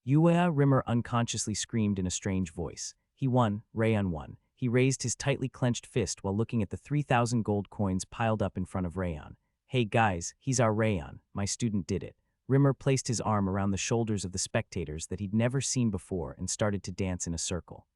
Yuea, Rimmer unconsciously screamed in a strange voice. He won, Rayon won. He raised his tightly clenched fist while looking at the 3,000 gold coins piled up in front of Rayon. Hey guys, he's our Rayon. My student did it. Rimmer placed his arm around the shoulders of the spectators that he'd never seen before and started to dance in a circle.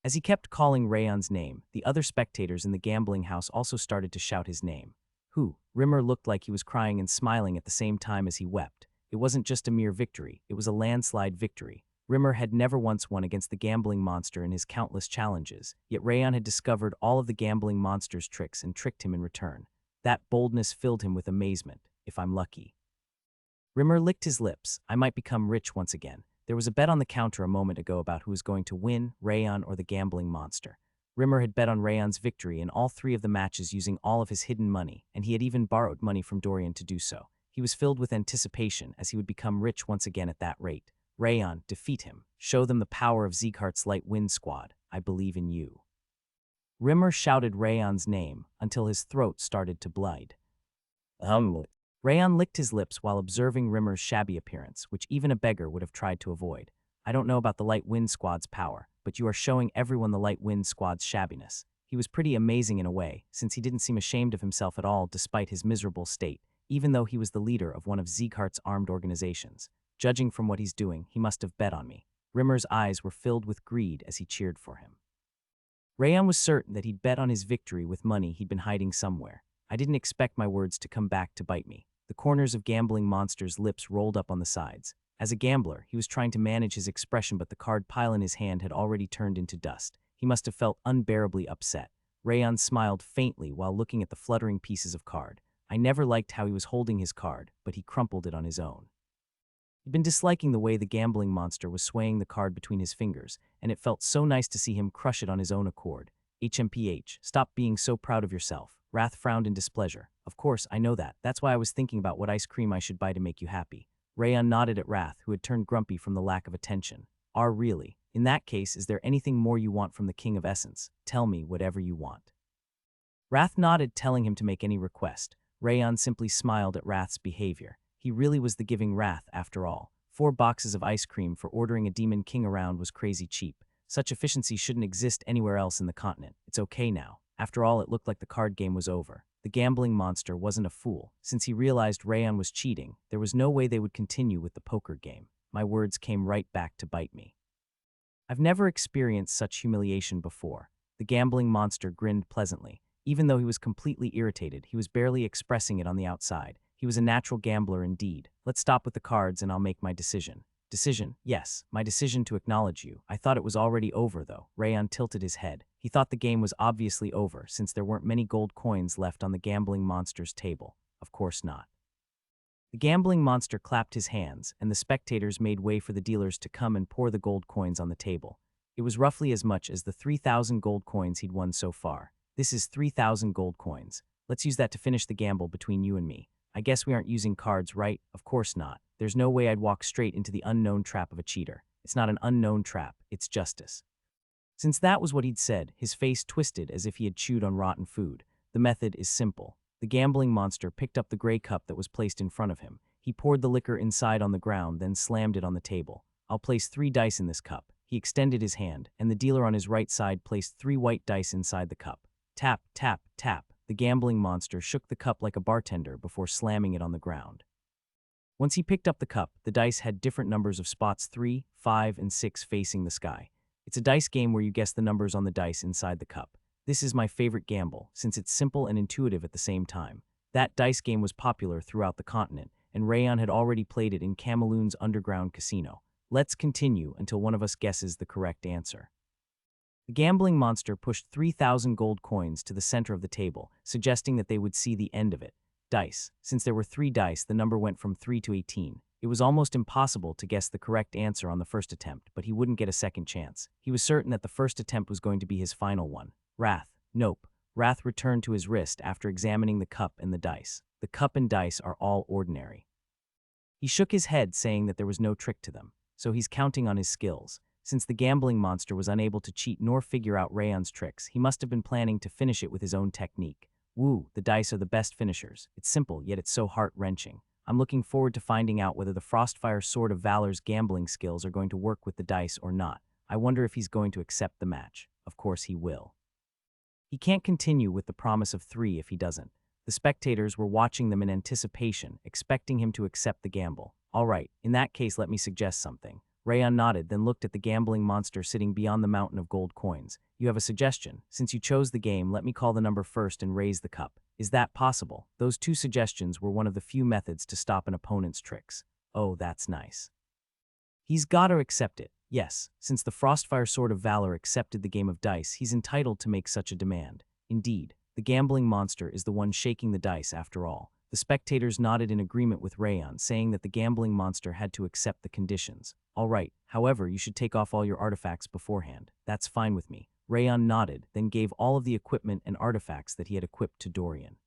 As he kept calling Rayon's name, the other spectators in the gambling house also started to shout his name. Who? Rimmer looked like he was crying and smiling at the same time as he wept. It wasn't just a mere victory, it was a landslide victory. Rimmer had never once won against the gambling monster in his countless challenges, yet Rayon had discovered all of the gambling monster's tricks and tricked him in return. That boldness filled him with amazement, if I'm lucky. Rimmer licked his lips. I might become rich once again. There was a bet on the counter a moment ago about who was going to win, Rayon or the gambling monster. Rimmer had bet on Rayon's victory in all three of the matches using all of his hidden money, and he had even borrowed money from Dorian to do so. He was filled with anticipation as he would become rich once again at that rate. Rayon, defeat him. Show them the power of Sieghart's Light Wind Squad. I believe in you. Rimmer shouted Rayon's name until his throat started to bleed. Rayon licked his lips while observing Rimmer's shabby appearance, which even a beggar would have tried to avoid. I don't know about the Light Wind Squad's power, but you are showing everyone the Light Wind Squad's shabbiness. He was pretty amazing in a way, since he didn't seem ashamed of himself at all despite his miserable state, even though he was the leader of one of Sieghart's armed organizations. Judging from what he's doing, he must have bet on me. Rimmer's eyes were filled with greed as he cheered for him. Rayon was certain that he'd bet on his victory with money he'd been hiding somewhere. I didn't expect my words to come back to bite me. The corners of Gambling Monster's lips rolled up on the sides. As a gambler, he was trying to manage his expression, but the card pile in his hand had already turned into dust. He must have felt unbearably upset. Rayon smiled faintly while looking at the fluttering pieces of card. I never liked how he was holding his card, but he crumpled it on his own. He'd been disliking the way the Gambling Monster was swaying the card between his fingers, and it felt so nice to see him crush it on his own accord. HMPH, stop being so proud of yourself. Wrath frowned in displeasure. Of course, I know that. That's why I was thinking about what ice cream I should buy to make you happy. Rayon nodded at Wrath, who had turned grumpy from the lack of attention. Really? In that case, is there anything more you want from the King of Essence? Tell me whatever you want. Wrath nodded, telling him to make any request. Rayon simply smiled at Wrath's behavior. He really was the giving Wrath, after all. 4 boxes of ice cream for ordering a Demon King around was crazy cheap. Such efficiency shouldn't exist anywhere else in the continent. It's okay now. After all, it looked like the card game was over. The Gambling Monster wasn't a fool. Since he realized Rayon was cheating, there was no way they would continue with the poker game. My words came right back to bite me. I've never experienced such humiliation before. The Gambling Monster grinned pleasantly. Even though he was completely irritated, he was barely expressing it on the outside. He was a natural gambler indeed. Let's stop with the cards and I'll make my decision. Decision? Yes, my decision to acknowledge you. I thought it was already over, though. Rayon tilted his head. He thought the game was obviously over, since there weren't many gold coins left on the Gambling Monster's table. Of course not. The Gambling Monster clapped his hands, and the spectators made way for the dealers to come and pour the gold coins on the table. It was roughly as much as the 3,000 gold coins he'd won so far. This is 3,000 gold coins. Let's use that to finish the gamble between you and me. I guess we aren't using cards, right? Of course not. There's no way I'd walk straight into the unknown trap of a cheater. It's not an unknown trap, it's justice. Since that was what he'd said, his face twisted as if he had chewed on rotten food. The method is simple. The Gambling Monster picked up the gray cup that was placed in front of him. He poured the liquor inside on the ground, then slammed it on the table. I'll place 3 dice in this cup. He extended his hand, and the dealer on his right side placed 3 white dice inside the cup. Tap, tap, tap. The Gambling Monster shook the cup like a bartender before slamming it on the ground. Once he picked up the cup, the dice had different numbers of spots 3, 5, and 6 facing the sky. It's a dice game where you guess the numbers on the dice inside the cup. This is my favorite gamble, since it's simple and intuitive at the same time. That dice game was popular throughout the continent, and Rayon had already played it in Cameloon's underground casino. Let's continue until one of us guesses the correct answer. The Gambling Monster pushed 3,000 gold coins to the center of the table, suggesting that they would see the end of it. Dice. Since there were 3 dice, the number went from 3 to 18. It was almost impossible to guess the correct answer on the first attempt, but he wouldn't get a second chance. He was certain that the first attempt was going to be his final one. Wrath. Nope. Wrath returned to his wrist after examining the cup and the dice. The cup and dice are all ordinary. He shook his head, saying that there was no trick to them, so he's counting on his skills. Since the Gambling Monster was unable to cheat nor figure out Rayon's tricks, he must have been planning to finish it with his own technique. Woo, the dice are the best finishers. It's simple, yet it's so heart-wrenching. I'm looking forward to finding out whether the Frostfire Sword of Valor's gambling skills are going to work with the dice or not. I wonder if he's going to accept the match. Of course he will. He can't continue with the promise of 3 if he doesn't. The spectators were watching them in anticipation, expecting him to accept the gamble. All right, in that case let me suggest something. Rayon nodded, then looked at the gambling monster sitting beyond the mountain of gold coins. You have a suggestion? Since you chose the game, let me call the number first and raise the cup. Is that possible? Those 2 suggestions were one of the few methods to stop an opponent's tricks. Oh, that's nice. He's gotta accept it. Yes, since the Frostfire Sword of Valor accepted the game of dice, he's entitled to make such a demand. Indeed, the gambling monster is the one shaking the dice after all. The spectators nodded in agreement with Rayon, saying that the gambling monster had to accept the conditions. All right, however, you should take off all your artifacts beforehand. That's fine with me. Rayon nodded, then gave all of the equipment and artifacts that he had equipped to Dorian.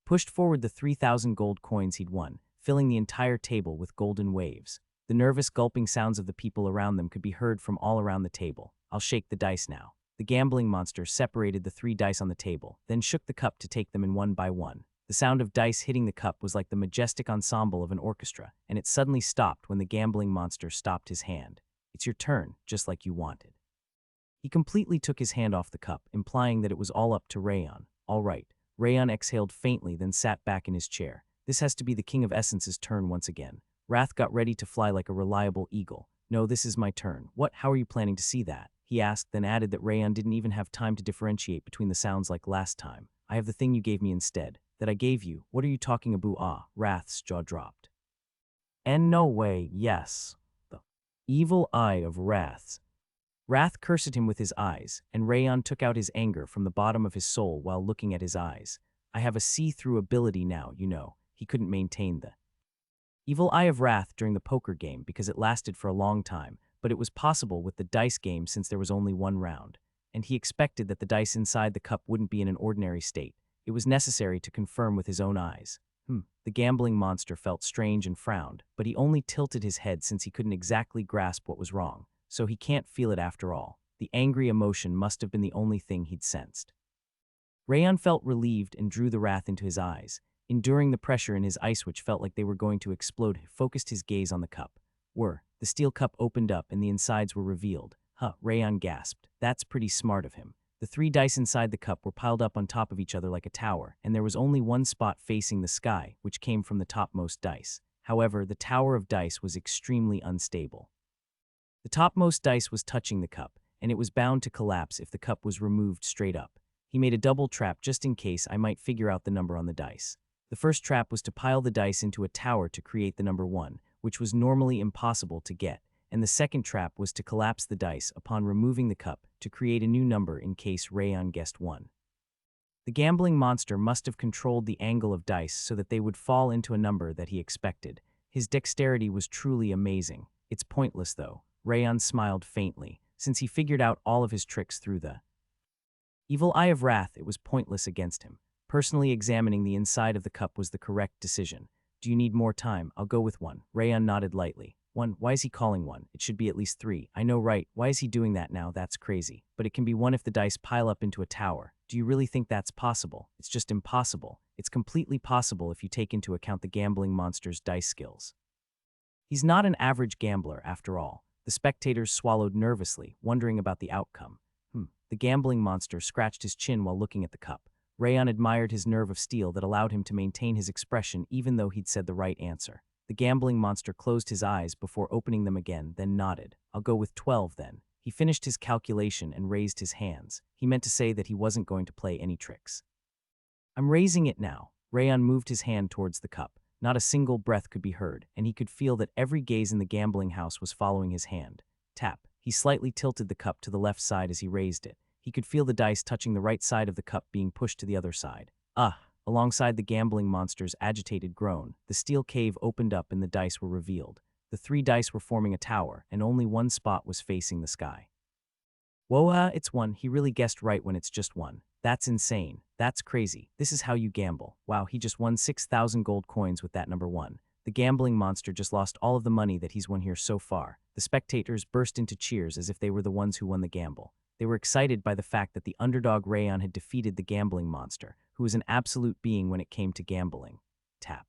Pushed forward the 3,000 gold coins he'd won, filling the entire table with golden waves. The nervous gulping sounds of the people around them could be heard from all around the table. I'll shake the dice now. The gambling monster separated the 3 dice on the table, then shook the cup to take them in one by one. The sound of dice hitting the cup was like the majestic ensemble of an orchestra, and it suddenly stopped when the gambling monster stopped his hand. It's your turn, just like you wanted. He completely took his hand off the cup, implying that it was all up to Rayon. All right. Rayon exhaled faintly, then sat back in his chair. This has to be the King of Essence's turn once again. Wrath got ready to fly like a reliable eagle. No, this is my turn. What? How are you planning to see that? He asked, then added that Rayon didn't even have time to differentiate between the sounds like last time. I have the thing you gave me instead. That I gave you. What are you talking about? Wrath's jaw dropped. And no way, yes. The evil eye of Wrath's. Wrath cursed him with his eyes, and Rayon took out his anger from the bottom of his soul while looking at his eyes. I have a see-through ability now, you know. He couldn't maintain the evil eye of Wrath during the poker game because it lasted for a long time, but it was possible with the dice game since there was only one round. And he expected that the dice inside the cup wouldn't be in an ordinary state. It was necessary to confirm with his own eyes. The gambling monster felt strange and frowned, but he only tilted his head since he couldn't exactly grasp what was wrong. So he can't feel it after all. The angry emotion must have been the only thing he'd sensed. Rayon felt relieved and drew the wrath into his eyes. Enduring the pressure in his eyes which felt like they were going to explode, he focused his gaze on the cup. The steel cup opened up and the insides were revealed. Rayon gasped. That's pretty smart of him. The 3 dice inside the cup were piled up on top of each other like a tower, and there was only one spot facing the sky, which came from the topmost dice. However, the tower of dice was extremely unstable. The topmost dice was touching the cup, and it was bound to collapse if the cup was removed straight up. He made a double trap just in case I might figure out the number on the dice. The first trap was to pile the dice into a tower to create the number 1, which was normally impossible to get, and the second trap was to collapse the dice upon removing the cup to create a new number in case Rayon guessed 1. The gambling monster must have controlled the angle of dice so that they would fall into a number that he expected. His dexterity was truly amazing. It's pointless though. Rayon smiled faintly. Since he figured out all of his tricks through the evil eye of Wrath, it was pointless against him. Personally examining the inside of the cup was the correct decision. Do you need more time? I'll go with 1. Rayon nodded lightly. 1? Why is he calling 1? It should be at least 3. I know, right? Why is he doing that now? That's crazy. But it can be 1 if the dice pile up into a tower. Do you really think that's possible? It's just impossible. It's completely possible if you take into account the gambling monster's dice skills. He's not an average gambler, after all. The spectators swallowed nervously, wondering about the outcome. The gambling monster scratched his chin while looking at the cup. Rayon admired his nerve of steel that allowed him to maintain his expression even though he'd said the right answer. The gambling monster closed his eyes before opening them again, then nodded. I'll go with 12 then. He finished his calculation and raised his hands. He meant to say that he wasn't going to play any tricks. I'm raising it now. Rayon moved his hand towards the cup. Not a single breath could be heard, and he could feel that every gaze in the gambling house was following his hand. Tap. He slightly tilted the cup to the left side as he raised it. He could feel the dice touching the right side of the cup being pushed to the other side. Alongside the gambling monster's agitated groan, the steel cave opened up and the dice were revealed. The 3 dice were forming a tower, and only one spot was facing the sky. Whoa, it's 1. He really guessed right when it's just 1. That's insane. That's crazy. This is how you gamble. Wow, he just won 6,000 gold coins with that number 1. The gambling monster just lost all of the money that he's won here so far. The spectators burst into cheers as if they were the ones who won the gamble. They were excited by the fact that the underdog Rayon had defeated the gambling monster, who was an absolute being when it came to gambling. Tap.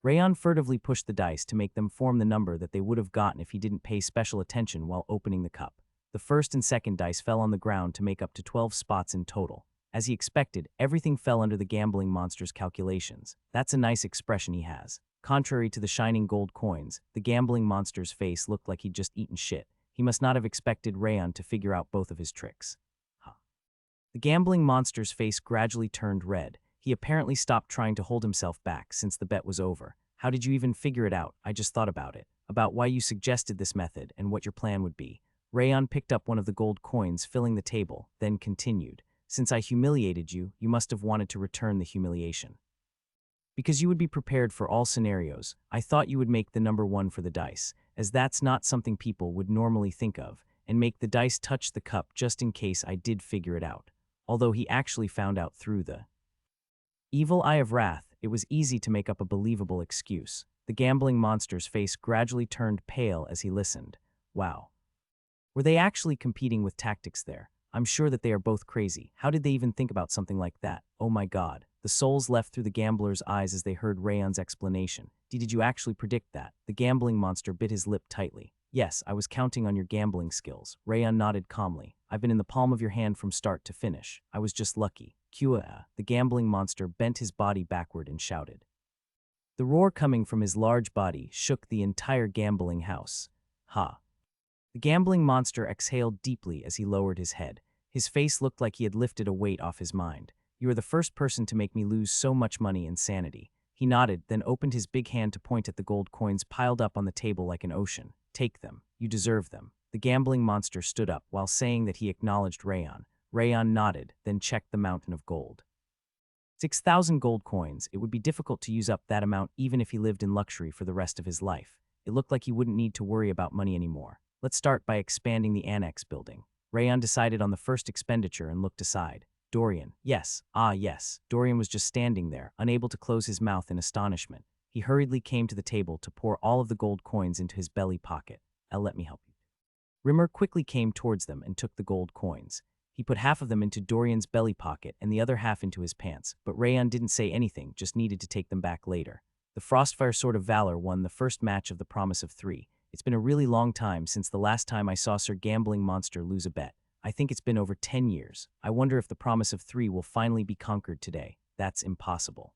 Rayon furtively pushed the dice to make them form the number that they would have gotten if he didn't pay special attention while opening the cup. The first and second dice fell on the ground to make up to 12 spots in total. As he expected, everything fell under the gambling monster's calculations. That's a nice expression he has. Contrary to the shining gold coins, the gambling monster's face looked like he'd just eaten shit. He must not have expected Rayon to figure out both of his tricks. The gambling monster's face gradually turned red. He apparently stopped trying to hold himself back since the bet was over. How did you even figure it out? I just thought about it. About why you suggested this method and what your plan would be. Rayon picked up one of the gold coins filling the table, then continued. Since I humiliated you, you must have wanted to return the humiliation. Because you would be prepared for all scenarios, I thought you would make the number 1 for the dice, as that's not something people would normally think of, and make the dice touch the cup just in case I did figure it out. Although he actually found out through the evil eye of wrath, it was easy to make up a believable excuse. The gambling monster's face gradually turned pale as he listened. Wow. Were they actually competing with tactics there? I'm sure that they are both crazy. How did they even think about something like that? Oh my god. The souls left through the gambler's eyes as they heard Rayon's explanation. Did you actually predict that? The gambling monster bit his lip tightly. Yes, I was counting on your gambling skills. Rayon nodded calmly. I've been in the palm of your hand from start to finish. I was just lucky. Kua. The gambling monster bent his body backward and shouted. The roar coming from his large body shook the entire gambling house. Ha. The gambling monster exhaled deeply as he lowered his head. His face looked like he had lifted a weight off his mind. You are the first person to make me lose so much money and sanity. He nodded, then opened his big hand to point at the gold coins piled up on the table like an ocean. Take them. You deserve them. The gambling monster stood up while saying that he acknowledged Rayon. Rayon nodded, then checked the mountain of gold. 6,000 gold coins. It would be difficult to use up that amount even if he lived in luxury for the rest of his life. It looked like he wouldn't need to worry about money anymore. Let's start by expanding the annex building. Rayon decided on the first expenditure and looked aside. Dorian. Yes. Ah, yes. Dorian was just standing there, unable to close his mouth in astonishment. He hurriedly came to the table to pour all of the gold coins into his belly pocket. Let me help you. Rimmer quickly came towards them and took the gold coins. He put half of them into Dorian's belly pocket and the other half into his pants, but Rayon didn't say anything, just needed to take them back later. The Frostfire Sword of Valor won the first match of the Promise of 3. It's been a really long time since the last time I saw Sir Gambling Monster lose a bet. I think it's been over 10 years. I wonder if the Promise of 3 will finally be conquered today. That's impossible.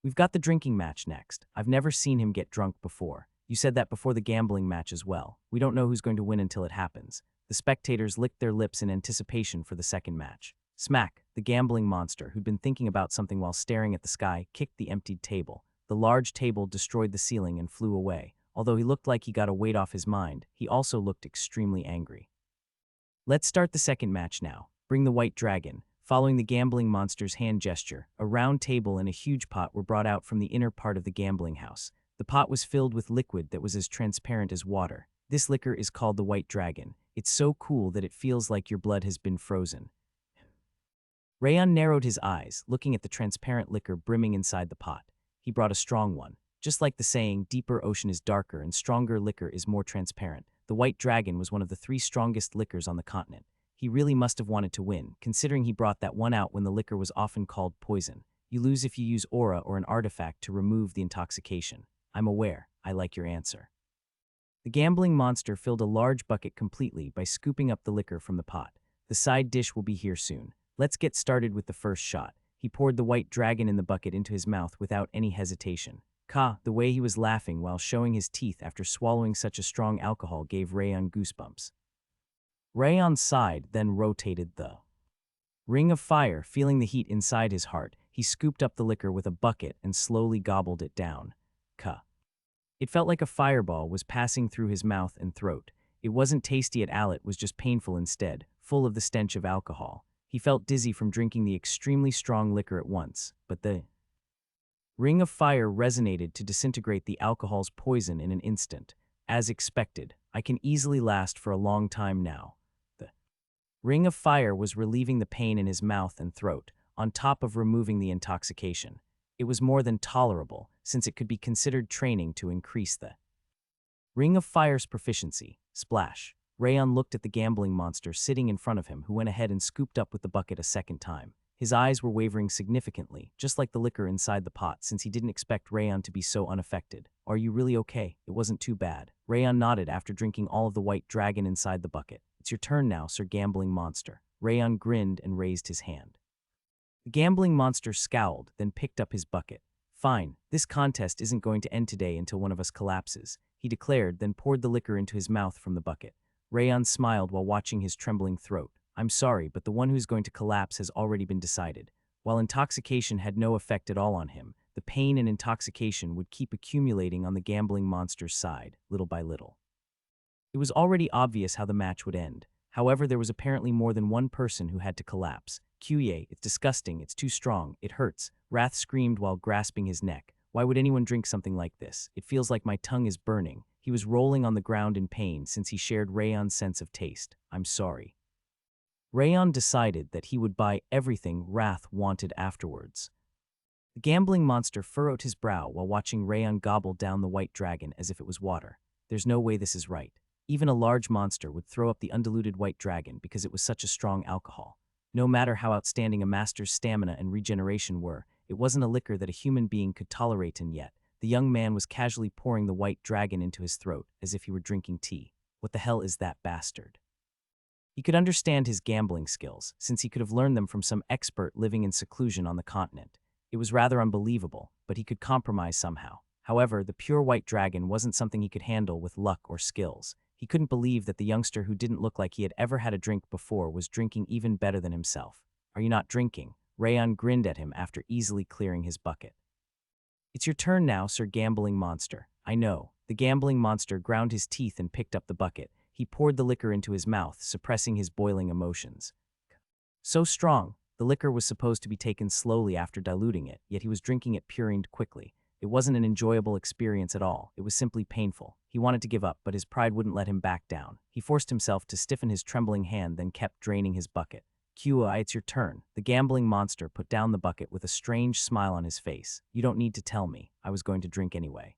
We've got the drinking match next. I've never seen him get drunk before. You said that before the gambling match as well. We don't know who's going to win until it happens. The spectators licked their lips in anticipation for the second match. Smack! The gambling monster, who'd been thinking about something while staring at the sky, kicked the emptied table. The large table destroyed the ceiling and flew away. Although he looked like he got a weight off his mind, he also looked extremely angry. Let's start the second match now. Bring the white dragon. Following the gambling monster's hand gesture, a round table and a huge pot were brought out from the inner part of the gambling house. The pot was filled with liquid that was as transparent as water. This liquor is called the white dragon. It's so cool that it feels like your blood has been frozen. Rayon narrowed his eyes, looking at the transparent liquor brimming inside the pot. He brought a strong one. Just like the saying, deeper ocean is darker and stronger liquor is more transparent, the white dragon was one of the 3 strongest liquors on the continent. He really must have wanted to win, considering he brought that one out when the liquor was often called poison. You lose if you use aura or an artifact to remove the intoxication. I'm aware. I like your answer. The gambling monster filled a large bucket completely by scooping up the liquor from the pot. The side dish will be here soon. Let's get started with the first shot. He poured the white dragon in the bucket into his mouth without any hesitation. The way he was laughing while showing his teeth after swallowing such a strong alcohol gave Rayon goosebumps. Rayon sighed, then rotated the ring of fire, feeling the heat inside his heart. He scooped up the liquor with a bucket and slowly gobbled it down. It felt like a fireball was passing through his mouth and throat. It wasn't tasty at all, it was just painful instead, full of the stench of alcohol. He felt dizzy from drinking the extremely strong liquor at once, but the ring of fire resonated to disintegrate the alcohol's poison in an instant. As expected, I can easily last for a long time now. The ring of fire was relieving the pain in his mouth and throat, on top of removing the intoxication. It was more than tolerable, since it could be considered training to increase the ring of fire's proficiency. Splash. Rayon looked at the gambling monster sitting in front of him, who went ahead and scooped up with the bucket a second time. His eyes were wavering significantly, just like the liquor inside the pot, since he didn't expect Rayon to be so unaffected. Are you really okay? It wasn't too bad. Rayon nodded after drinking all of the white dragon inside the bucket. It's your turn now, Sir Gambling Monster. Rayon grinned and raised his hand. The gambling monster scowled, then picked up his bucket. Fine, this contest isn't going to end today until one of us collapses, he declared, then poured the liquor into his mouth from the bucket. Rayon smiled while watching his trembling throat. I'm sorry, but the one who's going to collapse has already been decided. While intoxication had no effect at all on him, the pain and intoxication would keep accumulating on the gambling monster's side, little by little. It was already obvious how the match would end. However, there was apparently more than one person who had to collapse. Kyuye, it's disgusting, it's too strong, it hurts. Wrath screamed while grasping his neck. Why would anyone drink something like this? It feels like my tongue is burning. He was rolling on the ground in pain since he shared Rayon's sense of taste. I'm sorry. Rayon decided that he would buy everything Wrath wanted afterwards. The gambling monster furrowed his brow while watching Rayon gobble down the white dragon as if it was water. There's no way this is right. Even a large monster would throw up the undiluted white dragon because it was such a strong alcohol. No matter how outstanding a master's stamina and regeneration were, it wasn't a liquor that a human being could tolerate, and yet the young man was casually pouring the white dragon into his throat as if he were drinking tea. What the hell is that bastard? He could understand his gambling skills, since he could have learned them from some expert living in seclusion on the continent. It was rather unbelievable, but he could compromise somehow. However, the pure white dragon wasn't something he could handle with luck or skills. He couldn't believe that the youngster who didn't look like he had ever had a drink before was drinking even better than himself. Are you not drinking? Rayon grinned at him after easily clearing his bucket. It's your turn now, Sir Gambling Monster. I know. The gambling monster ground his teeth and picked up the bucket. He poured the liquor into his mouth, suppressing his boiling emotions. So strong, the liquor was supposed to be taken slowly after diluting it, yet he was drinking it purined quickly. It wasn't an enjoyable experience at all. It was simply painful. He wanted to give up, but his pride wouldn't let him back down. He forced himself to stiffen his trembling hand, then kept draining his bucket. Kua, it's your turn. The gambling monster put down the bucket with a strange smile on his face. You don't need to tell me. I was going to drink anyway.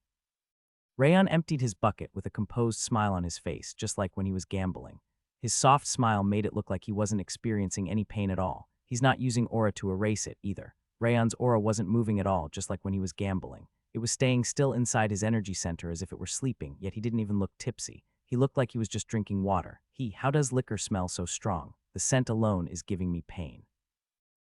Rayon emptied his bucket with a composed smile on his face, just like when he was gambling. His soft smile made it look like he wasn't experiencing any pain at all. He's not using aura to erase it, either. Rayon's aura wasn't moving at all, just like when he was gambling. It was staying still inside his energy center as if it were sleeping, yet he didn't even look tipsy. He looked like he was just drinking water. How does liquor smell so strong? The scent alone is giving me pain.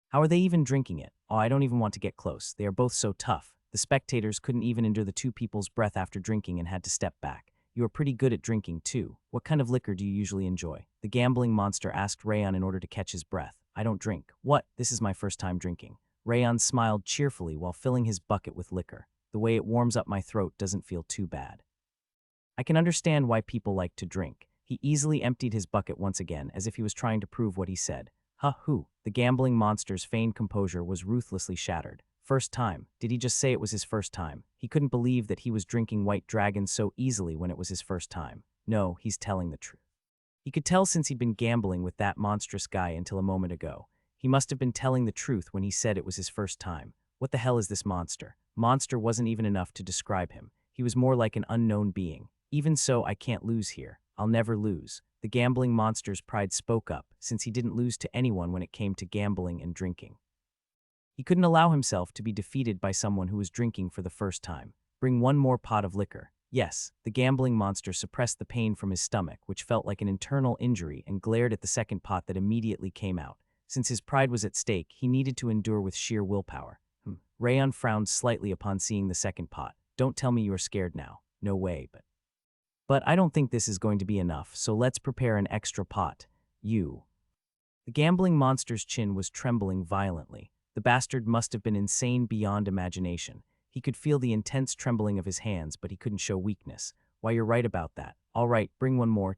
How are they even drinking it? Oh, I don't even want to get close. They are both so tough. The spectators couldn't even endure the two people's breath after drinking and had to step back. You are pretty good at drinking, too. What kind of liquor do you usually enjoy? The gambling monster asked Rayon in order to catch his breath. I don't drink. What? This is my first time drinking. Rayon smiled cheerfully while filling his bucket with liquor. The way it warms up my throat doesn't feel too bad. I can understand why people like to drink. He easily emptied his bucket once again, as if he was trying to prove what he said. Ha-hoo. The gambling monster's feigned composure was ruthlessly shattered. First time. Did he just say it was his first time? He couldn't believe that he was drinking white dragon so easily when it was his first time. No, he's telling the truth. He could tell since he'd been gambling with that monstrous guy until a moment ago. He must have been telling the truth when he said it was his first time. What the hell is this monster? Monster wasn't even enough to describe him. He was more like an unknown being. Even so, I can't lose here. I'll never lose. The gambling monster's pride spoke up, since he didn't lose to anyone when it came to gambling and drinking. He couldn't allow himself to be defeated by someone who was drinking for the first time. Bring one more pot of liquor. Yes, the gambling monster suppressed the pain from his stomach, which felt like an internal injury, and glared at the second pot that immediately came out. Since his pride was at stake, he needed to endure with sheer willpower. Rayon frowned slightly upon seeing the second pot. Don't tell me you are scared now. No way, But I don't think this is going to be enough, so let's prepare an extra pot. You. The gambling monster's chin was trembling violently. The bastard must have been insane beyond imagination. He could feel the intense trembling of his hands, but he couldn't show weakness. Why, you're right about that. All right, bring one more.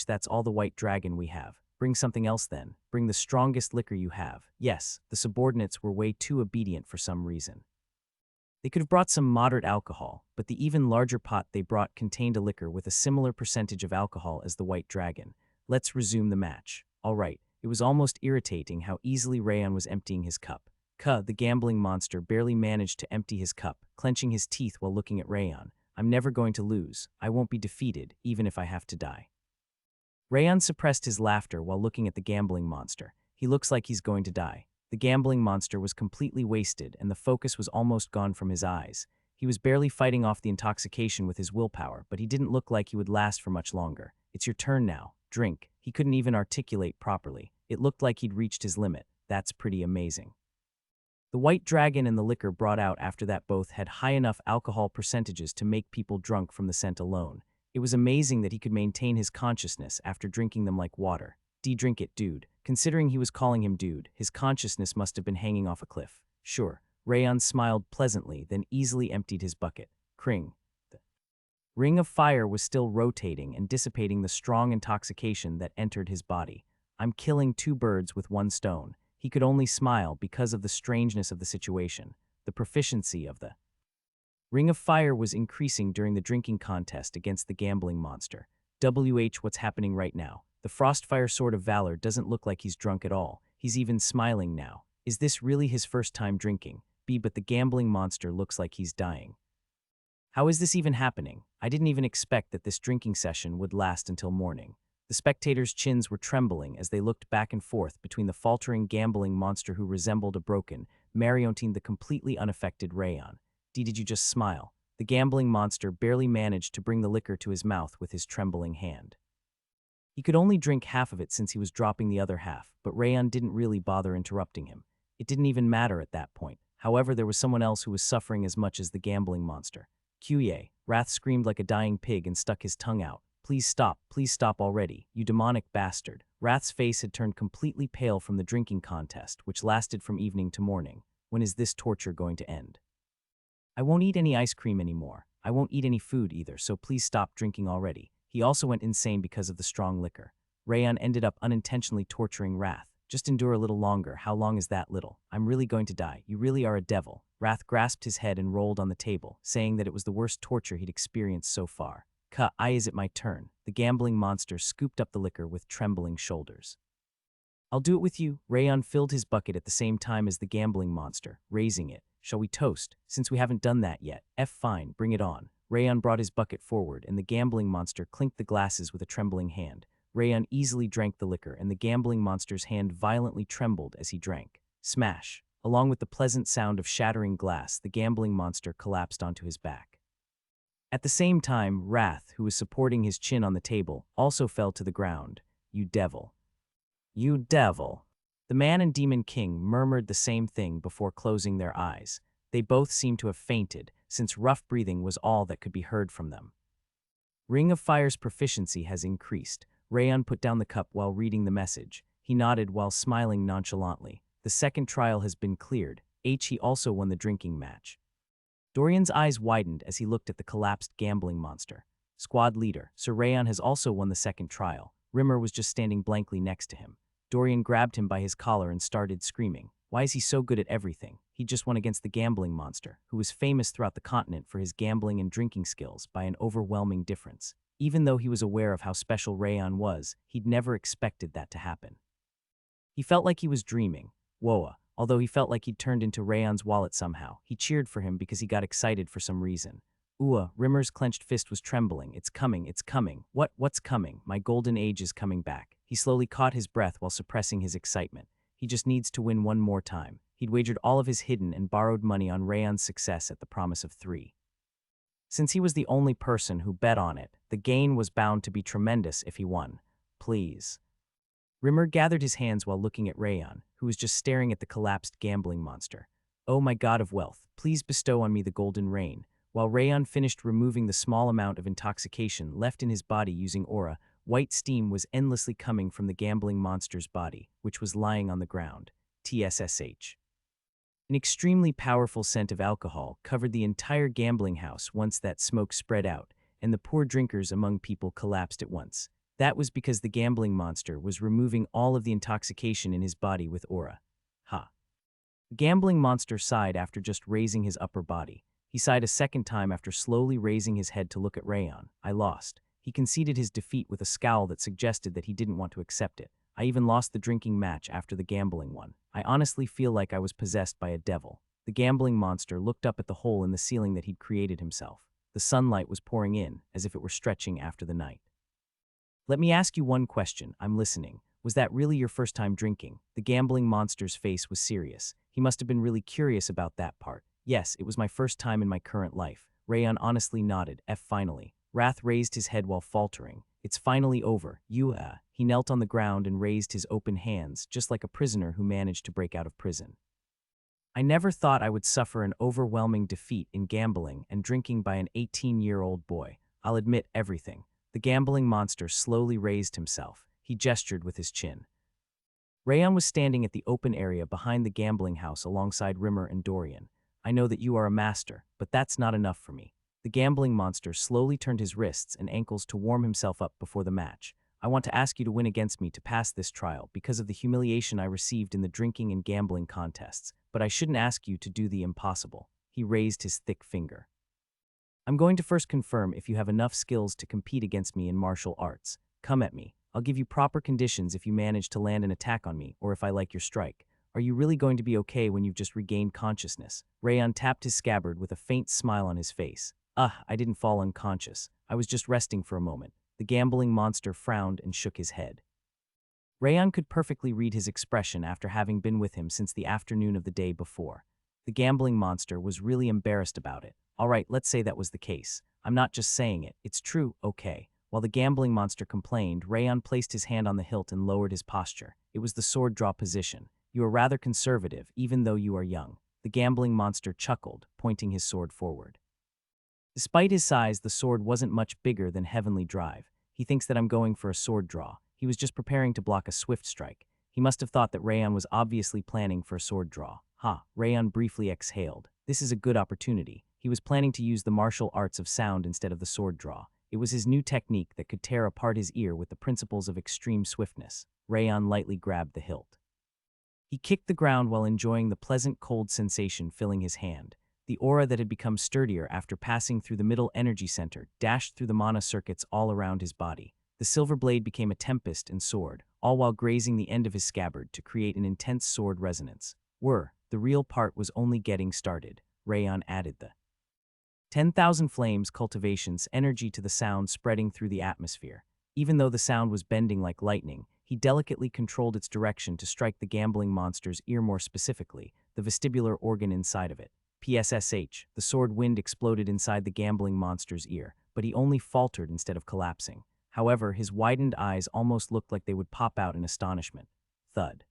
That's all the white dragon we have. Bring something else then. Bring the strongest liquor you have. Yes, the subordinates were way too obedient for some reason. They could have brought some moderate alcohol, but the even larger pot they brought contained a liquor with a similar percentage of alcohol as the white dragon. Let's resume the match. All right, it was almost irritating how easily Rayon was emptying his cup. The gambling monster barely managed to empty his cup, clenching his teeth while looking at Rayon. I'm never going to lose. I won't be defeated, even if I have to die. Rayon suppressed his laughter while looking at the gambling monster. He looks like he's going to die. The gambling monster was completely wasted, and the focus was almost gone from his eyes. He was barely fighting off the intoxication with his willpower, but he didn't look like he would last for much longer. "It's your turn now. Drink." He couldn't even articulate properly. It looked like he'd reached his limit. That's pretty amazing. The white dragon and the liquor brought out after that both had high enough alcohol percentages to make people drunk from the scent alone. It was amazing that he could maintain his consciousness after drinking them like water. Drink it, dude." Considering he was calling him dude, his consciousness must have been hanging off a cliff. "Sure." Rayon smiled pleasantly, then easily emptied his bucket. Kring. The ring of fire was still rotating and dissipating the strong intoxication that entered his body. "I'm killing two birds with one stone." He could only smile because of the strangeness of the situation. The proficiency of the ring of fire was increasing during the drinking contest against the gambling monster. What's happening right now? The Frostfire Sword of Valor doesn't look like he's drunk at all. He's even smiling now. Is this really his first time drinking? But the gambling monster looks like he's dying. How is this even happening? I didn't even expect that this drinking session would last until morning. The spectators' chins were trembling as they looked back and forth between the faltering gambling monster who resembled a broken, marionetine the completely unaffected Rayon. Did you just smile? The gambling monster barely managed to bring the liquor to his mouth with his trembling hand. He could only drink half of it since he was dropping the other half, but Rayon didn't really bother interrupting him. It didn't even matter at that point. However, there was someone else who was suffering as much as the gambling monster. "Kyuye." Wrath screamed like a dying pig and stuck his tongue out. Please stop already, you demonic bastard." Wrath's face had turned completely pale from the drinking contest, which lasted from evening to morning. When is this torture going to end? "I won't eat any ice cream anymore. I won't eat any food either, so please stop drinking already." He also went insane because of the strong liquor. Rayon ended up unintentionally torturing Wrath. "Just endure a little longer." "How long is that little? I'm really going to die. You really are a devil." Wrath grasped his head and rolled on the table, saying that it was the worst torture he'd experienced so far. Is it my turn?" The gambling monster scooped up the liquor with trembling shoulders. "I'll do it with you." Rayon filled his bucket at the same time as the gambling monster, raising it. "Shall we toast? Since we haven't done that yet." Fine, bring it on." Rayon brought his bucket forward, and the gambling monster clinked the glasses with a trembling hand. Rayon easily drank the liquor, and the gambling monster's hand violently trembled as he drank. Smash! Along with the pleasant sound of shattering glass, the gambling monster collapsed onto his back. At the same time, Wrath, who was supporting his chin on the table, also fell to the ground. "You devil. You devil." The man and demon king murmured the same thing before closing their eyes. They both seemed to have fainted, since rough breathing was all that could be heard from them. "Ring of Fire's proficiency has increased." Rayon put down the cup while reading the message. He nodded while smiling nonchalantly. "The second trial has been cleared." He also won the drinking match. Dorian's eyes widened as he looked at the collapsed gambling monster. "Squad leader, Sir Rayon has also won the second trial." Rimmer was just standing blankly next to him. Dorian grabbed him by his collar and started screaming. Why is he so good at everything? He just won against the gambling monster, who was famous throughout the continent for his gambling and drinking skills by an overwhelming difference. Even though he was aware of how special Rayon was, he'd never expected that to happen. He felt like he was dreaming. Woa. Although he felt like he'd turned into Rayon's wallet somehow, he cheered for him because he got excited for some reason. Rimmer's clenched fist was trembling. It's coming, it's coming. What's coming? My golden age is coming back." He slowly caught his breath while suppressing his excitement. He just needs to win one more time. He'd wagered all of his hidden and borrowed money on Rayon's success at the promise of 3. Since he was the only person who bet on it, the gain was bound to be tremendous if he won. "Please." Rimmer gathered his hands while looking at Rayon, who was just staring at the collapsed gambling monster. "Oh my god of wealth, please bestow on me the golden rain." While Rayon finished removing the small amount of intoxication left in his body using aura, white steam was endlessly coming from the gambling monster's body, which was lying on the ground. TSSH. An extremely powerful scent of alcohol covered the entire gambling house once that smoke spread out, and the poor drinkers among people collapsed at once. That was because the gambling monster was removing all of the intoxication in his body with aura. The gambling monster sighed after just raising his upper body. He sighed a second time after slowly raising his head to look at Rayon. "I lost." He conceded his defeat with a scowl that suggested that he didn't want to accept it. "I even lost the drinking match after the gambling one. I honestly feel like I was possessed by a devil." The gambling monster looked up at the hole in the ceiling that he'd created himself. The sunlight was pouring in, as if it were stretching after the night. "Let me ask you one question. I'm listening." was that really your first time drinking? The gambling monster's face was serious. He must have been really curious about that part. Yes, it was my first time in my current life. Rayon honestly nodded. Finally. Wrath raised his head while faltering. It's finally over. He knelt on the ground and raised his open hands, just like a prisoner who managed to break out of prison. I never thought I would suffer an overwhelming defeat in gambling and drinking by an 18-year-old boy. I'll admit everything. The gambling monster slowly raised himself. He gestured with his chin. Rayon was standing at the open area behind the gambling house alongside Rimmer and Dorian. I know that you are a master, but that's not enough for me. The gambling monster slowly turned his wrists and ankles to warm himself up before the match. I want to ask you to win against me to pass this trial because of the humiliation I received in the drinking and gambling contests, but I shouldn't ask you to do the impossible. He raised his thick finger. I'm going to first confirm if you have enough skills to compete against me in martial arts. Come at me. I'll give you proper conditions if you manage to land an attack on me or if I like your strike. Are you really going to be okay when you've just regained consciousness? Rayon tapped his scabbard with a faint smile on his face. I didn't fall unconscious. I was just resting for a moment. The gambling monster frowned and shook his head. Rayon could perfectly read his expression after having been with him since the afternoon of the day before. The gambling monster was really embarrassed about it. All right, let's say that was the case. I'm not just saying it. It's true, okay. While the gambling monster complained, Rayon placed his hand on the hilt and lowered his posture. It was the sword draw position. You are rather conservative, even though you are young. The gambling monster chuckled, pointing his sword forward. Despite his size, the sword wasn't much bigger than Heavenly Drive. He thinks that I'm going for a sword draw. He was just preparing to block a swift strike. He must have thought that Rayon was obviously planning for a sword draw. Rayon briefly exhaled. This is a good opportunity. He was planning to use the martial arts of sound instead of the sword draw. It was his new technique that could tear apart his ear with the principles of extreme swiftness. Rayon lightly grabbed the hilt. He kicked the ground while enjoying the pleasant cold sensation filling his hand. The aura that had become sturdier after passing through the middle energy center dashed through the mana circuits all around his body. The silver blade became a tempest and soared, all while grazing the end of his scabbard to create an intense sword resonance. The real part was only getting started. Rayon added the 10,000 flames cultivation's energy to the sound spreading through the atmosphere. Even though the sound was bending like lightning, he delicately controlled its direction to strike the gambling monster's ear, more specifically, the vestibular organ inside of it. PSSH, the sword wind exploded inside the gambling monster's ear, but he only faltered instead of collapsing. However, his widened eyes almost looked like they would pop out in astonishment. Thud.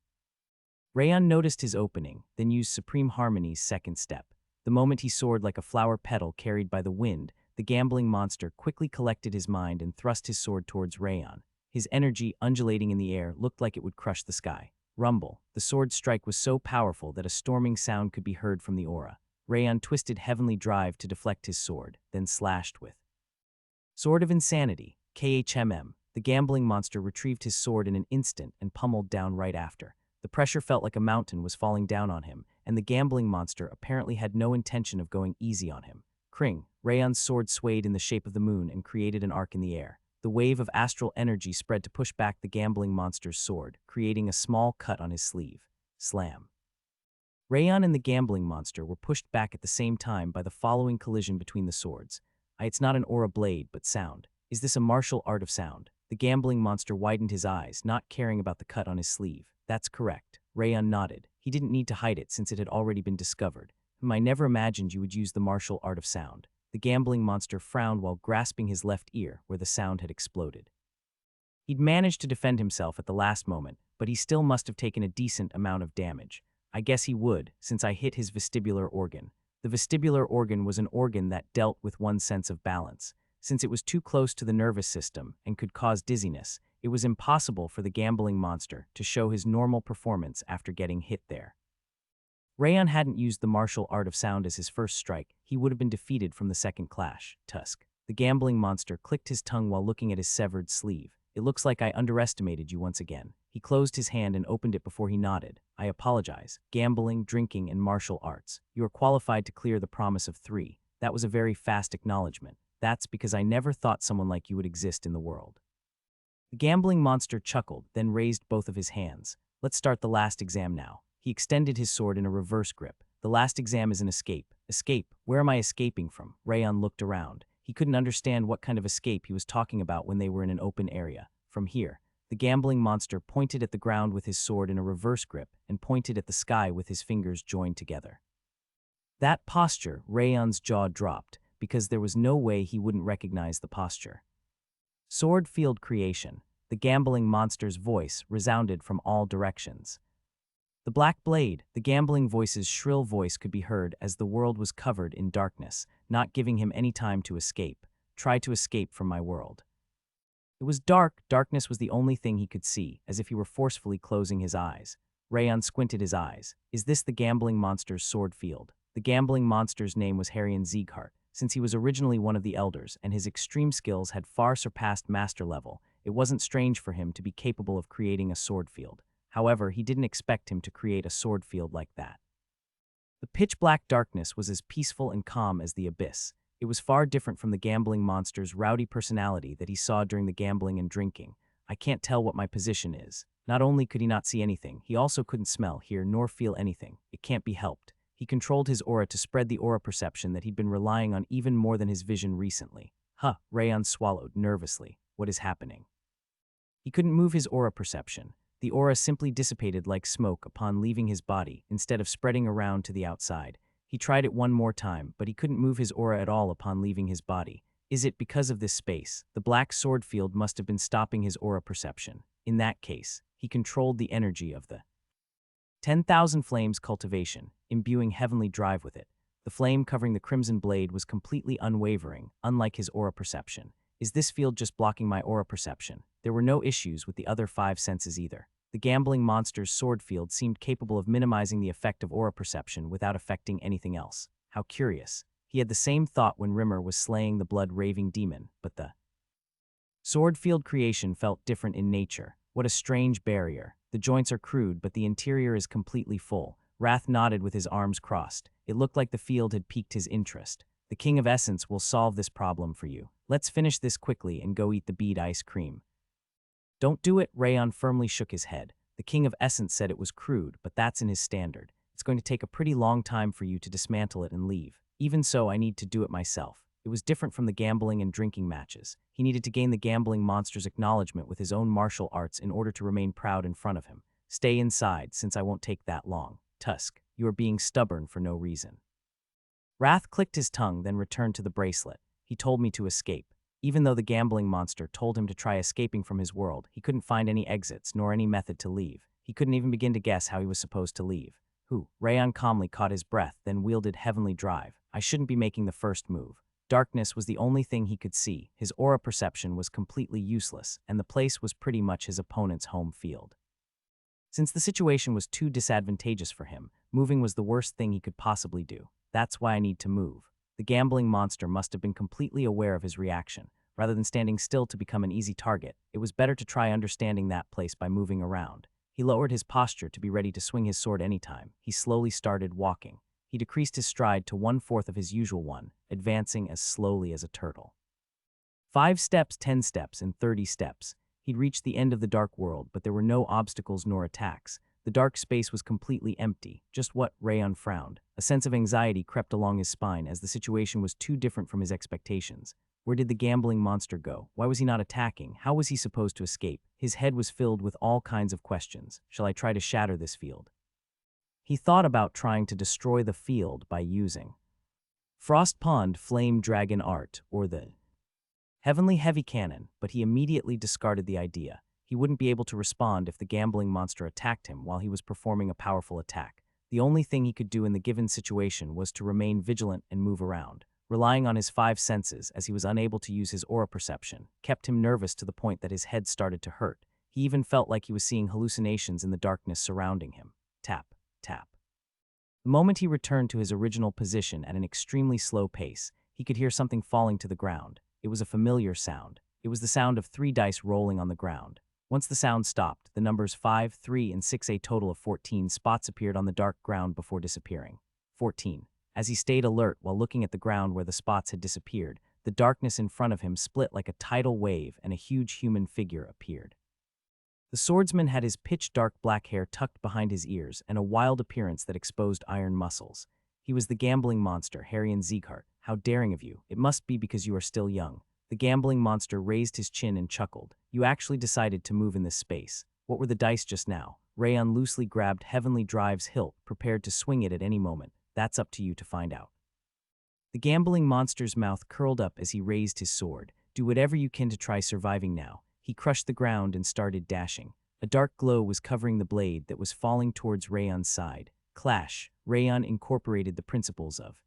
Rayon noticed his opening, then used Supreme Harmony's second step. The moment he soared like a flower petal carried by the wind, the gambling monster quickly collected his mind and thrust his sword towards Rayon. His energy, undulating in the air, looked like it would crush the sky. Rumble. The sword strike was so powerful that a storming sound could be heard from the aura. Rayon twisted Heavenly Drive to deflect his sword, then slashed with Sword of Insanity, KHMM. The gambling monster retrieved his sword in an instant and pummeled down right after. The pressure felt like a mountain was falling down on him, and the gambling monster apparently had no intention of going easy on him. Kring. Rayon's sword swayed in the shape of the moon and created an arc in the air. The wave of astral energy spread to push back the gambling monster's sword, creating a small cut on his sleeve. Slam. Rayon and the gambling monster were pushed back at the same time by the following collision between the swords. It's not an aura blade, but sound. Is this a martial art of sound? The gambling monster widened his eyes, not caring about the cut on his sleeve. That's correct. Rayon nodded. He didn't need to hide it since it had already been discovered. I never imagined you would use the martial art of sound. The gambling monster frowned while grasping his left ear, where the sound had exploded. He'd managed to defend himself at the last moment, but he still must have taken a decent amount of damage. I guess he would, since I hit his vestibular organ. The vestibular organ was an organ that dealt with one's sense of balance. Since it was too close to the nervous system and could cause dizziness, it was impossible for the gambling monster to show his normal performance after getting hit there. Rayon hadn't used the martial art of sound as his first strike. He would have been defeated from the second clash. Tusk. The gambling monster clicked his tongue while looking at his severed sleeve. It looks like I underestimated you once again. He closed his hand and opened it before he nodded. I apologize. Gambling, drinking, and martial arts. You are qualified to clear the promise of 3. That was a very fast acknowledgement. That's because I never thought someone like you would exist in the world. The gambling monster chuckled, then raised both of his hands. Let's start the last exam now. He extended his sword in a reverse grip. The last exam is an escape. Escape? Where am I escaping from? Rayon looked around. He couldn't understand what kind of escape he was talking about when they were in an open area. From here. The gambling monster pointed at the ground with his sword in a reverse grip and pointed at the sky with his fingers joined together. That posture, Rayon's jaw dropped, because there was no way he wouldn't recognize the posture. Sword field creation. The gambling monster's voice resounded from all directions. The black blade, the gambling voice's shrill voice could be heard as the world was covered in darkness, not giving him any time to escape. Try to escape from my world. It was dark. Darkness was the only thing he could see, as if he were forcefully closing his eyes. Rayon squinted his eyes. Is this the gambling monster's sword field? The gambling monster's name was Heir Sieghart. Since he was originally one of the elders and his extreme skills had far surpassed master level, it wasn't strange for him to be capable of creating a sword field. However, he didn't expect him to create a sword field like that. The pitch-black darkness was as peaceful and calm as the abyss. It was far different from the gambling monster's rowdy personality that he saw during the gambling and drinking. I can't tell what my position is. Not only could he not see anything, he also couldn't smell, hear, nor feel anything. It can't be helped. He controlled his aura to spread the aura perception that he'd been relying on even more than his vision recently. Rayon swallowed nervously. What is happening? He couldn't move his aura perception. The aura simply dissipated like smoke upon leaving his body, instead of spreading around to the outside. He tried it one more time, but he couldn't move his aura at all upon leaving his body. Is it because of this space? The black sword field must have been stopping his aura perception. In that case, he controlled the energy of the 10,000 Flames cultivation, imbuing heavenly drive with it. The flame covering the crimson blade was completely unwavering, unlike his aura perception. Is this field just blocking my aura perception? There were no issues with the other 5 senses either. The gambling monster's sword field seemed capable of minimizing the effect of aura perception without affecting anything else. How curious. He had the same thought when Rimmer was slaying the blood-raving demon, but the sword field creation felt different in nature. What a strange barrier. The joints are crude, but the interior is completely full. Wrath nodded with his arms crossed. It looked like the field had piqued his interest. The King of Essence will solve this problem for you. Let's finish this quickly and go eat the bead ice cream. Don't do it, Rayon firmly shook his head. The King of Essence said it was crude, but that's in his standard. It's going to take a pretty long time for you to dismantle it and leave. Even so, I need to do it myself. It was different from the gambling and drinking matches. He needed to gain the gambling monster's acknowledgement with his own martial arts in order to remain proud in front of him. Stay inside, since I won't take that long. Tusk, you are being stubborn for no reason. Wrath clicked his tongue, then returned to the bracelet. He told me to escape. Even though the gambling monster told him to try escaping from his world, he couldn't find any exits nor any method to leave. He couldn't even begin to guess how he was supposed to leave. Rayon calmly caught his breath, then wielded heavenly drive. I shouldn't be making the first move. Darkness was the only thing he could see. His aura perception was completely useless, and the place was pretty much his opponent's home field. Since the situation was too disadvantageous for him, moving was the worst thing he could possibly do. That's why I need to move. The gambling monster must have been completely aware of his reaction. Rather than standing still to become an easy target, it was better to try understanding that place by moving around. He lowered his posture to be ready to swing his sword anytime. He slowly started walking. He decreased his stride to 1/4 of his usual one, advancing as slowly as a turtle. 5 steps, 10 steps, and 30 steps. He'd reached the end of the dark world, but there were no obstacles nor attacks. The dark space was completely empty. Just what? Rayon frowned. A sense of anxiety crept along his spine as the situation was too different from his expectations. Where did the gambling monster go? Why was he not attacking? How was he supposed to escape? His head was filled with all kinds of questions. Shall I try to shatter this field? He thought about trying to destroy the field by using Frost Pond Flame Dragon Art, or the Heavenly Heavy Cannon, but he immediately discarded the idea. He wouldn't be able to respond if the gambling monster attacked him while he was performing a powerful attack. The only thing he could do in the given situation was to remain vigilant and move around. Relying on his 5 senses, as he was unable to use his aura perception, kept him nervous to the point that his head started to hurt. He even felt like he was seeing hallucinations in the darkness surrounding him. Tap, tap. The moment he returned to his original position at an extremely slow pace, he could hear something falling to the ground. It was a familiar sound. It was the sound of 3 dice rolling on the ground. Once the sound stopped, the numbers 5, 3, and 6, a total of 14 spots appeared on the dark ground before disappearing. 14. As he stayed alert while looking at the ground where the spots had disappeared, the darkness in front of him split like a tidal wave and a huge human figure appeared. The swordsman had his pitch-dark black hair tucked behind his ears and a wild appearance that exposed iron muscles. He was the gambling monster, Heir Sieghart. How daring of you. It must be because you are still young. The gambling monster raised his chin and chuckled. You actually decided to move in this space. What were the dice just now? Rayon loosely grabbed Heavenly Drive's hilt, prepared to swing it at any moment. That's up to you to find out. The gambling monster's mouth curled up as he raised his sword. Do whatever you can to try surviving now. He crushed the ground and started dashing. A dark glow was covering the blade that was falling towards Rayon's side. Clash. Rayon incorporated the principles of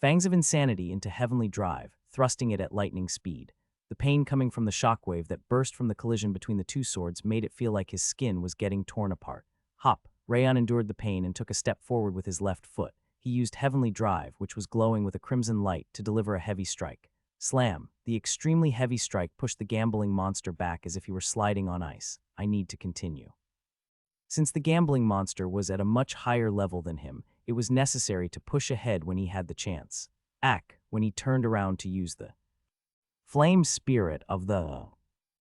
Fangs of Insanity into Heavenly Drive, thrusting it at lightning speed. The pain coming from the shockwave that burst from the collision between the two swords made it feel like his skin was getting torn apart. Hop. Rayon endured the pain and took a step forward with his left foot. He used Heavenly Drive, which was glowing with a crimson light, to deliver a heavy strike. Slam. The extremely heavy strike pushed the gambling monster back as if he were sliding on ice. I need to continue. Since the gambling monster was at a much higher level than him, it was necessary to push ahead when he had the chance. When he turned around to use the flame spirit of the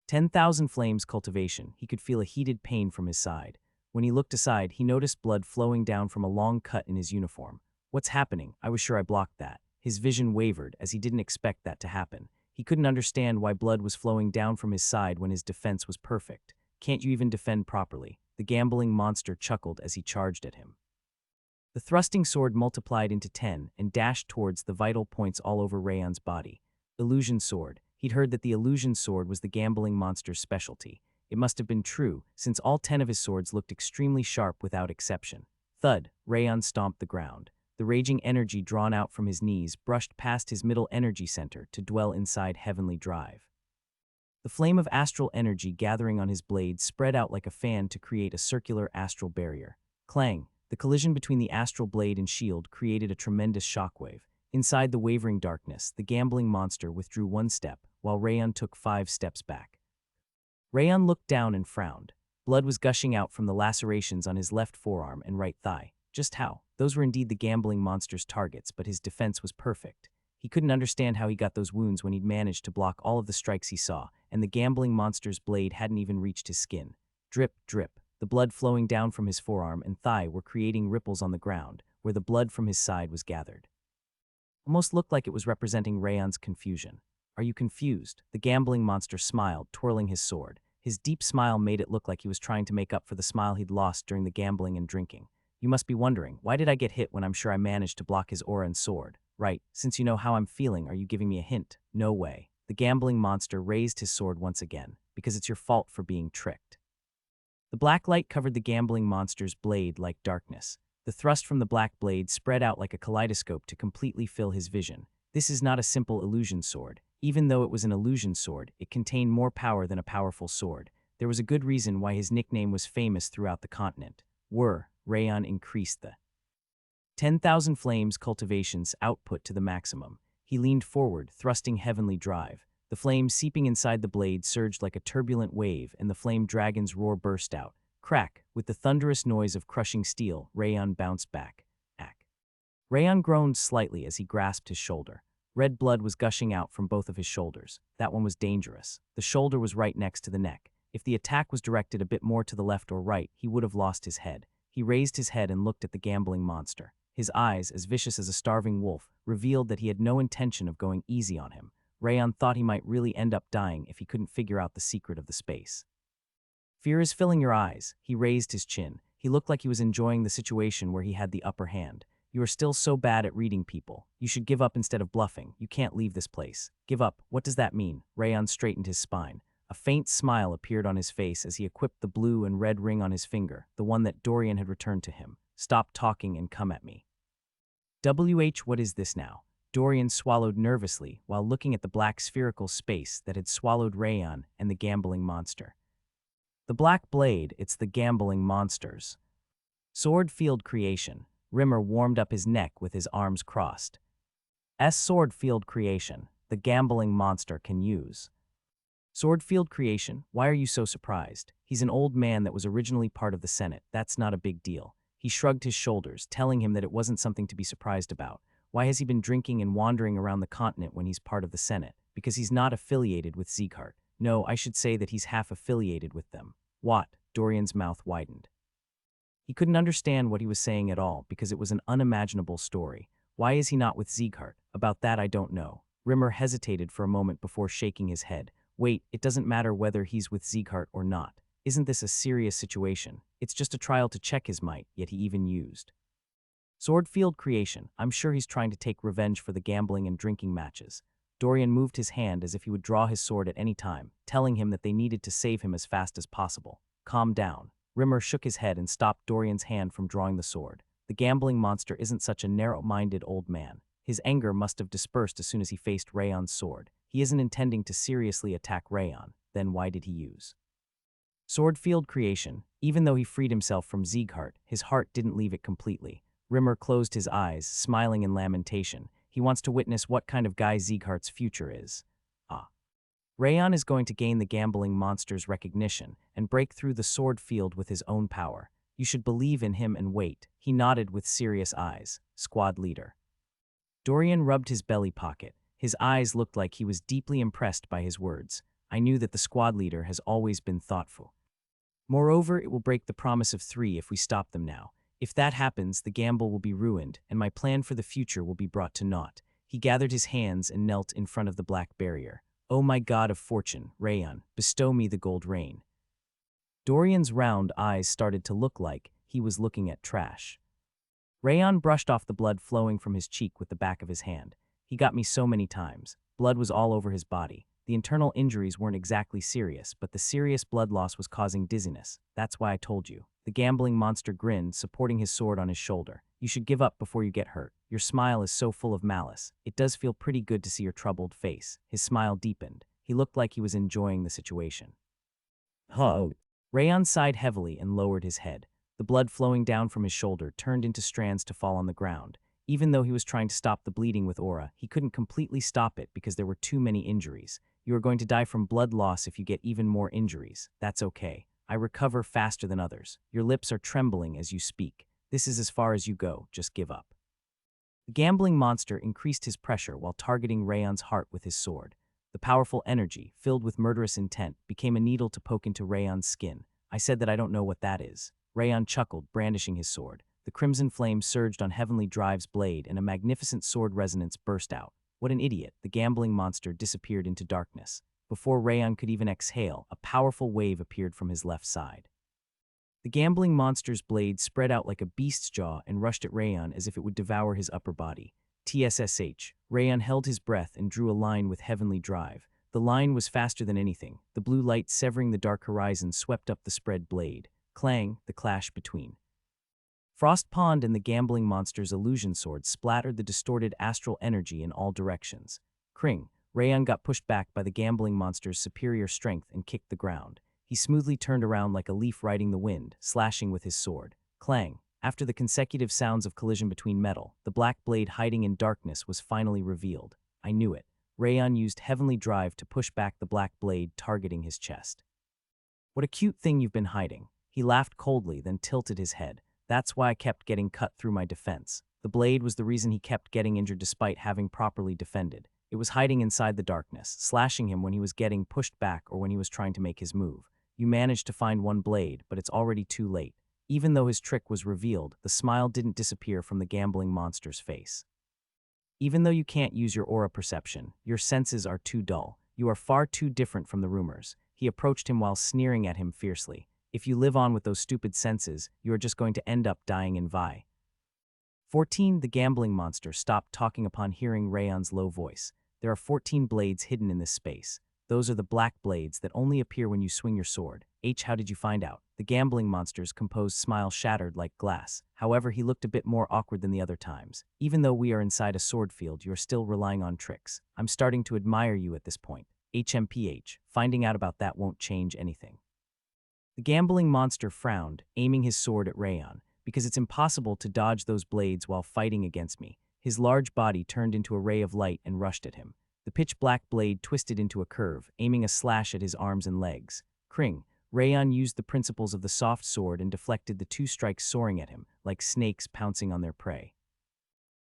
10,000 flames cultivation, he could feel a heated pain from his side. When he looked aside, he noticed blood flowing down from a long cut in his uniform. What's happening? I was sure I blocked that. His vision wavered, as he didn't expect that to happen. He couldn't understand why blood was flowing down from his side when his defense was perfect. Can't you even defend properly? The gambling monster chuckled as he charged at him. The thrusting sword multiplied into 10 and dashed towards the vital points all over Rayon's body. Illusion sword. He'd heard that the illusion sword was the gambling monster's specialty. It must have been true, since all 10 of his swords looked extremely sharp without exception. Thud. Rayon stomped the ground. The raging energy drawn out from his knees brushed past his middle energy center to dwell inside Heavenly Drive. The flame of astral energy gathering on his blade spread out like a fan to create a circular astral barrier. Clang. The collision between the astral blade and shield created a tremendous shockwave. Inside the wavering darkness, the gambling monster withdrew 1 step, while Rayon took 5 steps back. Rayon looked down and frowned. Blood was gushing out from the lacerations on his left forearm and right thigh. Just how? Those were indeed the gambling monster's targets, but his defense was perfect. He couldn't understand how he got those wounds when he'd managed to block all of the strikes he saw, and the gambling monster's blade hadn't even reached his skin. Drip, drip. The blood flowing down from his forearm and thigh were creating ripples on the ground, where the blood from his side was gathered. Almost looked like it was representing Rayon's confusion. Are you confused? The gambling monster smiled, twirling his sword. His deep smile made it look like he was trying to make up for the smile he'd lost during the gambling and drinking. You must be wondering, why did I get hit when I'm sure I managed to block his aura and sword? Right, since you know how I'm feeling, are you giving me a hint? No way. The gambling monster raised his sword once again, because it's your fault for being tricked. The black light covered the gambling monster's blade like darkness. The thrust from the black blade spread out like a kaleidoscope to completely fill his vision. This is not a simple illusion sword. Even though it was an illusion sword, it contained more power than a powerful sword. There was a good reason why his nickname was famous throughout the continent. Rayon increased the 10,000 flames cultivation's output to the maximum. He leaned forward, thrusting Heavenly Drive. The flame seeping inside the blade surged like a turbulent wave, and the flame dragon's roar burst out. Crack. With the thunderous noise of crushing steel, Rayon bounced back. Rayon groaned slightly as he grasped his shoulder. Red blood was gushing out from both of his shoulders. That one was dangerous. The shoulder was right next to the neck. If the attack was directed a bit more to the left or right, he would have lost his head. He raised his head and looked at the gambling monster. His eyes, as vicious as a starving wolf, revealed that he had no intention of going easy on him. Rayon thought he might really end up dying if he couldn't figure out the secret of the space. Fear is filling your eyes. He raised his chin. He looked like he was enjoying the situation where he had the upper hand. You are still so bad at reading people. You should give up instead of bluffing. You can't leave this place. Give up. What does that mean? Rayon straightened his spine. A faint smile appeared on his face as he equipped the blue and red ring on his finger, the one that Dorian had returned to him. Stop talking and come at me. What is this now? Dorian swallowed nervously while looking at the black spherical space that had swallowed Rayon and the gambling monster. The black blade, it's the gambling monsters. Sword field creation. Rimmer warmed up his neck with his arms crossed. Sword field creation. The gambling monster can use. Sword field creation? Why are you so surprised? He's an old man that was originally part of the Senate. That's not a big deal. He shrugged his shoulders, telling him that it wasn't something to be surprised about. Why has he been drinking and wandering around the continent when he's part of the Senate? Because he's not affiliated with Sieghart. No, I should say that he's half affiliated with them. What? Dorian's mouth widened. He couldn't understand what he was saying at all because it was an unimaginable story. Why is he not with Sieghart? About that I don't know. Rimmer hesitated for a moment before shaking his head. Wait, it doesn't matter whether he's with Sieghart or not. Isn't this a serious situation? It's just a trial to check his might, yet he even used Swordfield creation. I'm sure he's trying to take revenge for the gambling and drinking matches. Dorian moved his hand as if he would draw his sword at any time, telling him that they needed to save him as fast as possible. Calm down. Rimmer shook his head and stopped Dorian's hand from drawing the sword. The gambling monster isn't such a narrow-minded old man. His anger must have dispersed as soon as he faced Rayon's sword. He isn't intending to seriously attack Rayon. Then why did he use Swordfield creation? Even though he freed himself from Sieghart, his heart didn't leave it completely. Rimmer closed his eyes, smiling in lamentation. He wants to witness what kind of guy Sieghart's future is. Rayon is going to gain the gambling monster's recognition and break through the sword field with his own power. You should believe in him and wait. He nodded with serious eyes. Squad leader. Dorian rubbed his belly pocket. His eyes looked like he was deeply impressed by his words. I knew that the squad leader has always been thoughtful. Moreover, it will break the promise of 3 if we stop them now. If that happens, the gamble will be ruined, and my plan for the future will be brought to naught. He gathered his hands and knelt in front of the black barrier. Oh my god of fortune, Rayon, bestow me the gold rain. Dorian's round eyes started to look like he was looking at trash. Rayon brushed off the blood flowing from his cheek with the back of his hand. He got me so many times. Blood was all over his body. The internal injuries weren't exactly serious, but the serious blood loss was causing dizziness. That's why I told you. The gambling monster grinned, supporting his sword on his shoulder. You should give up before you get hurt. Your smile is so full of malice. It does feel pretty good to see your troubled face. His smile deepened. He looked like he was enjoying the situation. Oh. Rayon sighed heavily and lowered his head. The blood flowing down from his shoulder turned into strands to fall on the ground. Even though he was trying to stop the bleeding with aura, he couldn't completely stop it because there were too many injuries. You are going to die from blood loss if you get even more injuries. That's okay. I recover faster than others. Your lips are trembling as you speak. This is as far as you go. Just give up. The gambling monster increased his pressure while targeting Rayon's heart with his sword. The powerful energy, filled with murderous intent, became a needle to poke into Rayon's skin. I said that I don't know what that is. Rayon chuckled, brandishing his sword. The crimson flame surged on Heavenly Drive's blade, and a magnificent sword resonance burst out. What an idiot. The gambling monster disappeared into darkness. Before Rayon could even exhale, a powerful wave appeared from his left side. The gambling monster's blade spread out like a beast's jaw and rushed at Rayon as if it would devour his upper body. TSSH. Rayon held his breath and drew a line with Heavenly Drive. The line was faster than anything. The blue light severing the dark horizon swept up the spread blade. Clang, the clash between Frost Pond and the gambling monster's illusion sword splattered the distorted astral energy in all directions. Kring. Rayon got pushed back by the gambling monster's superior strength and kicked the ground. He smoothly turned around like a leaf riding the wind, slashing with his sword. Clang. After the consecutive sounds of collision between metal, the black blade hiding in darkness was finally revealed. I knew it. Rayon used Heavenly Drive to push back the black blade, targeting his chest. What a cute thing you've been hiding. He laughed coldly, then tilted his head. That's why I kept getting cut through my defense. The blade was the reason he kept getting injured despite having properly defended. It was hiding inside the darkness, slashing him when he was getting pushed back or when he was trying to make his move. You managed to find one blade, but it's already too late. Even though his trick was revealed, the smile didn't disappear from the gambling monster's face. Even though you can't use your aura perception, your senses are too dull. You are far too different from the rumors. He approached him while sneering at him fiercely. If you live on with those stupid senses, you are just going to end up dying in Vi. 14. The gambling monster stopped talking upon hearing Rayon's low voice. There are 14 blades hidden in this space. Those are the black blades that only appear when you swing your sword. How did you find out? The gambling monster's composed smile shattered like glass. However, he looked a bit more awkward than the other times. Even though we are inside a sword field, you are still relying on tricks. I'm starting to admire you at this point. HMPH. Finding out about that won't change anything. The gambling monster frowned, aiming his sword at Rayon, because it's impossible to dodge those blades while fighting against me. His large body turned into a ray of light and rushed at him. The pitch-black blade twisted into a curve, aiming a slash at his arms and legs. Kring. Rayon used the principles of the soft sword and deflected the 2 strikes soaring at him, like snakes pouncing on their prey.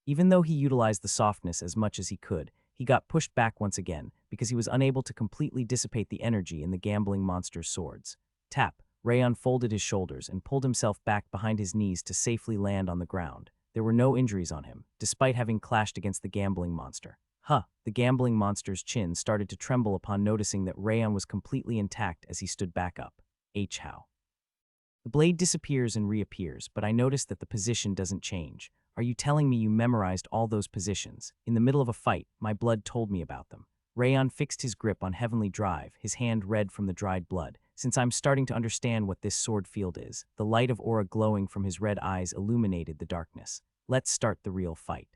Even though he utilized the softness as much as he could, he got pushed back once again because he was unable to completely dissipate the energy in the gambling monster's swords. Tap. Rayon folded his shoulders and pulled himself back behind his knees to safely land on the ground. There were no injuries on him, despite having clashed against the gambling monster. Huh, the gambling monster's chin started to tremble upon noticing that Rayon was completely intact as he stood back up. How? The blade disappears and reappears, but I noticed that the position doesn't change. Are you telling me you memorized all those positions? In the middle of a fight, my blood told me about them. Rayon fixed his grip on Heavenly Drive, his hand red from the dried blood. Since I'm starting to understand what this sword field is, the light of aura glowing from his red eyes illuminated the darkness. Let's start the real fight.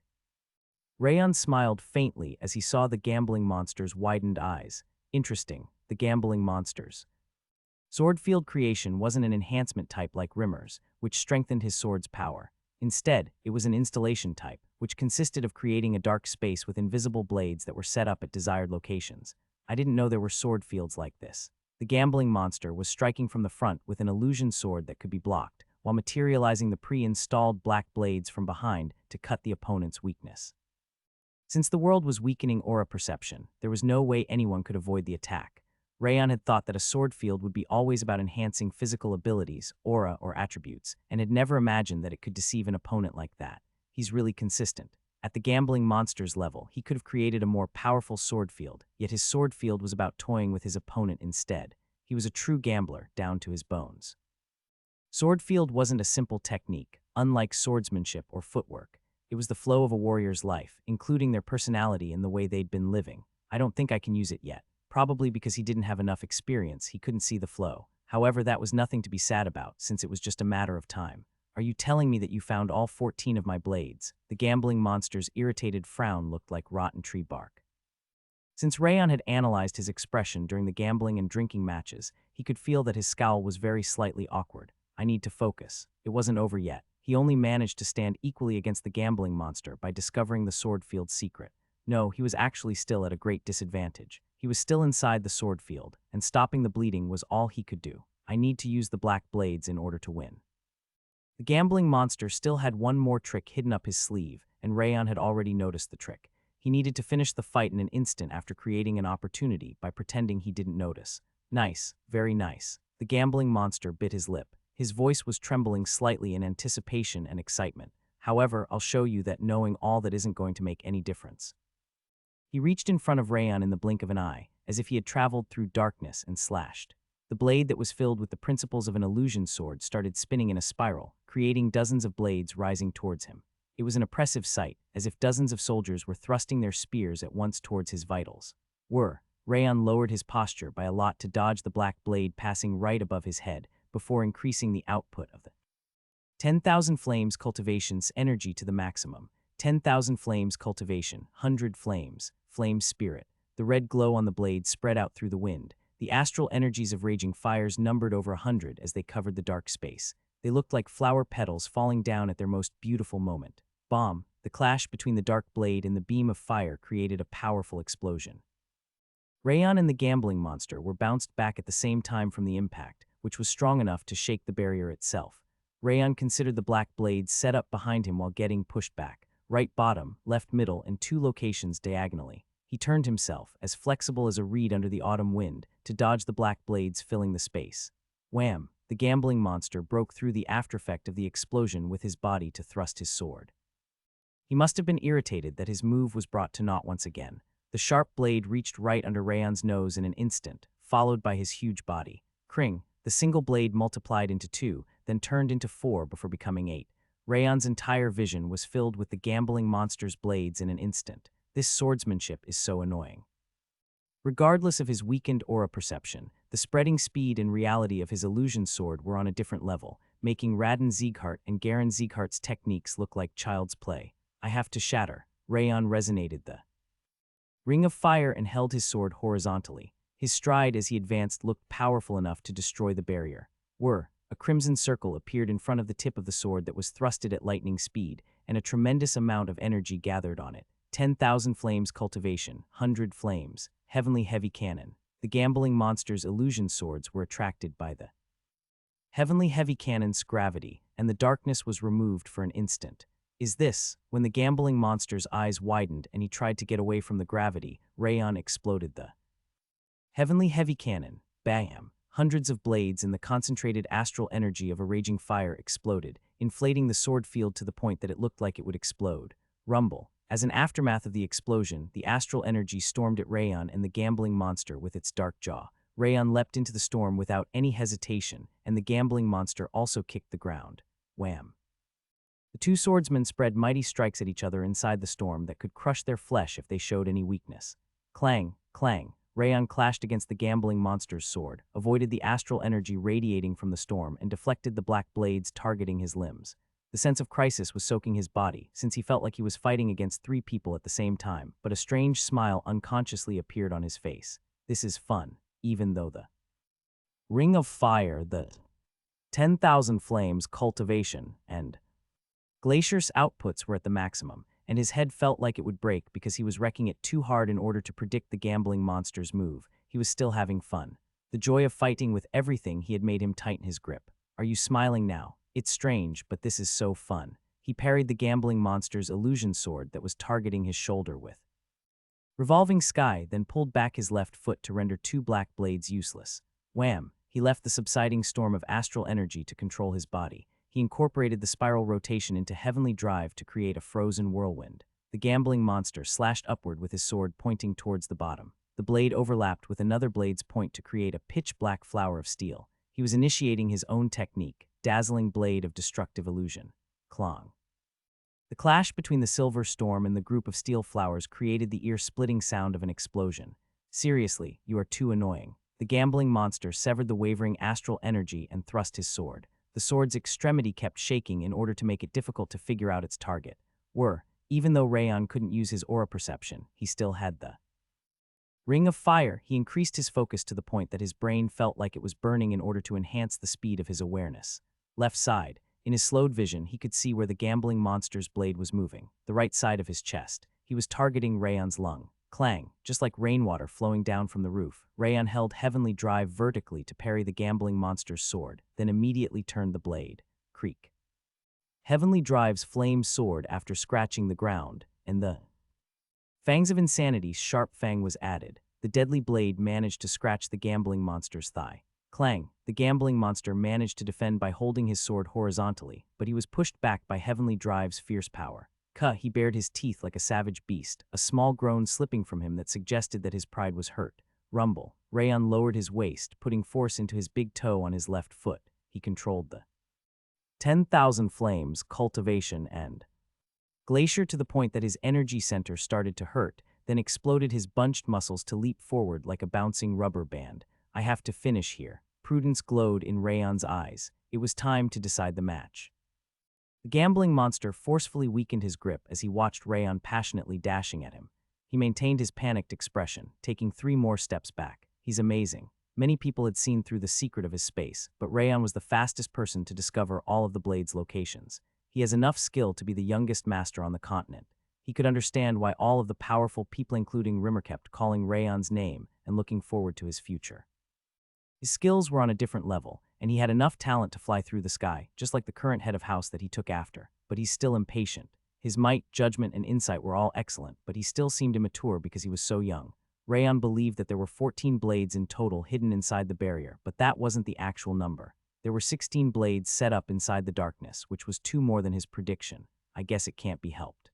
Rayon smiled faintly as he saw the gambling monster's widened eyes. Interesting, the gambling monsters. Sword field creation wasn't an enhancement type like Rimmer's, which strengthened his sword's power. Instead, it was an installation type, which consisted of creating a dark space with invisible blades that were set up at desired locations. I didn't know there were sword fields like this. The gambling monster was striking from the front with an illusion sword that could be blocked, while materializing the pre-installed black blades from behind to cut the opponent's weakness. Since the world was weakening aura perception, there was no way anyone could avoid the attack. Rayon had thought that a sword field would be always about enhancing physical abilities, aura, or attributes, and had never imagined that it could deceive an opponent like that. He's really consistent. At the gambling monster's level, he could have created a more powerful sword field, yet his sword field was about toying with his opponent instead. He was a true gambler, down to his bones. Sword field wasn't a simple technique, unlike swordsmanship or footwork. It was the flow of a warrior's life, including their personality and the way they'd been living. I don't think I can use it yet. Probably because he didn't have enough experience, he couldn't see the flow. However, that was nothing to be sad about, since it was just a matter of time. Are you telling me that you found all 14 of my blades? The gambling monster's irritated frown looked like rotten tree bark. Since Rayon had analyzed his expression during the gambling and drinking matches, he could feel that his scowl was very slightly awkward. I need to focus. It wasn't over yet. He only managed to stand equally against the gambling monster by discovering the sword field's secret. No, he was actually still at a great disadvantage. He was still inside the sword field, and stopping the bleeding was all he could do. I need to use the black blades in order to win. The gambling monster still had one more trick hidden up his sleeve, and Rayon had already noticed the trick. He needed to finish the fight in an instant after creating an opportunity by pretending he didn't notice. Nice, very nice. The gambling monster bit his lip. His voice was trembling slightly in anticipation and excitement. However, I'll show you that knowing all that isn't going to make any difference. He reached in front of Rayon in the blink of an eye, as if he had traveled through darkness and slashed. The blade that was filled with the principles of an illusion sword started spinning in a spiral, creating dozens of blades rising towards him. It was an oppressive sight, as if dozens of soldiers were thrusting their spears at once towards his vitals. Rayon lowered his posture by a lot to dodge the black blade passing right above his head, before increasing the output of the 10,000 flames cultivation's energy to the maximum. 10,000 flames cultivation, 100 flames, flame spirit. The red glow on the blade spread out through the wind. The astral energies of raging fires numbered over 100 as they covered the dark space. They looked like flower petals falling down at their most beautiful moment. Bomb! The clash between the dark blade and the beam of fire created a powerful explosion. Rayon and the gambling monster were bounced back at the same time from the impact, which was strong enough to shake the barrier itself. Rayon considered the black blades set up behind him while getting pushed back, right bottom, left middle, and 2 locations diagonally. He turned himself, as flexible as a reed under the autumn wind, to dodge the black blades filling the space. Wham! The gambling monster broke through the aftereffect of the explosion with his body to thrust his sword. He must have been irritated that his move was brought to naught once again. The sharp blade reached right under Rayon's nose in an instant, followed by his huge body. Kring! The single blade multiplied into 2, then turned into 4 before becoming 8. Rayon's entire vision was filled with the gambling monster's blades in an instant. This swordsmanship is so annoying. Regardless of his weakened aura perception, the spreading speed and reality of his illusion sword were on a different level, making Raden Sieghart and Garen Sieghart's techniques look like child's play. I have to shatter. Rayon resonated the ring of fire and held his sword horizontally. His stride as he advanced looked powerful enough to destroy the barrier. A crimson circle appeared in front of the tip of the sword that was thrusted at lightning speed, and a tremendous amount of energy gathered on it. 10,000 flames cultivation, 100 flames, heavenly heavy cannon. The gambling monster's illusion swords were attracted by the heavenly heavy cannon's gravity, and the darkness was removed for an instant. When the gambling monster's eyes widened and he tried to get away from the gravity, Rayon exploded the heavenly heavy cannon. Bam! Hundreds of blades in the concentrated astral energy of a raging fire exploded, inflating the sword field to the point that it looked like it would explode. Rumble! As an aftermath of the explosion, the astral energy stormed at Rayon and the gambling monster with its dark jaw. Rayon leapt into the storm without any hesitation, and the gambling monster also kicked the ground. Wham! The two swordsmen spread mighty strikes at each other inside the storm that could crush their flesh if they showed any weakness. Clang, clang. Rayon clashed against the gambling monster's sword, avoided the astral energy radiating from the storm, and deflected the black blades targeting his limbs. The sense of crisis was soaking his body, since he felt like he was fighting against three people at the same time, but a strange smile unconsciously appeared on his face. This is fun, even though the Ring of Fire, the 10,000 Flames cultivation, and Glacier's outputs were at the maximum, and his head felt like it would break because he was wrecking it too hard in order to predict the gambling monster's move. He was still having fun. The joy of fighting with everything he had made him tighten his grip. Are you smiling now? It's strange, but this is so fun. He parried the gambling monster's illusion sword that was targeting his shoulder with Revolving Sky, then pulled back his left foot to render two black blades useless. Wham! He left the subsiding storm of astral energy to control his body. He incorporated the spiral rotation into Heavenly Drive to create a frozen whirlwind. The gambling monster slashed upward with his sword pointing towards the bottom. The blade overlapped with another blade's point to create a pitch-black flower of steel. He was initiating his own technique, dazzling blade of destructive illusion. Clong. The clash between the silver storm and the group of steel flowers created the ear-splitting sound of an explosion. Seriously, you are too annoying. The gambling monster severed the wavering astral energy and thrust his sword. The sword's extremity kept shaking in order to make it difficult to figure out its target. Even though Rayon couldn't use his aura perception, he still had the Ring of Fire. He increased his focus to the point that his brain felt like it was burning in order to enhance the speed of his awareness. Left side. In his slowed vision, he could see where the gambling monster's blade was moving, the right side of his chest. He was targeting Rayon's lung. Clang, just like rainwater flowing down from the roof. Rayon held Heavenly Drive vertically to parry the gambling monster's sword, then immediately turned the blade. Creak. Heavenly Drive's flame soared after scratching the ground, and the Fangs of Insanity's sharp fang was added. The deadly blade managed to scratch the gambling monster's thigh. Clang. The gambling monster managed to defend by holding his sword horizontally, but he was pushed back by Heavenly Drive's fierce power. He bared his teeth like a savage beast, a small groan slipping from him that suggested that his pride was hurt. Rumble. Rayon lowered his waist, putting force into his big toe on his left foot. He controlled the 10,000 Flames cultivation and Glacier to the point that his energy center started to hurt, then exploded his bunched muscles to leap forward like a bouncing rubber band. I have to finish here. Prudence glowed in Rayon's eyes. It was time to decide the match. The gambling monster forcefully weakened his grip as he watched Rayon passionately dashing at him. He maintained his panicked expression, taking 3 more steps back. He's amazing. Many people had seen through the secret of his space, but Rayon was the fastest person to discover all of the blade's locations. He has enough skill to be the youngest master on the continent. He could understand why all of the powerful people, including Rimmer, kept calling Rayon's name and looking forward to his future. His skills were on a different level, and he had enough talent to fly through the sky, just like the current head of house that he took after. But he's still impatient. His might, judgment, and insight were all excellent, but he still seemed immature because he was so young. Rayon believed that there were 14 blades in total hidden inside the barrier, but that wasn't the actual number. There were 16 blades set up inside the darkness, which was 2 more than his prediction. I guess it can't be helped.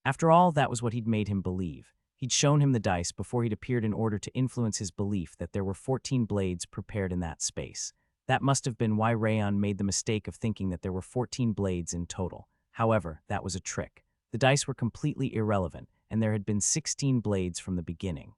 After all, that was what he'd made him believe. He'd shown him the dice before he'd appeared in order to influence his belief that there were 14 blades prepared in that space. That must have been why Rayon made the mistake of thinking that there were 14 blades in total. However, that was a trick. The dice were completely irrelevant, and there had been 16 blades from the beginning.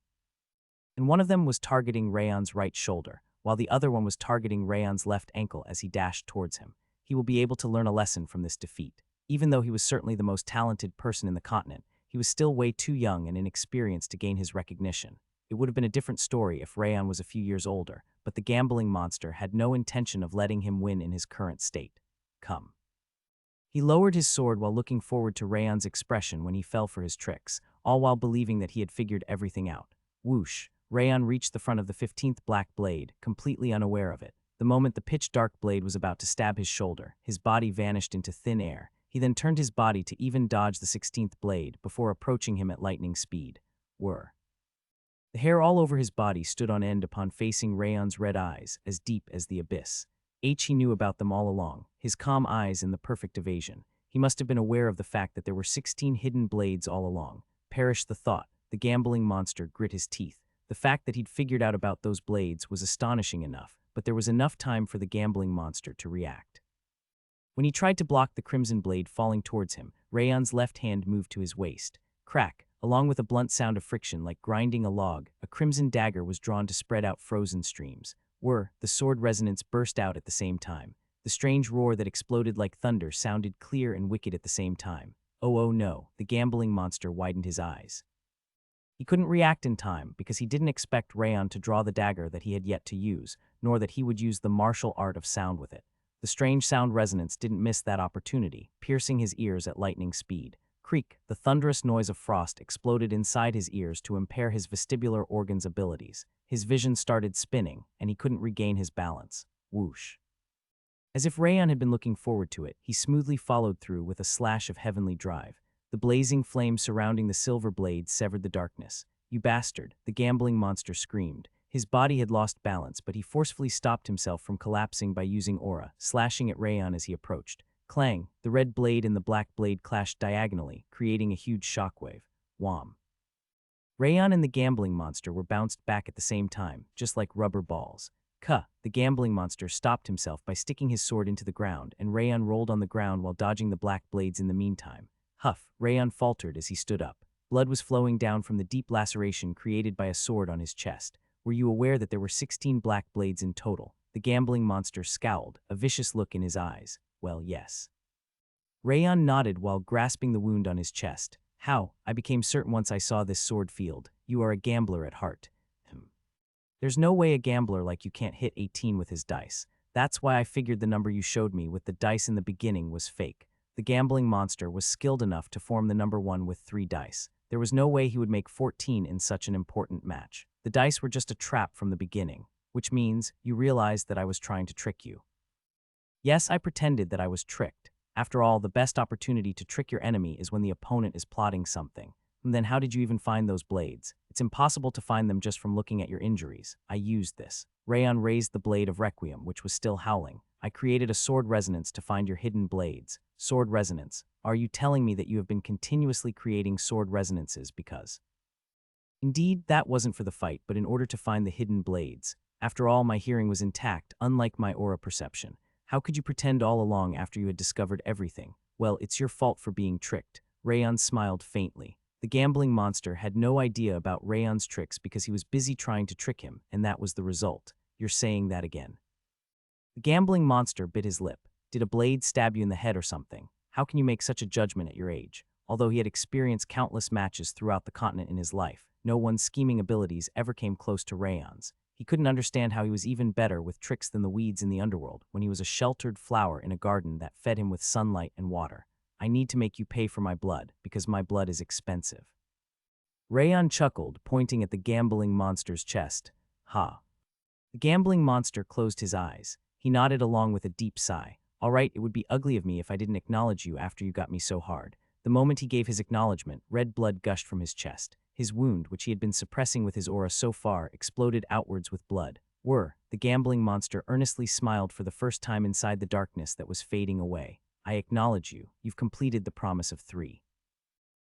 And one of them was targeting Rayon's right shoulder, while the other one was targeting Rayon's left ankle as he dashed towards him. He will be able to learn a lesson from this defeat. Even though he was certainly the most talented person in the continent, he was still way too young and inexperienced to gain his recognition. It would have been a different story if Rayon was a few years older, but the gambling monster had no intention of letting him win in his current state. Come. He lowered his sword while looking forward to Rayon's expression when he fell for his tricks, all while believing that he had figured everything out. Whoosh! Rayon reached the front of the 15th black blade, completely unaware of it. The moment the pitch-dark blade was about to stab his shoulder, his body vanished into thin air. He then turned his body to even dodge the 16th blade before approaching him at lightning speed. The hair all over his body stood on end upon facing Rayon's red eyes, as deep as the abyss. He knew about them all along, his calm eyes in the perfect evasion. He must have been aware of the fact that there were 16 hidden blades all along. Perish the thought. The gambling monster grit his teeth. The fact that he'd figured out about those blades was astonishing enough, but there was enough time for the gambling monster to react. When he tried to block the crimson blade falling towards him, Rayon's left hand moved to his waist. Crack, along with a blunt sound of friction like grinding a log, a crimson dagger was drawn to spread out frozen streams. The sword resonance burst out at the same time. The strange roar that exploded like thunder sounded clear and wicked at the same time. Oh no, the gambling monster widened his eyes. He couldn't react in time because he didn't expect Rayon to draw the dagger that he had yet to use, nor that he would use the martial art of sound with it. The strange sound resonance didn't miss that opportunity, piercing his ears at lightning speed. Creak, the thunderous noise of frost exploded inside his ears to impair his vestibular organs' abilities. His vision started spinning, and he couldn't regain his balance. Whoosh. As if Rayon had been looking forward to it, he smoothly followed through with a slash of heavenly drive. The blazing flame surrounding the silver blade severed the darkness. You bastard, the gambling monster screamed. His body had lost balance, but he forcefully stopped himself from collapsing by using aura, slashing at Rayon as he approached. Clang, the red blade and the black blade clashed diagonally, creating a huge shockwave. Wham. Rayon and the gambling monster were bounced back at the same time, just like rubber balls. The gambling monster stopped himself by sticking his sword into the ground, and Rayon rolled on the ground while dodging the black blades in the meantime. Huff, Rayon faltered as he stood up. Blood was flowing down from the deep laceration created by a sword on his chest. Were you aware that there were 16 black blades in total? The gambling monster scowled, a vicious look in his eyes. Well, yes. Rayon nodded while grasping the wound on his chest. How? I became certain once I saw this sword field. You are a gambler at heart. There's no way a gambler like you can't hit 18 with his dice. That's why I figured the number you showed me with the dice in the beginning was fake. The gambling monster was skilled enough to form the number 1 with 3 dice. There was no way he would make 14 in such an important match. The dice were just a trap from the beginning, which means you realized that I was trying to trick you. Yes, I pretended that I was tricked. After all, the best opportunity to trick your enemy is when the opponent is plotting something. And then how did you even find those blades? It's impossible to find them just from looking at your injuries. I used this. Rayon raised the blade of Requiem, which was still howling. I created a sword resonance to find your hidden blades. Sword resonance. Are you telling me that you have been continuously creating sword resonances because... Indeed, that wasn't for the fight, but in order to find the hidden blades. After all, my hearing was intact, unlike my aura perception. How could you pretend all along after you had discovered everything? Well, it's your fault for being tricked. Rayon smiled faintly. The gambling monster had no idea about Rayon's tricks because he was busy trying to trick him, and that was the result. You're saying that again. The gambling monster bit his lip. Did a blade stab you in the head or something? How can you make such a judgment at your age? Although he had experienced countless matches throughout the continent in his life, no one's scheming abilities ever came close to Rayon's. He couldn't understand how he was even better with tricks than the weeds in the underworld when he was a sheltered flower in a garden that fed him with sunlight and water. I need to make you pay for my blood, because my blood is expensive. Rayon chuckled, pointing at the gambling monster's chest. Ha. The gambling monster closed his eyes. He nodded along with a deep sigh. All right, it would be ugly of me if I didn't acknowledge you after you got me so hard. The moment he gave his acknowledgement, red blood gushed from his chest. His wound, which he had been suppressing with his aura so far, exploded outwards with blood. The gambling monster earnestly smiled for the first time inside the darkness that was fading away. I acknowledge you. You've completed the promise of 3.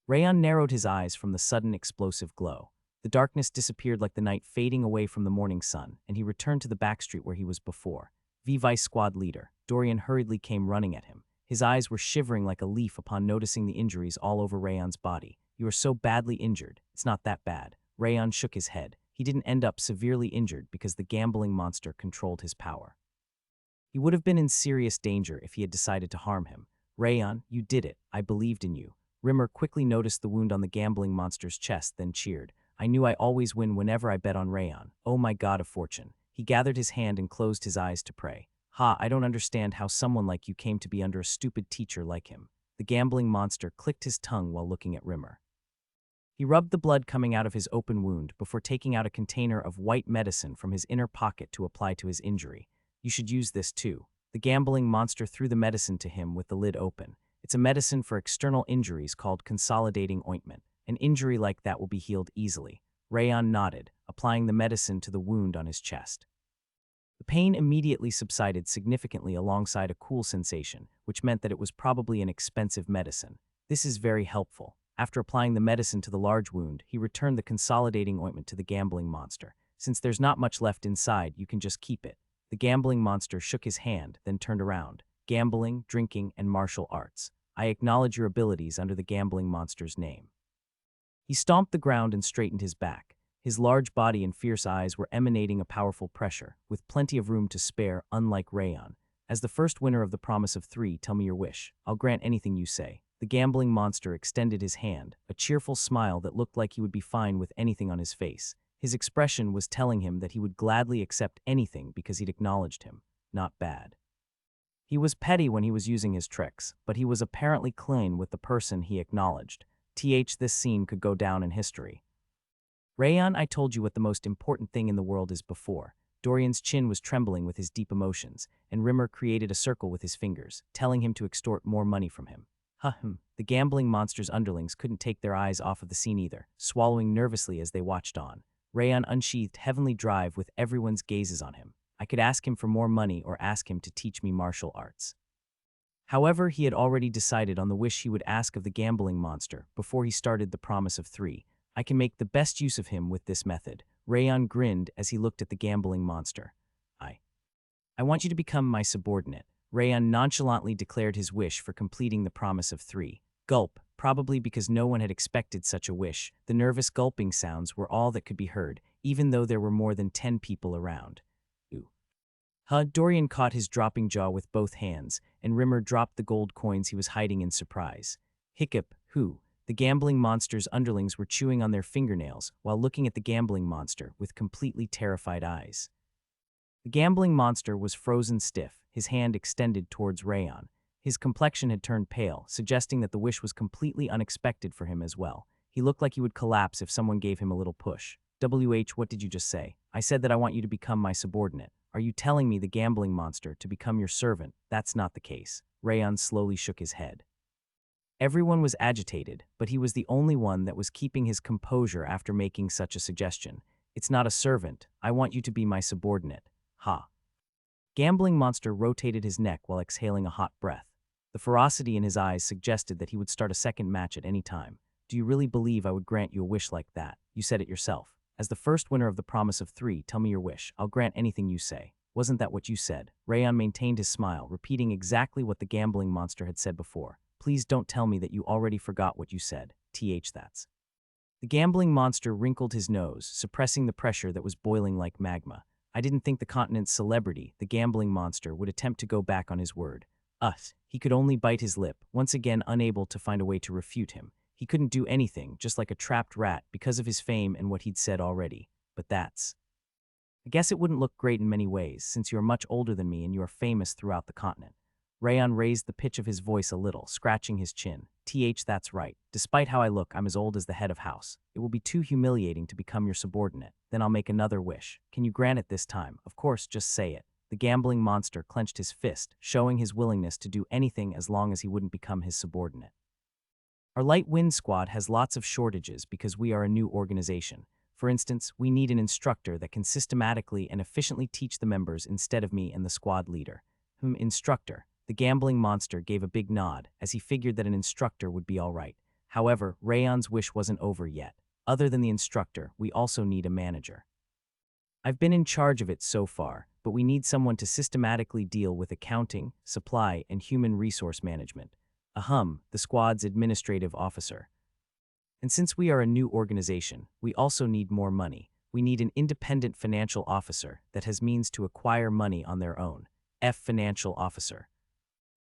Rayon narrowed his eyes from the sudden explosive glow. The darkness disappeared like the night fading away from the morning sun, and he returned to the backstreet where he was before. Vice Squad Leader. Dorian hurriedly came running at him. His eyes were shivering like a leaf upon noticing the injuries all over Rayon's body. You are so badly injured. It's not that bad. Rayon shook his head. He didn't end up severely injured because the gambling monster controlled his power. He would have been in serious danger if he had decided to harm him. Rayon, you did it. I believed in you. Rimmer quickly noticed the wound on the gambling monster's chest, then cheered. I knew I always win whenever I bet on Rayon. Oh my god of fortune. He gathered his hand and closed his eyes to pray. I don't understand how someone like you came to be under a stupid teacher like him. The gambling monster clicked his tongue while looking at Rimmer. He rubbed the blood coming out of his open wound before taking out a container of white medicine from his inner pocket to apply to his injury. You should use this too. The gambling monster threw the medicine to him with the lid open. It's a medicine for external injuries called consolidating ointment. An injury like that will be healed easily. Rayon nodded, applying the medicine to the wound on his chest. The pain immediately subsided significantly alongside a cool sensation, which meant that it was probably an expensive medicine. This is very helpful. After applying the medicine to the large wound, he returned the consolidating ointment to the gambling monster. Since there's not much left inside, you can just keep it. The gambling monster shook his hand, then turned around. Gambling, drinking, and martial arts. I acknowledge your abilities under the gambling monster's name. He stomped the ground and straightened his back. His large body and fierce eyes were emanating a powerful pressure, with plenty of room to spare, unlike Rayon. As the first winner of the promise of 3, tell me your wish. I'll grant anything you say. The gambling monster extended his hand, a cheerful smile that looked like he would be fine with anything on his face. His expression was telling him that he would gladly accept anything because he'd acknowledged him. Not bad. He was petty when he was using his tricks, but he was apparently clean with the person he acknowledged. This scene could go down in history. Rayon, I told you what the most important thing in the world is before. Dorian's chin was trembling with his deep emotions, and Rimmer created a circle with his fingers, telling him to extort more money from him. The gambling monster's underlings couldn't take their eyes off of the scene either, swallowing nervously as they watched on. Rayon unsheathed Heavenly Drive with everyone's gazes on him. I could ask him for more money or ask him to teach me martial arts. However, he had already decided on the wish he would ask of the gambling monster before he started the promise of 3. I can make the best use of him with this method. Rayon grinned as he looked at the gambling monster. I want you to become my subordinate. Rayon nonchalantly declared his wish for completing the promise of 3. Gulp, probably because no one had expected such a wish. The nervous gulping sounds were all that could be heard, even though there were more than 10 people around. Dorian caught his dropping jaw with both hands, and Rimmer dropped the gold coins he was hiding in surprise. Hiccup, the gambling monster's underlings were chewing on their fingernails while looking at the gambling monster with completely terrified eyes. The gambling monster was frozen stiff, his hand extended towards Rayon. His complexion had turned pale, suggesting that the wish was completely unexpected for him as well. He looked like he would collapse if someone gave him a little push. What did you just say? I said that I want you to become my subordinate. Are you telling me, the gambling monster, to become your servant? That's not the case. Rayon slowly shook his head. Everyone was agitated, but he was the only one that was keeping his composure after making such a suggestion. It's not a servant. I want you to be my subordinate. Gambling monster rotated his neck while exhaling a hot breath. The ferocity in his eyes suggested that he would start a second match at any time. Do you really believe I would grant you a wish like that? You said it yourself. As the first winner of the promise of 3, tell me your wish. I'll grant anything you say. Wasn't that what you said? Rayon maintained his smile, repeating exactly what the gambling monster had said before. Please don't tell me that you already forgot what you said. That's. The gambling monster wrinkled his nose, suppressing the pressure that was boiling like magma. I didn't think the continent's celebrity, the gambling monster, would attempt to go back on his word. He could only bite his lip, once again unable to find a way to refute him. He couldn't do anything, just like a trapped rat, because of his fame and what he'd said already. But that's. I guess it wouldn't look great in many ways, since you are much older than me and you are famous throughout the continent. Rayon raised the pitch of his voice a little, scratching his chin. That's right. Despite how I look, I'm as old as the head of house. It will be too humiliating to become your subordinate. Then I'll make another wish. Can you grant it this time? Of course, just say it. The gambling monster clenched his fist, showing his willingness to do anything as long as he wouldn't become his subordinate. Our Light Wind Squad has lots of shortages because we are a new organization. For instance, we need an instructor that can systematically and efficiently teach the members instead of me and the squad leader. Instructor. The gambling monster gave a big nod, as he figured that an instructor would be all right. However, Rayon's wish wasn't over yet. Other than the instructor, we also need a manager. I've been in charge of it so far, but we need someone to systematically deal with accounting, supply, and human resource management. The squad's administrative officer. And since we are a new organization, we also need more money. We need an independent financial officer that has means to acquire money on their own. Financial officer.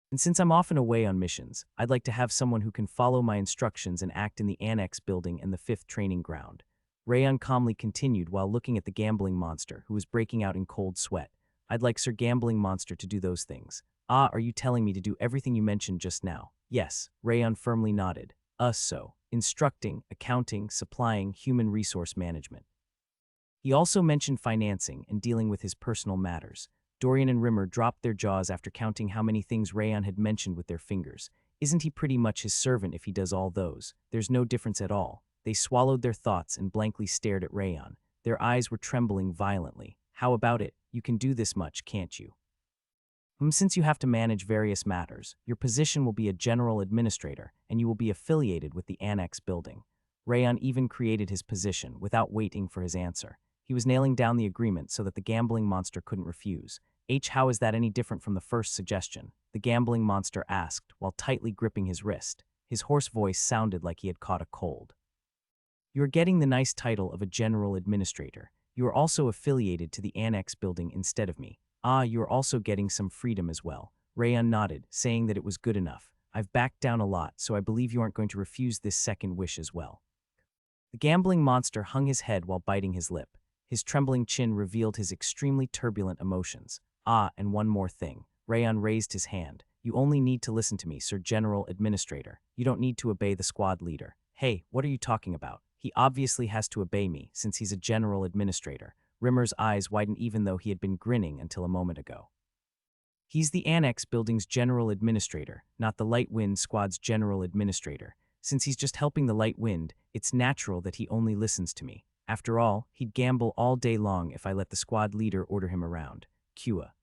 And since I'm often away on missions, I'd like to have someone who can follow my instructions and act in the Annex building and the 5th training ground. Rayon calmly continued while looking at the gambling monster, who was breaking out in cold sweat. I'd like Sir Gambling Monster to do those things. Are you telling me to do everything you mentioned just now? Yes, Rayon firmly nodded. Instructing, accounting, supplying, human resource management. He also mentioned financing and dealing with his personal matters. Dorian and Rimmer dropped their jaws after counting how many things Rayon had mentioned with their fingers. Isn't he pretty much his servant if he does all those? There's no difference at all. They swallowed their thoughts and blankly stared at Rayon. Their eyes were trembling violently. How about it? You can do this much, can't you? Since you have to manage various matters, your position will be a general administrator, and you will be affiliated with the annex building. Rayon even created his position without waiting for his answer. He was nailing down the agreement so that the gambling monster couldn't refuse. How is that any different from the first suggestion? The gambling monster asked, while tightly gripping his wrist. His hoarse voice sounded like he had caught a cold. You are getting the nice title of a general administrator. You are also affiliated to the annex building instead of me. You are also getting some freedom as well. Rayon nodded, saying that it was good enough. I've backed down a lot, so I believe you aren't going to refuse this second wish as well. The gambling monster hung his head while biting his lip. His trembling chin revealed his extremely turbulent emotions. And one more thing. Rayon raised his hand. You only need to listen to me, Sir General Administrator. You don't need to obey the squad leader. Hey, what are you talking about? He obviously has to obey me, since he's a general administrator. Rimmer's eyes widened even though he had been grinning until a moment ago. He's the annex building's general administrator, not the Light Wind Squad's general administrator. Since he's just helping the Light Wind, it's natural that he only listens to me. After all, he'd gamble all day long if I let the squad leader order him around. Kua.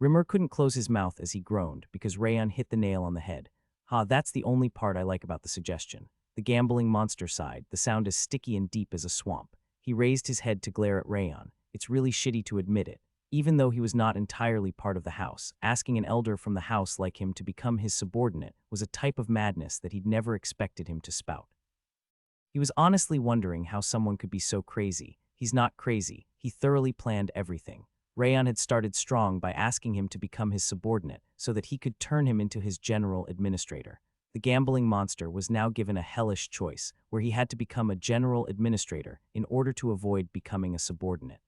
Rimmer couldn't close his mouth as he groaned because Rayon hit the nail on the head. That's the only part I like about the suggestion. The gambling monster sighed, the sound as sticky and deep as a swamp. He raised his head to glare at Rayon. It's really shitty to admit it. Even though he was not entirely part of the house, asking an elder from the house like him to become his subordinate was a type of madness that he'd never expected him to spout. He was honestly wondering how someone could be so crazy. He's not crazy. He thoroughly planned everything. Rayon had started strong by asking him to become his subordinate so that he could turn him into his general administrator. The gambling monster was now given a hellish choice, where he had to become a general administrator in order to avoid becoming a subordinate.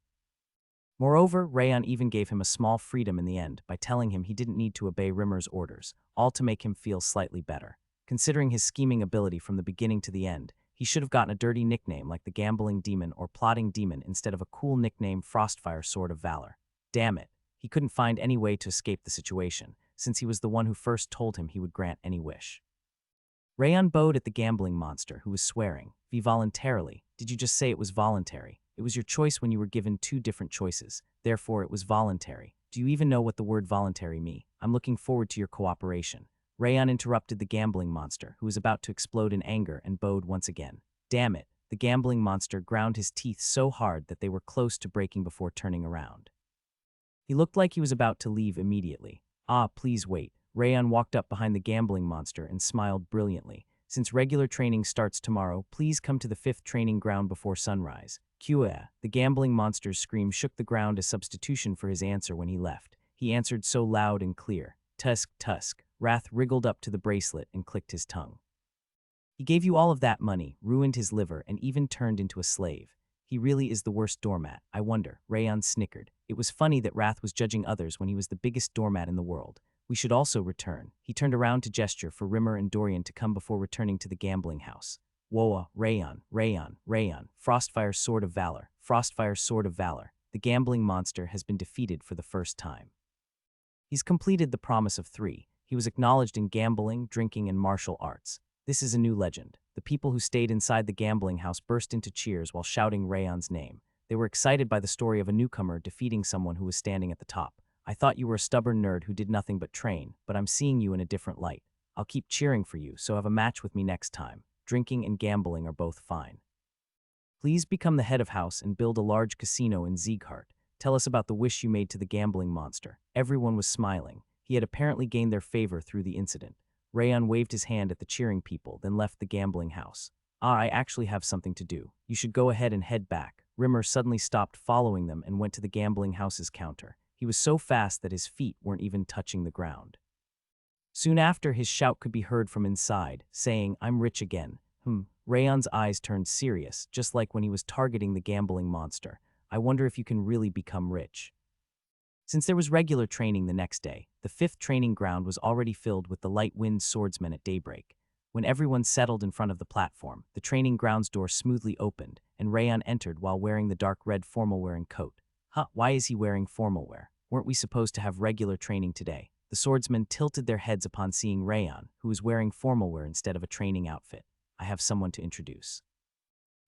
Moreover, Rayon even gave him a small freedom in the end by telling him he didn't need to obey Rimmer's orders, all to make him feel slightly better. Considering his scheming ability from the beginning to the end, he should have gotten a dirty nickname like the Gambling Demon or Plotting Demon instead of a cool nickname Frostfire Sword of Valor. Damn it, he couldn't find any way to escape the situation, since he was the one who first told him he would grant any wish. Rayon bowed at the gambling monster, who was swearing. Voluntarily. Did you just say it was voluntary? It was your choice when you were given two different choices. Therefore, it was voluntary. Do you even know what the word voluntary means? I'm looking forward to your cooperation. Rayon interrupted the gambling monster, who was about to explode in anger, and bowed once again. Damn it. The gambling monster ground his teeth so hard that they were close to breaking before turning around. He looked like he was about to leave immediately. Please wait. Rayon walked up behind the gambling monster and smiled brilliantly. Since regular training starts tomorrow, please come to the 5th training ground before sunrise. Kua. The gambling monster's scream shook the ground as substitution for his answer when he left. He answered so loud and clear. Tusk, tusk. Wrath wriggled up to the bracelet and clicked his tongue. He gave you all of that money, ruined his liver, and even turned into a slave. He really is the worst doormat, I wonder. Rayon snickered. It was funny that Wrath was judging others when he was the biggest doormat in the world. We should also return. He turned around to gesture for Rimmer and Dorian to come before returning to the gambling house. Woa, Rayon, Rayon, Rayon, Frostfire Sword of Valor, Frostfire Sword of Valor. The gambling monster has been defeated for the first time. He's completed the promise of 3. He was acknowledged in gambling, drinking, and martial arts. This is a new legend. The people who stayed inside the gambling house burst into cheers while shouting Rayon's name. They were excited by the story of a newcomer defeating someone who was standing at the top. I thought you were a stubborn nerd who did nothing but train, but I'm seeing you in a different light. I'll keep cheering for you, so have a match with me next time. Drinking and gambling are both fine. Please become the head of house and build a large casino in Sieghart. Tell us about the wish you made to the gambling monster. Everyone was smiling. He had apparently gained their favor through the incident. Rayon waved his hand at the cheering people, then left the gambling house. I actually have something to do. You should go ahead and head back. Rimmer suddenly stopped following them and went to the gambling house's counter. He was so fast that his feet weren't even touching the ground. Soon after, his shout could be heard from inside, saying, I'm rich again. Rayon's eyes turned serious, just like when he was targeting the gambling monster. I wonder if you can really become rich. Since there was regular training the next day, the 5th training ground was already filled with the Light Wind swordsmen at daybreak. When everyone settled in front of the platform, the training ground's door smoothly opened, and Rayon entered while wearing the dark red formalwear and coat. Why is he wearing formalwear? Weren't we supposed to have regular training today? The swordsmen tilted their heads upon seeing Rayon, who was wearing formalwear instead of a training outfit. I have someone to introduce.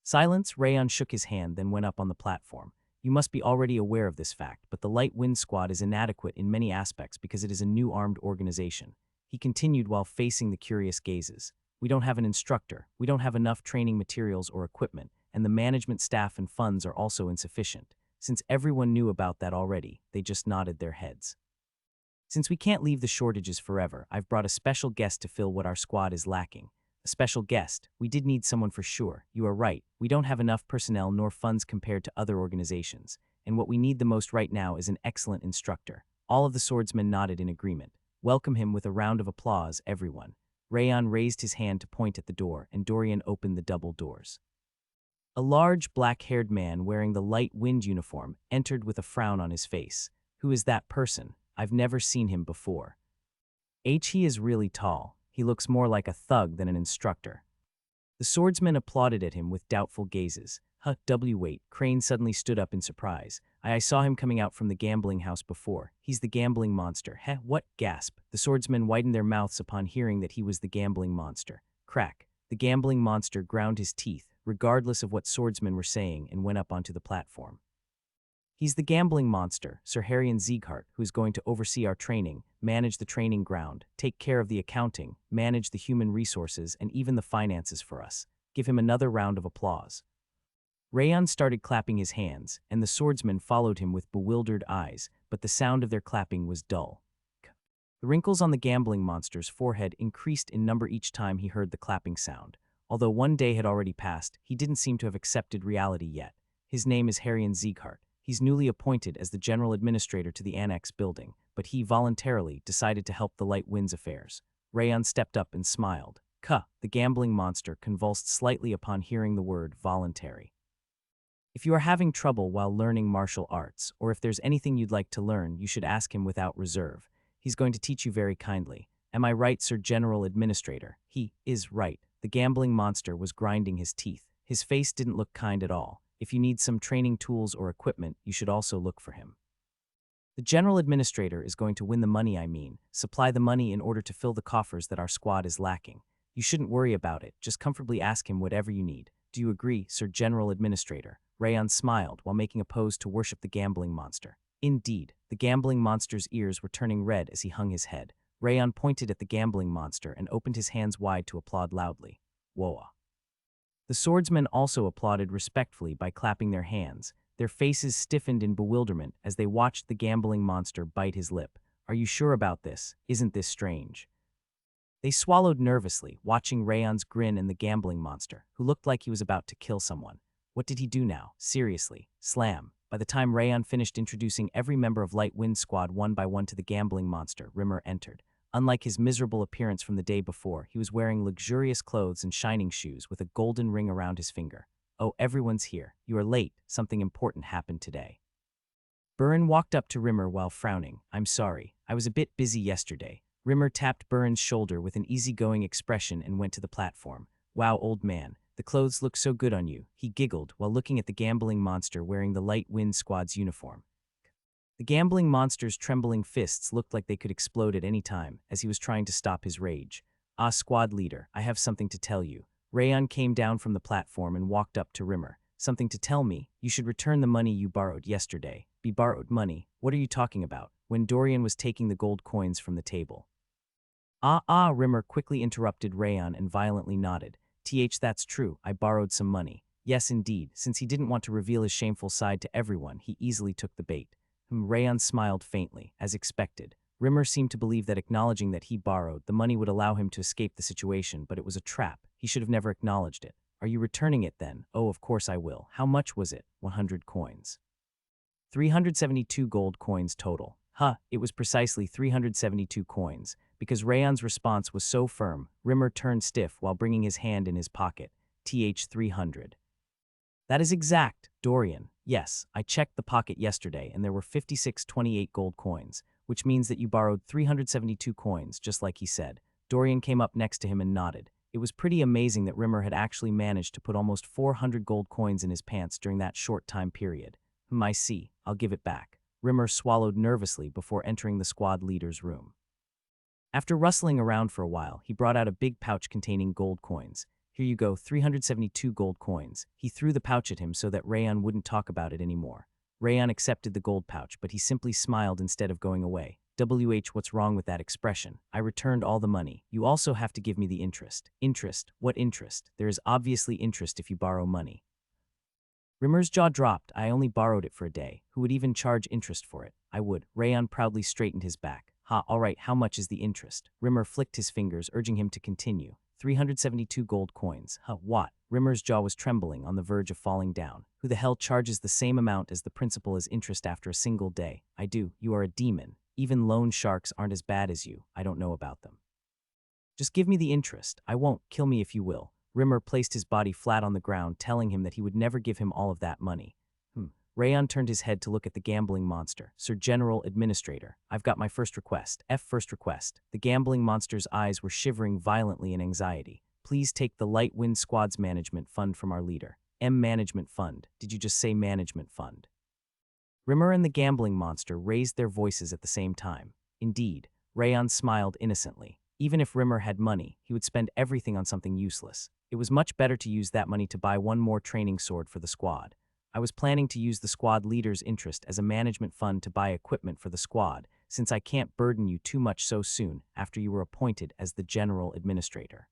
Silence. Rayon shook his hand, then went up on the platform. You must be already aware of this fact, but the Light Wind Squad is inadequate in many aspects because it is a new armed organization. He continued while facing the curious gazes. We don't have an instructor, we don't have enough training materials or equipment, and the management staff and funds are also insufficient. Since everyone knew about that already, they just nodded their heads. Since we can't leave the shortages forever, I've brought a special guest to fill what our squad is lacking. A special guest. We did need someone for sure. You are right. We don't have enough personnel nor funds compared to other organizations. And what we need the most right now is an excellent instructor. All of the swordsmen nodded in agreement. Welcome him with a round of applause, everyone. Rayon raised his hand to point at the door, and Dorian opened the double doors. A large, black-haired man wearing the Light Wind uniform entered with a frown on his face. Who is that person? I've never seen him before. He is really tall. He looks more like a thug than an instructor. The swordsmen applauded at him with doubtful gazes. Wait, Crane suddenly stood up in surprise. I saw him coming out from the gambling house before. He's the gambling monster. What? Gasp. The swordsmen widened their mouths upon hearing that he was the gambling monster. Crack. The gambling monster ground his teeth, regardless of what swordsmen were saying, and went up onto the platform. He's the gambling monster, Sir Harrion Sieghart, who is going to oversee our training, manage the training ground, take care of the accounting, manage the human resources, and even the finances for us. Give him another round of applause. Rayon started clapping his hands, and the swordsmen followed him with bewildered eyes, but the sound of their clapping was dull. The wrinkles on the gambling monster's forehead increased in number each time he heard the clapping sound. Although one day had already passed, he didn't seem to have accepted reality yet. His name is Harrion Sieghart. He's newly appointed as the general administrator to the annex building, but he voluntarily decided to help the Light Wind's affairs. Rayon stepped up and smiled. The gambling monster convulsed slightly upon hearing the word voluntary. If you are having trouble while learning martial arts, or if there's anything you'd like to learn, you should ask him without reserve. He's going to teach you very kindly. Am I right, Sir General Administrator? He is right. The gambling monster was grinding his teeth. His face didn't look kind at all. If you need some training tools or equipment, you should also look for him. The general administrator is going to win the money, supply the money in order to fill the coffers that our squad is lacking. You shouldn't worry about it, just comfortably ask him whatever you need. Do you agree, Sir General Administrator? Rayon smiled while making a pose to worship the gambling monster. Indeed, the gambling monster's ears were turning red as he hung his head. Rayon pointed at the gambling monster and opened his hands wide to applaud loudly. Whoa. The swordsmen also applauded respectfully by clapping their hands. Their faces stiffened in bewilderment as they watched the gambling monster bite his lip. Are you sure about this? Isn't this strange? They swallowed nervously, watching Rayon's grin and the gambling monster, who looked like he was about to kill someone. What did he do now? Seriously. Slam. By the time Rayon finished introducing every member of Light Wind Squad one by one to the gambling monster, Rimmer entered. Unlike his miserable appearance from the day before, he was wearing luxurious clothes and shining shoes with a golden ring around his finger. Oh, everyone's here. You are late. Something important happened today. Burin walked up to Rimmer while frowning. I'm sorry. I was a bit busy yesterday. Rimmer tapped Burin's shoulder with an easygoing expression and went to the platform. Wow, old man. The clothes look so good on you, he giggled while looking at the gambling monster wearing the Light Wind Squad's uniform. The gambling monster's trembling fists looked like they could explode at any time as he was trying to stop his rage. Squad leader, I have something to tell you. Rayon came down from the platform and walked up to Rimmer. Something to tell me? You should return the money you borrowed yesterday. Be borrowed money? What are you talking about? When Dorian was taking the gold coins from the table. Rimmer quickly interrupted Rayon and violently nodded. That's true, I borrowed some money. Yes, indeed. Since he didn't want to reveal his shameful side to everyone, he easily took the bait. Rayon smiled faintly, as expected. Rimmer seemed to believe that acknowledging that he borrowed the money would allow him to escape the situation, but it was a trap. He should have never acknowledged it. Are you returning it then? Oh, of course I will. How much was it? 100 coins. 372 gold coins total. It was precisely 372 coins. Because Rayon's response was so firm, Rimmer turned stiff while bringing his hand in his pocket. 300. That is exact, Dorian. Yes, I checked the pocket yesterday and there were 5628 gold coins, which means that you borrowed 372 coins, just like he said. Dorian came up next to him and nodded. It was pretty amazing that Rimmer had actually managed to put almost 400 gold coins in his pants during that short time period. I see. I'll give it back. Rimmer swallowed nervously before entering the squad leader's room. After rustling around for a while, he brought out a big pouch containing gold coins. Here you go, 372 gold coins. He threw the pouch at him so that Rayon wouldn't talk about it anymore. Rayon accepted the gold pouch, but he simply smiled instead of going away. What's wrong with that expression? I returned all the money. You also have to give me the interest. Interest? What interest? There is obviously interest if you borrow money. Rimmer's jaw dropped. I only borrowed it for a day. Who would even charge interest for it? I would. Rayon proudly straightened his back. Ha, all right, how much is the interest? Rimmer flicked his fingers, urging him to continue. 372 gold coins. Huh, what? Rimmer's jaw was trembling, on the verge of falling down. Who the hell charges the same amount as the principal as interest after a single day? I do. You are a demon. Even loan sharks aren't as bad as you. I don't know about them. Just give me the interest. I won't. Kill me if you will. Rimmer placed his body flat on the ground, telling him that he would never give him all of that money. Rayon turned his head to look at the gambling monster. Sir General Administrator, I've got my first request. First request. The gambling monster's eyes were shivering violently in anxiety. Please take the Light Wind Squad's management fund from our leader. Management fund. Did you just say management fund? Rimmer and the gambling monster raised their voices at the same time. Indeed, Rayon smiled innocently. Even if Rimmer had money, he would spend everything on something useless. It was much better to use that money to buy one more training sword for the squad. I was planning to use the squad leader's interest as a management fund to buy equipment for the squad, since I can't burden you too much so soon after you were appointed as the general administrator.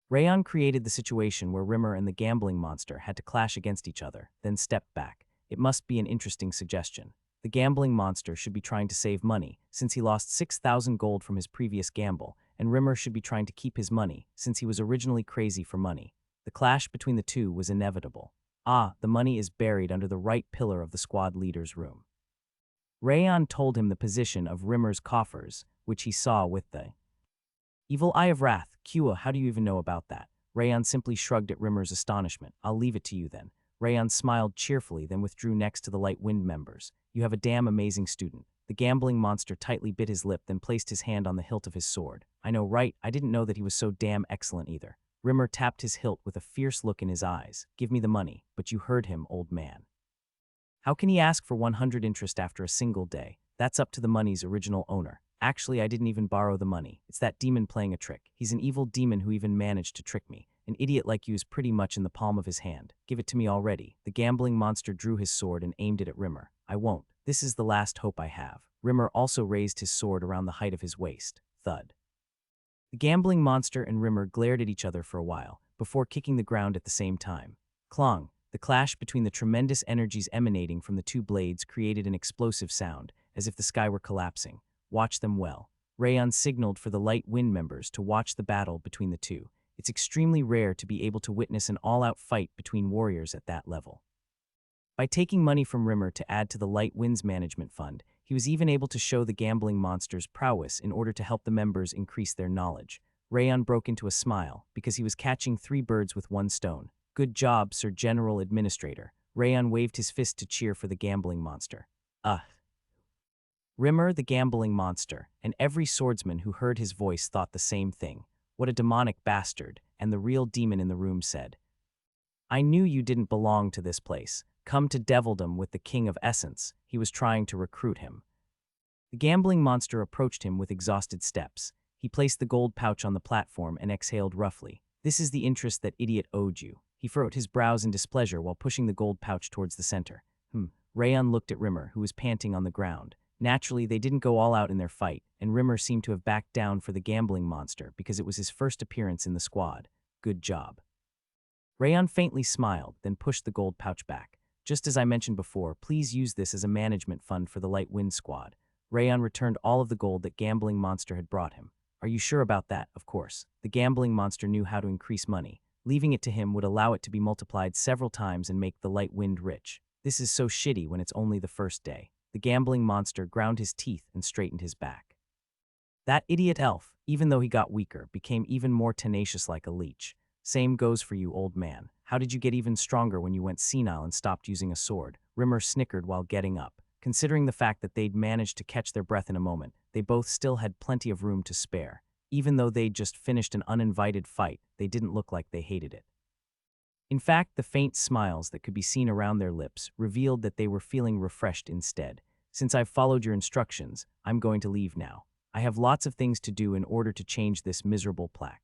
Rayon created the situation where Rimmer and the gambling monster had to clash against each other, then stepped back. It must be an interesting suggestion. The gambling monster should be trying to save money, since he lost 6,000 gold from his previous gamble, and Rimmer should be trying to keep his money, since he was originally crazy for money. The clash between the two was inevitable. The money is buried under the right pillar of the squad leader's room. Rayon told him the position of Rimmer's coffers, which he saw with the evil eye of wrath. Kua, how do you even know about that? Rayon simply shrugged at Rimmer's astonishment. I'll leave it to you then. Rayon smiled cheerfully, then withdrew next to the Light Wind members. You have a damn amazing student. The gambling monster tightly bit his lip, then placed his hand on the hilt of his sword. I know, right? I didn't know that he was so damn excellent either. Rimmer tapped his hilt with a fierce look in his eyes. Give me the money. But you heard him, old man. How can he ask for 100 interest after a single day? That's up to the money's original owner. Actually, I didn't even borrow the money. It's that demon playing a trick. He's an evil demon who even managed to trick me. An idiot like you is pretty much in the palm of his hand. Give it to me already. The gambling monster drew his sword and aimed it at Rimmer. I won't. This is the last hope I have. Rimmer also raised his sword around the height of his waist. Thud. The gambling monster and Rimmer glared at each other for a while, before kicking the ground at the same time. Clong. The clash between the tremendous energies emanating from the two blades created an explosive sound, as if the sky were collapsing. Watch them well. Rayon signaled for the Light Wind members to watch the battle between the two. It's extremely rare to be able to witness an all-out fight between warriors at that level. By taking money from Rimmer to add to the Light Winds Management Fund, he was even able to show the gambling monster's prowess in order to help the members increase their knowledge. Rayon broke into a smile, because he was catching 3 birds with 1 stone. Good job, Sir General Administrator. Rayon waved his fist to cheer for the gambling monster. Rimmer, the gambling monster, and every swordsman who heard his voice thought the same thing. What a demonic bastard, and the real demon in the room said. I knew you didn't belong to this place. Come to devildom with the King of Essence. He was trying to recruit him. The gambling monster approached him with exhausted steps. He placed the gold pouch on the platform and exhaled roughly. This is the interest that idiot owed you. He furrowed his brows in displeasure while pushing the gold pouch towards the center. Rayon looked at Rimmer, who was panting on the ground. Naturally, they didn't go all out in their fight, and Rimmer seemed to have backed down for the gambling monster because it was his first appearance in the squad. Good job. Rayon faintly smiled, then pushed the gold pouch back. Just as I mentioned before, please use this as a management fund for the Light Wind Squad. Rayon returned all of the gold that gambling monster had brought him. Are you sure about that? Of course. The gambling monster knew how to increase money. Leaving it to him would allow it to be multiplied several times and make the Light Wind rich. This is so shitty when it's only the first day. The gambling monster ground his teeth and straightened his back. That idiot elf, even though he got weaker, became even more tenacious like a leech. Same goes for you, old man. How did you get even stronger when you went senile and stopped using a sword? Rimmer snickered while getting up. Considering the fact that they'd managed to catch their breath in a moment, they both still had plenty of room to spare. Even though they'd just finished an uninvited fight, they didn't look like they hated it. In fact, the faint smiles that could be seen around their lips revealed that they were feeling refreshed instead. Since I've followed your instructions, I'm going to leave now. I have lots of things to do in order to change this miserable plaque.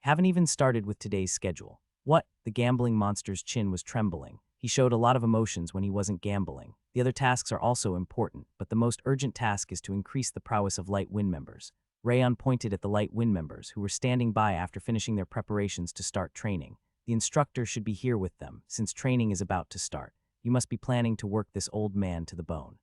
Haven't even started with today's schedule. What? The gambling monster's chin was trembling. He showed a lot of emotions when he wasn't gambling. The other tasks are also important, but the most urgent task is to increase the prowess of Light Wind members. Rayon pointed at the Light Wind members, who were standing by after finishing their preparations to start training. The instructor should be here with them, since training is about to start. You must be planning to work this old man to the bone.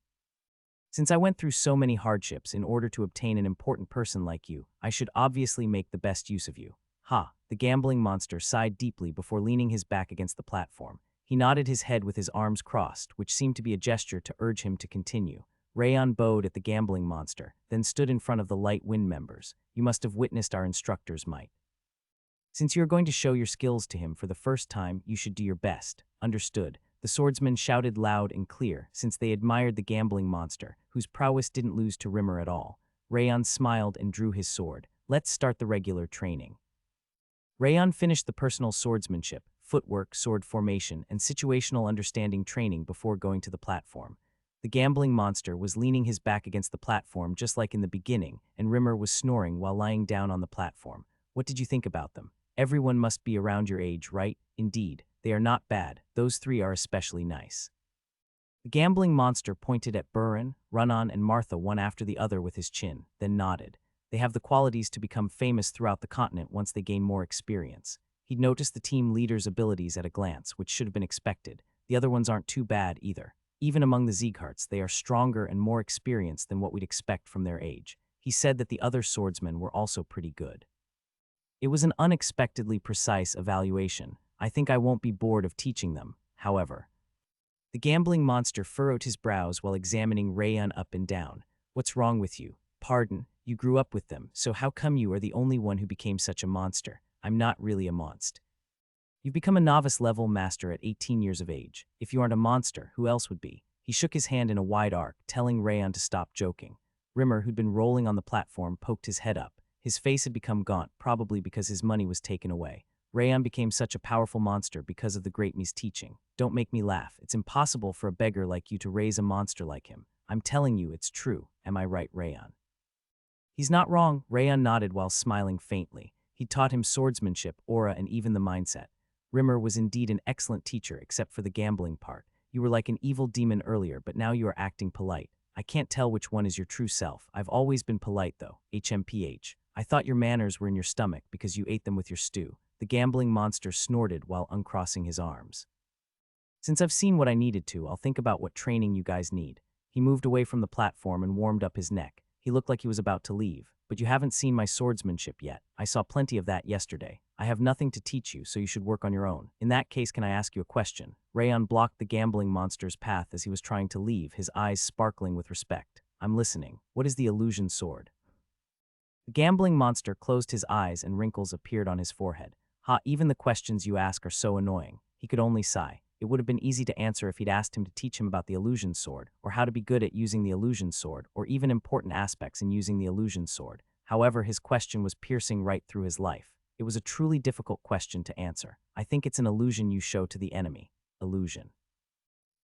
Since I went through so many hardships in order to obtain an important person like you, I should obviously make the best use of you. Ha! The gambling monster sighed deeply before leaning his back against the platform. He nodded his head with his arms crossed, which seemed to be a gesture to urge him to continue. Rayon bowed at the gambling monster, then stood in front of the Light Wind members. You must have witnessed our instructor's might. Since you are going to show your skills to him for the first time, you should do your best. Understood. The swordsmen shouted loud and clear, since they admired the gambling monster, whose prowess didn't lose to Rimmer at all. Rayon smiled and drew his sword. Let's start the regular training. Rayon finished the personal swordsmanship, footwork, sword formation, and situational understanding training before going to the platform. The gambling monster was leaning his back against the platform just like in the beginning, and Rimmer was snoring while lying down on the platform. What did you think about them? Everyone must be around your age, right? Indeed. They are not bad. Those three are especially nice. The gambling monster pointed at Buran, Run-On, and Martha one after the other with his chin, then nodded. They have the qualities to become famous throughout the continent once they gain more experience. He'd noticed the team leader's abilities at a glance, which should have been expected. The other ones aren't too bad either. Even among the Ziegharts, they are stronger and more experienced than what we'd expect from their age. He said that the other swordsmen were also pretty good. It was an unexpectedly precise evaluation. I think I won't be bored of teaching them, however. The gambling monster furrowed his brows while examining Rayon up and down. What's wrong with you? Pardon, you grew up with them, so how come you are the only one who became such a monster? I'm not really a monster. You've become a novice-level master at 18 years of age. If you aren't a monster, who else would be? He shook his hand in a wide arc, telling Rayon to stop joking. Rimmer, who'd been rolling on the platform, poked his head up. His face had become gaunt, probably because his money was taken away. Rayon became such a powerful monster because of the Great Me's teaching. Don't make me laugh. It's impossible for a beggar like you to raise a monster like him. I'm telling you, it's true. Am I right, Rayon? He's not wrong. Rayon nodded while smiling faintly. He taught him swordsmanship, aura, and even the mindset. Rimmer was indeed an excellent teacher, except for the gambling part. You were like an evil demon earlier, but now you are acting polite. I can't tell which one is your true self. I've always been polite, though. HMPH. I thought your manners were in your stomach because you ate them with your stew. The gambling monster snorted while uncrossing his arms. Since I've seen what I needed to, I'll think about what training you guys need. He moved away from the platform and warmed up his neck. He looked like he was about to leave. But you haven't seen my swordsmanship yet. I saw plenty of that yesterday. I have nothing to teach you, so you should work on your own. In that case, can I ask you a question? Rayon blocked the gambling monster's path as he was trying to leave, his eyes sparkling with respect. I'm listening. What is the illusion sword? The gambling monster closed his eyes and wrinkles appeared on his forehead. Even the questions you ask are so annoying. He could only sigh. It would have been easy to answer if he'd asked him to teach him about the illusion sword, or how to be good at using the illusion sword, or even important aspects in using the illusion sword. However, his question was piercing right through his life. It was a truly difficult question to answer. I think it's an illusion you show to the enemy. Illusion.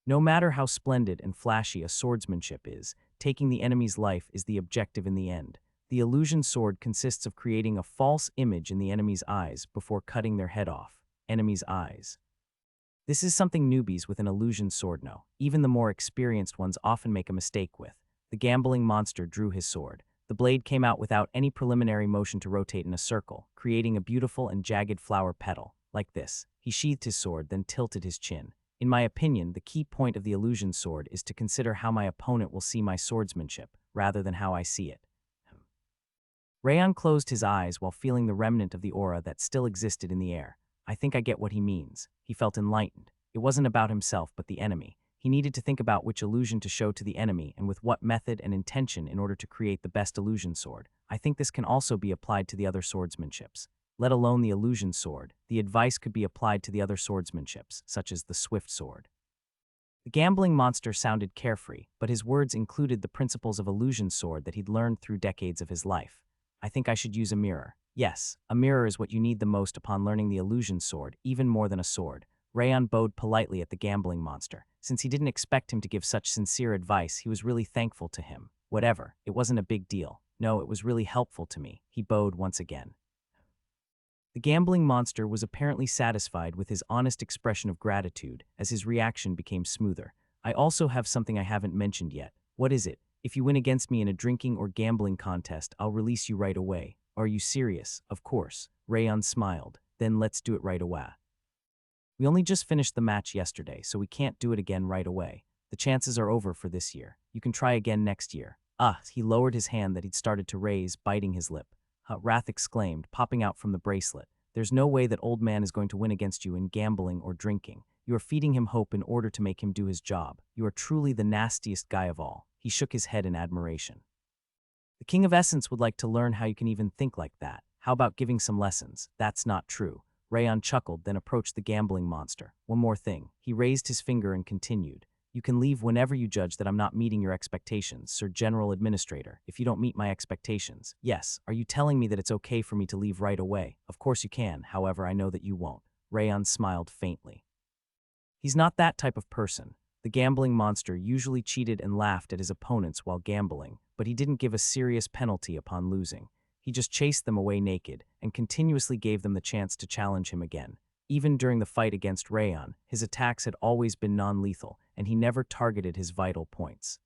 No matter how splendid and flashy a swordsmanship is, taking the enemy's life is the objective in the end. The illusion sword consists of creating a false image in the enemy's eyes before cutting their head off. Enemy's eyes. This is something newbies with an illusion sword know. Even the more experienced ones often make a mistake with. The gambling monster drew his sword. The blade came out without any preliminary motion to rotate in a circle, creating a beautiful and jagged flower petal. Like this. He sheathed his sword, then tilted his chin. In my opinion, the key point of the illusion sword is to consider how my opponent will see my swordsmanship, rather than how I see it. Rayon closed his eyes while feeling the remnant of the aura that still existed in the air. I think I get what he means. He felt enlightened. It wasn't about himself, but the enemy. He needed to think about which illusion to show to the enemy and with what method and intention in order to create the best illusion sword. I think this can also be applied to the other swordsmanships. Let alone the illusion sword, the advice could be applied to the other swordsmanships, such as the swift sword. The gambling monster sounded carefree, but his words included the principles of illusion sword that he'd learned through decades of his life. I think I should use a mirror. Yes, a mirror is what you need the most upon learning the illusion sword, even more than a sword. Rayon bowed politely at the gambling monster. Since he didn't expect him to give such sincere advice, he was really thankful to him. Whatever, it wasn't a big deal. No, it was really helpful to me. He bowed once again. The gambling monster was apparently satisfied with his honest expression of gratitude as his reaction became smoother. I also have something I haven't mentioned yet. What is it? If you win against me in a drinking or gambling contest, I'll release you right away. Are you serious? Of course. Rayon smiled. Then let's do it right away. We only just finished the match yesterday, so we can't do it again right away. The chances are over for this year. You can try again next year. He lowered his hand that he'd started to raise, biting his lip. Wrath exclaimed, popping out from the bracelet. There's no way that old man is going to win against you in gambling or drinking. You are feeding him hope in order to make him do his job. You are truly the nastiest guy of all. He shook his head in admiration. The King of Essence would like to learn how you can even think like that. How about giving some lessons? That's not true. Rayon chuckled, then approached the gambling monster. One more thing. He raised his finger and continued. You can leave whenever you judge that I'm not meeting your expectations, Sir General Administrator, if you don't meet my expectations. Yes, are you telling me that it's okay for me to leave right away? Of course you can, however I know that you won't. Rayon smiled faintly. He's not that type of person. The gambling monster usually cheated and laughed at his opponents while gambling, but he didn't give a serious penalty upon losing. He just chased them away naked and continuously gave them the chance to challenge him again. Even during the fight against Rayon, his attacks had always been non-lethal, and he never targeted his vital points.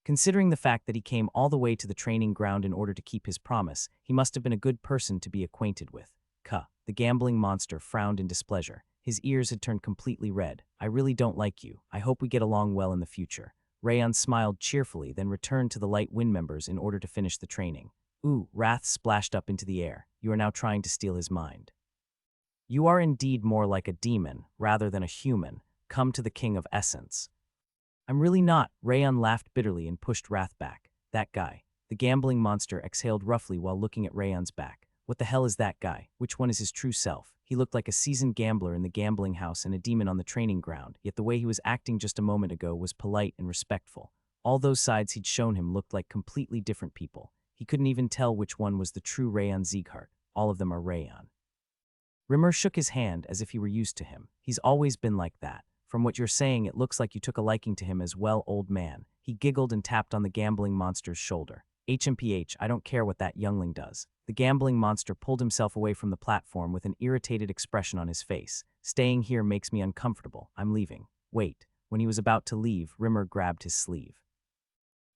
Considering the fact that he came all the way to the training ground in order to keep his promise, he must have been a good person to be acquainted with. The gambling monster frowned in displeasure. His ears had turned completely red. I really don't like you. I hope we get along well in the future. Rayon smiled cheerfully, then returned to the Light Wind members in order to finish the training. Wrath splashed up into the air. You are now trying to steal his mind. You are indeed more like a demon, rather than a human. Come to the King of Essence. I'm really not. Rayon laughed bitterly and pushed Wrath back. That guy. The gambling monster exhaled roughly while looking at Rayon's back. What the hell is that guy? Which one is his true self? He looked like a seasoned gambler in the gambling house and a demon on the training ground, yet the way he was acting just a moment ago was polite and respectful. All those sides he'd shown him looked like completely different people. He couldn't even tell which one was the true Rayon Sieghart. All of them are Rayon. Rimmer shook his hand as if he were used to him. He's always been like that. From what you're saying, it looks like you took a liking to him as well, old man. He giggled and tapped on the gambling monster's shoulder. HMPH, I don't care what that youngling does. The gambling monster pulled himself away from the platform with an irritated expression on his face. Staying here makes me uncomfortable. I'm leaving. Wait. When he was about to leave, Rimmer grabbed his sleeve.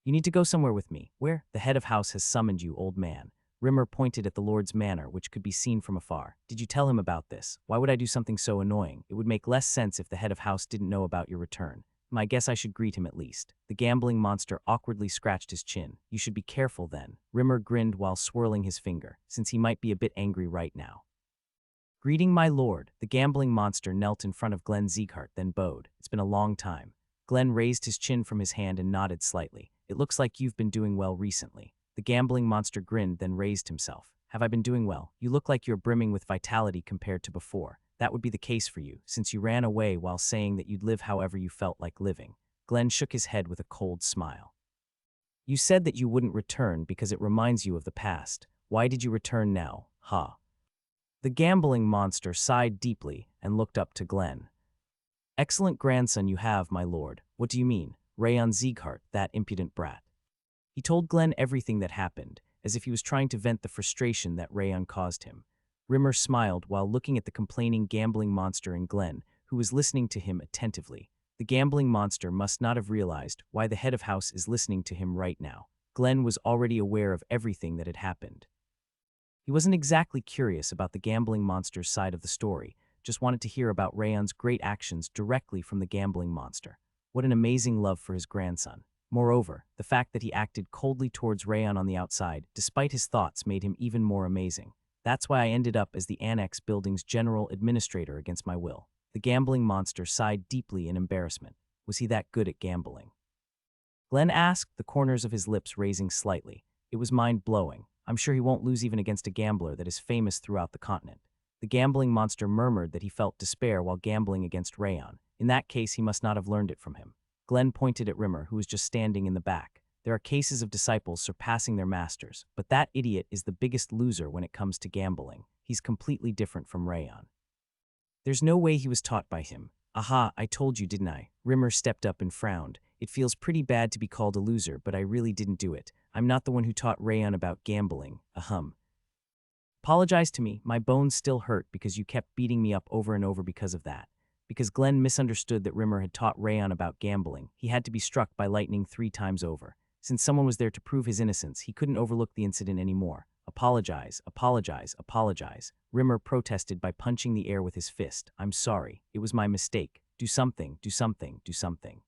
You need to go somewhere with me. Where? The head of house has summoned you, old man. Rimmer pointed at the Lord's manor, which could be seen from afar. Did you tell him about this? Why would I do something so annoying? It would make less sense if the head of house didn't know about your return. I guess I should greet him at least. The gambling monster awkwardly scratched his chin. You should be careful then. Rimmer grinned while swirling his finger, since he might be a bit angry right now. Greeting my lord. The gambling monster knelt in front of Glenn Sieghart, then bowed. It's been a long time. Glenn raised his chin from his hand and nodded slightly. It looks like you've been doing well recently. The gambling monster grinned, then raised himself. Have I been doing well? You look like you're brimming with vitality compared to before. That would be the case for you, since you ran away while saying that you'd live however you felt like living. Glenn shook his head with a cold smile. You said that you wouldn't return because it reminds you of the past. Why did you return now? The gambling monster sighed deeply and looked up to Glenn. Excellent grandson you have, my lord. What do you mean? Rayon Sieghart, that impudent brat. He told Glenn everything that happened, as if he was trying to vent the frustration that Rayon caused him. Rimmer smiled while looking at the complaining gambling monster and Glenn, who was listening to him attentively. The gambling monster must not have realized why the head of house is listening to him right now. Glenn was already aware of everything that had happened. He wasn't exactly curious about the gambling monster's side of the story, just wanted to hear about Rayon's great actions directly from the gambling monster. What an amazing love for his grandson. Moreover, the fact that he acted coldly towards Rayon on the outside, despite his thoughts, made him even more amazing. That's why I ended up as the Annex Building's general administrator against my will. The gambling monster sighed deeply in embarrassment. Was he that good at gambling? Glenn asked, the corners of his lips raising slightly. It was mind-blowing. I'm sure he won't lose even against a gambler that is famous throughout the continent. The gambling monster murmured that he felt despair while gambling against Rayon. In that case, he must not have learned it from him. Glenn pointed at Rimmer, who was just standing in the back. There are cases of disciples surpassing their masters, but that idiot is the biggest loser when it comes to gambling. He's completely different from Rayon. There's no way he was taught by him. Aha, I told you, didn't I? Rimmer stepped up and frowned. It feels pretty bad to be called a loser, but I really didn't do it. I'm not the one who taught Rayon about gambling. Apologize to me. My bones still hurt because you kept beating me up over and over because of that. Because Glenn misunderstood that Rimmer had taught Rayon about gambling, he had to be struck by lightning 3 times over. Since someone was there to prove his innocence, he couldn't overlook the incident anymore. Apologize, apologize, apologize. Rimmer protested by punching the air with his fist. I'm sorry. It was my mistake. Do something, do something, do something.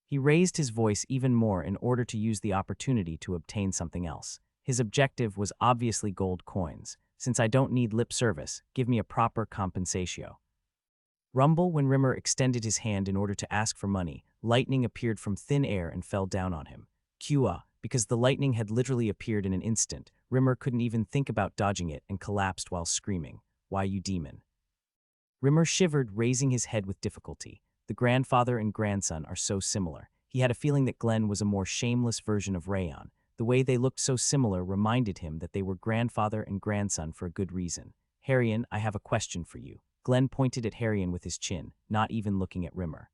He raised his voice even more in order to use the opportunity to obtain something else. His objective was obviously gold coins. Since I don't need lip service, give me a proper compensatio. Rumble when Rimmer extended his hand in order to ask for money, lightning appeared from thin air and fell down on him. Kua, because the lightning had literally appeared in an instant, Rimmer couldn't even think about dodging it and collapsed while screaming, "Why you demon?" Rimmer shivered, raising his head with difficulty. The grandfather and grandson are so similar. He had a feeling that Glenn was a more shameless version of Rayon. The way they looked so similar reminded him that they were grandfather and grandson for a good reason. Harrion, I have a question for you. Glenn pointed at Harrion with his chin, not even looking at Rimmer.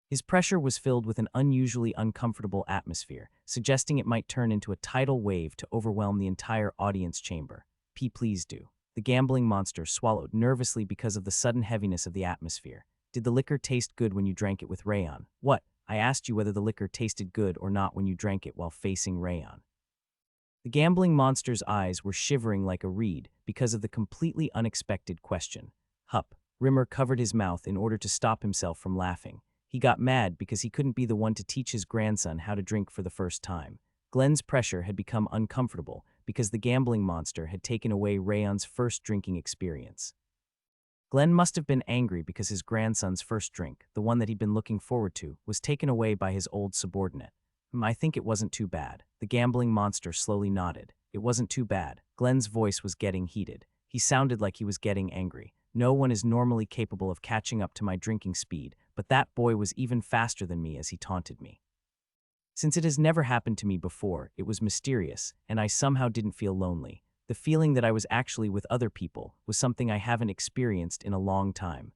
His pressure was filled with an unusually uncomfortable atmosphere, suggesting it might turn into a tidal wave to overwhelm the entire audience chamber. Please do. The gambling monster swallowed nervously because of the sudden heaviness of the atmosphere. Did the liquor taste good when you drank it with Rayon? What? I asked you whether the liquor tasted good or not when you drank it while facing Rayon. The gambling monster's eyes were shivering like a reed because of the completely unexpected question. Hup. Rimmer covered his mouth in order to stop himself from laughing. He got mad because he couldn't be the one to teach his grandson how to drink for the first time. Glenn's pressure had become uncomfortable because the gambling monster had taken away Rayon's first drinking experience. Glenn must have been angry because his grandson's first drink, the one that he'd been looking forward to, was taken away by his old subordinate. I think it wasn't too bad. The gambling monster slowly nodded. It wasn't too bad. Glenn's voice was getting heated. He sounded like he was getting angry. No one is normally capable of catching up to my drinking speed, but that boy was even faster than me as he taunted me. Since it has never happened to me before, it was mysterious, and I somehow didn't feel lonely. The feeling that I was actually with other people was something I haven't experienced in a long time.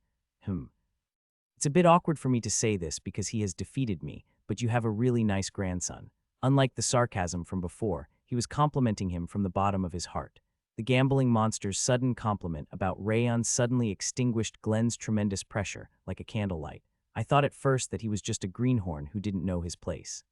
It's a bit awkward for me to say this because he has defeated me, but you have a really nice grandson. Unlike the sarcasm from before, he was complimenting him from the bottom of his heart. The gambling monster's sudden compliment about Rayon suddenly extinguished Glenn's tremendous pressure like a candlelight. I thought at first that he was just a greenhorn who didn't know his place.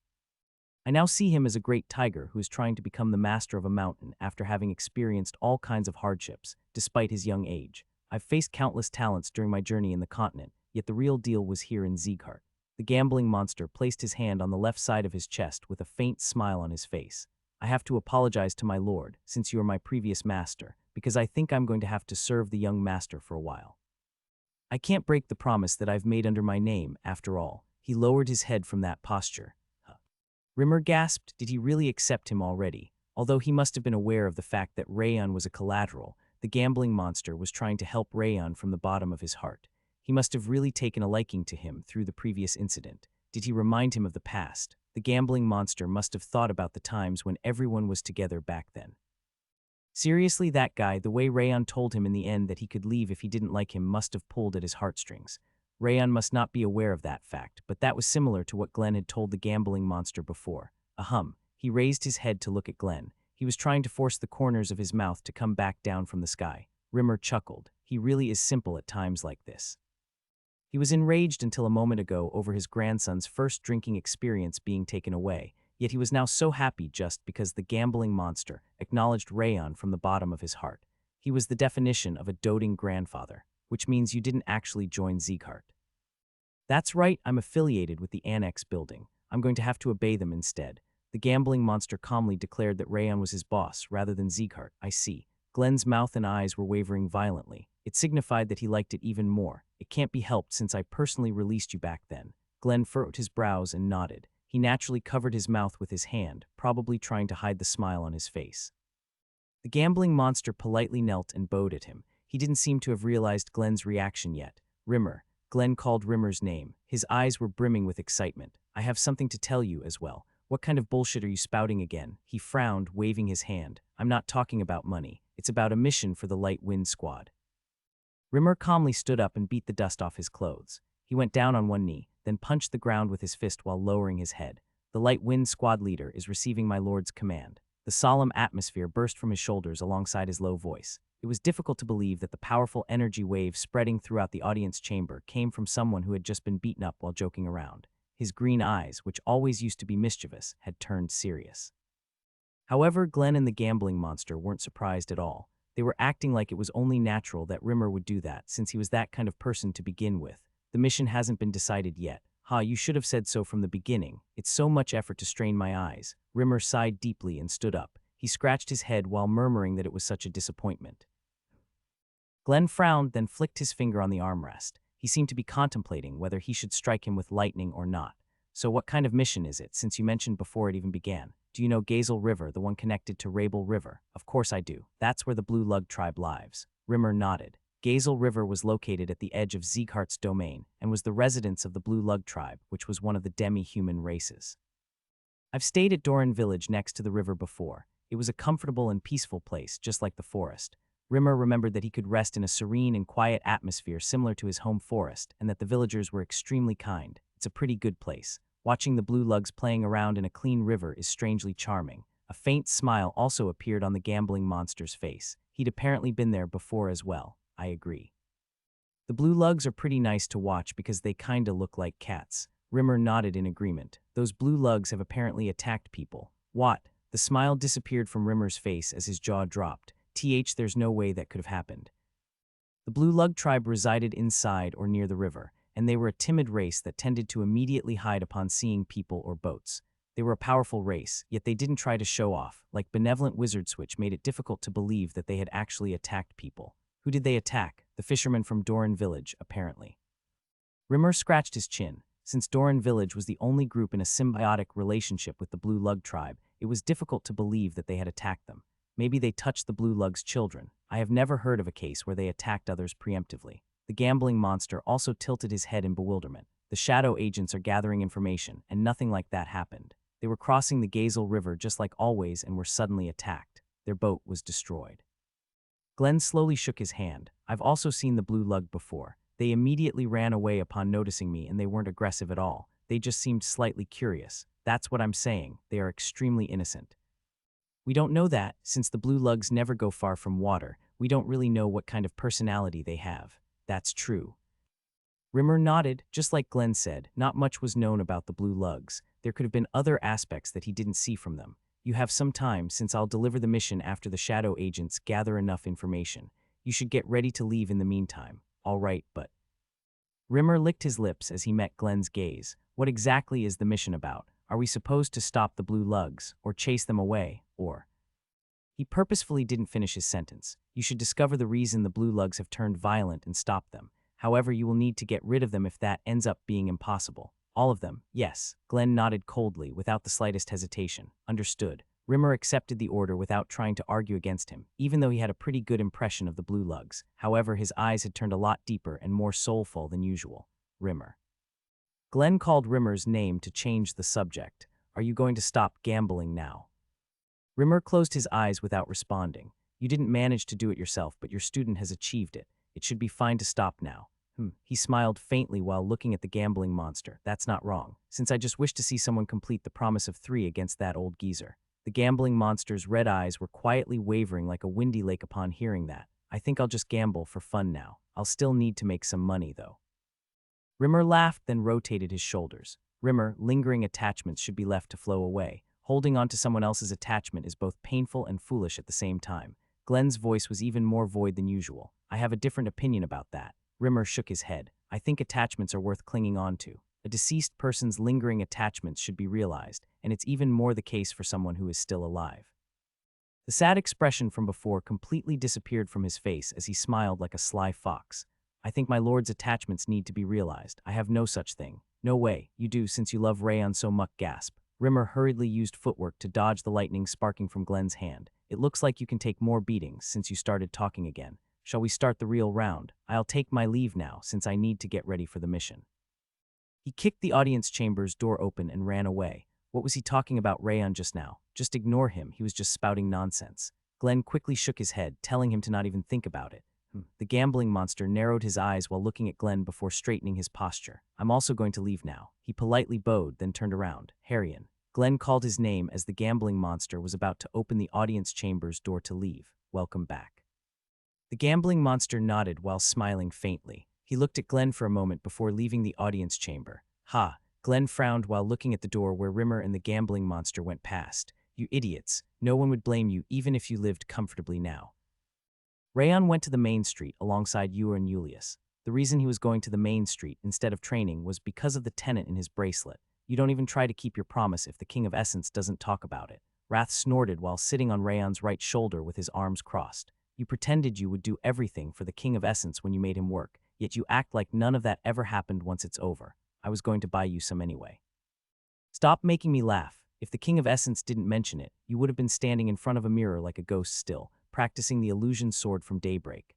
I now see him as a great tiger who is trying to become the master of a mountain after having experienced all kinds of hardships, despite his young age. I've faced countless talents during my journey in the continent, yet the real deal was here in Zeeghart. The gambling monster placed his hand on the left side of his chest with a faint smile on his face. I have to apologize to my lord, since you are my previous master, because I think I'm going to have to serve the young master for a while. I can't break the promise that I've made under my name, after all. He lowered his head from that posture. Rimmer gasped. Did he really accept him already? Although he must have been aware of the fact that Rayon was a collateral, the gambling monster was trying to help Rayon from the bottom of his heart. He must have really taken a liking to him through the previous incident. Did he remind him of the past? The gambling monster must have thought about the times when everyone was together back then. Seriously, that guy, the way Rayon told him in the end that he could leave if he didn't like him, must have pulled at his heartstrings. Rayon must not be aware of that fact, but that was similar to what Glenn had told the gambling monster before. He raised his head to look at Glenn. He was trying to force the corners of his mouth to come back down from the sky. Rimmer chuckled. He really is simple at times like this. He was enraged until a moment ago over his grandson's first drinking experience being taken away, yet he was now so happy just because the gambling monster acknowledged Rayon from the bottom of his heart. He was the definition of a doting grandfather, which means you didn't actually join Zeeghart. That's right, I'm affiliated with the Annex building. I'm going to have to obey them instead. The gambling monster calmly declared that Rayon was his boss rather than Zeeghart. I see. Glenn's mouth and eyes were wavering violently. It signified that he liked it even more. It can't be helped since I personally released you back then. Glenn furrowed his brows and nodded. He naturally covered his mouth with his hand, probably trying to hide the smile on his face. The gambling monster politely knelt and bowed at him. He didn't seem to have realized Glenn's reaction yet. Rimmer. Glenn called Rimmer's name. His eyes were brimming with excitement. I have something to tell you as well. What kind of bullshit are you spouting again? He frowned, waving his hand. I'm not talking about money. It's about a mission for the Light Wind Squad. Rimmer calmly stood up and beat the dust off his clothes. He went down on one knee, then punched the ground with his fist while lowering his head. The Light Wind Squad leader is receiving my lord's command. The solemn atmosphere burst from his shoulders alongside his low voice. It was difficult to believe that the powerful energy wave spreading throughout the audience chamber came from someone who had just been beaten up while joking around. His green eyes, which always used to be mischievous, had turned serious. However, Glenn and the gambling monster weren't surprised at all. They were acting like it was only natural that Rimmer would do that, since he was that kind of person to begin with. The mission hasn't been decided yet. Ha, you should have said so from the beginning. It's so much effort to strain my eyes. Rimmer sighed deeply and stood up. He scratched his head while murmuring that it was such a disappointment. Glenn frowned, then flicked his finger on the armrest. He seemed to be contemplating whether he should strike him with lightning or not. So what kind of mission is it, since you mentioned before it even began? Do you know Gazel River, the one connected to Reborn River? Of course I do. That's where the Blue Lug tribe lives. Rimmer nodded. Gazel River was located at the edge of Sieghart's domain and was the residence of the Blue Lug tribe, which was one of the demi-human races. I've stayed at Doran village next to the river before. It was a comfortable and peaceful place, just like the forest. Rimmer remembered that he could rest in a serene and quiet atmosphere similar to his home forest, and that the villagers were extremely kind. It's a pretty good place. Watching the blue lugs playing around in a clean river is strangely charming. A faint smile also appeared on the gambling monster's face. He'd apparently been there before as well. I agree. The blue lugs are pretty nice to watch because they kinda look like cats. Rimmer nodded in agreement. Those blue lugs have apparently attacked people. What? The smile disappeared from Rimmer's face as his jaw dropped. There's no way that could have happened. The Blue Lug tribe resided inside or near the river, and they were a timid race that tended to immediately hide upon seeing people or boats. They were a powerful race, yet they didn't try to show off, like benevolent wizards, which made it difficult to believe that they had actually attacked people. Who did they attack? The fisherman from Doran village, apparently. Rimmer scratched his chin. Since Doran village was the only group in a symbiotic relationship with the Blue Lug tribe, it was difficult to believe that they had attacked them. Maybe they touched the Blue Lug's children. I have never heard of a case where they attacked others preemptively. The gambling monster also tilted his head in bewilderment. The shadow agents are gathering information, and nothing like that happened. They were crossing the Gazel River just like always and were suddenly attacked. Their boat was destroyed. Glenn slowly shook his hand. I've also seen the Blue Lug before. They immediately ran away upon noticing me, and they weren't aggressive at all. They just seemed slightly curious. That's what I'm saying. They are extremely innocent. We don't know that, since the blue lugs never go far from water. We don't really know what kind of personality they have. That's true. Rimmer nodded. Just like Glenn said, not much was known about the blue lugs. There could have been other aspects that he didn't see from them. You have some time, since I'll deliver the mission after the shadow agents gather enough information. You should get ready to leave in the meantime. All right, but... Rimmer licked his lips as he met Glenn's gaze. What exactly is the mission about? Are we supposed to stop the blue lugs, or chase them away, or... He purposefully didn't finish his sentence. You should discover the reason the blue lugs have turned violent and stop them. However, you will need to get rid of them if that ends up being impossible. All of them, yes. Glenn nodded coldly, without the slightest hesitation. Understood. Rimmer accepted the order without trying to argue against him, even though he had a pretty good impression of the blue lugs. However, his eyes had turned a lot deeper and more soulful than usual. Rimmer. Glenn called Rimmer's name to change the subject. Are you going to stop gambling now? Rimmer closed his eyes without responding. You didn't manage to do it yourself, but your student has achieved it. It should be fine to stop now. He smiled faintly while looking at the gambling monster. That's not wrong, since I just wish to see someone complete the promise of 3 against that old geezer. The gambling monster's red eyes were quietly wavering like a windy lake upon hearing that. I think I'll just gamble for fun now. I'll still need to make some money, though. Rimmer laughed, then rotated his shoulders. Rimmer, lingering attachments should be left to flow away. Holding on to someone else's attachment is both painful and foolish at the same time. Glenn's voice was even more void than usual. I have a different opinion about that. Rimmer shook his head. I think attachments are worth clinging on to. A deceased person's lingering attachments should be realized, and it's even more the case for someone who is still alive. The sad expression from before completely disappeared from his face as he smiled like a sly fox. I think my lord's attachments need to be realized. I have no such thing. No way. You do, since you love Rayon so much. Gasp. Rimmer hurriedly used footwork to dodge the lightning sparking from Glenn's hand. It looks like you can take more beatings since you started talking again. Shall we start the real round? I'll take my leave now, since I need to get ready for the mission. He kicked the audience chamber's door open and ran away. What was he talking about Rayon just now? Just ignore him. He was just spouting nonsense. Glenn quickly shook his head, telling him to not even think about it. The gambling monster narrowed his eyes while looking at Glenn before straightening his posture. I'm also going to leave now. He politely bowed, then turned around. Harrion. Glenn called his name as the gambling monster was about to open the audience chamber's door to leave. Welcome back. The gambling monster nodded while smiling faintly. He looked at Glenn for a moment before leaving the audience chamber. Ha! Glenn frowned while looking at the door where Rimmer and the gambling monster went past. You idiots. No one would blame you even if you lived comfortably now. Rayon went to the main street alongside Ewer and Julius. The reason he was going to the main street instead of training was because of the tenet in his bracelet. You don't even try to keep your promise if the King of Essence doesn't talk about it. Wrath snorted while sitting on Rayon's right shoulder with his arms crossed. You pretended you would do everything for the King of Essence when you made him work, yet you act like none of that ever happened once it's over. I was going to buy you some anyway. Stop making me laugh. If the King of Essence didn't mention it, you would have been standing in front of a mirror like a ghost still, practicing the illusion sword from Daybreak.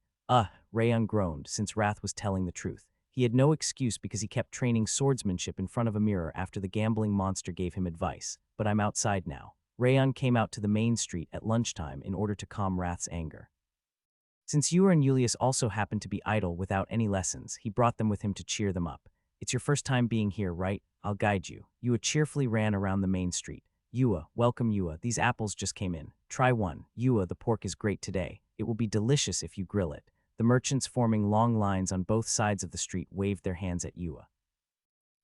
Rayon groaned, since Wrath was telling the truth. He had no excuse because he kept training swordsmanship in front of a mirror after the gambling monster gave him advice. But I'm outside now. Rayon came out to the main street at lunchtime in order to calm Wrath's anger. Since Ewer and Julius also happened to be idle without any lessons, he brought them with him to cheer them up. It's your first time being here, right? I'll guide you. Ewer cheerfully ran around the main street. Ewer, welcome Ewer. These apples just came in. Try one. Ewer, the pork is great today. It will be delicious if you grill it. The merchants forming long lines on both sides of the street waved their hands at Ewer.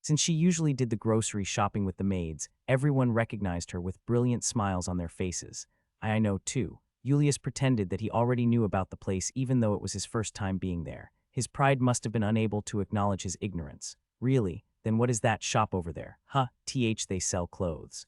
Since she usually did the grocery shopping with the maids, everyone recognized her with brilliant smiles on their faces. I know too. Julius pretended that he already knew about the place even though it was his first time being there. His pride must have been unable to acknowledge his ignorance. Really? Then what is that shop over there? They sell clothes.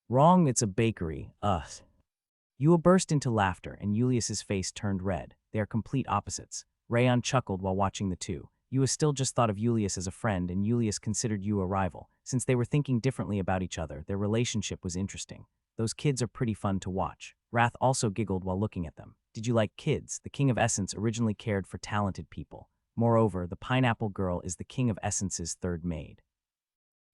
Wrong, it's a bakery. Yua burst into laughter and Julius's face turned red. They are complete opposites. Rayon chuckled while watching the two. Yua still just thought of Julius as a friend and Julius considered Yua a rival. Since they were thinking differently about each other, their relationship was interesting. Those kids are pretty fun to watch. Wrath also giggled while looking at them. Did you like kids? The King of Essence originally cared for talented people. Moreover, the pineapple girl is the King of Essence's third maid.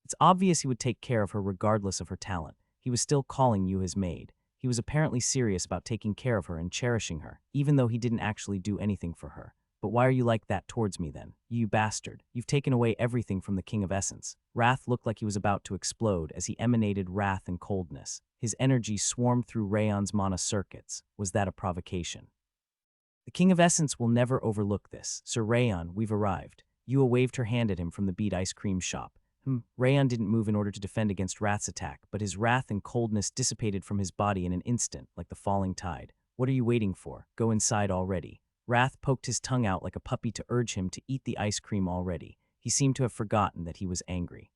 It's obvious he would take care of her regardless of her talent. He was still calling you his maid. He was apparently serious about taking care of her and cherishing her, even though he didn't actually do anything for her. But why are you like that towards me then? You bastard. You've taken away everything from the King of Essence. Wrath looked like he was about to explode as he emanated wrath and coldness. His energy swarmed through Rayon's mana circuits. Was that a provocation? The King of Essence will never overlook this. Sir Rayon, we've arrived. Yua waved her hand at him from the bead ice cream shop. Rayon didn't move in order to defend against Wrath's attack, but his wrath and coldness dissipated from his body in an instant, like the falling tide. What are you waiting for? Go inside already. Wrath poked his tongue out like a puppy to urge him to eat the ice cream already. He seemed to have forgotten that he was angry.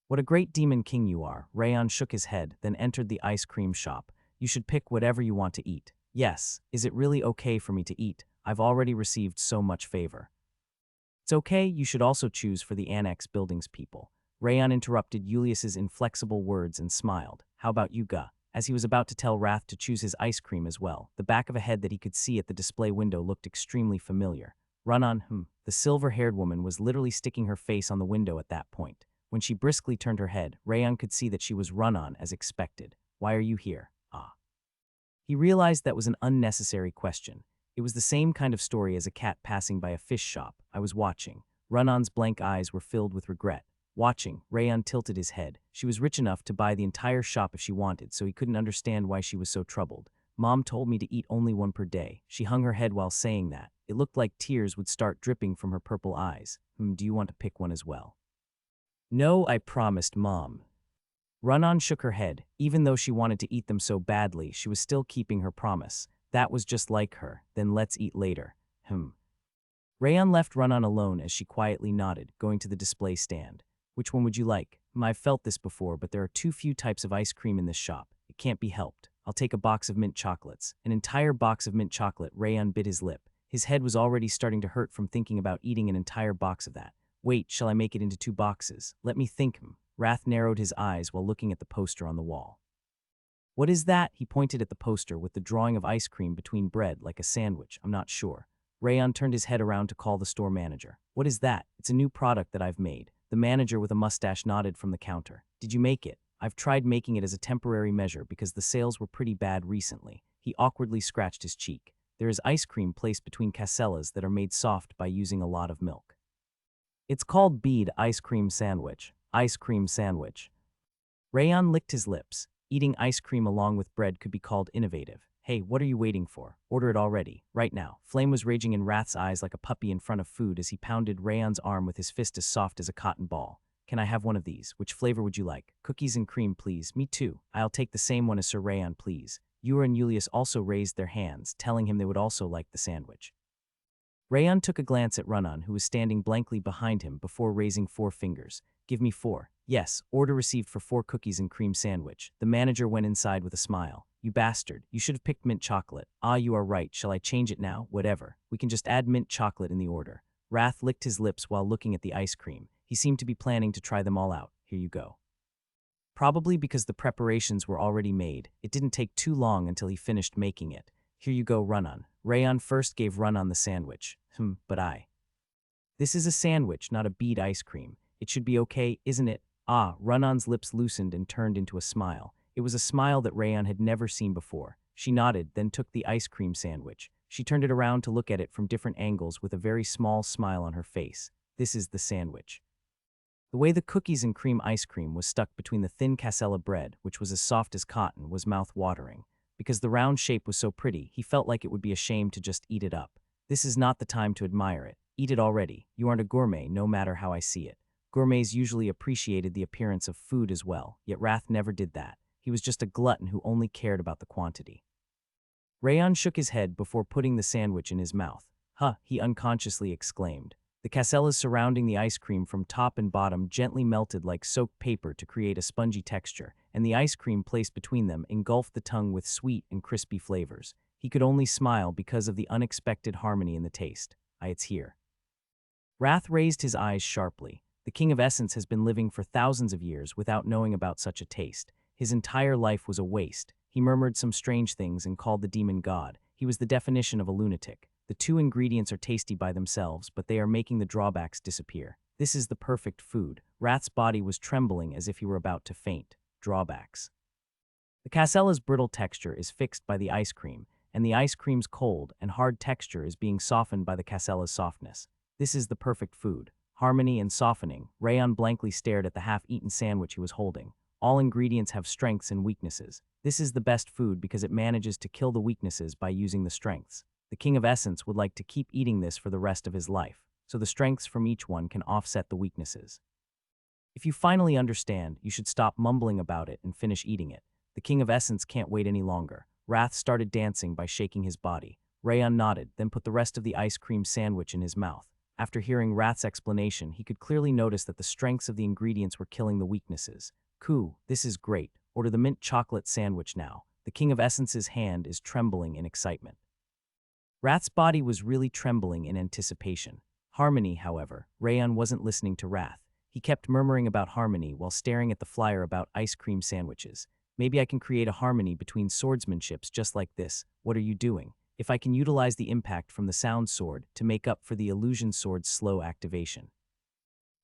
What a great demon king you are. Rayon shook his head, then entered the ice cream shop. You should pick whatever you want to eat. Yes, is it really okay for me to eat? I've already received so much favor. It's okay, you should also choose for the annex buildings people. Rayon interrupted Julius's inflexible words and smiled. How about you, Ga? As he was about to tell Wrath to choose his ice cream as well, the back of a head that he could see at the display window looked extremely familiar. Run-on, The silver-haired woman was literally sticking her face on the window at that point. When she briskly turned her head, Rayon could see that she was Run-on as expected. Why are you here? He realized that was an unnecessary question. It was the same kind of story as a cat passing by a fish shop. I was watching. Run-on's blank eyes were filled with regret. Watching, Rayon tilted his head. She was rich enough to buy the entire shop if she wanted, so he couldn't understand why she was so troubled. Mom told me to eat only one per day. She hung her head while saying that. It looked like tears would start dripping from her purple eyes. Do you want to pick one as well? No, I promised, Mom. Run-on shook her head. Even though she wanted to eat them so badly, she was still keeping her promise. That was just like her. Then let's eat later. Rayon left Run-on alone as she quietly nodded, going to the display stand. Which one would you like? I've felt this before, but there are too few types of ice cream in this shop. It can't be helped. I'll take a box of mint chocolates. An entire box of mint chocolate. Rayon bit his lip. His head was already starting to hurt from thinking about eating an entire box of that. Wait, shall I make it into 2 boxes? Let me think. Wrath narrowed his eyes while looking at the poster on the wall. What is that? He pointed at the poster with the drawing of ice cream between bread like a sandwich. I'm not sure. Rayon turned his head around to call the store manager. What is that? It's a new product that I've made. The manager with a mustache nodded from the counter. Did you make it? I've tried making it as a temporary measure because the sales were pretty bad recently. He awkwardly scratched his cheek. There is ice cream placed between casellas that are made soft by using a lot of milk. It's called bead ice cream sandwich. Ice cream sandwich. Rayon licked his lips. Eating ice cream along with bread could be called innovative. Hey, what are you waiting for? Order it already, right now. Flame was raging in Wrath's eyes like a puppy in front of food as he pounded Rayon's arm with his fist as soft as a cotton ball. Can I have one of these? Which flavor would you like? Cookies and cream, please. Me too. I'll take the same one as Sir Rayon, please. Ewer and Julius also raised their hands, telling him they would also like the sandwich. Rayon took a glance at Runan, who was standing blankly behind him before raising 4 fingers. Give me 4. Yes, order received for 4 cookies and cream sandwich. The manager went inside with a smile. You bastard, you should have picked mint chocolate. Ah, you are right. Shall I change it now? Whatever. We can just add mint chocolate in the order. Wrath licked his lips while looking at the ice cream. He seemed to be planning to try them all out. Here you go. Probably because the preparations were already made, it didn't take too long until he finished making it. Here you go, Runan. Rayon first gave Runan the sandwich. But I. This is a sandwich, not a bead ice cream. It should be okay, isn't it? Ah, Runan's lips loosened and turned into a smile. It was a smile that Rayon had never seen before. She nodded, then took the ice cream sandwich. She turned it around to look at it from different angles with a very small smile on her face. This is the sandwich. The way the cookies and cream ice cream was stuck between the thin cassella bread, which was as soft as cotton, was mouth-watering. Because the round shape was so pretty, he felt like it would be a shame to just eat it up. This is not the time to admire it. Eat it already. You aren't a gourmet, no matter how I see it. Gourmets usually appreciated the appearance of food as well, yet Wrath never did that. He was just a glutton who only cared about the quantity. Rayon shook his head before putting the sandwich in his mouth. Huh, he unconsciously exclaimed. The cassellas surrounding the ice cream from top and bottom gently melted like soaked paper to create a spongy texture, and the ice cream placed between them engulfed the tongue with sweet and crispy flavors. He could only smile because of the unexpected harmony in the taste. It's here. Wrath raised his eyes sharply. The King of Essence has been living for thousands of years without knowing about such a taste. His entire life was a waste. He murmured some strange things and called the demon God. He was the definition of a lunatic. The 2 ingredients are tasty by themselves, but they are making the drawbacks disappear. This is the perfect food. Wrath's body was trembling as if he were about to faint. Drawbacks. The cassella's brittle texture is fixed by the ice cream, and the ice cream's cold and hard texture is being softened by the cassella's softness. This is the perfect food. Harmony and softening. Rayon blankly stared at the half-eaten sandwich he was holding. All ingredients have strengths and weaknesses. This is the best food because it manages to kill the weaknesses by using the strengths. The King of Essence would like to keep eating this for the rest of his life, so the strengths from each one can offset the weaknesses. If you finally understand, you should stop mumbling about it and finish eating it. The King of Essence can't wait any longer. Wrath started dancing by shaking his body. Rayon nodded, then put the rest of the ice cream sandwich in his mouth. After hearing Wrath's explanation, he could clearly notice that the strengths of the ingredients were killing the weaknesses. Cool, this is great. Order the mint chocolate sandwich now. The King of Essence's hand is trembling in excitement. Wrath's body was really trembling in anticipation. Harmony, however, Rayon wasn't listening to Wrath. He kept murmuring about harmony while staring at the flyer about ice cream sandwiches. Maybe I can create a harmony between swordsmanships just like this. What are you doing? If I can utilize the impact from the sound sword to make up for the illusion sword's slow activation.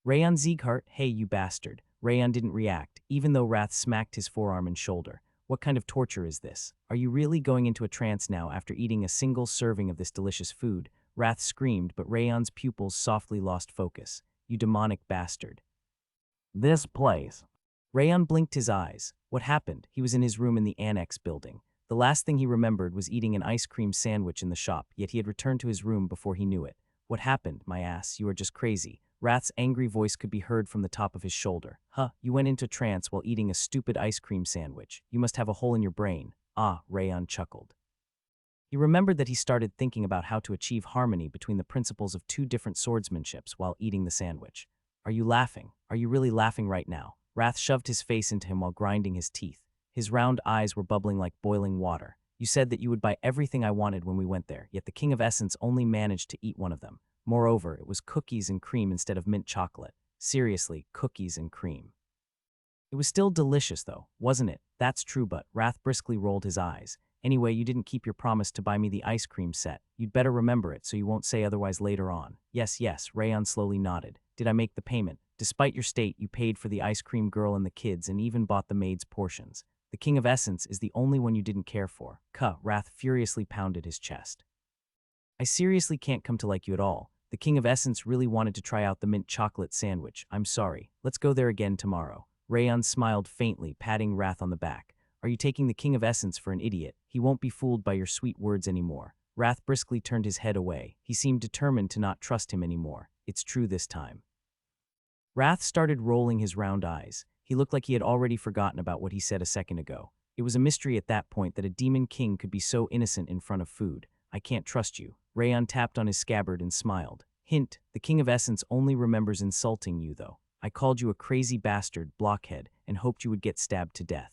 Rayon Sieghart, hey you bastard. Rayon didn't react, even though Wrath smacked his forearm and shoulder. What kind of torture is this? Are you really going into a trance now after eating a single serving of this delicious food? Wrath screamed, but Rayon's pupils softly lost focus. You demonic bastard. This place. Rayon blinked his eyes. What happened? He was in his room in the annex building. The last thing he remembered was eating an ice cream sandwich in the shop, yet he had returned to his room before he knew it. What happened, my ass? You are just crazy. Wrath's angry voice could be heard from the top of his shoulder. Huh, you went into trance while eating a stupid ice cream sandwich. You must have a hole in your brain. Ah, Rayon chuckled. He remembered that he started thinking about how to achieve harmony between the principles of 2 different swordsmanships while eating the sandwich. Are you laughing? Are you really laughing right now? Wrath shoved his face into him while grinding his teeth. His round eyes were bubbling like boiling water. You said that you would buy everything I wanted when we went there, yet the King of Essence only managed to eat one of them. Moreover, it was cookies and cream instead of mint chocolate. Seriously, cookies and cream. It was still delicious, though, wasn't it? That's true, but Wrath briskly rolled his eyes. Anyway, you didn't keep your promise to buy me the ice cream set. You'd better remember it so you won't say otherwise later on. Yes, Rayon slowly nodded. Did I make the payment? Despite your state, you paid for the ice cream girl and the kids and even bought the maid's portions. The King of Essence is the only one you didn't care for. Wrath furiously pounded his chest. I seriously can't come to like you at all. The King of Essence really wanted to try out the mint chocolate sandwich. I'm sorry. Let's go there again tomorrow. Rayon smiled faintly, patting Wrath on the back. Are you taking the King of Essence for an idiot? He won't be fooled by your sweet words anymore. Wrath briskly turned his head away. He seemed determined to not trust him anymore. It's true this time. Wrath started rolling his round eyes. He looked like he had already forgotten about what he said a second ago. It was a mystery at that point that a demon king could be so innocent in front of food. I can't trust you. Rayon tapped on his scabbard and smiled. Hint, the King of Essence only remembers insulting you, though. I called you a crazy bastard, blockhead, and hoped you would get stabbed to death.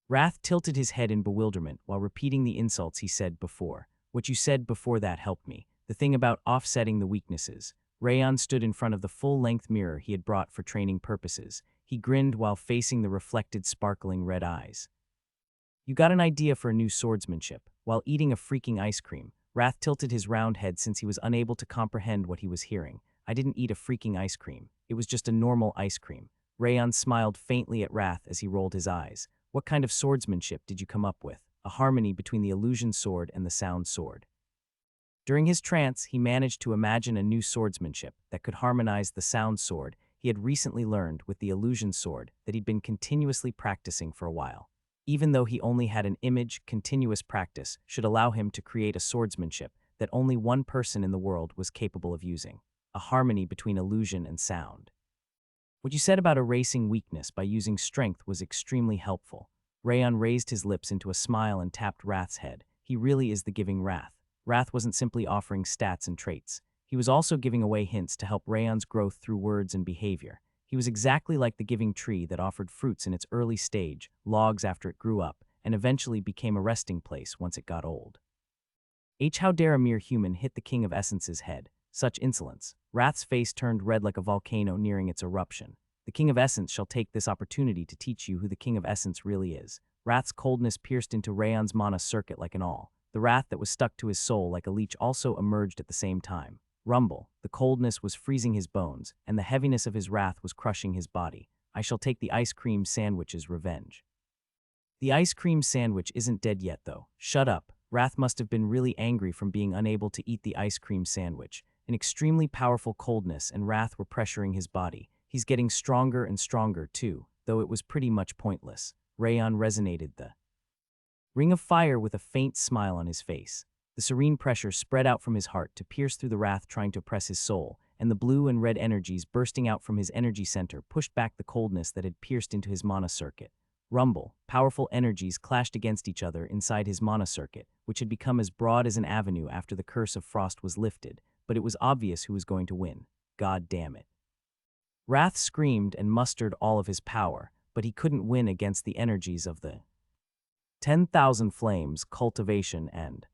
Wrath tilted his head in bewilderment while repeating the insults he said before. What you said before that helped me. The thing about offsetting the weaknesses. Rayon stood in front of the full-length mirror he had brought for training purposes. He grinned while facing the reflected, sparkling red eyes. You got an idea for a new swordsmanship. While eating a freaking ice cream, Wrath tilted his round head since he was unable to comprehend what he was hearing. I didn't eat a freaking ice cream. It was just a normal ice cream. Rayon smiled faintly at Wrath as he rolled his eyes. What kind of swordsmanship did you come up with? A harmony between the illusion sword and the sound sword. During his trance, he managed to imagine a new swordsmanship that could harmonize the sound sword he had recently learned with the illusion sword that he'd been continuously practicing for a while. Even though he only had an image, continuous practice should allow him to create a swordsmanship that only one person in the world was capable of using. A harmony between illusion and sound. What you said about erasing weakness by using strength was extremely helpful. Rayon raised his lips into a smile and tapped Wrath's head. He really is the giving Wrath. Wrath wasn't simply offering stats and traits. He was also giving away hints to help Rayon's growth through words and behavior. He was exactly like the giving tree that offered fruits in its early stage, logs after it grew up, and eventually became a resting place once it got old. How dare a mere human hit the King of Essence's head? Such insolence. Wrath's face turned red like a volcano nearing its eruption. The King of Essence shall take this opportunity to teach you who the King of Essence really is. Wrath's coldness pierced into Rayon's mana circuit like an awl. The wrath that was stuck to his soul like a leech also emerged at the same time. Rumble. The coldness was freezing his bones, and the heaviness of his wrath was crushing his body. I shall take the ice cream sandwich's revenge. The ice cream sandwich isn't dead yet, though. Shut up. Wrath must have been really angry from being unable to eat the ice cream sandwich. An extremely powerful coldness and wrath were pressuring his body. He's getting stronger and stronger, too, though it was pretty much pointless. Rayon resonated the ring of fire with a faint smile on his face. The serene pressure spread out from his heart to pierce through the wrath trying to oppress his soul, and the blue and red energies bursting out from his energy center pushed back the coldness that had pierced into his mana circuit. Rumble. Powerful energies clashed against each other inside his mana circuit, which had become as broad as an avenue after the curse of frost was lifted, but it was obvious who was going to win. God damn it. Wrath screamed and mustered all of his power, but he couldn't win against the energies of the 10,000 Flames, Cultivation, and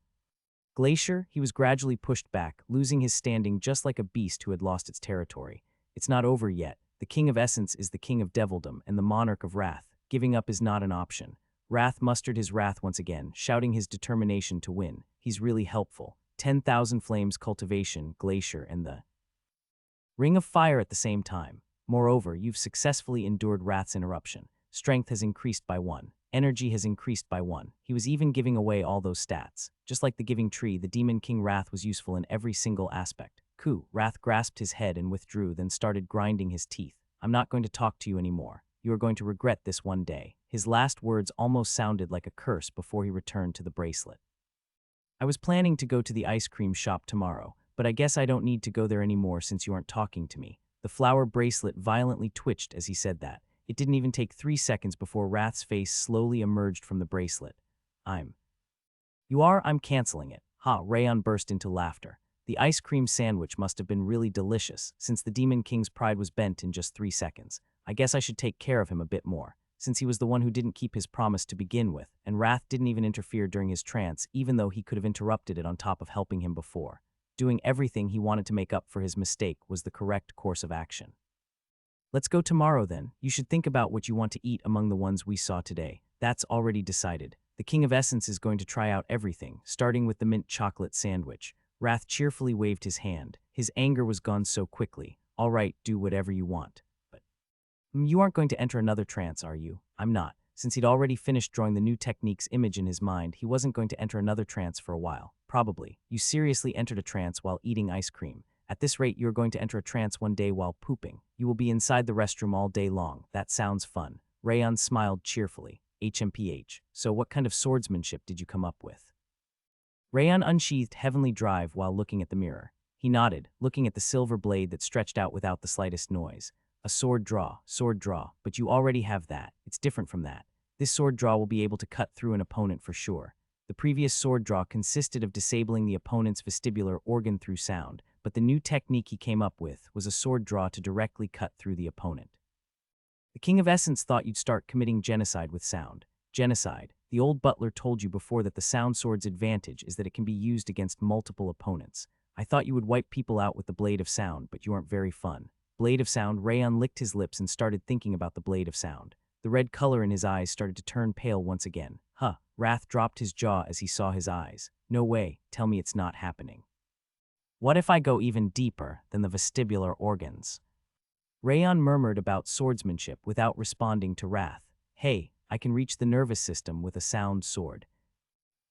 Glacier. He was gradually pushed back, losing his standing just like a beast who had lost its territory. It's not over yet. The King of Essence is the King of Devildom and the Monarch of Wrath. Giving up is not an option. Wrath mustered his wrath once again, shouting his determination to win. He's really helpful. 10,000 Flames, Cultivation, Glacier, and the Ring of Fire at the same time. Moreover, you've successfully endured Wrath's interruption. Strength has increased by 1. Energy has increased by 1. He was even giving away all those stats. Just like the giving tree, the Demon King Wrath was useful in every single aspect. Wrath grasped his head and withdrew, then started grinding his teeth. I'm not going to talk to you anymore. You are going to regret this one day. His last words almost sounded like a curse before he returned to the bracelet. I was planning to go to the ice cream shop tomorrow, but I guess I don't need to go there anymore since you aren't talking to me. The flower bracelet violently twitched as he said that. It didn't even take 3 seconds before Wrath's face slowly emerged from the bracelet. I'm canceling it. Ha, Rayon burst into laughter. The ice cream sandwich must have been really delicious, since the Demon King's pride was bent in just 3 seconds. I guess I should take care of him a bit more, since he was the one who didn't keep his promise to begin with, and Wrath didn't even interfere during his trance, even though he could have interrupted it on top of helping him before. Doing everything he wanted to make up for his mistake was the correct course of action. Let's go tomorrow then. You should think about what you want to eat among the ones we saw today. That's already decided. The King of Essence is going to try out everything, starting with the mint chocolate sandwich. Wrath cheerfully waved his hand. His anger was gone so quickly. All right, do whatever you want. But you aren't going to enter another trance, are you? I'm not. Since he'd already finished drawing the new technique's image in his mind, he wasn't going to enter another trance for a while. Probably. You seriously entered a trance while eating ice cream. At this rate, you're going to enter a trance one day while pooping. You will be inside the restroom all day long. That sounds fun. Rayon smiled cheerfully. HMPH. So what kind of swordsmanship did you come up with? Rayon unsheathed Heavenly Drive while looking at the mirror. He nodded, looking at the silver blade that stretched out without the slightest noise. A sword draw, but you already have that. It's different from that. This sword draw will be able to cut through an opponent for sure. The previous sword draw consisted of disabling the opponent's vestibular organ through sound, but the new technique he came up with was a sword draw to directly cut through the opponent. The King of Essence thought you'd start committing genocide with sound. Genocide. The old butler told you before that the sound sword's advantage is that it can be used against multiple opponents. I thought you would wipe people out with the blade of sound, but you aren't very fun. Blade of sound. Rayon licked his lips and started thinking about the blade of sound. The red color in his eyes started to turn pale once again. Wrath dropped his jaw as he saw his eyes. No way, tell me it's not happening. What if I go even deeper than the vestibular organs? Rayon murmured about swordsmanship without responding to Wrath. Hey, I can reach the nervous system with a sound sword.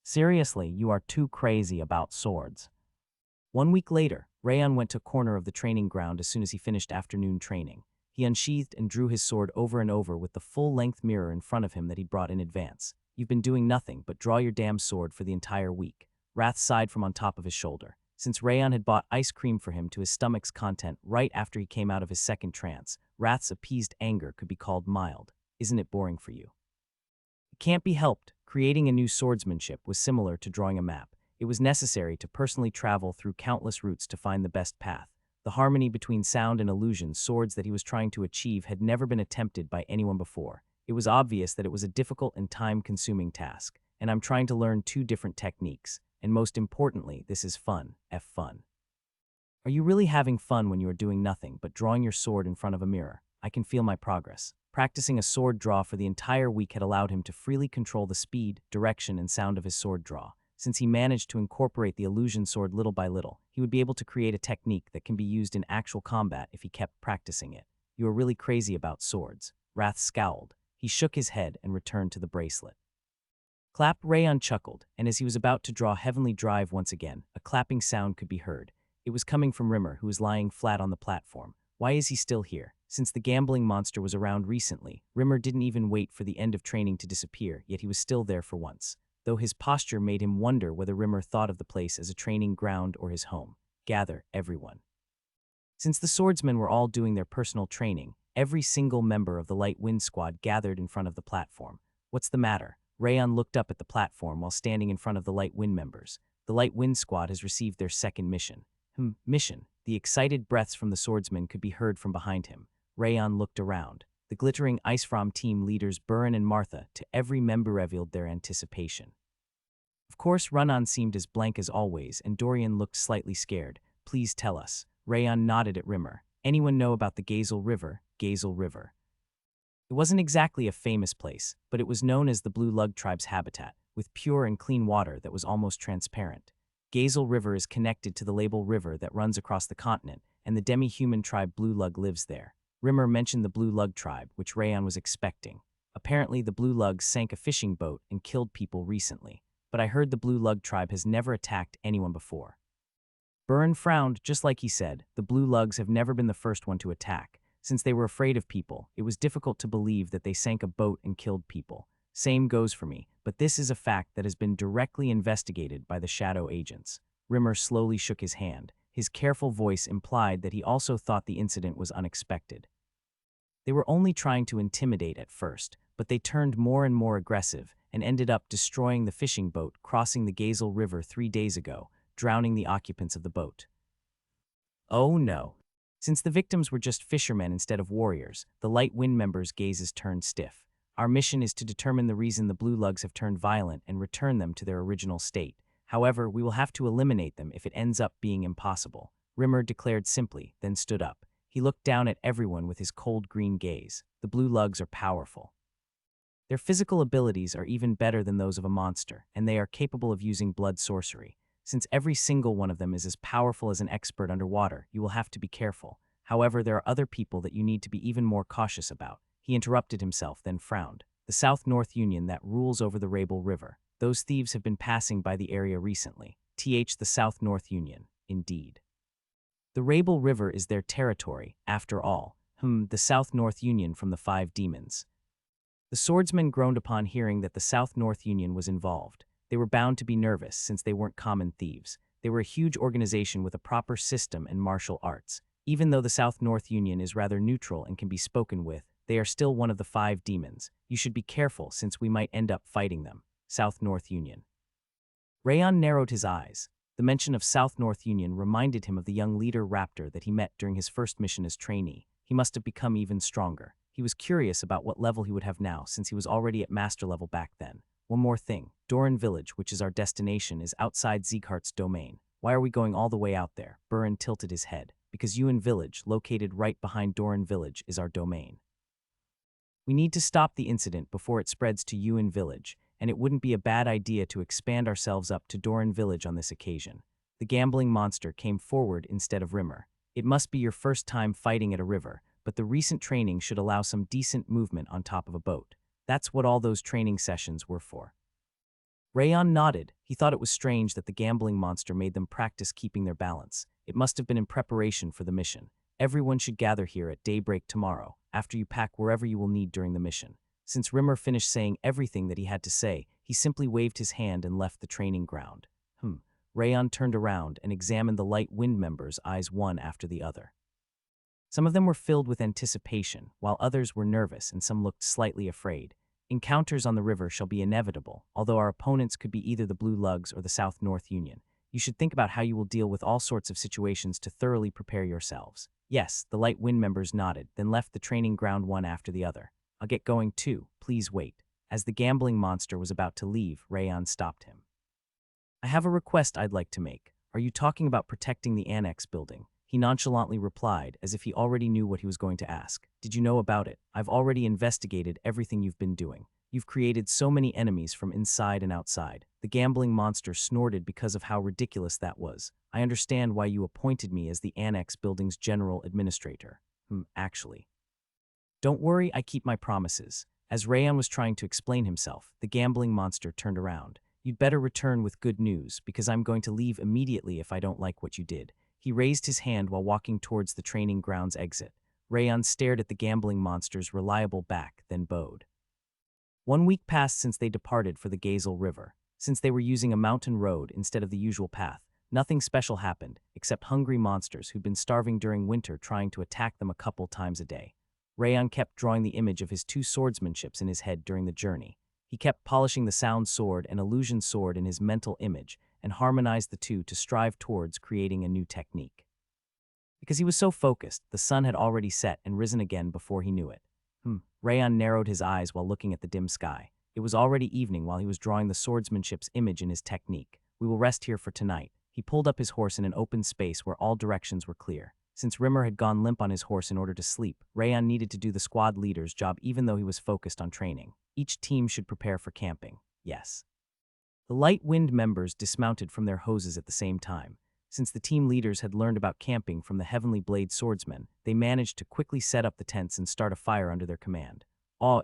Seriously, you are too crazy about swords. 1 week later, Rayon went to a corner of the training ground as soon as he finished afternoon training. He unsheathed and drew his sword over and over with the full-length mirror in front of him that he'd brought in advance. You've been doing nothing but draw your damn sword for the entire week. Wrath sighed from on top of his shoulder. Since Rayon had bought ice cream for him to his stomach's content right after he came out of his second trance, Wrath's appeased anger could be called mild. Isn't it boring for you? It can't be helped. Creating a new swordsmanship was similar to drawing a map. It was necessary to personally travel through countless routes to find the best path. The harmony between sound and illusion swords that he was trying to achieve had never been attempted by anyone before. It was obvious that it was a difficult and time-consuming task, and I'm trying to learn 2 different techniques. And most importantly, this is fun. Fun. Are you really having fun when you are doing nothing but drawing your sword in front of a mirror? I can feel my progress. Practicing a sword draw for the entire week had allowed him to freely control the speed, direction, and sound of his sword draw. Since he managed to incorporate the illusion sword little by little, he would be able to create a technique that can be used in actual combat if he kept practicing it. You are really crazy about swords. Wrath scowled. He shook his head and returned to the bracelet. Clap. Rayon chuckled, and as he was about to draw Heavenly Drive once again, a clapping sound could be heard. It was coming from Rimmer, who was lying flat on the platform. Why is he still here? Since the gambling monster was around recently, Rimmer didn't even wait for the end of training to disappear, yet he was still there for once. Though his posture made him wonder whether Rimmer thought of the place as a training ground or his home. Gather, everyone. Since the swordsmen were all doing their personal training, every single member of the Light Wind Squad gathered in front of the platform. What's the matter? Rayon looked up at the platform while standing in front of the Light Wind members. The Light Wind Squad has received their second mission. Mission. The excited breaths from the swordsmen could be heard from behind him. Rayon looked around. The glittering Icefrom team leaders Burin and Martha, to every member revealed their anticipation. Of course, Runnan seemed as blank as always, and Dorian looked slightly scared. Please tell us. Rayon nodded at Rimmer. Anyone know about the Gazel River? Gazel River. It wasn't exactly a famous place, but it was known as the Blue Lug tribe's habitat, with pure and clean water that was almost transparent. Gazel River is connected to the Label River that runs across the continent, and the demi-human tribe Blue Lug lives there. Rimmer mentioned the Blue Lug tribe, which Rayon was expecting. Apparently, the Blue Lugs sank a fishing boat and killed people recently, but I heard the Blue Lug tribe has never attacked anyone before. Burin frowned. Just like he said, the Blue Lugs have never been the first one to attack. Since they were afraid of people, it was difficult to believe that they sank a boat and killed people. Same goes for me, but this is a fact that has been directly investigated by the shadow agents. Rimmer slowly shook his hand. His careful voice implied that he also thought the incident was unexpected. They were only trying to intimidate at first, but they turned more and more aggressive and ended up destroying the fishing boat crossing the Gazel River 3 days ago, drowning the occupants of the boat. Oh no. Since the victims were just fishermen instead of warriors, the Light Wind members' gazes turned stiff. Our mission is to determine the reason the Blue Lugs have turned violent and return them to their original state. However, we will have to eliminate them if it ends up being impossible. Rimmer declared simply, then stood up. He looked down at everyone with his cold green gaze. The Blue Lugs are powerful. Their physical abilities are even better than those of a monster, and they are capable of using blood sorcery. Since every single one of them is as powerful as an expert underwater, you will have to be careful. However, there are other people that you need to be even more cautious about. He interrupted himself, then frowned. The South-North Union that rules over the Rabel River. Those thieves have been passing by the area recently. The South-North Union, indeed. The Rabel River is their territory, after all. The South-North Union from the 5 demons. The swordsmen groaned upon hearing that the South-North Union was involved. They were bound to be nervous since they weren't common thieves. They were a huge organization with a proper system and martial arts. Even though the South-North Union is rather neutral and can be spoken with, they are still one of the 5 demons. You should be careful since we might end up fighting them. South-North Union. Rayon narrowed his eyes. The mention of South-North Union reminded him of the young leader Raptor that he met during his first mission as trainee. He must have become even stronger. He was curious about what level he would have now since he was already at master level back then. One more thing. Doran Village, which is our destination, is outside Sieghart's domain. Why are we going all the way out there? Buran tilted his head. Because Yuan Village, located right behind Doran Village, is our domain. We need to stop the incident before it spreads to Yuan Village, and it wouldn't be a bad idea to expand ourselves up to Doran Village on this occasion. The gambling monster came forward instead of Rimmer. It must be your first time fighting at a river, but the recent training should allow some decent movement on top of a boat. That's what all those training sessions were for. Rayon nodded. He thought it was strange that the gambling monster made them practice keeping their balance. It must have been in preparation for the mission. Everyone should gather here at daybreak tomorrow, after you pack wherever you will need during the mission. Since Rimmer finished saying everything that he had to say, he simply waved his hand and left the training ground. Rayon turned around and examined the light wind members' eyes one after the other. Some of them were filled with anticipation, while others were nervous and some looked slightly afraid. Encounters on the river shall be inevitable, although our opponents could be either the Blue Lugs or the South-North Union. You should think about how you will deal with all sorts of situations to thoroughly prepare yourselves. Yes, the light wind members nodded, then left the training ground one after the other. I'll get going too, please wait. As the gambling monster was about to leave, Rayon stopped him. I have a request I'd like to make. Are you talking about protecting the annex building? He nonchalantly replied, as if he already knew what he was going to ask. Did you know about it? I've already investigated everything you've been doing. You've created so many enemies from inside and outside. The gambling monster snorted because of how ridiculous that was. I understand why you appointed me as the annex building's general administrator. Actually. Don't worry, I keep my promises. As Rayon was trying to explain himself, the gambling monster turned around. You'd better return with good news, because I'm going to leave immediately if I don't like what you did. He raised his hand while walking towards the training grounds exit. Rayon stared at the gambling monster's reliable back, then bowed. 1 week passed since they departed for the Gazel River. Since they were using a mountain road instead of the usual path, nothing special happened, except hungry monsters who'd been starving during winter trying to attack them a couple times a day. Rayon kept drawing the image of his 2 swordsmanships in his head during the journey. He kept polishing the sound sword and illusion sword in his mental image, and harmonized the two to strive towards creating a new technique. Because he was so focused, the sun had already set and risen again before he knew it. Rayon narrowed his eyes while looking at the dim sky. It was already evening while he was drawing the swordsmanship's image in his technique. We will rest here for tonight. He pulled up his horse in an open space where all directions were clear. Since Rimmer had gone limp on his horse in order to sleep, Rayon needed to do the squad leader's job even though he was focused on training. Each team should prepare for camping. Yes. The light wind members dismounted from their hoses at the same time. Since the team leaders had learned about camping from the Heavenly Blade swordsmen, they managed to quickly set up the tents and start a fire under their command.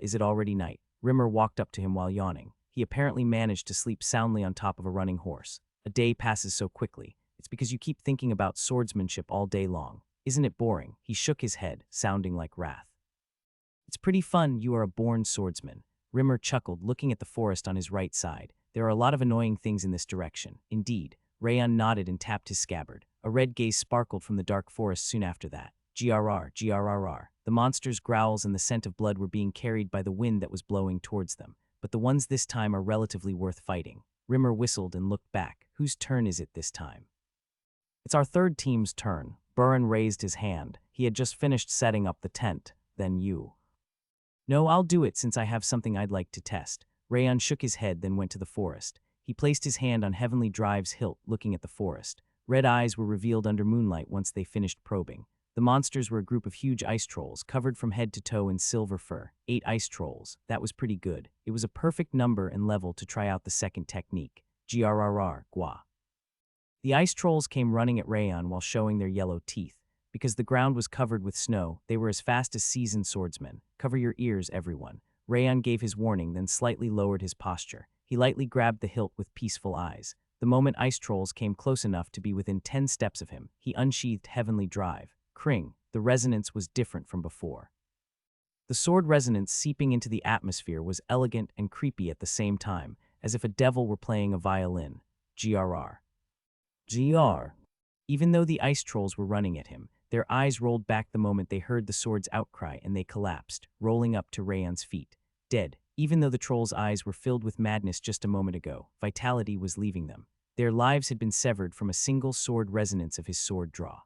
Is it already night? Rimmer walked up to him while yawning. He apparently managed to sleep soundly on top of a running horse. A day passes so quickly. It's because you keep thinking about swordsmanship all day long. Isn't it boring? He shook his head, sounding like wrath. It's pretty fun, you are a born swordsman. Rimmer chuckled, looking at the forest on his right side. There are a lot of annoying things in this direction. Indeed. Rayon nodded and tapped his scabbard. A red gaze sparkled from the dark forest soon after that. GRR, GRRR. The monster's growls and the scent of blood were being carried by the wind that was blowing towards them, but the ones this time are relatively worth fighting. Rimmer whistled and looked back. Whose turn is it this time? It's our third team's turn. Buran raised his hand. He had just finished setting up the tent. Then you. No, I'll do it since I have something I'd like to test. Rayon shook his head, then went to the forest. He placed his hand on Heavenly Drive's hilt, looking at the forest. Red eyes were revealed under moonlight once they finished probing. The monsters were a group of huge ice trolls, covered from head to toe in silver fur. 8 ice trolls. That was pretty good. It was a perfect number and level to try out the second technique. GRRR, Gua. The ice trolls came running at Rayon while showing their yellow teeth. Because the ground was covered with snow, they were as fast as seasoned swordsmen. Cover your ears, everyone. Rayon gave his warning, then slightly lowered his posture. He lightly grabbed the hilt with peaceful eyes. The moment ice trolls came close enough to be within 10 steps of him, he unsheathed Heavenly Drive. Kring, the resonance was different from before. The sword resonance seeping into the atmosphere was elegant and creepy at the same time, as if a devil were playing a violin. GRR. GR. Even though the ice trolls were running at him, their eyes rolled back the moment they heard the sword's outcry and they collapsed, rolling up to Rayon's feet. Dead. Even though the trolls' eyes were filled with madness just a moment ago, vitality was leaving them. Their lives had been severed from a single sword resonance of his sword draw.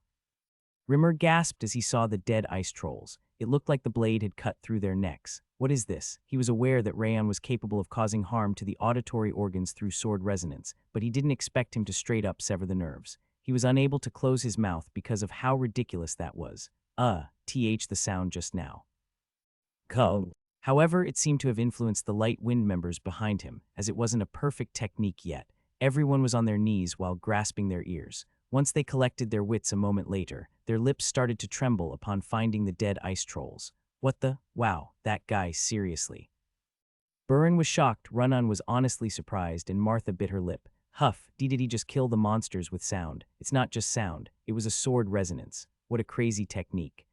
Rimmer gasped as he saw the dead ice trolls. It looked like the blade had cut through their necks. What is this? He was aware that Rayon was capable of causing harm to the auditory organs through sword resonance, but he didn't expect him to straight up sever the nerves. He was unable to close his mouth because of how ridiculous that was. The sound just now. Go. However, it seemed to have influenced the light wind members behind him, as it wasn't a perfect technique yet. Everyone was on their knees while grasping their ears. Once they collected their wits a moment later, their lips started to tremble upon finding the dead ice trolls. What the? Wow, that guy, seriously. Burin was shocked, Runan was honestly surprised, and Martha bit her lip. Huff, did he just kill the monsters with sound? It's not just sound, it was a sword resonance. What a crazy technique.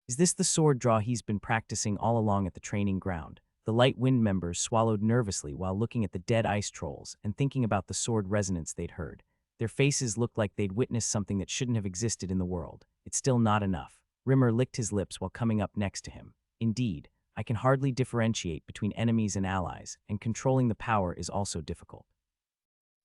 Is this the sword draw he's been practicing all along at the training ground? The light wind members swallowed nervously while looking at the dead ice trolls and thinking about the sword resonance they'd heard. Their faces looked like they'd witnessed something that shouldn't have existed in the world. It's still not enough. Rimmer licked his lips while coming up next to him. Indeed, I can hardly differentiate between enemies and allies, and controlling the power is also difficult.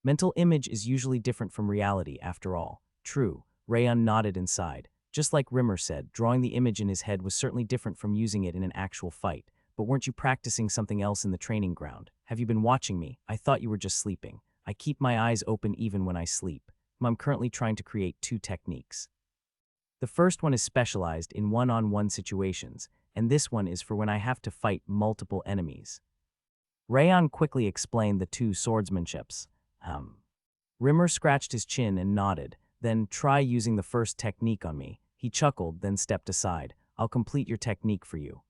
Mental image is usually different from reality, after all. True, Rayon nodded and sighed. Just like Rimmer said, drawing the image in his head was certainly different from using it in an actual fight. But weren't you practicing something else in the training ground? Have you been watching me? I thought you were just sleeping. I keep my eyes open even when I sleep. I'm currently trying to create two techniques. The first one is specialized in one-on-one situations, and this one is for when I have to fight multiple enemies. Rayon quickly explained the two swordsmanships. Rimmer scratched his chin and nodded. Then try using the first technique on me. He chuckled, then stepped aside. I'll complete your technique for you.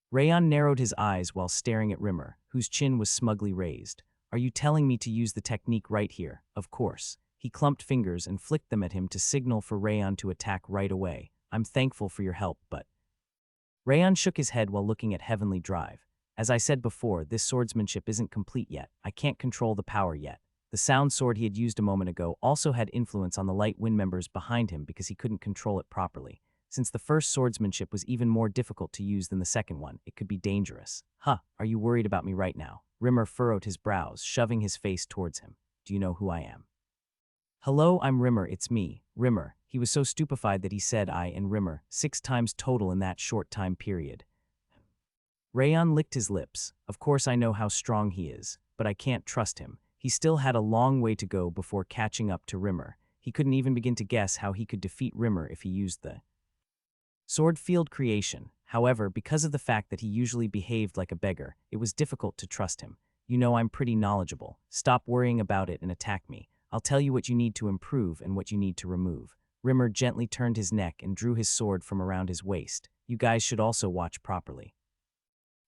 Rayon narrowed his eyes while staring at Rimmer, whose chin was smugly raised. Are you telling me to use the technique right here? Of course. He clumped fingers and flicked them at him to signal for Rayon to attack right away. I'm thankful for your help, but... Rayon shook his head while looking at Heavenly Drive. As I said before, this swordsmanship isn't complete yet. I can't control the power yet. The sound sword he had used a moment ago also had influence on the light wind members behind him because he couldn't control it properly. Since the first swordsmanship was even more difficult to use than the second one, it could be dangerous. Are you worried about me right now? Rimmer furrowed his brows, shoving his face towards him. Do you know who I am? Hello, I'm Rimmer, it's me, Rimmer. He was so stupefied that he said I and Rimmer 6 times total in that short time period. Rayon licked his lips. Of course I know how strong he is, but I can't trust him. He still had a long way to go before catching up to Rimmer. He couldn't even begin to guess how he could defeat Rimmer if he used the sword field creation. However, because of the fact that he usually behaved like a beggar, it was difficult to trust him. You know I'm pretty knowledgeable. Stop worrying about it and attack me. I'll tell you what you need to improve and what you need to remove. Rimmer gently turned his neck and drew his sword from around his waist. You guys should also watch properly.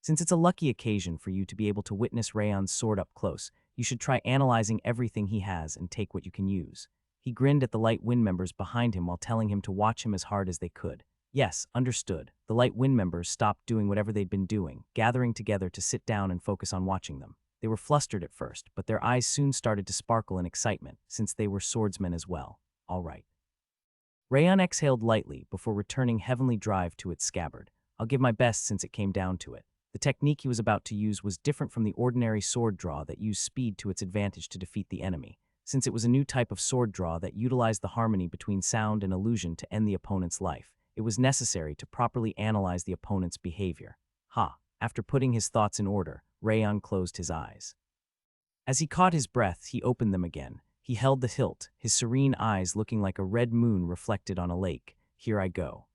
Since it's a lucky occasion for you to be able to witness Rayon's sword up close, you should try analyzing everything he has and take what you can use. He grinned at the light wind members behind him while telling him to watch him as hard as they could. Yes, understood. The light wind members stopped doing whatever they'd been doing, gathering together to sit down and focus on watching them. They were flustered at first, but their eyes soon started to sparkle in excitement, since they were swordsmen as well. All right. Rayon exhaled lightly before returning Heavenly Drive to its scabbard. I'll give my best since it came down to it. The technique he was about to use was different from the ordinary sword draw that used speed to its advantage to defeat the enemy, since it was a new type of sword draw that utilized the harmony between sound and illusion to end the opponent's life. It was necessary to properly analyze the opponent's behavior. After putting his thoughts in order, Rayon closed his eyes. As he caught his breath, he opened them again. He held the hilt, his serene eyes looking like a red moon reflected on a lake. Here I go.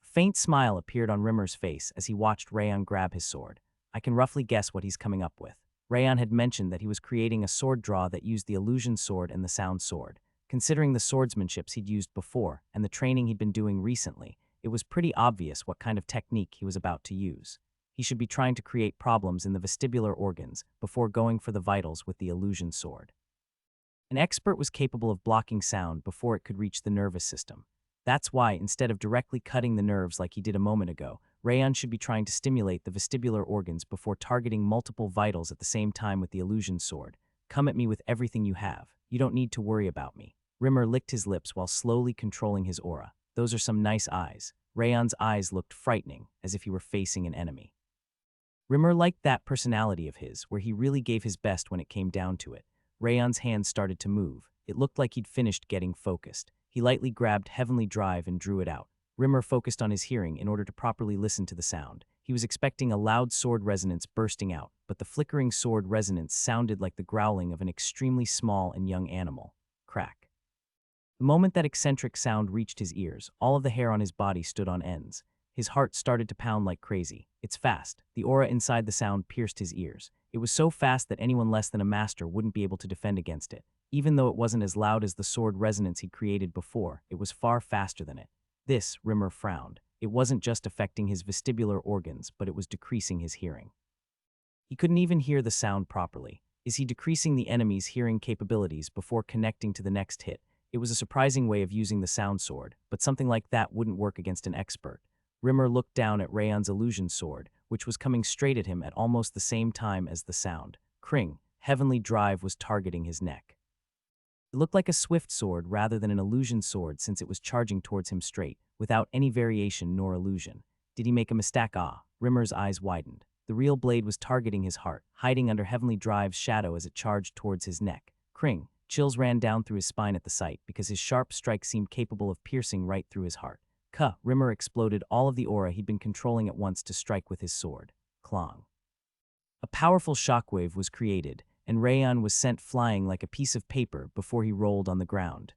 A faint smile appeared on Rimmer's face as he watched Rayon grab his sword. I can roughly guess what he's coming up with. Rayon had mentioned that he was creating a sword draw that used the illusion sword and the sound sword. Considering the swordsmanships he'd used before and the training he'd been doing recently, it was pretty obvious what kind of technique he was about to use. He should be trying to create problems in the vestibular organs before going for the vitals with the illusion sword. An expert was capable of blocking sound before it could reach the nervous system. That's why, instead of directly cutting the nerves like he did a moment ago, Rayon should be trying to stimulate the vestibular organs before targeting multiple vitals at the same time with the illusion sword. Come at me with everything you have. You don't need to worry about me. Rimmer licked his lips while slowly controlling his aura. Those are some nice eyes. Rayon's eyes looked frightening, as if he were facing an enemy. Rimmer liked that personality of his, where he really gave his best when it came down to it. Rayon's hands started to move. It looked like he'd finished getting focused. He lightly grabbed Heavenly Drive and drew it out. Rimmer focused on his hearing in order to properly listen to the sound. He was expecting a loud sword resonance bursting out, but the flickering sword resonance sounded like the growling of an extremely small and young animal. Crack. The moment that eccentric sound reached his ears, all of the hair on his body stood on ends. His heart started to pound like crazy. It's fast. The aura inside the sound pierced his ears. It was so fast that anyone less than a master wouldn't be able to defend against it. Even though it wasn't as loud as the sword resonance he'd created before, it was far faster than it. This, Rimmer frowned. It wasn't just affecting his vestibular organs, but it was decreasing his hearing. He couldn't even hear the sound properly. Is he decreasing the enemy's hearing capabilities before connecting to the next hit? It was a surprising way of using the sound sword, but something like that wouldn't work against an expert. Rimmer looked down at Rayon's illusion sword, which was coming straight at him at almost the same time as the sound. Kring, Heavenly Drive was targeting his neck. It looked like a swift sword rather than an illusion sword since it was charging towards him straight, without any variation nor illusion. Did he make a mistake? Rimmer's eyes widened. The real blade was targeting his heart, hiding under Heavenly Drive's shadow as it charged towards his neck. Kring, chills ran down through his spine at the sight because his sharp strike seemed capable of piercing right through his heart. Rimmer exploded all of the aura he'd been controlling at once to strike with his sword. Clong. A powerful shockwave was created, and Rayon was sent flying like a piece of paper before he rolled on the ground.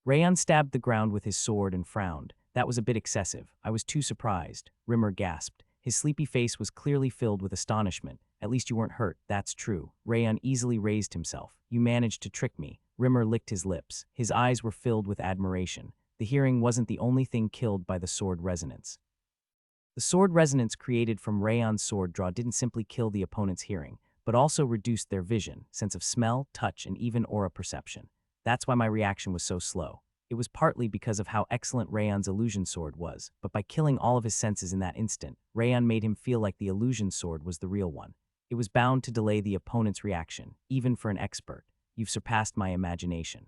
Rayon stabbed the ground with his sword and frowned. That was a bit excessive. I was too surprised. Rimmer gasped. His sleepy face was clearly filled with astonishment. At least you weren't hurt, that's true. Rayon easily raised himself. You managed to trick me. Rimmer licked his lips. His eyes were filled with admiration. The hearing wasn't the only thing killed by the sword resonance. The sword resonance created from Rayon's sword draw didn't simply kill the opponent's hearing, but also reduced their vision, sense of smell, touch, and even aura perception. That's why my reaction was so slow. It was partly because of how excellent Rayon's illusion sword was, but by killing all of his senses in that instant, Rayon made him feel like the illusion sword was the real one. It was bound to delay the opponent's reaction, even for an expert. You've surpassed my imagination.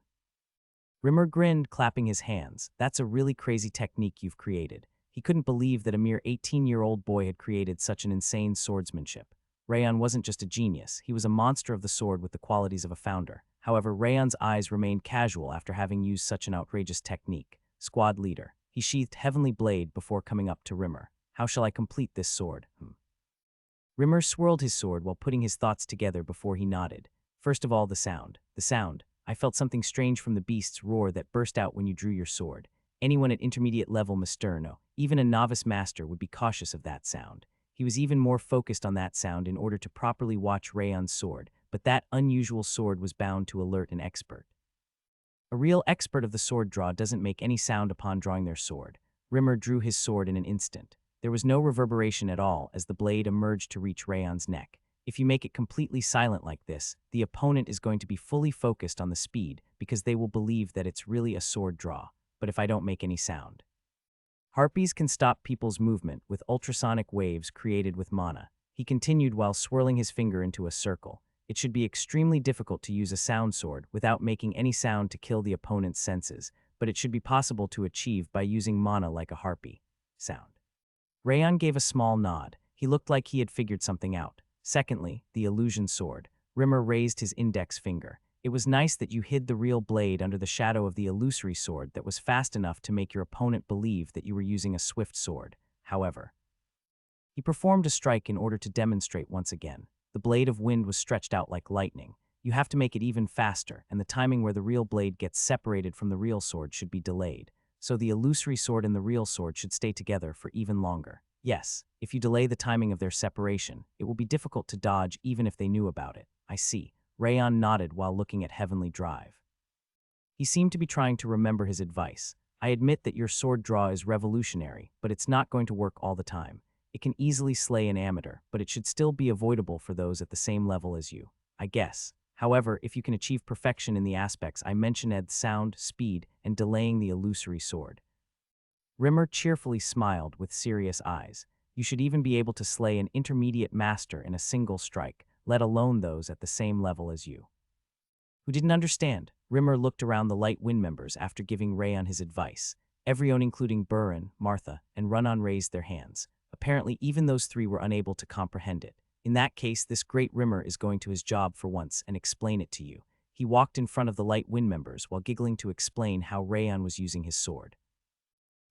Rimmer grinned, clapping his hands. That's a really crazy technique you've created. He couldn't believe that a mere 18-year-old boy had created such an insane swordsmanship. Rayon wasn't just a genius, he was a monster of the sword with the qualities of a founder. However, Rayon's eyes remained casual after having used such an outrageous technique. Squad leader. He sheathed Heavenly Blade before coming up to Rimmer. How shall I complete this sword? Rimmer swirled his sword while putting his thoughts together before he nodded. First of all, the sound. The sound. I felt something strange from the beast's roar that burst out when you drew your sword. Anyone at intermediate level no, even a novice master would be cautious of that sound. He was even more focused on that sound in order to properly watch Rayon's sword, but that unusual sword was bound to alert an expert. A real expert of the sword draw doesn't make any sound upon drawing their sword. Rimmer drew his sword in an instant. There was no reverberation at all as the blade emerged to reach Rayon's neck. If you make it completely silent like this, the opponent is going to be fully focused on the speed because they will believe that it's really a sword draw. But if I don't make any sound. Harpies can stop people's movement with ultrasonic waves created with mana. He continued while swirling his finger into a circle. It should be extremely difficult to use a sound sword without making any sound to kill the opponent's senses, but it should be possible to achieve by using mana like a harpy. Sound. Rayon gave a small nod. He looked like he had figured something out. Secondly, the illusion sword. Rimmer raised his index finger. It was nice that you hid the real blade under the shadow of the illusory sword that was fast enough to make your opponent believe that you were using a swift sword. However, he performed a strike in order to demonstrate once again. The blade of wind was stretched out like lightning. You have to make it even faster, and the timing where the real blade gets separated from the real sword should be delayed. So the illusory sword and the real sword should stay together for even longer. Yes, if you delay the timing of their separation, it will be difficult to dodge even if they knew about it. I see. Rayon nodded while looking at Heavenly Drive. He seemed to be trying to remember his advice. I admit that your sword draw is revolutionary, but it's not going to work all the time. It can easily slay an amateur, but it should still be avoidable for those at the same level as you, I guess. However, if you can achieve perfection in the aspects I mentioned, sound, speed, and delaying the illusory sword. Rimmer cheerfully smiled with serious eyes. You should even be able to slay an intermediate master in a single strike, let alone those at the same level as you. Who didn't understand? Rimmer looked around the Light Wind members after giving Rayon his advice. Everyone, including Burin, Martha, and Runnon, raised their hands. Apparently, even those three were unable to comprehend it. In that case, this great Rimmer is going to his job for once and explain it to you. He walked in front of the Light Wind members while giggling to explain how Rayon was using his sword.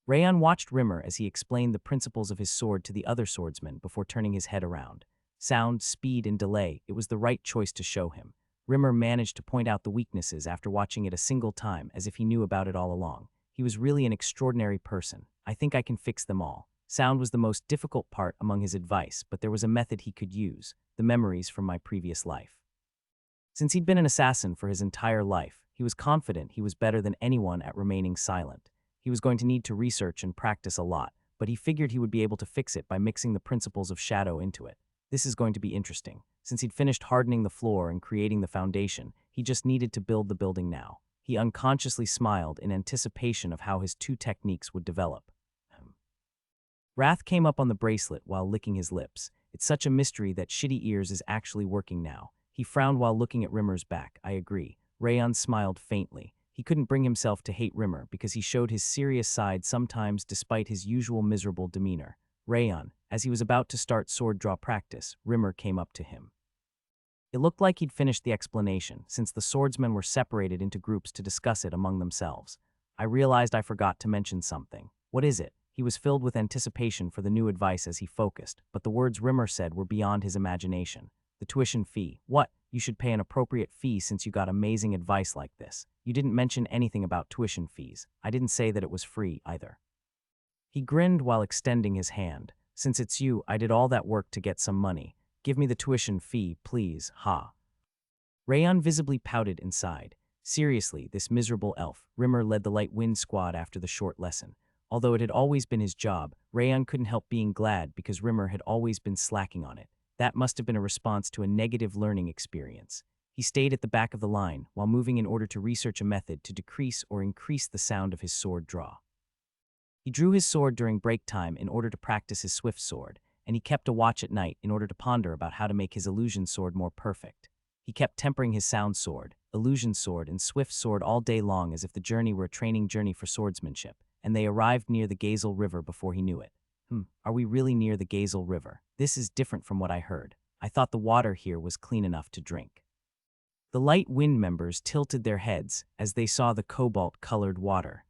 Rayon watched Rimmer as he explained the principles of his sword to the other swordsmen before turning his head around. Sound, speed, and delay, it was the right choice to show him. Rimmer managed to point out the weaknesses after watching it a single time as if he knew about it all along. He was really an extraordinary person. I think I can fix them all. Sound was the most difficult part among his advice, but there was a method he could use, the memories from my previous life. Since he'd been an assassin for his entire life, he was confident he was better than anyone at remaining silent. He was going to need to research and practice a lot, but he figured he would be able to fix it by mixing the principles of shadow into it. This is going to be interesting. Since he'd finished hardening the floor and creating the foundation, he just needed to build the building now. He unconsciously smiled in anticipation of how his two techniques would develop. Wrath came up on the bracelet while licking his lips. It's such a mystery that Shitty Ears is actually working now. He frowned while looking at Rimmer's back. I agree. Rayon smiled faintly. He couldn't bring himself to hate Rimmer because he showed his serious side sometimes despite his usual miserable demeanor. Rayon, as he was about to start sword draw practice, Rimmer came up to him. It looked like he'd finished the explanation, since the swordsmen were separated into groups to discuss it among themselves. I realized I forgot to mention something. What is it? He was filled with anticipation for the new advice as he focused, but the words Rimmer said were beyond his imagination. The tuition fee. What? You should pay an appropriate fee since you got amazing advice like this. You didn't mention anything about tuition fees. I didn't say that it was free, either. He grinned while extending his hand. Since it's you, I did all that work to get some money. Give me the tuition fee, please, ha. Rayon visibly pouted inside. Seriously, this miserable elf. Rimmer led the Light Wind squad after the short lesson. Although it had always been his job, Rayon couldn't help being glad because Rimmer had always been slacking on it. That must have been a response to a negative learning experience. He stayed at the back of the line while moving in order to research a method to decrease or increase the sound of his sword draw. He drew his sword during break time in order to practice his swift sword, and he kept a watch at night in order to ponder about how to make his illusion sword more perfect. He kept tempering his sound sword, illusion sword, and swift sword all day long as if the journey were a training journey for swordsmanship, and they arrived near the Gazel River before he knew it. Are we really near the Gazel River? This is different from what I heard. I thought the water here was clean enough to drink. The Light Wind members tilted their heads as they saw the cobalt-colored water.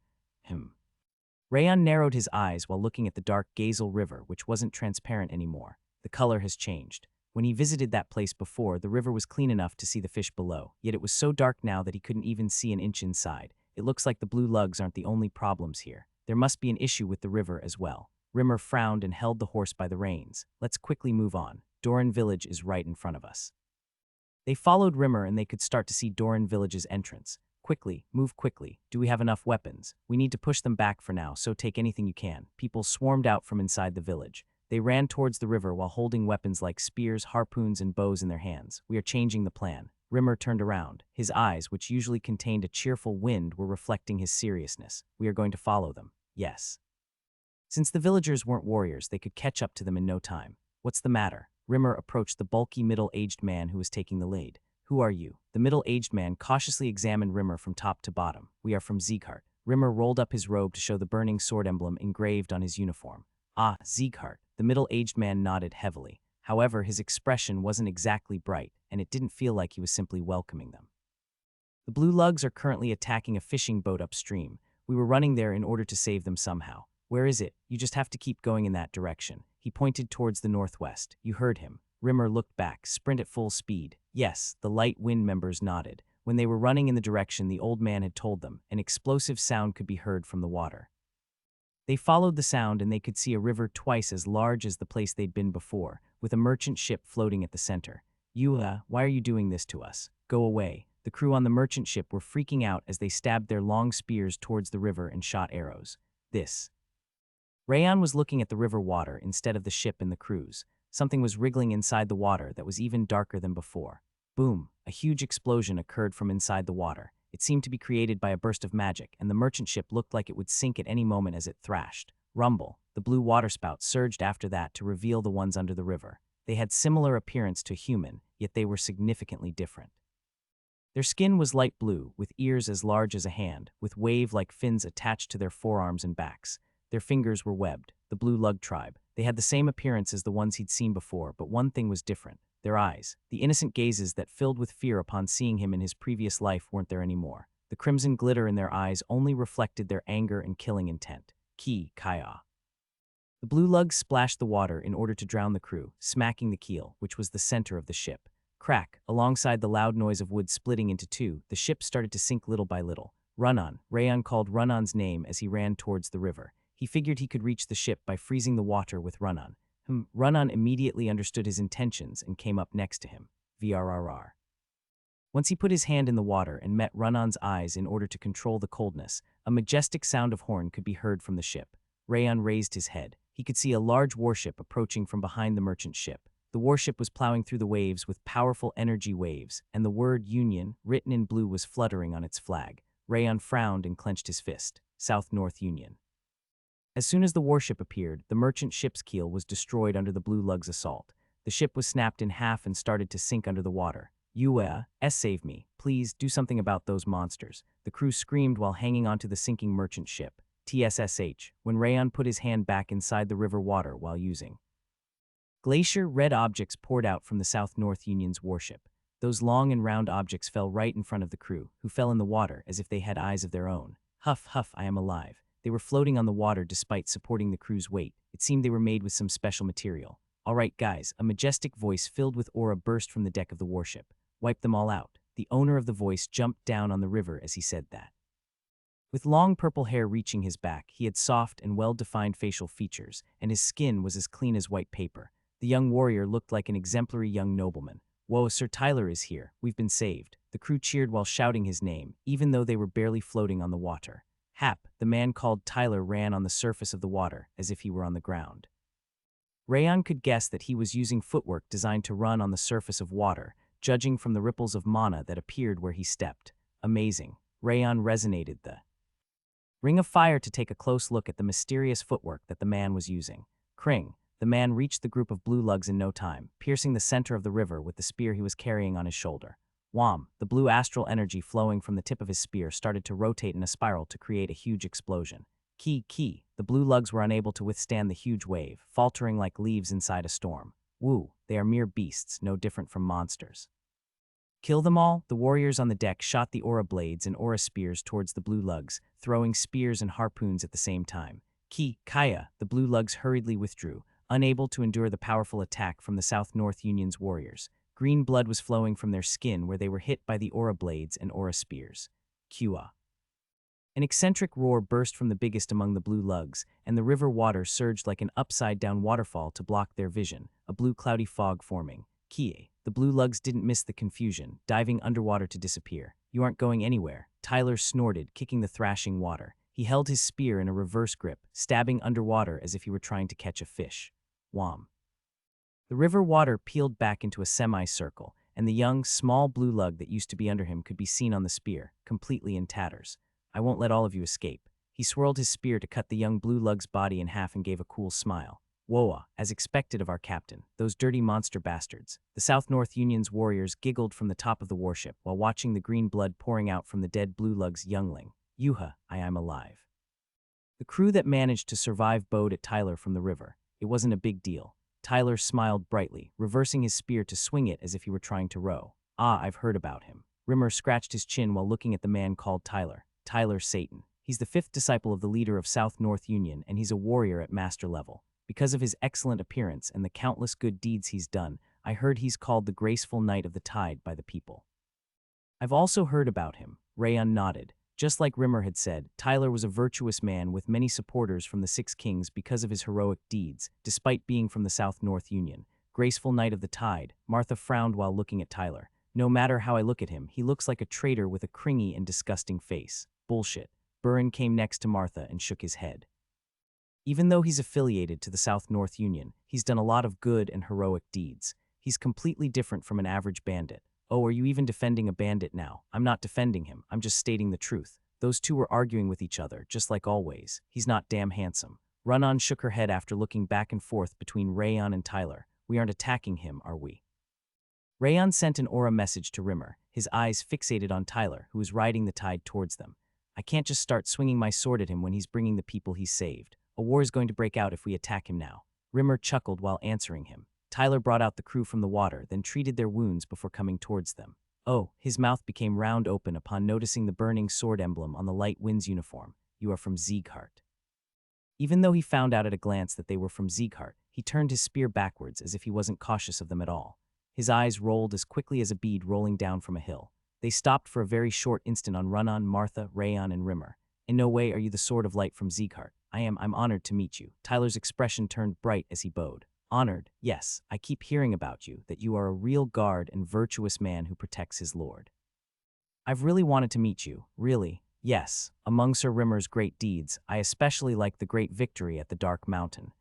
Rayon narrowed his eyes while looking at the dark Gazel River, which wasn't transparent anymore. The color has changed. When he visited that place before, the river was clean enough to see the fish below, yet it was so dark now that he couldn't even see an inch inside. It looks like the blue lugs aren't the only problems here. There must be an issue with the river as well. Rimmer frowned and held the horse by the reins. Let's quickly move on. Doran Village is right in front of us. They followed Rimmer and they could start to see Doran Village's entrance. Quickly, move quickly. Do we have enough weapons? We need to push them back for now, so take anything you can. People swarmed out from inside the village. They ran towards the river while holding weapons like spears, harpoons, and bows in their hands. We are changing the plan. Rimmer turned around. His eyes, which usually contained a cheerful wind, were reflecting his seriousness. We are going to follow them. Yes. Since the villagers weren't warriors, they could catch up to them in no time. What's the matter? Rimmer approached the bulky middle-aged man who was taking the lead. Who are you? The middle-aged man cautiously examined Rimmer from top to bottom. We are from Sieghart. Rimmer rolled up his robe to show the burning sword emblem engraved on his uniform. Ah, Sieghart. The middle-aged man nodded heavily. However, his expression wasn't exactly bright, and it didn't feel like he was simply welcoming them. The blue lugs are currently attacking a fishing boat upstream. We were running there in order to save them somehow. Where is it? You just have to keep going in that direction. He pointed towards the northwest. You heard him. Rimmer looked back. Sprint at full speed. Yes, the Light Wind members nodded. When they were running in the direction the old man had told them, an explosive sound could be heard from the water. They followed the sound and they could see a river twice as large as the place they'd been before, with a merchant ship floating at the center. Why are you doing this to us? Go away. The crew on the merchant ship were freaking out as they stabbed their long spears towards the river and shot arrows. Rayon was looking at the river water instead of the ship and the crews. Something was wriggling inside the water that was even darker than before. Boom! A huge explosion occurred from inside the water. It seemed to be created by a burst of magic, and the merchant ship looked like it would sink at any moment as it thrashed. Rumble, the blue waterspout surged after that to reveal the ones under the river. They had similar appearance to human, yet they were significantly different. Their skin was light blue, with ears as large as a hand, with wave-like fins attached to their forearms and backs. Their fingers were webbed, the blue lug tribe. They had the same appearance as the ones he'd seen before, but one thing was different. Their eyes, the innocent gazes that filled with fear upon seeing him in his previous life, weren't there anymore. The crimson glitter in their eyes only reflected their anger and killing intent. Ki, Kaya. The blue lugs splashed the water in order to drown the crew, smacking the keel, which was the center of the ship. Crack, alongside the loud noise of wood splitting into two, the ship started to sink little by little. Run-on, Rayon called Run-on's name as he ran towards the river. He figured he could reach the ship by freezing the water with Run-on. Run-on immediately understood his intentions and came up next to him. VRRR. Once he put his hand in the water and met Run-on's eyes in order to control the coldness, a majestic sound of horn could be heard from the ship. Rayon raised his head. He could see a large warship approaching from behind the merchant ship. The warship was plowing through the waves with powerful energy waves, and the word Union, written in blue, was fluttering on its flag. Rayon frowned and clenched his fist. South-North Union. As soon as the warship appeared, the merchant ship's keel was destroyed under the blue lug's assault. The ship was snapped in half and started to sink under the water. Save me. Please, do something about those monsters. The crew screamed while hanging onto the sinking merchant ship. TSSH, when Rayon put his hand back inside the river water while using. Glacier red objects poured out from the South-North Union's warship. Those long and round objects fell right in front of the crew, who fell in the water as if they had eyes of their own. Huff, huff, I am alive. They were floating on the water despite supporting the crew's weight. It seemed they were made with some special material. All right, guys, a majestic voice filled with aura burst from the deck of the warship. Wipe them all out. The owner of the voice jumped down on the river as he said that. With long purple hair reaching his back, he had soft and well-defined facial features, and his skin was as clean as white paper. The young warrior looked like an exemplary young nobleman. Whoa, Sir Tyler is here. We've been saved. The crew cheered while shouting his name, even though they were barely floating on the water. Hap, the man called Tyler, ran on the surface of the water, as if he were on the ground. Rayon could guess that he was using footwork designed to run on the surface of water, judging from the ripples of mana that appeared where he stepped. Amazing. Rayon resonated the ring of fire to take a close look at the mysterious footwork that the man was using. Kring. The man reached the group of blue lugs in no time, piercing the center of the river with the spear he was carrying on his shoulder. Wham! The blue astral energy flowing from the tip of his spear started to rotate in a spiral to create a huge explosion. Ki. The blue lugs were unable to withstand the huge wave, faltering like leaves inside a storm. Woo! They are mere beasts, no different from monsters. Kill them all? The warriors on the deck shot the aura blades and aura spears towards the blue lugs, throwing spears and harpoons at the same time. Kaya! The blue lugs hurriedly withdrew, unable to endure the powerful attack from the South-North Union's warriors. Green blood was flowing from their skin where they were hit by the aura blades and aura spears. Kua. An eccentric roar burst from the biggest among the blue lugs, and the river water surged like an upside-down waterfall to block their vision, a blue cloudy fog forming. Kie. The blue lugs didn't miss the confusion, diving underwater to disappear. You aren't going anywhere. Tyler snorted, kicking the thrashing water. He held his spear in a reverse grip, stabbing underwater as if he were trying to catch a fish. Wham. The river water peeled back into a semicircle, and the young, small blue lug that used to be under him could be seen on the spear, completely in tatters. I won't let all of you escape. He swirled his spear to cut the young blue lug's body in half and gave a cool smile. Woa, as expected of our captain, those dirty monster bastards. The South-North Union's warriors giggled from the top of the warship while watching the green blood pouring out from the dead blue lug's youngling. Yuha, I am alive. The crew that managed to survive bowed at Tyler from the river. It wasn't a big deal. Tyler smiled brightly, reversing his spear to swing it as if he were trying to row. Ah, I've heard about him. Rimmer scratched his chin while looking at the man called Tyler. Tyler Satan. He's the 5th disciple of the leader of South-North Union, and he's a warrior at master level. Because of his excellent appearance and the countless good deeds he's done, I heard he's called the graceful Knight of the Tide by the people. I've also heard about him. Rayon nodded. Just like Rimmer had said, Tyler was a virtuous man with many supporters from the 6 kings because of his heroic deeds, despite being from the South-North Union. Graceful Knight of the Tide. Martha frowned while looking at Tyler. No matter how I look at him, he looks like a traitor with a cringy and disgusting face. Bullshit. Burin came next to Martha and shook his head. Even though he's affiliated to the South-North Union, he's done a lot of good and heroic deeds. He's completely different from an average bandit. Oh, are you even defending a bandit now? I'm not defending him, I'm just stating the truth. Those two were arguing with each other, just like always. He's not damn handsome. Run-On shook her head after looking back and forth between Rayon and Tyler. We aren't attacking him, are we? Rayon sent an aura message to Rimmer, his eyes fixated on Tyler, who was riding the tide towards them. I can't just start swinging my sword at him when he's bringing the people he saved. A war is going to break out if we attack him now. Rimmer chuckled while answering him. Tyler brought out the crew from the water, then treated their wounds before coming towards them. Oh, his mouth became round open upon noticing the burning sword emblem on the Light Wind's uniform. You are from Sieghart. Even though he found out at a glance that they were from Sieghart, he turned his spear backwards as if he wasn't cautious of them at all. His eyes rolled as quickly as a bead rolling down from a hill. They stopped for a very short instant on Run-On, Martha, Rayon, and Rimmer. In no way are you the Sword of Light from Sieghart. I'm honored to meet you. Tyler's expression turned bright as he bowed. Honored, yes, I keep hearing about you, that you are a real guard and virtuous man who protects his lord. I've really wanted to meet you, really. Yes, among Sir Rimmer's great deeds, I especially like the great victory at the Dark Mountain.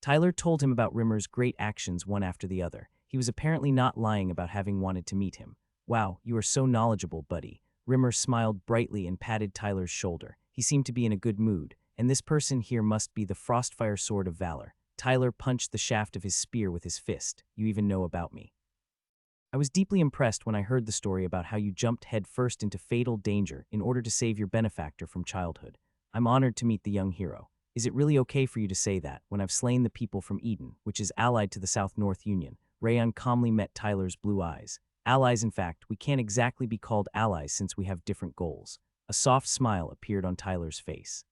Tyler told him about Rimmer's great actions one after the other. He was apparently not lying about having wanted to meet him. Wow, you are so knowledgeable, buddy. Rimmer smiled brightly and patted Tyler's shoulder. He seemed to be in a good mood, and this person here must be the Frostfire Sword of Valor. Tyler punched the shaft of his spear with his fist. You even know about me. I was deeply impressed when I heard the story about how you jumped headfirst into fatal danger in order to save your benefactor from childhood. I'm honored to meet the young hero. Is it really okay for you to say that, when I've slain the people from Eden, which is allied to the South-North Union? Rayon calmly met Tyler's blue eyes. Allies, in fact, we can't exactly be called allies since we have different goals. A soft smile appeared on Tyler's face.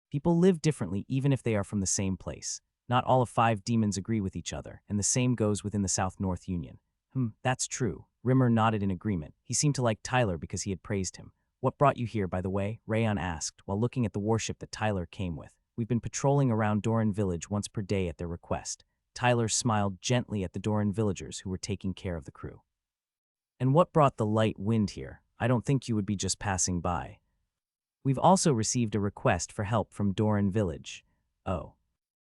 People live differently even if they are from the same place. Not all of 5 demons agree with each other, and the same goes within the South-North Union. That's true. Rimmer nodded in agreement. He seemed to like Tyler because he had praised him. What brought you here, by the way? Rayon asked, while looking at the warship that Tyler came with. We've been patrolling around Doran Village once per day at their request. Tyler smiled gently at the Doran villagers who were taking care of the crew. And what brought the Light Wind here? I don't think you would be just passing by. We've also received a request for help from Doran Village. Oh.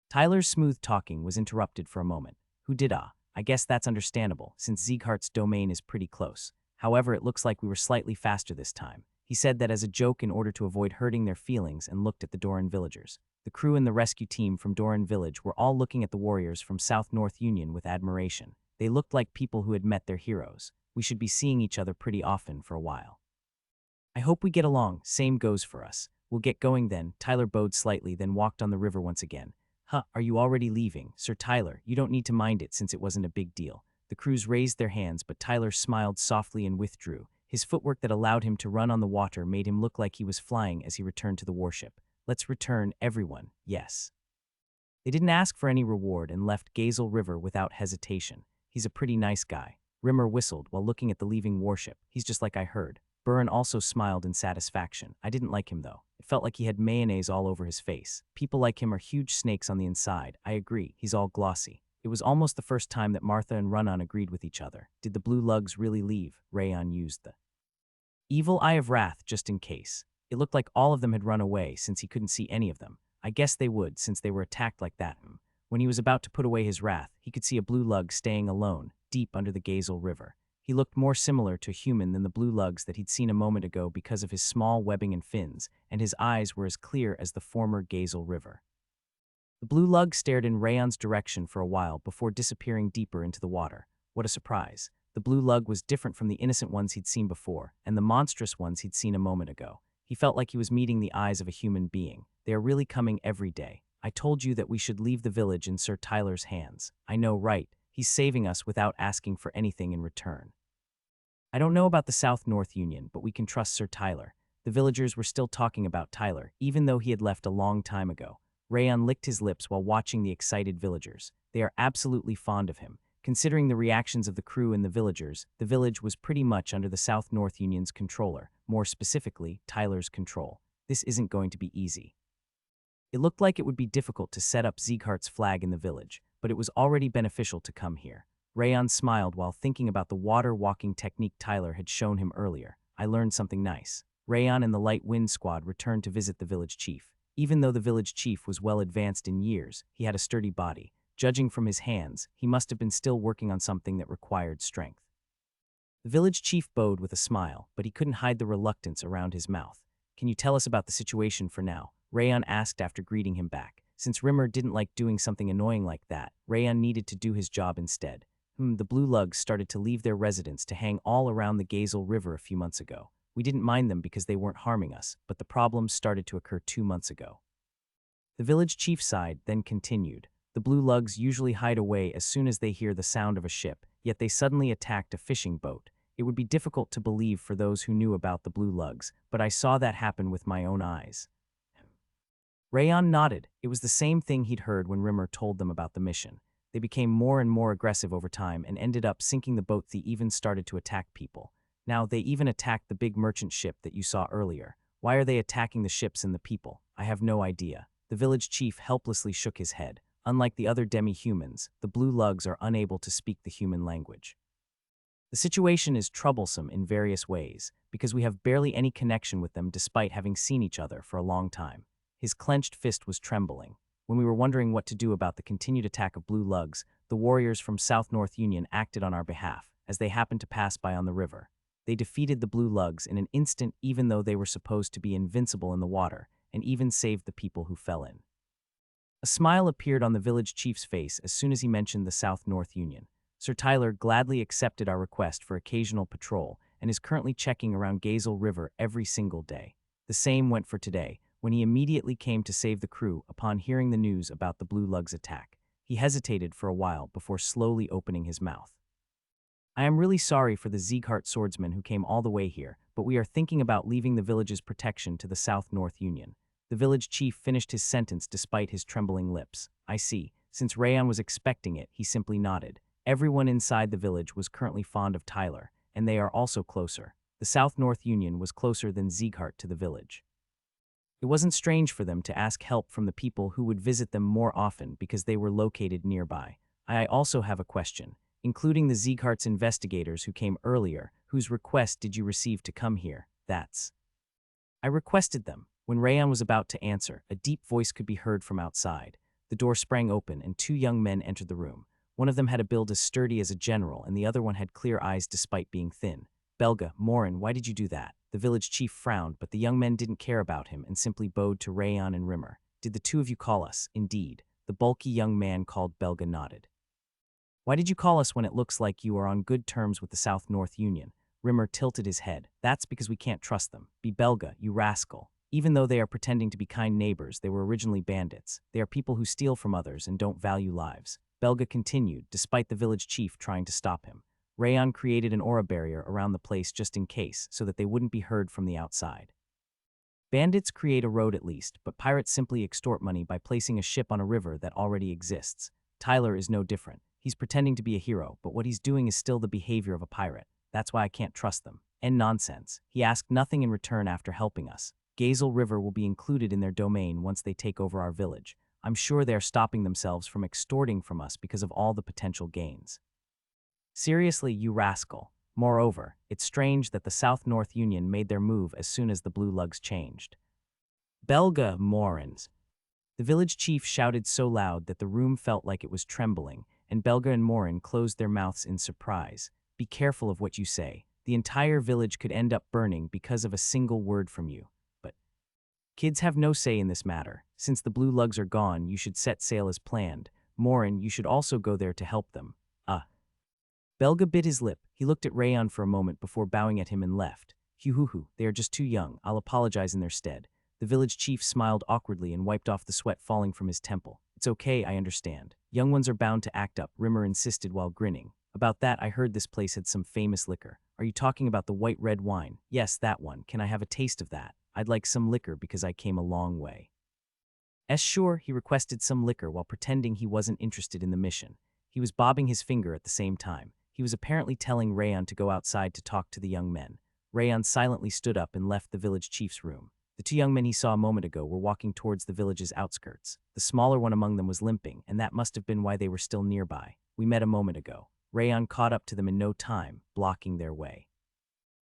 Tyler's smooth talking was interrupted for a moment. Who did I guess that's understandable, since Sieghart's domain is pretty close. However, it looks like we were slightly faster this time. He said that as a joke in order to avoid hurting their feelings and looked at the Doran villagers. The crew and the rescue team from Doran Village were all looking at the warriors from South-North Union with admiration. They looked like people who had met their heroes. We should be seeing each other pretty often for a while. I hope we get along. Same goes for us. We'll get going then. Tyler bowed slightly, then walked on the river once again. Are you already leaving? Sir Tyler, you don't need to mind it since it wasn't a big deal. The crews raised their hands, but Tyler smiled softly and withdrew. His footwork that allowed him to run on the water made him look like he was flying as he returned to the warship. Let's return, everyone, yes. They didn't ask for any reward and left Gazel River without hesitation. He's a pretty nice guy. Rimmer whistled while looking at the leaving warship. He's just like I heard. Buran also smiled in satisfaction. I didn't like him though. It felt like he had mayonnaise all over his face. People like him are huge snakes on the inside. I agree, he's all glossy. It was almost the first time that Martha and Run-On agreed with each other. Did the blue lugs really leave? Rayon used the evil eye of wrath just in case. It looked like all of them had run away since he couldn't see any of them. I guess they would since they were attacked like that. When he was about to put away his wrath, he could see a blue lug staying alone, deep under the Gazel River. He looked more similar to a human than the blue lugs that he'd seen a moment ago because of his small webbing and fins, and his eyes were as clear as the former Gazel River. The blue lug stared in Rayon's direction for a while before disappearing deeper into the water. What a surprise. The blue lug was different from the innocent ones he'd seen before, and the monstrous ones he'd seen a moment ago. He felt like he was meeting the eyes of a human being. They are really coming every day. I told you that we should leave the village in Sir Tyler's hands. I know, right? He's saving us without asking for anything in return. I don't know about the South-North Union, but we can trust Sir Tyler. The villagers were still talking about Tyler, even though he had left a long time ago. Rayon licked his lips while watching the excited villagers. They are absolutely fond of him. Considering the reactions of the crew and the villagers, the village was pretty much under the South-North Union's controller, more specifically, Tyler's control. This isn't going to be easy. It looked like it would be difficult to set up Sieghart's flag in the village, but it was already beneficial to come here. Rayon smiled while thinking about the water-walking technique Tyler had shown him earlier. I learned something nice. Rayon and the Light Wind Squad returned to visit the village chief. Even though the village chief was well advanced in years, he had a sturdy body. Judging from his hands, he must have been still working on something that required strength. The village chief bowed with a smile, but he couldn't hide the reluctance around his mouth. Can you tell us about the situation for now? Rayon asked after greeting him back. Since Rimmer didn't like doing something annoying like that, Rayon needed to do his job instead. The blue lugs started to leave their residence to hang all around the Gazel River a few months ago. We didn't mind them because they weren't harming us, but the problems started to occur 2 months ago. The village chief sighed, then continued. The blue lugs usually hide away as soon as they hear the sound of a ship, yet they suddenly attacked a fishing boat. It would be difficult to believe for those who knew about the blue lugs, but I saw that happen with my own eyes. Rayon nodded. It was the same thing he'd heard when Rimmer told them about the mission. They became more and more aggressive over time and ended up sinking the boat. They even started to attack people. Now, they even attacked the big merchant ship that you saw earlier. Why are they attacking the ships and the people? I have no idea. The village chief helplessly shook his head. Unlike the other demi-humans, the blue lugs are unable to speak the human language. The situation is troublesome in various ways, because we have barely any connection with them despite having seen each other for a long time. His clenched fist was trembling. When we were wondering what to do about the continued attack of blue lugs, the warriors from South North Union acted on our behalf, as they happened to pass by on the river. They defeated the blue lugs in an instant even though they were supposed to be invincible in the water, and even saved the people who fell in. A smile appeared on the village chief's face as soon as he mentioned the South North Union. Sir Tyler gladly accepted our request for occasional patrol and is currently checking around Gazel River every single day. The same went for today, when he immediately came to save the crew upon hearing the news about the blue lugs attack. He hesitated for a while before slowly opening his mouth. I am really sorry for the Zeeghart swordsmen who came all the way here, but we are thinking about leaving the village's protection to the South North Union. The village chief finished his sentence despite his trembling lips. I see. Since Rayon was expecting it, he simply nodded. Everyone inside the village was currently fond of Tyler, and they are also closer. The South North Union was closer than Zeeghart to the village. It wasn't strange for them to ask help from the people who would visit them more often because they were located nearby. I also have a question, including the Zeeghart's investigators who came earlier. Whose request did you receive to come here? I requested them. When Rayon was about to answer, a deep voice could be heard from outside. The door sprang open and 2 young men entered the room. One of them had a build as sturdy as a general, and the other one had clear eyes despite being thin. Belga, Morin, why did you do that? The village chief frowned, but the young men didn't care about him and simply bowed to Rayon and Rimmer. Did the 2 of you call us? Indeed. The bulky young man called Belga nodded. Why did you call us when it looks like you are on good terms with the South North Union? Rimmer tilted his head. That's because we can't trust them. Be Belga, you rascal. Even though they are pretending to be kind neighbors, they were originally bandits. They are people who steal from others and don't value lives. Belga continued, despite the village chief trying to stop him. Rayon created an aura barrier around the place just in case, so that they wouldn't be heard from the outside. Bandits create a road at least, but pirates simply extort money by placing a ship on a river that already exists. Tyler is no different. He's pretending to be a hero, but what he's doing is still the behavior of a pirate. That's why I can't trust them. And nonsense. He asked nothing in return after helping us. Gazel River will be included in their domain once they take over our village. I'm sure they're stopping themselves from extorting from us because of all the potential gains. Seriously, you rascal. Moreover, it's strange that the South North Union made their move as soon as the blue lugs changed. Belga Morins. The village chief shouted so loud that the room felt like it was trembling, and Belga and Morin closed their mouths in surprise. Be careful of what you say. The entire village could end up burning because of a single word from you. But kids have no say in this matter. Since the blue lugs are gone, you should set sail as planned. Morin, you should also go there to help them. Belga bit his lip. He looked at Rayon for a moment before bowing at him and left. Hoo, they are just too young. I'll apologize in their stead. The village chief smiled awkwardly and wiped off the sweat falling from his temple. It's okay, I understand. Young ones are bound to act up, Rimmer insisted while grinning. About that, I heard this place had some famous liquor. Are you talking about the white red wine? Yes, that one. Can I have a taste of that? I'd like some liquor because I came a long way. Sure, he requested some liquor while pretending he wasn't interested in the mission. He was bobbing his finger at the same time. He was apparently telling Rayon to go outside to talk to the young men. Rayon silently stood up and left the village chief's room. The 2 young men he saw a moment ago were walking towards the village's outskirts. The smaller one among them was limping, and that must have been why they were still nearby. We met a moment ago. Rayon caught up to them in no time, blocking their way.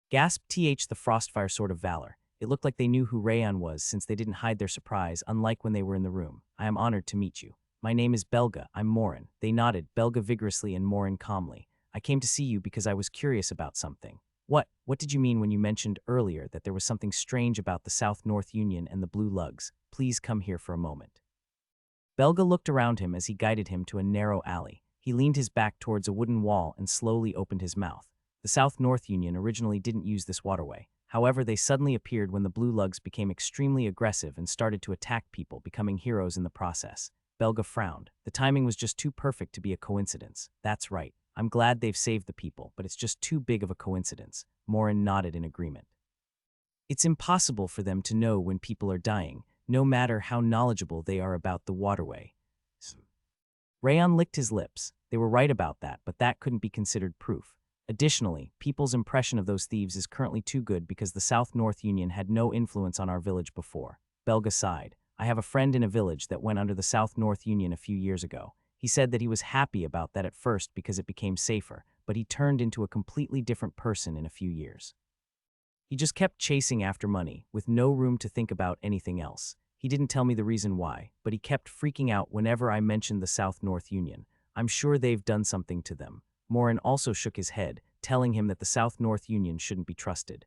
Gasped the Frostfire Sword of Valor. It looked like they knew who Rayon was since they didn't hide their surprise, unlike when they were in the room. I am honored to meet you. My name is Belga, I'm Morin. They nodded, Belga vigorously and Morin calmly. I came to see you because I was curious about something. What did you mean when you mentioned earlier that there was something strange about the South-North Union and the Blue Lugs? Please come here for a moment. Belga looked around him as he guided him to a narrow alley. He leaned his back towards a wooden wall and slowly opened his mouth. The South-North Union originally didn't use this waterway. However, they suddenly appeared when the Blue Lugs became extremely aggressive and started to attack people, becoming heroes in the process. Belga frowned. The timing was just too perfect to be a coincidence. That's right. I'm glad they've saved the people, but it's just too big of a coincidence. Morin nodded in agreement. It's impossible for them to know when people are dying, no matter how knowledgeable they are about the waterway. Rayon licked his lips. They were right about that, but that couldn't be considered proof. Additionally, people's impression of those thieves is currently too good because the South-North Union had no influence on our village before. Belga sighed. I have a friend in a village that went under the South-North Union a few years ago. He said that he was happy about that at first because it became safer, but he turned into a completely different person in a few years. He just kept chasing after money, with no room to think about anything else. He didn't tell me the reason why, but he kept freaking out whenever I mentioned the South-North Union. I'm sure they've done something to them. Morin also shook his head, telling him that the South-North Union shouldn't be trusted.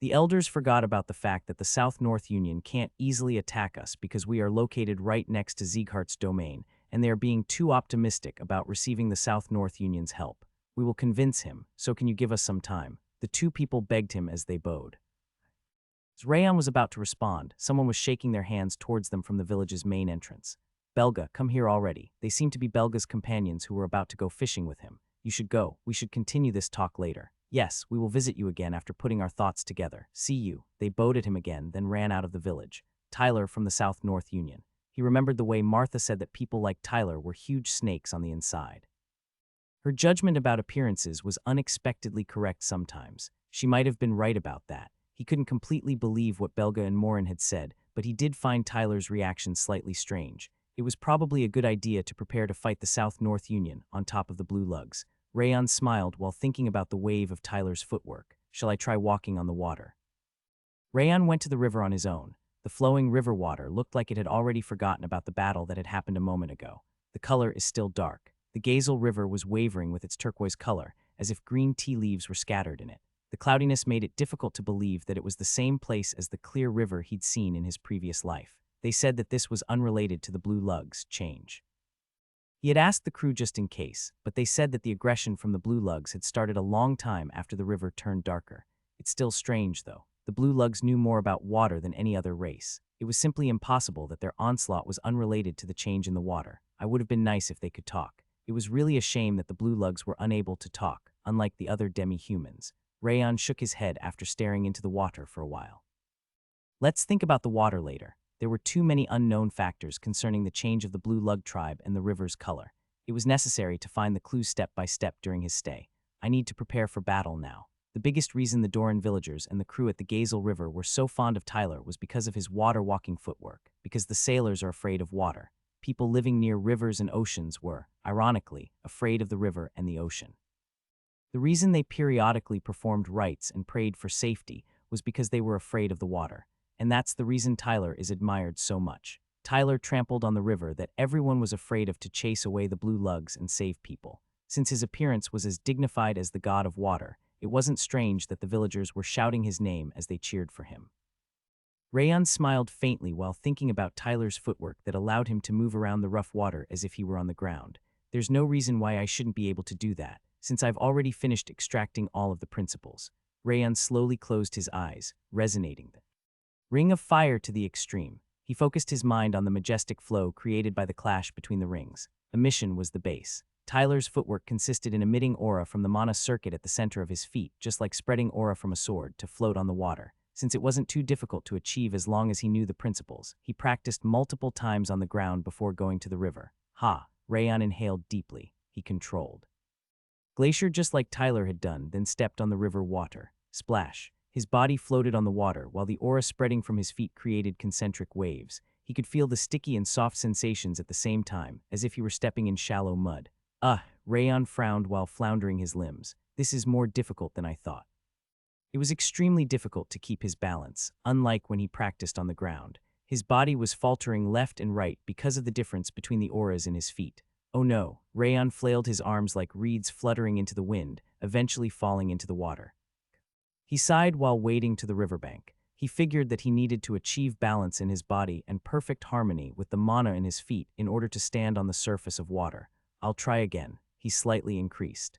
The elders forgot about the fact that the South-North Union can't easily attack us because we are located right next to Sieghart's domain, and they are being too optimistic about receiving the South-North Union's help. We will convince him, so can you give us some time? The two people begged him as they bowed. As Rayon was about to respond, someone was shaking their hands towards them from the village's main entrance. Belga, come here already. They seem to be Belga's companions who were about to go fishing with him. You should go. We should continue this talk later. Yes, we will visit you again after putting our thoughts together. See you. They bowed at him again, then ran out of the village. Tyler from the South-North Union. He remembered the way Martha said that people like Tyler were huge snakes on the inside. Her judgment about appearances was unexpectedly correct sometimes. She might have been right about that. He couldn't completely believe what Belga and Morin had said, but he did find Tyler's reaction slightly strange. It was probably a good idea to prepare to fight the South-North Union on top of the Blue Lugs. Rayon smiled while thinking about the wave of Tyler's footwork. Shall I try walking on the water? Rayon went to the river on his own. The flowing river water looked like it had already forgotten about the battle that had happened a moment ago. The color is still dark. The Gazel River was wavering with its turquoise color, as if green tea leaves were scattered in it. The cloudiness made it difficult to believe that it was the same place as the clear river he'd seen in his previous life. They said that this was unrelated to the Blue Lugs' change. He had asked the crew just in case, but they said that the aggression from the Blue Lugs had started a long time after the river turned darker. It's still strange, though. The Blue Lugs knew more about water than any other race. It was simply impossible that their onslaught was unrelated to the change in the water. It would have been nice if they could talk. It was really a shame that the Blue Lugs were unable to talk, unlike the other demi-humans. Rayon shook his head after staring into the water for a while. Let's think about the water later. There were too many unknown factors concerning the change of the Blue Lug tribe and the river's color. It was necessary to find the clues step by step during his stay. I need to prepare for battle now. The biggest reason the Doran villagers and the crew at the Gazel River were so fond of Tyler was because of his water-walking footwork, because the sailors are afraid of water. People living near rivers and oceans were, ironically, afraid of the river and the ocean. The reason they periodically performed rites and prayed for safety was because they were afraid of the water. And that's the reason Tyler is admired so much. Tyler trampled on the river that everyone was afraid of to chase away the Blue Lugs and save people. Since his appearance was as dignified as the god of water, it wasn't strange that the villagers were shouting his name as they cheered for him. Rayon smiled faintly while thinking about Tyler's footwork that allowed him to move around the rough water as if he were on the ground. There's no reason why I shouldn't be able to do that, since I've already finished extracting all of the principles. Rayon slowly closed his eyes, resonating the ring of fire to the extreme. He focused his mind on the majestic flow created by the clash between the rings. Emission was the base. Tyler's footwork consisted in emitting aura from the mana circuit at the center of his feet, just like spreading aura from a sword to float on the water. Since it wasn't too difficult to achieve as long as he knew the principles, he practiced multiple times on the ground before going to the river. Ha! Rayon inhaled deeply. He controlled. Glacier, just like Tyler had done, then stepped on the river water. Splash. His body floated on the water, while the aura spreading from his feet created concentric waves. He could feel the sticky and soft sensations at the same time, as if he were stepping in shallow mud. Rayon frowned while floundering his limbs. This is more difficult than I thought. It was extremely difficult to keep his balance, unlike when he practiced on the ground. His body was faltering left and right because of the difference between the auras in his feet. Oh no, Rayon flailed his arms like reeds fluttering into the wind, eventually falling into the water. He sighed while wading to the riverbank. He figured that he needed to achieve balance in his body and perfect harmony with the mana in his feet in order to stand on the surface of water. I'll try again. He slightly increased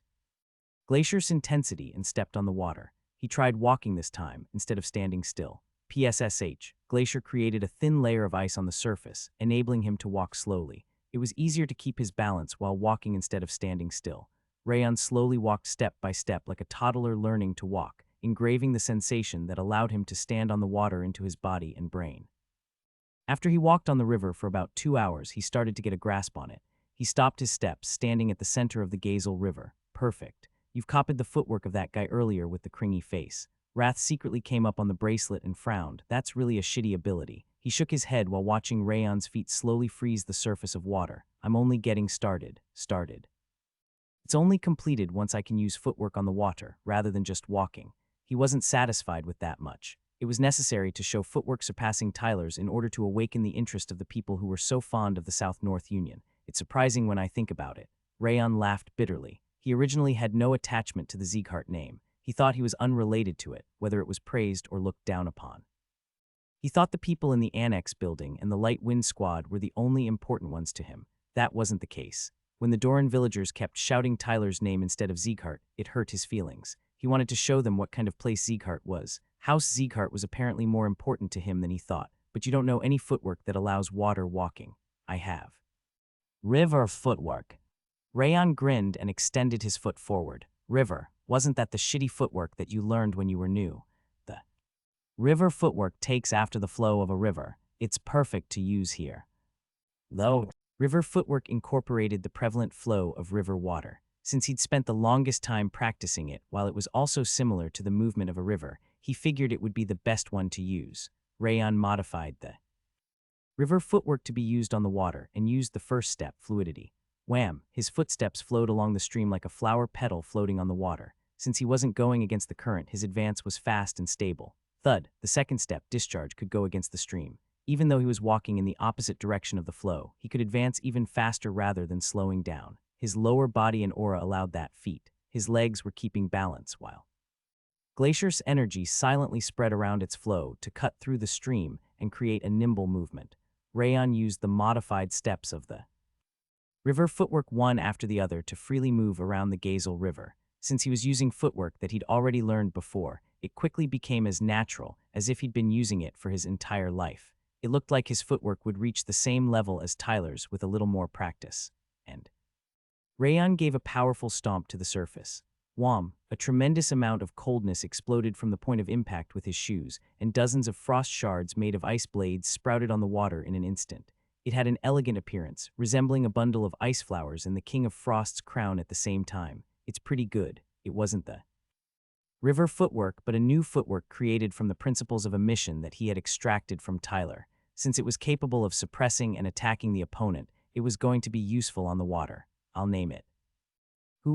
Glacier's intensity and stepped on the water. He tried walking this time, instead of standing still. PSSH, Glacier created a thin layer of ice on the surface, enabling him to walk slowly. It was easier to keep his balance while walking instead of standing still. Rayon slowly walked step by step like a toddler learning to walk, engraving the sensation that allowed him to stand on the water into his body and brain. After he walked on the river for about 2 hours, he started to get a grasp on it. He stopped his steps, standing at the center of the Gazel River. Perfect. You've copied the footwork of that guy earlier with the cringy face. Wrath secretly came up on the bracelet and frowned. That's really a shitty ability. He shook his head while watching Rayon's feet slowly freeze the surface of water. I'm only getting started. It's only completed once I can use footwork on the water, rather than just walking. He wasn't satisfied with that much. It was necessary to show footwork surpassing Tyler's in order to awaken the interest of the people who were so fond of the South-North Union. It's surprising when I think about it. Rayon laughed bitterly. He originally had no attachment to the Sieghart name. He thought he was unrelated to it, whether it was praised or looked down upon. He thought the people in the Annex building and the Light Wind Squad were the only important ones to him. That wasn't the case. When the Doran villagers kept shouting Tyler's name instead of Sieghart, it hurt his feelings. He wanted to show them what kind of place Sieghart was. House Sieghart was apparently more important to him than he thought, but you don't know any footwork that allows water walking. I have. River footwork. Rayon grinned and extended his foot forward. River, wasn't that the shitty footwork that you learned when you were new? The river footwork takes after the flow of a river. It's perfect to use here. Though, river footwork incorporated the prevalent flow of river water. Since he'd spent the longest time practicing it, while it was also similar to the movement of a river, he figured it would be the best one to use. Rayon modified the river footwork to be used on the water and used the first step, fluidity. Wham! His footsteps flowed along the stream like a flower petal floating on the water. Since he wasn't going against the current, his advance was fast and stable. Thud, the second step, discharge, could go against the stream. Even though he was walking in the opposite direction of the flow, he could advance even faster rather than slowing down. His lower body and aura allowed that feat. His legs were keeping balance while Glacier's energy silently spread around its flow to cut through the stream and create a nimble movement. Rayon used the modified steps of the river footwork one after the other to freely move around the Gazel River. Since he was using footwork that he'd already learned before, it quickly became as natural as if he'd been using it for his entire life. It looked like his footwork would reach the same level as Tyler's with a little more practice. And Rayon gave a powerful stomp to the surface. Wham! A tremendous amount of coldness exploded from the point of impact with his shoes, and dozens of frost shards made of ice blades sprouted on the water in an instant. It had an elegant appearance, resembling a bundle of ice flowers and the King of Frost's crown at the same time. It's pretty good. It wasn't the river footwork, but a new footwork created from the principles of emission that he had extracted from Tyler. Since it was capable of suppressing and attacking the opponent, it was going to be useful on the water. I'll name it.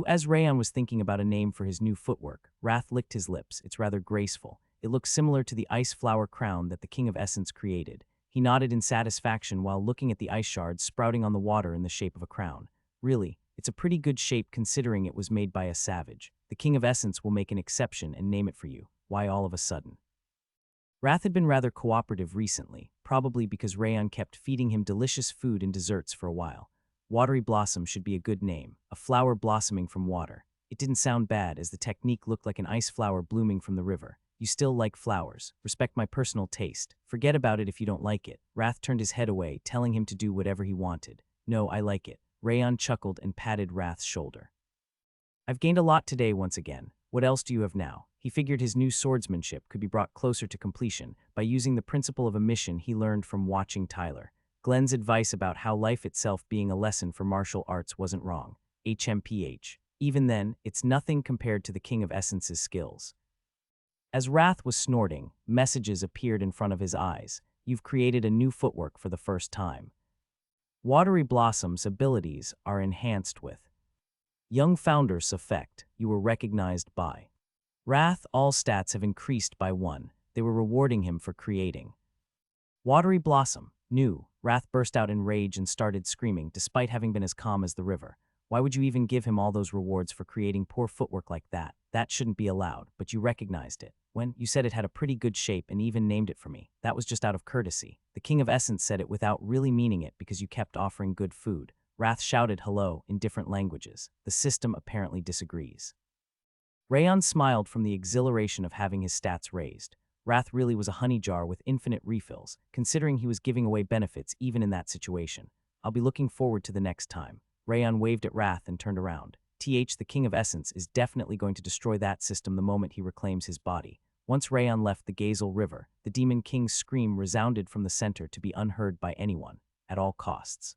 As Rayon was thinking about a name for his new footwork, Wrath licked his lips. It's rather graceful. It looks similar to the ice flower crown that the King of Essence created. He nodded in satisfaction while looking at the ice shards sprouting on the water in the shape of a crown. Really, it's a pretty good shape considering it was made by a savage. The King of Essence will make an exception and name it for you. Why all of a sudden? Wrath had been rather cooperative recently, probably because Rayon kept feeding him delicious food and desserts for a while. Watery Blossom should be a good name, a flower blossoming from water. It didn't sound bad as the technique looked like an ice flower blooming from the river. You still like flowers. Respect my personal taste. Forget about it if you don't like it. Wrath turned his head away, telling him to do whatever he wanted. No, I like it. Rayon chuckled and patted Wrath's shoulder. I've gained a lot today once again. What else do you have now? He figured his new swordsmanship could be brought closer to completion by using the principle of emission he learned from watching Tyler. Glenn's advice about how life itself being a lesson for martial arts wasn't wrong. HMPH. Even then, it's nothing compared to the King of Essence's skills. As Wrath was snorting, messages appeared in front of his eyes. You've created a new footwork for the first time. Watery Blossom's abilities are enhanced with Young Founder's effect. You were recognized by Wrath. All stats have increased by 1. They were rewarding him for creating Watery Blossom. New. Wrath burst out in rage and started screaming, despite having been as calm as the river. Why would you even give him all those rewards for creating poor footwork like that? That shouldn't be allowed, but you recognized it. When you said it had a pretty good shape and even named it for me, that was just out of courtesy. The King of Essence said it without really meaning it because you kept offering good food. Wrath shouted hello in different languages. The system apparently disagrees. Rayon smiled from the exhilaration of having his stats raised. Wrath really was a honey jar with infinite refills, considering he was giving away benefits even in that situation. I'll be looking forward to the next time. Rayon waved at Wrath and turned around. The King of Essence is definitely going to destroy that system the moment he reclaims his body. Once Rayon left the Gazel River, the Demon King's scream resounded from the center to be unheard by anyone, at all costs.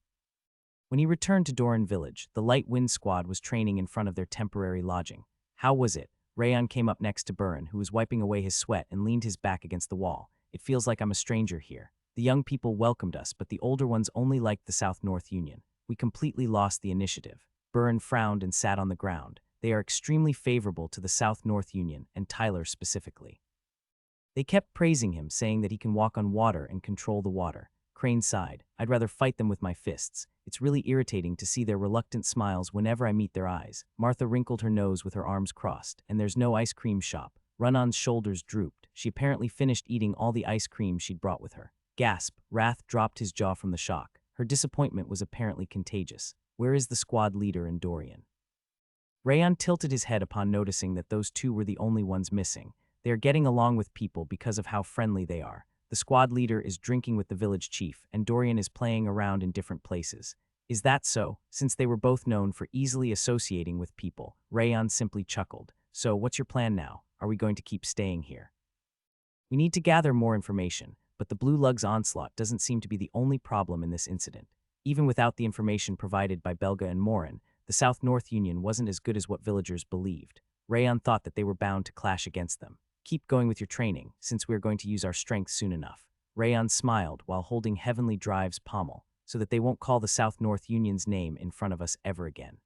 When he returned to Doran Village, the Light Wind Squad was training in front of their temporary lodging. How was it? Rayon came up next to Burn, who was wiping away his sweat and leaned his back against the wall. It feels like I'm a stranger here. The young people welcomed us, but the older ones only liked the South-North Union. We completely lost the initiative. Burn frowned and sat on the ground. They are extremely favorable to the South-North Union, and Tyler specifically. They kept praising him, saying that he can walk on water and control the water. Crane sighed. I'd rather fight them with my fists. It's really irritating to see their reluctant smiles whenever I meet their eyes. Martha wrinkled her nose with her arms crossed. And there's no ice cream shop. Run-On's shoulders drooped. She apparently finished eating all the ice cream she'd brought with her. Gasp. Wrath dropped his jaw from the shock. Her disappointment was apparently contagious. Where is the squad leader and Dorian? Rayon tilted his head upon noticing that those two were the only ones missing. They are getting along with people because of how friendly they are. The squad leader is drinking with the village chief, and Dorian is playing around in different places. Is that so? Since they were both known for easily associating with people, Rayon simply chuckled. So, what's your plan now? Are we going to keep staying here? We need to gather more information, but the Blue Lug's onslaught doesn't seem to be the only problem in this incident. Even without the information provided by Belga and Morin, the South-North Union wasn't as good as what villagers believed. Rayon thought that they were bound to clash against them. Keep going with your training, since we are going to use our strength soon enough. Rayon smiled while holding Heavenly Drive's pommel, so that they won't call the South-North Union's name in front of us ever again.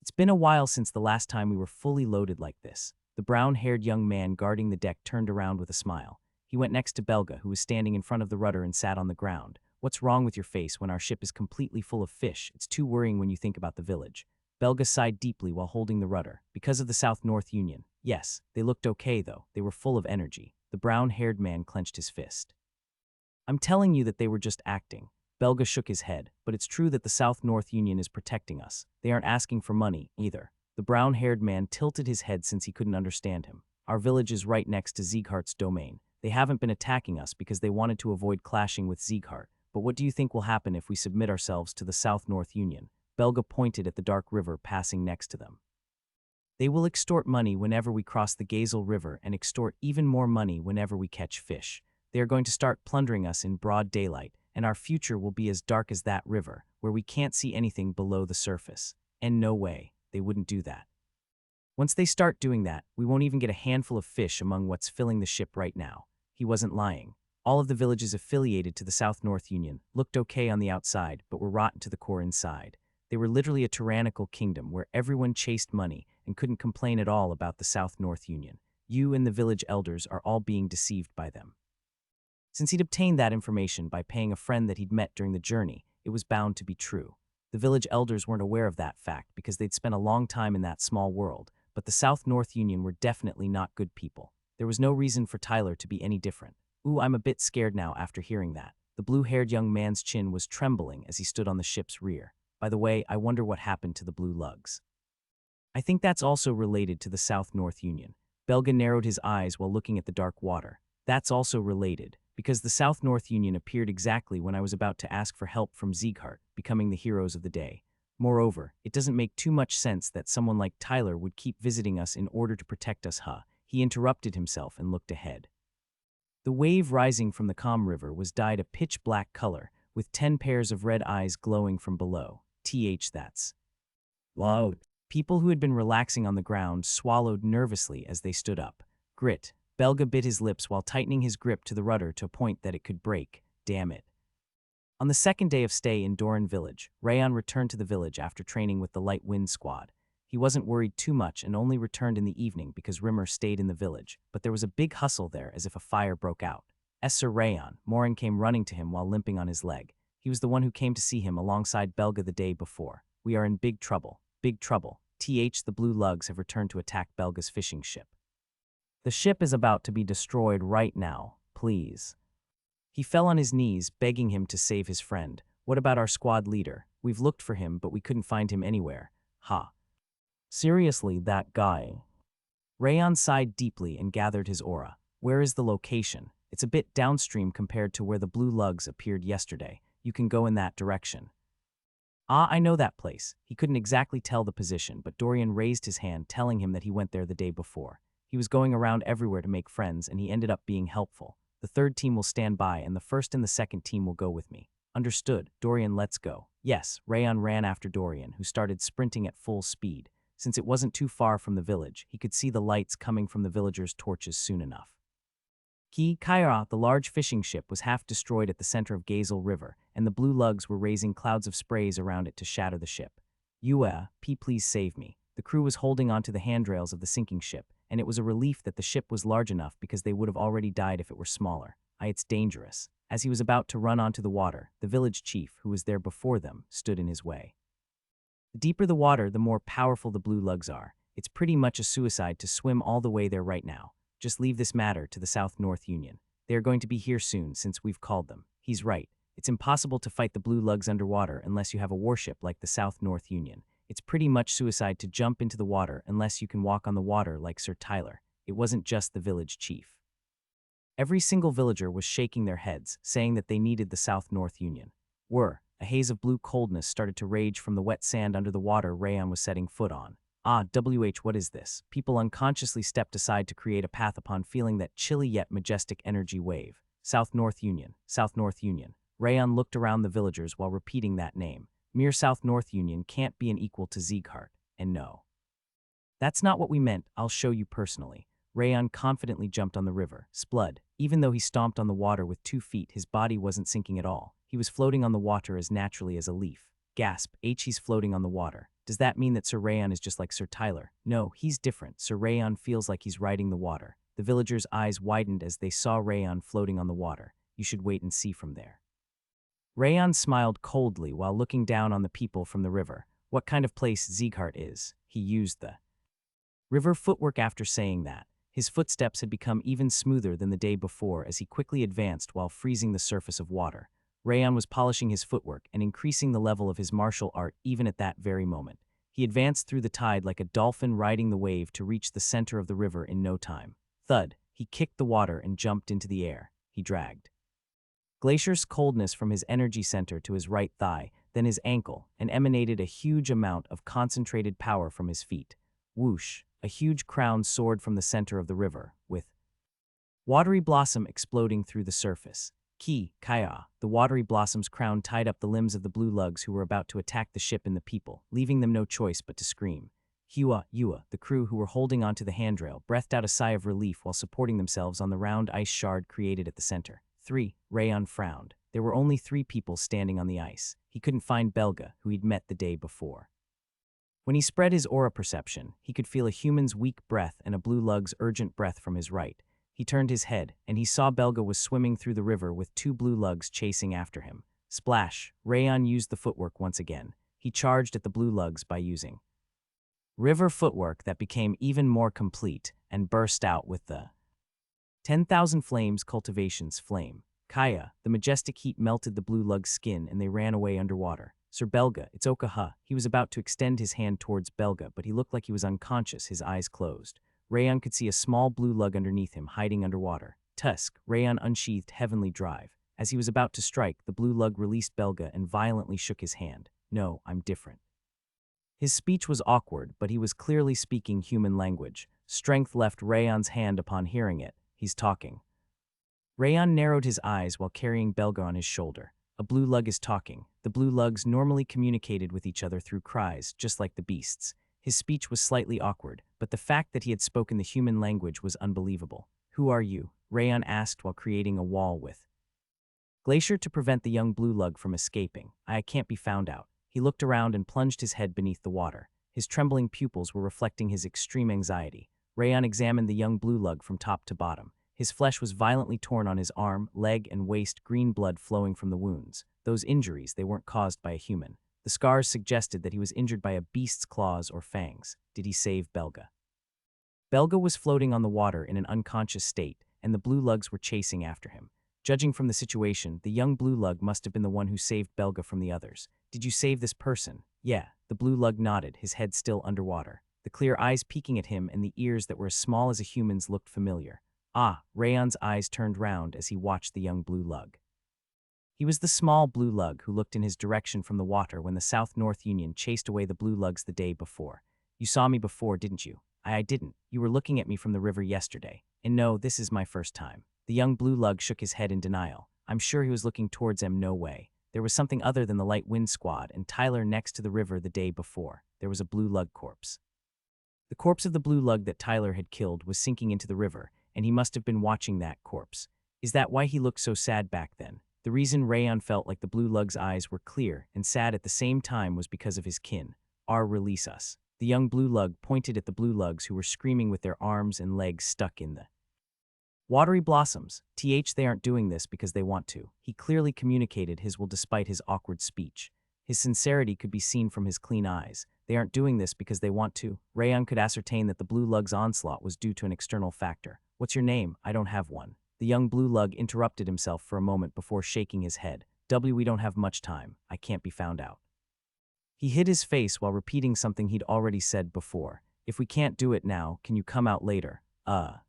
It's been a while since the last time we were fully loaded like this. The brown-haired young man guarding the deck turned around with a smile. He went next to Belga, who was standing in front of the rudder and sat on the ground. What's wrong with your face when our ship is completely full of fish? It's too worrying when you think about the village. Belga sighed deeply while holding the rudder. Because of the South-North Union. Yes, they looked okay though. They were full of energy. The brown-haired man clenched his fist. I'm telling you that they were just acting. Belga shook his head, but it's true that the South-North Union is protecting us. They aren't asking for money, either. The brown-haired man tilted his head since he couldn't understand him. Our village is right next to Sieghart's domain. They haven't been attacking us because they wanted to avoid clashing with Sieghart. But what do you think will happen if we submit ourselves to the South-North Union? Belga pointed at the dark river passing next to them. They will extort money whenever we cross the Gazel River and extort even more money whenever we catch fish. They are going to start plundering us in broad daylight, and our future will be as dark as that river, where we can't see anything below the surface. And no way, they wouldn't do that. Once they start doing that, we won't even get a handful of fish among what's filling the ship right now. He wasn't lying. All of the villages affiliated to the South-North Union looked okay on the outside, but were rotten to the core inside. They were literally a tyrannical kingdom where everyone chased money and couldn't complain at all about the South-North Union. You and the village elders are all being deceived by them. Since he'd obtained that information by paying a friend that he'd met during the journey, it was bound to be true. The village elders weren't aware of that fact because they'd spent a long time in that small world, but the South-North Union were definitely not good people. There was no reason for Tyler to be any different. Ooh, I'm a bit scared now after hearing that. The blue-haired young man's chin was trembling as he stood on the ship's rear. By the way, I wonder what happened to the Blue Lugs. I think that's also related to the South-North Union. Belga narrowed his eyes while looking at the dark water. That's also related, because the South-North Union appeared exactly when I was about to ask for help from Sieghart, becoming the heroes of the day. Moreover, it doesn't make too much sense that someone like Tyler would keep visiting us in order to protect us, huh? He interrupted himself and looked ahead. The wave rising from the calm river was dyed a pitch-black color, with 10 pairs of red eyes glowing from below. That's loud. People who had been relaxing on the ground swallowed nervously as they stood up. Grit. Belga bit his lips while tightening his grip to the rudder to a point that it could break. Damn it. On the second day of stay in Doran Village, Rayon returned to the village after training with the Light Wind Squad. He wasn't worried too much and only returned in the evening because Rimmer stayed in the village, but there was a big hustle there as if a fire broke out. Sir Rayon, Morin came running to him while limping on his leg. He was the one who came to see him alongside Belga the day before. We are in big trouble. Big trouble. The blue lugs have returned to attack Belga's fishing ship. The ship is about to be destroyed right now. Please. He fell on his knees, begging him to save his friend. What about our squad leader? We've looked for him, but we couldn't find him anywhere. Ha. Seriously, that guy. Rayon sighed deeply and gathered his aura. Where is the location? It's a bit downstream compared to where the blue lugs appeared yesterday. You can go in that direction. Ah, I know that place. He couldn't exactly tell the position, but Dorian raised his hand, telling him that he went there the day before. He was going around everywhere to make friends, and he ended up being helpful. The third team will stand by, and the first and the second team will go with me. Understood. Dorian, let's go. Yes, Rayon ran after Dorian, who started sprinting at full speed. Since it wasn't too far from the village, he could see the lights coming from the villagers' torches soon enough. Heir, the large fishing ship, was half destroyed at the center of Gazel River, and the blue lugs were raising clouds of sprays around it to shatter the ship. Please save me. The crew was holding onto the handrails of the sinking ship, and it was a relief that the ship was large enough because they would have already died if it were smaller. It's dangerous. As he was about to run onto the water, the village chief, who was there before them, stood in his way. The deeper the water, the more powerful the blue lugs are. It's pretty much a suicide to swim all the way there right now. Just leave this matter to the South-North Union. They are going to be here soon since we've called them. He's right. It's impossible to fight the blue lugs underwater unless you have a warship like the South-North Union. It's pretty much suicide to jump into the water unless you can walk on the water like Sir Tyler. It wasn't just the village chief. Every single villager was shaking their heads, saying that they needed the South-North Union. A haze of blue coldness started to rage from the wet sand under the water Rayon was setting foot on. What is this? People unconsciously stepped aside to create a path upon feeling that chilly yet majestic energy wave. South-North Union, South-North Union. Rayon looked around the villagers while repeating that name. Mere South-North Union can't be an equal to Sieghart, and no. That's not what we meant, I'll show you personally. Rayon confidently jumped on the river. Splud. Even though he stomped on the water with 2 feet, his body wasn't sinking at all. He was floating on the water as naturally as a leaf. Gasp. He's floating on the water. Does that mean that Sir Rayon is just like Sir Tyler? No, he's different. Sir Rayon feels like he's riding the water. The villagers' eyes widened as they saw Rayon floating on the water. You should wait and see from there. Rayon smiled coldly while looking down on the people from the river. What kind of place Sieghart is? He used the river footwork after saying that. His footsteps had become even smoother than the day before as he quickly advanced while freezing the surface of water. Rayon was polishing his footwork and increasing the level of his martial art even at that very moment. He advanced through the tide like a dolphin riding the wave to reach the center of the river in no time. Thud. He kicked the water and jumped into the air. He dragged Glacier's coldness from his energy center to his right thigh, then his ankle, and emanated a huge amount of concentrated power from his feet. Whoosh. A huge crown soared from the center of the river, with watery blossom exploding through the surface. Kaya, the watery blossom's crown tied up the limbs of the blue lugs who were about to attack the ship and the people, leaving them no choice but to scream. Yua, the crew who were holding onto the handrail, breathed out a sigh of relief while supporting themselves on the round ice shard created at the center. 3. Rayon frowned. There were only 3 people standing on the ice. He couldn't find Belga, who he'd met the day before. When he spread his aura perception, he could feel a human's weak breath and a blue lug's urgent breath from his right. He turned his head, and he saw Belga was swimming through the river with 2 blue lugs chasing after him. Splash! Rayon used the footwork once again. He charged at the blue lugs by using river footwork that became even more complete and burst out with the 10,000 flames cultivation's flame. Kaya, the majestic heat melted the blue lug's skin and they ran away underwater. Sir Belga, it's Okaha. He was about to extend his hand towards Belga, but he looked like he was unconscious, his eyes closed. Rayon could see a small blue lug underneath him, hiding underwater. Tusk, Rayon unsheathed Heavenly Drive. As he was about to strike, the blue lug released Belga and violently shook his hand. No, I'm different. His speech was awkward, but he was clearly speaking human language. Strength left Rayon's hand upon hearing it. He's talking. Rayon narrowed his eyes while carrying Belga on his shoulder. A blue lug is talking. The blue lugs normally communicated with each other through cries, just like the beasts. His speech was slightly awkward, but the fact that he had spoken the human language was unbelievable. Who are you? Rayon asked while creating a wall with Glacier to prevent the young blue lug from escaping. I can't be found out. He looked around and plunged his head beneath the water. His trembling pupils were reflecting his extreme anxiety. Rayon examined the young blue lug from top to bottom. His flesh was violently torn on his arm, leg, and waist, green blood flowing from the wounds. Those injuries, they weren't caused by a human. The scars suggested that he was injured by a beast's claws or fangs. Did he save Belga? Belga was floating on the water in an unconscious state, and the blue lugs were chasing after him. Judging from the situation, the young blue lug must have been the one who saved Belga from the others. Did you save this person? Yeah, the blue lug nodded, his head still underwater. The clear eyes peeking at him and the ears that were as small as a human's looked familiar. Ah, Rayon's eyes turned round as he watched the young blue lug. He was the small blue lug who looked in his direction from the water when the South-North Union chased away the blue lugs the day before. You saw me before, didn't you? I didn't. You were looking at me from the river yesterday. And no, this is my first time. The young blue lug shook his head in denial. I'm sure he was looking towards him. No way. There was something other than the light wind squad and Tyler next to the river the day before. There was a blue lug corpse. The corpse of the blue lug that Tyler had killed was sinking into the river, and he must have been watching that corpse. Is that why he looked so sad back then? The reason Rayon felt like the blue lug's eyes were clear and sad at the same time was because of his kin. Release us. The young blue lug pointed at the blue lugs who were screaming with their arms and legs stuck in the watery blossoms. They aren't doing this because they want to. He clearly communicated his will despite his awkward speech. His sincerity could be seen from his clean eyes. They aren't doing this because they want to. Rayon could ascertain that the blue lug's onslaught was due to an external factor. What's your name? I don't have one. The young blue lug interrupted himself for a moment before shaking his head. We don't have much time. I can't be found out. He hid his face while repeating something he'd already said before. If we can't do it now, can you come out later? The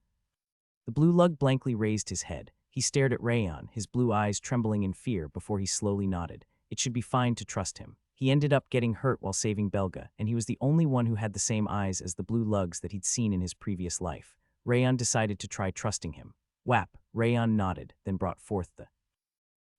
blue lug blankly raised his head. He stared at Rayon, his blue eyes trembling in fear before he slowly nodded. It should be fine to trust him. He ended up getting hurt while saving Belga, and he was the only one who had the same eyes as the blue lugs that he'd seen in his previous life. Rayon decided to try trusting him. Whap! Rayon nodded, then brought forth the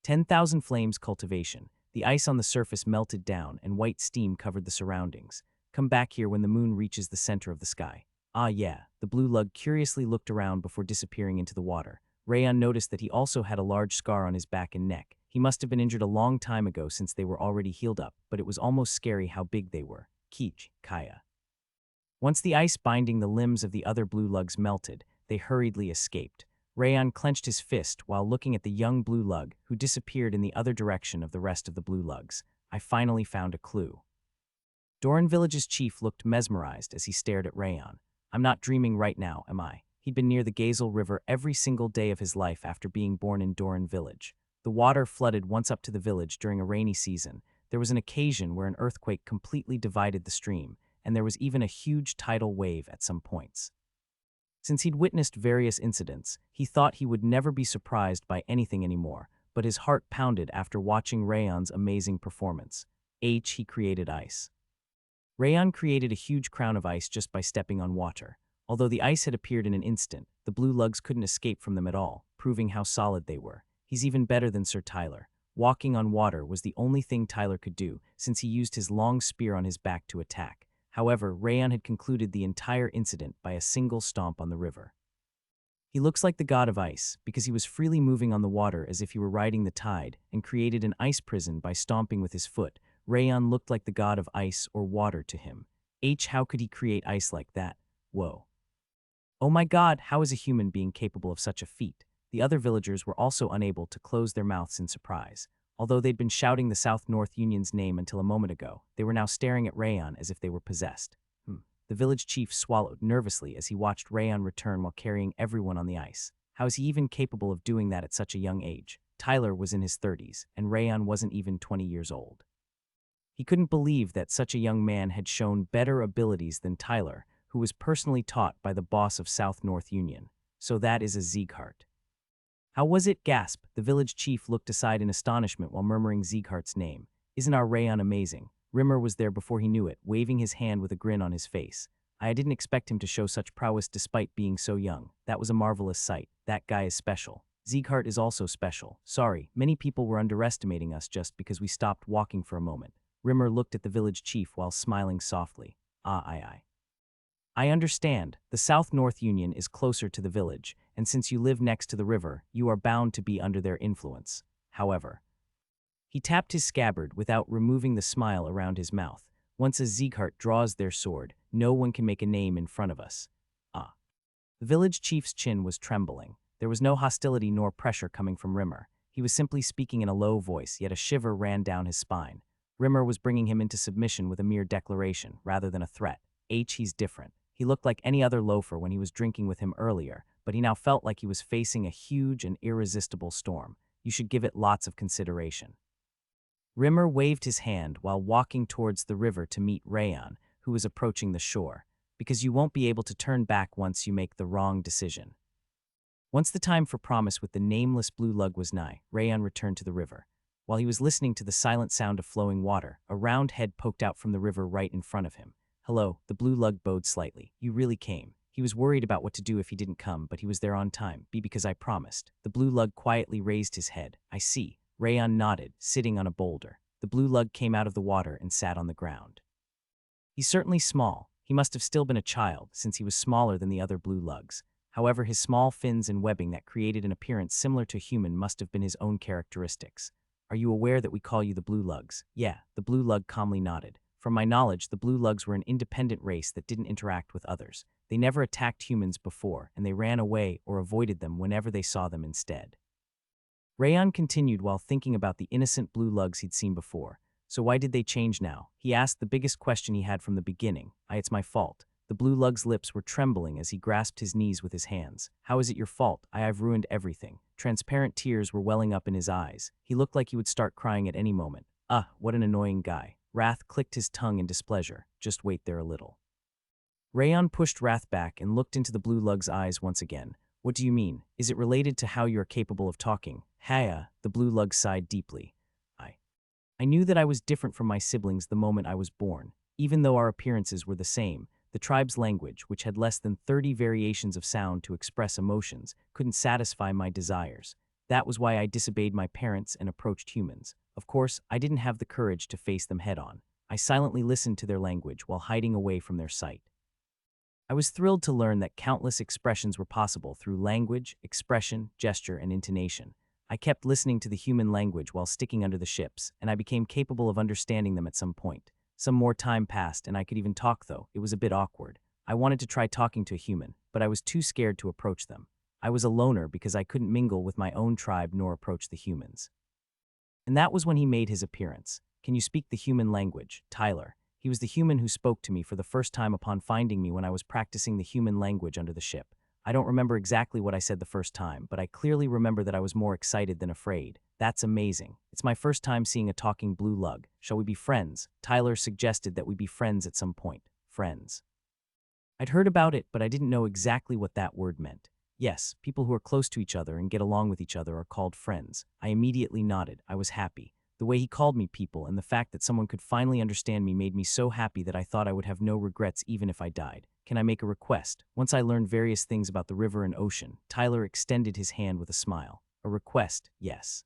10,000 flames cultivation. The ice on the surface melted down, and white steam covered the surroundings. Come back here when the moon reaches the center of the sky. Ah yeah, the blue lug curiously looked around before disappearing into the water. Rayon noticed that he also had a large scar on his back and neck. He must have been injured a long time ago since they were already healed up, but it was almost scary how big they were. Kaya. Once the ice binding the limbs of the other blue lugs melted, they hurriedly escaped. Rayon clenched his fist while looking at the young blue lug, who disappeared in the other direction of the rest of the blue lugs. I finally found a clue. Doran Village's chief looked mesmerized as he stared at Rayon. I'm not dreaming right now, am I? He'd been near the Gazel River every single day of his life after being born in Doran Village. The water flooded once up to the village during a rainy season. There was an occasion where an earthquake completely divided the stream, and there was even a huge tidal wave at some points. Since he'd witnessed various incidents, he thought he would never be surprised by anything anymore, but his heart pounded after watching Rayon's amazing performance. He created ice. Rayon created a huge crown of ice just by stepping on water. Although the ice had appeared in an instant, the blue lugs couldn't escape from them at all, proving how solid they were. He's even better than Sir Tyler. Walking on water was the only thing Tyler could do, since he used his long spear on his back to attack. However, Rayon had concluded the entire incident by a single stomp on the river. He looks like the god of ice, because he was freely moving on the water as if he were riding the tide, and created an ice prison by stomping with his foot. Rayon looked like the god of ice or water to him. How could he create ice like that? Whoa. Oh my god, how is a human being capable of such a feat? The other villagers were also unable to close their mouths in surprise. Although they'd been shouting the South-North Union's name until a moment ago, they were now staring at Rayon as if they were possessed. The village chief swallowed nervously as he watched Rayon return while carrying everyone on the ice. How is he even capable of doing that at such a young age? Tyler was in his 30s, and Rayon wasn't even 20 years old. He couldn't believe that such a young man had shown better abilities than Tyler, who was personally taught by the boss of South-North Union. So that is a Sieghart. How was it? Gasp. The village chief looked aside in astonishment while murmuring Sieghart's name. Isn't our Rayon amazing? Rimmer was there before he knew it, waving his hand with a grin on his face. I didn't expect him to show such prowess despite being so young. That was a marvelous sight. That guy is special. Sieghart is also special. Sorry, many people were underestimating us just because we stopped walking for a moment. Rimmer looked at the village chief while smiling softly. I understand. The South-North Union is closer to the village, and since you live next to the river, you are bound to be under their influence. However, he tapped his scabbard without removing the smile around his mouth. Once a Sieghart draws their sword, no one can make a name in front of us. The village chief's chin was trembling. There was no hostility nor pressure coming from Rimmer. He was simply speaking in a low voice, yet a shiver ran down his spine. Rimmer was bringing him into submission with a mere declaration, rather than a threat. He's different. He looked like any other loafer when he was drinking with him earlier, but he now felt like he was facing a huge and irresistible storm. You should give it lots of consideration. Rimmer waved his hand while walking towards the river to meet Rayon, who was approaching the shore, because you won't be able to turn back once you make the wrong decision. Once the time for promise with the nameless blue lug was nigh, Rayon returned to the river. While he was listening to the silent sound of flowing water, a round head poked out from the river right in front of him. Hello, the blue lug bowed slightly. You really came. He was worried about what to do if he didn't come, but he was there on time. Be because I promised. The blue lug quietly raised his head. I see. Rayon nodded, sitting on a boulder. The blue lug came out of the water and sat on the ground. He's certainly small. He must have still been a child, since he was smaller than the other blue lugs. However, his small fins and webbing that created an appearance similar to a human must have been his own characteristics. Are you aware that we call you the blue lugs? Yeah, the blue lug calmly nodded. From my knowledge, the blue lugs were an independent race that didn't interact with others. They never attacked humans before, and they ran away or avoided them whenever they saw them instead. Rayon continued while thinking about the innocent blue lugs he'd seen before. So why did they change now? He asked the biggest question he had from the beginning. It's my fault. The blue lug's lips were trembling as he grasped his knees with his hands. How is it your fault? I've ruined everything. Transparent tears were welling up in his eyes. He looked like he would start crying at any moment. What an annoying guy. Wrath clicked his tongue in displeasure. Just wait there a little. Rayon pushed Wrath back and looked into the blue lug's eyes once again. What do you mean? Is it related to how you are capable of talking? Heir, the blue lug sighed deeply. I knew that I was different from my siblings the moment I was born. Even though our appearances were the same, the tribe's language, which had less than 30 variations of sound to express emotions, couldn't satisfy my desires. That was why I disobeyed my parents and approached humans. Of course, I didn't have the courage to face them head-on. I silently listened to their language while hiding away from their sight. I was thrilled to learn that countless expressions were possible through language, expression, gesture, and intonation. I kept listening to the human language while sticking under the ships, and I became capable of understanding them at some point. Some more time passed, and I could even talk, though. It was a bit awkward. I wanted to try talking to a human, but I was too scared to approach them. I was a loner because I couldn't mingle with my own tribe nor approach the humans. And that was when he made his appearance. Can you speak the human language? Tyler. He was the human who spoke to me for the first time upon finding me when I was practicing the human language under the ship. I don't remember exactly what I said the first time, but I clearly remember that I was more excited than afraid. That's amazing. It's my first time seeing a talking blue lug. Shall we be friends? Tyler suggested that we be friends at some point. Friends. I'd heard about it, but I didn't know exactly what that word meant. Yes, people who are close to each other and get along with each other are called friends. I immediately nodded. I was happy. The way he called me people and the fact that someone could finally understand me made me so happy that I thought I would have no regrets even if I died. Can I make a request? Once I learned various things about the river and ocean, Tyler extended his hand with a smile. A request, yes.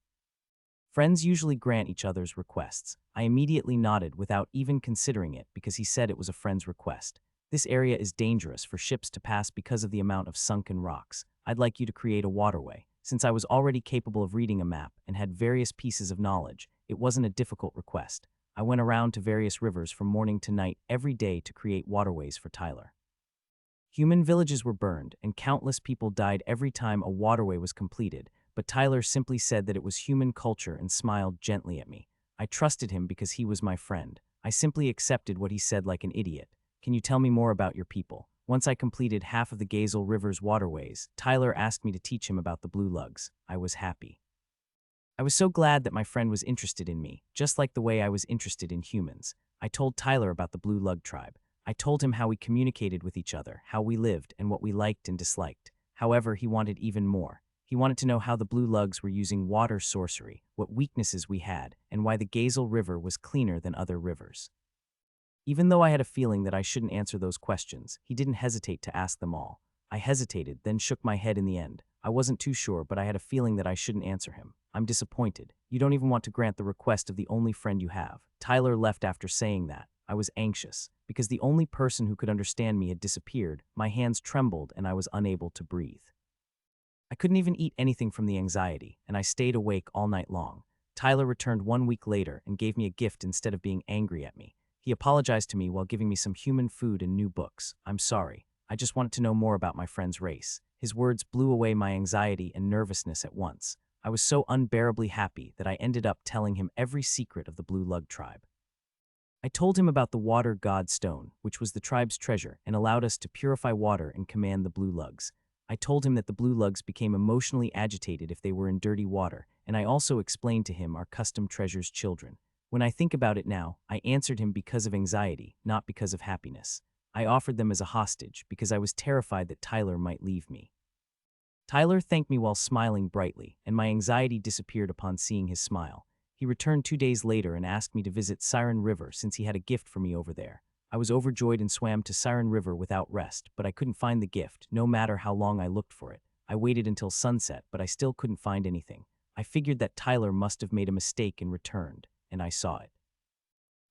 Friends usually grant each other's requests. I immediately nodded without even considering it because he said it was a friend's request. This area is dangerous for ships to pass because of the amount of sunken rocks. I'd like you to create a waterway. Since I was already capable of reading a map and had various pieces of knowledge, it wasn't a difficult request. I went around to various rivers from morning to night every day to create waterways for Tyler. Human villages were burned, and countless people died every time a waterway was completed, but Tyler simply said that it was human culture and smiled gently at me. I trusted him because he was my friend. I simply accepted what he said like an idiot. Can you tell me more about your people? Once I completed half of the Gazel River's waterways, Tyler asked me to teach him about the blue lugs. I was happy. I was so glad that my friend was interested in me, just like the way I was interested in humans. I told Tyler about the blue lug tribe. I told him how we communicated with each other, how we lived, and what we liked and disliked. However, he wanted even more. He wanted to know how the blue lugs were using water sorcery, what weaknesses we had, and why the Gazel River was cleaner than other rivers. Even though I had a feeling that I shouldn't answer those questions, he didn't hesitate to ask them all. I hesitated, then shook my head in the end. I wasn't too sure, but I had a feeling that I shouldn't answer him. I'm disappointed. You don't even want to grant the request of the only friend you have. Tyler left after saying that. I was anxious. Because the only person who could understand me had disappeared, my hands trembled and I was unable to breathe. I couldn't even eat anything from the anxiety, and I stayed awake all night long. Tyler returned 1 week later and gave me a gift instead of being angry at me. He apologized to me while giving me some human food and new books. I'm sorry. I just wanted to know more about my friend's race. His words blew away my anxiety and nervousness at once. I was so unbearably happy that I ended up telling him every secret of the Blue Lug tribe. I told him about the water god stone, which was the tribe's treasure and allowed us to purify water and command the Blue Lugs. I told him that the Blue Lugs became emotionally agitated if they were in dirty water, and I also explained to him our custom treasure's children. When I think about it now, I answered him because of anxiety, not because of happiness. I offered them as a hostage because I was terrified that Tyler might leave me. Tyler thanked me while smiling brightly, and my anxiety disappeared upon seeing his smile. He returned 2 days later and asked me to visit Siren River since he had a gift for me over there. I was overjoyed and swam to Siren River without rest, but I couldn't find the gift, no matter how long I looked for it. I waited until sunset, but I still couldn't find anything. I figured that Tyler must have made a mistake and returned, and I saw it.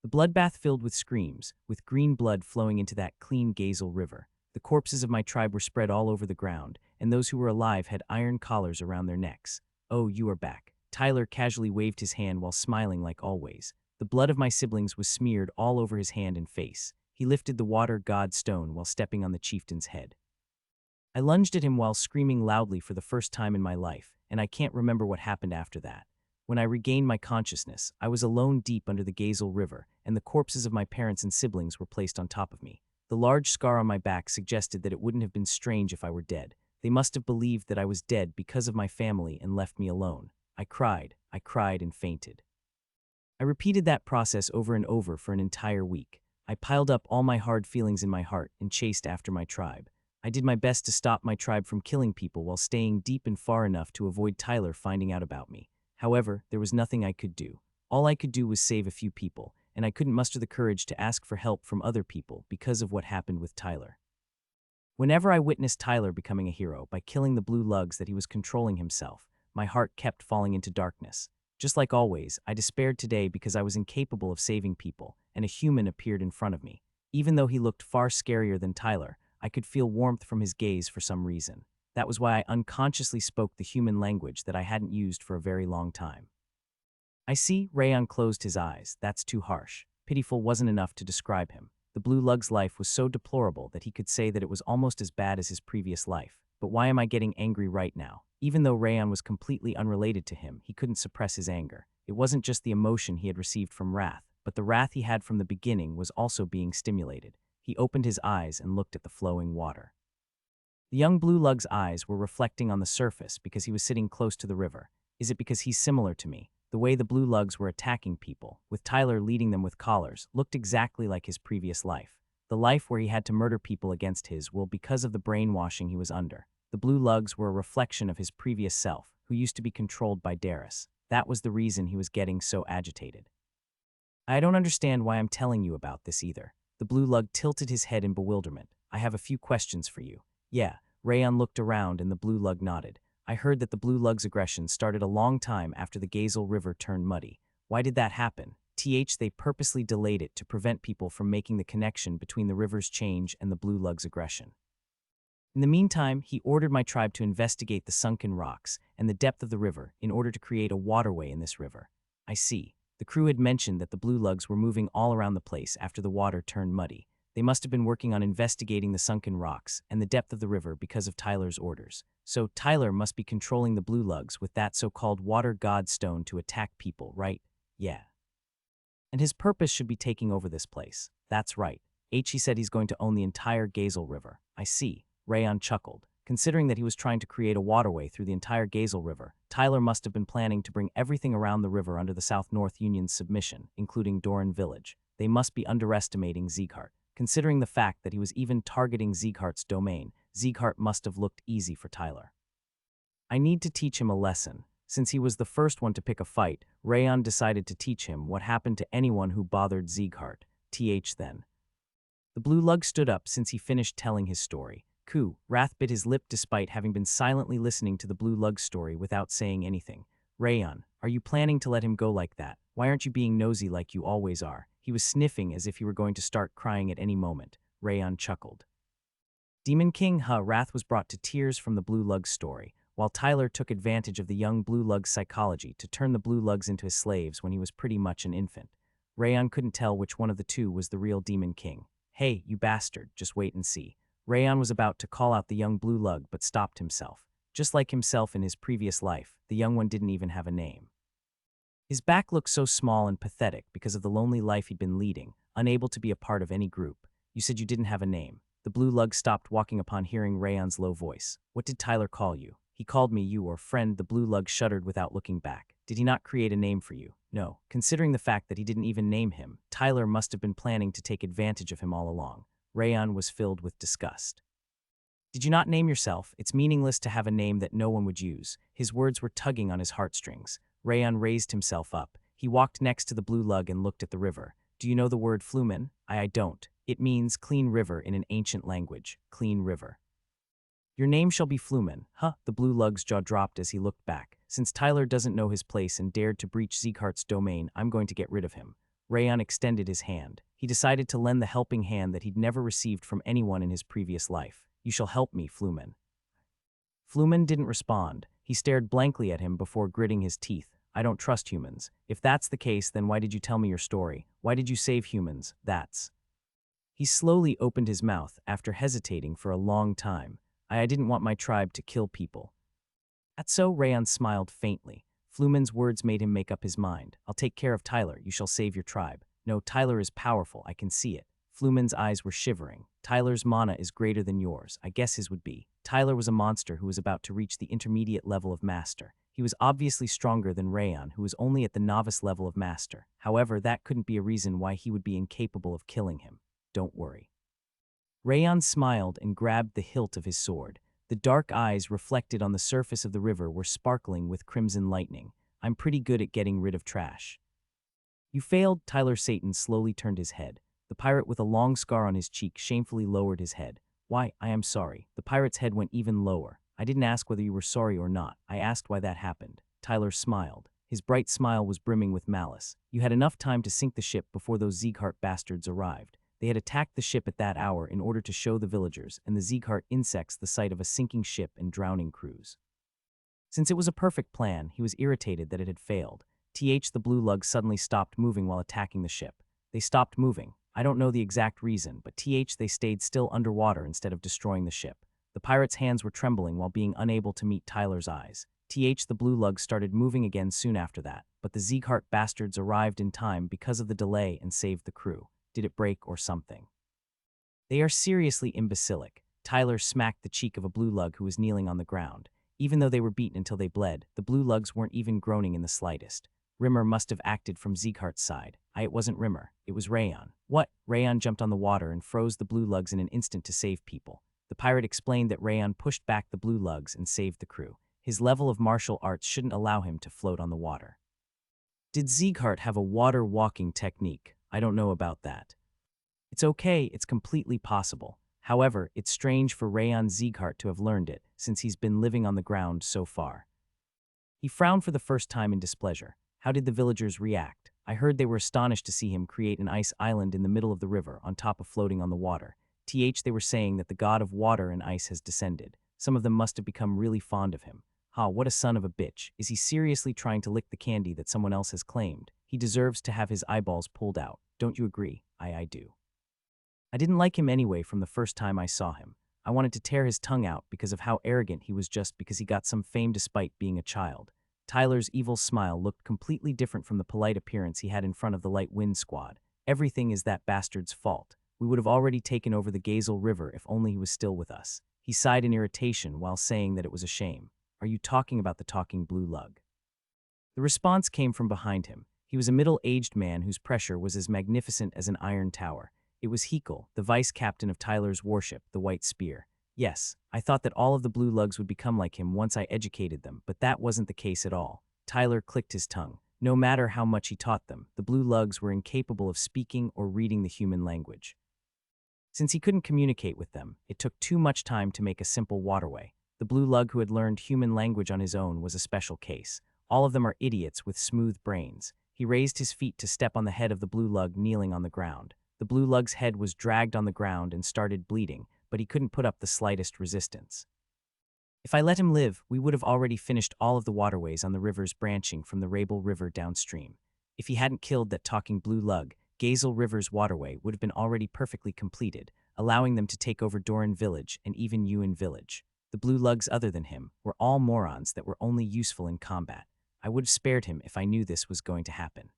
The bloodbath filled with screams, with green blood flowing into that clean Gazel River. The corpses of my tribe were spread all over the ground, and those who were alive had iron collars around their necks. "Oh, you are back." Tyler casually waved his hand while smiling like always. The blood of my siblings was smeared all over his hand and face. He lifted the water god stone while stepping on the chieftain's head. I lunged at him while screaming loudly for the first time in my life, and I can't remember what happened after that. When I regained my consciousness, I was alone deep under the Gazel River, and the corpses of my parents and siblings were placed on top of me. The large scar on my back suggested that it wouldn't have been strange if I were dead. They must have believed that I was dead because of my family and left me alone. I cried and fainted. I repeated that process over and over for an entire week. I piled up all my hard feelings in my heart and chased after my tribe. I did my best to stop my tribe from killing people while staying deep and far enough to avoid Tyler finding out about me. However, there was nothing I could do. All I could do was save a few people, and I couldn't muster the courage to ask for help from other people because of what happened with Tyler. Whenever I witnessed Tyler becoming a hero by killing the Blue Lugs that he was controlling himself, my heart kept falling into darkness. Just like always, I despaired today because I was incapable of saving people, and a human appeared in front of me. Even though he looked far scarier than Tyler, I could feel warmth from his gaze for some reason. That was why I unconsciously spoke the human language that I hadn't used for a very long time. "I see." Rayon closed his eyes. "That's too harsh." Pitiful wasn't enough to describe him. The Blue Lug's life was so deplorable that he could say that it was almost as bad as his previous life. But why am I getting angry right now? Even though Rayon was completely unrelated to him, he couldn't suppress his anger. It wasn't just the emotion he had received from wrath, but the wrath he had from the beginning was also being stimulated. He opened his eyes and looked at the flowing water. The young Blue Lug's eyes were reflecting on the surface because he was sitting close to the river. Is it because he's similar to me? The way the Blue Lugs were attacking people, with Tyler leading them with collars, looked exactly like his previous life. The life where he had to murder people against his will because of the brainwashing he was under. The Blue Lugs were a reflection of his previous self, who used to be controlled by Darius. That was the reason he was getting so agitated. "I don't understand why I'm telling you about this either." The Blue Lug tilted his head in bewilderment. "I have a few questions for you." "Yeah." Rayon looked around and the Blue Lug nodded. "I heard that the Blue Lug's aggression started a long time after the Gazel River turned muddy. Why did that happen? They purposely delayed it to prevent people from making the connection between the river's change and the Blue Lug's aggression. In the meantime, he ordered my tribe to investigate the sunken rocks and the depth of the river in order to create a waterway in this river." "I see." The crew had mentioned that the Blue Lugs were moving all around the place after the water turned muddy. They must have been working on investigating the sunken rocks and the depth of the river because of Tyler's orders. So Tyler must be controlling the Blue Lugs with that so-called water god stone to attack people, right? "Yeah." "And his purpose should be taking over this place." "That's right. He said he's going to own the entire Gazel River." "I see." Rayon chuckled. Considering that he was trying to create a waterway through the entire Gazel River, Tyler must have been planning to bring everything around the river under the South-North Union's submission, including Doran Village. They must be underestimating Sieghart. Considering the fact that he was even targeting Sieghart's domain, Sieghart must have looked easy for Tyler. "I need to teach him a lesson." Since he was the first one to pick a fight, Rayon decided to teach him what happened to anyone who bothered Sieghart. Then. The Blue Lug stood up since he finished telling his story. Wrath bit his lip despite having been silently listening to the Blue Lug's story without saying anything. "Rayon, are you planning to let him go like that? Why aren't you being nosy like you always are?" He was sniffing as if he were going to start crying at any moment. Rayon chuckled. Demon King Wrath was brought to tears from the Blue Lug's story, while Tyler took advantage of the young Blue Lug's psychology to turn the Blue Lugs into his slaves when he was pretty much an infant. Rayon couldn't tell which one of the two was the real Demon King. "Hey, you bastard, just wait and see." Rayon was about to call out the young blue lug but stopped himself. Just like himself in his previous life, the young one didn't even have a name. His back looked so small and pathetic because of the lonely life he'd been leading, unable to be a part of any group. You said you didn't have a name. The blue lug stopped walking upon hearing Rayon's low voice. What did Tyler call you? He called me you or friend. The blue lug shuddered without looking back. Did he not create a name for you? No. Considering the fact that he didn't even name him, Tyler must have been planning to take advantage of him all along. Rayon was filled with disgust. Did you not name yourself? It's meaningless to have a name that no one would use. His words were tugging on his heartstrings. Rayon raised himself up. He walked next to the blue lug and looked at the river. Do you know the word flumen? I don't. It means clean river in an ancient language. Clean river. Your name shall be Flumen. Huh? The blue lug's jaw dropped as he looked back. Since Tyler doesn't know his place and dared to breach Sieghart's domain, I'm going to get rid of him. Rayon extended his hand. He decided to lend the helping hand that he'd never received from anyone in his previous life. You shall help me, Flumen. Flumen didn't respond. He stared blankly at him before gritting his teeth. I don't trust humans. If that's the case, then why did you tell me your story? Why did you save humans? He slowly opened his mouth after hesitating for a long time. I didn't want my tribe to kill people. That's so. Rayon smiled faintly. Flumen's words made him make up his mind. I'll take care of Tyler. You shall save your tribe. No, Tyler is powerful. I can see it. Flumen's eyes were shivering. Tyler's mana is greater than yours. I guess his would be. Tyler was a monster who was about to reach the intermediate level of master. He was obviously stronger than Rayon, who was only at the novice level of master. However, that couldn't be a reason why he would be incapable of killing him. Don't worry. Rayon smiled and grabbed the hilt of his sword. The dark eyes reflected on the surface of the river were sparkling with crimson lightning. I'm pretty good at getting rid of trash. You failed. Tyler Satan slowly turned his head. The pirate with a long scar on his cheek shamefully lowered his head. Why, I am sorry. The pirate's head went even lower. I didn't ask whether you were sorry or not. I asked why that happened. Tyler smiled. His bright smile was brimming with malice. You had enough time to sink the ship before those Sieghart bastards arrived. They had attacked the ship at that hour in order to show the villagers and the Sieghart insects the sight of a sinking ship and drowning crews. Since it was a perfect plan, he was irritated that it had failed. The blue lug suddenly stopped moving while attacking the ship. They stopped moving. I don't know the exact reason, but they stayed still underwater instead of destroying the ship. The pirate's hands were trembling while being unable to meet Tyler's eyes. The blue lug started moving again soon after that, but the Sieghart bastards arrived in time because of the delay and saved the crew. Did it break or something? They are seriously imbecilic. Tyler smacked the cheek of a blue lug who was kneeling on the ground. Even though they were beaten until they bled, the blue lugs weren't even groaning in the slightest. Rimmer must have acted from Sieghart's side. It wasn't Rimmer. It was Rayon. What? Rayon jumped on the water and froze the blue lugs in an instant to save people. The pirate explained that Rayon pushed back the blue lugs and saved the crew. His level of martial arts shouldn't allow him to float on the water. Did Sieghart have a water walking technique? I don't know about that. It's okay, it's completely possible. However, it's strange for Rayon Sieghart to have learned it, since he's been living on the ground so far. He frowned for the first time in displeasure. How did the villagers react? I heard they were astonished to see him create an ice island in the middle of the river, on top of floating on the water. They were saying that the god of water and ice has descended. Some of them must have become really fond of him. What a son of a bitch. Is he seriously trying to lick the candy that someone else has claimed? He deserves to have his eyeballs pulled out. Don't you agree? I do. I didn't like him anyway from the first time I saw him. I wanted to tear his tongue out because of how arrogant he was just because he got some fame despite being a child. Tyler's evil smile looked completely different from the polite appearance he had in front of the Light Wind Squad. Everything is that bastard's fault. We would have already taken over the Gazel River if only he was still with us. He sighed in irritation while saying that it was a shame. Are you talking about the talking blue lug? The response came from behind him. He was a middle-aged man whose pressure was as magnificent as an iron tower. It was Hekel, the vice-captain of Tyler's warship, the White Spear. Yes, I thought that all of the blue lugs would become like him once I educated them, but that wasn't the case at all. Tyler clicked his tongue. No matter how much he taught them, the blue lugs were incapable of speaking or reading the human language. Since he couldn't communicate with them, it took too much time to make a simple waterway. The blue lug who had learned human language on his own was a special case. All of them are idiots with smooth brains. He raised his feet to step on the head of the blue lug kneeling on the ground. The blue lug's head was dragged on the ground and started bleeding, but he couldn't put up the slightest resistance. If I let him live, we would have already finished all of the waterways on the rivers branching from the Reborn River downstream. If he hadn't killed that talking blue lug, Gazel River's waterway would have been already perfectly completed. allowing them to take over Doran Village and even Yuan Village. The blue lugs other than him were all morons that were only useful in combat. I would have spared him if I knew this was going to happen.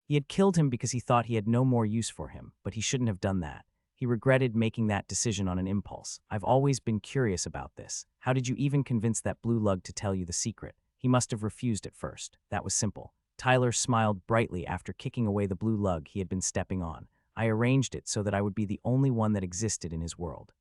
He had killed him because he thought he had no more use for him, but he shouldn't have done that. He regretted making that decision on an impulse. I've always been curious about this. How did you even convince that blue lug to tell you the secret? He must have refused at first. That was simple. Tyler smiled brightly after kicking away the blue lug he had been stepping on. I arranged it so that I would be the only one that existed in his world.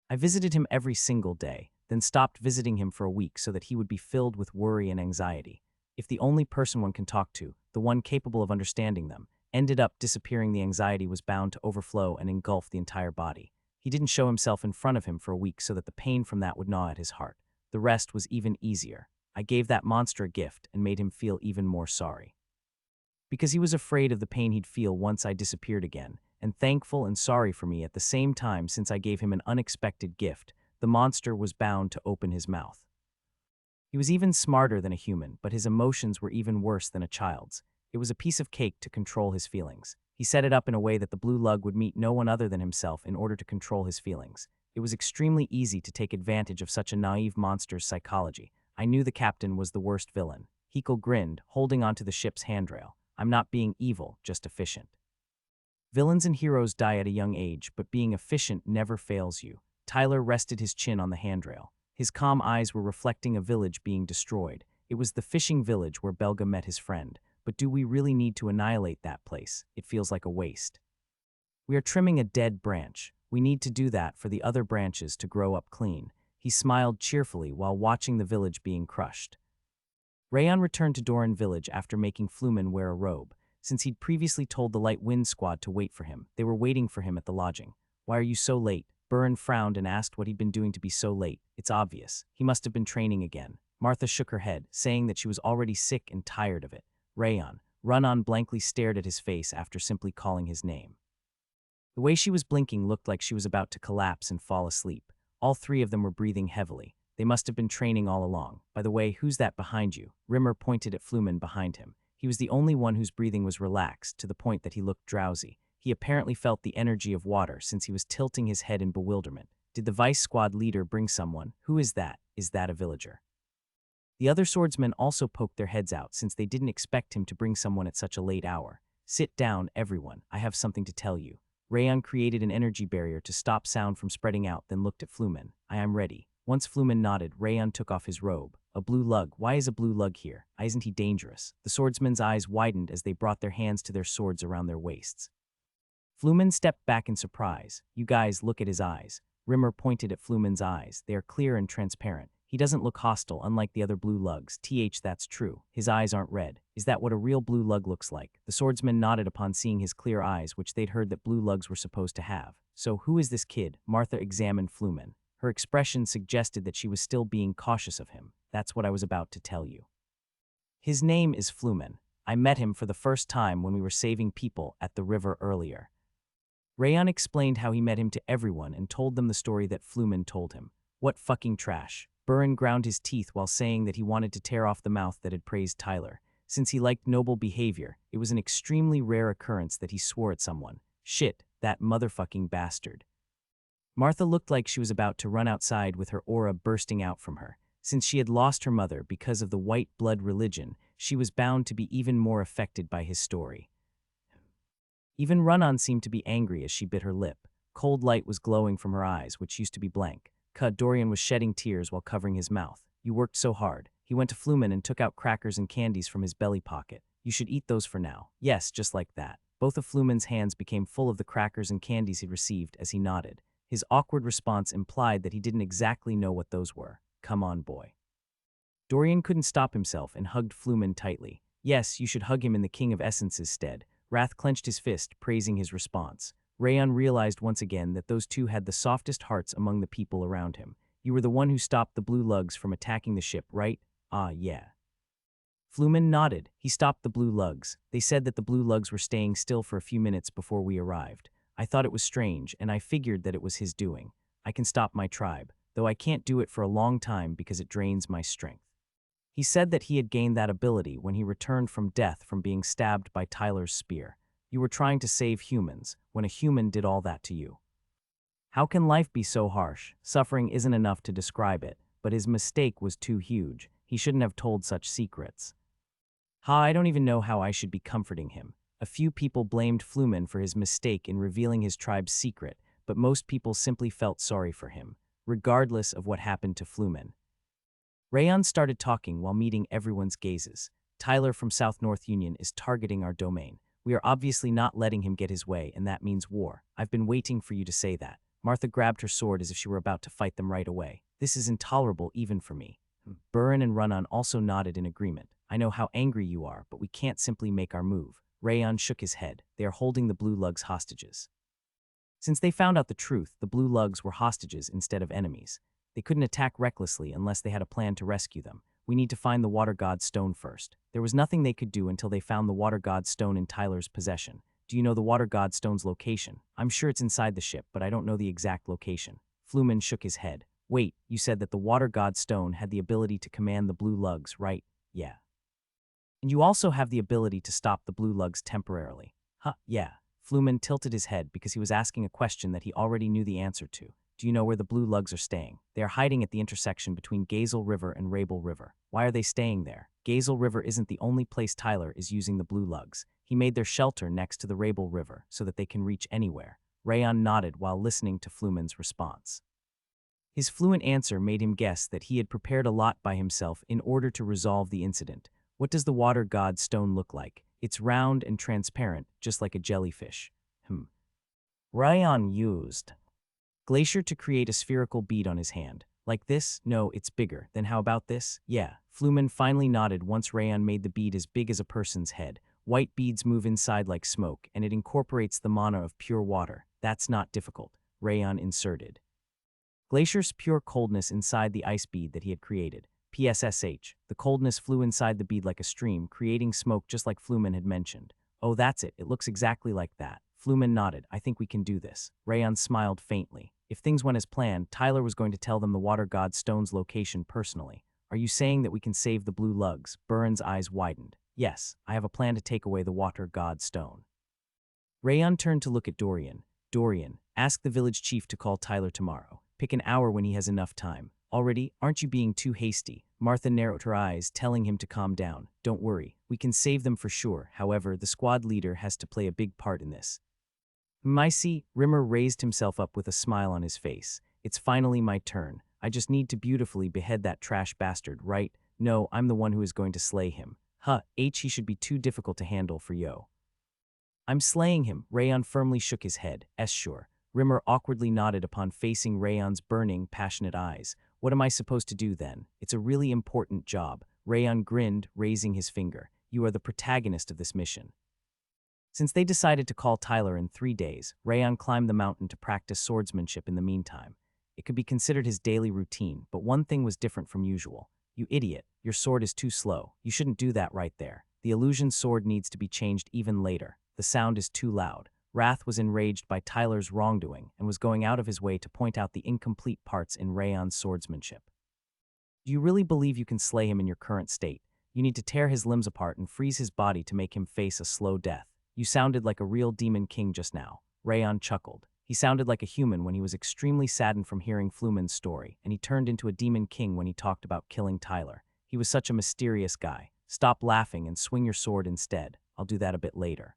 I visited him every single day, then stopped visiting him for a week so that he would be filled with worry and anxiety. If the only person one can talk to, the one capable of understanding them, ended up disappearing, the anxiety was bound to overflow and engulf the entire body. He didn't show himself in front of him for a week so that the pain from that would gnaw at his heart. The rest was even easier. I gave that monster a gift and made him feel even more sorry. Because he was afraid of the pain he'd feel once I disappeared again, and thankful and sorry for me at the same time. Since I gave him an unexpected gift, the monster was bound to open his mouth. He was even smarter than a human, but his emotions were even worse than a child's. It was a piece of cake to control his feelings. He set it up in a way that the blue lug would meet no one other than himself in order to control his feelings. It was extremely easy to take advantage of such a naive monster's psychology. I knew the captain was the worst villain. Hekel grinned, holding onto the ship's handrail. I'm not being evil, just efficient. Villains and heroes die at a young age, but being efficient never fails you. Tyler rested his chin on the handrail. His calm eyes were reflecting a village being destroyed. It was the fishing village where Belga met his friend. But do we really need to annihilate that place? It feels like a waste. We are trimming a dead branch. We need to do that for the other branches to grow up clean. He smiled cheerfully while watching the village being crushed. Rayon returned to Doran Village after making Flumen wear a robe. Since he'd previously told the Light Wind Squad to wait for him, they were waiting for him at the lodging. Why are you so late? Buran frowned and asked what he'd been doing to be so late. It's obvious. He must have been training again. Martha shook her head, saying that she was already sick and tired of it. Rayon, Run-On blankly stared at his face after simply calling his name. The way she was blinking looked like she was about to collapse and fall asleep. All three of them were breathing heavily. They must have been training all along. By the way, who's that behind you? Rimmer pointed at Flumen behind him. He was the only one whose breathing was relaxed, to the point that he looked drowsy. He apparently felt the energy of water since he was tilting his head in bewilderment. Did the Vice Squad leader bring someone? Who is that? Is that a villager? The other swordsmen also poked their heads out since they didn't expect him to bring someone at such a late hour. Sit down, everyone. I have something to tell you. Rayon created an energy barrier to stop sound from spreading out, then looked at Flumen. I am ready. Once Flumen nodded, Rayon took off his robe. A blue lug. Why is a blue lug here? Isn't he dangerous? The swordsmen's eyes widened as they brought their hands to their swords around their waists. Flumen stepped back in surprise. You guys, look at his eyes. Rimmer pointed at Flumen's eyes. They are clear and transparent. He doesn't look hostile, unlike the other blue lugs. That's true. His eyes aren't red. Is that what a real blue lug looks like? The swordsman nodded upon seeing his clear eyes, which they'd heard that blue lugs were supposed to have. So who is this kid? Martha examined Flumen. Her expression suggested that she was still being cautious of him. That's what I was about to tell you. His name is Flumen. I met him for the first time when we were saving people at the river earlier. Rayon explained how he met him to everyone and told them the story that Flumen told him. What fucking trash. Buran ground his teeth while saying that he wanted to tear off the mouth that had praised Tyler. Since he liked noble behavior, it was an extremely rare occurrence that he swore at someone. Shit, that motherfucking bastard. Martha looked like she was about to run outside with her aura bursting out from her. Since she had lost her mother because of the white blood religion, she was bound to be even more affected by his story. Even Run-On seemed to be angry as she bit her lip. Cold light was glowing from her eyes, which used to be blank. Dorian was shedding tears while covering his mouth. You worked so hard. He went to Flumen and took out crackers and candies from his belly pocket. You should eat those for now. Yes, just like that. Both of Flumen's hands became full of the crackers and candies he'd received as he nodded. His awkward response implied that he didn't exactly know what those were. Come on, boy. Dorian couldn't stop himself and hugged Flumen tightly. Yes, you should hug him in the King of Essence's stead. Wrath clenched his fist, praising his response. Rayon realized once again that those two had the softest hearts among the people around him. You were the one who stopped the blue lugs from attacking the ship, right? Ah, yeah. Flumen nodded. He stopped the blue lugs. They said that the blue lugs were staying still for a few minutes before we arrived. I thought it was strange, and I figured that it was his doing. I can stop my tribe, though I can't do it for a long time because it drains my strength. He said that he had gained that ability when he returned from death from being stabbed by Tyler's spear. You were trying to save humans, when a human did all that to you. How can life be so harsh? Suffering isn't enough to describe it, but his mistake was too huge. He shouldn't have told such secrets. Ha, I don't even know how I should be comforting him. A few people blamed Flumen for his mistake in revealing his tribe's secret, but most people simply felt sorry for him, regardless of what happened to Flumen. Rayon started talking while meeting everyone's gazes. Tyler from South North Union is targeting our domain. We are obviously not letting him get his way, and that means war. I've been waiting for you to say that. Martha grabbed her sword as if she were about to fight them right away. This is intolerable even for me. Burin and Runan also nodded in agreement. I know how angry you are, but we can't simply make our move. Rayon shook his head. They are holding the blue lugs hostages. Since they found out the truth, the blue lugs were hostages instead of enemies. They couldn't attack recklessly unless they had a plan to rescue them. We need to find the Water God's stone first. There was nothing they could do until they found the Water God's stone in Tyler's possession. Do you know the Water God's stone's location? I'm sure it's inside the ship, but I don't know the exact location. Flumen shook his head. Wait, you said that the Water God's stone had the ability to command the blue lugs, right? Yeah. And you also have the ability to stop the blue lugs temporarily. Huh, yeah. Flumen tilted his head because he was asking a question that he already knew the answer to. Do you know where the blue lugs are staying? They are hiding at the intersection between Gazel River and Rabel River. Why are they staying there? Gazel River isn't the only place Tyler is using the blue lugs. He made their shelter next to the Rabel River so that they can reach anywhere. Rayon nodded while listening to Flumen's response. His fluent answer made him guess that he had prepared a lot by himself in order to resolve the incident. What does the Water God's stone look like? It's round and transparent, just like a jellyfish. Rayon used Glacier to create a spherical bead on his hand. Like this? No, it's bigger. Then how about this? Yeah. Flumen finally nodded once Rayon made the bead as big as a person's head. White beads move inside like smoke, and it incorporates the mana of pure water. That's not difficult. Rayon inserted Glacier's pure coldness inside the ice bead that he had created. PSSH. The coldness flew inside the bead like a stream, creating smoke just like Flumen had mentioned. Oh, that's it. It looks exactly like that. Flumen nodded. I think we can do this. Rayon smiled faintly. If things went as planned, Tyler was going to tell them the Water God's stone's location personally. Are you saying that we can save the blue lugs? Burin's eyes widened. Yes, I have a plan to take away the Water God's stone. Rayon turned to look at Dorian. Dorian, ask the village chief to call Tyler tomorrow. Pick an hour when he has enough time. Already, aren't you being too hasty? Martha narrowed her eyes, telling him to calm down. Don't worry, we can save them for sure. However, the squad leader has to play a big part in this. Micey, Rimmer raised himself up with a smile on his face. It's finally my turn. I just need to beautifully behead that trash bastard, right? No, I'm the one who is going to slay him. He should be too difficult to handle for Yo. I'm slaying him. Rayon firmly shook his head. Sure. Rimmer awkwardly nodded upon facing Rayon's burning, passionate eyes. What am I supposed to do then? It's a really important job. Rayon grinned, raising his finger. You are the protagonist of this mission. Since they decided to call Tyler in 3 days, Rayon climbed the mountain to practice swordsmanship in the meantime. It could be considered his daily routine, but one thing was different from usual. You idiot, your sword is too slow. You shouldn't do that right there. The illusion sword needs to be changed even later. The sound is too loud. Wrath was enraged by Tyler's wrongdoing and was going out of his way to point out the incomplete parts in Rayon's swordsmanship. Do you really believe you can slay him in your current state? You need to tear his limbs apart and freeze his body to make him face a slow death. You sounded like a real demon king just now. Rayon chuckled. He sounded like a human when he was extremely saddened from hearing Flumen's story, and he turned into a demon king when he talked about killing Tyler. He was such a mysterious guy. Stop laughing and swing your sword instead. I'll do that a bit later.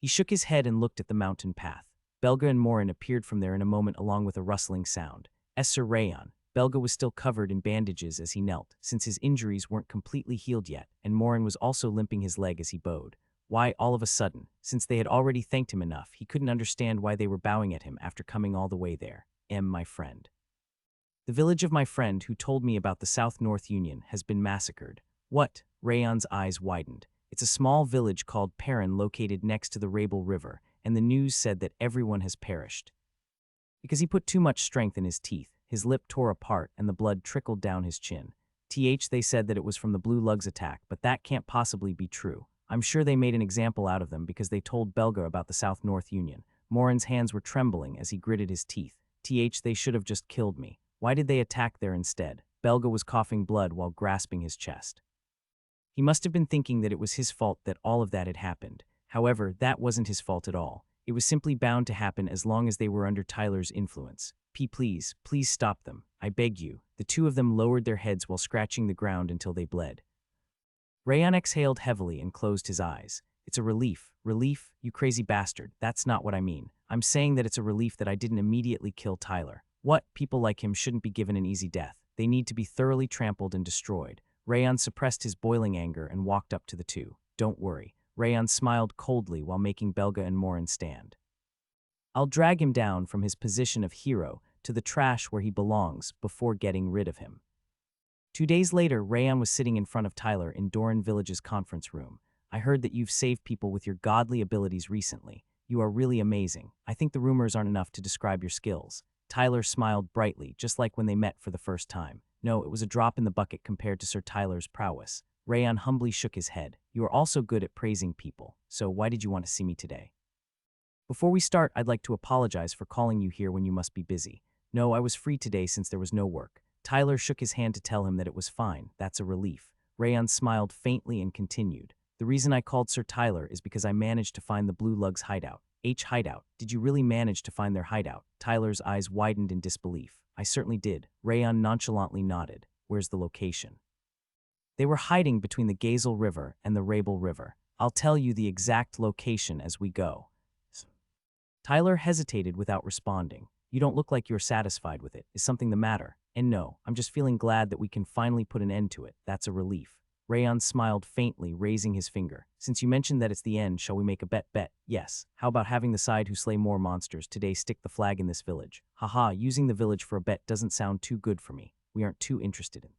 He shook his head and looked at the mountain path. Belga and Morin appeared from there in a moment along with a rustling sound. Sir Rayon. Belga was still covered in bandages as he knelt, since his injuries weren't completely healed yet, and Morin was also limping his leg as he bowed. Why, all of a sudden, since they had already thanked him enough, he couldn't understand why they were bowing at him after coming all the way there. My friend. The village of my friend who told me about the South North Union has been massacred. What? Rayon's eyes widened. It's a small village called Perrin located next to the Rabel River, and the news said that everyone has perished. Because he put too much strength in his teeth, his lip tore apart and the blood trickled down his chin. They said that it was from the Blue Lugs attack, but that can't possibly be true. I'm sure they made an example out of them because they told Belga about the South North Union. Morin's hands were trembling as he gritted his teeth. They should have just killed me. Why did they attack there instead? Belga was coughing blood while grasping his chest. He must have been thinking that it was his fault that all of that had happened. However, that wasn't his fault at all. It was simply bound to happen as long as they were under Tyler's influence. Please, please stop them. I beg you." The two of them lowered their heads while scratching the ground until they bled. Rayan exhaled heavily and closed his eyes. "It's a relief." "Relief? You crazy bastard. That's not what I mean. I'm saying that it's a relief that I didn't immediately kill Tyler. What? People like him shouldn't be given an easy death. They need to be thoroughly trampled and destroyed." Rayan suppressed his boiling anger and walked up to the two. "Don't worry." Rayan smiled coldly while making Belga and Morin stand. "I'll drag him down from his position of hero to the trash where he belongs before getting rid of him." 2 days later, Rayan was sitting in front of Tyler in Doran Village's conference room. "I heard that you've saved people with your godly abilities recently. You are really amazing. I think the rumors aren't enough to describe your skills." Tyler smiled brightly, just like when they met for the first time. No, it was a drop in the bucket compared to Sir Tyler's prowess. Rayan humbly shook his head. "You are also good at praising people. So why did you want to see me today?" "Before we start, I'd like to apologize for calling you here when you must be busy. No, I was free today since there was no work." Tyler shook his hand to tell him that it was fine. "That's a relief." Rayan smiled faintly and continued. "The reason I called Sir Tyler is because I managed to find the Blue Lugs' hideout." Hideout? Did you really manage to find their hideout?" Tyler's eyes widened in disbelief. "I certainly did." Rayan nonchalantly nodded. "Where's the location?" "They were hiding between the Gazel River and the Rabel River. I'll tell you the exact location as we go." Tyler hesitated without responding. "You don't look like you're satisfied with it. Is something the matter?" "And no, I'm just feeling glad that we can finally put an end to it. That's a relief." Rayan smiled faintly, raising his finger. "Since you mentioned that it's the end, shall we make a bet?" "Bet, yes. How about having the side who slay more monsters today stick the flag in this village?" "Haha, using the village for a bet doesn't sound too good for me. We aren't too interested in it."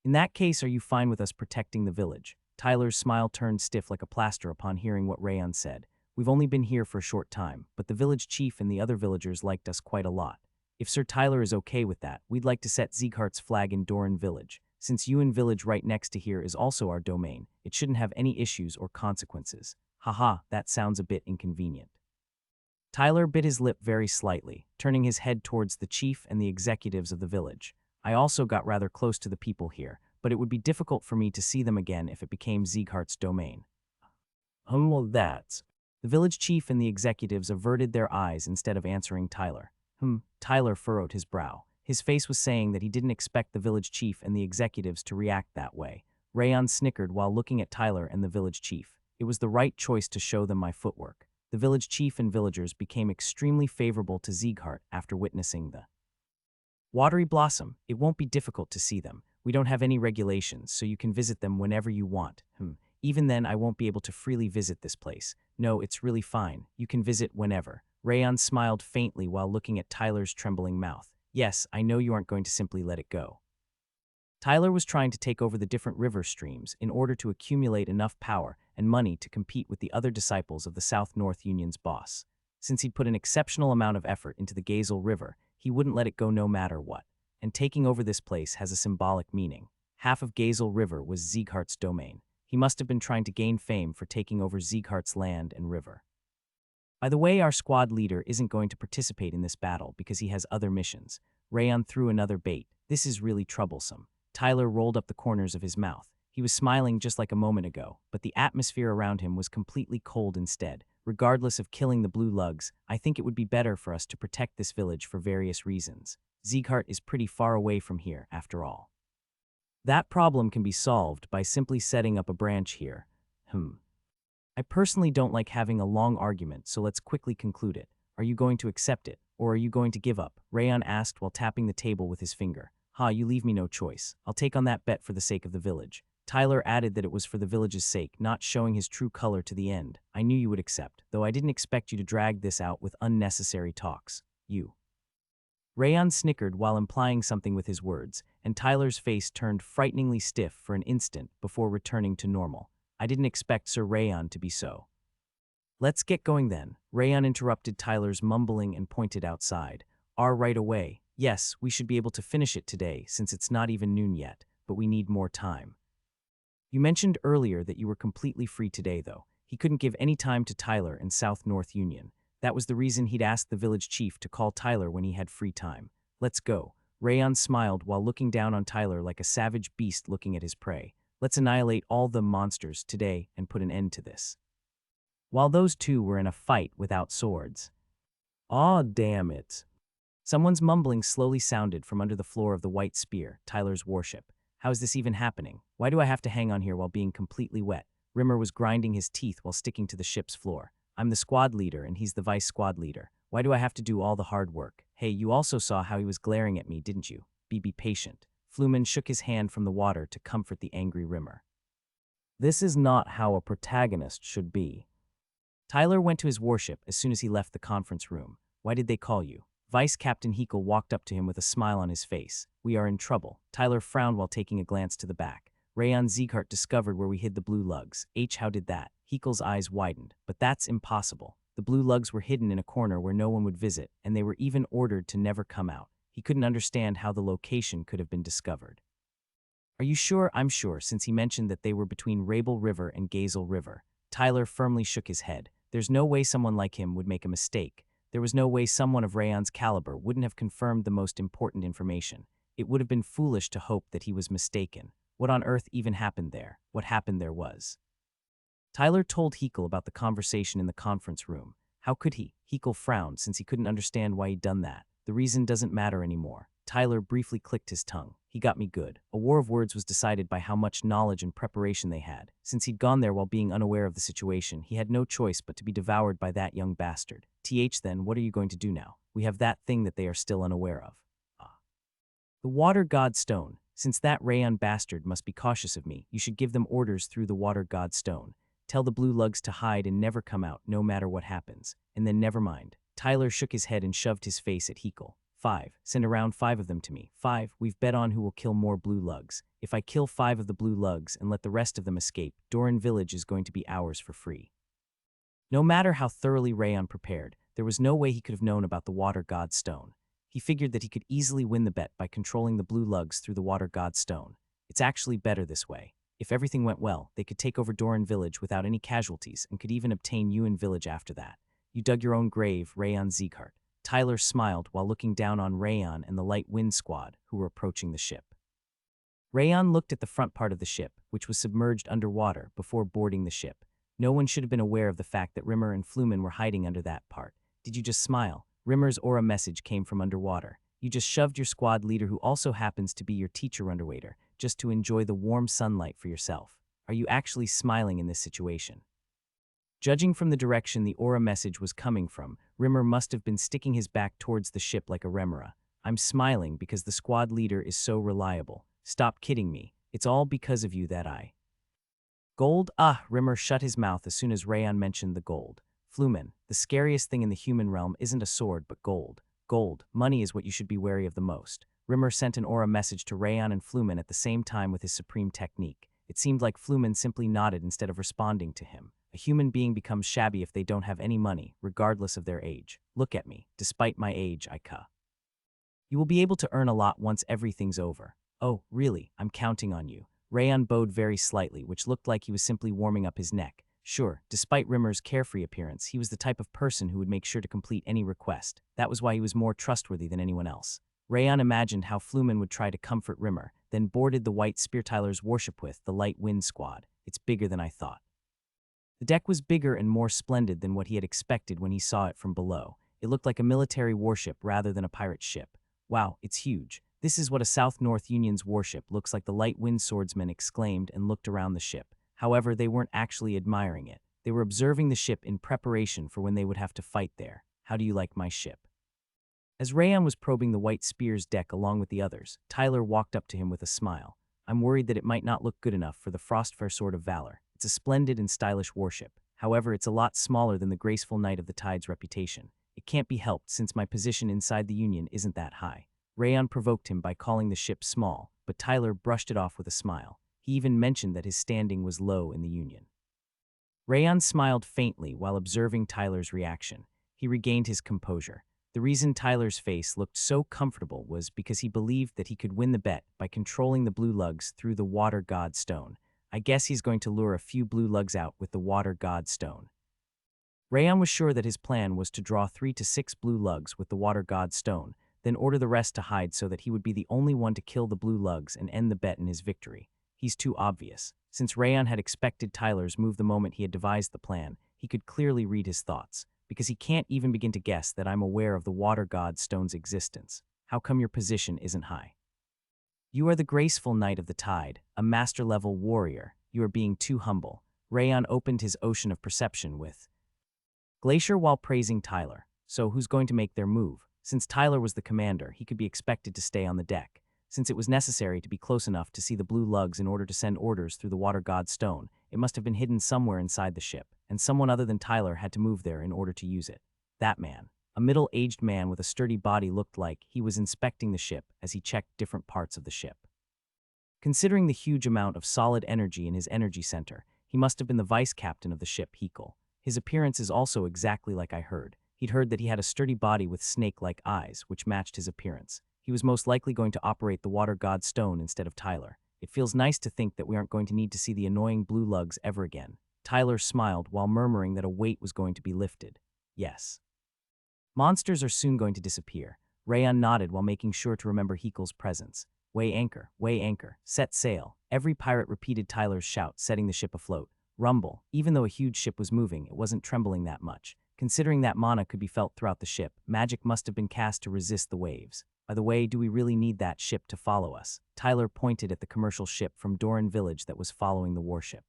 "In that case, are you fine with us protecting the village?" Tyler's smile turned stiff like a plaster upon hearing what Rayan said. "We've only been here for a short time, but the village chief and the other villagers liked us quite a lot. If Sir Tyler is okay with that, we'd like to set Sieghart's flag in Doran Village. Since Yuan Village right next to here is also our domain, it shouldn't have any issues or consequences." "Haha, that sounds a bit inconvenient." Tyler bit his lip very slightly, turning his head towards the chief and the executives of the village. "I also got rather close to the people here, but it would be difficult for me to see them again if it became Sieghart's domain." Well, that's..." The village chief and the executives averted their eyes instead of answering Tyler. Tyler furrowed his brow. His face was saying that he didn't expect the village chief and the executives to react that way. Rayan snickered while looking at Tyler and the village chief. "It was the right choice to show them my footwork." The village chief and villagers became extremely favorable to Sieghart after witnessing the watery blossom. "It won't be difficult to see them. We don't have any regulations, so you can visit them whenever you want." Even then, I won't be able to freely visit this place." "No, it's really fine. You can visit whenever." Rayan smiled faintly while looking at Tyler's trembling mouth. "Yes, I know you aren't going to simply let it go." Tyler was trying to take over the different river streams in order to accumulate enough power and money to compete with the other disciples of the South-North Union's boss. Since he'd put an exceptional amount of effort into the Gazel River, he wouldn't let it go no matter what. And taking over this place has a symbolic meaning. Half of Gazel River was Sieghart's domain. He must have been trying to gain fame for taking over Sieghart's land and river. "By the way, our squad leader isn't going to participate in this battle because he has other missions." Rayan threw another bait. "This is really troublesome." Tyler rolled up the corners of his mouth. He was smiling just like a moment ago, but the atmosphere around him was completely cold instead. "Regardless of killing the Blue Lugs, I think it would be better for us to protect this village for various reasons. Sieghart is pretty far away from here, after all. That problem can be solved by simply setting up a branch here." "I personally don't like having a long argument, so let's quickly conclude it. Are you going to accept it, or are you going to give up?" Rayan asked while tapping the table with his finger. You leave me no choice. I'll take on that bet for the sake of the village." Tyler added that it was for the village's sake, not showing his true color to the end. "I knew you would accept, though I didn't expect you to drag this out with unnecessary talks. You." Rayan snickered while implying something with his words, and Tyler's face turned frighteningly stiff for an instant before returning to normal. "I didn't expect Sir Rayan to be so." "Let's get going then." Rayan interrupted Tyler's mumbling and pointed outside. Right away. "Yes, we should be able to finish it today since it's not even noon yet, but we need more time." "You mentioned earlier that you were completely free today, though." He couldn't give any time to Tyler and South-North Union. That was the reason he'd asked the village chief to call Tyler when he had free time. "Let's go." Rayan smiled while looking down on Tyler like a savage beast looking at his prey. "Let's annihilate all the monsters today and put an end to this." while those two were in a fight without swords. Aw, damn it. Someone's mumbling slowly sounded from under the floor of the White Spear, Tyler's warship. How is this even happening? Why do I have to hang on here while being completely wet? Rimmer was grinding his teeth while sticking to the ship's floor. I'm the squad leader and he's the vice squad leader. Why do I have to do all the hard work? Hey, you also saw how he was glaring at me, didn't you? Be patient. Flumen shook his hand from the water to comfort the angry Rimmer. This is not how a protagonist should be. Tyler went to his warship as soon as he left the conference room. Why did they call you? Vice Captain Hekel walked up to him with a smile on his face. We are in trouble. Tyler frowned while taking a glance to the back. Rayon Zeeghart discovered where we hid the blue lugs. How did that? Hekel's eyes widened. But that's impossible. The blue lugs were hidden in a corner where no one would visit, and they were even ordered to never come out. He couldn't understand how the location could have been discovered. Are you sure? I'm sure, since he mentioned that they were between Rabel River and Gazel River. Tyler firmly shook his head. There's no way someone like him would make a mistake. There was no way someone of Rayon's caliber wouldn't have confirmed the most important information. It would have been foolish to hope that he was mistaken. What on earth even happened there? What happened there was. Tyler told Hekel about the conversation in the conference room. How could he? Hekel frowned since he couldn't understand why he'd done that. The reason doesn't matter anymore. Tyler briefly clicked his tongue. He got me good. A war of words was decided by how much knowledge and preparation they had. Since he'd gone there while being unaware of the situation, he had no choice but to be devoured by that young bastard. Then, what are you going to do now? We have that thing that they are still unaware of. The Water God Stone. Since that Rayon bastard must be cautious of me, you should give them orders through the Water God Stone. Tell the blue lugs to hide and never come out, no matter what happens. And then never mind. Tyler shook his head and shoved his face at Hekel. 5. Send around 5 of them to me. 5. We've bet on who will kill more blue lugs. If I kill 5 of the blue lugs and let the rest of them escape, Doran Village is going to be ours for free. No matter how thoroughly Rayon prepared, there was no way he could have known about the Water God Stone. He figured that he could easily win the bet by controlling the blue lugs through the Water God Stone. It's actually better this way. If everything went well, they could take over Doran Village without any casualties and could even obtain Yuan Village after that. You dug your own grave, Rayon Zeeghart. Tyler smiled while looking down on Rayon and the Light Wind Squad, who were approaching the ship. Rayon looked at the front part of the ship, which was submerged underwater, before boarding the ship. No one should have been aware of the fact that Rimmer and Flumen were hiding under that part. Did you just smile? Rimmer's aura message came from underwater. You just shoved your squad leader, who also happens to be your teacher underwater, just to enjoy the warm sunlight for yourself. Are you actually smiling in this situation? Judging from the direction the aura message was coming from, Rimmer must have been sticking his back towards the ship like a remora. I'm smiling because the squad leader is so reliable. Stop kidding me. It's all because of you that I... Gold? Rimmer shut his mouth as soon as Rayon mentioned the gold. Flumen, the scariest thing in the human realm isn't a sword but gold. Gold, money is what you should be wary of the most. Rimmer sent an aura message to Rayon and Flumen at the same time with his supreme technique. It seemed like Flumen simply nodded instead of responding to him. A human being becomes shabby if they don't have any money, regardless of their age. Look at me. Despite my age, You will be able to earn a lot once everything's over. Oh, really? I'm counting on you. Rayon bowed very slightly, which looked like he was simply warming up his neck. Sure, despite Rimmer's carefree appearance, he was the type of person who would make sure to complete any request. That was why he was more trustworthy than anyone else. Rayon imagined how Flumen would try to comfort Rimmer, then boarded the White Spear Tyler's warship with the Light Wind Squad. It's bigger than I thought. The deck was bigger and more splendid than what he had expected when he saw it from below. It looked like a military warship rather than a pirate ship. Wow, it's huge. This is what a South North Union's warship looks like, the Light Wind Swordsman exclaimed and looked around the ship. However, they weren't actually admiring it. They were observing the ship in preparation for when they would have to fight there. How do you like my ship? As Rayon was probing the White Spear's deck along with the others, Tyler walked up to him with a smile. I'm worried that it might not look good enough for the Frostfire Sword of Valor. It's a splendid and stylish warship. However, it's a lot smaller than the graceful Knight of the Tide's reputation. It can't be helped since my position inside the Union isn't that high. Rayon provoked him by calling the ship small, but Tyler brushed it off with a smile. He even mentioned that his standing was low in the Union. Rayon smiled faintly while observing Tyler's reaction. He regained his composure. The reason Tyler's face looked so comfortable was because he believed that he could win the bet by controlling the blue lugs through the Water God Stone. I guess he's going to lure a few blue lugs out with the Water God Stone. Rayon was sure that his plan was to draw 3 to 6 blue lugs with the Water God Stone, then order the rest to hide so that he would be the only one to kill the blue lugs and end the bet in his victory. He's too obvious. Since Rayon had expected Tyler's move the moment he had devised the plan, He could clearly read his thoughts, because he can't even begin to guess that I'm aware of the water god stone's existence. How come your position isn't high? You are the graceful knight of the tide, a master-level warrior. You are being too humble. Rayon opened his ocean of perception with Glacier while praising Tyler. So who's going to make their move? Since Tyler was the commander, he could be expected to stay on the deck. Since it was necessary to be close enough to see the blue lugs in order to send orders through the water god stone, it must have been hidden somewhere inside the ship, and someone other than Tyler had to move there in order to use it. That man, a middle-aged man with a sturdy body, looked like he was inspecting the ship as he checked different parts of the ship. Considering the huge amount of solid energy in his energy center, he must have been the vice captain of the ship Hekel. His appearance is also exactly like I heard. He'd heard that he had a sturdy body with snake-like eyes, which matched his appearance. He was most likely going to operate the water god stone instead of Tyler. It feels nice to think that we aren't going to need to see the annoying blue lugs ever again. Tyler smiled while murmuring that a weight was going to be lifted. Yes. Monsters are soon going to disappear. Rayon nodded while making sure to remember Hekel's presence. Weigh anchor, set sail. Every pirate repeated Tyler's shout, setting the ship afloat. Rumble. Even though a huge ship was moving, it wasn't trembling that much. Considering that mana could be felt throughout the ship, magic must have been cast to resist the waves. By the way, do we really need that ship to follow us? Tyler pointed at the commercial ship from Doran village that was following the warship.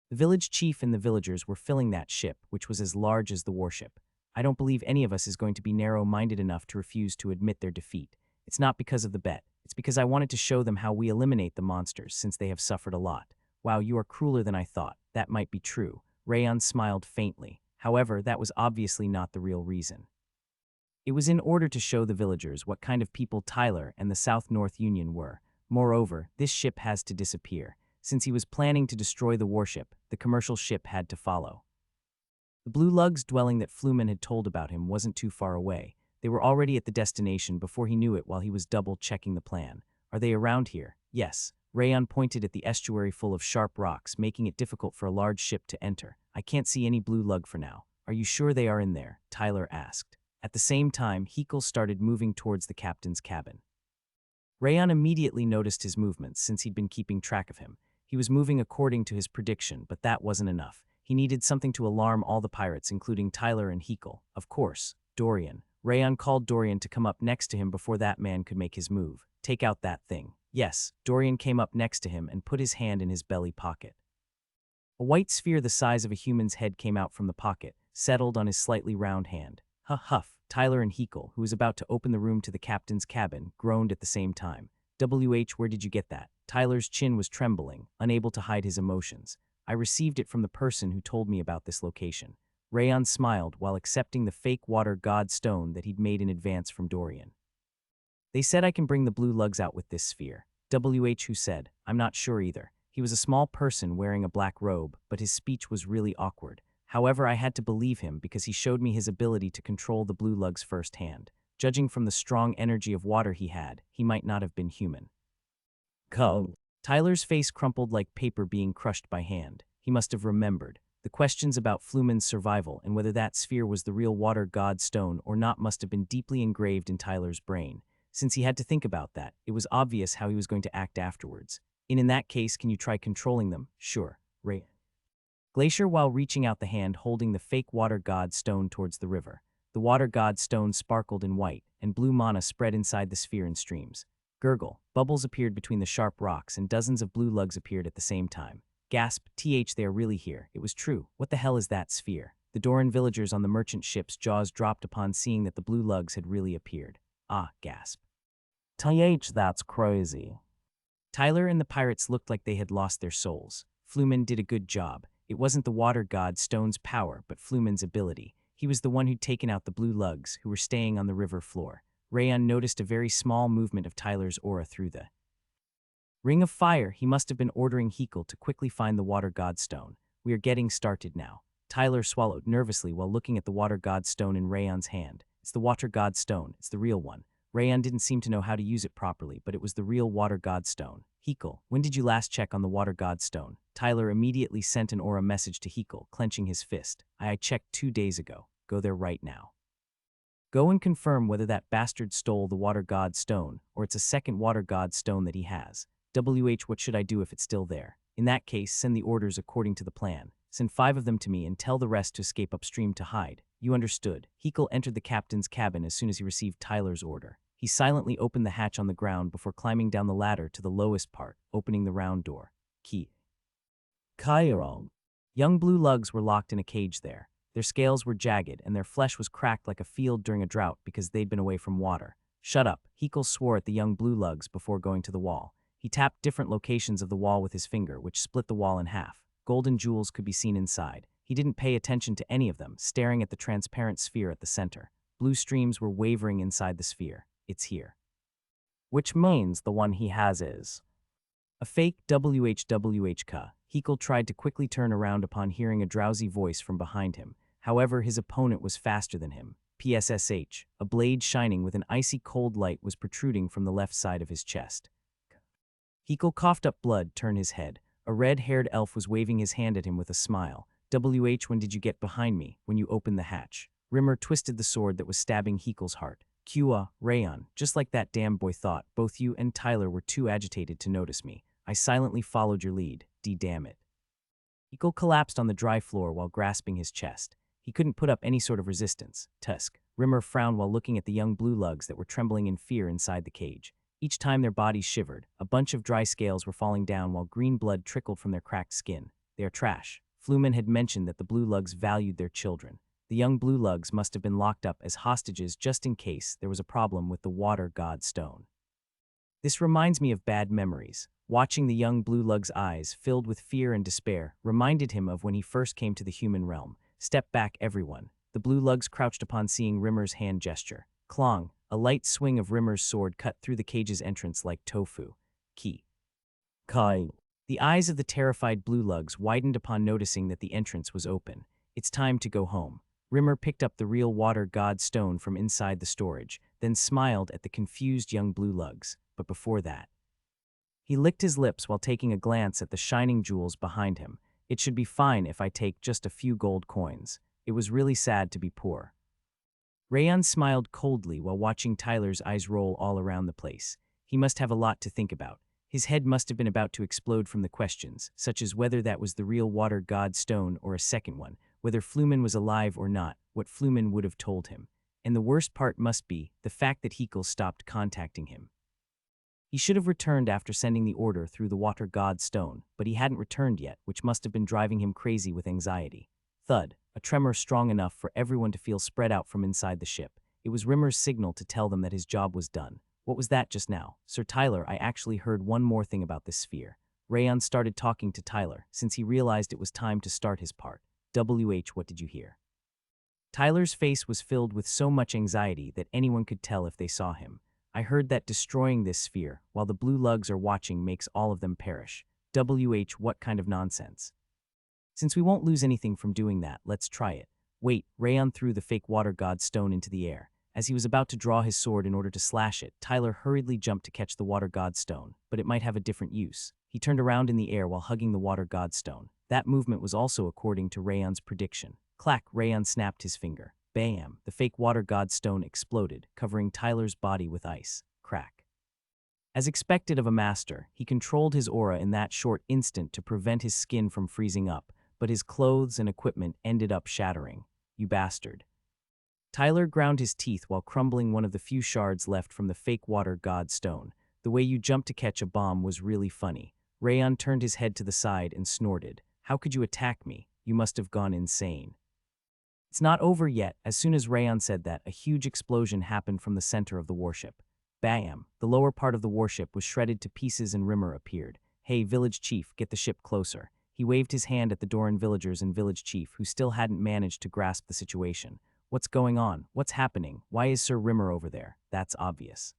The village chief and the villagers were filling that ship, which was as large as the warship. I don't believe any of us is going to be narrow-minded enough to refuse to admit their defeat. It's not because of the bet. It's because I wanted to show them how we eliminate the monsters since they have suffered a lot. Wow, you are crueler than I thought. That might be true. Rayon smiled faintly. However, that was obviously not the real reason. It was in order to show the villagers what kind of people Tyler and the South-North Union were. Moreover, this ship has to disappear. Since he was planning to destroy the warship, the commercial ship had to follow. The blue lugs dwelling that Flumen had told about him wasn't too far away. They were already at the destination before he knew it while he was double-checking the plan. Are they around here? Yes. Rayon pointed at the estuary full of sharp rocks, making it difficult for a large ship to enter. I can't see any blue lug for now. Are you sure they are in there? Tyler asked. At the same time, Hekel started moving towards the captain's cabin. Rayon immediately noticed his movements since he'd been keeping track of him. He was moving according to his prediction, but that wasn't enough. He needed something to alarm all the pirates, including Tyler and Hekel. Of course, Dorian. Rayon called Dorian to come up next to him before that man could make his move. Take out that thing. Yes, Dorian came up next to him and put his hand in his belly pocket. A white sphere the size of a human's head came out from the pocket, settled on his slightly round hand. Huff. Tyler and Hekel, who was about to open the room to the captain's cabin, groaned at the same time. Where did you get that? Tyler's chin was trembling, unable to hide his emotions. I received it from the person who told me about this location. Rayon smiled while accepting the fake water god stone that he'd made in advance from Dorian. They said I can bring the blue lugs out with this sphere. Who said, I'm not sure either. He was a small person wearing a black robe, but his speech was really awkward. However, I had to believe him because he showed me his ability to control the blue lugs firsthand. Judging from the strong energy of water he had, he might not have been human. Go. Tyler's face crumpled like paper being crushed by hand. He must have remembered. The questions about Flumen's survival and whether that sphere was the real water god stone or not must have been deeply engraved in Tyler's brain. Since he had to think about that, it was obvious how he was going to act afterwards. In that case, can you try controlling them? Sure. Ray. Glacier while reaching out the hand holding the fake water god stone towards the river. The water god stone sparkled in white, and blue mana spread inside the sphere in streams. Gurgle. Bubbles appeared between the sharp rocks and dozens of blue lugs appeared at the same time. Gasp. They are really here. It was true. What the hell is that sphere? The Doran villagers on the merchant ship's jaws dropped upon seeing that the blue lugs had really appeared. Ah, gasp. That's crazy. Tyler and the pirates looked like they had lost their souls. Flumen did a good job. It wasn't the water god stone's power, but Flumen's ability. He was the one who'd taken out the blue lugs, who were staying on the river floor. Rayon noticed a very small movement of Tyler's aura through the ring of fire. He must have been ordering Hekel to quickly find the water god stone. We are getting started now. Tyler swallowed nervously while looking at the water god stone in Rayon's hand. It's the water god stone. It's the real one. Rayon didn't seem to know how to use it properly, but it was the real water god stone. Hekel, when did you last check on the water god stone? Tyler immediately sent an aura message to Hekel, clenching his fist. I checked 2 days ago. Go there right now. Go and confirm whether that bastard stole the water god stone, or it's a second water god stone that he has. What should I do if it's still there? In that case, send the orders according to the plan. Send 5 of them to me and tell the rest to escape upstream to hide. You understood. Hekel entered the captain's cabin as soon as he received Tyler's order. He silently opened the hatch on the ground before climbing down the ladder to the lowest part, opening the round door. Key. Cairo. Young blue lugs were locked in a cage there. Their scales were jagged, and their flesh was cracked like a field during a drought because they'd been away from water. Shut up, Hekel swore at the young blue lugs before going to the wall. He tapped different locations of the wall with his finger, which split the wall in half. Golden jewels could be seen inside. He didn't pay attention to any of them, staring at the transparent sphere at the center. Blue streams were wavering inside the sphere. It's here. Which means the one he has is a fake WHWHK. Hekel tried to quickly turn around upon hearing a drowsy voice from behind him. However, his opponent was faster than him. PSSH, a blade shining with an icy cold light was protruding from the left side of his chest. Hekel coughed up blood, turned his head. A red-haired elf was waving his hand at him with a smile. When did you get behind me? When you opened the hatch. Rimmer twisted the sword that was stabbing Hekel's heart. Kua, Rayon, just like that damn boy thought, both you and Tyler were too agitated to notice me. I silently followed your lead. Damn it. Hekel collapsed on the dry floor while grasping his chest. He couldn't put up any sort of resistance. Tusk. Rimmer frowned while looking at the young blue lugs that were trembling in fear inside the cage. Each time their bodies shivered, a bunch of dry scales were falling down while green blood trickled from their cracked skin. They are trash. Flumen had mentioned that the blue lugs valued their children. The young blue lugs must have been locked up as hostages just in case there was a problem with the water god stone. This reminds me of bad memories. Watching the young blue lug's eyes, filled with fear and despair, reminded him of when he first came to the human realm. Step back, everyone. The blue lugs crouched upon seeing Rimmer's hand gesture. Clong, a light swing of Rimmer's sword cut through the cage's entrance like tofu. Key. Kai. The eyes of the terrified blue lugs widened upon noticing that the entrance was open. It's time to go home. Rimmer picked up the real water god stone from inside the storage, then smiled at the confused young blue lugs. But before that, he licked his lips while taking a glance at the shining jewels behind him. It should be fine if I take just a few gold coins. It was really sad to be poor. Rayon smiled coldly while watching Tyler's eyes roll all around the place. He must have a lot to think about. His head must have been about to explode from the questions, such as whether that was the real water god stone or a second one, whether Flumen was alive or not, what Flumen would have told him. And the worst part must be the fact that Hekel stopped contacting him. He should have returned after sending the order through the water god stone, but he hadn't returned yet, which must have been driving him crazy with anxiety. Thud, a tremor strong enough for everyone to feel spread out from inside the ship. It was Rimmer's signal to tell them that his job was done. What was that just now? Sir Tyler, I actually heard one more thing about this sphere. Rayon started talking to Tyler, since he realized it was time to start his part. What did you hear? Tyler's face was filled with so much anxiety that anyone could tell if they saw him. I heard that destroying this sphere, while the blue lugs are watching, makes all of them perish. What kind of nonsense? Since we won't lose anything from doing that, let's try it. Wait, Rayon threw the fake water god stone into the air. As he was about to draw his sword in order to slash it, Tyler hurriedly jumped to catch the water god stone, but it might have a different use. He turned around in the air while hugging the water god stone. That movement was also according to Rayon's prediction. Clack, Rayon snapped his finger. Bam! The fake water god stone exploded, covering Tyler's body with ice. Crack. As expected of a master, he controlled his aura in that short instant to prevent his skin from freezing up, but his clothes and equipment ended up shattering. You bastard. Tyler ground his teeth while crumbling one of the few shards left from the fake water god stone. The way you jumped to catch a bomb was really funny. Rayon turned his head to the side and snorted. How could you attack me? You must have gone insane. It's not over yet. As soon as Rayon said that, a huge explosion happened from the center of the warship. Bam! The lower part of the warship was shredded to pieces and Rimmer appeared. Hey, village chief, get the ship closer. He waved his hand at the Doran villagers and village chief, who still hadn't managed to grasp the situation. What's going on? What's happening? Why is Sir Rimmer over there? That's obvious.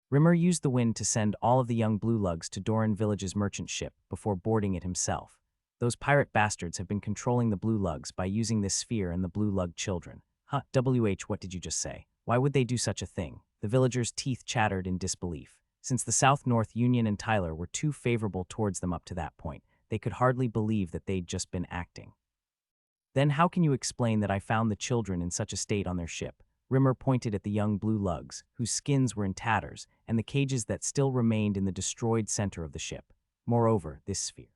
Rimmer used the wind to send all of the young blue lugs to Doran village's merchant ship before boarding it himself. Those pirate bastards have been controlling the blue lugs by using this sphere and the blue lug children. What did you just say? Why would they do such a thing? The villagers' teeth chattered in disbelief. Since the South-North Union and Tyler were too favorable towards them up to that point, they could hardly believe that they'd just been acting. Then how can you explain that I found the children in such a state on their ship? Rimmer pointed at the young blue lugs, whose skins were in tatters, and the cages that still remained in the destroyed center of the ship. Moreover, this sphere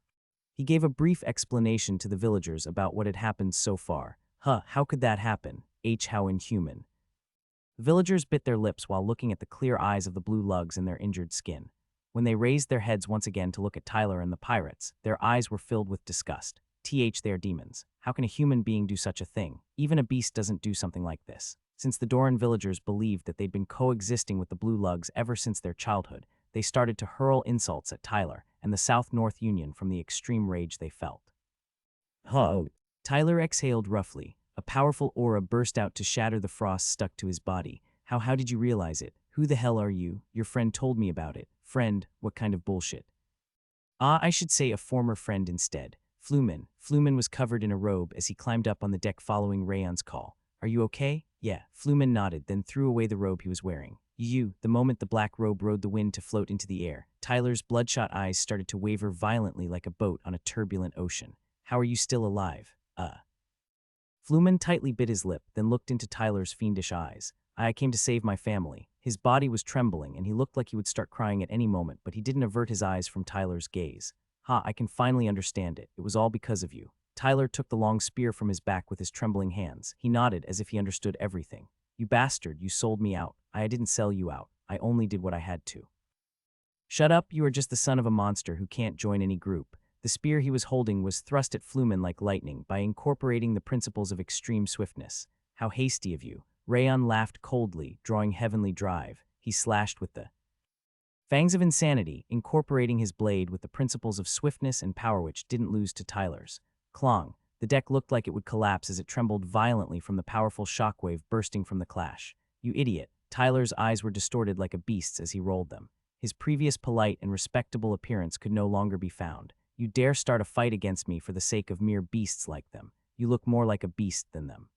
He gave a brief explanation to the villagers about what had happened so far. How could that happen? How inhuman. The villagers bit their lips while looking at the clear eyes of the blue lugs in their injured skin. When they raised their heads once again to look at Tyler and the pirates, their eyes were filled with disgust. They are demons. How can a human being do such a thing? Even a beast doesn't do something like this. Since the Doran villagers believed that they'd been coexisting with the blue lugs ever since their childhood, they started to hurl insults at Tyler and the South-North Union from the extreme rage they felt. Tyler exhaled roughly. A powerful aura burst out to shatter the frost stuck to his body. How did you realize it? Who the hell are you? Your friend told me about it. Friend? What kind of bullshit? I should say a former friend instead. Flumen. Flumen was covered in a robe as he climbed up on the deck following Rayon's call. Are you okay? Yeah. Flumen nodded, then threw away the robe he was wearing. The moment the black robe rode the wind to float into the air, Tyler's bloodshot eyes started to waver violently like a boat on a turbulent ocean. How are you still alive? Flumen tightly bit his lip, then looked into Tyler's fiendish eyes. I came to save my family. His body was trembling, and he looked like he would start crying at any moment, but he didn't avert his eyes from Tyler's gaze. I can finally understand it. It was all because of you. Tyler took the long spear from his back with his trembling hands. He nodded as if he understood everything. You bastard, you sold me out. I didn't sell you out. I only did what I had to. Shut up, you are just the son of a monster who can't join any group. The spear he was holding was thrust at Flumen like lightning by incorporating the principles of extreme swiftness. How hasty of you. Rayon laughed coldly, drawing heavenly drive. He slashed with the fangs of insanity, incorporating his blade with the principles of swiftness and power which didn't lose to Tyler's. Clong. The deck looked like it would collapse as it trembled violently from the powerful shockwave bursting from the clash. You idiot. Tyler's eyes were distorted like a beast's as he rolled them. His previous polite and respectable appearance could no longer be found. You dare start a fight against me for the sake of mere beasts like them. You look more like a beast than them.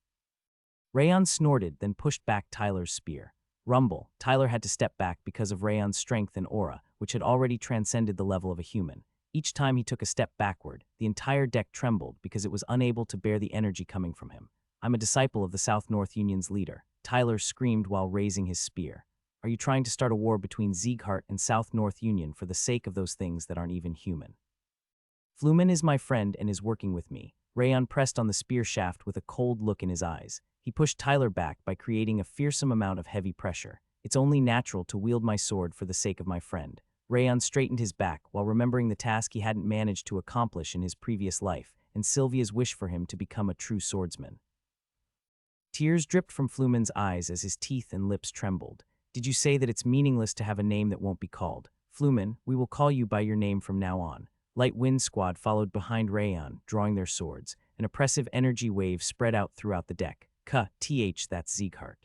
Rayon snorted, then pushed back Tyler's spear. Rumble. Tyler had to step back because of Rayon's strength and aura, which had already transcended the level of a human. Each time he took a step backward, the entire deck trembled because it was unable to bear the energy coming from him. I'm a disciple of the South-North Union's leader. Tyler screamed while raising his spear. Are you trying to start a war between Sieghart and South-North Union for the sake of those things that aren't even human? Flumen is my friend and is working with me. Rayon pressed on the spear shaft with a cold look in his eyes. He pushed Tyler back by creating a fearsome amount of heavy pressure. It's only natural to wield my sword for the sake of my friend. Rayon straightened his back while remembering the task he hadn't managed to accomplish in his previous life, and Sylvia's wish for him to become a true swordsman. Tears dripped from Flumen's eyes as his teeth and lips trembled. Did you say that it's meaningless to have a name that won't be called? Flumen, we will call you by your name from now on. Light Wind Squad followed behind Rayon, drawing their swords. An oppressive energy wave spread out throughout the deck. That's Sieghart.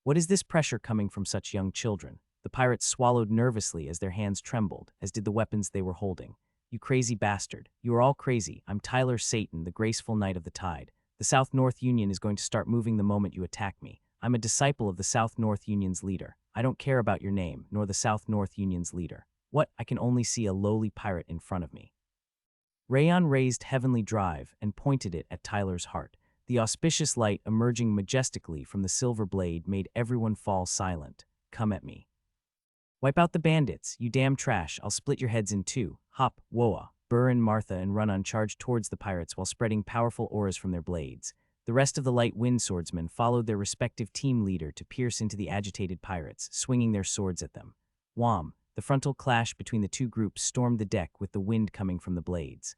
What is this pressure coming from such young children? The pirates swallowed nervously as their hands trembled, as did the weapons they were holding. You crazy bastard. You are all crazy. I'm Tyler Satan, the graceful knight of the tide. The South-North Union is going to start moving the moment you attack me. I'm a disciple of the South-North Union's leader. I don't care about your name, nor the South-North Union's leader. What? I can only see a lowly pirate in front of me. Rayon raised heavenly drive and pointed it at Tyler's heart. The auspicious light emerging majestically from the silver blade made everyone fall silent. Come at me. Wipe out the bandits, you damn trash. I'll split your heads in two. Hop, Woa. Burr and Martha and Run-On charged towards the pirates while spreading powerful auras from their blades. The rest of the light wind swordsmen followed their respective team leader to pierce into the agitated pirates, swinging their swords at them. Wham! The frontal clash between the two groups stormed the deck with the wind coming from the blades.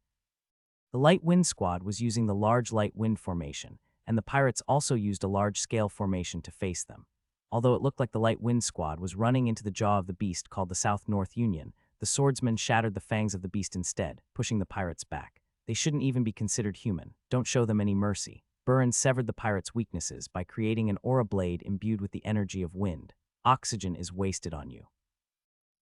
The light wind squad was using the large light wind formation, and the pirates also used a large-scale formation to face them. Although it looked like the light wind squad was running into the jaw of the beast called the South-North Union, the swordsmen shattered the fangs of the beast instead, pushing the pirates back. They shouldn't even be considered human. Don't show them any mercy. Burin severed the pirates' weaknesses by creating an aura blade imbued with the energy of wind. Oxygen is wasted on you.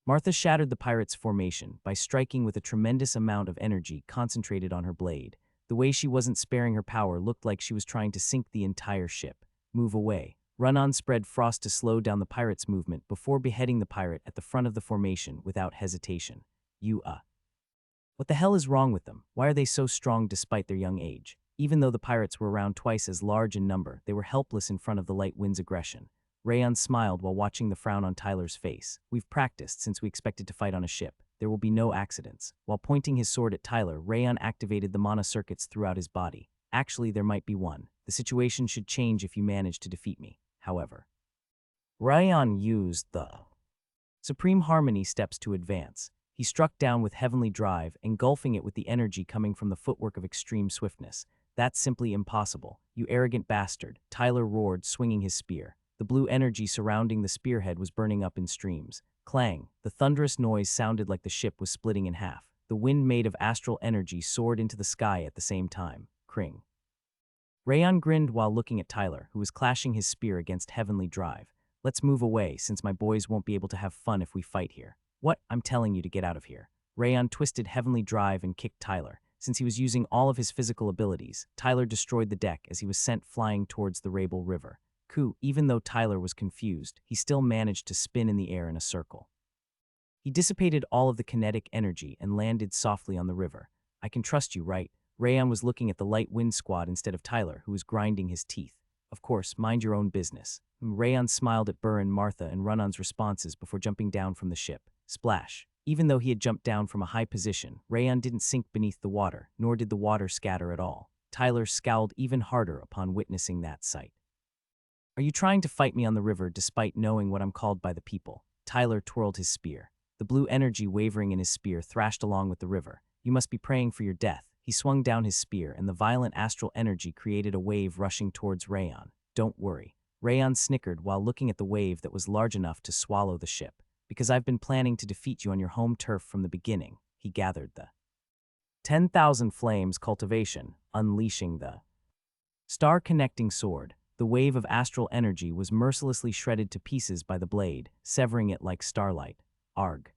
Martha shattered the pirates' formation by striking with a tremendous amount of energy concentrated on her blade. The way she wasn't sparing her power looked like she was trying to sink the entire ship. Move away. Run-On spread frost to slow down the pirates' movement before beheading the pirate at the front of the formation without hesitation. What the hell is wrong with them? Why are they so strong despite their young age? Even though the pirates were around twice as large in number, they were helpless in front of the light wind's aggression. Rayon smiled while watching the frown on Tyler's face. We've practiced since we expected to fight on a ship. there will be no accidents. While pointing his sword at Tyler, Rayon activated the mana circuits throughout his body. Actually, there might be one. The situation should change if you manage to defeat me, however. Rayon used the Supreme Harmony steps to advance. He struck down with Heavenly Drive, engulfing it with the energy coming from the footwork of extreme swiftness. That's simply impossible. You arrogant bastard, Tyler roared, swinging his spear. The blue energy surrounding the spearhead was burning up in streams. Clang! The thunderous noise sounded like the ship was splitting in half. The wind made of astral energy soared into the sky at the same time. Cring. Rayon grinned while looking at Tyler, who was clashing his spear against Heavenly Drive. Let's move away, since my boys won't be able to have fun if we fight here. What? I'm telling you to get out of here. Rayon twisted Heavenly Drive and kicked Tyler. Since he was using all of his physical abilities, Tyler destroyed the deck as he was sent flying towards the Reborn River. Even though Tyler was confused, he still managed to spin in the air in a circle. He dissipated all of the kinetic energy and landed softly on the river. I can trust you, right? Rayon was looking at the light wind squad instead of Tyler, who was grinding his teeth. Of course, mind your own business. Rayon smiled at Burr and Martha and Run-On's responses before jumping down from the ship. Splash. Even though he had jumped down from a high position, Rayon didn't sink beneath the water, nor did the water scatter at all. Tyler scowled even harder upon witnessing that sight. Are you trying to fight me on the river despite knowing what I'm called by the people? Tyler twirled his spear. The blue energy wavering in his spear thrashed along with the river. You must be praying for your death. He swung down his spear, and the violent astral energy created a wave rushing towards Rayon. Don't worry. Rayon snickered while looking at the wave that was large enough to swallow the ship. Because I've been planning to defeat you on your home turf from the beginning, he gathered the 10,000 Flames cultivation, unleashing the star-connecting sword. The wave of astral energy was mercilessly shredded to pieces by the blade, severing it like starlight. Arg.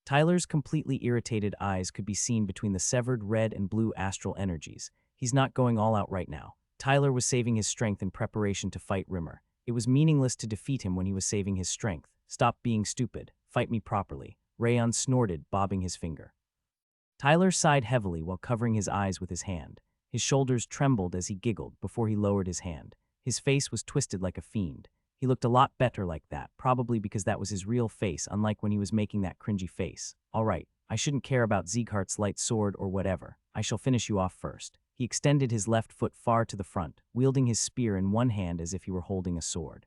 Tyler's completely irritated eyes could be seen between the severed red and blue astral energies. He's not going all out right now. Tyler was saving his strength in preparation to fight Rimmer. It was meaningless to defeat him when he was saving his strength. Stop being stupid. Fight me properly. Rayon snorted, bobbing his finger. Tyler sighed heavily while covering his eyes with his hand. His shoulders trembled as he giggled before he lowered his hand. His face was twisted like a fiend. He looked a lot better like that, probably because that was his real face, unlike when he was making that cringy face. All right, I shouldn't care about Sieghart's light sword or whatever. I shall finish you off first. He extended his left foot far to the front, wielding his spear in one hand as if he were holding a sword.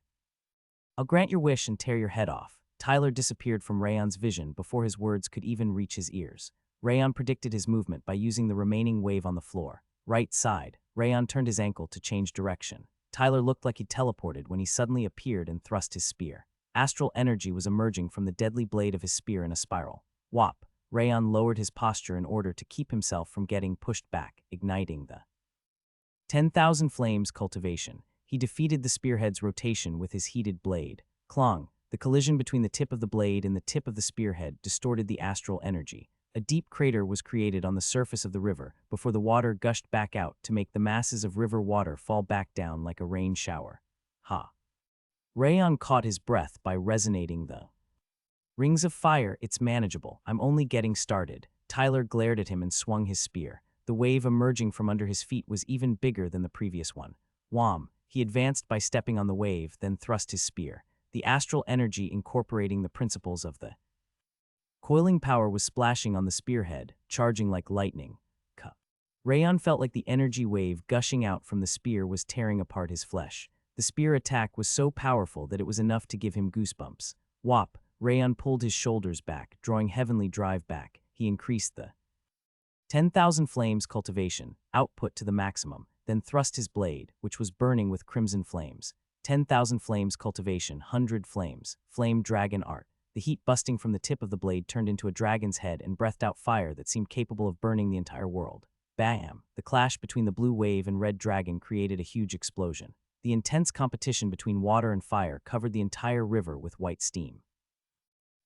I'll grant your wish and tear your head off. Tyler disappeared from Rayon's vision before his words could even reach his ears. Rayon predicted his movement by using the remaining wave on the floor. Right side. Rayon turned his ankle to change direction. Tyler looked like he'd teleported when he suddenly appeared and thrust his spear. Astral energy was emerging from the deadly blade of his spear in a spiral. Whop! Rayon lowered his posture in order to keep himself from getting pushed back, igniting the 10,000 Flames cultivation. He defeated the spearhead's rotation with his heated blade. Clong! The collision between the tip of the blade and the tip of the spearhead distorted the astral energy. A deep crater was created on the surface of the river before the water gushed back out to make the masses of river water fall back down like a rain shower. Ha! Rayon caught his breath by resonating the rings of fire. It's manageable. I'm only getting started. Tyler glared at him and swung his spear. The wave emerging from under his feet was even bigger than the previous one. Wham! He advanced by stepping on the wave, then thrust his spear. The astral energy incorporating the principles of the coiling power was splashing on the spearhead, charging like lightning. Rayon felt like the energy wave gushing out from the spear was tearing apart his flesh. The spear attack was so powerful that it was enough to give him goosebumps. Whop! Rayon pulled his shoulders back, drawing Heavenly Drive back. He increased the 10,000 Flames cultivation output to the maximum, then thrust his blade, which was burning with crimson flames. 10,000 Flames cultivation, 100 flames, flame dragon art. The heat busting from the tip of the blade turned into a dragon's head and breathed out fire that seemed capable of burning the entire world. Bam! The clash between the blue wave and red dragon created a huge explosion. The intense competition between water and fire covered the entire river with white steam.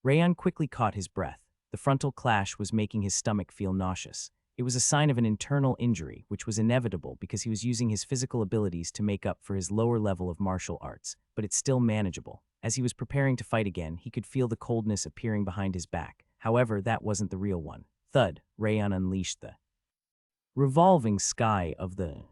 Rayon quickly caught his breath. The frontal clash was making his stomach feel nauseous. It was a sign of an internal injury, which was inevitable because he was using his physical abilities to make up for his lower level of martial arts, but it's still manageable. As he was preparing to fight again, he could feel the coldness appearing behind his back. However, that wasn't the real one. Thud! Rayon unleashed the revolving sky of the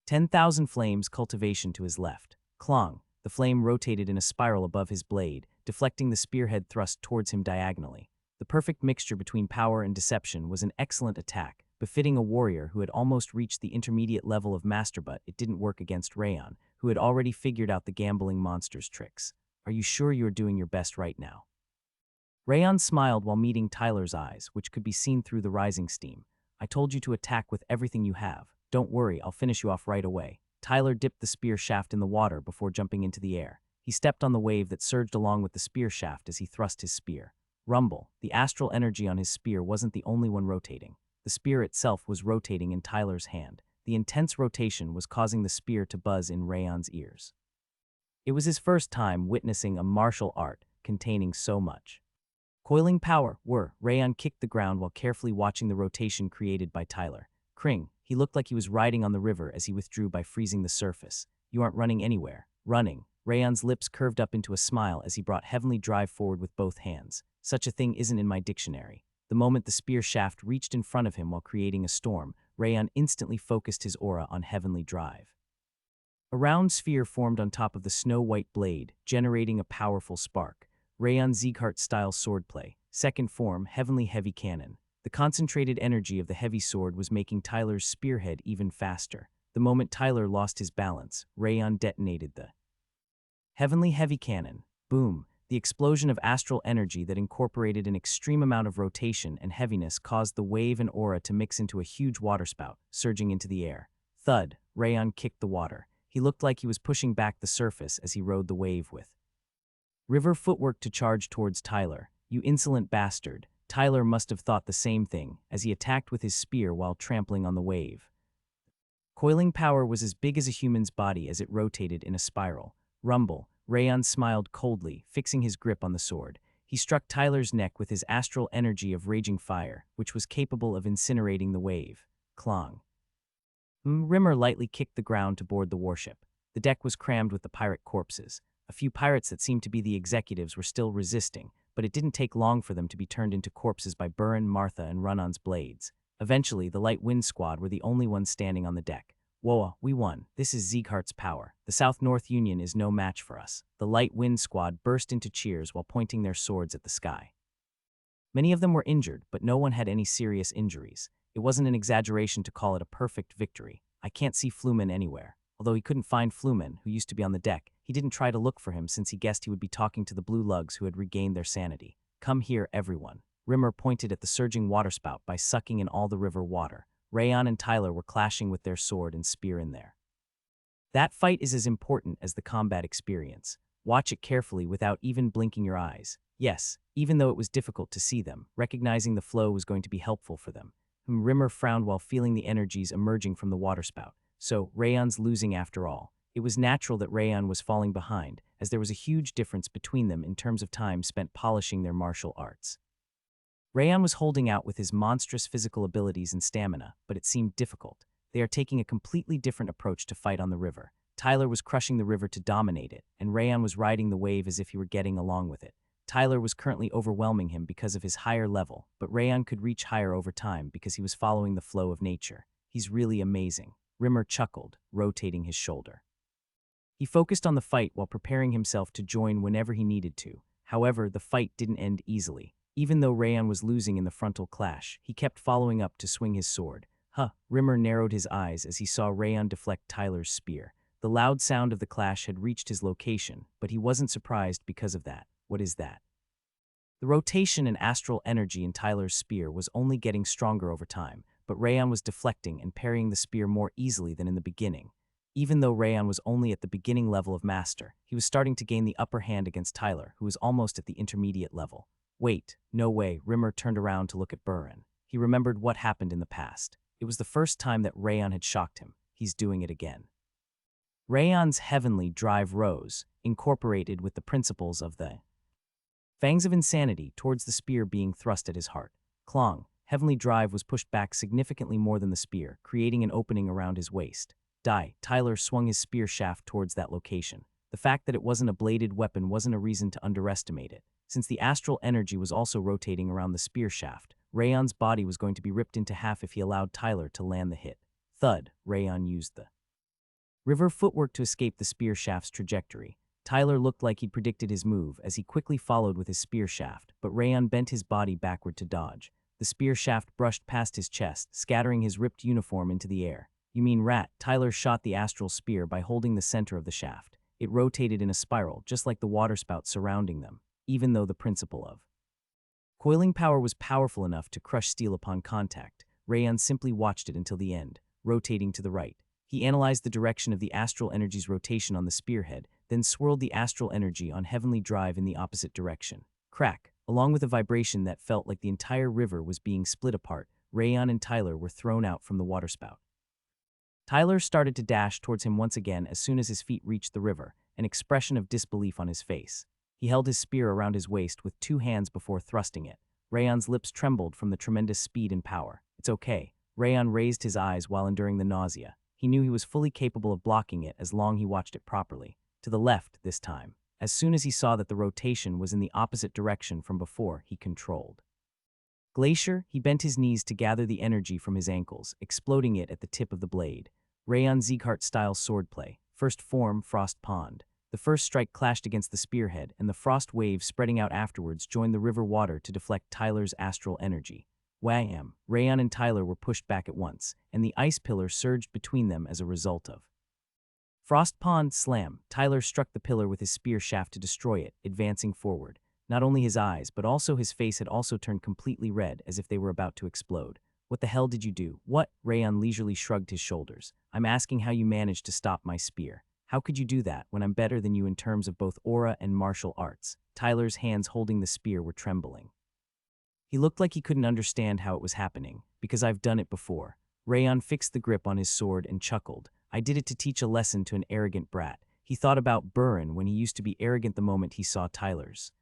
10,000 Flames cultivation to his left. Clong! The flame rotated in a spiral above his blade, deflecting the spearhead thrust towards him diagonally. The perfect mixture between power and deception was an excellent attack, befitting a warrior who had almost reached the intermediate level of master, but it didn't work against Rayon, who had already figured out the gambling monster's tricks. Are you sure you are doing your best right now? Rayon smiled while meeting Tyler's eyes, which could be seen through the rising steam. I told you to attack with everything you have. Don't worry, I'll finish you off right away. Tyler dipped the spear shaft in the water before jumping into the air. He stepped on the wave that surged along with the spear shaft as he thrust his spear. Rumble, the astral energy on his spear wasn't the only one rotating. The spear itself was rotating in Tyler's hand. The intense rotation was causing the spear to buzz in Rayon's ears. It was his first time witnessing a martial art containing so much coiling power. Rayon kicked the ground while carefully watching the rotation created by Tyler. Kring, he looked like he was riding on the river as he withdrew by freezing the surface. You aren't running anywhere. Running. Rayon's lips curved up into a smile as he brought Heavenly Drive forward with both hands. Such a thing isn't in my dictionary. The moment the spear shaft reached in front of him while creating a storm, Rayon instantly focused his aura on Heavenly Drive. A round sphere formed on top of the snow-white blade, generating a powerful spark. Rayon Sieghart-style swordplay. Second form, Heavenly Heavy Cannon. The concentrated energy of the heavy sword was making Tyler's spearhead even faster. The moment Tyler lost his balance, Rayon detonated the Heavenly Heavy Cannon. Boom! The explosion of astral energy that incorporated an extreme amount of rotation and heaviness caused the wave and aura to mix into a huge waterspout, surging into the air. Thud! Rayon kicked the water. He looked like he was pushing back the surface as he rode the wave with river footwork to charge towards Tyler. You insolent bastard. Tyler must have thought the same thing, as he attacked with his spear while trampling on the wave. Coiling power was as big as a human's body as it rotated in a spiral. Rumble. Rayon smiled coldly, fixing his grip on the sword. He struck Tyler's neck with his astral energy of raging fire, which was capable of incinerating the wave. Clong. Rimmer lightly kicked the ground to board the warship. The deck was crammed with the pirate corpses. A few pirates that seemed to be the executives were still resisting, but it didn't take long for them to be turned into corpses by Burin, Martha, and Run-On's blades. Eventually, the Light Wind Squad were the only ones standing on the deck. Whoa, we won. This is Sieghart's power. The South-North Union is no match for us. The Light Wind Squad burst into cheers while pointing their swords at the sky. Many of them were injured, but no one had any serious injuries. It wasn't an exaggeration to call it a perfect victory. I can't see Flumen anywhere. Although he couldn't find Flumen, who used to be on the deck, he didn't try to look for him since he guessed he would be talking to the blue lugs who had regained their sanity. Come here, everyone. Rimmer pointed at the surging waterspout by sucking in all the river water. Rayon and Tyler were clashing with their sword and spear in there. That fight is as important as the combat experience. Watch it carefully without even blinking your eyes. Yes, even though it was difficult to see them, recognizing the flow was going to be helpful for them. Rimmer frowned while feeling the energies emerging from the waterspout. So, Rayon's losing after all. It was natural that Rayon was falling behind, as there was a huge difference between them in terms of time spent polishing their martial arts. Rayon was holding out with his monstrous physical abilities and stamina, but it seemed difficult. They are taking a completely different approach to fight on the river. Tyler was crushing the river to dominate it, and Rayon was riding the wave as if he were getting along with it. Tyler was currently overwhelming him because of his higher level, but Rayon could reach higher over time because he was following the flow of nature. He's really amazing. Rimmer chuckled, rotating his shoulder. He focused on the fight while preparing himself to join whenever he needed to. However, the fight didn't end easily. Even though Rayon was losing in the frontal clash, he kept following up to swing his sword. Rimmer narrowed his eyes as he saw Rayon deflect Tyler's spear. The loud sound of the clash had reached his location, but he wasn't surprised because of that. What is that? The rotation and astral energy in Tyler's spear was only getting stronger over time, but Rayon was deflecting and parrying the spear more easily than in the beginning. Even though Rayon was only at the beginning level of master, he was starting to gain the upper hand against Tyler, who was almost at the intermediate level. Wait, no way. Rimmer turned around to look at Burin. He remembered what happened in the past. It was the first time that Rayon had shocked him. He's doing it again. Rayon's heavenly drive rose, incorporated with the principles of the fangs of insanity towards the spear being thrust at his heart. Clong. Heavenly drive was pushed back significantly more than the spear, creating an opening around his waist. Tyler swung his spear shaft towards that location. The fact that it wasn't a bladed weapon wasn't a reason to underestimate it. Since the astral energy was also rotating around the spear shaft, Rayon's body was going to be ripped into half if he allowed Tyler to land the hit. Thud. Rayon used the river footwork to escape the spear shaft's trajectory. Tyler looked like he'd predicted his move as he quickly followed with his spear shaft, but Rayon bent his body backward to dodge. The spear shaft brushed past his chest, scattering his ripped uniform into the air. You mean rat? Tyler shot the astral spear by holding the center of the shaft. It rotated in a spiral, just like the waterspout surrounding them, even though the principle of coiling power was powerful enough to crush steel upon contact. Rayon simply watched it until the end, rotating to the right. He analyzed the direction of the astral energy's rotation on the spearhead, then swirled the astral energy on heavenly drive in the opposite direction. Crack! Along with a vibration that felt like the entire river was being split apart, Rayon and Tyler were thrown out from the waterspout. Tyler started to dash towards him once again as soon as his feet reached the river, an expression of disbelief on his face. He held his spear around his waist with 2 hands before thrusting it. Rayon's lips trembled from the tremendous speed and power. It's okay. Rayon raised his eyes while enduring the nausea. He knew he was fully capable of blocking it as long as he watched it properly. To the left this time. As soon as he saw that the rotation was in the opposite direction from before, he controlled. Glacier, he bent his knees to gather the energy from his ankles, exploding it at the tip of the blade. Rayon Sieghart-style swordplay. First form, Frost Pond. The first strike clashed against the spearhead, and the frost wave spreading out afterwards joined the river water to deflect Tyler's astral energy. Wham! Rayon and Tyler were pushed back at once, and the ice pillar surged between them as a result of Frost Pond slam. Tyler struck the pillar with his spear shaft to destroy it, advancing forward. Not only his eyes, but also his face had also turned completely red, as if they were about to explode. What the hell did you do? What? Rayon leisurely shrugged his shoulders. I'm asking how you managed to stop my spear. How could you do that when I'm better than you in terms of both aura and martial arts? Tyler's hands holding the spear were trembling. He looked like he couldn't understand how it was happening, because I've done it before. Rayon fixed the grip on his sword and chuckled. I did it to teach a lesson to an arrogant brat. He thought about Burin when he used to be arrogant the moment he saw Tyler's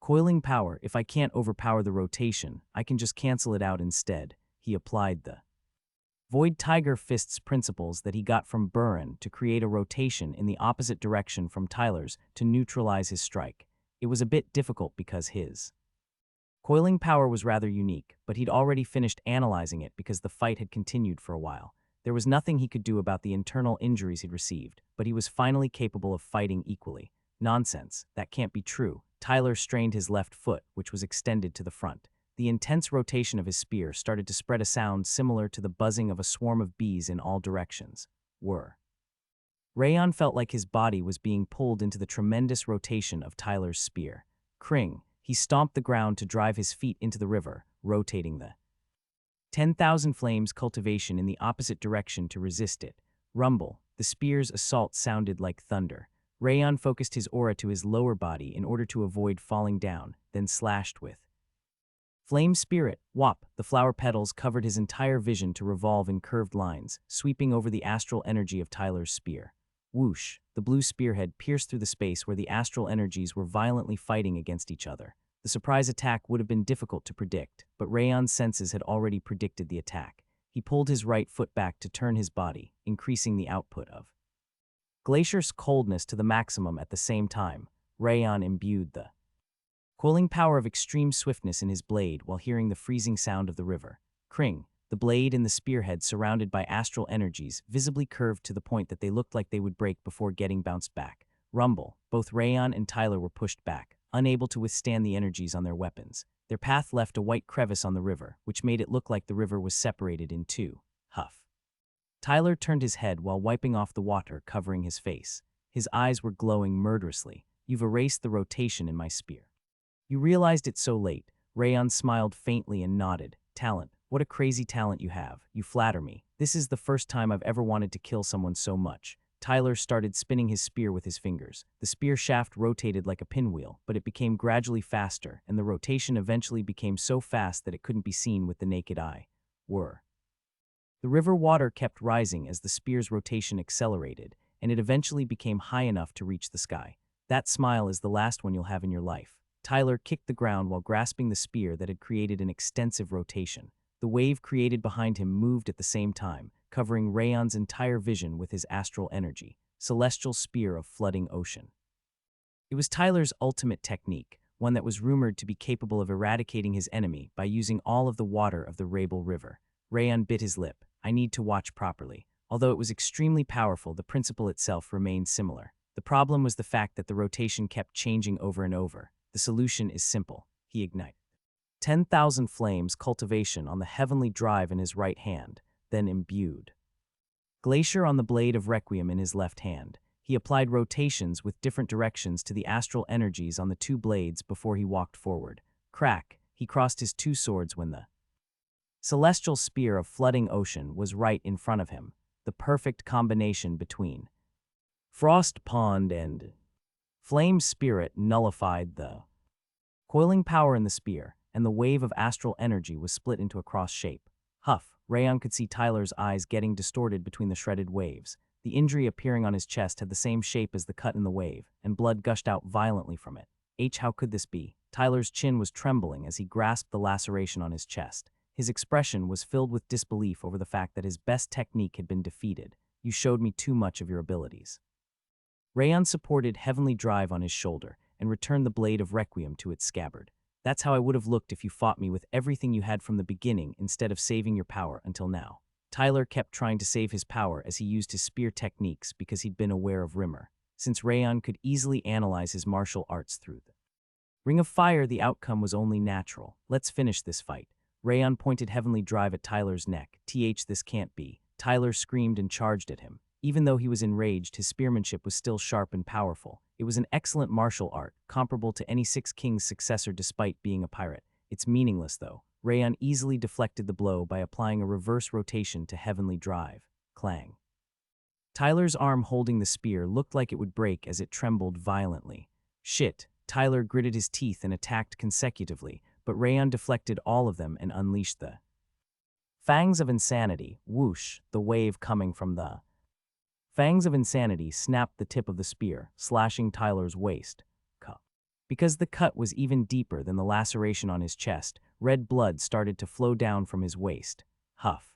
coiling power. If I can't overpower the rotation, I can just cancel it out instead. He applied the Void Tiger Fist's principles that he got from Burin to create a rotation in the opposite direction from Tyler's to neutralize his strike. It was a bit difficult because his coiling power was rather unique, but he'd already finished analyzing it because the fight had continued for a while. There was nothing he could do about the internal injuries he'd received, but he was finally capable of fighting equally. Nonsense, that can't be true. Tyler strained his left foot, which was extended to the front. The intense rotation of his spear started to spread a sound similar to the buzzing of a swarm of bees in all directions. Rayon felt like his body was being pulled into the tremendous rotation of Tyler's spear. Cring, he stomped the ground to drive his feet into the river, rotating the 10,000 flames cultivation in the opposite direction to resist it. Rumble, the spear's assault sounded like thunder. Rayon focused his aura to his lower body in order to avoid falling down, then slashed with Flame Spirit. Whop, the flower petals covered his entire vision to revolve in curved lines, sweeping over the astral energy of Tyler's spear. Whoosh, the blue spearhead pierced through the space where the astral energies were violently fighting against each other. The surprise attack would have been difficult to predict, but Rayon's senses had already predicted the attack. He pulled his right foot back to turn his body, increasing the output of Glacier's coldness to the maximum at the same time. Rayon imbued the cooling power of extreme swiftness in his blade while hearing the freezing sound of the river. Cring, the blade and the spearhead surrounded by astral energies, visibly curved to the point that they looked like they would break before getting bounced back. Rumble, both Rayon and Tyler were pushed back, unable to withstand the energies on their weapons. Their path left a white crevice on the river, which made it look like the river was separated in two. Huff. Tyler turned his head while wiping off the water covering his face. His eyes were glowing murderously. You've erased the rotation in my spear. You realized it so late. Rayon smiled faintly and nodded. Talent. What a crazy talent you have. You flatter me. This is the first time I've ever wanted to kill someone so much. Tyler started spinning his spear with his fingers. The spear shaft rotated like a pinwheel, but it became gradually faster, and the rotation eventually became so fast that it couldn't be seen with the naked eye. The river water kept rising as the spear's rotation accelerated, and it eventually became high enough to reach the sky. That smile is the last one you'll have in your life. Tyler kicked the ground while grasping the spear that had created an extensive rotation. The wave created behind him moved at the same time, covering Rayon's entire vision with his astral energy. Celestial spear of flooding ocean. It was Tyler's ultimate technique, one that was rumored to be capable of eradicating his enemy by using all of the water of the Reborn River. Rayon bit his lip. I need to watch properly. Although it was extremely powerful, the principle itself remained similar. The problem was the fact that the rotation kept changing over and over. The solution is simple. He ignited 10,000 flames cultivation on the heavenly drive in his right hand, then imbued Glacier on the blade of Requiem in his left hand. He applied rotations with different directions to the astral energies on the two blades before he walked forward. Crack, he crossed his two swords when the celestial spear of flooding ocean was right in front of him, the perfect combination between Frost Pond and Flame Spirit nullified the coiling power in the spear, and the wave of astral energy was split into a cross shape. Huff, Rayon could see Tyler's eyes getting distorted between the shredded waves. The injury appearing on his chest had the same shape as the cut in the wave, and blood gushed out violently from it. How could this be? Tyler's chin was trembling as he grasped the laceration on his chest. His expression was filled with disbelief over the fact that his best technique had been defeated. You showed me too much of your abilities. Rayon supported Heavenly Drive on his shoulder and returned the blade of Requiem to its scabbard. That's how I would have looked if you fought me with everything you had from the beginning instead of saving your power until now. Tyler kept trying to save his power as he used his spear techniques because he'd been aware of Rimmer. Since Rayon could easily analyze his martial arts through the Ring of Fire, the outcome was only natural. Let's finish this fight. Rayon pointed Heavenly Drive at Tyler's neck. This can't be. Tyler screamed and charged at him. Even though he was enraged, his spearmanship was still sharp and powerful. It was an excellent martial art, comparable to any Six Kings' successor despite being a pirate. It's meaningless, though. Rayon easily deflected the blow by applying a reverse rotation to Heavenly Drive. Clang. Tyler's arm holding the spear looked like it would break as it trembled violently. Shit. Tyler gritted his teeth and attacked consecutively, but Rayon deflected all of them and unleashed the Fangs of Insanity. Whoosh, the wave coming from the Fangs of Insanity snapped the tip of the spear, slashing Tyler's waist. Because the cut was even deeper than the laceration on his chest, red blood started to flow down from his waist. Huff.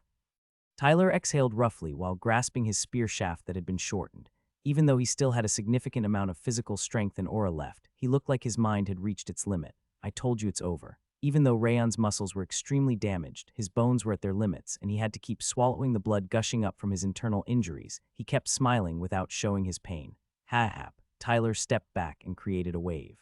Tyler exhaled roughly while grasping his spear shaft that had been shortened. Even though he still had a significant amount of physical strength and aura left, he looked like his mind had reached its limit. I told you it's over. Even though Rayon's muscles were extremely damaged, his bones were at their limits, and he had to keep swallowing the blood gushing up from his internal injuries. He kept smiling without showing his pain. Ha-hap. Tyler stepped back and created a wave.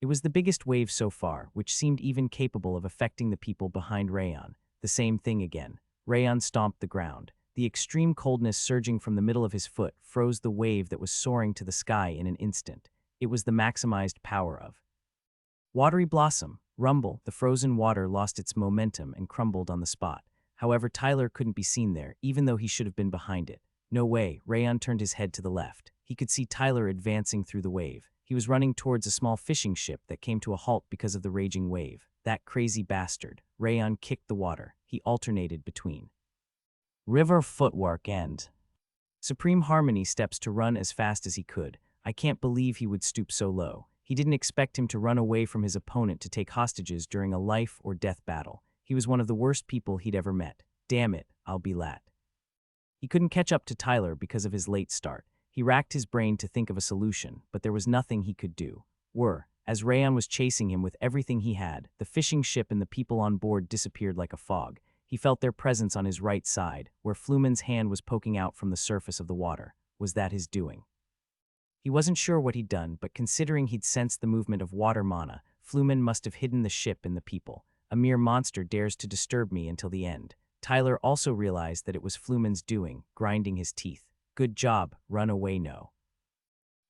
It was the biggest wave so far, which seemed even capable of affecting the people behind Rayon. The same thing again. Rayon stomped the ground. The extreme coldness surging from the middle of his foot froze the wave that was soaring to the sky in an instant. It was the maximized power of Watery Blossom. Rumble, the frozen water lost its momentum and crumbled on the spot. However, Tyler couldn't be seen there, even though he should have been behind it. No way. Rayon turned his head to the left. He could see Tyler advancing through the wave. He was running towards a small fishing ship that came to a halt because of the raging wave. That crazy bastard. Rayon kicked the water. He alternated between river footwork and Supreme Harmony steps to run as fast as he could. I can't believe he would stoop so low. He didn't expect him to run away from his opponent to take hostages during a life or death battle. He was one of the worst people he'd ever met. Damn it, I'll be lat. He couldn't catch up to Tyler because of his late start. He racked his brain to think of a solution, but there was nothing he could do. As Rayon was chasing him with everything he had, the fishing ship and the people on board disappeared like a fog. He felt their presence on his right side, where Flumen's hand was poking out from the surface of the water. Was that his doing? He wasn't sure what he'd done, but considering he'd sensed the movement of water mana, Flumen must have hidden the ship and the people. A mere monster dares to disturb me until the end. Tyler also realized that it was Flumen's doing, grinding his teeth. Good job, run away no.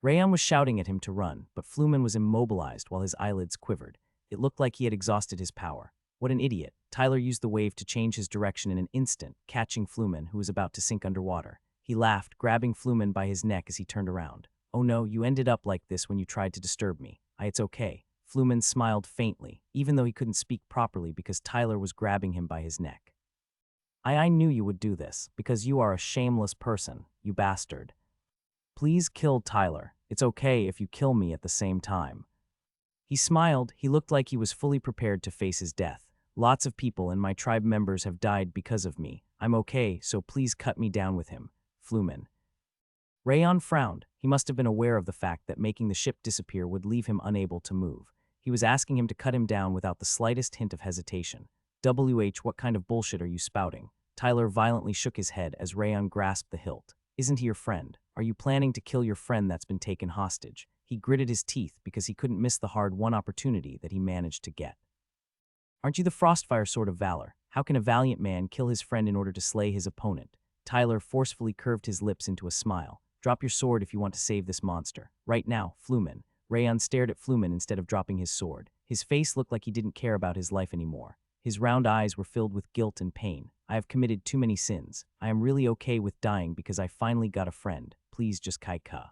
Rayon was shouting at him to run, but Flumen was immobilized while his eyelids quivered. It looked like he had exhausted his power. What an idiot. Tyler used the wave to change his direction in an instant, catching Flumen, who was about to sink underwater. He laughed, grabbing Flumen by his neck as he turned around. Oh no, you ended up like this when you tried to disturb me. It's okay. Flumen smiled faintly, even though he couldn't speak properly because Tyler was grabbing him by his neck. I knew you would do this, because you are a shameless person, you bastard. Please kill Tyler. It's okay if you kill me at the same time. He smiled. He looked like he was fully prepared to face his death. Lots of people and my tribe members have died because of me. I'm okay, so please cut me down with him. Flumen. Rayon frowned. He must have been aware of the fact that making the ship disappear would leave him unable to move. He was asking him to cut him down without the slightest hint of hesitation. What kind of bullshit are you spouting? Tyler violently shook his head as Rayon grasped the hilt. Isn't he your friend? Are you planning to kill your friend that's been taken hostage? He gritted his teeth because he couldn't miss the hard-won opportunity that he managed to get. Aren't you the Frostfire sword of valor? How can a valiant man kill his friend in order to slay his opponent? Tyler forcefully curved his lips into a smile. Drop your sword if you want to save this monster. Right now, Flumen. Rayon stared at Flumen instead of dropping his sword. His face looked like he didn't care about his life anymore. His round eyes were filled with guilt and pain. I have committed too many sins. I am really okay with dying because I finally got a friend. Please just kai ka.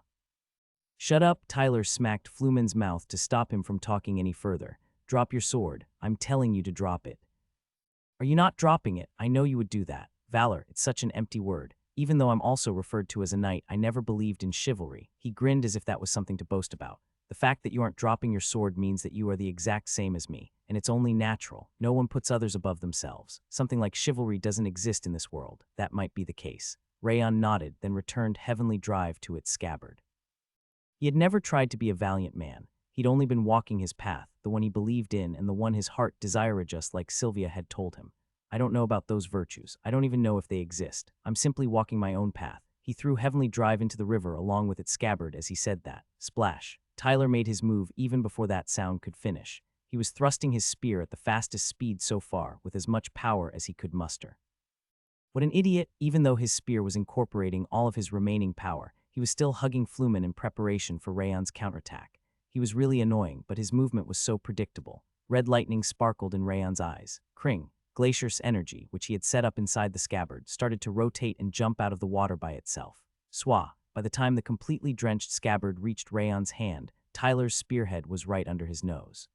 Shut up, Tyler smacked Flumen's mouth to stop him from talking any further. Drop your sword. I'm telling you to drop it. Are you not dropping it? I know you would do that. Valor, it's such an empty word. Even though I'm also referred to as a knight, I never believed in chivalry. He grinned as if that was something to boast about. The fact that you aren't dropping your sword means that you are the exact same as me, and it's only natural. No one puts others above themselves. Something like chivalry doesn't exist in this world. That might be the case. Rayon nodded, then returned Heavenly Drive to its scabbard. He had never tried to be a valiant man. He'd only been walking his path, the one he believed in and the one his heart desired, just like Sylvia had told him. I don't know about those virtues. I don't even know if they exist. I'm simply walking my own path. He threw Heavenly Drive into the river along with its scabbard as he said that. Splash. Tyler made his move even before that sound could finish. He was thrusting his spear at the fastest speed so far, with as much power as he could muster. What an idiot! Even though his spear was incorporating all of his remaining power, he was still hugging Flumen in preparation for Rayon's counterattack. He was really annoying, but his movement was so predictable. Red lightning sparkled in Rayon's eyes. Kring. Glacier's energy, which he had set up inside the scabbard, started to rotate and jump out of the water by itself. Swah! By the time the completely drenched scabbard reached Rayon's hand, Tyler's spearhead was right under his nose.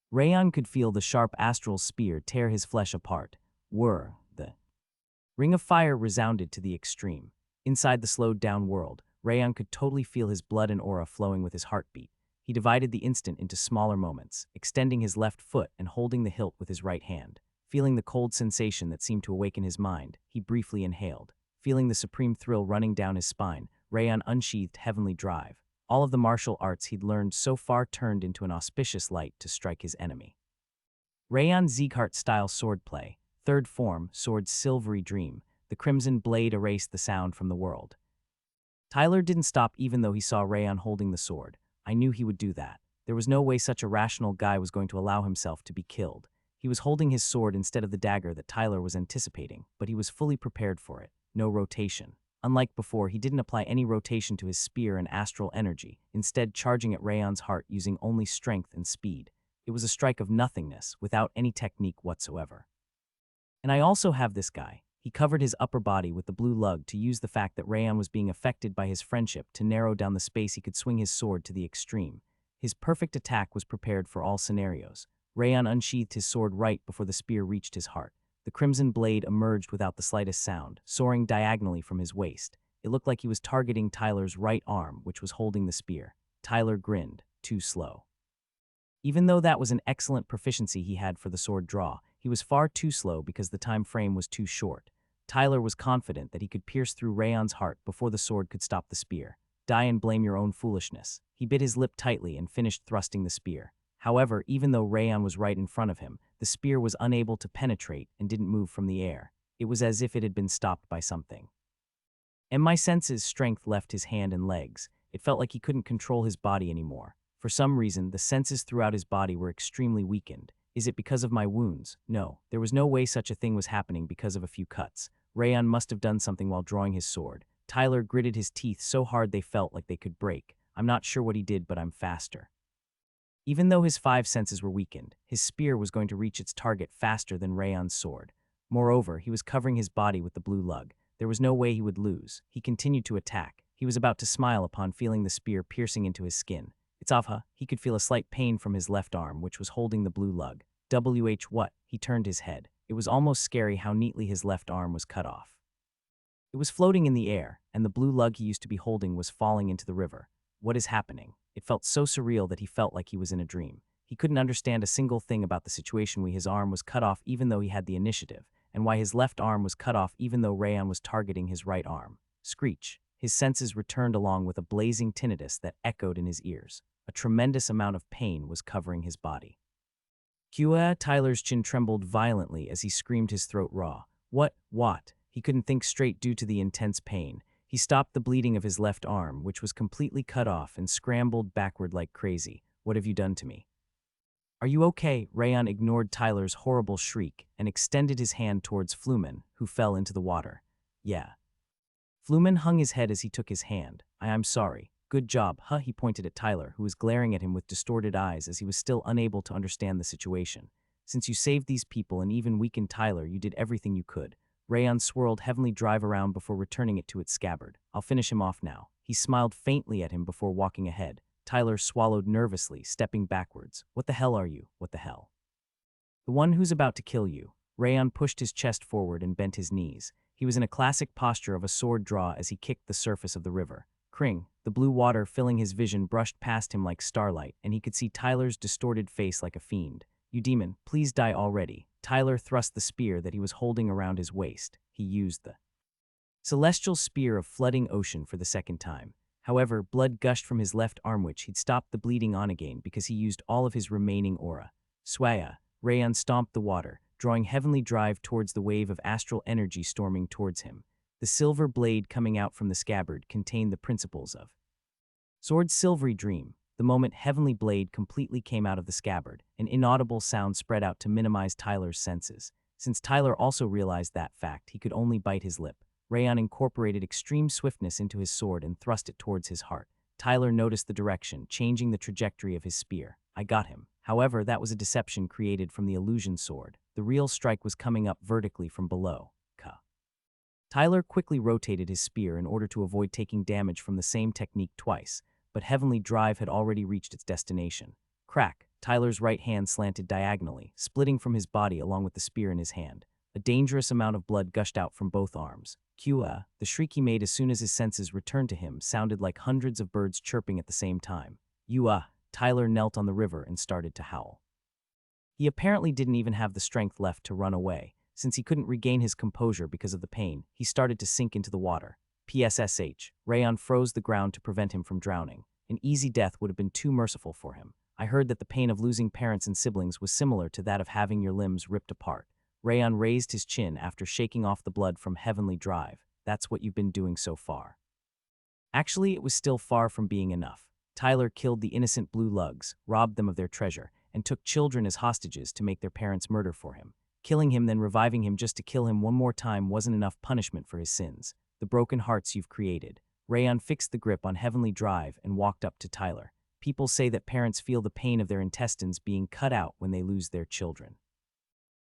Rayon could feel the sharp astral spear tear his flesh apart. Whir! The ring of fire resounded to the extreme. Inside the slowed-down world, Rayon could totally feel his blood and aura flowing with his heartbeat. He divided the instant into smaller moments, extending his left foot and holding the hilt with his right hand. Feeling the cold sensation that seemed to awaken his mind, he briefly inhaled. Feeling the supreme thrill running down his spine, Rayon unsheathed Heavenly Drive. All of the martial arts he'd learned so far turned into an auspicious light to strike his enemy. Rayon Sieghart-style swordplay, third form, sword's silvery dream. The crimson blade erased the sound from the world. Tyler didn't stop even though he saw Rayon holding the sword. I knew he would do that. There was no way such a rational guy was going to allow himself to be killed. He was holding his sword instead of the dagger that Tyler was anticipating, but he was fully prepared for it. No rotation. Unlike before, he didn't apply any rotation to his spear and astral energy, instead charging at Rayon's heart using only strength and speed. It was a strike of nothingness, without any technique whatsoever. And I also have this guy. He covered his upper body with the blue lug to use the fact that Rayon was being affected by his friendship to narrow down the space he could swing his sword to the extreme. His perfect attack was prepared for all scenarios. Rayon unsheathed his sword right before the spear reached his heart. The crimson blade emerged without the slightest sound, soaring diagonally from his waist. It looked like he was targeting Tyler's right arm, which was holding the spear. Tyler grinned. Too slow. Even though that was an excellent proficiency he had for the sword draw, he was far too slow because the time frame was too short. Tyler was confident that he could pierce through Rayon's heart before the sword could stop the spear. Die and blame your own foolishness. He bit his lip tightly and finished thrusting the spear. However, even though Rayon was right in front of him, the spear was unable to penetrate and didn't move from the air. It was as if it had been stopped by something. And my senses' strength left his hand and legs. It felt like he couldn't control his body anymore. For some reason, the senses throughout his body were extremely weakened. Is it because of my wounds? No, there was no way such a thing was happening because of a few cuts. Rayon must have done something while drawing his sword. Tyler gritted his teeth so hard they felt like they could break. I'm not sure what he did, but I'm faster. Even though his 5 senses were weakened, his spear was going to reach its target faster than Rayon's sword. Moreover, he was covering his body with the blue lug. There was no way he would lose. He continued to attack. He was about to smile upon feeling the spear piercing into his skin. It's Avha. He could feel a slight pain from his left arm, which was holding the blue lug. What? He turned his head. It was almost scary how neatly his left arm was cut off. It was floating in the air, and the blue lug he used to be holding was falling into the river. What is happening? It felt so surreal that he felt like he was in a dream. He couldn't understand a single thing about the situation why his arm was cut off even though he had the initiative, and why his left arm was cut off even though Rayon was targeting his right arm. Screech. His senses returned along with a blazing tinnitus that echoed in his ears. A tremendous amount of pain was covering his body. Kua, Tyler's chin trembled violently as he screamed, his throat raw. What? He couldn't think straight due to the intense pain. He stopped the bleeding of his left arm, which was completely cut off, and scrambled backward like crazy. What have you done to me? Are you okay? Rayon ignored Tyler's horrible shriek and extended his hand towards Flumen, who fell into the water. Yeah. Flumen hung his head as he took his hand. I'm sorry. Good job, huh? He pointed at Tyler, who was glaring at him with distorted eyes as he was still unable to understand the situation. Since you saved these people and even weakened Tyler, you did everything you could. Rayon swirled Heavenly Drive around before returning it to its scabbard. I'll finish him off now. He smiled faintly at him before walking ahead. Tyler swallowed nervously, stepping backwards. What the hell are you? What the hell? The one who's about to kill you. Rayon pushed his chest forward and bent his knees. He was in a classic posture of a sword draw as he kicked the surface of the river. Kring, the blue water filling his vision, brushed past him like starlight, and he could see Tyler's distorted face like a fiend. You demon, please die already. Tyler thrust the spear that he was holding around his waist. He used the celestial spear of flooding ocean for the second time. However, blood gushed from his left arm, which he'd stopped the bleeding on again because he used all of his remaining aura. Swaya, Rayon stomped the water, drawing Heavenly Drive towards the wave of astral energy storming towards him. The silver blade coming out from the scabbard contained the principles of Sword's silvery dream. The moment Heavenly Blade completely came out of the scabbard, an inaudible sound spread out to minimize Tyler's senses. Since Tyler also realized that fact, he could only bite his lip. Rayon incorporated extreme swiftness into his sword and thrust it towards his heart. Tyler noticed the direction, changing the trajectory of his spear. I got him. However, that was a deception created from the illusion sword. The real strike was coming up vertically from below. Tyler quickly rotated his spear in order to avoid taking damage from the same technique twice, but Heavenly Drive had already reached its destination. Crack! Tyler's right hand slanted diagonally, splitting from his body along with the spear in his hand. A dangerous amount of blood gushed out from both arms. Kua, the shriek he made as soon as his senses returned to him, sounded like hundreds of birds chirping at the same time. Tyler knelt on the river and started to howl. He apparently didn't even have the strength left to run away. Since he couldn't regain his composure because of the pain, he started to sink into the water. PSSH. Rayon froze the ground to prevent him from drowning. An easy death would have been too merciful for him. I heard that the pain of losing parents and siblings was similar to that of having your limbs ripped apart. Rayon raised his chin after shaking off the blood from Heavenly Drive. That's what you've been doing so far. Actually, it was still far from being enough. Tyler killed the innocent blue lugs, robbed them of their treasure, and took children as hostages to make their parents murder for him. Killing him, then reviving him just to kill him one more time wasn't enough punishment for his sins. The broken hearts you've created. Rayon fixed the grip on Heavenly Drive and walked up to Tyler. People say that parents feel the pain of their intestines being cut out when they lose their children.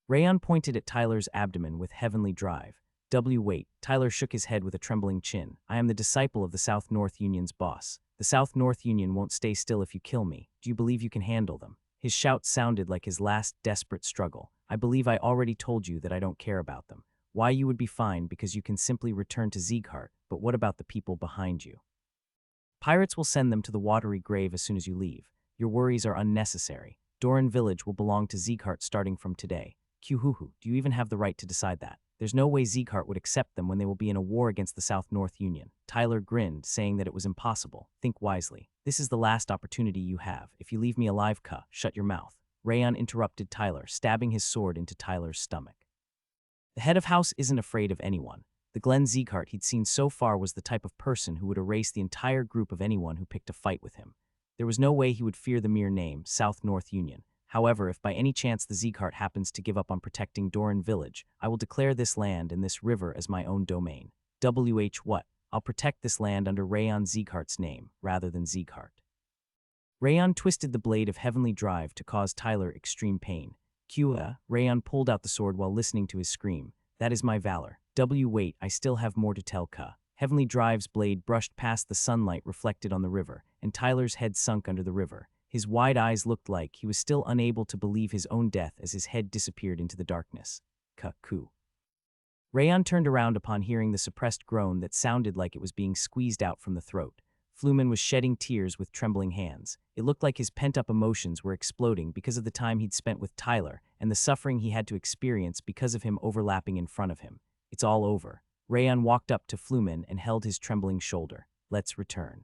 Rayon pointed at Tyler's abdomen with Heavenly Drive. Wait. Tyler shook his head with a trembling chin. I am the disciple of the South North Union's boss. The South North Union won't stay still if you kill me. Do you believe you can handle them? His shout sounded like his last desperate struggle. I believe I already told you that I don't care about them. Why, you would be fine because you can simply return to Sieghart, but what about the people behind you? Pirates will send them to the watery grave as soon as you leave. Your worries are unnecessary. Doran Village will belong to Sieghart starting from today. Kyuhuhu, do you even have the right to decide that? There's no way Sieghart would accept them when they will be in a war against the South North Union. Tyler grinned, saying that it was impossible. Think wisely. This is the last opportunity you have. If you leave me alive, shut your mouth. Rayon interrupted Tyler, stabbing his sword into Tyler's stomach. The head of house isn't afraid of anyone. The Glenn Sieghart he'd seen so far was the type of person who would erase the entire group of anyone who picked a fight with him. There was no way he would fear the mere name, South North Union. However, if by any chance the Sieghart happens to give up on protecting Doran Village, I will declare this land and this river as my own domain. What? I'll protect this land under Rayon Sieghart's name, rather than Sieghart. Rayon twisted the blade of Heavenly Drive to cause Tyler extreme pain. Rayon pulled out the sword while listening to his scream. That is my valor. Wait, I still have more to tell. Heavenly Drive's blade brushed past the sunlight reflected on the river, and Tyler's head sunk under the river. His wide eyes looked like he was still unable to believe his own death as his head disappeared into the darkness. Rayon turned around upon hearing the suppressed groan that sounded like it was being squeezed out from the throat. Flumen was shedding tears with trembling hands. It looked like his pent-up emotions were exploding because of the time he'd spent with Tyler and the suffering he had to experience because of him overlapping in front of him. It's all over. Rayon walked up to Flumen and held his trembling shoulder. Let's return.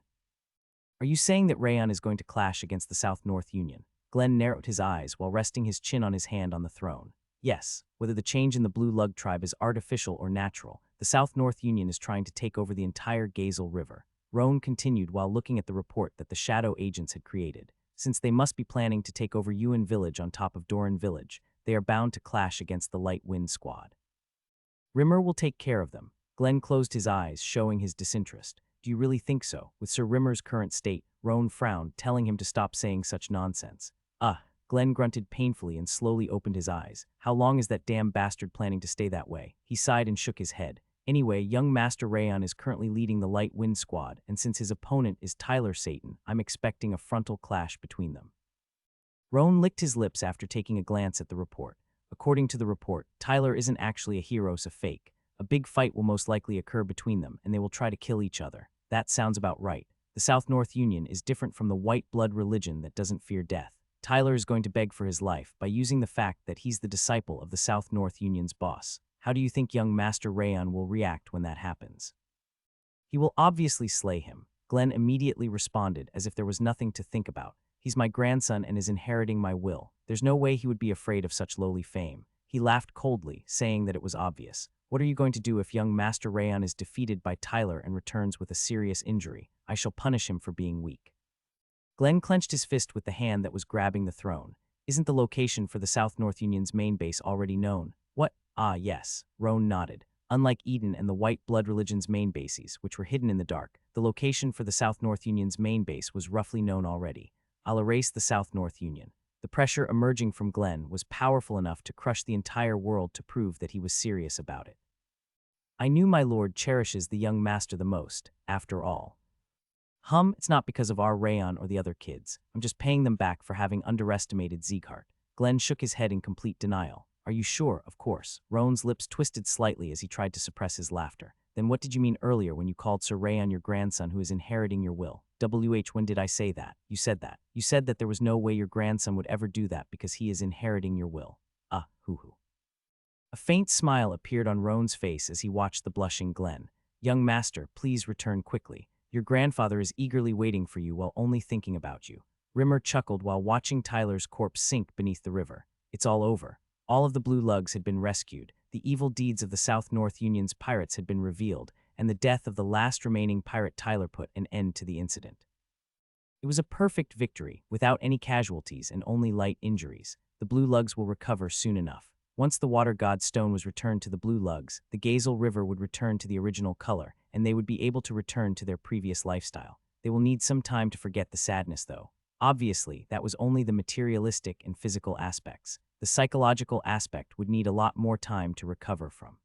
Are you saying that Rayon is going to clash against the South North Union? Glenn narrowed his eyes while resting his chin on his hand on the throne. Yes, whether the change in the Blue Lug tribe is artificial or natural, The South-North Union is trying to take over the entire Gazel River. Roan continued while looking at the report that the shadow agents had created. Since they must be planning to take over Yuan Village on top of Doran Village, they are bound to clash against the Light Wind Squad. Rimmer will take care of them. Glenn closed his eyes, showing his disinterest. Do you really think so? With Sir Rimmer's current state, Roan frowned, telling him to stop saying such nonsense. Glenn grunted painfully and slowly opened his eyes. How long is that damn bastard planning to stay that way? He sighed and shook his head. Anyway, young Master Rayon is currently leading the Light Wind Squad, and since his opponent is Tyler Satan, I'm expecting a frontal clash between them. Roan licked his lips after taking a glance at the report. According to the report, Tyler isn't actually a hero, it's a fake. A big fight will most likely occur between them, and they will try to kill each other. That sounds about right. The South-North Union is different from the white blood religion that doesn't fear death. Tyler is going to beg for his life by using the fact that he's the disciple of the South-North Union's boss. How do you think young Master Rayon will react when that happens? He will obviously slay him. Glenn immediately responded as if there was nothing to think about. He's my grandson and is inheriting my will. There's no way he would be afraid of such lowly fame. He laughed coldly, saying that it was obvious. What are you going to do if young Master Rayon is defeated by Tyler and returns with a serious injury? I shall punish him for being weak. Glenn clenched his fist with the hand that was grabbing the throne. Isn't the location for the South-North Union's main base already known? What? Ah, yes. Roan nodded. Unlike Eden and the White Blood Religion's main bases, which were hidden in the dark, the location for the South-North Union's main base was roughly known already. I'll erase the South-North Union. The pressure emerging from Glenn was powerful enough to crush the entire world to prove that he was serious about it. I knew my lord cherishes the young master the most, after all. It's not because of our Rayon or the other kids. I'm just paying them back for having underestimated Sieghart. Glenn shook his head in complete denial. Are you sure? Of course. Roan's lips twisted slightly as he tried to suppress his laughter. Then what did you mean earlier when you called Sir Rayon your grandson who is inheriting your will? When did I say that? You said that. You said that there was no way your grandson would ever do that because he is inheriting your will. Hoo-hoo. A faint smile appeared on Roan's face as he watched the blushing Glenn. Young master, please return quickly. Your grandfather is eagerly waiting for you while only thinking about you. Rimmer chuckled while watching Tyler's corpse sink beneath the river. It's all over. All of the blue lugs had been rescued, the evil deeds of the South-North Union's pirates had been revealed, and the death of the last remaining pirate Tyler put an end to the incident. It was a perfect victory, without any casualties and only light injuries. The blue lugs will recover soon enough. Once the water god stone was returned to the blue lugs, the Gazel River would return to the original color, and they would be able to return to their previous lifestyle. They will need some time to forget the sadness, though. Obviously, that was only the materialistic and physical aspects. The psychological aspect would need a lot more time to recover from.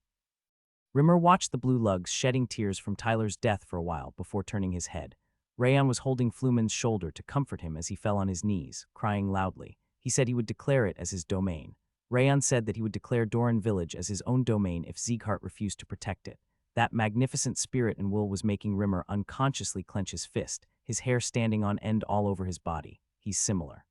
Rimmer watched the blue lugs shedding tears from Tyler's death for a while before turning his head. Rayon was holding Fluman's shoulder to comfort him as he fell on his knees, crying loudly. He said he would declare it as his domain. Rayon said that he would declare Doran Village as his own domain if Sieghart refused to protect it. That magnificent spirit and will was making Rimmer unconsciously clench his fist, his hair standing on end all over his body. He's similar.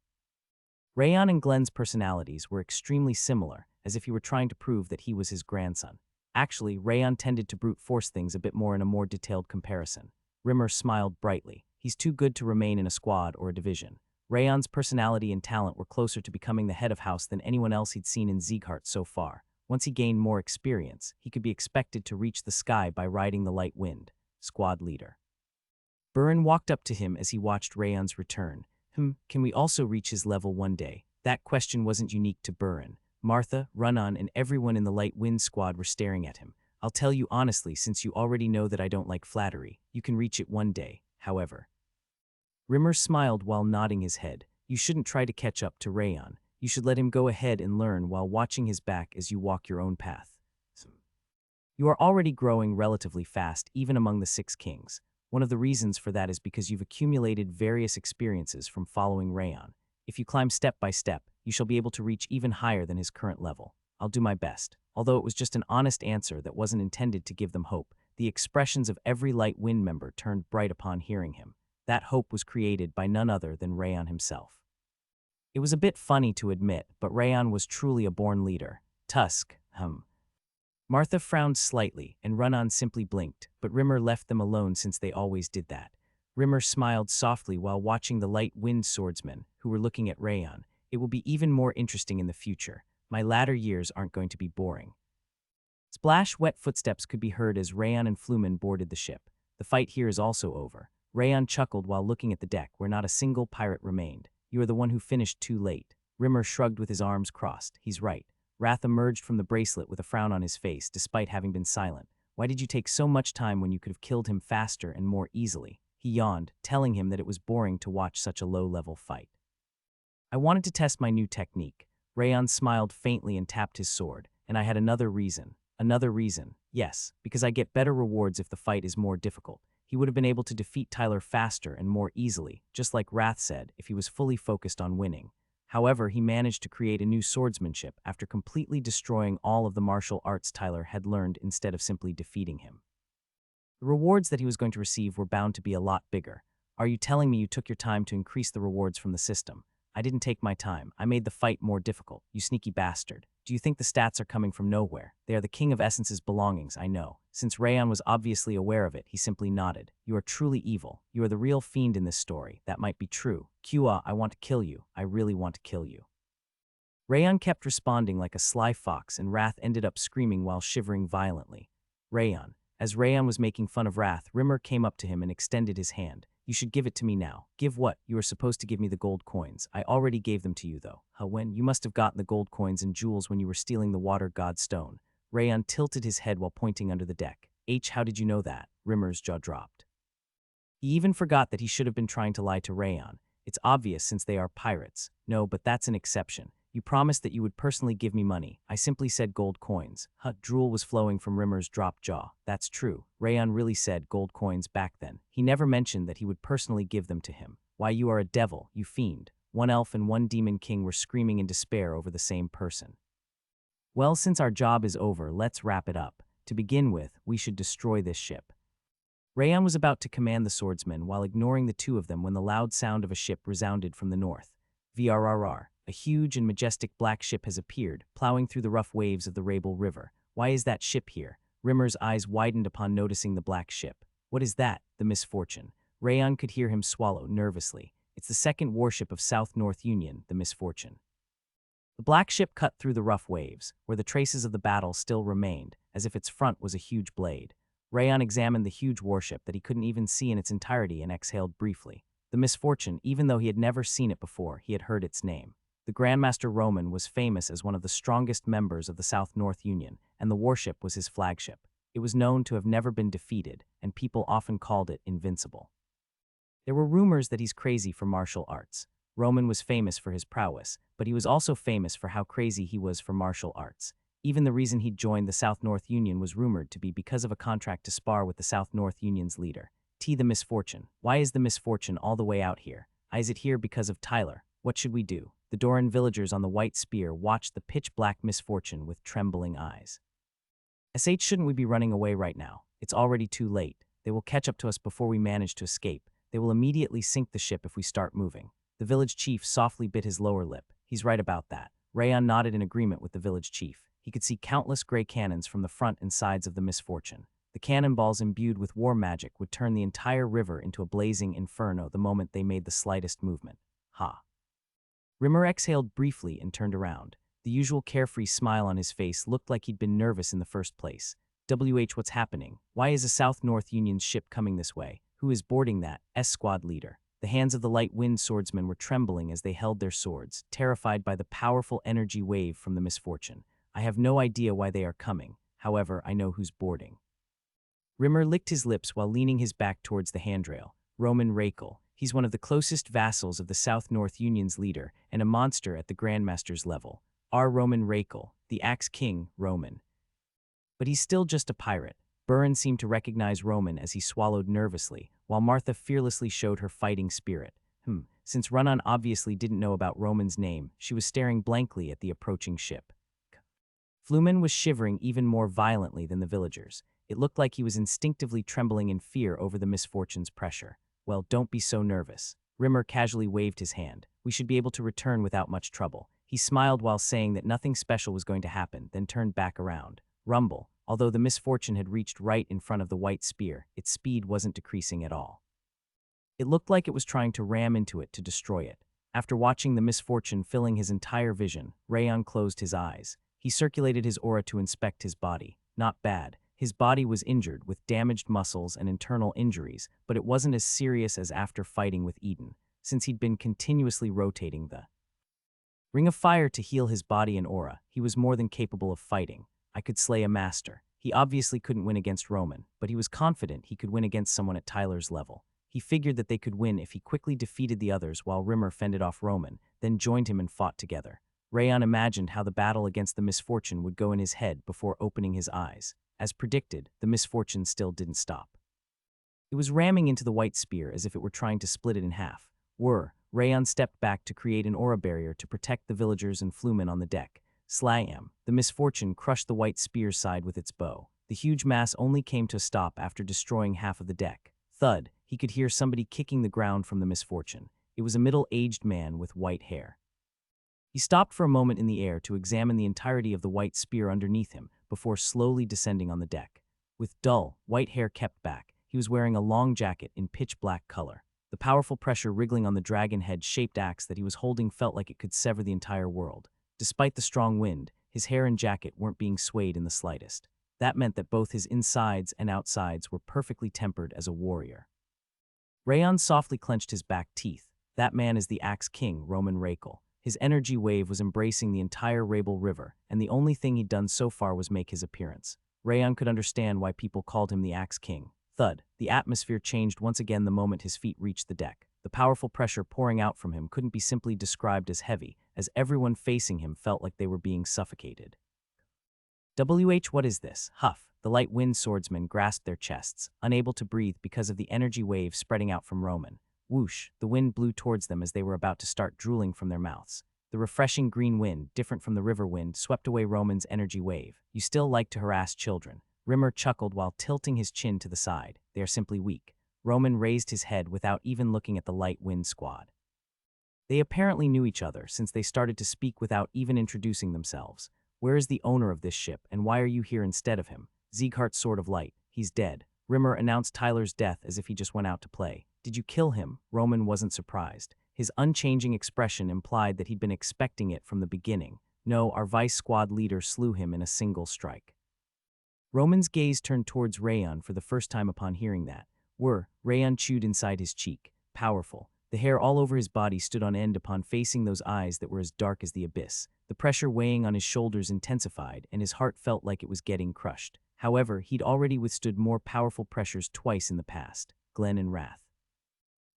Rayon and Glenn's personalities were extremely similar, as if he were trying to prove that he was his grandson. Actually, Rayon tended to brute force things a bit more in a more detailed comparison. Rimmer smiled brightly. He's too good to remain in a squad or a division. Rayon's personality and talent were closer to becoming the head of house than anyone else he'd seen in Sieghart so far. Once he gained more experience, he could be expected to reach the sky by riding the light wind. Squad leader. Burin walked up to him as he watched Rayon's return. Can we also reach his level one day? That question wasn't unique to Burin. Martha, Run-On, and everyone in the Light Wind squad were staring at him. I'll tell you honestly, since you already know that I don't like flattery, you can reach it one day, however. Rimmer smiled while nodding his head. You shouldn't try to catch up to Rayon. You should let him go ahead and learn while watching his back as you walk your own path. You are already growing relatively fast, even among the 6 kings. One of the reasons for that is because you've accumulated various experiences from following Rayon. If you climb step by step, you shall be able to reach even higher than his current level. I'll do my best. Although it was just an honest answer that wasn't intended to give them hope, the expressions of every Light Wind member turned bright upon hearing him. That hope was created by none other than Rayon himself. It was a bit funny to admit, but Rayon was truly a born leader. Tusk, Martha frowned slightly, and Run-On simply blinked, but Rimmer left them alone since they always did that. Rimmer smiled softly while watching the Light Wind swordsmen, who were looking at Rayon. It will be even more interesting in the future. My latter years aren't going to be boring. Splash, wet footsteps could be heard as Rayon and Flumen boarded the ship. The fight here is also over. Rayon chuckled while looking at the deck where not a single pirate remained. You are the one who finished too late. Rimmer shrugged with his arms crossed. He's right. Wrath emerged from the bracelet with a frown on his face, despite having been silent. Why did you take so much time when you could have killed him faster and more easily? He yawned, telling him that it was boring to watch such a low-level fight. I wanted to test my new technique. Rayon smiled faintly and tapped his sword. And I had another reason. Another reason. Yes, because I get better rewards if the fight is more difficult. He would have been able to defeat Tyler faster and more easily, just like Wrath said, if he was fully focused on winning. However, he managed to create a new swordsmanship after completely destroying all of the martial arts Tyler had learned instead of simply defeating him. The rewards that he was going to receive were bound to be a lot bigger. Are you telling me you took your time to increase the rewards from the system? I didn't take my time. I made the fight more difficult, you sneaky bastard. Do you think the stats are coming from nowhere? They are the King of Essence's belongings, I know. Since Rayon was obviously aware of it, he simply nodded. You are truly evil. You are the real fiend in this story. That might be true. Kua, I want to kill you. I really want to kill you. Rayon kept responding like a sly fox, and Wrath ended up screaming while shivering violently. Rayon. As Rayon was making fun of Wrath, Rimmer came up to him and extended his hand. You should give it to me now. Give what? You are supposed to give me the gold coins. I already gave them to you, though. When? You must have gotten the gold coins and jewels when you were stealing the water god stone. Rayon tilted his head while pointing under the deck. How did you know that? Rimmer's jaw dropped. He even forgot that he should have been trying to lie to Rayon. It's obvious since they are pirates. No, but that's an exception. You promised that you would personally give me money. I simply said gold coins. Drool was flowing from Rimmer's dropped jaw. That's true. Rayon really said gold coins back then. He never mentioned that he would personally give them to him. Why, you are a devil, you fiend. One elf and one demon king were screaming in despair over the same person. Well, since our job is over, let's wrap it up. To begin with, we should destroy this ship. Rayon was about to command the swordsmen while ignoring the two of them when the loud sound of a ship resounded from the north. VRRR. A huge and majestic black ship has appeared, plowing through the rough waves of the Reborn River. Why is that ship here? Rimmer's eyes widened upon noticing the black ship. What is that? The Misfortune. Rayon could hear him swallow nervously. It's the second warship of South North Union, the Misfortune. The black ship cut through the rough waves, where the traces of the battle still remained, as if its front was a huge blade. Rayon examined the huge warship that he couldn't even see in its entirety and exhaled briefly. The Misfortune, even though he had never seen it before, he had heard its name. The Grandmaster Roman was famous as one of the strongest members of the South North Union, and the warship was his flagship. It was known to have never been defeated, and people often called it invincible. There were rumors that he's crazy for martial arts. Roman was famous for his prowess, but he was also famous for how crazy he was for martial arts. Even the reason he joined the South North Union was rumored to be because of a contract to spar with the South North Union's leader. The Misfortune. Why is the Misfortune all the way out here? Is it here because of Tyler? What should we do? The Doran villagers on the White Spear watched the pitch-black Misfortune with trembling eyes. Shouldn't we be running away right now? It's already too late. They will catch up to us before we manage to escape. They will immediately sink the ship if we start moving. The village chief softly bit his lower lip. He's right about that. Rayon nodded in agreement with the village chief. He could see countless gray cannons from the front and sides of the Misfortune. The cannonballs imbued with war magic would turn the entire river into a blazing inferno the moment they made the slightest movement. Rimmer exhaled briefly and turned around. The usual carefree smile on his face looked like he'd been nervous in the first place. What's happening? Why is a South North Union ship coming this way? Who is boarding that? Squad leader. The hands of the light wind swordsmen were trembling as they held their swords, terrified by the powerful energy wave from the Misfortune. I have no idea why they are coming. However, I know who's boarding. Rimmer licked his lips while leaning his back towards the handrail. Roman Rakel. He's one of the closest vassals of the South North Union's leader and a monster at the Grandmaster's level. Roman Rakel, the Axe King, Roman. But he's still just a pirate. Buren seemed to recognize Roman as he swallowed nervously, while Martha fearlessly showed her fighting spirit. Since Runnan obviously didn't know about Roman's name, she was staring blankly at the approaching ship. Flumen was shivering even more violently than the villagers. It looked like he was instinctively trembling in fear over the Misfortune's pressure. Well, don't be so nervous. Rimmer casually waved his hand. We should be able to return without much trouble. He smiled while saying that nothing special was going to happen, then turned back around. Rumble. Although the Misfortune had reached right in front of the White Spear, its speed wasn't decreasing at all. It looked like it was trying to ram into it to destroy it. After watching the Misfortune filling his entire vision, Rayon closed his eyes. He circulated his aura to inspect his body. not bad. His body was injured, with damaged muscles and internal injuries, but it wasn't as serious as after fighting with Eden, since he'd been continuously rotating the Ring of Fire to heal his body and aura. He was more than capable of fighting. I could slay a master. He obviously couldn't win against Roman, but he was confident he could win against someone at Tyler's level. He figured that they could win if he quickly defeated the others while Rimmer fended off Roman, then joined him and fought together. Rayon imagined how the battle against the misfortune would go in his head before opening his eyes. As predicted, the misfortune still didn't stop. It was ramming into the white spear as if it were trying to split it in half. Rayon stepped back to create an aura barrier to protect the villagers and flumen on the deck. Slam! The misfortune crushed the white spear's side with its bow. The huge mass only came to a stop after destroying half of the deck. Thud! He could hear somebody kicking the ground from the misfortune. It was a middle-aged man with white hair. He stopped for a moment in the air to examine the entirety of the white spear underneath him before slowly descending on the deck. With dull, white hair kept back, he was wearing a long jacket in pitch-black color. The powerful pressure wriggling on the dragon head-shaped axe that he was holding felt like it could sever the entire world. Despite the strong wind, his hair and jacket weren't being swayed in the slightest. That meant that both his insides and outsides were perfectly tempered as a warrior. Rayon softly clenched his back teeth. That man is the Axe King, Roman Rakel. His energy wave was embracing the entire Rabel River, and the only thing he'd done so far was make his appearance. Rayon could understand why people called him the Axe King. Thud! The atmosphere changed once again the moment his feet reached the deck. The powerful pressure pouring out from him couldn't be simply described as heavy, as everyone facing him felt like they were being suffocated. What is this? Huff! The light wind swordsmen grasped their chests, unable to breathe because of the energy wave spreading out from Roman. Whoosh! The wind blew towards them as they were about to start drooling from their mouths. The refreshing green wind, different from the river wind, swept away Roman's energy wave. You still like to harass children. Rimmer chuckled while tilting his chin to the side. They are simply weak. Roman raised his head without even looking at the light wind squad. They apparently knew each other since they started to speak without even introducing themselves. Where is the owner of this ship, and why are you here instead of him? Sieghart's Sword of Light. He's dead. Rimmer announced Tyler's death as if he just went out to play. Did you kill him? Roman wasn't surprised. His unchanging expression implied that he'd been expecting it from the beginning. No, our vice squad leader slew him in a single strike. Roman's gaze turned towards Rayon for the first time upon hearing that. Rayon chewed inside his cheek. Powerful. The hair all over his body stood on end upon facing those eyes that were as dark as the abyss. The pressure weighing on his shoulders intensified, and his heart felt like it was getting crushed. However, he'd already withstood more powerful pressures twice in the past, Glenn and Wrath.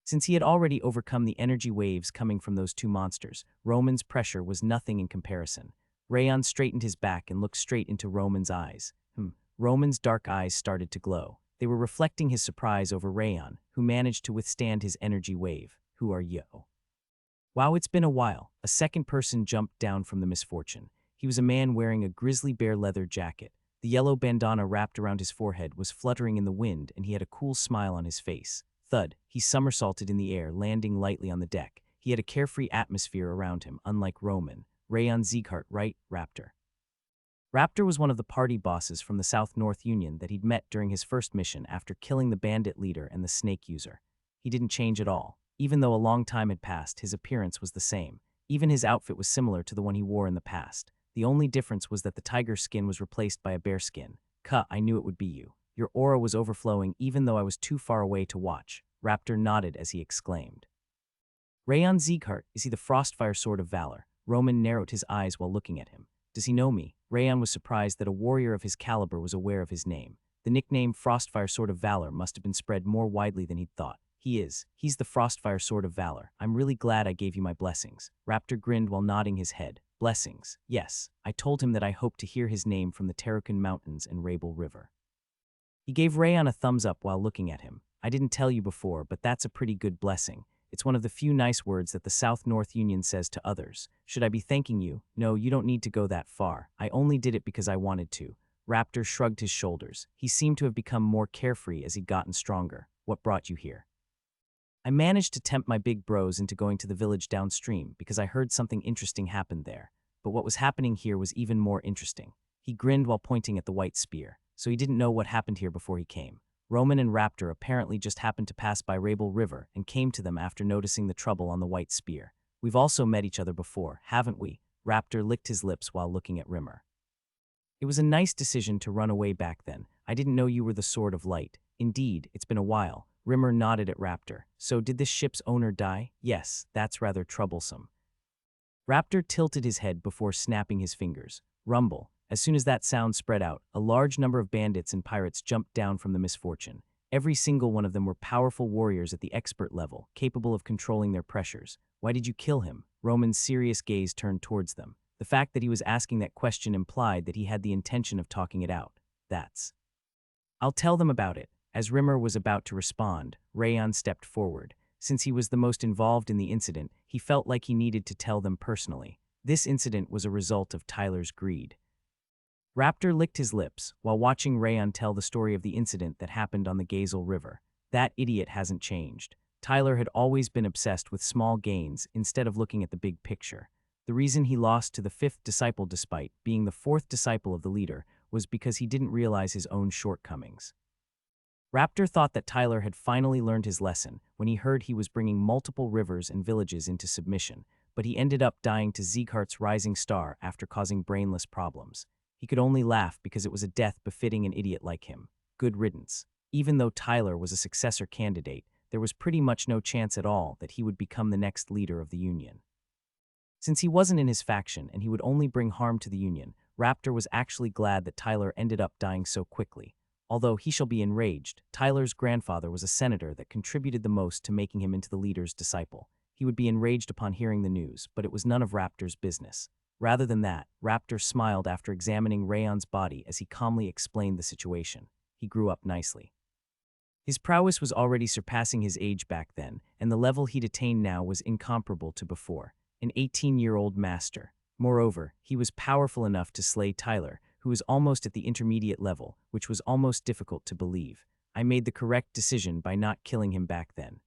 Since he had already overcome the energy waves coming from those two monsters, Roman's pressure was nothing in comparison. Rayon straightened his back and looked straight into Roman's eyes. Roman's dark eyes started to glow. They were reflecting his surprise over Rayon, who managed to withstand his energy wave. Who are you? Wow, it's been a while. A second person jumped down from the misfortune. He was a man wearing a grizzly bear leather jacket. The yellow bandana wrapped around his forehead was fluttering in the wind, and he had a cool smile on his face. Thud! He somersaulted in the air, landing lightly on the deck. He had a carefree atmosphere around him, unlike Roman. Rayon Sieghart, right? Raptor. Raptor was one of the party bosses from the South-North Union that he'd met during his first mission after killing the bandit leader and the snake user. He didn't change at all. Even though a long time had passed, his appearance was the same. Even his outfit was similar to the one he wore in the past. The only difference was that the tiger skin was replaced by a bear skin. I knew it would be you. Your aura was overflowing even though I was too far away to watch. Raptor nodded as he exclaimed. Rayon Sieghart, is he the Frostfire Sword of Valor? Roman narrowed his eyes while looking at him. Does he know me? Rayon was surprised that a warrior of his caliber was aware of his name. The nickname Frostfire Sword of Valor must have been spread more widely than he'd thought. He's the Frostfire Sword of Valor. I'm really glad I gave you my blessings. Raptor grinned while nodding his head. Blessings. Yes, I told him that I hoped to hear his name from the Terracan Mountains and Rabel River. He gave Rayon a thumbs up while looking at him. I didn't tell you before, but that's a pretty good blessing. It's one of the few nice words that the South-North Union says to others. Should I be thanking you? No, you don't need to go that far. I only did it because I wanted to. Raptor shrugged his shoulders. He seemed to have become more carefree as he'd gotten stronger. What brought you here? I managed to tempt my big bros into going to the village downstream because I heard something interesting happened there. But what was happening here was even more interesting. He grinned while pointing at the white spear, so he didn't know what happened here before he came. Roman and Raptor apparently just happened to pass by Rabel River and came to them after noticing the trouble on the white spear. We've also met each other before, haven't we? Raptor licked his lips while looking at Rimmer. It was a nice decision to run away back then. I didn't know you were the Sword of Light. Indeed, it's been a while. Rimmer nodded at Raptor. So did this ship's owner die? Yes, that's rather troublesome. Raptor tilted his head before snapping his fingers. Rumble. As soon as that sound spread out, a large number of bandits and pirates jumped down from the misfortune. Every single one of them were powerful warriors at the expert level, capable of controlling their pressures. Why did you kill him? Roman's serious gaze turned towards them. The fact that he was asking that question implied that he had the intention of talking it out. I'll tell them about it. As Rimmer was about to respond, Rayon stepped forward. Since he was the most involved in the incident, he felt like he needed to tell them personally. This incident was a result of Tyler's greed. Raptor licked his lips while watching Rayon tell the story of the incident that happened on the Gazel River. That idiot hasn't changed. Tyler had always been obsessed with small gains instead of looking at the big picture. The reason he lost to the fifth disciple despite being the fourth disciple of the leader was because he didn't realize his own shortcomings. Raptor thought that Tyler had finally learned his lesson when he heard he was bringing multiple rivers and villages into submission, but he ended up dying to Sieghart's rising star after causing brainless problems. He could only laugh because it was a death befitting an idiot like him. Good riddance. Even though Tyler was a successor candidate, there was pretty much no chance at all that he would become the next leader of the Union. Since he wasn't in his faction and he would only bring harm to the Union, Raptor was actually glad that Tyler ended up dying so quickly. Although he shall be enraged, Tyler's grandfather was a senator that contributed the most to making him into the leader's disciple. He would be enraged upon hearing the news, but it was none of Raptor's business. Rather than that, Raptor smiled after examining Rayon's body as he calmly explained the situation. He grew up nicely. His prowess was already surpassing his age back then, and the level he'd attained now was incomparable to before. An 18-year-old master. Moreover, he was powerful enough to slay Tyler, who was almost at the intermediate level, which was almost difficult to believe. I made the correct decision by not killing him back then.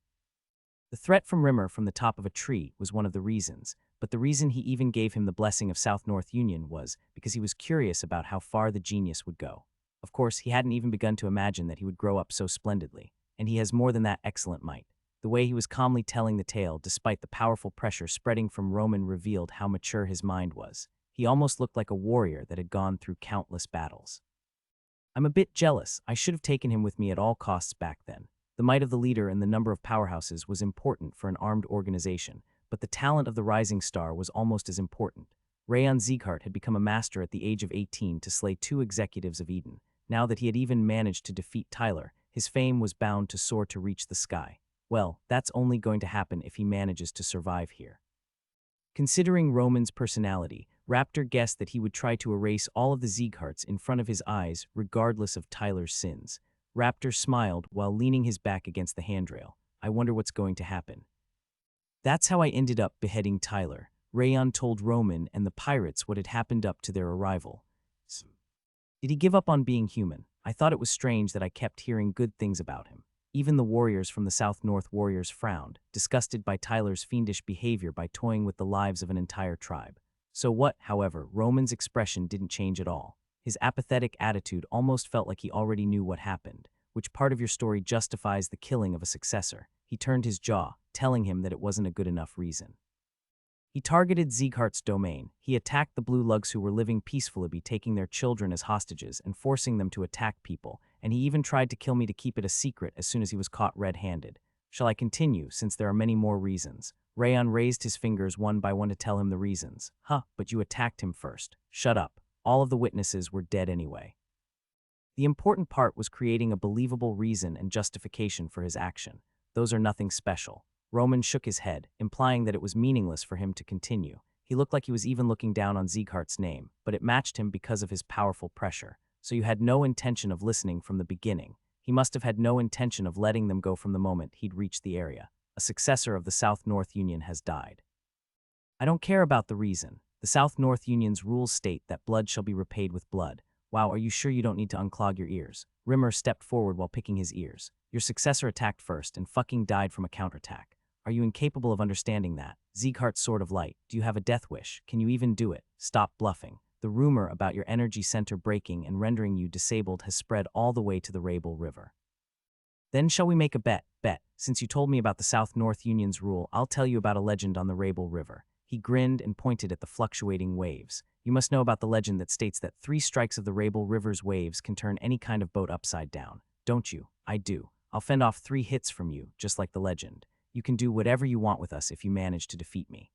The threat from Rimmer from the top of a tree was one of the reasons, but the reason he even gave him the blessing of South North Union was because he was curious about how far the genius would go. Of course, he hadn't even begun to imagine that he would grow up so splendidly, and he has more than that excellent might. The way he was calmly telling the tale despite the powerful pressure spreading from Roman revealed how mature his mind was. He almost looked like a warrior that had gone through countless battles. I'm a bit jealous. I should have taken him with me at all costs back then. The might of the leader and the number of powerhouses was important for an armed organization, but the talent of the rising star was almost as important. Rayon Sieghart had become a master at the age of 18 to slay 2 executives of Eden. Now that he had even managed to defeat Tyler, his fame was bound to soar to reach the sky. Well, that's only going to happen if he manages to survive here. Considering Roman's personality, Raptor guessed that he would try to erase all of the Siegharts in front of his eyes, regardless of Tyler's sins. Raptor smiled while leaning his back against the handrail. I wonder what's going to happen. That's how I ended up beheading Tyler. Rayon told Roman and the pirates what had happened up to their arrival. Did he give up on being human? I thought it was strange that I kept hearing good things about him. Even the warriors from the South-North warriors frowned, disgusted by Tyler's fiendish behavior by toying with the lives of an entire tribe. So what, however, Roman's expression didn't change at all. His apathetic attitude almost felt like he already knew what happened. Which part of your story justifies the killing of a successor? He turned his jaw, telling him that it wasn't a good enough reason. He targeted Sieghart's domain. He attacked the Blue Lugs who were living peacefully, taking their children as hostages and forcing them to attack people, and he even tried to kill me to keep it a secret as soon as he was caught red-handed. Shall I continue, since there are many more reasons? Rayon raised his fingers one by one to tell him the reasons. But you attacked him first. Shut up. All of the witnesses were dead anyway. The important part was creating a believable reason and justification for his action. Those are nothing special. Roman shook his head, implying that it was meaningless for him to continue. He looked like he was even looking down on Sieghart's name, but it matched him because of his powerful pressure. So you had no intention of listening from the beginning. He must have had no intention of letting them go from the moment he'd reached the area. A successor of the South-North Union has died. I don't care about the reason. The South-North Union's rules state that blood shall be repaid with blood. Wow, are you sure you don't need to unclog your ears? Rimmer stepped forward while picking his ears. Your successor attacked first and fucking died from a counterattack. Are you incapable of understanding that? Sieghart's Sword of Light, do you have a death wish? Can you even do it? Stop bluffing. The rumor about your energy center breaking and rendering you disabled has spread all the way to the Reborn River. Then shall we make a bet? Since you told me about the South-North Union's rule, I'll tell you about a legend on the Reborn River. He grinned and pointed at the fluctuating waves. you must know about the legend that states that 3 strikes of the Rabel River's waves can turn any kind of boat upside down. Don't you? I do. I'll fend off 3 hits from you, just like the legend. You can do whatever you want with us if you manage to defeat me.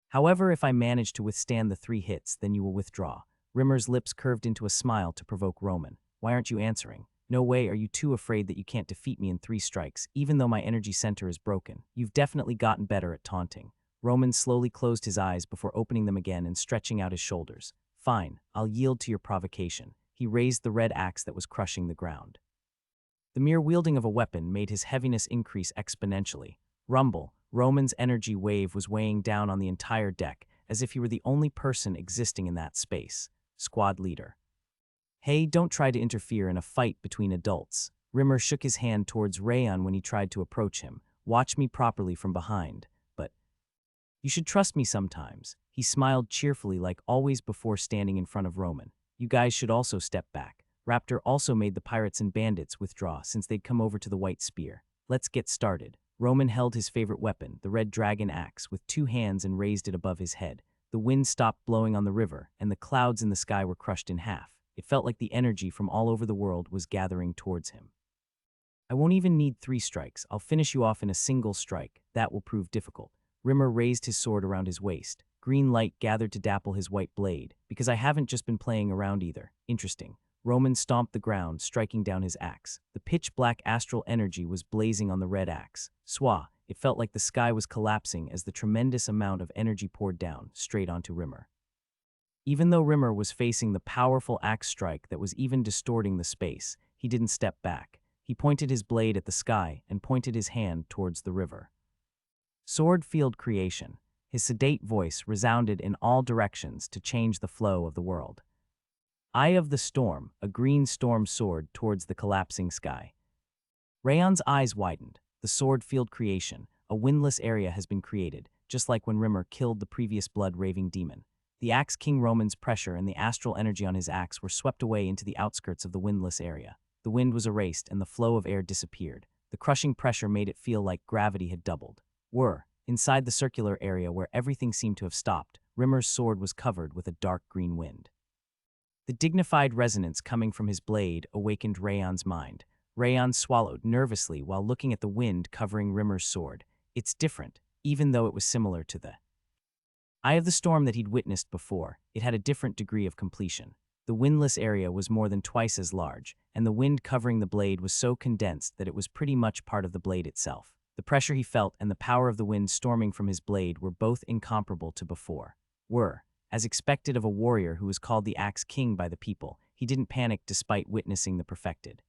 However, if I manage to withstand the 3 hits, then you will withdraw. Rimmer's lips curved into a smile to provoke Roman. Why aren't you answering? No way are you too afraid that you can't defeat me in 3 strikes, even though my energy center is broken. You've definitely gotten better at taunting. Roman slowly closed his eyes before opening them again and stretching out his shoulders. Fine, I'll yield to your provocation. He raised the red axe that was crushing the ground. The mere wielding of a weapon made his heaviness increase exponentially. Rumble, Roman's energy wave was weighing down on the entire deck, as if he were the only person existing in that space. Squad leader. Hey, don't try to interfere in a fight between adults. Rimmer shook his hand towards Rayon when he tried to approach him. Watch me properly from behind. But you should trust me sometimes. He smiled cheerfully like always before standing in front of Roman. You guys should also step back. Raptor also made the pirates and bandits withdraw since they'd come over to the White Spear. Let's get started. Roman held his favorite weapon, the red dragon axe, with 2 hands and raised it above his head. The wind stopped blowing on the river, and the clouds in the sky were crushed in half. It felt like the energy from all over the world was gathering towards him. I won't even need 3 strikes. I'll finish you off in a single strike. That will prove difficult. Rimmer raised his sword around his waist. Green light gathered to dapple his white blade, because I haven't just been playing around either. Interesting. Roman stomped the ground, striking down his axe. The pitch-black astral energy was blazing on the red axe. Swah! It felt like the sky was collapsing as the tremendous amount of energy poured down, straight onto Rimmer. Even though Rimmer was facing the powerful axe strike that was even distorting the space, he didn't step back. He pointed his blade at the sky and pointed his hand towards the river. Sword field creation. His sedate voice resounded in all directions to change the flow of the world. Eye of the storm, a green storm soared towards the collapsing sky. Rayon's eyes widened. The sword field creation, a windless area has been created, just like when Rimmer killed the previous blood-raving demon. The Axe King Roman's pressure and the astral energy on his axe were swept away into the outskirts of the windless area. The wind was erased and the flow of air disappeared. The crushing pressure made it feel like gravity had doubled. Inside the circular area where everything seemed to have stopped, Rimmer's sword was covered with a dark green wind. The dignified resonance coming from his blade awakened Rayon's mind. Rayon swallowed nervously while looking at the wind covering Rimmer's sword. It's different, even though it was similar to the Eye of the Storm that he'd witnessed before. It had a different degree of completion. The windless area was more than twice as large, and the wind covering the blade was so condensed that it was pretty much part of the blade itself. The pressure he felt and the power of the wind storming from his blade were both incomparable to before. As expected of a warrior who was called the Axe King by the people, he didn't panic despite witnessing the perfected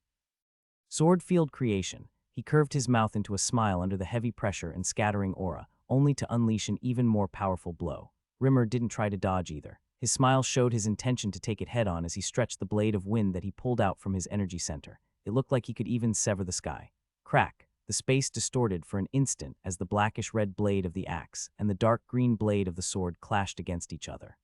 sword field creation. He curved his mouth into a smile under the heavy pressure and scattering aura, only to unleash an even more powerful blow. Rimmer didn't try to dodge either. His smile showed his intention to take it head-on as he stretched the blade of wind that he pulled out from his energy center. It looked like he could even sever the sky. Crack! The space distorted for an instant as the blackish-red blade of the axe and the dark green blade of the sword clashed against each other.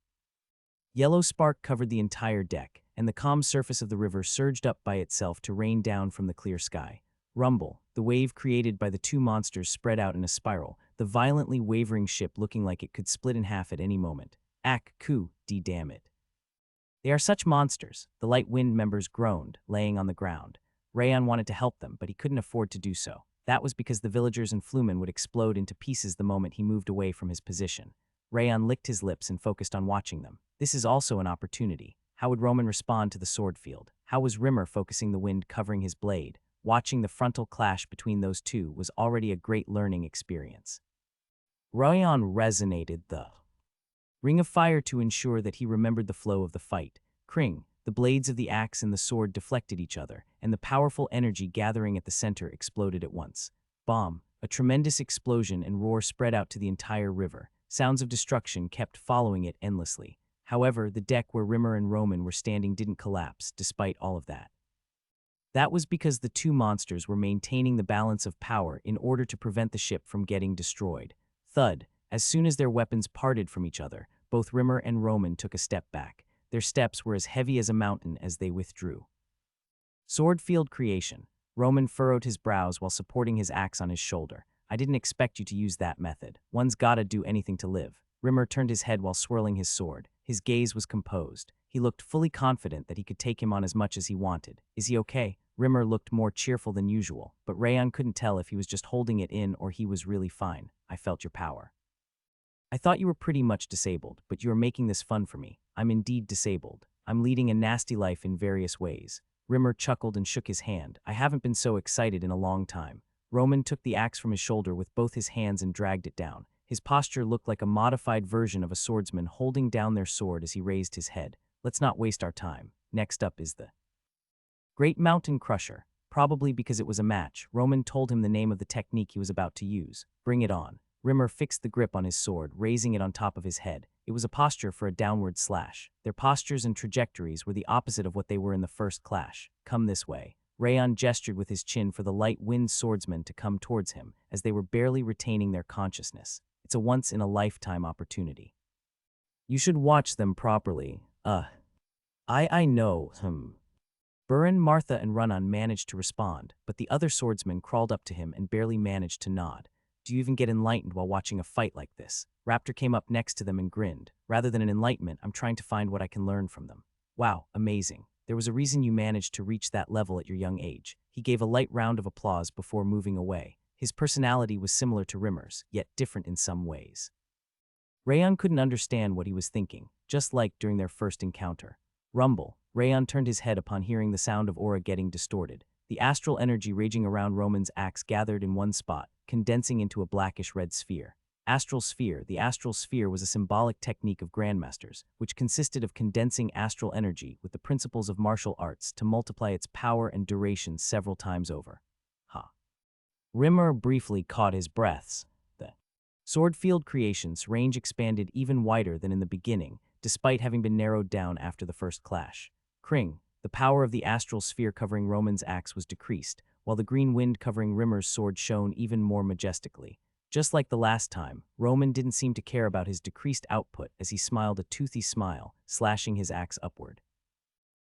Yellow spark covered the entire deck, and the calm surface of the river surged up by itself to rain down from the clear sky. Rumble, the wave created by the 2 monsters spread out in a spiral, the violently wavering ship looking like it could split in half at any moment. Damn it. They are such monsters, the Light Wind members groaned, laying on the ground. Rayon wanted to help them, but he couldn't afford to do so. That was because the villagers and Flumen would explode into pieces the moment he moved away from his position. Rayon licked his lips and focused on watching them. This is also an opportunity. How would Roman respond to the sword field? How was Rimmer focusing the wind covering his blade? Watching the frontal clash between those two was already a great learning experience. Rayon resonated the ring of fire to ensure that he remembered the flow of the fight. Kring, the blades of the axe and the sword deflected each other, and the powerful energy gathering at the center exploded at once. Bomb! A tremendous explosion and roar spread out to the entire river. Sounds of destruction kept following it endlessly. However, the deck where Rimmer and Roman were standing didn't collapse, despite all of that. That was because the 2 monsters were maintaining the balance of power in order to prevent the ship from getting destroyed. Thud! As soon as their weapons parted from each other, both Rimmer and Roman took a step back. Their steps were as heavy as a mountain as they withdrew. Sword field creation. Roman furrowed his brows while supporting his axe on his shoulder. I didn't expect you to use that method. One's gotta do anything to live. Rimmer turned his head while swirling his sword. His gaze was composed. He looked fully confident that he could take him on as much as he wanted. Is he okay? Rimmer looked more cheerful than usual, but Rayon couldn't tell if he was just holding it in or he was really fine. I felt your power. I thought you were pretty much disabled, but you are making this fun for me. I'm indeed disabled. I'm leading a nasty life in various ways. Rimmer chuckled and shook his hand. I haven't been so excited in a long time. Roman took the axe from his shoulder with both his hands and dragged it down. His posture looked like a modified version of a swordsman holding down their sword as he raised his head. Let's not waste our time. Next up is the Great Mountain Crusher. Probably because it was a match, Roman told him the name of the technique he was about to use. Bring it on. Rimmer fixed the grip on his sword, raising it on top of his head. It was a posture for a downward slash. Their postures and trajectories were the opposite of what they were in the first clash. Come this way. Rayon gestured with his chin for the light-wind swordsmen to come towards him, as they were barely retaining their consciousness. It's a once-in-a-lifetime opportunity. You should watch them properly. I know, Burin, Martha, and Runnan managed to respond, but the other swordsman crawled up to him and barely managed to nod. Do you even get enlightened while watching a fight like this? Raptor came up next to them and grinned. Rather than an enlightenment, I'm trying to find what I can learn from them. Wow, amazing. There was a reason you managed to reach that level at your young age. He gave a light round of applause before moving away. His personality was similar to Rimmer's, yet different in some ways. Rayon couldn't understand what he was thinking, just like during their first encounter. Rumble. Rayon turned his head upon hearing the sound of aura getting distorted. The astral energy raging around Roman's axe gathered in one spot, condensing into a blackish-red sphere. Astral sphere. The astral sphere was a symbolic technique of grandmasters, which consisted of condensing astral energy with the principles of martial arts to multiply its power and duration several times over. Rimmer briefly caught his breaths. The Swordfield Creations' range expanded even wider than in the beginning, despite having been narrowed down after the first clash. Kring. The power of the astral sphere covering Roman's axe was decreased, while the green wind covering Rimmer's sword shone even more majestically. Just like the last time, Roman didn't seem to care about his decreased output as he smiled a toothy smile, slashing his axe upward.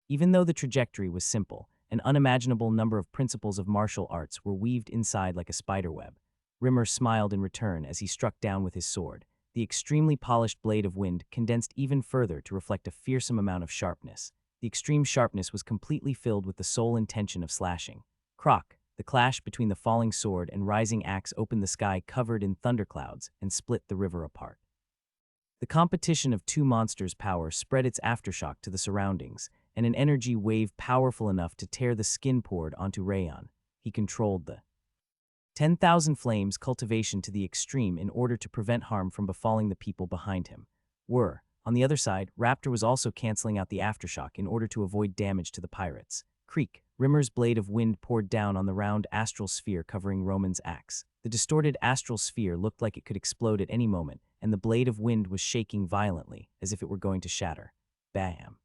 Even though the trajectory was simple, an unimaginable number of principles of martial arts were weaved inside like a spiderweb. Rimmer smiled in return as he struck down with his sword. The extremely polished blade of wind condensed even further to reflect a fearsome amount of sharpness. The extreme sharpness was completely filled with the sole intention of slashing. Croc. The clash between the falling sword and rising axe opened the sky covered in thunderclouds and split the river apart. The competition of two monsters' power spread its aftershock to the surroundings, and an energy wave powerful enough to tear the skin poured onto Rayon. He controlled the 10,000 flames cultivation to the extreme in order to prevent harm from befalling the people behind him. On the other side, Raptor was also canceling out the aftershock in order to avoid damage to the pirates. Creak. Rimmer's blade of wind poured down on the round astral sphere covering Roman's axe. The distorted astral sphere looked like it could explode at any moment, and the blade of wind was shaking violently, as if it were going to shatter. Bam.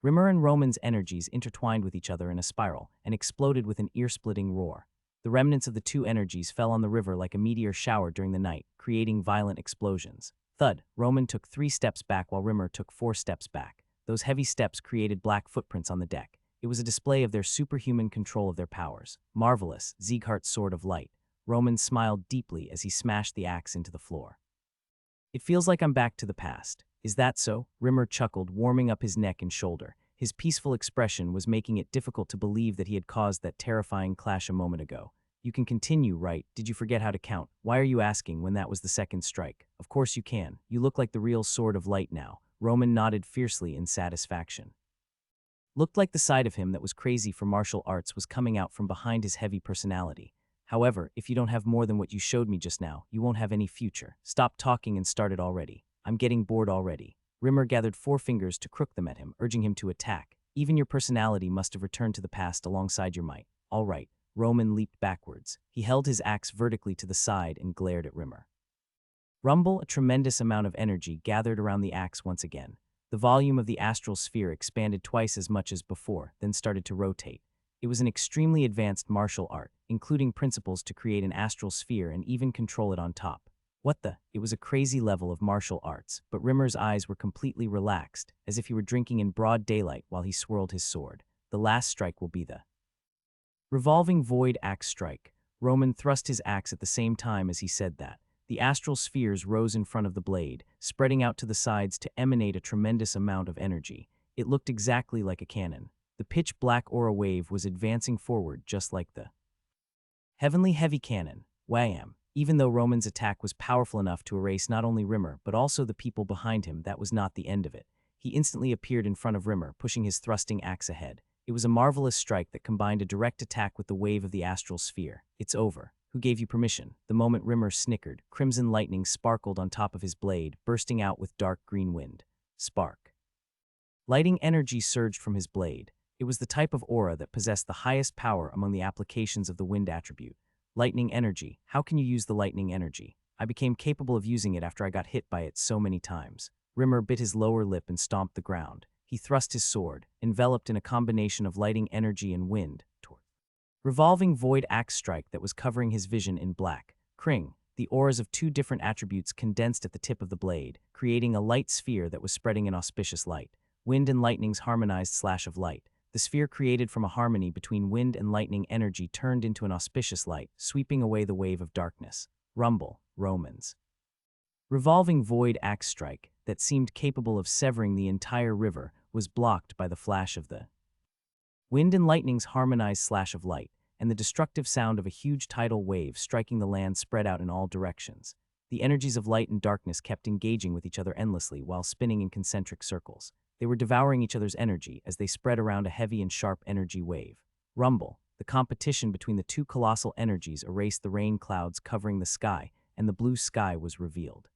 Rimmer and Roman's energies intertwined with each other in a spiral and exploded with an ear-splitting roar. The remnants of the two energies fell on the river like a meteor shower during the night, creating violent explosions. Thud. Roman took 3 steps back while Rimmer took 4 steps back. Those heavy steps created black footprints on the deck. It was a display of their superhuman control of their powers. Marvelous, Sieghart's sword of light. Roman smiled deeply as he smashed the axe into the floor. It feels like I'm back to the past. Is that so? Rimmer chuckled, warming up his neck and shoulder. His peaceful expression was making it difficult to believe that he had caused that terrifying clash a moment ago. You can continue, right? Did you forget how to count? Why are you asking when that was the second strike? Of course you can. You look like the real sword of light now. Roman nodded fiercely in satisfaction. Looked like the side of him that was crazy for martial arts was coming out from behind his heavy personality. However, if you don't have more than what you showed me just now, you won't have any future. Stop talking and start it already. I'm getting bored already. Rimmer gathered 4 fingers to crook them at him, urging him to attack. Even your personality must have returned to the past alongside your might. All right. Roman leaped backwards. He held his axe vertically to the side and glared at Rimmer. Rumble. A tremendous amount of energy gathered around the axe once again. The volume of the astral sphere expanded twice as much as before, then started to rotate. It was an extremely advanced martial art, including principles to create an astral sphere and even control it on top. What the? It was a crazy level of martial arts, but Rimmer's eyes were completely relaxed, as if he were drinking in broad daylight while he swirled his sword. The last strike will be the Revolving Void Axe Strike. Roman thrust his axe at the same time as he said that. The astral spheres rose in front of the blade, spreading out to the sides to emanate a tremendous amount of energy. It looked exactly like a cannon. The pitch-black aura wave was advancing forward just like the heavenly heavy cannon. Wham! Even though Roman's attack was powerful enough to erase not only Rimmer but also the people behind him, that was not the end of it. He instantly appeared in front of Rimmer, pushing his thrusting axe ahead. It was a marvelous strike that combined a direct attack with the wave of the astral sphere. It's over. Who gave you permission? The moment Rimmer snickered, crimson lightning sparkled on top of his blade, bursting out with dark green wind. Spark. Lighting energy surged from his blade. It was the type of aura that possessed the highest power among the applications of the wind attribute. Lightning energy. How can you use the lightning energy? I became capable of using it after I got hit by it so many times. Rimmer bit his lower lip and stomped the ground. He thrust his sword, enveloped in a combination of lighting energy and wind, toward revolving void axe strike that was covering his vision in black. Kring. The auras of two different attributes condensed at the tip of the blade, creating a light sphere that was spreading an auspicious light. Wind and lightning's harmonized slash of light. The sphere created from a harmony between wind and lightning energy turned into an auspicious light, sweeping away the wave of darkness. Rumble. Romans. Revolving void axe strike, that seemed capable of severing the entire river, was blocked by the flash of the wind and lightning's harmonized slash of light, and the destructive sound of a huge tidal wave striking the land spread out in all directions. The energies of light and darkness kept engaging with each other endlessly while spinning in concentric circles. They were devouring each other's energy as they spread around a heavy and sharp energy wave. Rumble. The competition between the two colossal energies erased the rain clouds covering the sky, and the blue sky was revealed.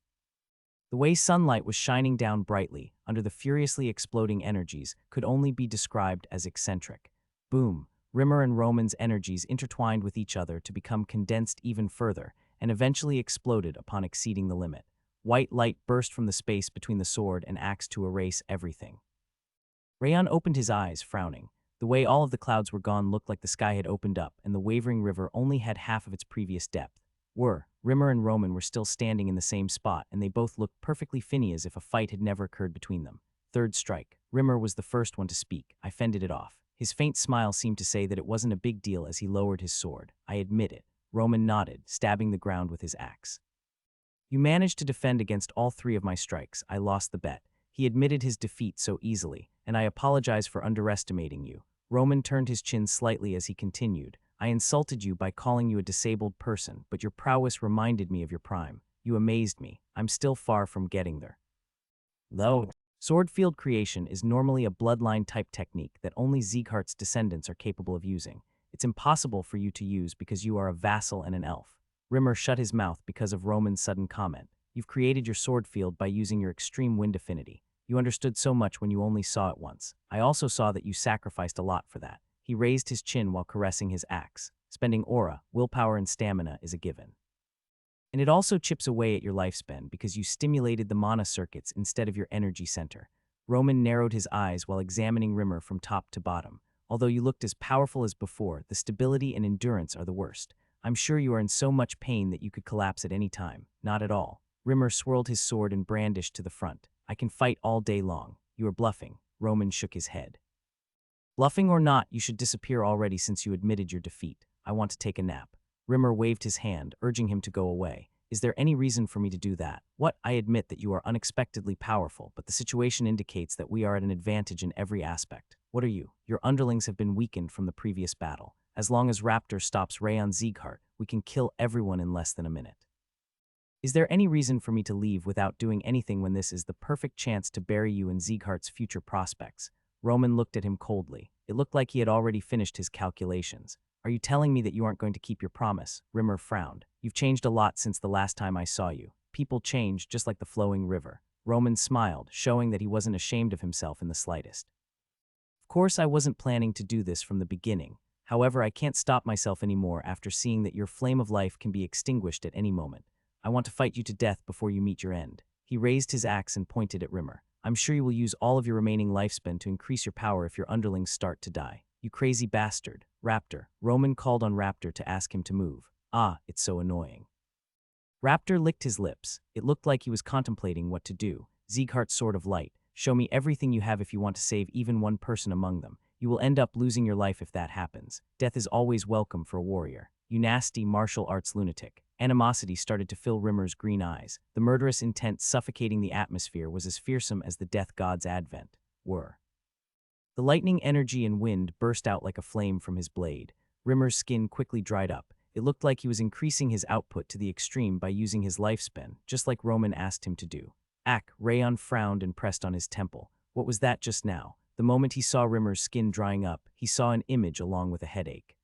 The way sunlight was shining down brightly under the furiously exploding energies could only be described as eccentric. Boom. Rimmer and Roman's energies intertwined with each other to become condensed even further, and eventually exploded upon exceeding the limit. White light burst from the space between the sword and axe to erase everything. Rayon opened his eyes, frowning. The way all of the clouds were gone looked like the sky had opened up, and the wavering river only had half of its previous depth. Rimmer and Roman were still standing in the same spot, and they both looked perfectly finny as if a fight had never occurred between them. Third strike. Rimmer was the first one to speak. I fended it off. His faint smile seemed to say that it wasn't a big deal as he lowered his sword. I admit it. Roman nodded, stabbing the ground with his axe. You managed to defend against all three of my strikes. I lost the bet. He admitted his defeat so easily, and I apologize for underestimating you. Roman turned his chin slightly as he continued. I insulted you by calling you a disabled person, but your prowess reminded me of your prime. You amazed me. I'm still far from getting there. Though, sword field creation is normally a bloodline-type technique that only Sieghart's descendants are capable of using. It's impossible for you to use because you are a vassal and an elf. Rimmer shut his mouth because of Roman's sudden comment. You've created your sword field by using your extreme wind affinity. You understood so much when you only saw it once. I also saw that you sacrificed a lot for that. He raised his chin while caressing his axe. Spending aura, willpower, and stamina is a given. And it also chips away at your lifespan because you stimulated the mana circuits instead of your energy center. Roman narrowed his eyes while examining Rimmer from top to bottom. Although you looked as powerful as before, the stability and endurance are the worst. I'm sure you are in so much pain that you could collapse at any time. Not at all. Rimmer swirled his sword and brandished to the front. I can fight all day long. You are bluffing. Roman shook his head. Bluffing or not, you should disappear already since you admitted your defeat. I want to take a nap. Rimmer waved his hand, urging him to go away. Is there any reason for me to do that? What? I admit that you are unexpectedly powerful, but the situation indicates that we are at an advantage in every aspect. What are you? Your underlings have been weakened from the previous battle. As long as Raptor stops Rayon Sieghart, we can kill everyone in less than a minute. Is there any reason for me to leave without doing anything when this is the perfect chance to bury you in Sieghart's future prospects? Roman looked at him coldly. It looked like he had already finished his calculations. Are you telling me that you aren't going to keep your promise? Rimmer frowned. You've changed a lot since the last time I saw you. People change just like the flowing river. Roman smiled, showing that he wasn't ashamed of himself in the slightest. Of course, I wasn't planning to do this from the beginning. However, I can't stop myself anymore after seeing that your flame of life can be extinguished at any moment. I want to fight you to death before you meet your end. He raised his axe and pointed at Rimmer. I'm sure you will use all of your remaining lifespan to increase your power if your underlings start to die. You crazy bastard. Raptor. Roman called on Raptor to ask him to move. Ah, it's so annoying. Raptor licked his lips. It looked like he was contemplating what to do. Sieghart's sword of light. Show me everything you have if you want to save even one person among them. You will end up losing your life if that happens. Death is always welcome for a warrior. You nasty martial arts lunatic. Animosity started to fill Rimmer's green eyes. The murderous intent suffocating the atmosphere was as fearsome as the death god's advent were. The lightning energy and wind burst out like a flame from his blade. Rimmer's skin quickly dried up. It looked like he was increasing his output to the extreme by using his lifespan, just like Roman asked him to do. Rayon frowned and pressed on his temple. What was that just now? The moment he saw Rimmer's skin drying up, he saw an image along with a headache.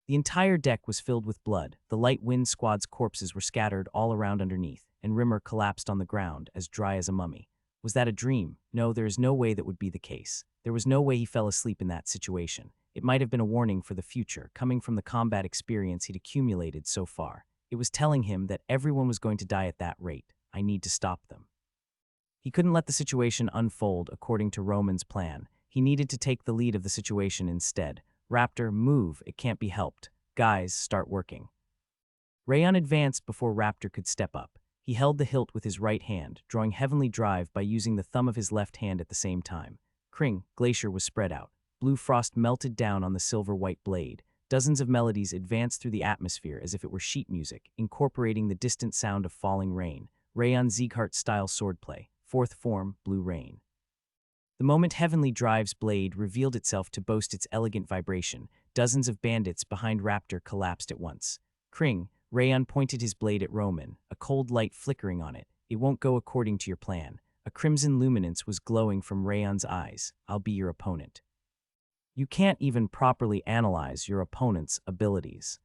The entire deck was filled with blood. The light wind squad's corpses were scattered all around underneath, and Rimmer collapsed on the ground, as dry as a mummy. Was that a dream? No, there is no way that would be the case. There was no way he fell asleep in that situation. It might have been a warning for the future, coming from the combat experience he'd accumulated so far. It was telling him that everyone was going to die at that rate. I need to stop them. He couldn't let the situation unfold according to Roman's plan. He needed to take the lead of the situation instead. Raptor, move, it can't be helped. Guys, start working. Rayon advanced before Raptor could step up. He held the hilt with his right hand, drawing Heavenly Drive by using the thumb of his left hand at the same time. Kring, Glacier was spread out. Blue frost melted down on the silver-white blade. Dozens of melodies advanced through the atmosphere as if it were sheet music, incorporating the distant sound of falling rain. Rayon Sieghart-style swordplay. Fourth form, Blue Rain. The moment Heavenly Drive's blade revealed itself to boast its elegant vibration, dozens of bandits behind Raptor collapsed at once. Kring, Rayon pointed his blade at Roman, a cold light flickering on it. It won't go according to your plan. A crimson luminance was glowing from Rayon's eyes. I'll be your opponent. You can't even properly analyze your opponent's abilities.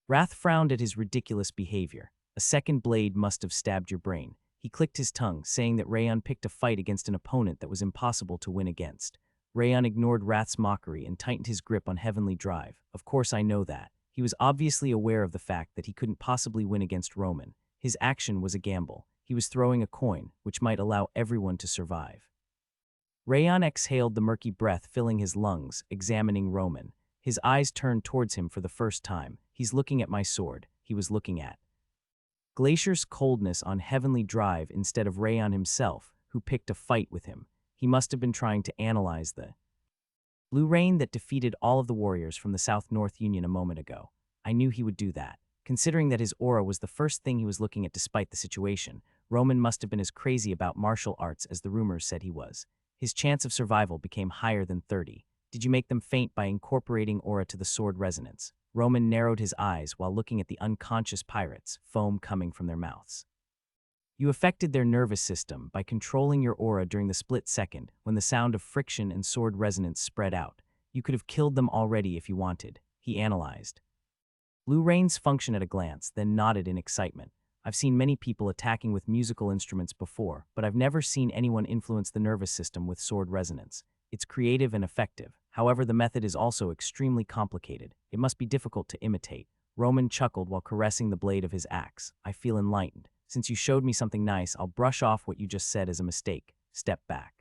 Wrath frowned at his ridiculous behavior. A second blade must have stabbed your brain. He clicked his tongue, saying that Rayon picked a fight against an opponent that was impossible to win against. Rayon ignored Wrath's mockery and tightened his grip on Heavenly Drive. Of course I know that. He was obviously aware of the fact that he couldn't possibly win against Roman. His action was a gamble. He was throwing a coin, which might allow everyone to survive. Rayon exhaled the murky breath filling his lungs, examining Roman. His eyes turned towards him for the first time. He's looking at my sword. He was looking at Glacier's coldness on Heavenly Drive instead of Rayon himself, who picked a fight with him. He must have been trying to analyze the Blue Rain that defeated all of the warriors from the South-North Union a moment ago. I knew he would do that. Considering that his aura was the first thing he was looking at despite the situation, Roman must have been as crazy about martial arts as the rumors said he was. His chance of survival became higher than 30. Did you make them faint by incorporating aura to the sword resonance? Roman narrowed his eyes while looking at the unconscious pirates, foam coming from their mouths. You affected their nervous system by controlling your aura during the split second when the sound of friction and sword resonance spread out. You could have killed them already if you wanted, he analyzed. Blue Rain's function at a glance, then nodded in excitement. I've seen many people attacking with musical instruments before, but I've never seen anyone influence the nervous system with sword resonance. It's creative and effective. However, the method is also extremely complicated. It must be difficult to imitate. Roman chuckled while caressing the blade of his axe. I feel enlightened. Since you showed me something nice, I'll brush off what you just said as a mistake. Step back.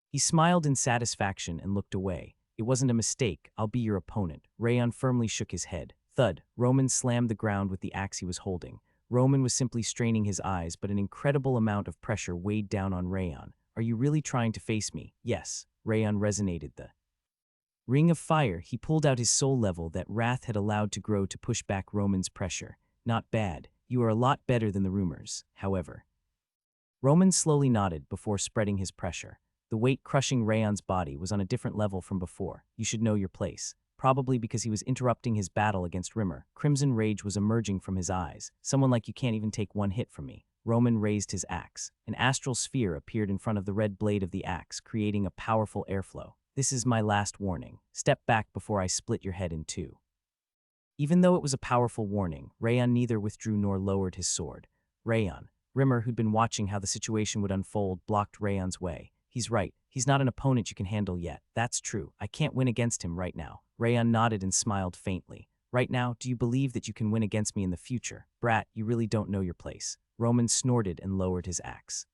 He smiled in satisfaction and looked away. It wasn't a mistake. I'll be your opponent. Rayon firmly shook his head. Thud. Roman slammed the ground with the axe he was holding. Roman was simply straining his eyes, but an incredible amount of pressure weighed down on Rayon. Are you really trying to face me? Yes. Rayon resonated the ring of fire. He pulled out his soul level that Wrath had allowed to grow to push back Roman's pressure. Not bad. You are a lot better than the rumors, however. Roman slowly nodded before spreading his pressure. The weight crushing Rayon's body was on a different level from before. You should know your place. Probably because he was interrupting his battle against Rimmer. Crimson rage was emerging from his eyes. Someone like you can't even take one hit from me. Roman raised his axe. An astral sphere appeared in front of the red blade of the axe, creating a powerful airflow. This is my last warning. Step back before I split your head in two. Even though it was a powerful warning, Rayon neither withdrew nor lowered his sword. Rayon. Rimmer, who'd been watching how the situation would unfold, blocked Rayon's way. He's right. He's not an opponent you can handle yet. That's true. I can't win against him right now. Rayon nodded and smiled faintly. Right now, do you believe that you can win against me in the future? Brat, you really don't know your place. Roman snorted and lowered his axe.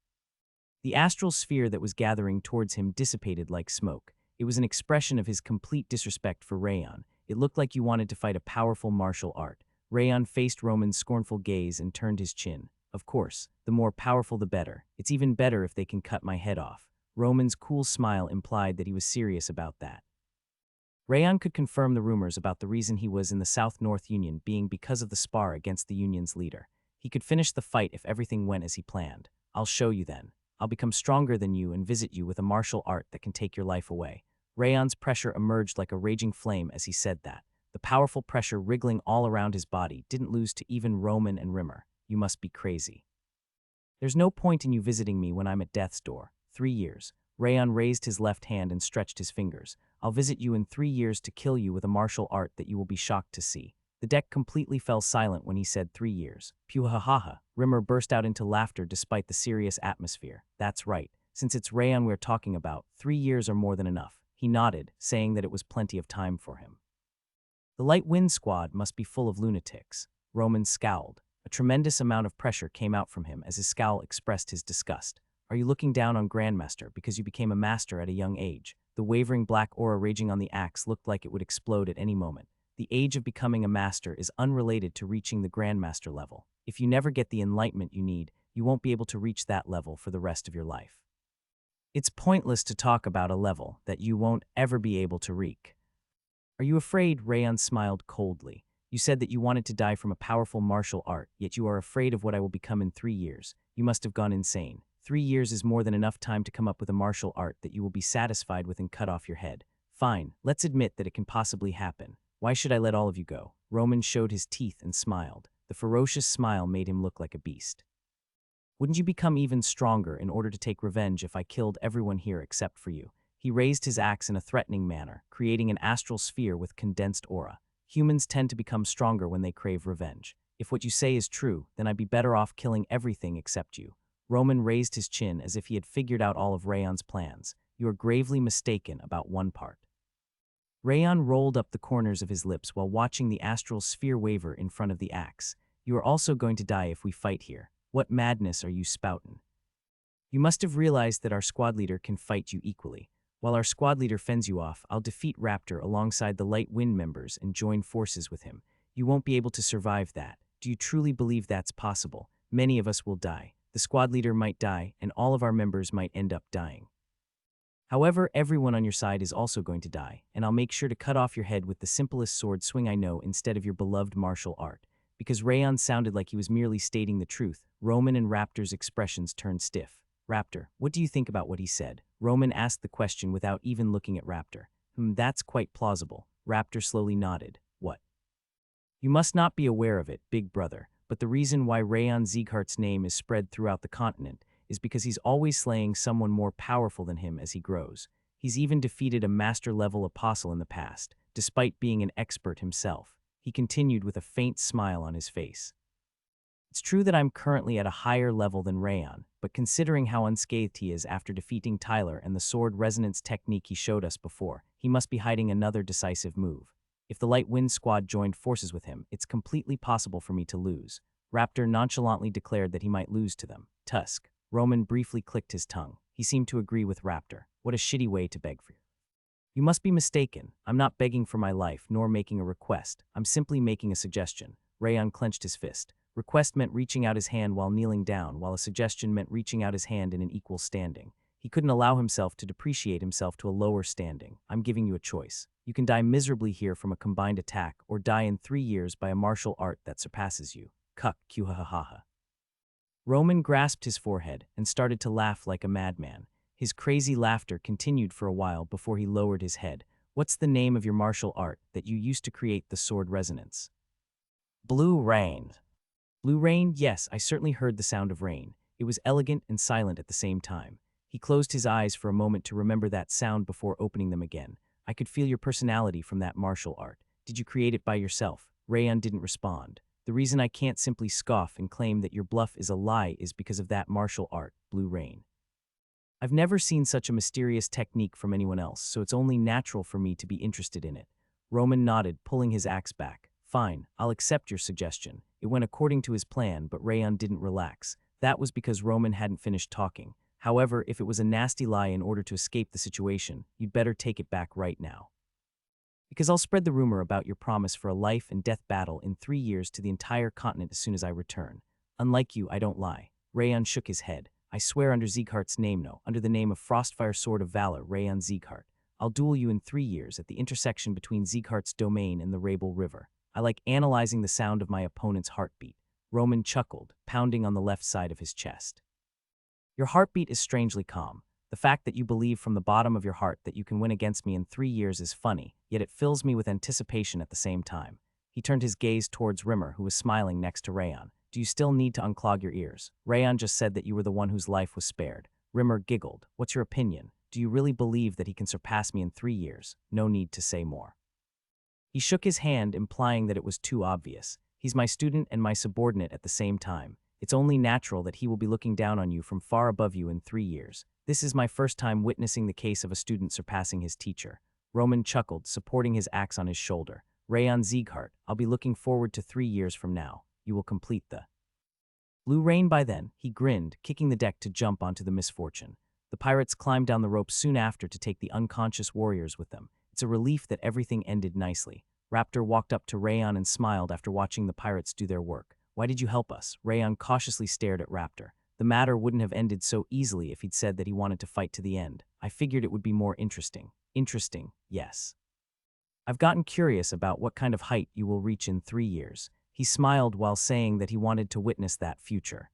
The astral sphere that was gathering towards him dissipated like smoke. It was an expression of his complete disrespect for Rayon. It looked like you wanted to fight a powerful martial art. Rayon faced Roman's scornful gaze and turned his chin. Of course, the more powerful the better. It's even better if they can cut my head off. Roman's cool smile implied that he was serious about that. Rayon could confirm the rumors about the reason he was in the South-North Union being because of the spar against the Union's leader. He could finish the fight if everything went as he planned. I'll show you then. I'll become stronger than you and visit you with a martial art that can take your life away. Rayon's pressure emerged like a raging flame as he said that. The powerful pressure wriggling all around his body didn't lose to even Roman and Rimmer. You must be crazy. There's no point in you visiting me when I'm at death's door. 3 years. Rayon raised his left hand and stretched his fingers. I'll visit you in 3 years to kill you with a martial art that you will be shocked to see. The deck completely fell silent when he said 3 years. Puhahaha. Rimmer burst out into laughter despite the serious atmosphere. That's right. Since it's Rayon we're talking about, 3 years are more than enough. He nodded, saying that it was plenty of time for him. The Light Wind Squad must be full of lunatics. Roman scowled. A tremendous amount of pressure came out from him as his scowl expressed his disgust. Are you looking down on Grandmaster because you became a master at a young age? The wavering black aura raging on the axe looked like it would explode at any moment. The age of becoming a master is unrelated to reaching the Grandmaster level. If you never get the enlightenment you need, you won't be able to reach that level for the rest of your life. It's pointless to talk about a level that you won't ever be able to reach. Are you afraid? Rayon smiled coldly. You said that you wanted to die from a powerful martial art, yet you are afraid of what I will become in 3 years. You must have gone insane. 3 years is more than enough time to come up with a martial art that you will be satisfied with and cut off your head. Fine, let's admit that it can possibly happen. Why should I let all of you go? Roman showed his teeth and smiled. The ferocious smile made him look like a beast. Wouldn't you become even stronger in order to take revenge if I killed everyone here except for you? He raised his axe in a threatening manner, creating an astral sphere with condensed aura. Humans tend to become stronger when they crave revenge. If what you say is true, then I'd be better off killing everything except you. Roman raised his chin as if he had figured out all of Rayon's plans. You are gravely mistaken about one part. Rayon rolled up the corners of his lips while watching the astral sphere waver in front of the axe. You are also going to die if we fight here. What madness are you spoutin'? You must have realized that our squad leader can fight you equally. While our squad leader fends you off, I'll defeat Raptor alongside the Light Wind members and join forces with him. You won't be able to survive that. Do you truly believe that's possible? Many of us will die. The squad leader might die, and all of our members might end up dying. However, everyone on your side is also going to die, and I'll make sure to cut off your head with the simplest sword swing I know instead of your beloved martial art. Because Rayon sounded like he was merely stating the truth, Roman and Raptor's expressions turned stiff. Raptor, what do you think about what he said? Roman asked the question without even looking at Raptor. That's quite plausible. Raptor slowly nodded. What? You must not be aware of it, big brother, but the reason why Rayon Sieghart's name is spread throughout the continent is because he's always slaying someone more powerful than him as he grows. He's even defeated a master-level apostle in the past, despite being an expert himself. He continued with a faint smile on his face. It's true that I'm currently at a higher level than Rayon, but considering how unscathed he is after defeating Tyler and the sword resonance technique he showed us before, he must be hiding another decisive move. If the Light Wind Squad joined forces with him, it's completely possible for me to lose. Raptor nonchalantly declared that he might lose to them. Tusk. Roman briefly clicked his tongue. He seemed to agree with Raptor. What a shitty way to beg for you. You must be mistaken. I'm not begging for my life, nor making a request. I'm simply making a suggestion. Rayon clenched his fist. Request meant reaching out his hand while kneeling down, while a suggestion meant reaching out his hand in an equal standing. He couldn't allow himself to depreciate himself to a lower standing. I'm giving you a choice. You can die miserably here from a combined attack, or die in 3 years by a martial art that surpasses you. Cuck, Q-ha-ha-ha. Roman grasped his forehead and started to laugh like a madman. His crazy laughter continued for a while before he lowered his head. What's the name of your martial art that you used to create the sword resonance? Blue Rain. Blue Rain? Yes, I certainly heard the sound of rain. It was elegant and silent at the same time. He closed his eyes for a moment to remember that sound before opening them again. I could feel your personality from that martial art. Did you create it by yourself? Rayon didn't respond. The reason I can't simply scoff and claim that your bluff is a lie is because of that martial art, Blue Rain. I've never seen such a mysterious technique from anyone else, so it's only natural for me to be interested in it. Roman nodded, pulling his axe back. Fine, I'll accept your suggestion. It went according to his plan, but Rayon didn't relax. That was because Roman hadn't finished talking. However, if it was a nasty lie in order to escape the situation, you'd better take it back right now. Because I'll spread the rumor about your promise for a life and death battle in 3 years to the entire continent as soon as I return. Unlike you, I don't lie. Rayon shook his head. I swear under Sieghart's name, no, under the name of Frostfire Sword of Valor, Rayon Sieghart. I'll duel you in 3 years at the intersection between Sieghart's domain and the Rabel River. I like analyzing the sound of my opponent's heartbeat. Roman chuckled, pounding on the left side of his chest. Your heartbeat is strangely calm. The fact that you believe from the bottom of your heart that you can win against me in 3 years is funny, yet it fills me with anticipation at the same time. He turned his gaze towards Rimmer, who was smiling next to Rayon. Do you still need to unclog your ears? Rayon just said that you were the one whose life was spared. Rimmer giggled. What's your opinion? Do you really believe that he can surpass me in 3 years? No need to say more. He shook his hand, implying that it was too obvious. He's my student and my subordinate at the same time. It's only natural that he will be looking down on you from far above you in 3 years. This is my first time witnessing the case of a student surpassing his teacher. Roman chuckled, supporting his axe on his shoulder. Rayon Sieghart, I'll be looking forward to 3 years from now. You will complete the Blue Rain by then. He grinned, kicking the deck to jump onto the Misfortune. The pirates climbed down the rope soon after to take the unconscious warriors with them. It's a relief that everything ended nicely. Raptor walked up to Rayon and smiled after watching the pirates do their work. Why did you help us? Rayon cautiously stared at Raptor. The matter wouldn't have ended so easily if he'd said that he wanted to fight to the end. I figured it would be more interesting. Interesting, yes. I've gotten curious about what kind of height you will reach in 3 years. He smiled while saying that he wanted to witness that future.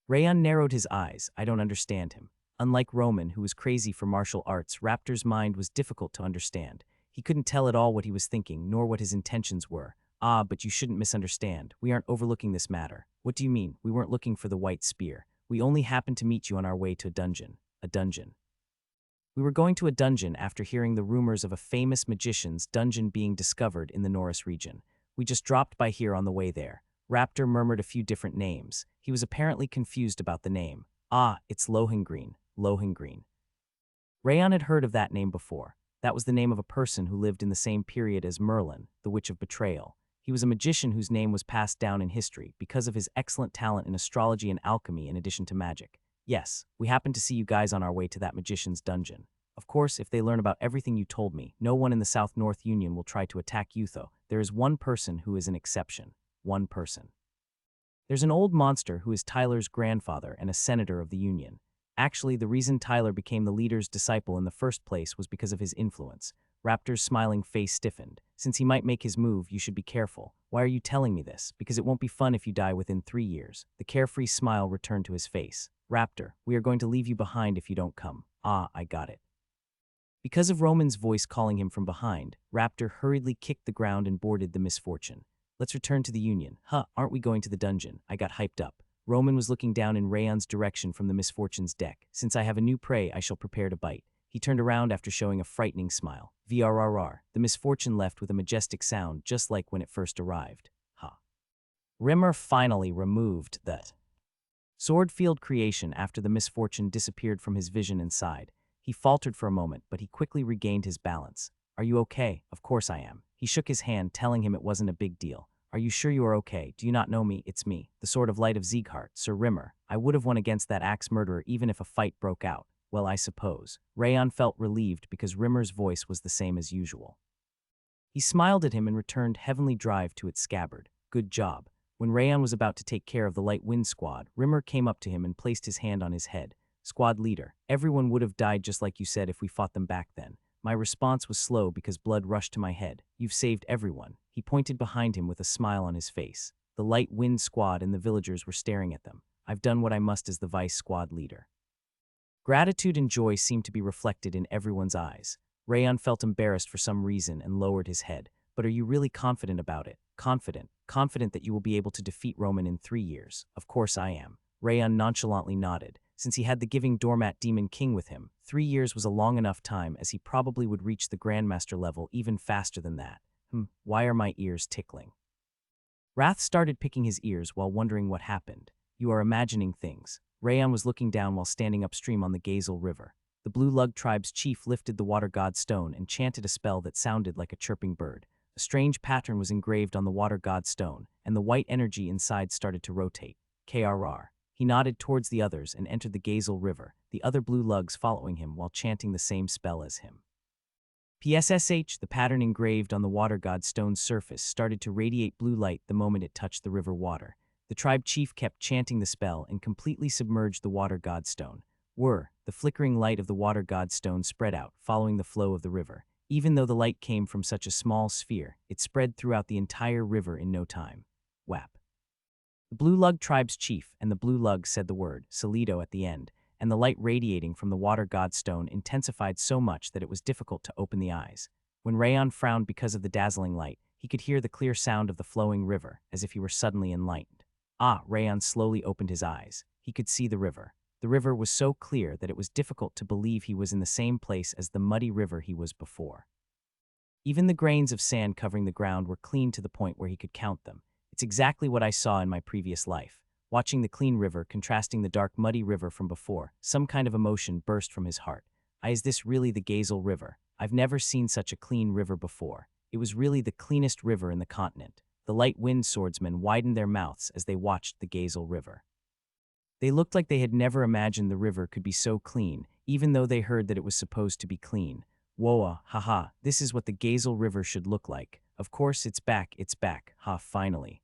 Rayon narrowed his eyes. I don't understand him. Unlike Roman, who was crazy for martial arts, Raptor's mind was difficult to understand. He couldn't tell at all what he was thinking, nor what his intentions were. Ah, but you shouldn't misunderstand. We aren't overlooking this matter. What do you mean? We weren't looking for the white spear. We only happened to meet you on our way to a dungeon. A dungeon. We were going to a dungeon after hearing the rumors of a famous magician's dungeon being discovered in the Norris region. We just dropped by here on the way there. Raptor murmured a few different names. He was apparently confused about the name. Ah, it's Lohengrin. Lohengrin. Rayon had heard of that name before. That was the name of a person who lived in the same period as Merlin, the Witch of Betrayal. He was a magician whose name was passed down in history because of his excellent talent in astrology and alchemy in addition to magic. Yes, we happened to see you guys on our way to that magician's dungeon. Of course, if they learn about everything you told me, no one in the South-North Union will try to attack you, though. There is one person who is an exception. One person. There's an old monster who is Tyler's grandfather and a senator of the Union. Actually, the reason Tyler became the leader's disciple in the first place was because of his influence. Raptor's smiling face stiffened. Since he might make his move, you should be careful. Why are you telling me this? Because it won't be fun if you die within 3 years. The carefree smile returned to his face. Raptor, we are going to leave you behind if you don't come. Ah, I got it. Because of Roman's voice calling him from behind, Raptor hurriedly kicked the ground and boarded the Misfortune. Let's return to the Union. Aren't we going to the dungeon? I got hyped up. Roman was looking down in Rayon's direction from the Misfortune's deck. Since I have a new prey, I shall prepare to bite. He turned around after showing a frightening smile. VRRR. The Misfortune left with a majestic sound, just like when it first arrived. Rimmer finally removed the Swordfield creation after the Misfortune disappeared from his vision and sighed. He faltered for a moment, but he quickly regained his balance. Are you okay? Of course I am. He shook his hand, telling him it wasn't a big deal. Are you sure you are okay? Do you not know me? It's me, the Sword of Light of Sieghart, Sir Rimmer. I would have won against that axe murderer even if a fight broke out. Well, I suppose. Rayon felt relieved because Rimmer's voice was the same as usual. He smiled at him and returned Heavenly Drive to its scabbard. Good job. When Rayon was about to take care of the Light Wind Squad, Rimmer came up to him and placed his hand on his head. Squad leader, everyone would have died just like you said if we fought them back then. My response was slow because blood rushed to my head. You've saved everyone. He pointed behind him with a smile on his face. The Light Wind Squad and the villagers were staring at them. I've done what I must as the vice squad leader. Gratitude and joy seemed to be reflected in everyone's eyes. Rayon felt embarrassed for some reason and lowered his head. But are you really confident about it? Confident that you will be able to defeat Roman in 3 years. Of course I am. Rayon nonchalantly nodded. Since he had the Giving Doormat Demon King with him, 3 years was a long enough time as he probably would reach the Grandmaster level even faster than that. Why are my ears tickling? Wrath started picking his ears while wondering what happened. You are imagining things. Rayon was looking down while standing upstream on the Gazel River. The Blue Lug tribe's chief lifted the water god stone and chanted a spell that sounded like a chirping bird. A strange pattern was engraved on the water god stone, and the white energy inside started to rotate. KRR. He nodded towards the others and entered the Gazel River, the other Blue Lugs following him while chanting the same spell as him. PSSH, the pattern engraved on the water god stone's surface, started to radiate blue light the moment it touched the river water. The tribe chief kept chanting the spell and completely submerged the water god stone. The flickering light of the water god stone spread out, following the flow of the river. Even though the light came from such a small sphere, it spread throughout the entire river in no time. Whap. The Blue Lug tribe's chief and the Blue Lug said the word, Solido, at the end, and the light radiating from the water god stone intensified so much that it was difficult to open the eyes. When Rayon frowned because of the dazzling light, he could hear the clear sound of the flowing river, as if he were suddenly enlightened. Rayon slowly opened his eyes. He could see the river. The river was so clear that it was difficult to believe he was in the same place as the muddy river he was before. Even the grains of sand covering the ground were clean to the point where he could count them. It's exactly what I saw in my previous life. Watching the clean river contrasting the dark muddy river from before, some kind of emotion burst from his heart. Is this really the Gazel River? I've never seen such a clean river before. It was really the cleanest river in the continent. The light wind swordsmen widened their mouths as they watched the Gazel River. They looked like they had never imagined the river could be so clean, even though they heard that it was supposed to be clean. Whoa, haha, this is what the Gazel River should look like. Of course, it's back, finally.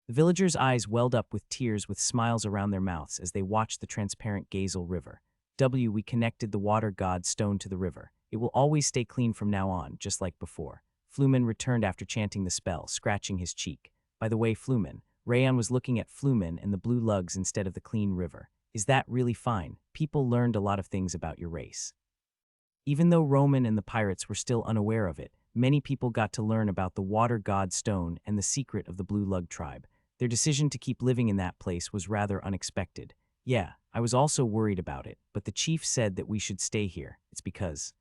The villagers' eyes welled up with tears with smiles around their mouths as they watched the transparent Gazel River. We connected the water god stone to the river. It will always stay clean from now on, just like before. Flumen returned after chanting the spell, scratching his cheek. By the way, Flumen, Rayon was looking at Flumen and the blue lugs instead of the clean river. Is that really fine? People learned a lot of things about your race. Even though Roman and the pirates were still unaware of it, many people got to learn about the water god stone and the secret of the Blue Lug tribe. Their decision to keep living in that place was rather unexpected. Yeah, I was also worried about it, but the chief said that we should stay here. It's because...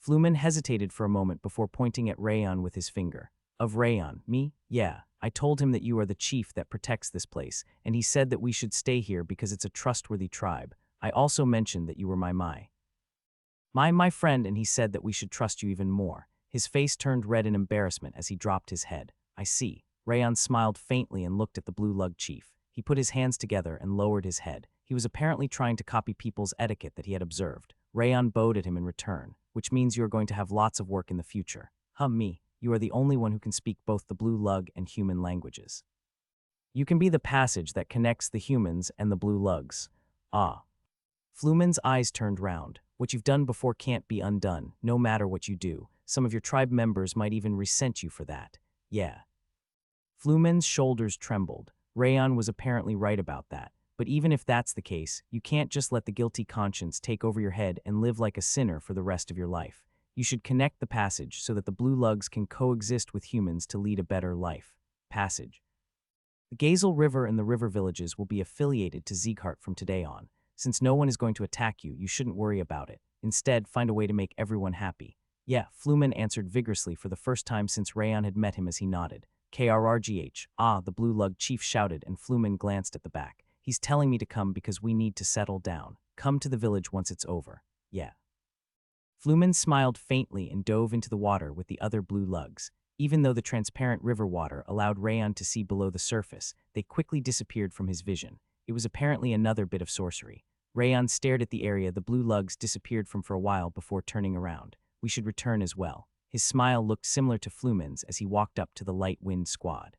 Flumen hesitated for a moment before pointing at Rayon with his finger. Of Rayon, me? Yeah, I told him that you are the chief that protects this place, and he said that we should stay here because it's a trustworthy tribe. I also mentioned that you were my friend, and he said that we should trust you even more. His face turned red in embarrassment as he dropped his head. I see. Rayon smiled faintly and looked at the Blue Lug chief. He put his hands together and lowered his head. He was apparently trying to copy people's etiquette that he had observed. Rayon bowed at him in return, which means you are going to have lots of work in the future. Me, you are the only one who can speak both the Blue Lug and human languages. You can be the passage that connects the humans and the Blue Lugs. Flumen's eyes turned round. What you've done before can't be undone, no matter what you do. Some of your tribe members might even resent you for that. Yeah. Flumen's shoulders trembled. Rayon was apparently right about that. But even if that's the case, you can't just let the guilty conscience take over your head and live like a sinner for the rest of your life. You should connect the passage so that the Blue Lugs can coexist with humans to lead a better life. Passage. The Gazel River and the river villages will be affiliated to Sieghart from today on. Since no one is going to attack you, you shouldn't worry about it. Instead, find a way to make everyone happy. Yeah, Flumen answered vigorously for the first time since Rayon had met him as he nodded. KRRGH, the Blue Lug chief shouted, and Flumen glanced at the back. He's telling me to come because we need to settle down. Come to the village once it's over. Yeah. Flumen smiled faintly and dove into the water with the other Blue Lugs. Even though the transparent river water allowed Rayon to see below the surface, they quickly disappeared from his vision. It was apparently another bit of sorcery. Rayon stared at the area the Blue Lugs disappeared from for a while before turning around. We should return as well. His smile looked similar to Flumen's as he walked up to the Light Wind squad.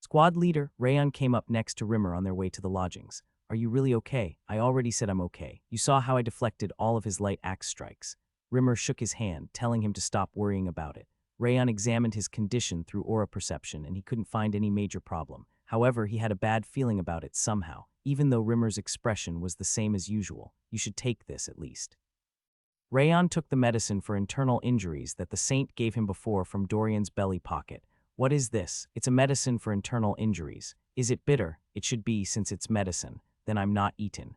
Squad leader, Rayon came up next to Rimmer on their way to the lodgings. Are you really okay? I already said I'm okay. You saw how I deflected all of his light axe strikes. Rimmer shook his hand, telling him to stop worrying about it. Rayon examined his condition through aura perception and he couldn't find any major problem. However, he had a bad feeling about it somehow. Even though Rimmer's expression was the same as usual, you should take this at least. Rayon took the medicine for internal injuries that the saint gave him before from Dorian's belly pocket. What is this? It's a medicine for internal injuries. Is it bitter? It should be, since it's medicine. Then I'm not eaten.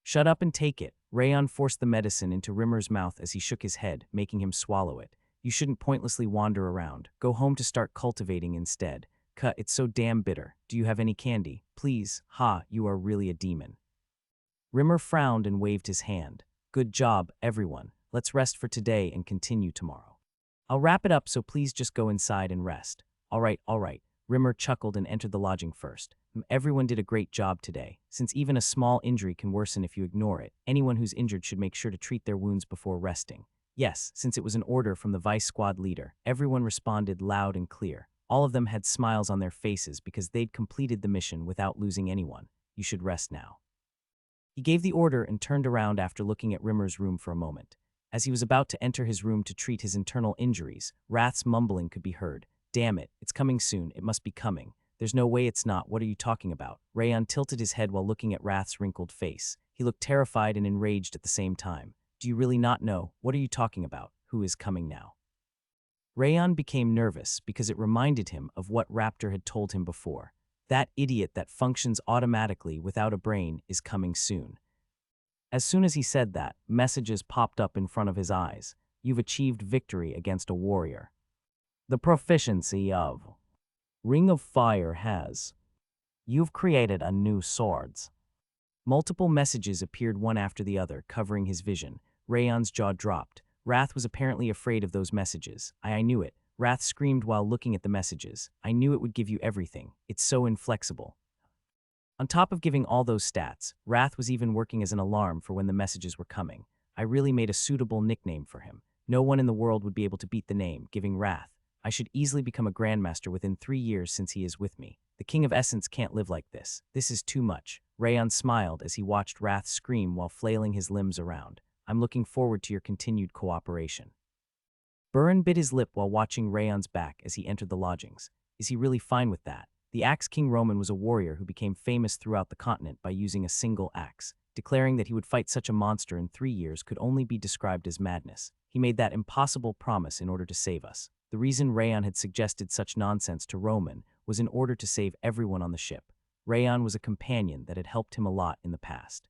Shut up and take it. Rayon forced the medicine into Rimmer's mouth as he shook his head, making him swallow it. You shouldn't pointlessly wander around. Go home to start cultivating instead. It's so damn bitter. Do you have any candy? Please. You are really a demon. Rimmer frowned and waved his hand. Good job, everyone. Let's rest for today and continue tomorrow. I'll wrap it up, so please just go inside and rest. All right. Rimmer chuckled and entered the lodging first. Everyone did a great job today. Since even a small injury can worsen if you ignore it, anyone who's injured should make sure to treat their wounds before resting. Yes, since it was an order from the vice squad leader, everyone responded loud and clear. All of them had smiles on their faces because they'd completed the mission without losing anyone. You should rest now. He gave the order and turned around after looking at Rimmer's room for a moment. As he was about to enter his room to treat his internal injuries, Wrath's mumbling could be heard. Damn it, it's coming soon, it must be coming. There's no way it's not, what are you talking about? Rayon tilted his head while looking at Wrath's wrinkled face. He looked terrified and enraged at the same time. Do you really not know? What are you talking about? Who is coming now? Rayon became nervous because it reminded him of what Raptor had told him before. That idiot that functions automatically without a brain is coming soon. As soon as he said that, messages popped up in front of his eyes. You've achieved victory against a warrior. The proficiency of Ring of Fire has. You've created a new swords. Multiple messages appeared one after the other, covering his vision. Rayon's jaw dropped. Wrath was apparently afraid of those messages. I knew it. Wrath screamed while looking at the messages. I knew it would give you everything. It's so inflexible. On top of giving all those stats, Wrath was even working as an alarm for when the messages were coming. I really made a suitable nickname for him. No one in the world would be able to beat the name, giving Wrath. I should easily become a grandmaster within 3 years since he is with me. The King of Essence can't live like this. This is too much. Rayon smiled as he watched Wrath scream while flailing his limbs around. I'm looking forward to your continued cooperation. Burin bit his lip while watching Rayon's back as he entered the lodgings. Is he really fine with that? The Axe King Roman was a warrior who became famous throughout the continent by using a single axe. Declaring that he would fight such a monster in 3 years could only be described as madness. He made that impossible promise in order to save us. The reason Rayon had suggested such nonsense to Roman was in order to save everyone on the ship. Rayon was a companion that had helped him a lot in the past.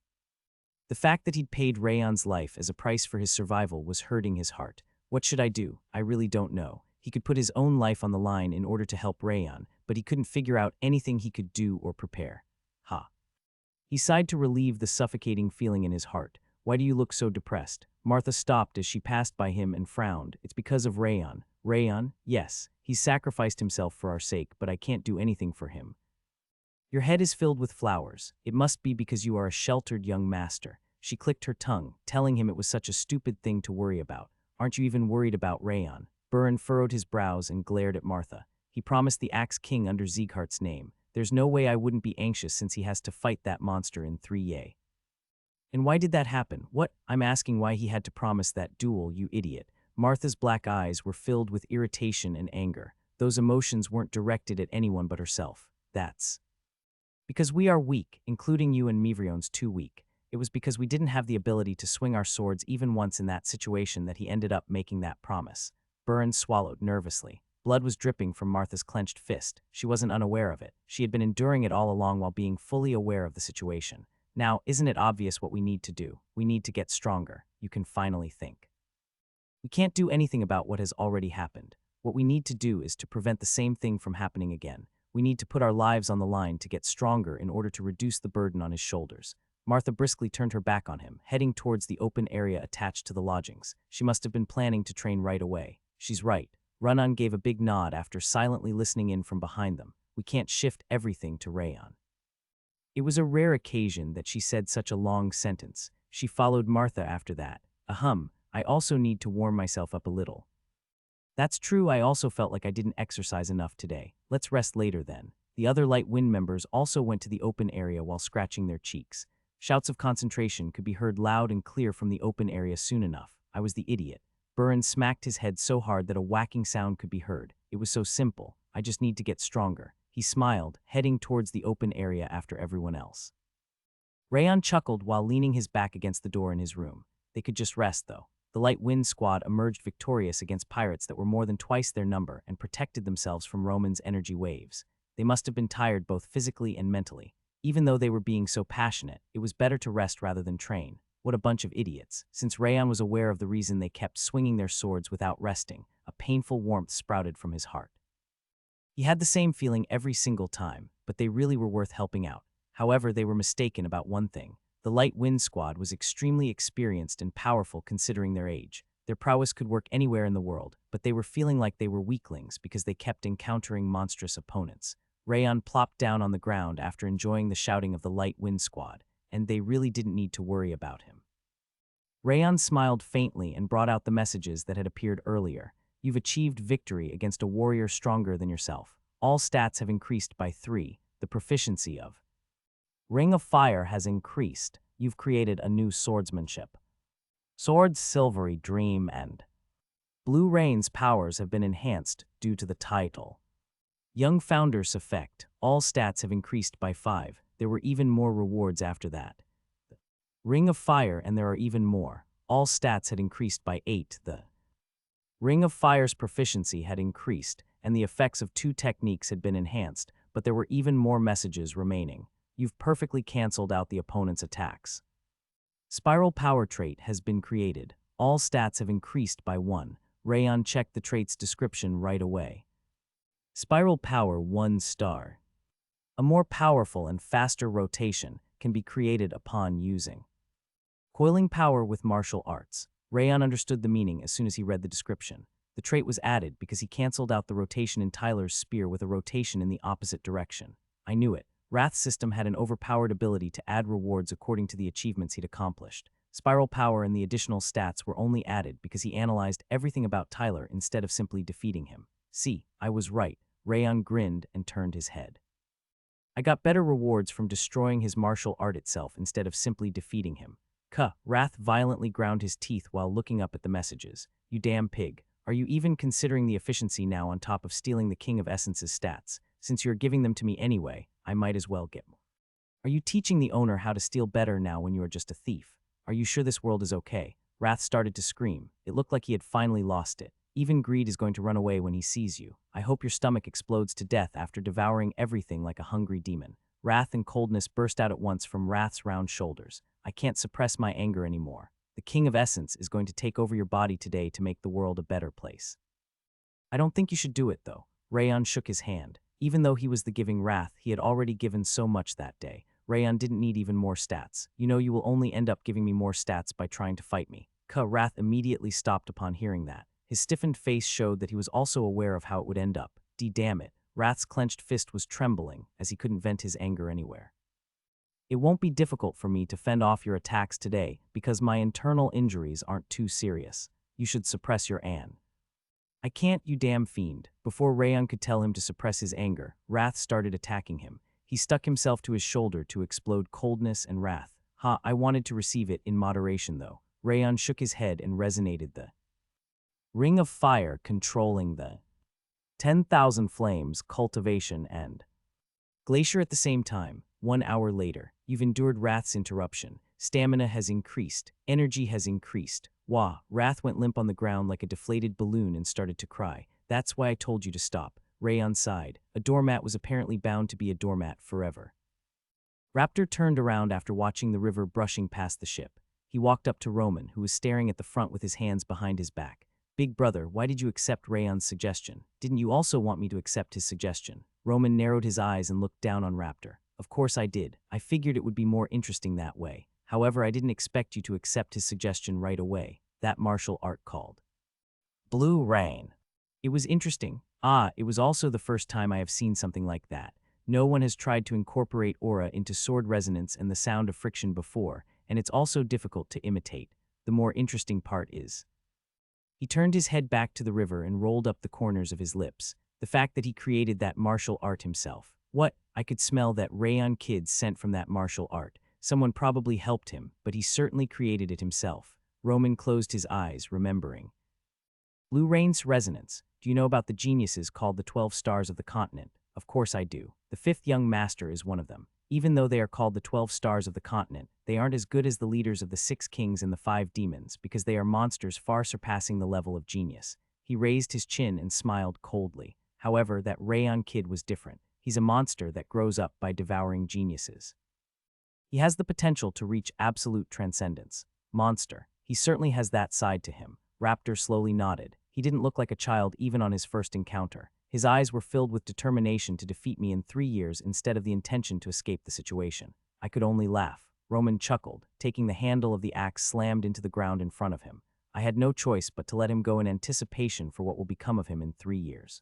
The fact that he'd paid Rayon's life as a price for his survival was hurting his heart. What should I do? I really don't know. He could put his own life on the line in order to help Rayon, but he couldn't figure out anything he could do or prepare. He sighed to relieve the suffocating feeling in his heart. Why do you look so depressed? Martha stopped as she passed by him and frowned. It's because of Rayon. Rayon? Yes. He's sacrificed himself for our sake, but I can't do anything for him. Your head is filled with flowers. It must be because you are a sheltered young master. She clicked her tongue, telling him it was such a stupid thing to worry about. Aren't you even worried about Rayon? Burin furrowed his brows and glared at Martha. He promised the Axe King under Sieghart's name. There's no way I wouldn't be anxious since he has to fight that monster in 3 years. And why did that happen? What? I'm asking why he had to promise that duel, you idiot. Martha's black eyes were filled with irritation and anger. Those emotions weren't directed at anyone but herself. That's because we are weak, including you, and Mivrion's too weak. It was because we didn't have the ability to swing our swords even once in that situation that he ended up making that promise. Burin swallowed nervously. Blood was dripping from Martha's clenched fist. She wasn't unaware of it. She had been enduring it all along while being fully aware of the situation. Now, isn't it obvious what we need to do? We need to get stronger. You can finally think. We can't do anything about what has already happened. What we need to do is to prevent the same thing from happening again. We need to put our lives on the line to get stronger in order to reduce the burden on his shoulders. Martha briskly turned her back on him, heading towards the open area attached to the lodgings. She must have been planning to train right away. She's right. Runan gave a big nod after silently listening in from behind them. We can't shift everything to Rayon. It was a rare occasion that she said such a long sentence. She followed Martha after that. I also need to warm myself up a little. That's true, I also felt like I didn't exercise enough today. Let's rest later then. The other Light Wind members also went to the open area while scratching their cheeks. Shouts of concentration could be heard loud and clear from the open area soon enough. I was the idiot. Burin smacked his head so hard that a whacking sound could be heard. It was so simple. I just need to get stronger. He smiled, heading towards the open area after everyone else. Rayon chuckled while leaning his back against the door in his room. They could just rest, though. The Light Wind squad emerged victorious against pirates that were more than twice their number and protected themselves from Roman's energy waves. They must have been tired both physically and mentally. Even though they were being so passionate, it was better to rest rather than train. What a bunch of idiots. Since Rayon was aware of the reason they kept swinging their swords without resting, a painful warmth sprouted from his heart. He had the same feeling every single time, but they really were worth helping out. However, they were mistaken about one thing. The Light Wind squad was extremely experienced and powerful considering their age. Their prowess could work anywhere in the world, but they were feeling like they were weaklings because they kept encountering monstrous opponents. Rayon plopped down on the ground after enjoying the shouting of the Light Wind squad, and they really didn't need to worry about him. Rayon smiled faintly and brought out the messages that had appeared earlier. You've achieved victory against a warrior stronger than yourself. All stats have increased by 3. The proficiency of Ring of Fire has increased. you've created a new swordsmanship. Sword's silvery dream and Blue Rain's powers have been enhanced due to the title. Young Founders Effect. All stats have increased by 5. There were even more rewards after that. Ring of Fire, and there are even more. All stats had increased by 8. The Ring of Fire's proficiency had increased, and the effects of 2 techniques had been enhanced, but there were even more messages remaining. You've perfectly cancelled out the opponent's attacks. Spiral Power trait has been created. All stats have increased by 1. Rayon checked the trait's description right away. Spiral Power 1 star. A more powerful and faster rotation can be created upon using Coiling Power with Martial Arts. Rayon understood the meaning as soon as he read the description. The trait was added because he cancelled out the rotation in Tyler's spear with a rotation in the opposite direction. I knew it. Wrath's system had an overpowered ability to add rewards according to the achievements he'd accomplished. Spiral Power and the additional stats were only added because he analyzed everything about Tyler instead of simply defeating him. See, I was right. Rayon grinned and turned his head. I got better rewards from destroying his martial art itself instead of simply defeating him. Wrath violently ground his teeth while looking up at the messages. You damn pig. Are you even considering the efficiency now on top of stealing the King of Essence's stats? Since you're giving them to me anyway, I might as well get more. Are you teaching the owner how to steal better now when you are just a thief? Are you sure this world is okay? Wrath started to scream. It looked like he had finally lost it. Even greed is going to run away when he sees you. I hope your stomach explodes to death after devouring everything like a hungry demon. Wrath and coldness burst out at once from Wrath's round shoulders. I can't suppress my anger anymore. The King of Essence is going to take over your body today to make the world a better place. I don't think you should do it, though. Rayon shook his hand. Even though he was the giving Wrath, he had already given so much that day. Rayon didn't need even more stats. You know you will only end up giving me more stats by trying to fight me. Wrath immediately stopped upon hearing that. His stiffened face showed that he was also aware of how it would end up. Damn it. Wrath's clenched fist was trembling as he couldn't vent his anger anywhere. It won't be difficult for me to fend off your attacks today because my internal injuries aren't too serious. You should suppress your I can't, you damn fiend. Before Rayon could tell him to suppress his anger, Wrath started attacking him. He stuck himself to his shoulder to explode coldness and wrath. I wanted to receive it in moderation though. Rayon shook his head and resonated the Ring of Fire controlling the 10,000 Flames, Cultivation, and Glacier at the same time. 1 hour later, you've endured Wrath's interruption. Stamina has increased. Energy has increased. Wah! Wrath went limp on the ground like a deflated balloon and started to cry. That's why I told you to stop. Rayon sighed. A doormat was apparently bound to be a doormat forever. Raptor turned around after watching the river brushing past the ship. He walked up to Roman, who was staring at the front with his hands behind his back. Big brother, why did you accept Rayon's suggestion? Didn't you also want me to accept his suggestion? Roman narrowed his eyes and looked down on Raptor. Of course I did. I figured it would be more interesting that way. However, I didn't expect you to accept his suggestion right away. That martial art called Blue Rain. It was interesting. It was also the first time I have seen something like that. No one has tried to incorporate aura into sword resonance and the sound of friction before, and it's also difficult to imitate. The more interesting part is he turned his head back to the river and rolled up the corners of his lips. The fact that he created that martial art himself. What? I could smell that Rayon kid sent from that martial art. Someone probably helped him, but he certainly created it himself. Roman closed his eyes, remembering. Blue Rain's resonance. Do you know about the geniuses called the 12 Stars of the Continent? Of course I do. The 5th young master is one of them. Even though they are called the 12 Stars of the Continent, they aren't as good as the leaders of the 6 kings and the 5 demons because they are monsters far surpassing the level of genius. He raised his chin and smiled coldly. However, that Rayon kid was different. He's a monster that grows up by devouring geniuses. He has the potential to reach absolute transcendence. Monster. He certainly has that side to him. Raptor slowly nodded. He didn't look like a child even on his first encounter. His eyes were filled with determination to defeat me in 3 years instead of the intention to escape the situation. I could only laugh. Roman chuckled, taking the handle of the axe slammed into the ground in front of him. I had no choice but to let him go in anticipation for what will become of him in 3 years.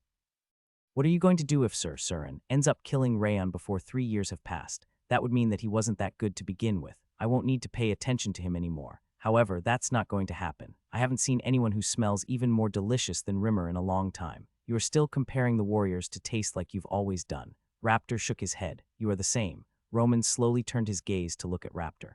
What are you going to do if Sir Surin ends up killing Rayon before 3 years have passed? That would mean that he wasn't that good to begin with. I won't need to pay attention to him anymore. However, that's not going to happen. I haven't seen anyone who smells even more delicious than Rimmer in a long time. You are still comparing the warriors to taste like you've always done. Raptor shook his head. You are the same. Roman slowly turned his gaze to look at Raptor.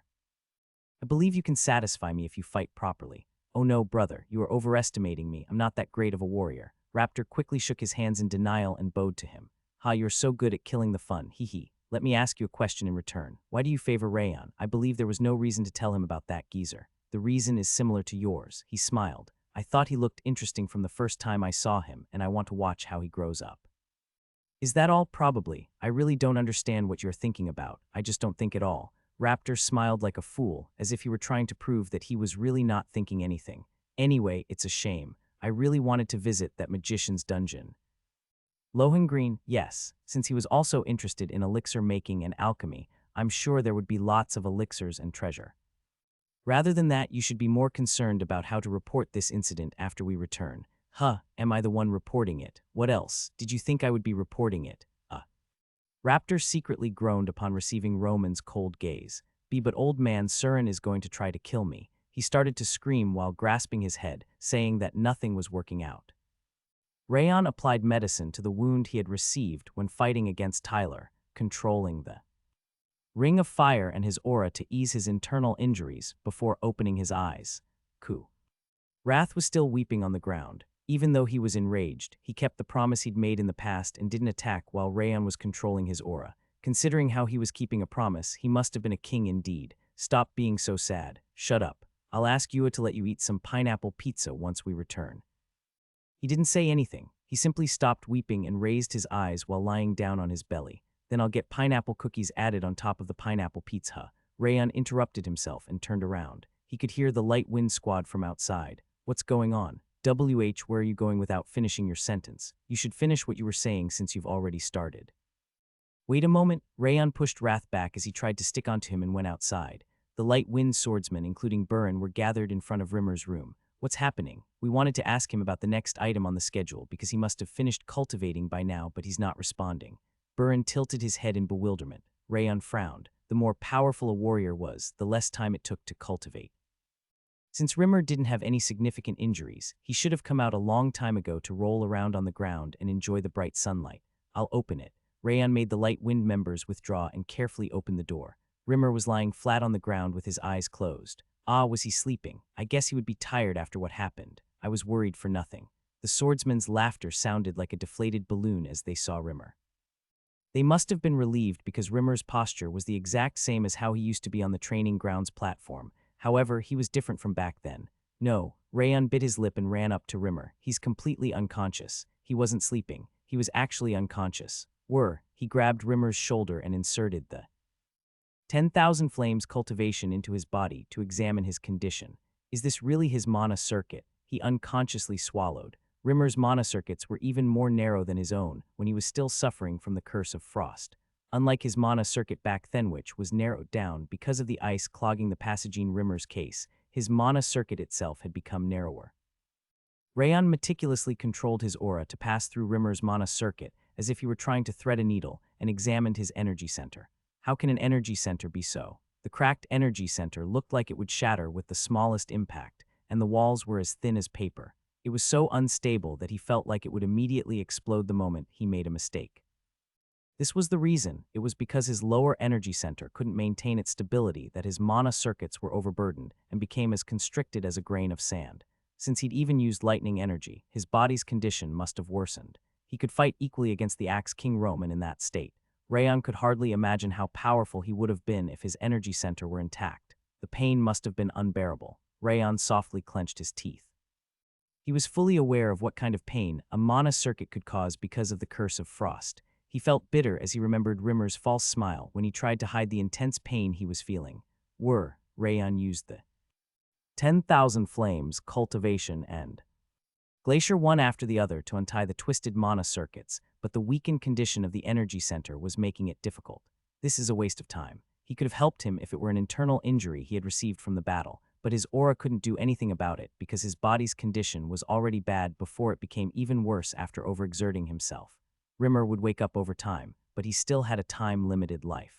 I believe you can satisfy me if you fight properly. Oh no, brother, you are overestimating me. I'm not that great of a warrior. Raptor quickly shook his hands in denial and bowed to him. Ha, you're so good at killing the fun, hee hee. Let me ask you a question in return. Why do you favor Rayon? I believe there was no reason to tell him about that geezer. The reason is similar to yours. He smiled. I thought he looked interesting from the first time I saw him, and I want to watch how he grows up. Is that all? Probably. I really don't understand what you're thinking about. I just don't think at all. Raptor smiled like a fool, as if he were trying to prove that he was really not thinking anything. Anyway, it's a shame. I really wanted to visit that magician's dungeon. Lohengrin, yes. Since he was also interested in elixir making and alchemy, I'm sure there would be lots of elixirs and treasure. Rather than that, you should be more concerned about how to report this incident after we return. Huh, am I the one reporting it? What else? Did you think I would be reporting it? Raptor secretly groaned upon receiving Roman's cold gaze. But old man Surin is going to try to kill me. He started to scream while grasping his head, saying that nothing was working out. Rayon applied medicine to the wound he had received when fighting against Tyler, controlling the ring of fire and his aura to ease his internal injuries before opening his eyes. Wrath was still weeping on the ground. Even though he was enraged, he kept the promise he'd made in the past and didn't attack while Rayon was controlling his aura. Considering how he was keeping a promise, he must have been a king indeed. Stop being so sad. Shut up. I'll ask Yua to let you eat some pineapple pizza once we return. He didn't say anything. He simply stopped weeping and raised his eyes while lying down on his belly. Then I'll get pineapple cookies added on top of the pineapple pizza. Rayon interrupted himself and turned around. He could hear the light wind squad from outside. What's going on? Where are you going without finishing your sentence? You should finish what you were saying since you've already started. Wait a moment. Rayon pushed Wrath back as he tried to stick onto him and went outside. The light wind swordsmen, including Burin, were gathered in front of Rimmer's room. What's happening? We wanted to ask him about the next item on the schedule because he must have finished cultivating by now, but he's not responding. Burin tilted his head in bewilderment. Rayon frowned. The more powerful a warrior was, the less time it took to cultivate. Since Rimmer didn't have any significant injuries, he should have come out a long time ago to roll around on the ground and enjoy the bright sunlight. I'll open it. Rayon made the light wind members withdraw and carefully opened the door. Rimmer was lying flat on the ground with his eyes closed. Was he sleeping? I guess he would be tired after what happened. I was worried for nothing. The swordsman's laughter sounded like a deflated balloon as they saw Rimmer. They must have been relieved because Rimmer's posture was the exact same as how he used to be on the training grounds platform. However, he was different from back then. No, Rayon bit his lip and ran up to Rimmer. He's completely unconscious. He wasn't sleeping. He was actually unconscious. He grabbed Rimmer's shoulder and inserted the 10,000 flames cultivation into his body to examine his condition. Is this really his mana circuit? He unconsciously swallowed. Rimmer's mana circuits were even more narrow than his own when he was still suffering from the curse of frost. Unlike his mana circuit back then, which was narrowed down because of the ice clogging the passaging Rimmer's case, his mana circuit itself had become narrower. Rayon meticulously controlled his aura to pass through Rimmer's mana circuit as if he were trying to thread a needle and examined his energy center. How can an energy center be so? The cracked energy center looked like it would shatter with the smallest impact, and the walls were as thin as paper. It was so unstable that he felt like it would immediately explode the moment he made a mistake. This was the reason. It was because his lower energy center couldn't maintain its stability that his mana circuits were overburdened and became as constricted as a grain of sand. Since he'd even used lightning energy, his body's condition must have worsened. He could fight equally against the Axe King Roman in that state. Rayon could hardly imagine how powerful he would have been if his energy center were intact. The pain must have been unbearable. Rayon softly clenched his teeth. He was fully aware of what kind of pain a mana circuit could cause because of the curse of frost. He felt bitter as he remembered Rimmer's false smile when he tried to hide the intense pain he was feeling. Rayon used the 10,000 flames, cultivation, and glacier one after the other to untie the twisted mana circuits, but the weakened condition of the energy center was making it difficult. This is a waste of time. He could have helped him if it were an internal injury he had received from the battle, but his aura couldn't do anything about it because his body's condition was already bad before it became even worse after overexerting himself. Rimmer would wake up over time, but he still had a time-limited life.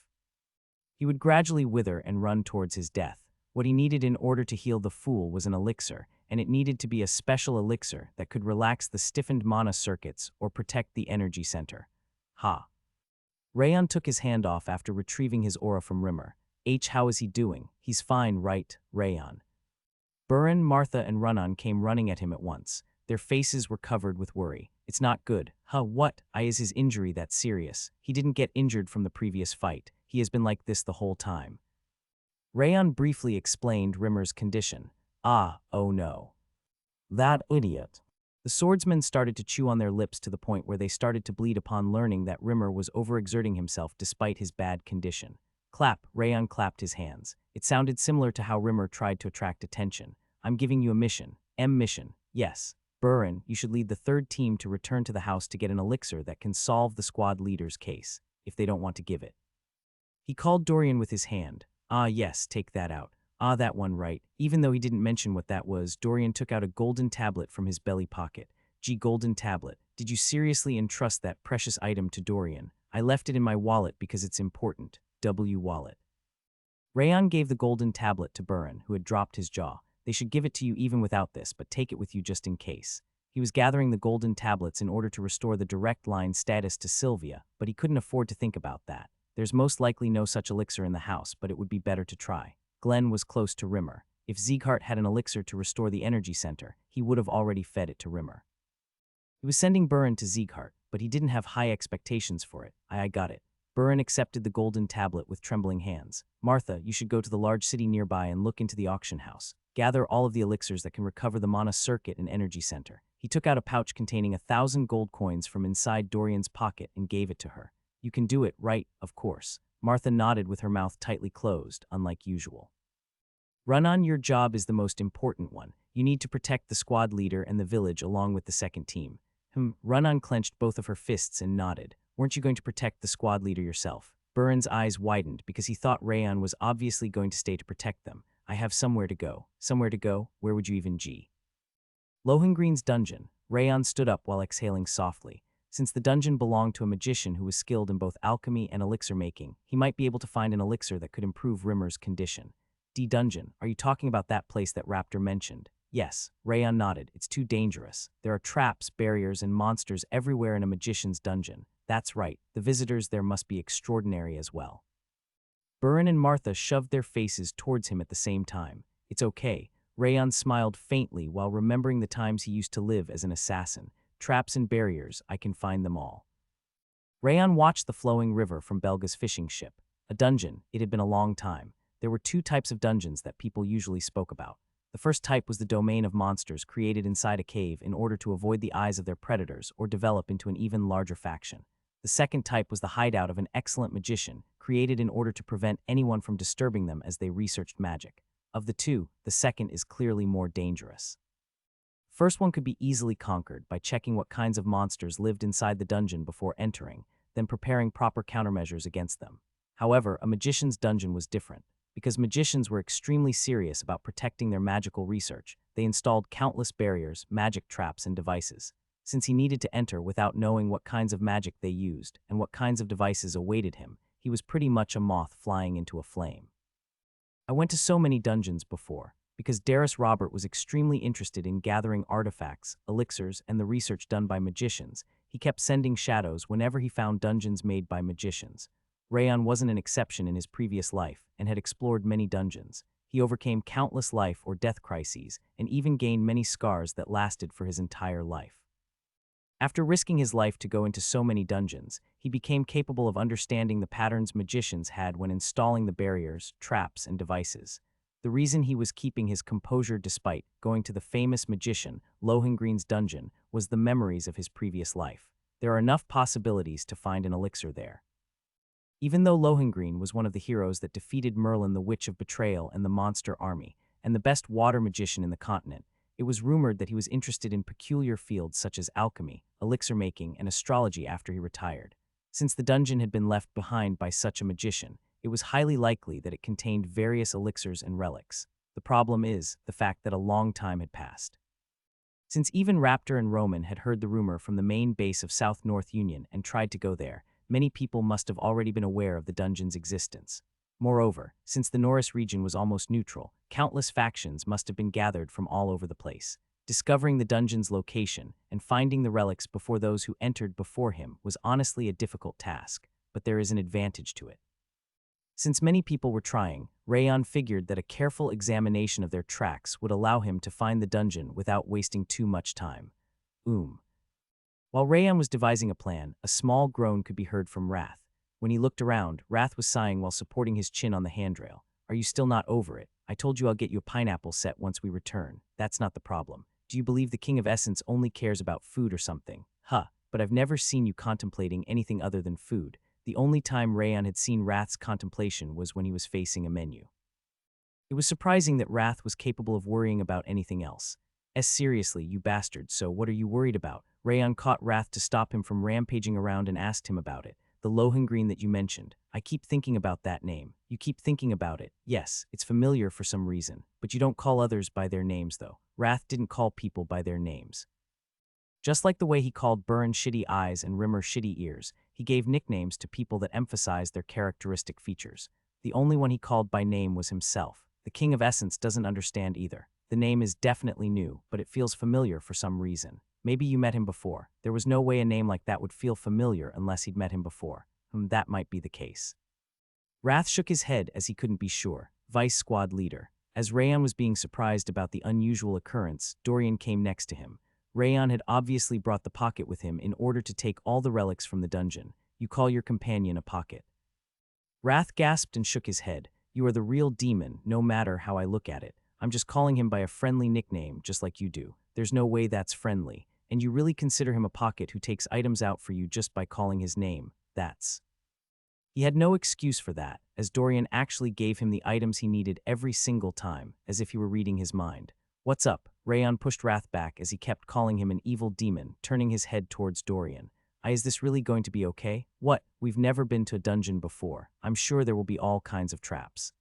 He would gradually wither and run towards his death. What he needed in order to heal the fool was an elixir, and it needed to be a special elixir that could relax the stiffened mana circuits or protect the energy center. Rayon took his hand off after retrieving his aura from Rimmer. How is he doing? He's fine, right, Rayon? Buran, Martha, and Runnan came running at him at once. Their faces were covered with worry. It's not good. Huh, what? Is his injury that serious? He didn't get injured from the previous fight. He has been like this the whole time. Rayon briefly explained Rimmer's condition. Oh no. That idiot. The swordsmen started to chew on their lips to the point where they started to bleed upon learning that Rimmer was overexerting himself despite his bad condition. Clap, Rayon clapped his hands. It sounded similar to how Rimmer tried to attract attention. I'm giving you a mission. Mission. Yes. Buran, you should lead the third team to return to the house to get an elixir that can solve the squad leader's case, if they don't want to give it. He called Dorian with his hand. Yes, take that out. That one right. Even though he didn't mention what that was, Dorian took out a golden tablet from his belly pocket. Golden tablet. Did you seriously entrust that precious item to Dorian? I left it in my wallet because it's important. Wallet. Rayon gave the golden tablet to Buran, who had dropped his jaw. They should give it to you even without this, but take it with you just in case. He was gathering the golden tablets in order to restore the direct line status to Sylvia, but he couldn't afford to think about that. There's most likely no such elixir in the house, but it would be better to try. Glenn was close to Rimmer. If Sieghart had an elixir to restore the energy center, he would have already fed it to Rimmer. He was sending Buran to Sieghart, but he didn't have high expectations for it. I got it. Buran accepted the golden tablet with trembling hands. Martha, you should go to the large city nearby and look into the auction house. Gather all of the elixirs that can recover the mana circuit and energy center. He took out a pouch containing 1,000 gold coins from inside Dorian's pocket and gave it to her. You can do it, right? Of course. Martha nodded with her mouth tightly closed, unlike usual. Runnan, your job is the most important one. You need to protect the squad leader and the village along with the second team. Runnan clenched both of her fists and nodded. Weren't you going to protect the squad leader yourself? Buran's eyes widened because he thought Rayon was obviously going to stay to protect them. I have somewhere to go. Somewhere to go? Where would you even G? Lohengreen's dungeon. Rayon stood up while exhaling softly. Since the dungeon belonged to a magician who was skilled in both alchemy and elixir making, he might be able to find an elixir that could improve Rimmer's condition. Dungeon, are you talking about that place that Raptor mentioned? Yes, Rayon nodded. It's too dangerous. There are traps, barriers, and monsters everywhere in a magician's dungeon. That's right, the visitors there must be extraordinary as well. Buran and Martha shoved their faces towards him at the same time. It's okay. Rayon smiled faintly while remembering the times he used to live as an assassin. Traps and barriers, I can find them all. Rayon watched the flowing river from Belga's fishing ship. A dungeon, it had been a long time. There were two types of dungeons that people usually spoke about. The first type was the domain of monsters created inside a cave in order to avoid the eyes of their predators or develop into an even larger faction. The second type was the hideout of an excellent magician, created in order to prevent anyone from disturbing them as they researched magic. Of the two, the second is clearly more dangerous. First one could be easily conquered by checking what kinds of monsters lived inside the dungeon before entering, then preparing proper countermeasures against them. However, a magician's dungeon was different. Because magicians were extremely serious about protecting their magical research, they installed countless barriers, magic traps, and devices. Since he needed to enter without knowing what kinds of magic they used and what kinds of devices awaited him, he was pretty much a moth flying into a flame. I went to so many dungeons before, because Darius Robert was extremely interested in gathering artifacts, elixirs, and the research done by magicians. He kept sending shadows whenever he found dungeons made by magicians. Rayon wasn't an exception in his previous life and had explored many dungeons. He overcame countless life or death crises and even gained many scars that lasted for his entire life. After risking his life to go into so many dungeons, he became capable of understanding the patterns magicians had when installing the barriers, traps, and devices. The reason he was keeping his composure despite going to the famous magician Lohengreen's dungeon was the memories of his previous life. There are enough possibilities to find an elixir there. Even though Lohengreen was one of the heroes that defeated Merlin the Witch of Betrayal and the Monster Army, and the best water magician in the continent, it was rumored that he was interested in peculiar fields such as alchemy, elixir making, and astrology after he retired. Since the dungeon had been left behind by such a magician, it was highly likely that it contained various elixirs and relics. The problem is the fact that a long time had passed. Since even Raptor and Roman had heard the rumor from the main base of South North Union and tried to go there, many people must have already been aware of the dungeon's existence. Moreover, since the Norris region was almost neutral, countless factions must have been gathered from all over the place. Discovering the dungeon's location and finding the relics before those who entered before him was honestly a difficult task, but there is an advantage to it. Since many people were trying, Rayon figured that a careful examination of their tracks would allow him to find the dungeon without wasting too much time. While Rayon was devising a plan, a small groan could be heard from Wrath. When he looked around, Wrath was sighing while supporting his chin on the handrail. Are you still not over it? I told you I'll get you a pineapple set once we return. That's not the problem. Do you believe the King of Essence only cares about food or something? But I've never seen you contemplating anything other than food. The only time Rayon had seen Wrath's contemplation was when he was facing a menu. It was surprising that Wrath was capable of worrying about anything else. Seriously, you bastard, so what are you worried about? Rayon caught Wrath to stop him from rampaging around and asked him about it. The Lohengrin that you mentioned. I keep thinking about that name. You keep thinking about it. Yes, it's familiar for some reason, but you don't call others by their names, though. Wrath didn't call people by their names. Just like the way he called Burn shitty eyes and Rimmer shitty ears, he gave nicknames to people that emphasized their characteristic features. The only one he called by name was himself. The King of Essence doesn't understand either. The name is definitely new, but it feels familiar for some reason. Maybe you met him before. There was no way a name like that would feel familiar unless he'd met him before. That might be the case. Wrath shook his head as he couldn't be sure. Vice Squad Leader. As Rayon was being surprised about the unusual occurrence, Dorian came next to him. Rayon had obviously brought the pocket with him in order to take all the relics from the dungeon. You call your companion a pocket. Wrath gasped and shook his head. You are the real demon, no matter how I look at it. I'm just calling him by a friendly nickname, just like you do. There's no way that's friendly. And you really consider him a pocket who takes items out for you just by calling his name. He had no excuse for that, as Dorian actually gave him the items he needed every single time, as if he were reading his mind. What's up? Rayon pushed Wrath back as he kept calling him an evil demon, turning his head towards Dorian. Is this really going to be okay? What? We've never been to a dungeon before. I'm sure there will be all kinds of traps.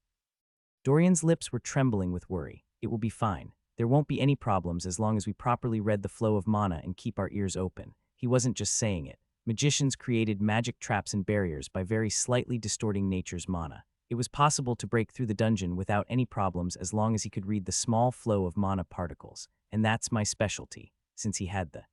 Dorian's lips were trembling with worry. It will be fine. There won't be any problems as long as we properly read the flow of mana and keep our ears open. He wasn't just saying it. Magicians created magic traps and barriers by very slightly distorting nature's mana. It was possible to break through the dungeon without any problems as long as he could read the small flow of mana particles. And that's my specialty, since he had the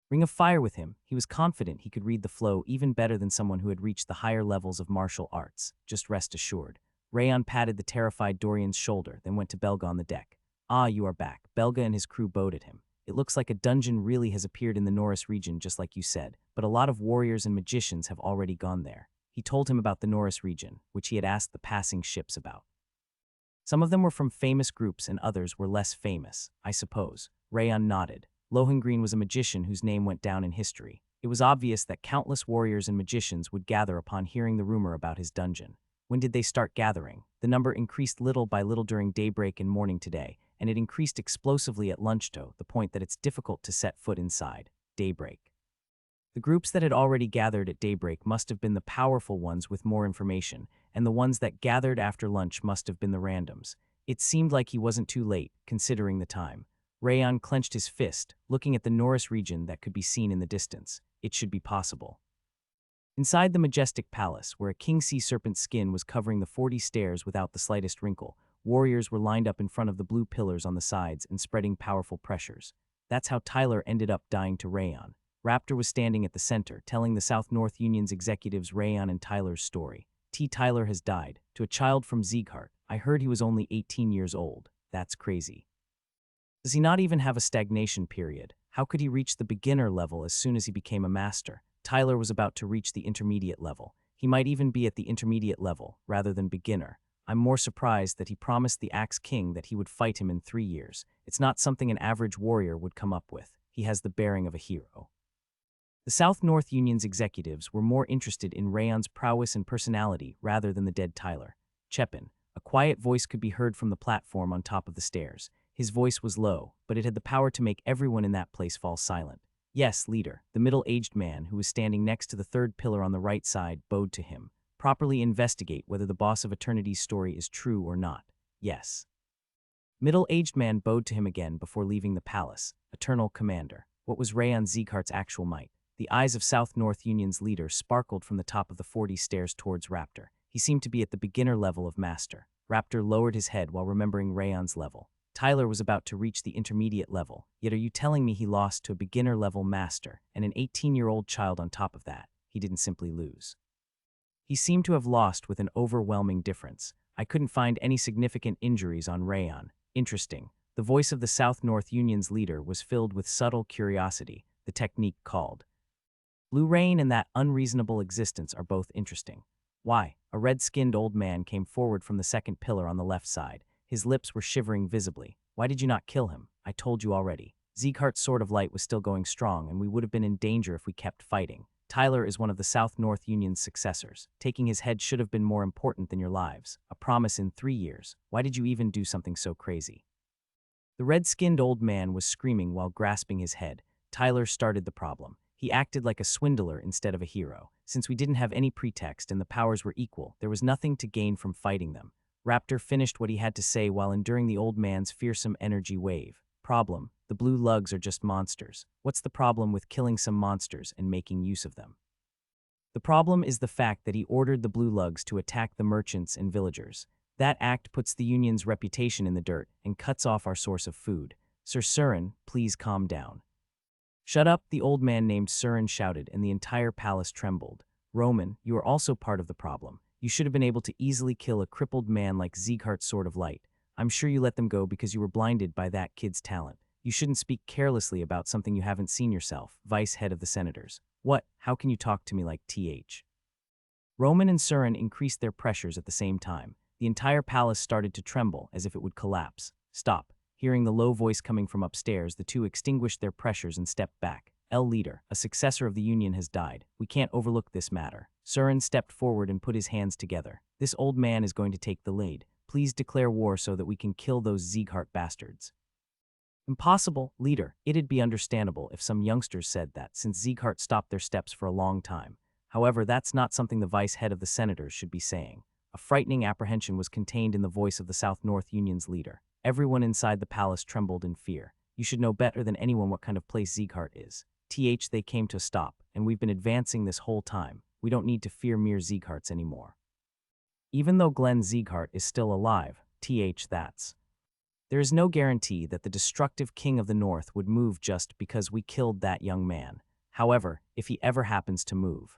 Ring of Fire with him. He was confident he could read the flow even better than someone who had reached the higher levels of martial arts. Just rest assured. Rayon patted the terrified Dorian's shoulder, then went to Belga on the deck. You are back. Belga and his crew bowed at him. It looks like a dungeon really has appeared in the Norris region just like you said, but a lot of warriors and magicians have already gone there. He told him about the Norris region, which he had asked the passing ships about. Some of them were from famous groups and others were less famous, I suppose. Rayon nodded. Lohengrin was a magician whose name went down in history. It was obvious that countless warriors and magicians would gather upon hearing the rumor about his dungeon. When did they start gathering? The number increased little by little during daybreak and morning today, and it increased explosively at lunch to the point that it's difficult to set foot inside. Daybreak. The groups that had already gathered at daybreak must have been the powerful ones with more information, and the ones that gathered after lunch must have been the randoms. It seemed like he wasn't too late, considering the time. Rayon clenched his fist, looking at the Norris region that could be seen in the distance. It should be possible. Inside the majestic palace, where a king sea serpent skin was covering the 40 stairs without the slightest wrinkle, warriors were lined up in front of the blue pillars on the sides and spreading powerful pressures. That's how Tyler ended up dying to Rayon. Raptor was standing at the center, telling the South North Union's executives Rayon and Tyler's story. Tyler has died. To a child from Sieghart. I heard he was only 18 years old. That's crazy. Does he not even have a stagnation period? How could he reach the beginner level as soon as he became a master? Tyler was about to reach the intermediate level. He might even be at the intermediate level, rather than beginner. I'm more surprised that he promised the Axe King that he would fight him in 3 years. It's not something an average warrior would come up with. He has the bearing of a hero. The South North Union's executives were more interested in Rayon's prowess and personality rather than the dead Tyler. Chepin, a quiet voice could be heard from the platform on top of the stairs. His voice was low, but it had the power to make everyone in that place fall silent. Yes, leader, the middle-aged man who was standing next to the third pillar on the right side bowed to him. Properly investigate whether the boss of Eternity's story is true or not. Yes. Middle-aged man bowed to him again before leaving the palace. Eternal commander. What was Rayon Sieghart's actual might? The eyes of South North Union's leader sparkled from the top of the 40 stairs towards Raptor. He seemed to be at the beginner level of master. Raptor lowered his head while remembering Rayon's level. Tyler was about to reach the intermediate level, yet are you telling me he lost to a beginner-level master and an 18-year-old child on top of that? He didn't simply lose. He seemed to have lost with an overwhelming difference. I couldn't find any significant injuries on Rayon. Interesting. The voice of the South-North Union's leader was filled with subtle curiosity, the technique called. Blue Rain and that unreasonable existence are both interesting. Why? A red-skinned old man came forward from the second pillar on the left side. His lips were shivering visibly. Why did you not kill him? I told you already. Sieghart's sword of light was still going strong, and we would have been in danger if we kept fighting. Tyler is one of the South-North Union's successors. Taking his head should have been more important than your lives. A promise in 3 years. Why did you even do something so crazy? The red-skinned old man was screaming while grasping his head. Tyler started the problem. He acted like a swindler instead of a hero. Since we didn't have any pretext and the powers were equal, there was nothing to gain from fighting them. Raptor finished what he had to say while enduring the old man's fearsome energy wave. Problem: the blue lugs are just monsters. What's the problem with killing some monsters and making use of them? The problem is the fact that he ordered the blue lugs to attack the merchants and villagers. That act puts the Union's reputation in the dirt and cuts off our source of food. Sir Surin, please calm down. Shut up, the old man named Surin shouted, and the entire palace trembled. Roman, you are also part of the problem. You should have been able to easily kill a crippled man like Sieghart's sword of light. I'm sure you let them go because you were blinded by that kid's talent. You shouldn't speak carelessly about something you haven't seen yourself, vice head of the senators. What? How can you talk to me like th? Roman and Surin increased their pressures at the same time. The entire palace started to tremble as if it would collapse. Stop. Hearing the low voice coming from upstairs, the two extinguished their pressures and stepped back. Leader, a successor of the Union has died. We can't overlook this matter. Surin stepped forward and put his hands together. This old man is going to take the lead. Please declare war so that we can kill those Sieghart bastards. Impossible, leader. It'd be understandable if some youngsters said that, since Sieghart stopped their steps for a long time. However, that's not something the vice head of the senators should be saying. A frightening apprehension was contained in the voice of the South-North Union's leader. Everyone inside the palace trembled in fear. You should know better than anyone what kind of place Sieghart is. They came to a stop, and we've been advancing this whole time. We don't need to fear mere Siegharts anymore. Even though Glenn Sieghart is still alive, that's. There is no guarantee that the destructive king of the north would move just because we killed that young man. However, if he ever happens to move.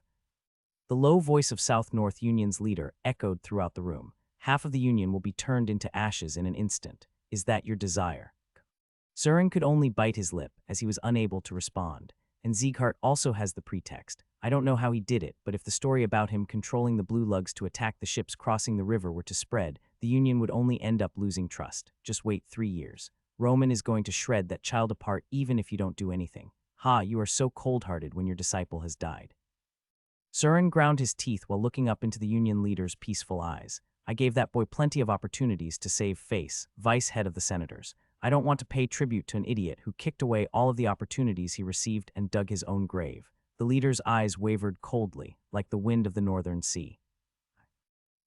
The low voice of South-North Union's leader echoed throughout the room. Half of the Union will be turned into ashes in an instant. Is that your desire? Surin could only bite his lip, as he was unable to respond. And Sieghart also has the pretext. I don't know how he did it, but if the story about him controlling the blue lugs to attack the ships crossing the river were to spread, the Union would only end up losing trust. Just wait 3 years. Roman is going to shred that child apart even if you don't do anything. Ha, you are so cold-hearted when your disciple has died. Surin ground his teeth while looking up into the Union leader's peaceful eyes. I gave that boy plenty of opportunities to save face, vice head of the senators. I don't want to pay tribute to an idiot who kicked away all of the opportunities he received and dug his own grave. The leader's eyes wavered coldly, like the wind of the northern sea.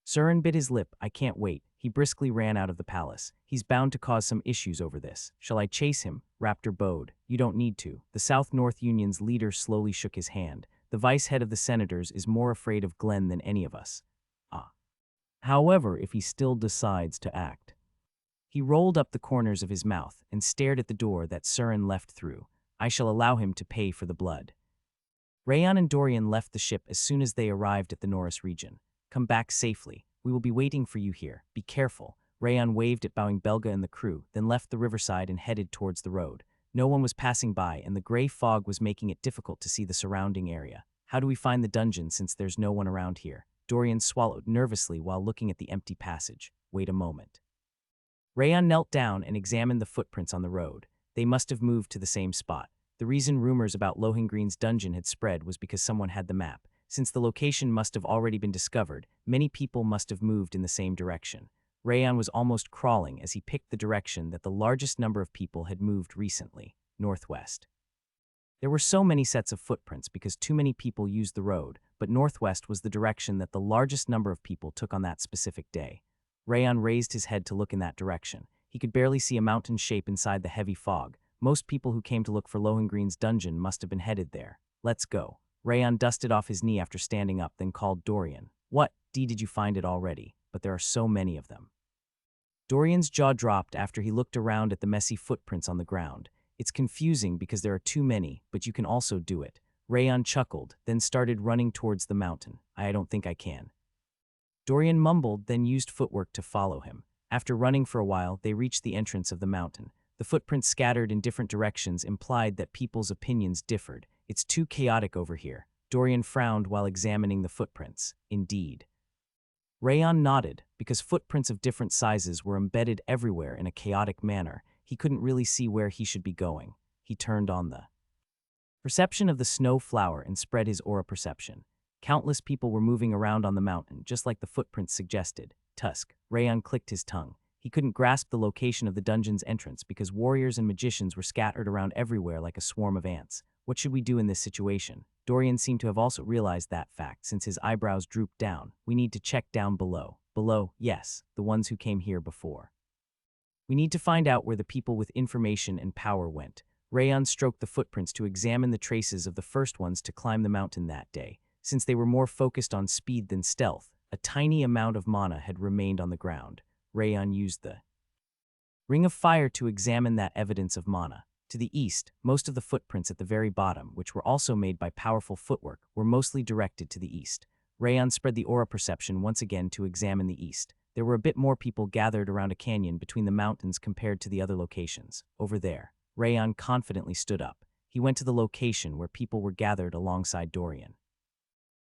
Surin bit his lip. I can't wait. He briskly ran out of the palace. He's bound to cause some issues over this. Shall I chase him? Raptor bowed. You don't need to. The South-North Union's leader slowly shook his hand. The vice head of the senators is more afraid of Glenn than any of us. However, if he still decides to act. He rolled up the corners of his mouth and stared at the door that Surin left through. I shall allow him to pay for the blood. Rayon and Dorian left the ship as soon as they arrived at the Norris region. Come back safely. We will be waiting for you here. Be careful. Rayon waved at bowing Belga and the crew, then left the riverside and headed towards the road. No one was passing by, and the gray fog was making it difficult to see the surrounding area. How do we find the dungeon since there's no one around here? Dorian swallowed nervously while looking at the empty passage. Wait a moment. Rayon knelt down and examined the footprints on the road. They must have moved to the same spot. The reason rumors about Lohengreen's dungeon had spread was because someone had the map. Since the location must have already been discovered, many people must have moved in the same direction. Rayon was almost crawling as he picked the direction that the largest number of people had moved recently, northwest. There were so many sets of footprints because too many people used the road, but northwest was the direction that the largest number of people took on that specific day. Rayon raised his head to look in that direction. He could barely see a mountain shape inside the heavy fog. Most people who came to look for Lohengreen's dungeon must have been headed there. Let's go. Rayon dusted off his knee after standing up, then called Dorian. What, did you find it already? But there are so many of them. Dorian's jaw dropped after he looked around at the messy footprints on the ground. It's confusing because there are too many, but you can also do it. Rayon chuckled, then started running towards the mountain. I don't think I can. Dorian mumbled, then used footwork to follow him. After running for a while, they reached the entrance of the mountain. The footprints scattered in different directions implied that people's opinions differed. It's too chaotic over here. Dorian frowned while examining the footprints. Indeed. Rayon nodded. Because footprints of different sizes were embedded everywhere in a chaotic manner, he couldn't really see where he should be going. He turned on the perception of the snow flower and spread his aura perception. Countless people were moving around on the mountain, just like the footprints suggested. Tusk. Rayon clicked his tongue. He couldn't grasp the location of the dungeon's entrance because warriors and magicians were scattered around everywhere like a swarm of ants. What should we do in this situation? Dorian seemed to have also realized that fact since his eyebrows drooped down. We need to check down below. Below, yes, the ones who came here before. We need to find out where the people with information and power went. Rayon stroked the footprints to examine the traces of the first ones to climb the mountain that day. Since they were more focused on speed than stealth, a tiny amount of mana had remained on the ground. Rayon used the ring of fire to examine that evidence of mana. To the east, most of the footprints at the very bottom, which were also made by powerful footwork, were mostly directed to the east. Rayon spread the aura perception once again to examine the east. There were a bit more people gathered around a canyon between the mountains compared to the other locations. Over there, Rayon confidently stood up. He went to the location where people were gathered alongside Dorian.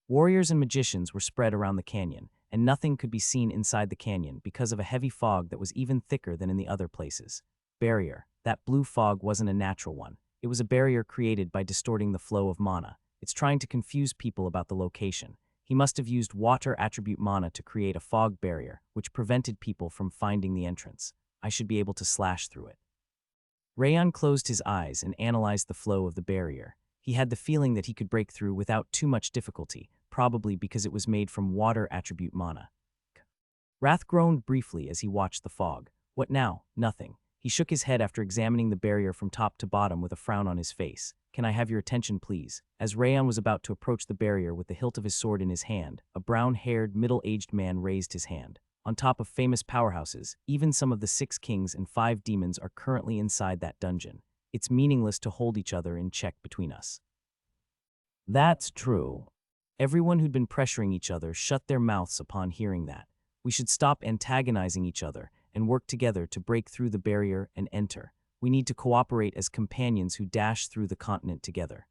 Warriors and magicians were spread around the canyon, and nothing could be seen inside the canyon because of a heavy fog that was even thicker than in the other places. Barrier. That blue fog wasn't a natural one. It was a barrier created by distorting the flow of mana. It's trying to confuse people about the location. He must have used water attribute mana to create a fog barrier, which prevented people from finding the entrance. I should be able to slash through it. Rayon closed his eyes and analyzed the flow of the barrier. He had the feeling that he could break through without too much difficulty, probably because it was made from water attribute mana. Wrath groaned briefly as he watched the fog. What now? Nothing. He shook his head after examining the barrier from top to bottom with a frown on his face. Can I have your attention, please? As Rayon was about to approach the barrier with the hilt of his sword in his hand, a brown-haired, middle-aged man raised his hand. On top of famous powerhouses, even some of the 6 kings and 5 demons are currently inside that dungeon. It's meaningless to hold each other in check between us. That's true. Everyone who'd been pressuring each other shut their mouths upon hearing that. We should stop antagonizing each other and work together to break through the barrier and enter. We need to cooperate as companions who dash through the continent together.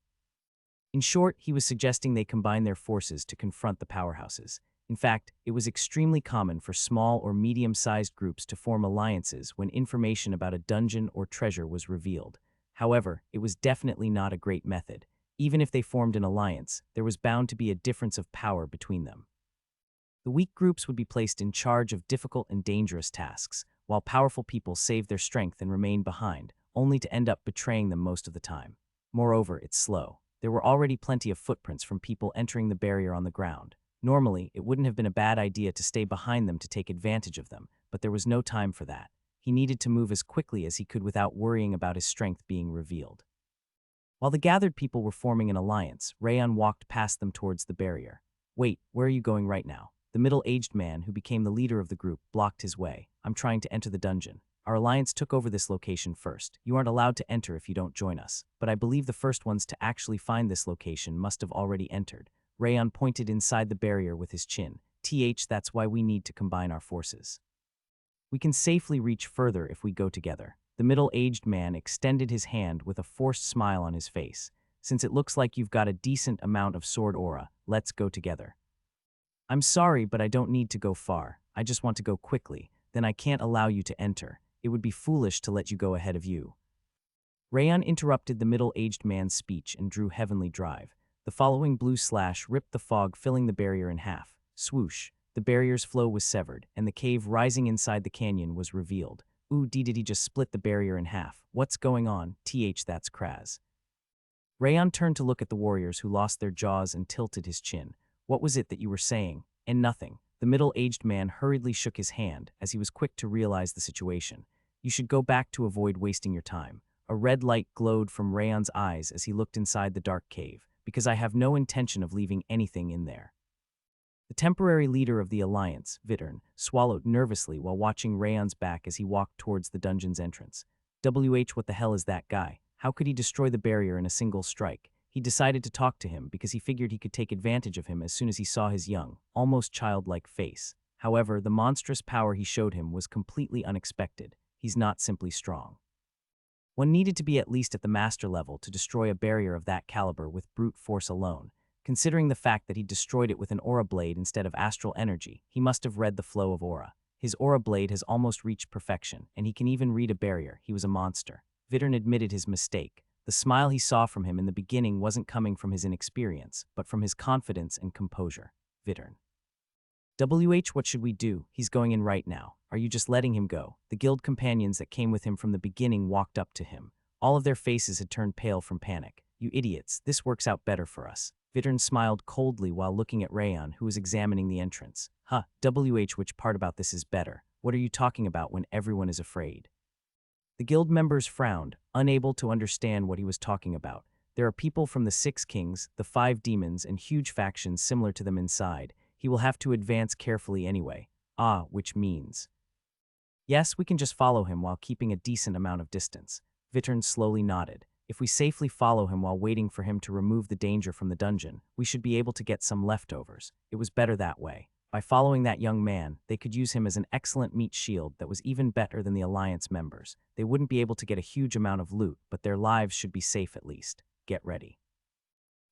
In short, he was suggesting they combine their forces to confront the powerhouses. In fact, it was extremely common for small or medium-sized groups to form alliances when information about a dungeon or treasure was revealed. However, it was definitely not a great method. Even if they formed an alliance, there was bound to be a difference of power between them. The weak groups would be placed in charge of difficult and dangerous tasks, while powerful people saved their strength and remained behind, only to end up betraying them most of the time. Moreover, it's slow. There were already plenty of footprints from people entering the barrier on the ground. Normally, it wouldn't have been a bad idea to stay behind them to take advantage of them, but there was no time for that. He needed to move as quickly as he could without worrying about his strength being revealed. While the gathered people were forming an alliance, Rayon walked past them towards the barrier. Wait, where are you going right now? The middle-aged man, who became the leader of the group, blocked his way. I'm trying to enter the dungeon. Our alliance took over this location first. You aren't allowed to enter if you don't join us, but I believe the first ones to actually find this location must have already entered. Rayon pointed inside the barrier with his chin. That's why we need to combine our forces. We can safely reach further if we go together. The middle-aged man extended his hand with a forced smile on his face. Since it looks like you've got a decent amount of sword aura, let's go together. I'm sorry, but I don't need to go far. I just want to go quickly. Then I can't allow you to enter. It would be foolish to let you go ahead of you. Rayon interrupted the middle-aged man's speech and drew Heavenly Drive. The following blue slash ripped the fog, filling the barrier in half. Swoosh. The barrier's flow was severed, and the cave rising inside the canyon was revealed. Ooh, did he just split the barrier in half? What's going on? That's Kraz. Rayon turned to look at the warriors who lost their jaws and tilted his chin. What was it that you were saying? And nothing. The middle-aged man hurriedly shook his hand as he was quick to realize the situation. You should go back to avoid wasting your time. A red light glowed from Rayon's eyes as he looked inside the dark cave, because I have no intention of leaving anything in there. The temporary leader of the alliance, Vittern, swallowed nervously while watching Rayon's back as he walked towards the dungeon's entrance. What the hell is that guy? How could he destroy the barrier in a single strike? He decided to talk to him because he figured he could take advantage of him as soon as he saw his young, almost childlike face. However, the monstrous power he showed him was completely unexpected. He's not simply strong. One needed to be at least at the master level to destroy a barrier of that caliber with brute force alone. Considering the fact that he destroyed it with an aura blade instead of astral energy, he must have read the flow of aura. His aura blade has almost reached perfection, and he can even read a barrier. He was a monster. Vidern admitted his mistake. The smile he saw from him in the beginning wasn't coming from his inexperience, but from his confidence and composure. Vidern. What should we do? He's going in right now. Are you just letting him go? The guild companions that came with him from the beginning walked up to him. All of their faces had turned pale from panic. You idiots, this works out better for us. Vidern smiled coldly while looking at Rayon, who was examining the entrance. Which part about this is better? What are you talking about when everyone is afraid? The guild members frowned, unable to understand what he was talking about. There are people from the 6 kings, the 5 demons, and huge factions similar to them inside. He will have to advance carefully anyway. Which means. Yes, we can just follow him while keeping a decent amount of distance. Vidern slowly nodded. If we safely follow him while waiting for him to remove the danger from the dungeon, we should be able to get some leftovers. It was better that way. By following that young man, they could use him as an excellent meat shield that was even better than the Alliance members. They wouldn't be able to get a huge amount of loot, but their lives should be safe at least. Get ready.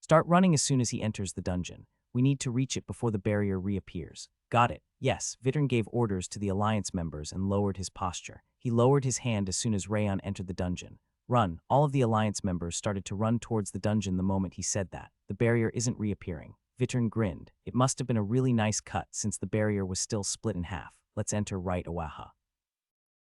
Start running as soon as he enters the dungeon. We need to reach it before the barrier reappears. Got it. Yes, Vidern gave orders to the Alliance members and lowered his posture. He lowered his hand as soon as Rayon entered the dungeon. Run. All of the Alliance members started to run towards the dungeon the moment he said that. The barrier isn't reappearing. Vidern grinned. It must have been a really nice cut since the barrier was still split in half. Let's enter right awaha.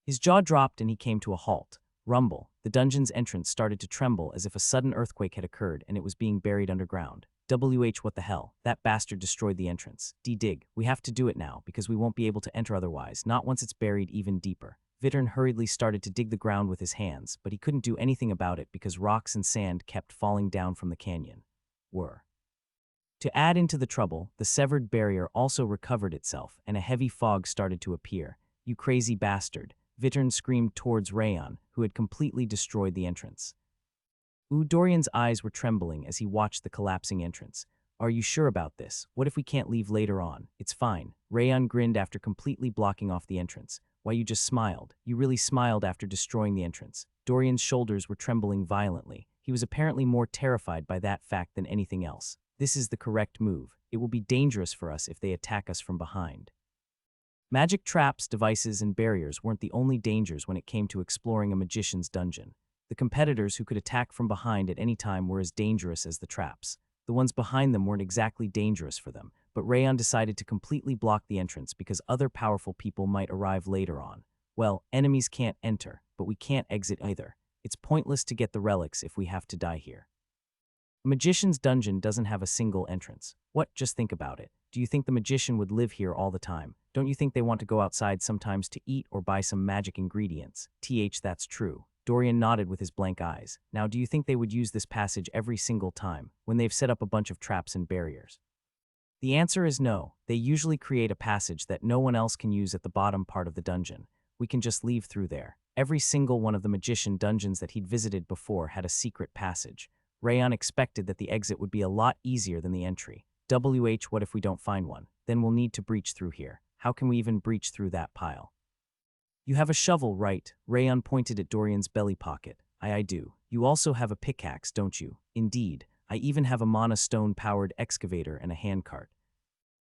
His jaw dropped and he came to a halt. Rumble. The dungeon's entrance started to tremble as if a sudden earthquake had occurred and it was being buried underground. What the hell? That bastard destroyed the entrance. Dig. We have to do it now because we won't be able to enter otherwise, not once it's buried even deeper. Vidern hurriedly started to dig the ground with his hands, but he couldn't do anything about it because rocks and sand kept falling down from the canyon. To add into the trouble, the severed barrier also recovered itself and a heavy fog started to appear. You crazy bastard. Vidern screamed towards Rayon, who had completely destroyed the entrance. Dorian's eyes were trembling as he watched the collapsing entrance. Are you sure about this? What if we can't leave later on? It's fine. Rayon grinned after completely blocking off the entrance. Why, you just smiled. You really smiled after destroying the entrance. Dorian's shoulders were trembling violently. He was apparently more terrified by that fact than anything else. This is the correct move. It will be dangerous for us if they attack us from behind. Magic traps, devices, and barriers weren't the only dangers when it came to exploring a magician's dungeon. The competitors who could attack from behind at any time were as dangerous as the traps. The ones behind them weren't exactly dangerous for them, but Rayon decided to completely block the entrance because other powerful people might arrive later on. Well, enemies can't enter, but we can't exit either. It's pointless to get the relics if we have to die here. A magician's dungeon doesn't have a single entrance. What? Just think about it. Do you think the magician would live here all the time? Don't you think they want to go outside sometimes to eat or buy some magic ingredients? That's true. Dorian nodded with his blank eyes. Now, do you think they would use this passage every single time, when they've set up a bunch of traps and barriers? The answer is no. They usually create a passage that no one else can use at the bottom part of the dungeon. We can just leave through there. Every single one of the magician dungeons that he'd visited before had a secret passage. Rayon expected that the exit would be a lot easier than the entry. What if we don't find one? Then we'll need to breach through here. How can we even breach through that pile? You have a shovel, right? Rayon pointed at Dorian's belly pocket. I do. You also have a pickaxe, don't you? Indeed. I even have a mana stone-powered excavator and a handcart.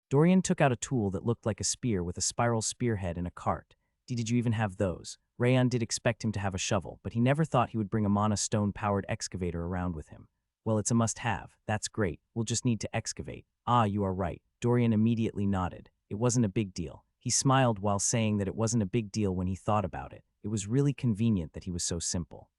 Dorian took out a tool that looked like a spear with a spiral spearhead and a cart. Did you even have those? Rayon did expect him to have a shovel, but he never thought he would bring a mana stone-powered excavator around with him. Well, it's a must-have. That's great. We'll just need to excavate. You are right. Dorian immediately nodded. It wasn't a big deal. He smiled while saying that it wasn't a big deal when he thought about it. It was really convenient that he was so simple.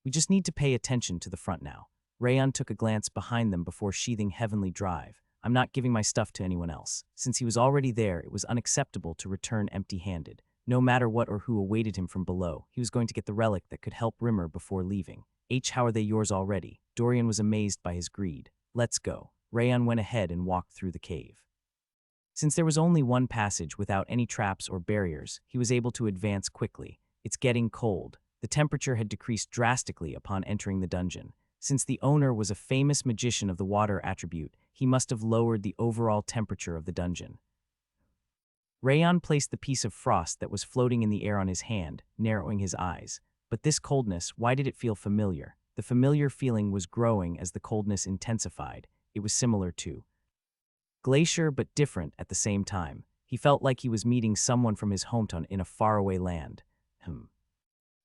We just need to pay attention to the front now. Rayon took a glance behind them before sheathing Heavenly Drive. I'm not giving my stuff to anyone else. Since he was already there, it was unacceptable to return empty-handed. No matter what or who awaited him from below, he was going to get the relic that could help Rimmer before leaving. How are they yours already? Dorian was amazed by his greed. Let's go. Rayon went ahead and walked through the cave. Since there was only one passage without any traps or barriers, he was able to advance quickly. It's getting cold. The temperature had decreased drastically upon entering the dungeon. Since the owner was a famous magician of the water attribute, he must have lowered the overall temperature of the dungeon. Rayon placed the piece of frost that was floating in the air on his hand, narrowing his eyes. But this coldness, why did it feel familiar? The familiar feeling was growing as the coldness intensified. It was similar to glacier but different at the same time. He felt like he was meeting someone from his hometown in a faraway land.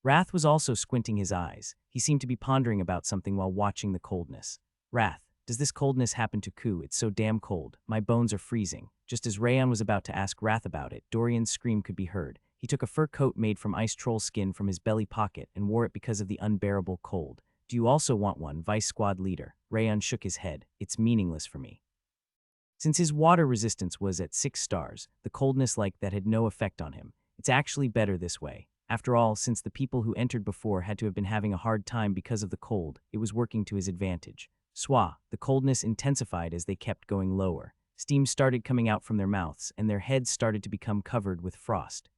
Wrath was also squinting his eyes. He seemed to be pondering about something while watching the coldness. Wrath, does this coldness happen to Ku? It's so damn cold. My bones are freezing. Just as Rayon was about to ask Wrath about it, Dorian's scream could be heard. He took a fur coat made from ice troll skin from his belly pocket and wore it because of the unbearable cold. Do you also want one, Vice Squad Leader? Rayon shook his head. It's meaningless for me. Since his water resistance was at 6 stars, the coldness like that had no effect on him. It's actually better this way. After all, since the people who entered before had to have been having a hard time because of the cold, it was working to his advantage. Swah, the coldness intensified as they kept going lower. Steam started coming out from their mouths, and their heads started to become covered with frost.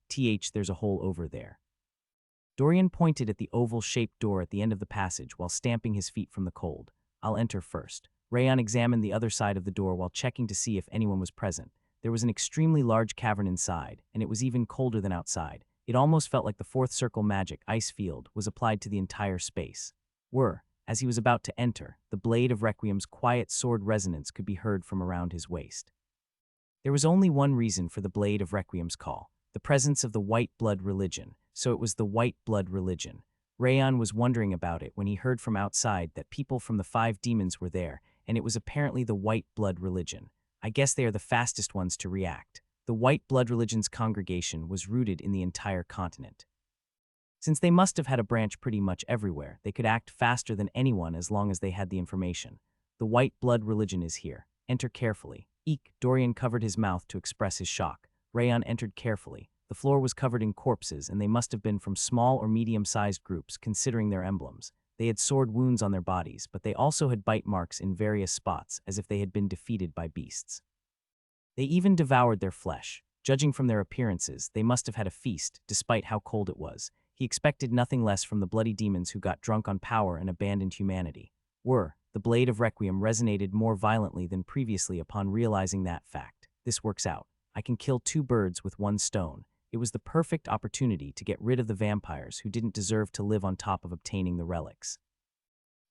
There's a hole over there. Dorian pointed at the oval-shaped door at the end of the passage while stamping his feet from the cold. I'll enter first. Rayon examined the other side of the door while checking to see if anyone was present. There was an extremely large cavern inside, and it was even colder than outside. It almost felt like the fourth circle magic ice field was applied to the entire space. As he was about to enter, the blade of Requiem's quiet sword resonance could be heard from around his waist. There was only one reason for the blade of Requiem's call, the presence of the white blood religion, so it was the white blood religion. Rayon was wondering about it when he heard from outside that people from the 5 demons were there, and it was apparently the white blood religion. I guess they are the fastest ones to react. The white blood religion's congregation was rooted in the entire continent. Since they must have had a branch pretty much everywhere, they could act faster than anyone as long as they had the information. The white blood religion is here. Enter carefully. Eek! Dorian covered his mouth to express his shock. Rayon entered carefully. The floor was covered in corpses, and they must have been from small or medium-sized groups, considering their emblems. They had sword wounds on their bodies, but they also had bite marks in various spots, as if they had been defeated by beasts. They even devoured their flesh. Judging from their appearances, they must have had a feast, despite how cold it was. He expected nothing less from the bloody demons who got drunk on power and abandoned humanity. The blade of Requiem resonated more violently than previously upon realizing that fact. This works out. I can kill 2 birds with 1 stone. It was the perfect opportunity to get rid of the vampires who didn't deserve to live on top of obtaining the relics.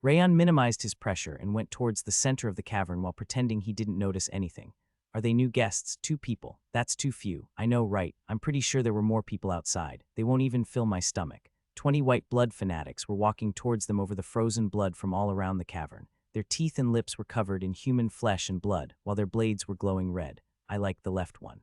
Rayon minimized his pressure and went towards the center of the cavern while pretending he didn't notice anything. Are they new guests? 2 people. That's too few. I know, right? I'm pretty sure there were more people outside. They won't even fill my stomach. 20 white blood fanatics were walking towards them over the frozen blood from all around the cavern. Their teeth and lips were covered in human flesh and blood, while their blades were glowing red. I like the left one.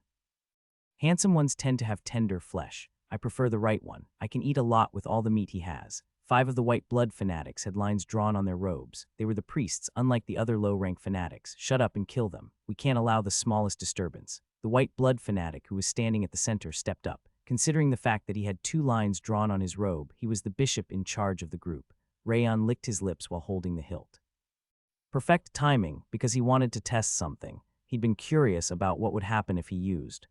Handsome ones tend to have tender flesh. I prefer the right one. I can eat a lot with all the meat he has. 5 of the white blood fanatics had lines drawn on their robes. They were the priests, unlike the other low-rank fanatics. Shut up and kill them. We can't allow the smallest disturbance. The white blood fanatic who was standing at the center stepped up. Considering the fact that he had 2 lines drawn on his robe, he was the bishop in charge of the group. Rayon licked his lips while holding the hilt. Perfect timing, because he wanted to test something. He'd been curious about what would happen if he used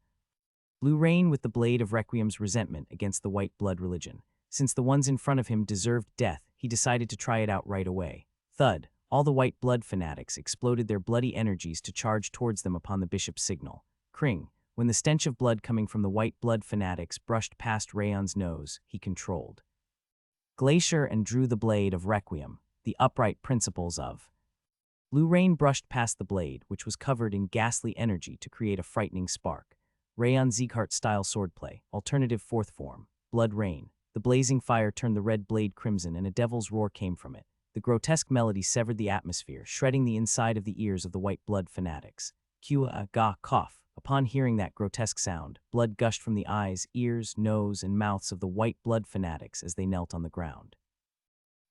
Blue Rain with the blade of Requiem's resentment against the white blood religion. Since the ones in front of him deserved death, he decided to try it out right away. Thud! All the white blood fanatics exploded their bloody energies to charge towards them upon the bishop's signal. Kring! When the stench of blood coming from the white blood fanatics brushed past Rayon's nose, he controlled Glacier and drew the blade of Requiem, the upright principles of Blue Rain brushed past the blade, which was covered in ghastly energy to create a frightening spark. Rayon Zeighart-style swordplay, alternative 4th form, Blood Rain. The blazing fire turned the red blade crimson and a devil's roar came from it. The grotesque melody severed the atmosphere, shredding the inside of the ears of the white blood fanatics. Cough. Upon hearing that grotesque sound, blood gushed from the eyes, ears, nose, and mouths of the white blood fanatics as they knelt on the ground.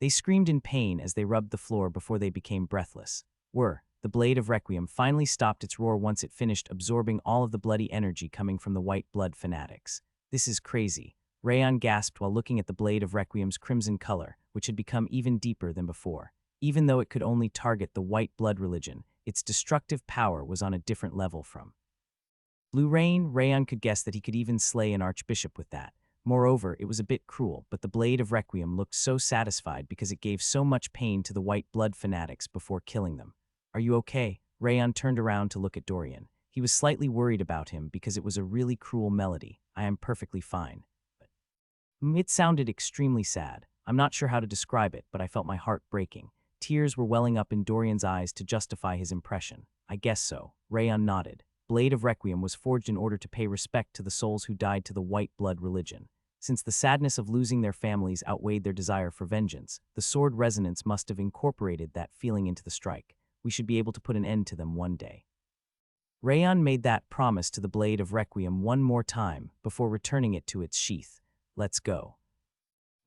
They screamed in pain as they rubbed the floor before they became breathless. The blade of Requiem finally stopped its roar once it finished absorbing all of the bloody energy coming from the white blood fanatics. This is crazy. Rayon gasped while looking at the blade of Requiem's crimson color, which had become even deeper than before. Even though it could only target the white blood religion, its destructive power was on a different level from Blue Rain. Rayon could guess that he could even slay an archbishop with that. Moreover, it was a bit cruel, but the Blade of Requiem looked so satisfied because it gave so much pain to the white blood fanatics before killing them. Are you okay? Rayon turned around to look at Dorian. He was slightly worried about him because it was a really cruel melody. I am perfectly fine. It sounded extremely sad. I'm not sure how to describe it, but I felt my heart breaking. Tears were welling up in Dorian's eyes to justify his impression. I guess so. Rayon nodded. Blade of Requiem was forged in order to pay respect to the souls who died to the white blood religion. Since the sadness of losing their families outweighed their desire for vengeance, the sword resonance must have incorporated that feeling into the strike. We should be able to put an end to them one day. Rayon made that promise to the Blade of Requiem one more time before returning it to its sheath. Let's go.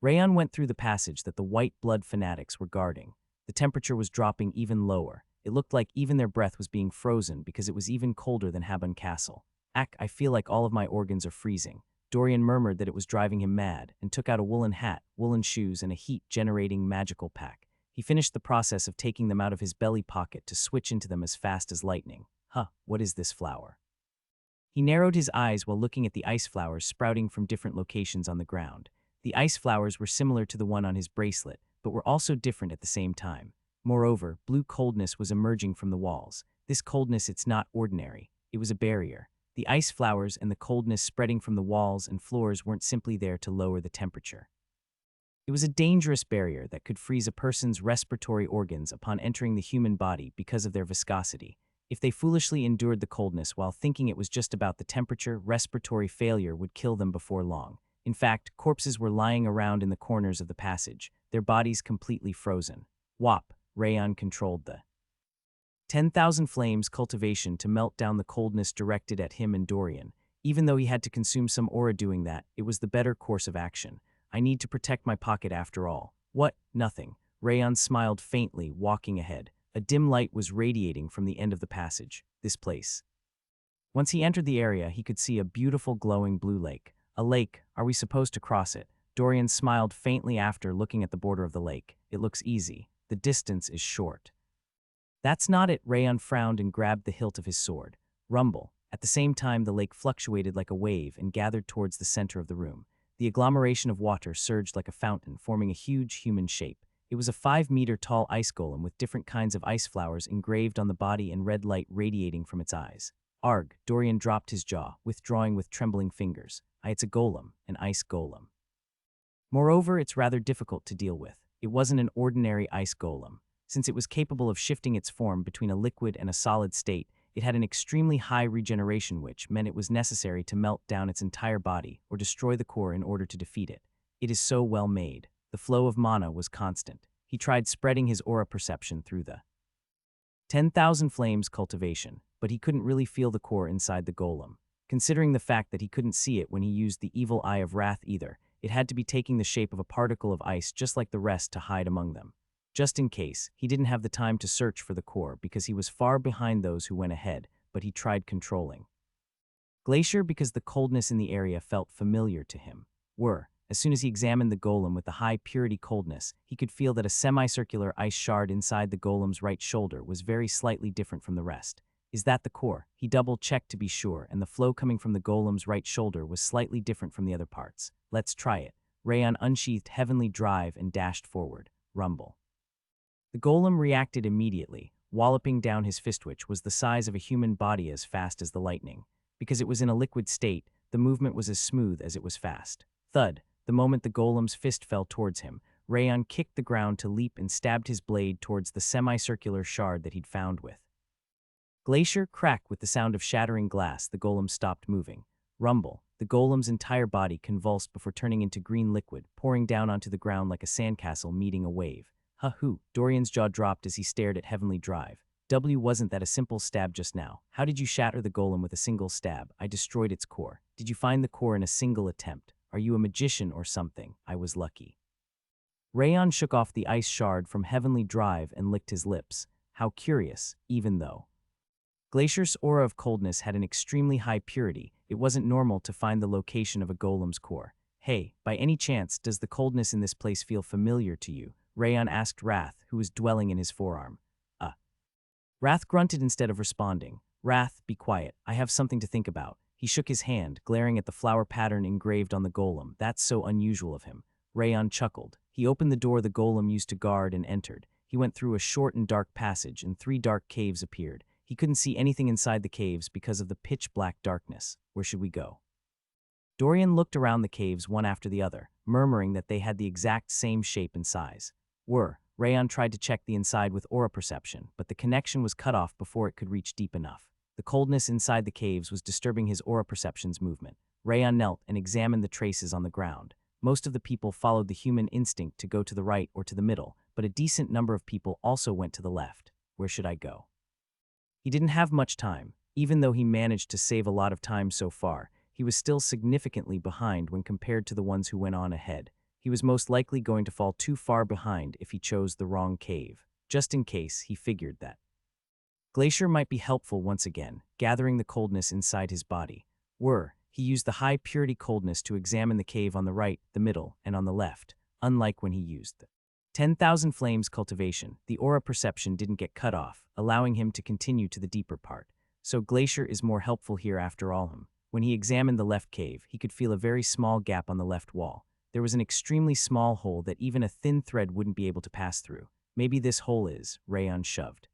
Rayon went through the passage that the white blood fanatics were guarding. The temperature was dropping even lower. It looked like even their breath was being frozen because it was even colder than Habon Castle. I feel like all of my organs are freezing. Dorian murmured that it was driving him mad and took out a woolen hat, woolen shoes, and a heat-generating magical pack. He finished the process of taking them out of his belly pocket to switch into them as fast as lightning. What is this flower? He narrowed his eyes while looking at the ice flowers sprouting from different locations on the ground. The ice flowers were similar to the one on his bracelet, but were also different at the same time. Moreover, blue coldness was emerging from the walls. This coldness, it's not ordinary. It was a barrier. The ice flowers and the coldness spreading from the walls and floors weren't simply there to lower the temperature. It was a dangerous barrier that could freeze a person's respiratory organs upon entering the human body because of their viscosity. If they foolishly endured the coldness while thinking it was just about the temperature, respiratory failure would kill them before long. In fact, corpses were lying around in the corners of the passage, their bodies completely frozen. Whop! Rayon controlled the 10,000 flames cultivation to melt down the coldness directed at him and Dorian. Even though he had to consume some aura doing that, it was the better course of action. I need to protect my pocket after all. What? Nothing. Rayon smiled faintly, walking ahead. A dim light was radiating from the end of the passage. This place. Once he entered the area, he could see a beautiful glowing blue lake. A lake, are we supposed to cross it? Dorian smiled faintly after looking at the border of the lake. It looks easy. The distance is short. That's not it. Rayon frowned and grabbed the hilt of his sword. Rumble. At the same time, the lake fluctuated like a wave and gathered towards the center of the room. The agglomeration of water surged like a fountain, forming a huge human shape. It was a 5-meter-tall ice golem with different kinds of ice flowers engraved on the body and red light radiating from its eyes. Arg! Dorian dropped his jaw, withdrawing with trembling fingers. It's a golem, an ice golem. Moreover, it's rather difficult to deal with. It wasn't an ordinary ice golem. Since it was capable of shifting its form between a liquid and a solid state, it had an extremely high regeneration, which meant it was necessary to melt down its entire body or destroy the core in order to defeat it. It is so well made. The flow of mana was constant. He tried spreading his aura perception through the 10,000 flames cultivation, but he couldn't really feel the core inside the golem. Considering the fact that he couldn't see it when he used the evil eye of wrath either, it had to be taking the shape of a particle of ice just like the rest to hide among them. Just in case, he didn't have the time to search for the core because he was far behind those who went ahead, but he tried controlling. Glacier because the coldness in the area felt familiar to him. As soon as he examined the golem with the high purity coldness, he could feel that a semicircular ice shard inside the golem's right shoulder was very slightly different from the rest. Is that the core? He double-checked to be sure, and the flow coming from the golem's right shoulder was slightly different from the other parts. Let's try it. Rayon unsheathed Heavenly Drive and dashed forward. Rumble. The golem reacted immediately, walloping down his fist, which was the size of a human body as fast as the lightning. Because it was in a liquid state, the movement was as smooth as it was fast. Thud. The moment the golem's fist fell towards him, Rayon kicked the ground to leap and stabbed his blade towards the semicircular shard that he'd found with. Glacier crack with the sound of shattering glass, the golem stopped moving. Rumble. The golem's entire body convulsed before turning into green liquid, pouring down onto the ground like a sandcastle meeting a wave. Ha-hoo. Dorian's jaw dropped as he stared at Heavenly Drive. Wasn't that a simple stab just now? How did you shatter the golem with a single stab? I destroyed its core. Did you find the core in a single attempt? Are you a magician or something? I was lucky. Rayon shook off the ice shard from Heavenly Drive and licked his lips. How curious, even though Glacier's aura of coldness had an extremely high purity, it wasn't normal to find the location of a golem's core. Hey, by any chance, does the coldness in this place feel familiar to you? Rayon asked Wrath, who was dwelling in his forearm. Wrath grunted instead of responding. Wrath, be quiet. I have something to think about. He shook his hand, glaring at the flower pattern engraved on the golem. That's so unusual of him. Rayan chuckled. He opened the door the golem used to guard and entered. He went through a short and dark passage, and 3 dark caves appeared. He couldn't see anything inside the caves because of the pitch-black darkness. Where should we go? Dorian looked around the caves one after the other, murmuring that they had the exact same shape and size. Rayan tried to check the inside with aura perception, but the connection was cut off before it could reach deep enough. The coldness inside the caves was disturbing his aura perception's movement. Rayan knelt and examined the traces on the ground. Most of the people followed the human instinct to go to the right or to the middle, but a decent number of people also went to the left. Where should I go? He didn't have much time. Even though he managed to save a lot of time so far, he was still significantly behind when compared to the ones who went on ahead. He was most likely going to fall too far behind if he chose the wrong cave. Just in case, he figured that Glacier might be helpful once again, gathering the coldness inside his body. He used the high-purity coldness to examine the cave on the right, the middle, and on the left, unlike when he used the 10,000 Flames cultivation. The aura perception didn't get cut off, allowing him to continue to the deeper part. So Glacier is more helpful here after all. When he examined the left cave, he could feel a very small gap on the left wall. There was an extremely small hole that even a thin thread wouldn't be able to pass through. Maybe this hole is, Rayan shoved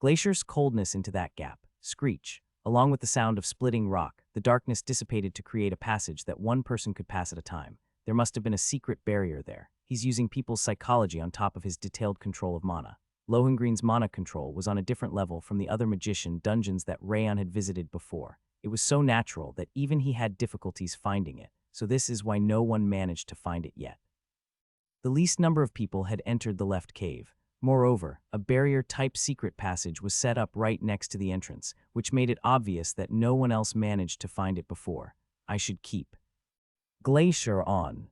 Glacier's coldness into that gap. Screech. Along with the sound of splitting rock, the darkness dissipated to create a passage that one person could pass at a time. There must have been a secret barrier there. He's using people's psychology on top of his detailed control of mana. Lohengreen's mana control was on a different level from the other magician dungeons that Rayan had visited before. It was so natural that even he had difficulties finding it, so this is why no one managed to find it yet. The least number of people had entered the left cave. Moreover, a barrier-type secret passage was set up right next to the entrance, which made it obvious that no one else managed to find it before. I should keep Glacier on.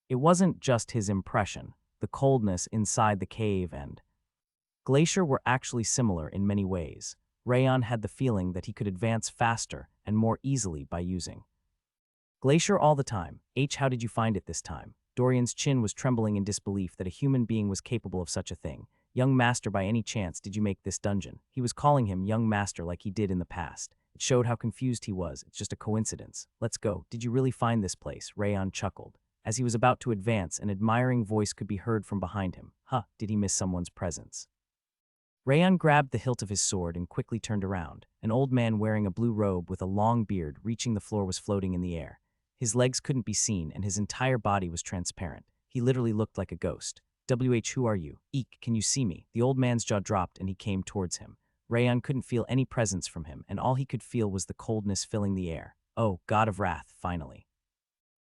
It wasn't just his impression. The coldness inside the cave and Glacier were actually similar in many ways. Rayan had the feeling that he could advance faster and more easily by using Glacier all the time. How did you find it this time? Dorian's chin was trembling in disbelief that a human being was capable of such a thing. Young master, by any chance did you make this dungeon? He was calling him young master like he did in the past. It showed how confused he was. It's just a coincidence. Let's go. Did you really find this place? Rayan chuckled. As he was about to advance, an admiring voice could be heard from behind him. Did he miss someone's presence? Rayan grabbed the hilt of his sword and quickly turned around. An old man wearing a blue robe with a long beard reaching the floor was floating in the air. His legs couldn't be seen, and his entire body was transparent. He literally looked like a ghost. Who are you? Eek, can you see me? The old man's jaw dropped, and he came towards him. Rayan couldn't feel any presence from him, and all he could feel was the coldness filling the air. Oh, God of Wrath, finally.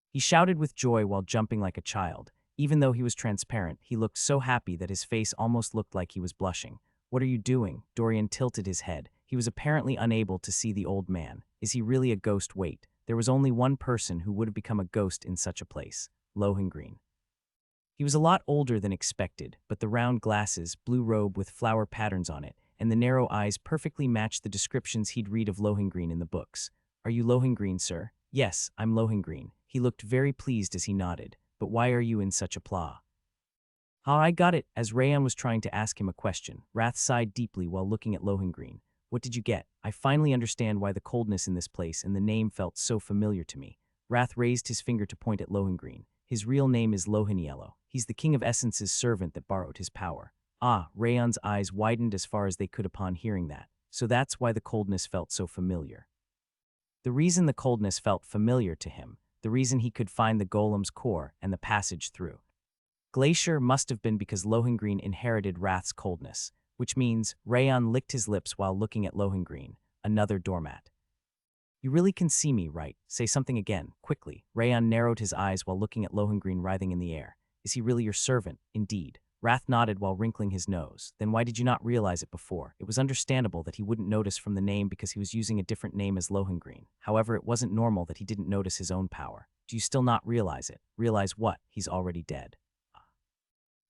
He shouted with joy while jumping like a child. Even though he was transparent, he looked so happy that his face almost looked like he was blushing. What are you doing? Dorian tilted his head. He was apparently unable to see the old man. Is he really a ghost? Wait. There was only one person who would have become a ghost in such a place. Lohengreen. He was a lot older than expected, but the round glasses, blue robe with flower patterns on it, and the narrow eyes perfectly matched the descriptions he'd read of Lohengreen in the books. Are you Lohengreen, sir? Yes, I'm Lohengreen. He looked very pleased as he nodded. But why are you in such applause? I got it. As Rayan was trying to ask him a question, Wrath sighed deeply while looking at Lohengreen. What did you get? I finally understand why the coldness in this place and the name felt so familiar to me. Wrath raised his finger to point at Lohengreen. His real name is Loheniello. He's the King of Essence's servant that borrowed his power. Rayan's eyes widened as far as they could upon hearing that. So that's why the coldness felt so familiar. The reason the coldness felt familiar to him, the reason he could find the golem's core and the passage through Glacier must have been because Lohengreen inherited Wrath's coldness, which means Rayan licked his lips while looking at Lohengreen, another doormat. You really can see me, right? Say something again, quickly. Rayan narrowed his eyes while looking at Lohengreen writhing in the air. Is he really your servant? Indeed. Wrath nodded while wrinkling his nose. Then why did you not realize it before? It was understandable that he wouldn't notice from the name because he was using a different name as Lohengreen. However, it wasn't normal that he didn't notice his own power. Do you still not realize it? Realize what? He's already dead.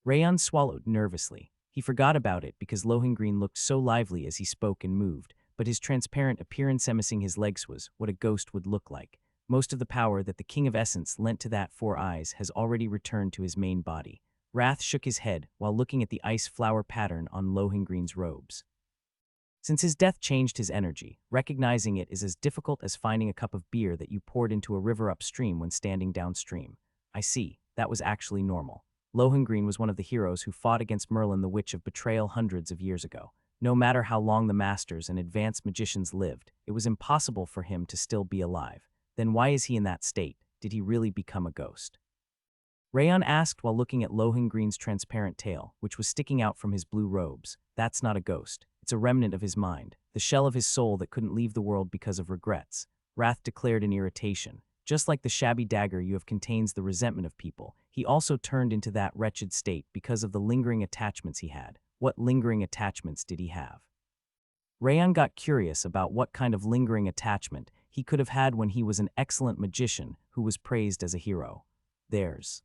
Rayan swallowed nervously. He forgot about it because Lohengreen looked so lively as he spoke and moved, but his transparent appearance missing his legs was what a ghost would look like. Most of the power that the King of Essence lent to that four eyes has already returned to his main body. Wrath shook his head while looking at the ice flower pattern on Lohengreen's robes. Since his death changed his energy, recognizing it is as difficult as finding a cup of beer that you poured into a river upstream when standing downstream. I see, that was actually normal. Lohengrin was one of the heroes who fought against Merlin the Witch of Betrayal hundreds of years ago. No matter how long the masters and advanced magicians lived, it was impossible for him to still be alive. Then why is he in that state? Did he really become a ghost? Rayon asked while looking at Lohengrin's transparent tail, which was sticking out from his blue robes. That's not a ghost. It's a remnant of his mind, the shell of his soul that couldn't leave the world because of regrets. Wrath declared in irritation. Just like the shabby dagger you have contains the resentment of people, he also turned into that wretched state because of the lingering attachments he had. What lingering attachments did he have? Rayon got curious about what kind of lingering attachment he could have had when he was an excellent magician who was praised as a hero. There's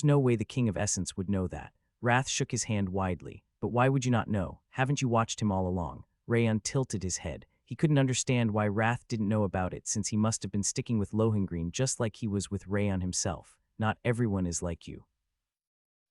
no way the King of Essence would know that. Wrath shook his hand widely. But why would you not know? Haven't you watched him all along? Rayon tilted his head. He couldn't understand why Wrath didn't know about it since he must have been sticking with Lohengrin just like he was with Rayon himself. Not everyone is like you.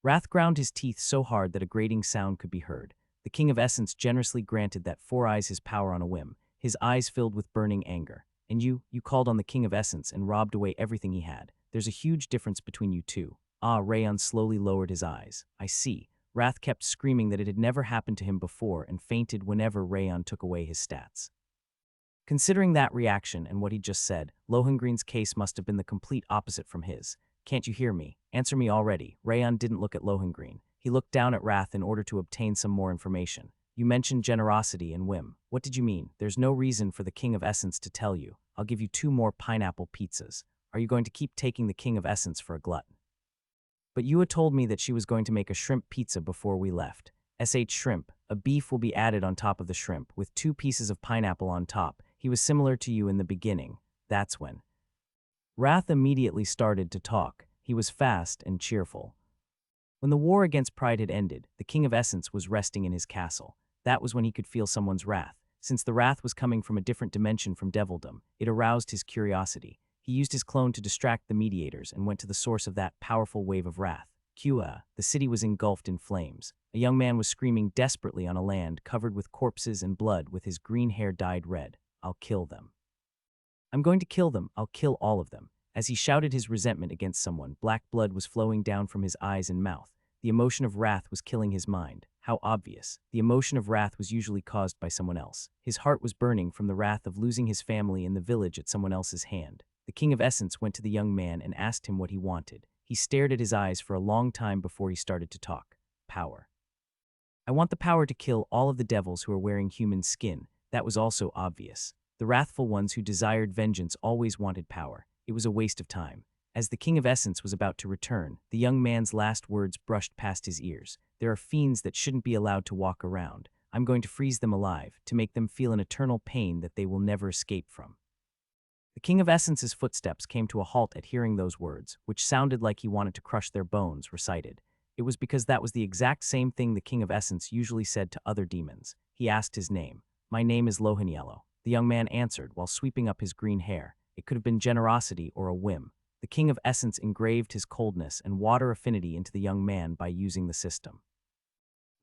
Wrath ground his teeth so hard that a grating sound could be heard. The King of Essence generously granted that Four Eyes his power on a whim, his eyes filled with burning anger. And you called on the King of Essence and robbed away everything he had. There's a huge difference between you two. Rayon slowly lowered his eyes. I see. Wrath kept screaming that it had never happened to him before and fainted whenever Rayon took away his stats. Considering that reaction and what he just said, Lohengrin's case must have been the complete opposite from his. Can't you hear me? Answer me already. Rayon didn't look at Lohengrin. He looked down at Wrath in order to obtain some more information. You mentioned generosity and whim. What did you mean? There's no reason for the King of Essence to tell you. I'll give you 2 more pineapple pizzas. Are you going to keep taking the King of Essence for a glutton? But you had told me that she was going to make a shrimp pizza before we left. Shrimp. A beef will be added on top of the shrimp, with 2 pieces of pineapple on top. He was similar to you in the beginning. That's when. Wrath immediately started to talk. He was fast and cheerful. When the war against pride had ended, the King of Essence was resting in his castle. That was when he could feel someone's wrath. Since the wrath was coming from a different dimension from devildom, it aroused his curiosity. He used his clone to distract the mediators and went to the source of that powerful wave of wrath. The city was engulfed in flames. A young man was screaming desperately on a land covered with corpses and blood with his green hair dyed red. I'll kill them. I'm going to kill them. I'll kill all of them. As he shouted his resentment against someone, black blood was flowing down from his eyes and mouth. The emotion of wrath was killing his mind. How obvious. The emotion of wrath was usually caused by someone else. His heart was burning from the wrath of losing his family in the village at someone else's hand. The King of Essence went to the young man and asked him what he wanted. He stared at his eyes for a long time before he started to talk. Power. I want the power to kill all of the devils who are wearing human skin. That was also obvious. The wrathful ones who desired vengeance always wanted power. It was a waste of time. As the King of Essence was about to return, the young man's last words brushed past his ears. There are fiends that shouldn't be allowed to walk around. I'm going to freeze them alive, to make them feel an eternal pain that they will never escape from. The King of Essence's footsteps came to a halt at hearing those words, which sounded like he wanted to crush their bones, recited. It was because that was the exact same thing the King of Essence usually said to other demons. He asked his name. My name is Lohengrin. The young man answered while sweeping up his green hair. It could have been generosity or a whim. The King of Essence engraved his coldness and water affinity into the young man by using the system.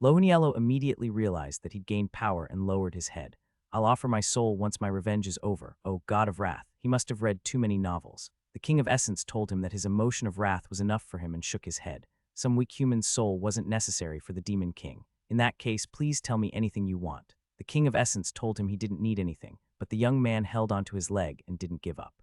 Lohengrin immediately realized that he'd gained power and lowered his head. I'll offer my soul once my revenge is over, oh God of Wrath. He must have read too many novels. The King of Essence told him that his emotion of wrath was enough for him and shook his head. Some weak human soul wasn't necessary for the Demon King. In that case, please tell me anything you want. The King of Essence told him he didn't need anything, but the young man held onto his leg and didn't give up.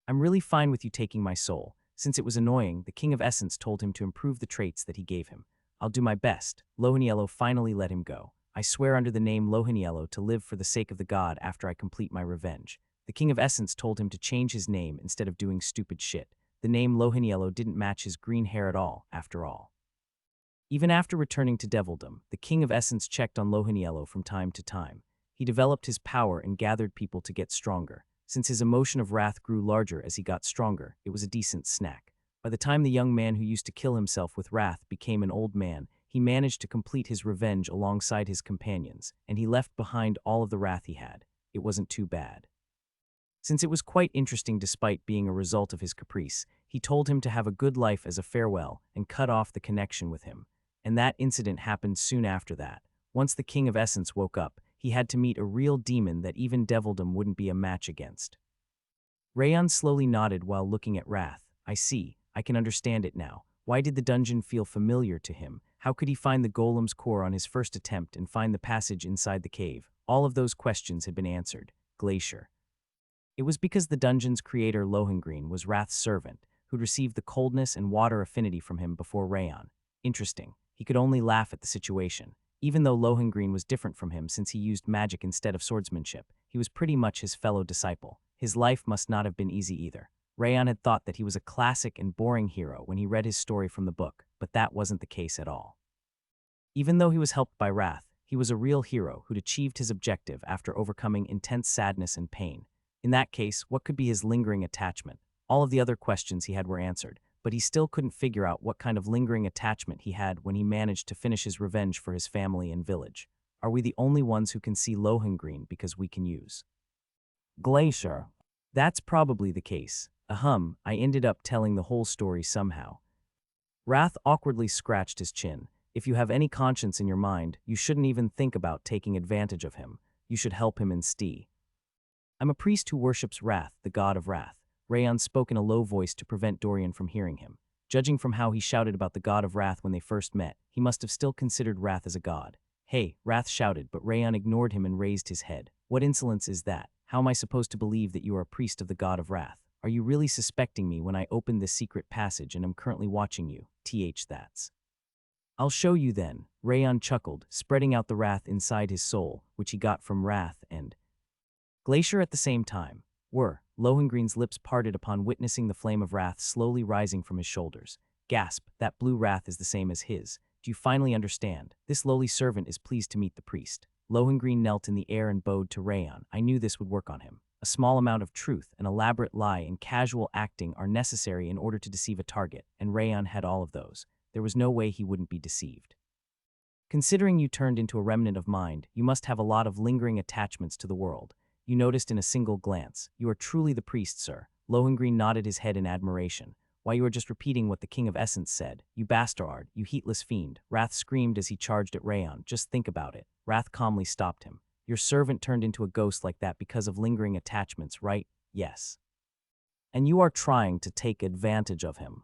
I'm really fine with you taking my soul. Since it was annoying, the King of Essence told him to improve the traits that he gave him. I'll do my best. Lohengrin finally let him go. I swear under the name Lohengrin to live for the sake of the god after I complete my revenge. The King of Essence told him to change his name instead of doing stupid shit. The name Lohengrin didn't match his green hair at all, after all. Even after returning to devildom, the King of Essence checked on Lohengrin from time to time. He developed his power and gathered people to get stronger. Since his emotion of wrath grew larger as he got stronger, it was a decent snack. By the time the young man who used to kill himself with wrath became an old man, he managed to complete his revenge alongside his companions, and he left behind all of the wrath he had. It wasn't too bad. Since it was quite interesting despite being a result of his caprice, he told him to have a good life as a farewell and cut off the connection with him. And that incident happened soon after that. Once the King of Essence woke up, he had to meet a real demon that even devildom wouldn't be a match against. Rayon slowly nodded while looking at Wrath. I see. I can understand it now. Why did the dungeon feel familiar to him? How could he find the golem's core on his first attempt and find the passage inside the cave? All of those questions had been answered. Glacier. It was because the dungeon's creator Lohengrin was Wrath's servant, who'd received the coldness and water affinity from him before Rayon. Interesting. He could only laugh at the situation. Even though Lohengrin was different from him since he used magic instead of swordsmanship, he was pretty much his fellow disciple. His life must not have been easy either. Rayon had thought that he was a classic and boring hero when he read his story from the book, but that wasn't the case at all. Even though he was helped by Wrath, he was a real hero who'd achieved his objective after overcoming intense sadness and pain. In that case, what could be his lingering attachment? All of the other questions he had were answered, but he still couldn't figure out what kind of lingering attachment he had when he managed to finish his revenge for his family and village. Are we the only ones who can see Lohengrin because we can use Glacier? That's probably the case. I ended up telling the whole story somehow. Wrath awkwardly scratched his chin. If you have any conscience in your mind, you shouldn't even think about taking advantage of him. You should help him instead. I'm a priest who worships Wrath, the god of wrath. Rayon spoke in a low voice to prevent Dorian from hearing him. Judging from how he shouted about the god of wrath when they first met, he must have still considered Wrath as a god. Hey, Wrath shouted, but Rayon ignored him and raised his head. What insolence is that? How am I supposed to believe that you are a priest of the god of wrath? Are you really suspecting me when I opened this secret passage and am currently watching you? That's. I'll show you then. Rayon chuckled, spreading out the wrath inside his soul, which he got from Wrath and Glacier at the same time. Lohengrin's lips parted upon witnessing the flame of wrath slowly rising from his shoulders. Gasp, that blue wrath is the same as his. Do you finally understand? This lowly servant is pleased to meet the priest. Lohengrin knelt in the air and bowed to Rayon. I knew this would work on him. A small amount of truth, an elaborate lie, and casual acting are necessary in order to deceive a target, and Rayon had all of those. There was no way he wouldn't be deceived. Considering you turned into a remnant of mind, you must have a lot of lingering attachments to the world. You noticed in a single glance. You are truly the priest, sir. Lohengrin nodded his head in admiration. Why, you are just repeating what the King of Essence said. You bastard, you heatless fiend. Wrath screamed as he charged at Rayon. Just think about it. Wrath calmly stopped him. Your servant turned into a ghost like that because of lingering attachments, right? Yes. And you are trying to take advantage of him.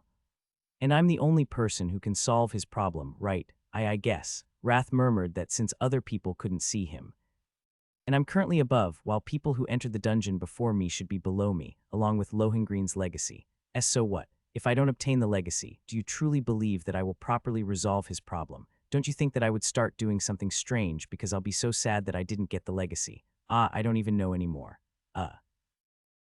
And I'm the only person who can solve his problem, right? I guess. Wrath murmured that since other people couldn't see him. And I'm currently above, while people who entered the dungeon before me should be below me, along with Lohengrin's legacy. So what? If I don't obtain the legacy, do you truly believe that I will properly resolve his problem? Don't you think that I would start doing something strange because I'll be so sad that I didn't get the legacy? I don't even know anymore.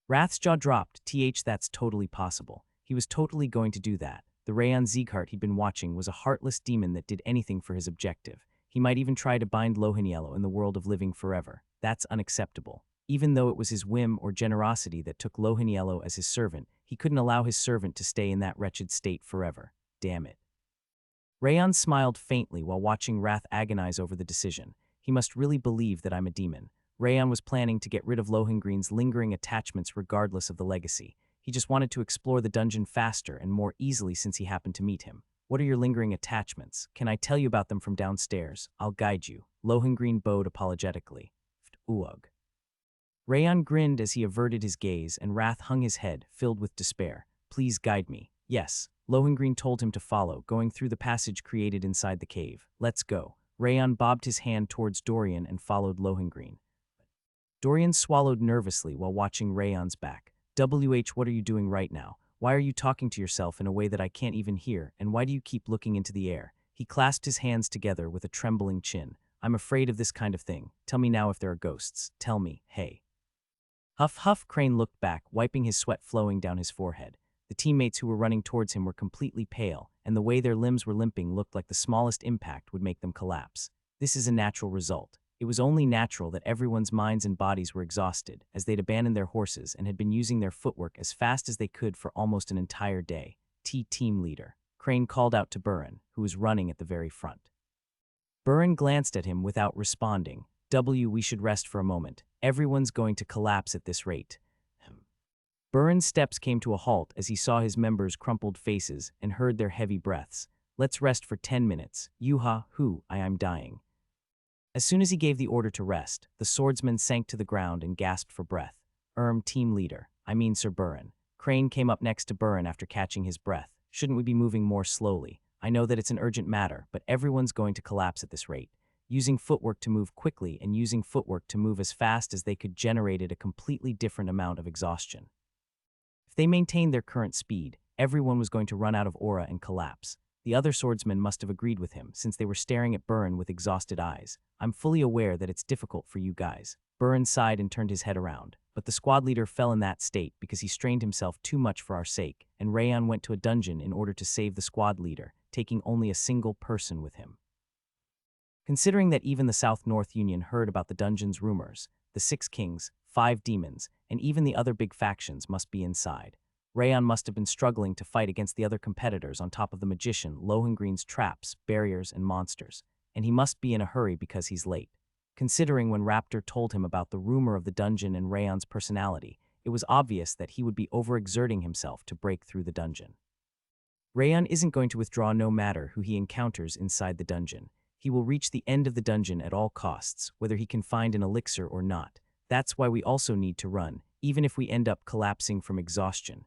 Wrath's jaw dropped. That's totally possible. He was totally going to do that. The Rayon Sieghart he'd been watching was a heartless demon that did anything for his objective. He might even try to bind Lohengrin in the world of living forever. That's unacceptable. Even though it was his whim or generosity that took Lohengrin as his servant, he couldn't allow his servant to stay in that wretched state forever. Damn it. Rayon smiled faintly while watching Wrath agonize over the decision. He must really believe that I'm a demon. Rayon was planning to get rid of Lohengrin's lingering attachments regardless of the legacy. He just wanted to explore the dungeon faster and more easily since he happened to meet him. What are your lingering attachments? Can I tell you about them from downstairs? I'll guide you. Lohengrin bowed apologetically. Ugh. Rayon grinned as he averted his gaze, and Wrath hung his head, filled with despair. Please guide me. Yes. Lohengrin told him to follow, going through the passage created inside the cave. Let's go. Rayon bobbed his hand towards Dorian and followed Lohengrin. Dorian swallowed nervously while watching Rayon's back. What are you doing right now? Why are you talking to yourself in a way that I can't even hear, and why do you keep looking into the air? He clasped his hands together with a trembling chin. I'm afraid of this kind of thing. Tell me now if there are ghosts. Tell me, hey. Huff huff, Crane looked back, wiping his sweat flowing down his forehead. The teammates who were running towards him were completely pale, and the way their limbs were limping looked like the smallest impact would make them collapse. This is a natural result. It was only natural that everyone's minds and bodies were exhausted, as they'd abandoned their horses and had been using their footwork as fast as they could for almost an entire day. Team leader. Crane called out to Burin, who was running at the very front. Burin glanced at him without responding. We should rest for a moment. Everyone's going to collapse at this rate. Burin's steps came to a halt as he saw his members' crumpled faces and heard their heavy breaths. Let's rest for 10 minutes. Yuha, I'm dying. As soon as he gave the order to rest, the swordsman sank to the ground and gasped for breath. Team leader, I mean Sir Burren. Crane came up next to Burren after catching his breath. Shouldn't we be moving more slowly? I know that it's an urgent matter, but everyone's going to collapse at this rate. Using footwork to move quickly and using footwork to move as fast as they could generated a completely different amount of exhaustion. If they maintained their current speed, everyone was going to run out of aura and collapse. The other swordsmen must have agreed with him, since they were staring at Burren with exhausted eyes. I'm fully aware that it's difficult for you guys. Burren sighed and turned his head around, but the squad leader fell in that state because he strained himself too much for our sake, and Rayon went to a dungeon in order to save the squad leader, taking only a single person with him. Considering that even the South-North Union heard about the dungeon's rumors, the 6 kings, 5 demons, and even the other big factions must be inside. Rayon must have been struggling to fight against the other competitors on top of the magician, Lohengreen's traps, barriers, and monsters, and he must be in a hurry because he's late. Considering when Raptor told him about the rumor of the dungeon and Rayon's personality, it was obvious that he would be overexerting himself to break through the dungeon. Rayon isn't going to withdraw no matter who he encounters inside the dungeon. He will reach the end of the dungeon at all costs, whether he can find an elixir or not. That's why we also need to run, even if we end up collapsing from exhaustion.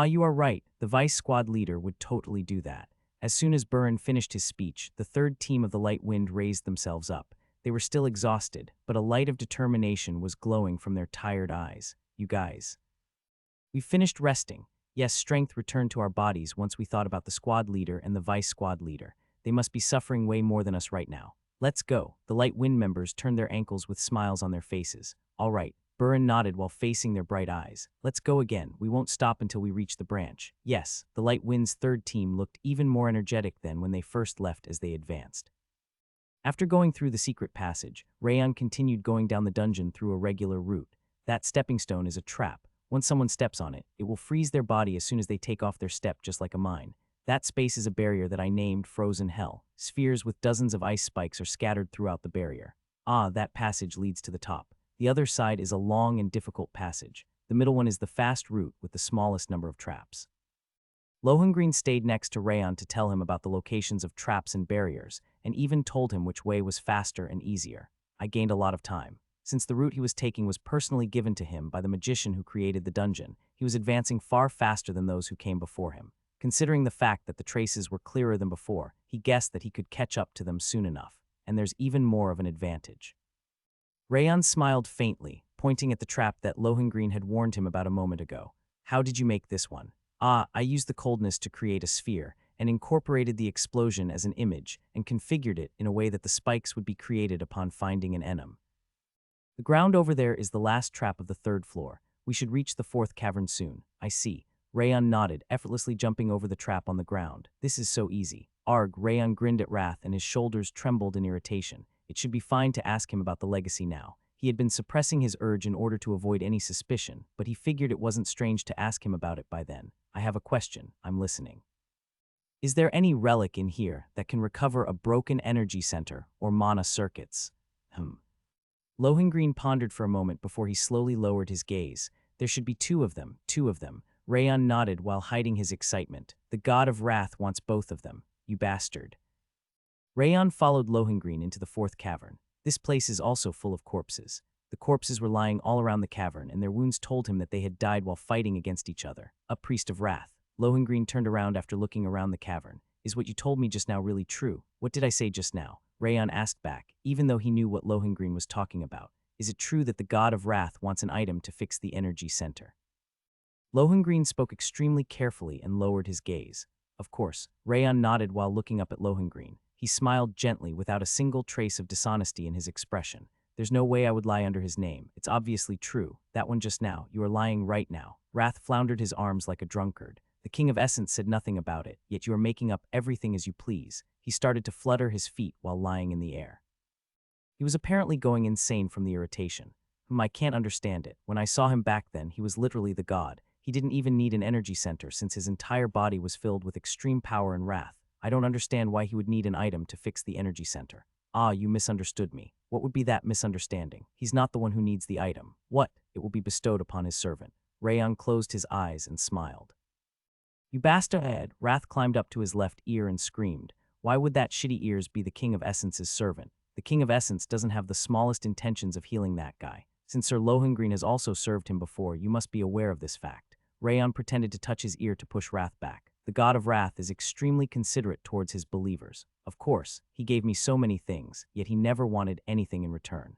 You are right, the vice squad leader would totally do that. As soon as Burren finished his speech, the third team of the Light Wind raised themselves up. They were still exhausted, but a light of determination was glowing from their tired eyes. You guys. We finished resting. Yes, strength returned to our bodies once we thought about the squad leader and the vice squad leader. They must be suffering way more than us right now. Let's go. The Light Wind members turned their ankles with smiles on their faces. All right. Burren nodded while facing their bright eyes. Let's go again. We won't stop until we reach the branch. Yes, the Light Wind's third team looked even more energetic than when they first left as they advanced. After going through the secret passage, Rayon continued going down the dungeon through a regular route. That stepping stone is a trap. Once someone steps on it, it will freeze their body as soon as they take off their step, just like a mine. That space is a barrier that I named Frozen Hell. Spheres with dozens of ice spikes are scattered throughout the barrier. That passage leads to the top. The other side is a long and difficult passage. The middle one is the fast route with the smallest number of traps. Lohengreen stayed next to Rayon to tell him about the locations of traps and barriers, and even told him which way was faster and easier. I gained a lot of time. Since the route he was taking was personally given to him by the magician who created the dungeon, he was advancing far faster than those who came before him. Considering the fact that the traces were clearer than before, he guessed that he could catch up to them soon enough, and there's even more of an advantage. Rayon smiled faintly, pointing at the trap that Lohengreen had warned him about a moment ago. How did you make this one? I used the coldness to create a sphere, and incorporated the explosion as an image, and configured it in a way that the spikes would be created upon finding an enemy. The ground over there is the last trap of the 3rd floor. We should reach the 4th cavern soon. I see. Rayon nodded, effortlessly jumping over the trap on the ground. This is so easy. Arg, Rayon grinned at wrath and his shoulders trembled in irritation. It should be fine to ask him about the legacy now. He had been suppressing his urge in order to avoid any suspicion, but he figured it wasn't strange to ask him about it by then. I have a question. I'm listening. Is there any relic in here that can recover a broken energy center or mana circuits? Lohengreen pondered for a moment before he slowly lowered his gaze. There should be 2 of them. Rayon nodded while hiding his excitement. The god of wrath wants both of them. You bastard. Rayon followed Lohengreen into the 4th cavern. This place is also full of corpses. The corpses were lying all around the cavern, and their wounds told him that they had died while fighting against each other. A priest of wrath. Lohengreen turned around after looking around the cavern. Is what you told me just now really true? What did I say just now? Rayon asked back, even though he knew what Lohengreen was talking about. Is it true that the god of wrath wants an item to fix the energy center? Lohengreen spoke extremely carefully and lowered his gaze. Of course, Rayon nodded while looking up at Lohengreen. He smiled gently without a single trace of dishonesty in his expression. There's no way I would lie under his name. It's obviously true. That one just now. You are lying right now. Wrath floundered his arms like a drunkard. The King of Essence said nothing about it, yet you are making up everything as you please. He started to flutter his feet while lying in the air. He was apparently going insane from the irritation. I can't understand it. When I saw him back then, he was literally the god. He didn't even need an energy center since his entire body was filled with extreme power and wrath. I don't understand why he would need an item to fix the energy center. You misunderstood me. What would be that misunderstanding? He's not the one who needs the item. What? It will be bestowed upon his servant. Rayon closed his eyes and smiled. You bastard! Wrath climbed up to his left ear and screamed. Why would that shitty ears be the King of Essence's servant? The King of Essence doesn't have the smallest intentions of healing that guy. Since Sir Lohengrin has also served him before, you must be aware of this fact. Rayon pretended to touch his ear to push Wrath back. The God of Wrath is extremely considerate towards his believers. Of course, he gave me so many things, yet he never wanted anything in return.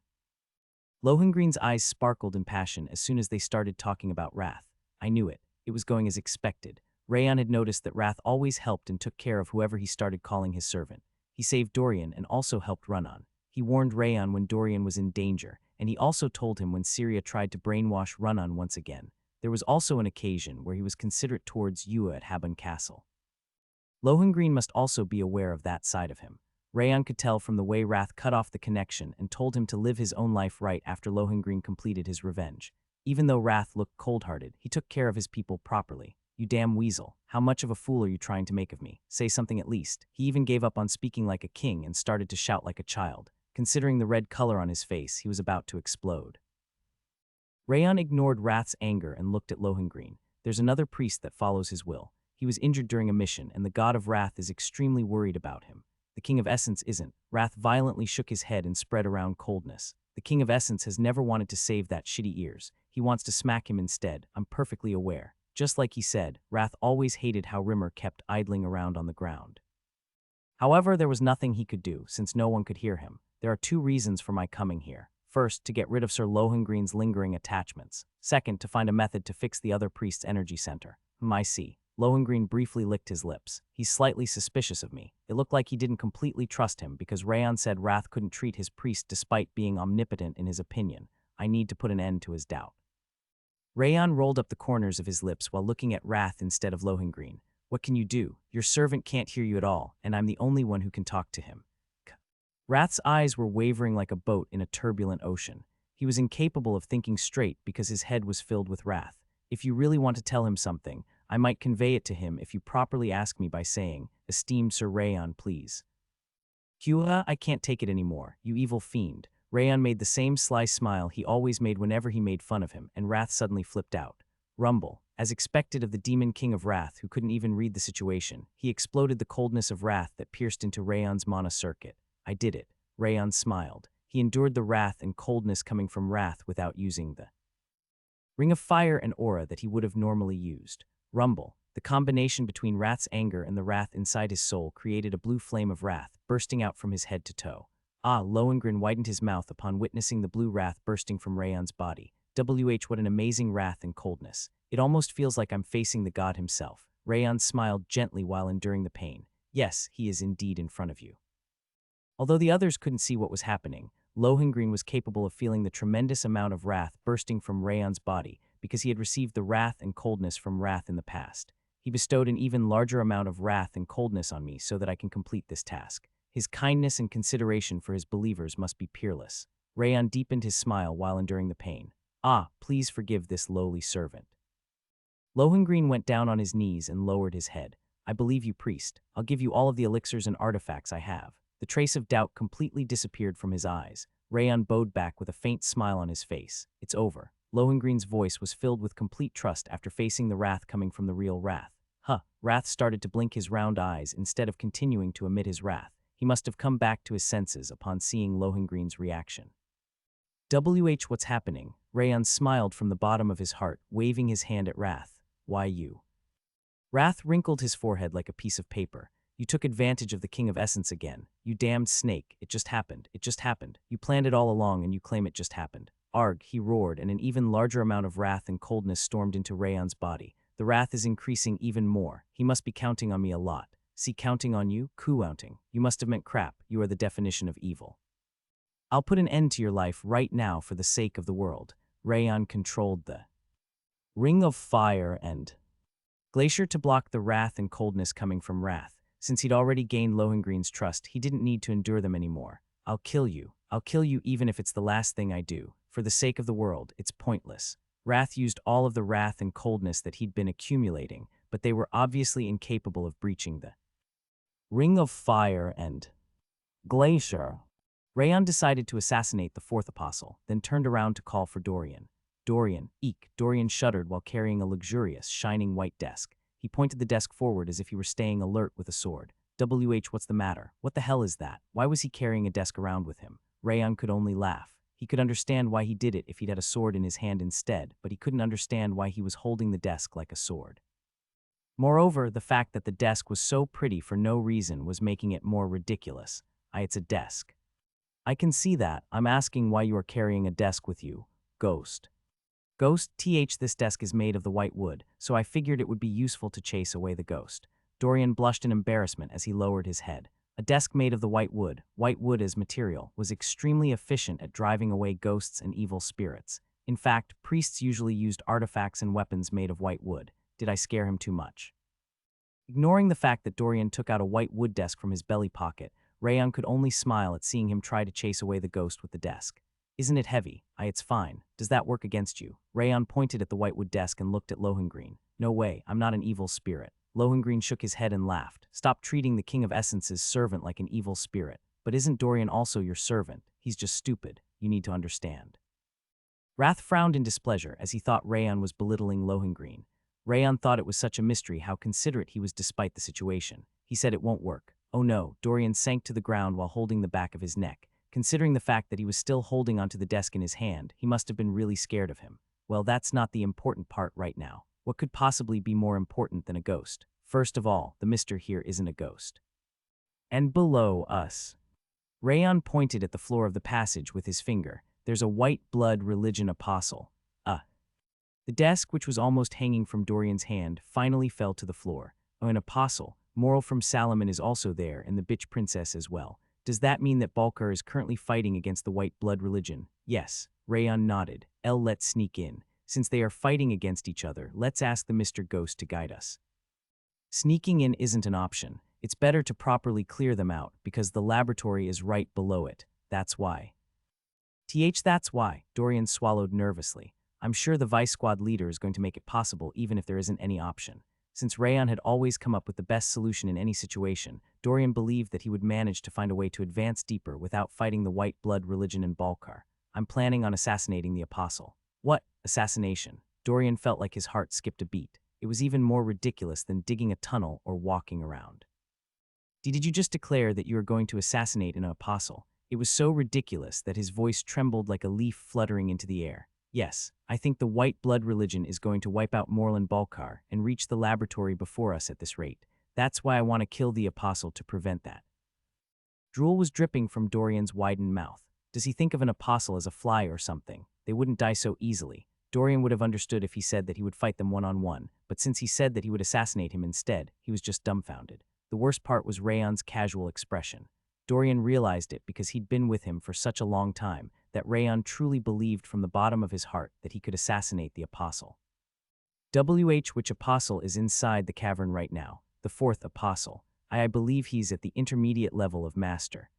Lohengrin's eyes sparkled in passion as soon as they started talking about Wrath. I knew it. It was going as expected. Rayon had noticed that Wrath always helped and took care of whoever he started calling his servant. He saved Dorian and also helped Run-On. He warned Rayon when Dorian was in danger, and he also told him when Syria tried to brainwash Run-On once again. There was also an occasion where he was considerate towards Yua at Habon Castle. Lohengrin must also be aware of that side of him. Rayon could tell from the way Wrath cut off the connection and told him to live his own life right after Lohengrin completed his revenge. Even though Wrath looked cold-hearted, he took care of his people properly. You damn weasel, how much of a fool are you trying to make of me? Say something at least. He even gave up on speaking like a king and started to shout like a child. Considering the red color on his face, he was about to explode. Rayon ignored Wrath's anger and looked at Lohengrin. There's another priest that follows his will. He was injured during a mission, and the God of Wrath is extremely worried about him. The King of Essence isn't. Wrath violently shook his head and spread around coldness. The King of Essence has never wanted to save that shitty ears. He wants to smack him instead. I'm perfectly aware. Just like he said, Wrath always hated how Rimmer kept idling around on the ground. However, there was nothing he could do, since no one could hear him. There are two reasons for my coming here. First, to get rid of Sir Lohengrin's lingering attachments. Second, to find a method to fix the other priest's energy center. I see. Lohengrin briefly licked his lips. He's slightly suspicious of me. It looked like he didn't completely trust him because Rayon said Wrath couldn't treat his priest despite being omnipotent in his opinion. I need to put an end to his doubt. Rayon rolled up the corners of his lips while looking at Wrath instead of Lohengrin. What can you do? Your servant can't hear you at all, and I'm the only one who can talk to him. Wrath's eyes were wavering like a boat in a turbulent ocean. He was incapable of thinking straight because his head was filled with wrath. If you really want to tell him something, I might convey it to him if you properly ask me by saying, "Esteemed Sir Rayon, please." Hua, I can't take it anymore, you evil fiend. Rayon made the same sly smile he always made whenever he made fun of him, and Wrath suddenly flipped out. Rumble. As expected of the Demon King of Wrath, who couldn't even read the situation, he exploded the coldness of wrath that pierced into Rayon's mana circuit. I did it. Rayon smiled. He endured the wrath and coldness coming from Wrath without using the ring of fire and aura that he would have normally used. Rumble. The combination between Wrath's anger and the wrath inside his soul created a blue flame of wrath, bursting out from his head to toe. Lohengrin widened his mouth upon witnessing the blue wrath bursting from Rayon's body. What an amazing wrath and coldness. It almost feels like I'm facing the god himself. Rayon smiled gently while enduring the pain. Yes, he is indeed in front of you. Although the others couldn't see what was happening, Lohengrin was capable of feeling the tremendous amount of wrath bursting from Rayon's body because he had received the wrath and coldness from Wrath in the past. He bestowed an even larger amount of wrath and coldness on me so that I can complete this task. His kindness and consideration for his believers must be peerless. Rayon deepened his smile while enduring the pain. Please forgive this lowly servant. Lohengrin went down on his knees and lowered his head. I believe you, priest. I'll give you all of the elixirs and artifacts I have. The trace of doubt completely disappeared from his eyes. Rayon bowed back with a faint smile on his face. It's over. Lohengrin's voice was filled with complete trust after facing the wrath coming from the real Wrath. Wrath started to blink his round eyes instead of continuing to emit his wrath. He must have come back to his senses upon seeing Lohengrin's reaction. What's happening? Rayon smiled from the bottom of his heart, waving his hand at Wrath. Why you? Wrath wrinkled his forehead like a piece of paper. You took advantage of the King of Essence again. You damned snake. It just happened. It just happened. You planned it all along and you claim it just happened. Arg, he roared, and an even larger amount of wrath and coldness stormed into Rayon's body. The wrath is increasing even more. He must be counting on me a lot. See, counting on you? Counting. You must have meant crap. You are the definition of evil. I'll put an end to your life right now for the sake of the world. Rayon controlled the ring of fire and glacier to block the wrath and coldness coming from Wrath. Since he'd already gained Lohengrin's trust, he didn't need to endure them anymore. I'll kill you. I'll kill you even if it's the last thing I do. For the sake of the world, it's pointless. Wrath used all of the wrath and coldness that he'd been accumulating, but they were obviously incapable of breaching the ring of fire and glacier. Rayon decided to assassinate the fourth apostle, then turned around to call for Dorian. Dorian, eek. Dorian shuddered while carrying a luxurious, shining white desk. He pointed the desk forward as if he were staying alert with a sword. What's the matter? What the hell is that? Why was he carrying a desk around with him? Rayon could only laugh. He could understand why he did it if he'd had a sword in his hand instead, but he couldn't understand why he was holding the desk like a sword. Moreover, the fact that the desk was so pretty for no reason was making it more ridiculous. It's a desk. I can see that. I'm asking why you are carrying a desk with you. Ghost. Ghost, this desk is made of the white wood, so I figured it would be useful to chase away the ghost. Dorian blushed in embarrassment as he lowered his head. A desk made of the white wood as material, was extremely efficient at driving away ghosts and evil spirits. In fact, priests usually used artifacts and weapons made of white wood. Did I scare him too much? Ignoring the fact that Dorian took out a white wood desk from his belly pocket, Rayon could only smile at seeing him try to chase away the ghost with the desk. Isn't it heavy? It's fine. Does that work against you? Rayon pointed at the whitewood desk and looked at Lohengrin. No way, I'm not an evil spirit. Lohengrin shook his head and laughed. Stop treating the King of Essence's servant like an evil spirit. But isn't Dorian also your servant? He's just stupid. You need to understand. Wrath frowned in displeasure as he thought Rayon was belittling Lohengrin. Rayon thought it was such a mystery how considerate he was despite the situation. He said it won't work. Oh no, Dorian sank to the ground while holding the back of his neck. Considering the fact that he was still holding onto the desk in his hand, he must have been really scared of him. Well, that's not the important part right now. What could possibly be more important than a ghost? First of all, the Mr. here isn't a ghost. And below us. Rayon pointed at the floor of the passage with his finger. There's a white blood religion apostle. The desk, which was almost hanging from Dorian's hand, finally fell to the floor. Oh, an apostle. Moral from Salomon is also there, and the bitch princess as well. Does that mean that Balkar is currently fighting against the white blood religion? Yes. Rayon nodded. Let's sneak in. Since they are fighting against each other, let's ask the Mr. Ghost to guide us. Sneaking in isn't an option. It's better to properly clear them out, because the laboratory is right below it. That's why. That's why. Dorian swallowed nervously. I'm sure the Vice Squad leader is going to make it possible even if there isn't any option. Since Rayon had always come up with the best solution in any situation, Dorian believed that he would manage to find a way to advance deeper without fighting the white blood religion in Balkar. I'm planning on assassinating the apostle. What? Assassination? Dorian felt like his heart skipped a beat. It was even more ridiculous than digging a tunnel or walking around. Did you just declare that you are going to assassinate an apostle? It was so ridiculous that his voice trembled like a leaf fluttering into the air. Yes, I think the white blood religion is going to wipe out Morlan Balkar and reach the laboratory before us at this rate. That's why I want to kill the apostle to prevent that. Drool was dripping from Dorian's widened mouth. Does he think of an apostle as a fly or something? They wouldn't die so easily. Dorian would have understood if he said that he would fight them one-on-one, but since he said that he would assassinate him instead, he was just dumbfounded. The worst part was Rayon's casual expression. Dorian realized it because he'd been with him for such a long time that Rayon truly believed from the bottom of his heart that he could assassinate the apostle. Which apostle is inside the cavern right now? The fourth apostle. I believe he's at the intermediate level of master.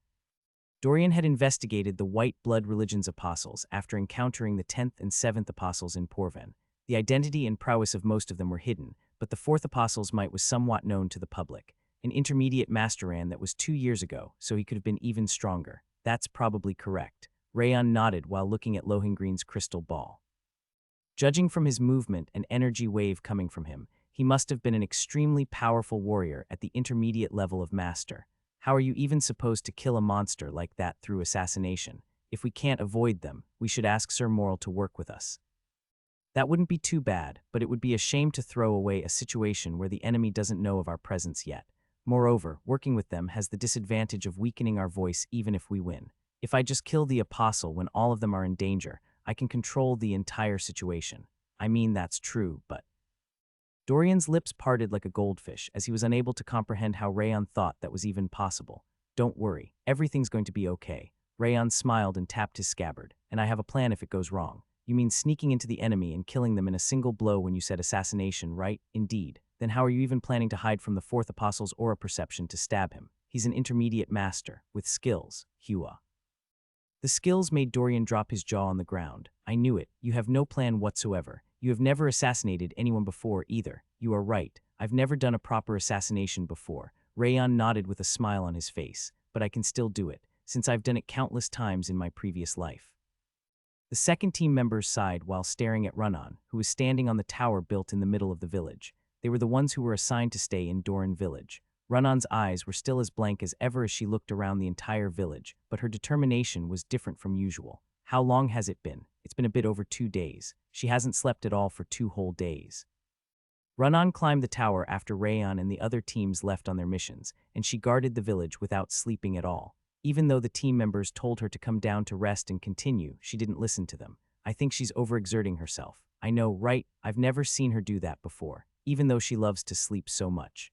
Dorian had investigated the white blood religion's apostles after encountering the 10th and 7th apostles in Porven. The identity and prowess of most of them were hidden, but the fourth apostle's might was somewhat known to the public. An intermediate master ran that was 2 years ago, so he could have been even stronger. That's probably correct. Rayon nodded while looking at Lohengrin's crystal ball. Judging from his movement and energy wave coming from him, he must have been an extremely powerful warrior at the intermediate level of master. How are you even supposed to kill a monster like that through assassination? If we can't avoid them, we should ask Sir Moral to work with us. That wouldn't be too bad, but it would be a shame to throw away a situation where the enemy doesn't know of our presence yet. Moreover, working with them has the disadvantage of weakening our voice even if we win. If I just kill the apostle when all of them are in danger, I can control the entire situation. I mean, that's true, but... Dorian's lips parted like a goldfish as he was unable to comprehend how Rayon thought that was even possible. Don't worry, everything's going to be okay. Rayon smiled and tapped his scabbard. And I have a plan if it goes wrong. You mean sneaking into the enemy and killing them in a single blow when you said assassination, right? Indeed. Then how are you even planning to hide from the fourth apostle's aura perception to stab him? He's an intermediate master, with skills, Hua. The skills made Dorian drop his jaw on the ground. I knew it. You have no plan whatsoever. You have never assassinated anyone before either. You are right. I've never done a proper assassination before. Rayon nodded with a smile on his face. But I can still do it, since I've done it countless times in my previous life. The second team members sighed while staring at Runan, who was standing on the tower built in the middle of the village. They were the ones who were assigned to stay in Doran village. Run-on's eyes were still as blank as ever as she looked around the entire village, but her determination was different from usual. How long has it been? It's been a bit over 2 days. She hasn't slept at all for 2 whole days. Run-on climbed the tower after Rayon and the other teams left on their missions, and she guarded the village without sleeping at all. Even though the team members told her to come down to rest and continue, she didn't listen to them. I think she's overexerting herself. I know, right? I've never seen her do that before, even though she loves to sleep so much.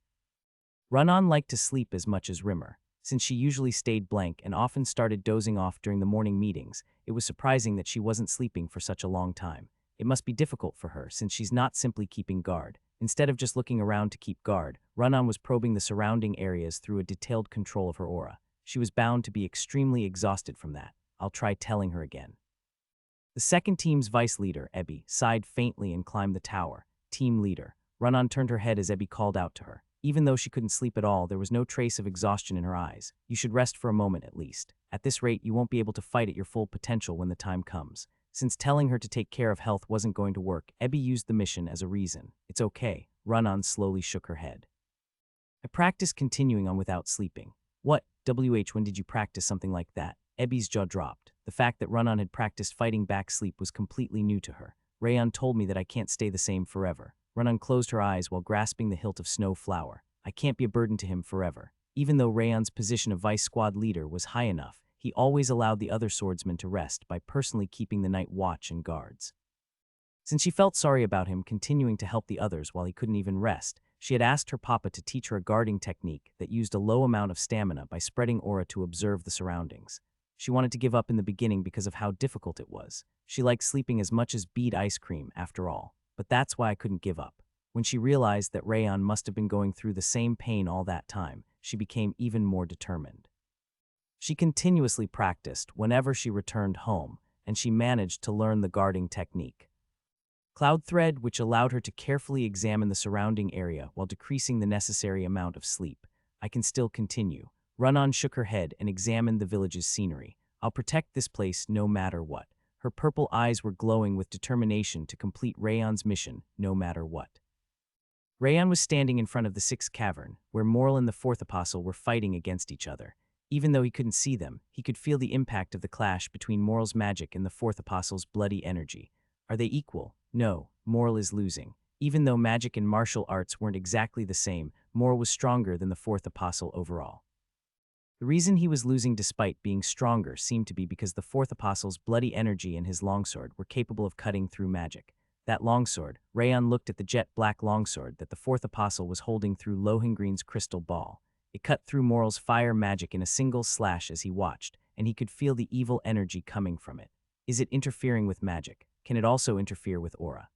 Run-on liked to sleep as much as Rimmer. Since she usually stayed blank and often started dozing off during the morning meetings, it was surprising that she wasn't sleeping for such a long time. It must be difficult for her since she's not simply keeping guard. Instead of just looking around to keep guard, Run-on was probing the surrounding areas through a detailed control of her aura. She was bound to be extremely exhausted from that. I'll try telling her again. The second team's vice leader, Ebby, sighed faintly and climbed the tower. Team leader. Run-on turned her head as Ebby called out to her. Even though she couldn't sleep at all, there was no trace of exhaustion in her eyes. You should rest for a moment at least. At this rate, you won't be able to fight at your full potential when the time comes. Since telling her to take care of health wasn't going to work, Ebby used the mission as a reason. It's okay. Run-on slowly shook her head. I practiced continuing on without sleeping. What? When did you practice something like that? Ebby's jaw dropped. The fact that Run-on had practiced fighting back sleep was completely new to her. Rayon told me that I can't stay the same forever. Run-on closed her eyes while grasping the hilt of Snow Flower. I can't be a burden to him forever. Even though Rayon's position of vice squad leader was high enough, he always allowed the other swordsmen to rest by personally keeping the night watch and guards. Since she felt sorry about him continuing to help the others while he couldn't even rest, she had asked her papa to teach her a guarding technique that used a low amount of stamina by spreading aura to observe the surroundings. She wanted to give up in the beginning because of how difficult it was. She liked sleeping as much as bead ice cream, after all. But that's why I couldn't give up. When she realized that Rayon must have been going through the same pain all that time, she became even more determined. She continuously practiced whenever she returned home, and she managed to learn the guarding technique. Cloud Thread, which allowed her to carefully examine the surrounding area while decreasing the necessary amount of sleep. I can still continue. Run-on shook her head and examined the village's scenery. I'll protect this place no matter what. Her purple eyes were glowing with determination to complete Rayon's mission, no matter what. Rayon was standing in front of the sixth cavern, where Moral and the fourth apostle were fighting against each other. Even though he couldn't see them, he could feel the impact of the clash between Moral's magic and the fourth apostle's bloody energy. Are they equal? No, Moral is losing. Even though magic and martial arts weren't exactly the same, Moral was stronger than the fourth apostle overall. The reason he was losing despite being stronger seemed to be because the fourth apostle's bloody energy and his longsword were capable of cutting through magic. That longsword, Rayon looked at the jet-black longsword that the fourth apostle was holding through Lohengreen's crystal ball. It cut through Moral's fire magic in a single slash as he watched, and he could feel the evil energy coming from it. Is it interfering with magic? Can it also interfere with aura?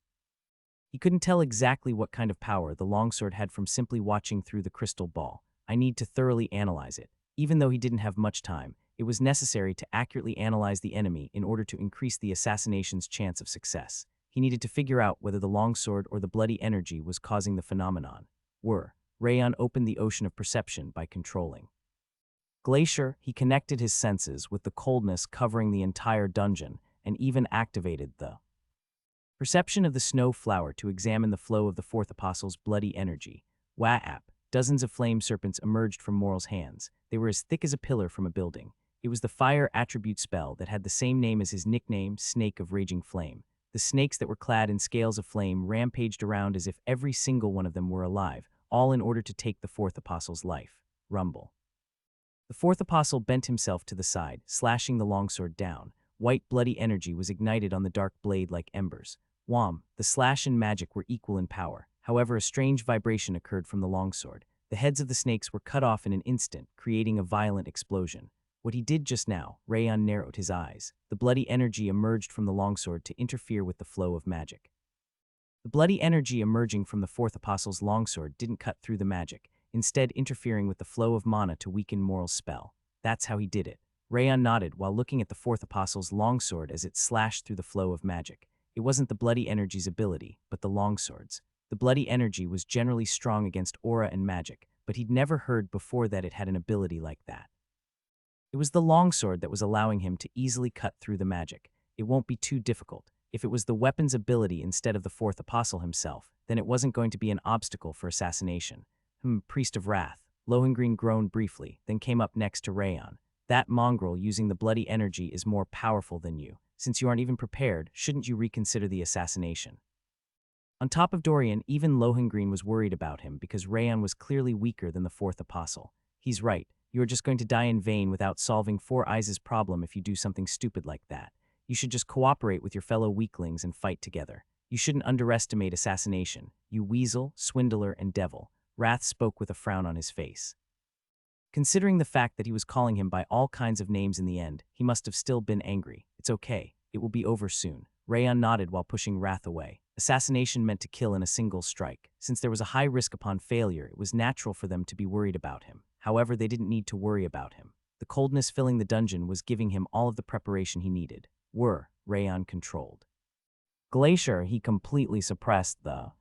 He couldn't tell exactly what kind of power the longsword had from simply watching through the crystal ball. I need to thoroughly analyze it. Even though he didn't have much time, it was necessary to accurately analyze the enemy in order to increase the assassination's chance of success. He needed to figure out whether the longsword or the bloody energy was causing the phenomenon. Rayon opened the ocean of perception by controlling. Glacier, he connected his senses with the coldness covering the entire dungeon and even activated the perception of the snow flower to examine the flow of the fourth apostle's bloody energy. Wah-ap. Dozens of flame serpents emerged from Moral's hands. They were as thick as a pillar from a building. It was the fire attribute spell that had the same name as his nickname, Snake of Raging Flame. The snakes that were clad in scales of flame rampaged around as if every single one of them were alive, all in order to take the fourth apostle's life. Rumble. The fourth apostle bent himself to the side, slashing the longsword down. White bloody energy was ignited on the dark blade like embers. Wham! The slash and magic were equal in power. However, a strange vibration occurred from the longsword. The heads of the snakes were cut off in an instant, creating a violent explosion. What he did just now, Rayon narrowed his eyes. The bloody energy emerged from the longsword to interfere with the flow of magic. The bloody energy emerging from the fourth apostle's longsword didn't cut through the magic, instead interfering with the flow of mana to weaken Moral's spell. That's how he did it. Rayon nodded while looking at the fourth apostle's longsword as it slashed through the flow of magic. It wasn't the bloody energy's ability, but the longsword's. The bloody energy was generally strong against aura and magic, but he'd never heard before that it had an ability like that. It was the longsword that was allowing him to easily cut through the magic. It won't be too difficult. If it was the weapon's ability instead of the fourth apostle himself, then it wasn't going to be an obstacle for assassination. Priest of Wrath. Lohengrin groaned briefly, then came up next to Rayon. That mongrel using the bloody energy is more powerful than you. Since you aren't even prepared, shouldn't you reconsider the assassination? On top of Dorian, even Lohengrin was worried about him because Rayon was clearly weaker than the fourth apostle. He's right. You are just going to die in vain without solving Four Eyes' problem if you do something stupid like that. You should just cooperate with your fellow weaklings and fight together. You shouldn't underestimate assassination. You weasel, swindler, and devil. Wrath spoke with a frown on his face. Considering the fact that he was calling him by all kinds of names in the end, he must have still been angry. It's okay. It will be over soon. Rayon nodded while pushing Wrath away. Assassination meant to kill in a single strike. Since there was a high risk upon failure, it was natural for them to be worried about him. However, they didn't need to worry about him. The coldness filling the dungeon was giving him all of the preparation he needed. Rayon controlled. Glacier, he completely suppressed the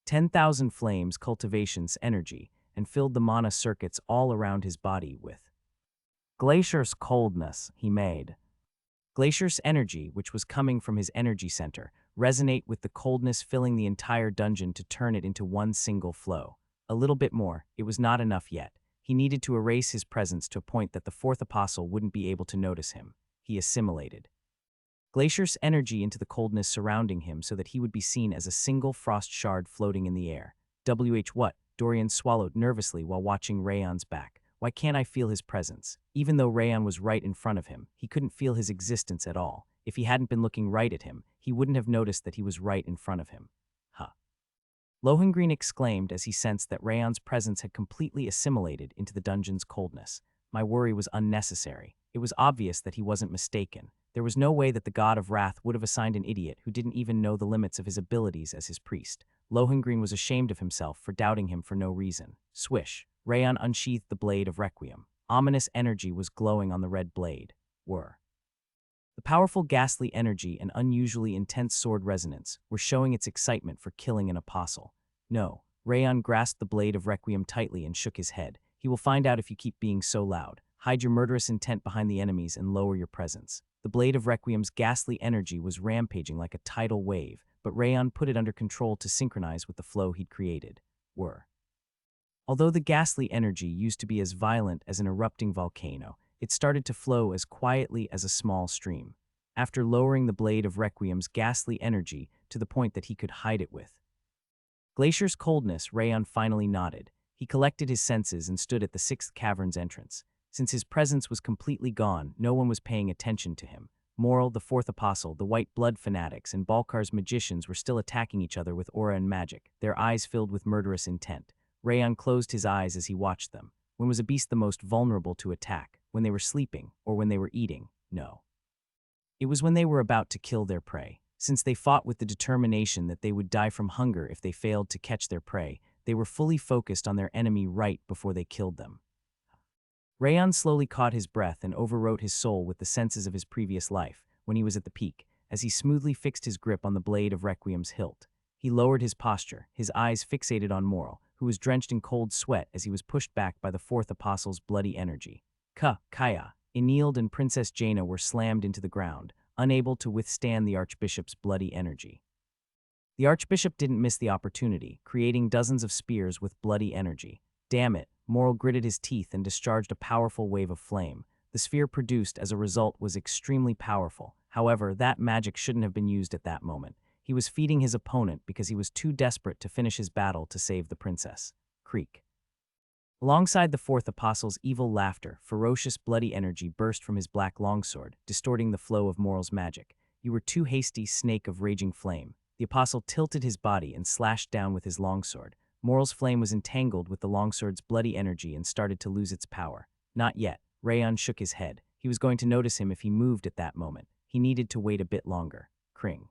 10,000 flames cultivation's energy and filled the mana circuits all around his body with Glacier's coldness, he made. Glacier's energy, which was coming from his energy center, resonate with the coldness filling the entire dungeon to turn it into one single flow. A little bit more, it was not enough yet. He needed to erase his presence to a point that the fourth apostle wouldn't be able to notice him. He assimilated Glacier's energy into the coldness surrounding him so that he would be seen as a single frost shard floating in the air. What? Dorian swallowed nervously while watching Rayon's back. Why can't I feel his presence? Even though Rayon was right in front of him, he couldn't feel his existence at all. If he hadn't been looking right at him, he wouldn't have noticed that he was right in front of him. Lohengrin exclaimed as he sensed that Rayon's presence had completely assimilated into the dungeon's coldness. My worry was unnecessary. It was obvious that he wasn't mistaken. There was no way that the god of wrath would have assigned an idiot who didn't even know the limits of his abilities as his priest. Lohengrin was ashamed of himself for doubting him for no reason. Swish. Rayon unsheathed the blade of Requiem. Ominous energy was glowing on the red blade. The powerful ghastly energy and unusually intense sword resonance were showing its excitement for killing an apostle. No. Rayon grasped the blade of Requiem tightly and shook his head. He will find out if you keep being so loud. Hide your murderous intent behind the enemies and lower your presence. The blade of Requiem's ghastly energy was rampaging like a tidal wave, but Rayon put it under control to synchronize with the flow he'd created. Although the ghastly energy used to be as violent as an erupting volcano, it started to flow as quietly as a small stream. After lowering the blade of Requiem's ghastly energy to the point that he could hide it with Glacier's coldness, Rayon finally nodded. He collected his senses and stood at the sixth cavern's entrance. Since his presence was completely gone, no one was paying attention to him. Moral, the fourth apostle, the white blood fanatics, and Balkar's magicians were still attacking each other with aura and magic, their eyes filled with murderous intent. Rayon closed his eyes as he watched them. When was a beast the most vulnerable to attack? When they were sleeping, or when they were eating? No. It was when they were about to kill their prey. Since they fought with the determination that they would die from hunger if they failed to catch their prey, they were fully focused on their enemy right before they killed them. Rayon slowly caught his breath and overwrote his soul with the senses of his previous life, when he was at the peak, as he smoothly fixed his grip on the blade of Requiem's hilt. He lowered his posture, his eyes fixated on Moral, who was drenched in cold sweat as he was pushed back by the fourth apostle's bloody energy. Kaya, Eneild and Princess Jaina were slammed into the ground, unable to withstand the Archbishop's bloody energy. The Archbishop didn't miss the opportunity, creating dozens of spears with bloody energy. Damn it, Moral gritted his teeth and discharged a powerful wave of flame. The sphere produced as a result was extremely powerful. However, that magic shouldn't have been used at that moment. He was feeding his opponent because he was too desperate to finish his battle to save the princess. Creak. Alongside the fourth apostle's evil laughter, ferocious bloody energy burst from his black longsword, distorting the flow of Moral's magic. You were too hasty, snake of raging flame. The apostle tilted his body and slashed down with his longsword. Moral's flame was entangled with the longsword's bloody energy and started to lose its power. Not yet. Rayon shook his head. He was going to notice him if he moved at that moment. He needed to wait a bit longer. Cring.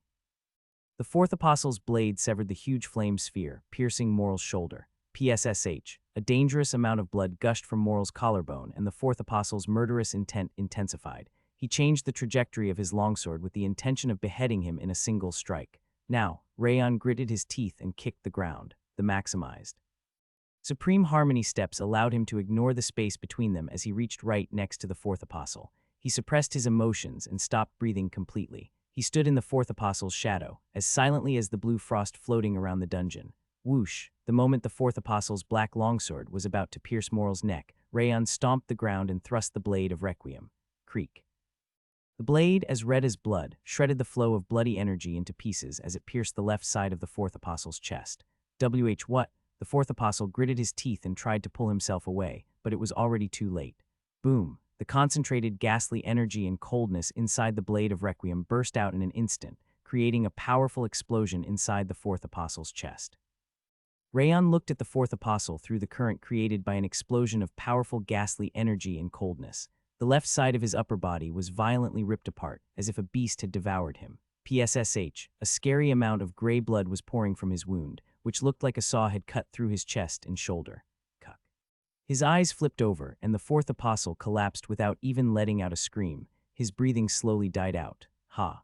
The fourth apostle's blade severed the huge flame sphere, piercing Moral's shoulder. PSSH. A dangerous amount of blood gushed from Moral's collarbone, and the fourth apostle's murderous intent intensified. He changed the trajectory of his longsword with the intention of beheading him in a single strike. Now, Rayon gritted his teeth and kicked the ground. The maximized Supreme Harmony steps allowed him to ignore the space between them as he reached right next to the fourth apostle. He suppressed his emotions and stopped breathing completely. He stood in the fourth apostle's shadow, as silently as the blue frost floating around the dungeon. Whoosh! The moment the fourth apostle's black longsword was about to pierce Moral's neck, Rayon stomped the ground and thrust the blade of Requiem. Creak. The blade, as red as blood, shredded the flow of bloody energy into pieces as it pierced the left side of the fourth apostle's chest. What? The fourth apostle gritted his teeth and tried to pull himself away, but it was already too late. Boom! The concentrated, ghastly energy and coldness inside the blade of Requiem burst out in an instant, creating a powerful explosion inside the fourth apostle's chest. Rayon looked at the fourth apostle through the current created by an explosion of powerful, ghastly energy and coldness. The left side of his upper body was violently ripped apart, as if a beast had devoured him. PSSH, a scary amount of gray blood was pouring from his wound, which looked like a saw had cut through his chest and shoulder. Cuck. His eyes flipped over, and the fourth apostle collapsed without even letting out a scream. His breathing slowly died out. Ha.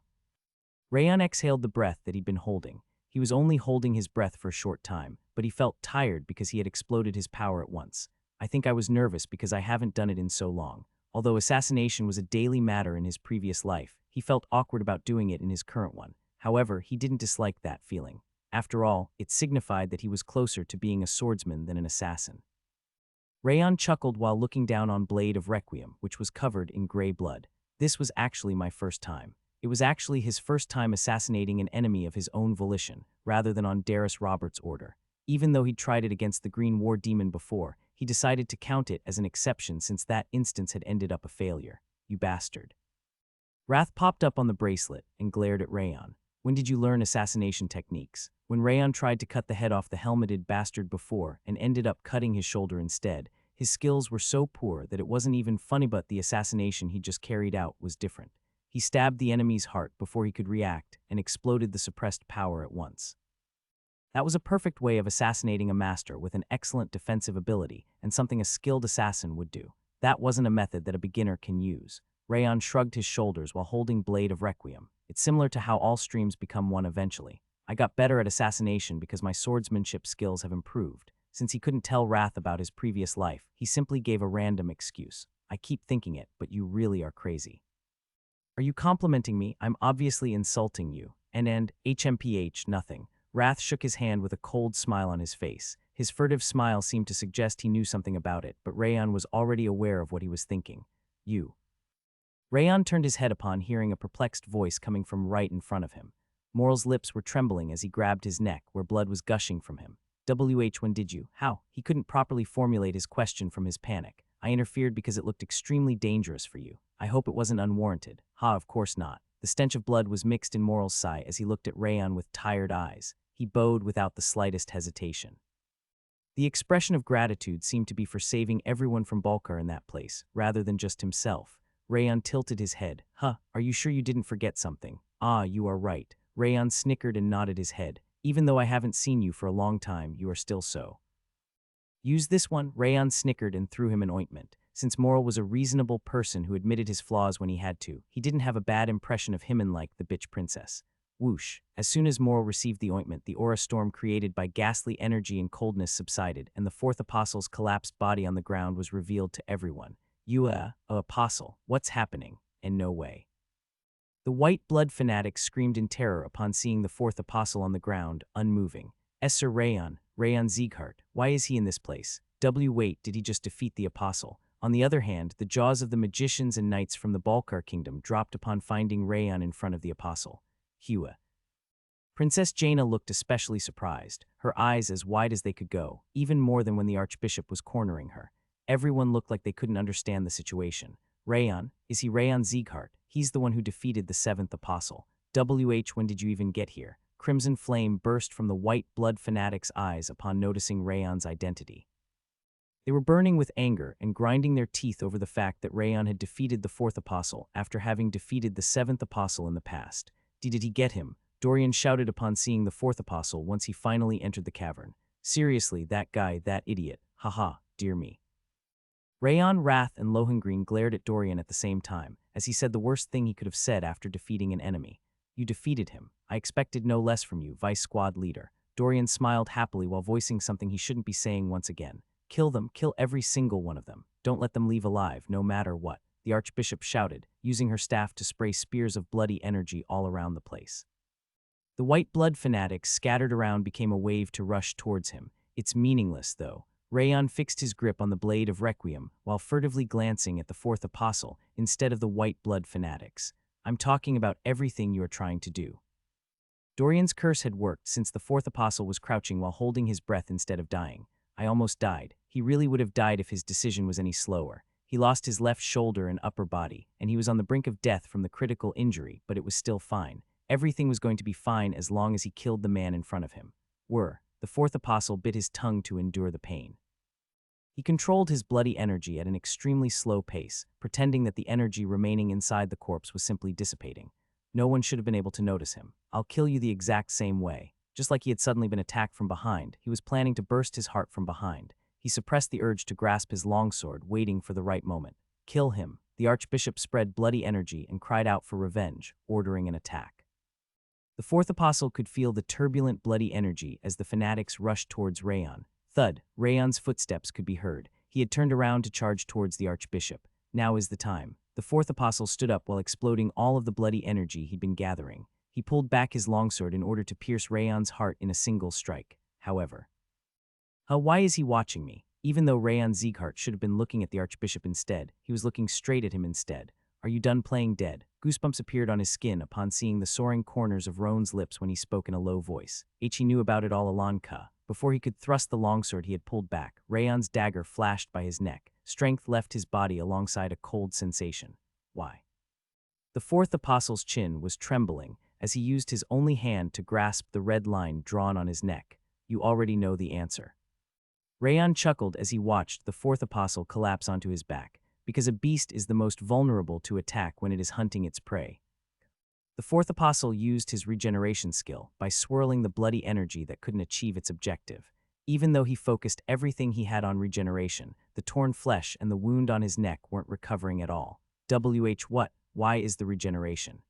Rayon exhaled the breath that he'd been holding. He was only holding his breath for a short time, but he felt tired because he had exploded his power at once. I think I was nervous because I haven't done it in so long. Although assassination was a daily matter in his previous life, he felt awkward about doing it in his current one. However, he didn't dislike that feeling. After all, it signified that he was closer to being a swordsman than an assassin. Rayon chuckled while looking down on Blade of Requiem, which was covered in gray blood. This was actually my first time. It was actually his first time assassinating an enemy of his own volition, rather than on Darius Roberts' order. Even though he'd tried it against the Green War Demon before, he decided to count it as an exception since that instance had ended up a failure. You bastard. Wrath popped up on the bracelet and glared at Rayon. When did you learn assassination techniques? When Rayon tried to cut the head off the helmeted bastard before and ended up cutting his shoulder instead, his skills were so poor that it wasn't even funny, but the assassination he just carried out was different. He stabbed the enemy's heart before he could react and exploded the suppressed power at once. That was a perfect way of assassinating a master with an excellent defensive ability and something a skilled assassin would do. That wasn't a method that a beginner can use. Rayon shrugged his shoulders while holding Blade of Requiem. It's similar to how all streams become one eventually. I got better at assassination because my swordsmanship skills have improved. Since he couldn't tell Wrath about his previous life, he simply gave a random excuse. I keep thinking it, but you really are crazy. Are you complimenting me? I'm obviously insulting you. And HMPH, nothing. Wrath shook his hand with a cold smile on his face. His furtive smile seemed to suggest he knew something about it, but Rayon was already aware of what he was thinking. You. Rayon turned his head upon hearing a perplexed voice coming from right in front of him. Moral's lips were trembling as he grabbed his neck, where blood was gushing from him. When did you? How? He couldn't properly formulate his question from his panic. I interfered because it looked extremely dangerous for you. I hope it wasn't unwarranted. Ha, of course not. The stench of blood was mixed in Moral's sigh as he looked at Rayon with tired eyes. He bowed without the slightest hesitation. The expression of gratitude seemed to be for saving everyone from Balkar in that place, rather than just himself. Rayon tilted his head. Huh, are you sure you didn't forget something? Ah, you are right. Rayon snickered and nodded his head. Even though I haven't seen you for a long time, you are still so. Use this one? Rayon snickered and threw him an ointment. Since Moral was a reasonable person who admitted his flaws when he had to, he didn't have a bad impression of him like the bitch princess. Whoosh. As soon as Moral received the ointment, the aura storm created by ghastly energy and coldness subsided, and the fourth apostle's collapsed body on the ground was revealed to everyone. You, apostle, what's happening? And no way. The white blood fanatic screamed in terror upon seeing the fourth apostle on the ground, unmoving. Sir Rayon Sieghart, why is he in this place? Wait, did he just defeat the apostle? On the other hand, the jaws of the magicians and knights from the Balkar kingdom dropped upon finding Rayon in front of the apostle. Hua. Princess Jaina looked especially surprised, her eyes as wide as they could go, even more than when the archbishop was cornering her. Everyone looked like they couldn't understand the situation. Rayon, is he Rayon Sieghart? He's the one who defeated the seventh apostle. When did you even get here? Crimson flame burst from the white blood fanatic's eyes upon noticing Rayon's identity. They were burning with anger and grinding their teeth over the fact that Rayon had defeated the fourth apostle after having defeated the seventh apostle in the past. Did he get him? Dorian shouted upon seeing the fourth apostle once he finally entered the cavern. Seriously, that guy, that idiot. Haha, dear me. Rayon, Wrath, and Lohengrin glared at Dorian at the same time, as he said the worst thing he could have said after defeating an enemy. You defeated him. I expected no less from you, Vice Squad Leader. Dorian smiled happily while voicing something he shouldn't be saying once again. Kill them, kill every single one of them. Don't let them leave alive, no matter what, the Archbishop shouted, using her staff to spray spears of bloody energy all around the place. The white blood fanatics scattered around became a wave to rush towards him. It's meaningless, though. Rayon fixed his grip on the blade of Requiem while furtively glancing at the fourth apostle instead of the white blood fanatics. I'm talking about everything you are trying to do. Dorian's curse had worked since the fourth apostle was crouching while holding his breath instead of dying. I almost died. He really would have died if his decision was any slower. He lost his left shoulder and upper body, and he was on the brink of death from the critical injury, but it was still fine. Everything was going to be fine as long as he killed the man in front of him. The fourth apostle bit his tongue to endure the pain. He controlled his bloody energy at an extremely slow pace, pretending that the energy remaining inside the corpse was simply dissipating. No one should have been able to notice him. I'll kill you the exact same way. Just like he had suddenly been attacked from behind, he was planning to burst his heart from behind. He suppressed the urge to grasp his longsword, waiting for the right moment. Kill him. The archbishop spread bloody energy and cried out for revenge, ordering an attack. The fourth apostle could feel the turbulent bloody energy as the fanatics rushed towards Rayon. Thud, Rayon's footsteps could be heard. He had turned around to charge towards the archbishop. Now is the time. The fourth apostle stood up while exploding all of the bloody energy he'd been gathering. He pulled back his longsword in order to pierce Rayon's heart in a single strike. However, why is he watching me? Even though Rayon Sieghart should have been looking at the archbishop instead, he was looking straight at him instead. Are you done playing dead? Goosebumps appeared on his skin upon seeing the soaring corners of Roan's lips when he spoke in a low voice. He knew about it all along. Before he could thrust the longsword he had pulled back, Rayon's dagger flashed by his neck. Strength left his body alongside a cold sensation. Why? The fourth apostle's chin was trembling as he used his only hand to grasp the red line drawn on his neck. You already know the answer. Rayon chuckled as he watched the fourth apostle collapse onto his back, because a beast is the most vulnerable to attack when it is hunting its prey. The fourth apostle used his regeneration skill by swirling the bloody energy that couldn't achieve its objective. Even though he focused everything he had on regeneration, the torn flesh and the wound on his neck weren't recovering at all. Why is the regeneration?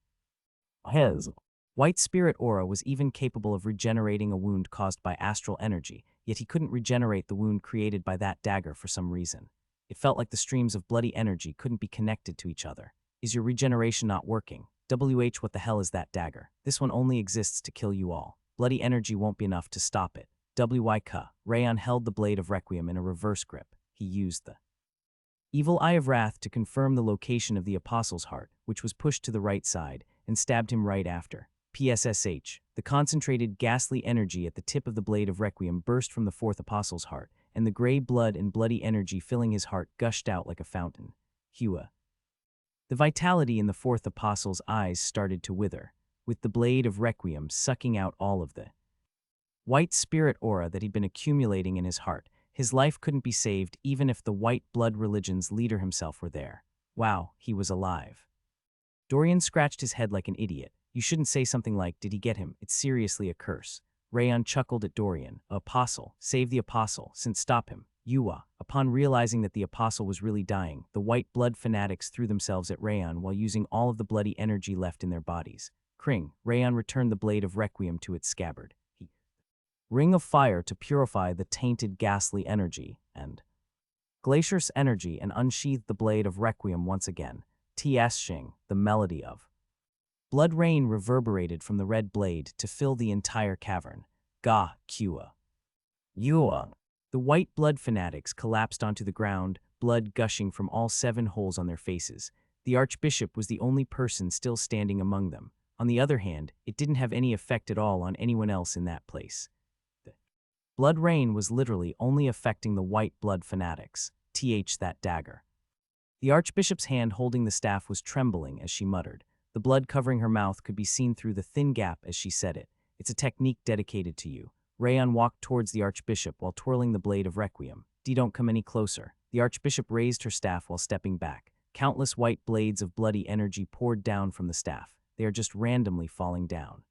White spirit aura was even capable of regenerating a wound caused by astral energy, yet he couldn't regenerate the wound created by that dagger for some reason. It felt like the streams of bloody energy couldn't be connected to each other. Is your regeneration not working? What the hell is that dagger? This one only exists to kill you all. Bloody energy won't be enough to stop it. Rayon held the blade of Requiem in a reverse grip. He used the evil eye of wrath to confirm the location of the apostle's heart, which was pushed to the right side, and stabbed him right after. PSSH. The concentrated, ghastly energy at the tip of the blade of Requiem burst from the fourth apostle's heart, and the gray blood and bloody energy filling his heart gushed out like a fountain. The vitality in the fourth apostle's eyes started to wither, with the blade of Requiem sucking out all of the white spirit aura that he'd been accumulating in his heart. His life couldn't be saved even if the white blood religion's leader himself were there. Wow, he was alive. Dorian scratched his head like an idiot. You shouldn't say something like, did he get him? It's seriously a curse. Rayon chuckled at Dorian. Apostle, save the apostle, since stop him. Upon realizing that the apostle was really dying, the white blood fanatics threw themselves at Rayon while using all of the bloody energy left in their bodies. Rayon returned the blade of Requiem to its scabbard. Ring of fire to purify the tainted ghastly energy, and Glacier's energy and unsheathed the blade of Requiem once again. Shing, the melody of blood rain reverberated from the red blade to fill the entire cavern. The white blood fanatics collapsed onto the ground, blood gushing from all 7 holes on their faces. The archbishop was the only person still standing among them. On the other hand, it didn't have any effect at all on anyone else in that place. The blood rain was literally only affecting the white blood fanatics. That dagger. The archbishop's hand holding the staff was trembling as she muttered. The blood covering her mouth could be seen through the thin gap as she said it. It's a technique dedicated to you. Rayon walked towards the archbishop while twirling the blade of Requiem. Don't come any closer. The archbishop raised her staff while stepping back. Countless white blades of bloody energy poured down from the staff. They are just randomly falling down.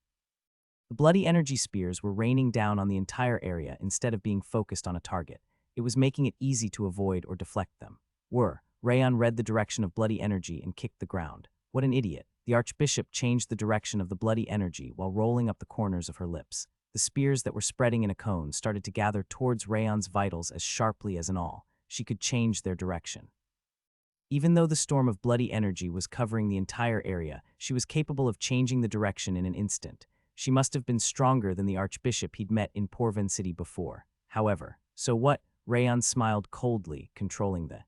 The bloody energy spears were raining down on the entire area instead of being focused on a target. It was making it easy to avoid or deflect them. Rayon read the direction of bloody energy and kicked the ground. What an idiot. The archbishop changed the direction of the bloody energy while rolling up the corners of her lips. The spears that were spreading in a cone started to gather towards Rayon's vitals as sharply as an awl. She could change their direction. Even though the storm of bloody energy was covering the entire area, she was capable of changing the direction in an instant. She must have been stronger than the archbishop he'd met in Porven City before. However, so what? Rayon smiled coldly, controlling the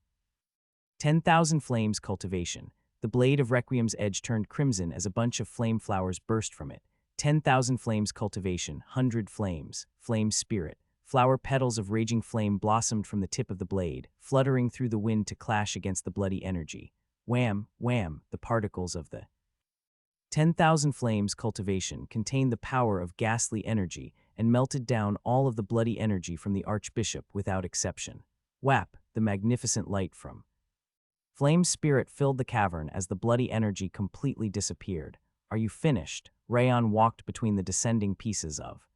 10,000 flames cultivation. The blade of Requiem's edge turned crimson as a bunch of flame flowers burst from it. 10,000 flames cultivation, 100 flames, flame spirit. Flower petals of raging flame blossomed from the tip of the blade, fluttering through the wind to clash against the bloody energy. Wham, wham, the particles of the 10,000 flames cultivation contained the power of ghastly energy and melted down all of the bloody energy from the archbishop without exception. Whap, the magnificent light from Flame spirit filled the cavern as the bloody energy completely disappeared. Are you finished? Rayon walked between the descending pieces of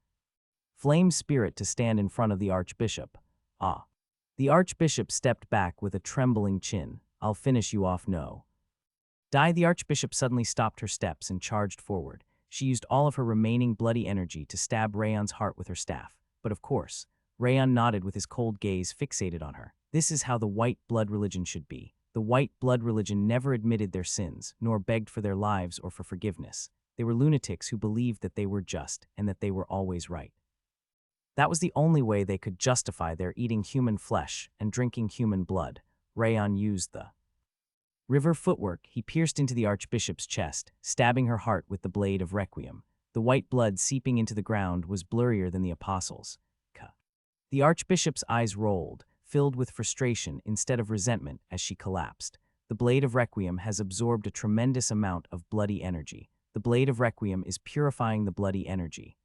flame spirit to stand in front of the archbishop. Ah. The archbishop stepped back with a trembling chin. I'll finish you off, no. The archbishop suddenly stopped her steps and charged forward. She used all of her remaining bloody energy to stab Rayon's heart with her staff. But of course, Rayon nodded with his cold gaze fixated on her. This is how the white blood religion should be. The white blood religion never admitted their sins, nor begged for their lives or for forgiveness. They were lunatics who believed that they were just and that they were always right. That was the only way they could justify their eating human flesh and drinking human blood. Rayon used the river footwork. He pierced into the archbishop's chest, stabbing her heart with the blade of Requiem. The white blood seeping into the ground was blurrier than the apostles'. The archbishop's eyes rolled, filled with frustration instead of resentment as she collapsed. The blade of Requiem has absorbed a tremendous amount of bloody energy. The blade of Requiem is purifying the bloody energy.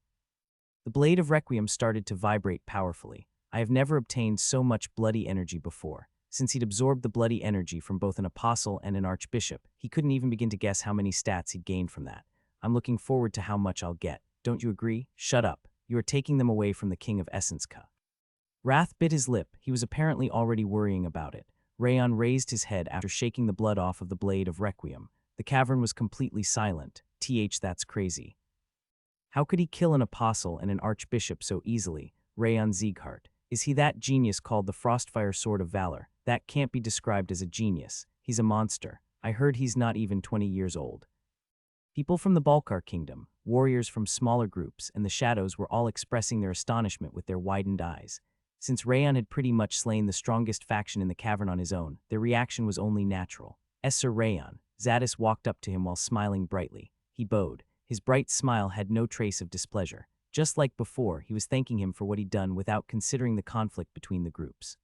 The blade of Requiem started to vibrate powerfully. I have never obtained so much bloody energy before. Since he'd absorbed the bloody energy from both an apostle and an archbishop, he couldn't even begin to guess how many stats he'd gained from that. I'm looking forward to how much I'll get. Don't you agree? Shut up. You are taking them away from the King of Essence. Wrath bit his lip. He was apparently already worrying about it. Rayon raised his head after shaking the blood off of the blade of Requiem. The cavern was completely silent. That's crazy. How could he kill an apostle and an archbishop so easily? Rayon Sieghart. Is he that genius called the Frostfire Sword of Valor? That can't be described as a genius. He's a monster. I heard he's not even 20 years old. People from the Balkar Kingdom, warriors from smaller groups, and the shadows were all expressing their astonishment with their widened eyes. Since Rayon had pretty much slain the strongest faction in the cavern on his own, their reaction was only natural. Sir Rayon, Zadis walked up to him while smiling brightly. He bowed. His bright smile had no trace of displeasure. Just like before, he was thanking him for what he'd done without considering the conflict between the groups.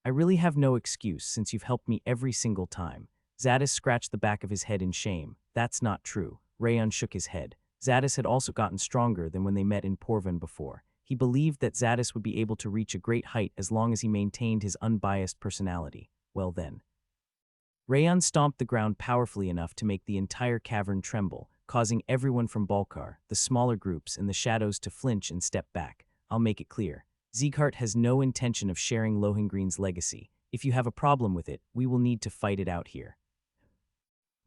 I really have no excuse since you've helped me every single time. Zadis scratched the back of his head in shame. That's not true. Rayon shook his head. Zadis had also gotten stronger than when they met in Porven before. He believed that Zadis would be able to reach a great height as long as he maintained his unbiased personality. Well then. Rayon stomped the ground powerfully enough to make the entire cavern tremble, causing everyone from Balkar, the smaller groups, and the shadows to flinch and step back. I'll make it clear. Sieghart has no intention of sharing Lohengreen's legacy. If you have a problem with it, we will need to fight it out here.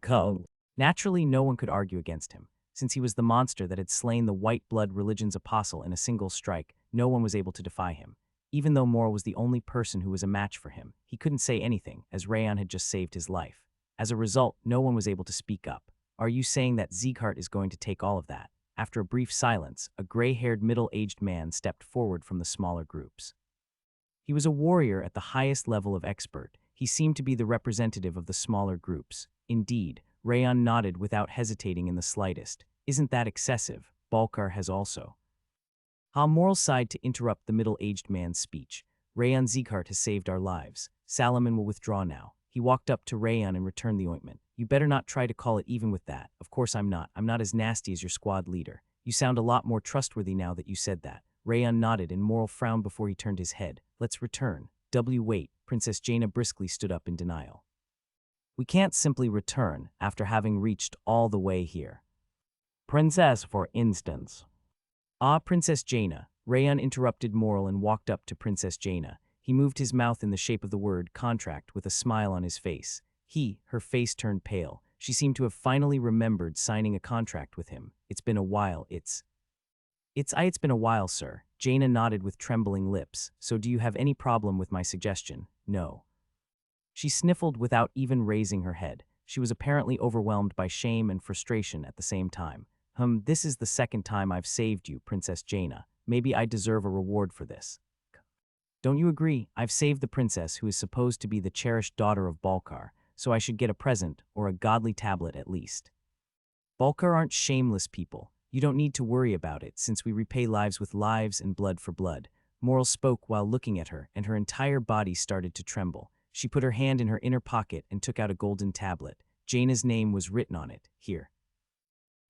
Go. Naturally, no one could argue against him. Since he was the monster that had slain the white blood religion's apostle in a single strike, no one was able to defy him. Even though Mor was the only person who was a match for him, he couldn't say anything, as Rayon had just saved his life. As a result, no one was able to speak up. Are you saying that Sieghart is going to take all of that? After a brief silence, a gray-haired middle-aged man stepped forward from the smaller groups. He was a warrior at the highest level of expert. He seemed to be the representative of the smaller groups. Indeed, Rayon nodded without hesitating in the slightest. Isn't that excessive? Balkar has also. Moral sighed to interrupt the middle-aged man's speech. Rayon Sieghart has saved our lives. Salaman will withdraw now. He walked up to Rayon and returned the ointment. You better not try to call it even with that. Of course I'm not. I'm not as nasty as your squad leader. You sound a lot more trustworthy now that you said that. Rayon nodded and Moral frowned before he turned his head. Let's return. Wait. Princess Jaina briskly stood up in denial. We can't simply return after having reached all the way here. Princess, for instance. Princess Jaina. Rayon interrupted Moral and walked up to Princess Jaina. He moved his mouth in the shape of the word contract with a smile on his face. Her face turned pale. She seemed to have finally remembered signing a contract with him. It's been a while. It's been a while, sir. Jaina nodded with trembling lips. So do you have any problem with my suggestion? No. She sniffled without even raising her head. She was apparently overwhelmed by shame and frustration at the same time. This is the second time I've saved you, Princess Jaina. Maybe I deserve a reward for this. Don't you agree? I've saved the princess who is supposed to be the cherished daughter of Balkar, so I should get a present, or a godly tablet at least. Balkar aren't shameless people. You don't need to worry about it, since we repay lives with lives and blood for blood. Moral spoke while looking at her, and her entire body started to tremble. She put her hand in her inner pocket and took out a golden tablet. Jaina's name was written on it, here.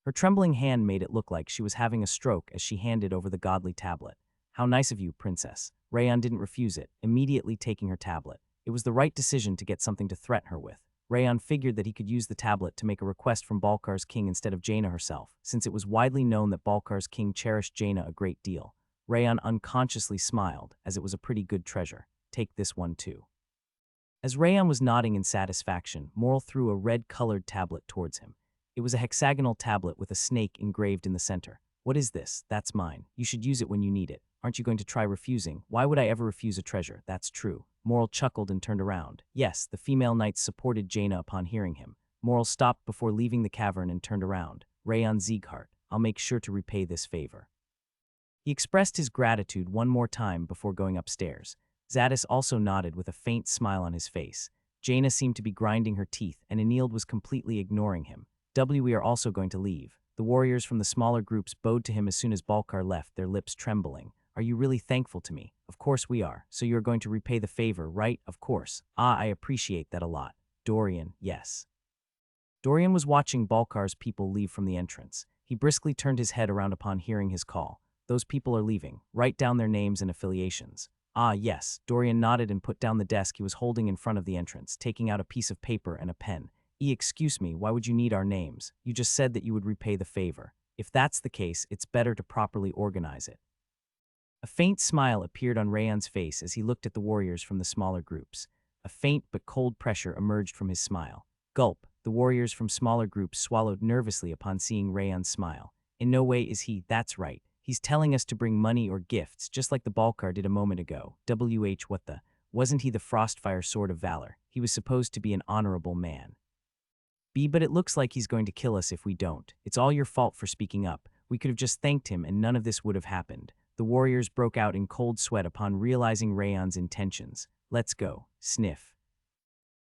Her trembling hand made it look like she was having a stroke as she handed over the godly tablet. How nice of you, princess. Rayan didn't refuse it, immediately taking her tablet. It was the right decision to get something to threaten her with. Rayan figured that he could use the tablet to make a request from Balkar's king instead of Jaina herself, since it was widely known that Balkar's king cherished Jaina a great deal. Rayan unconsciously smiled, as it was a pretty good treasure. Take this one too. As Rayan was nodding in satisfaction, Moral threw a red-colored tablet towards him. It was a hexagonal tablet with a snake engraved in the center. What is this? That's mine. You should use it when you need it. Aren't you going to try refusing? Why would I ever refuse a treasure? That's true. Moral chuckled and turned around. Yes, the female knights supported Jaina upon hearing him. Moral stopped before leaving the cavern and turned around. Rayan Sieghart, I'll make sure to repay this favor. He expressed his gratitude one more time before going upstairs. Zadis also nodded with a faint smile on his face. Jaina seemed to be grinding her teeth, and Anild was completely ignoring him. We are also going to leave. The warriors from the smaller groups bowed to him as soon as Balkar left, their lips trembling. Are you really thankful to me? Of course we are. So you are going to repay the favor, right? Of course. I appreciate that a lot. Dorian, yes. Dorian was watching Balkar's people leave from the entrance. He briskly turned his head around upon hearing his call. Those people are leaving. Write down their names and affiliations. Yes. Dorian nodded and put down the desk he was holding in front of the entrance, taking out a piece of paper and a pen. Excuse me, why would you need our names? You just said that you would repay the favor. If that's the case, it's better to properly organize it. A faint smile appeared on Rayan's face as he looked at the warriors from the smaller groups. A faint but cold pressure emerged from his smile. Gulp, the warriors from smaller groups swallowed nervously upon seeing Rayan's smile. In no way is he, that's right. He's telling us to bring money or gifts, just like the Balkar did a moment ago. What the? Wasn't he the Frostfire Sword of Valor? He was supposed to be an honorable man. But it looks like he's going to kill us if we don't. It's all your fault for speaking up. We could have just thanked him and none of this would have happened. The warriors broke out in cold sweat upon realizing Rayan's intentions. Let's go. Sniff.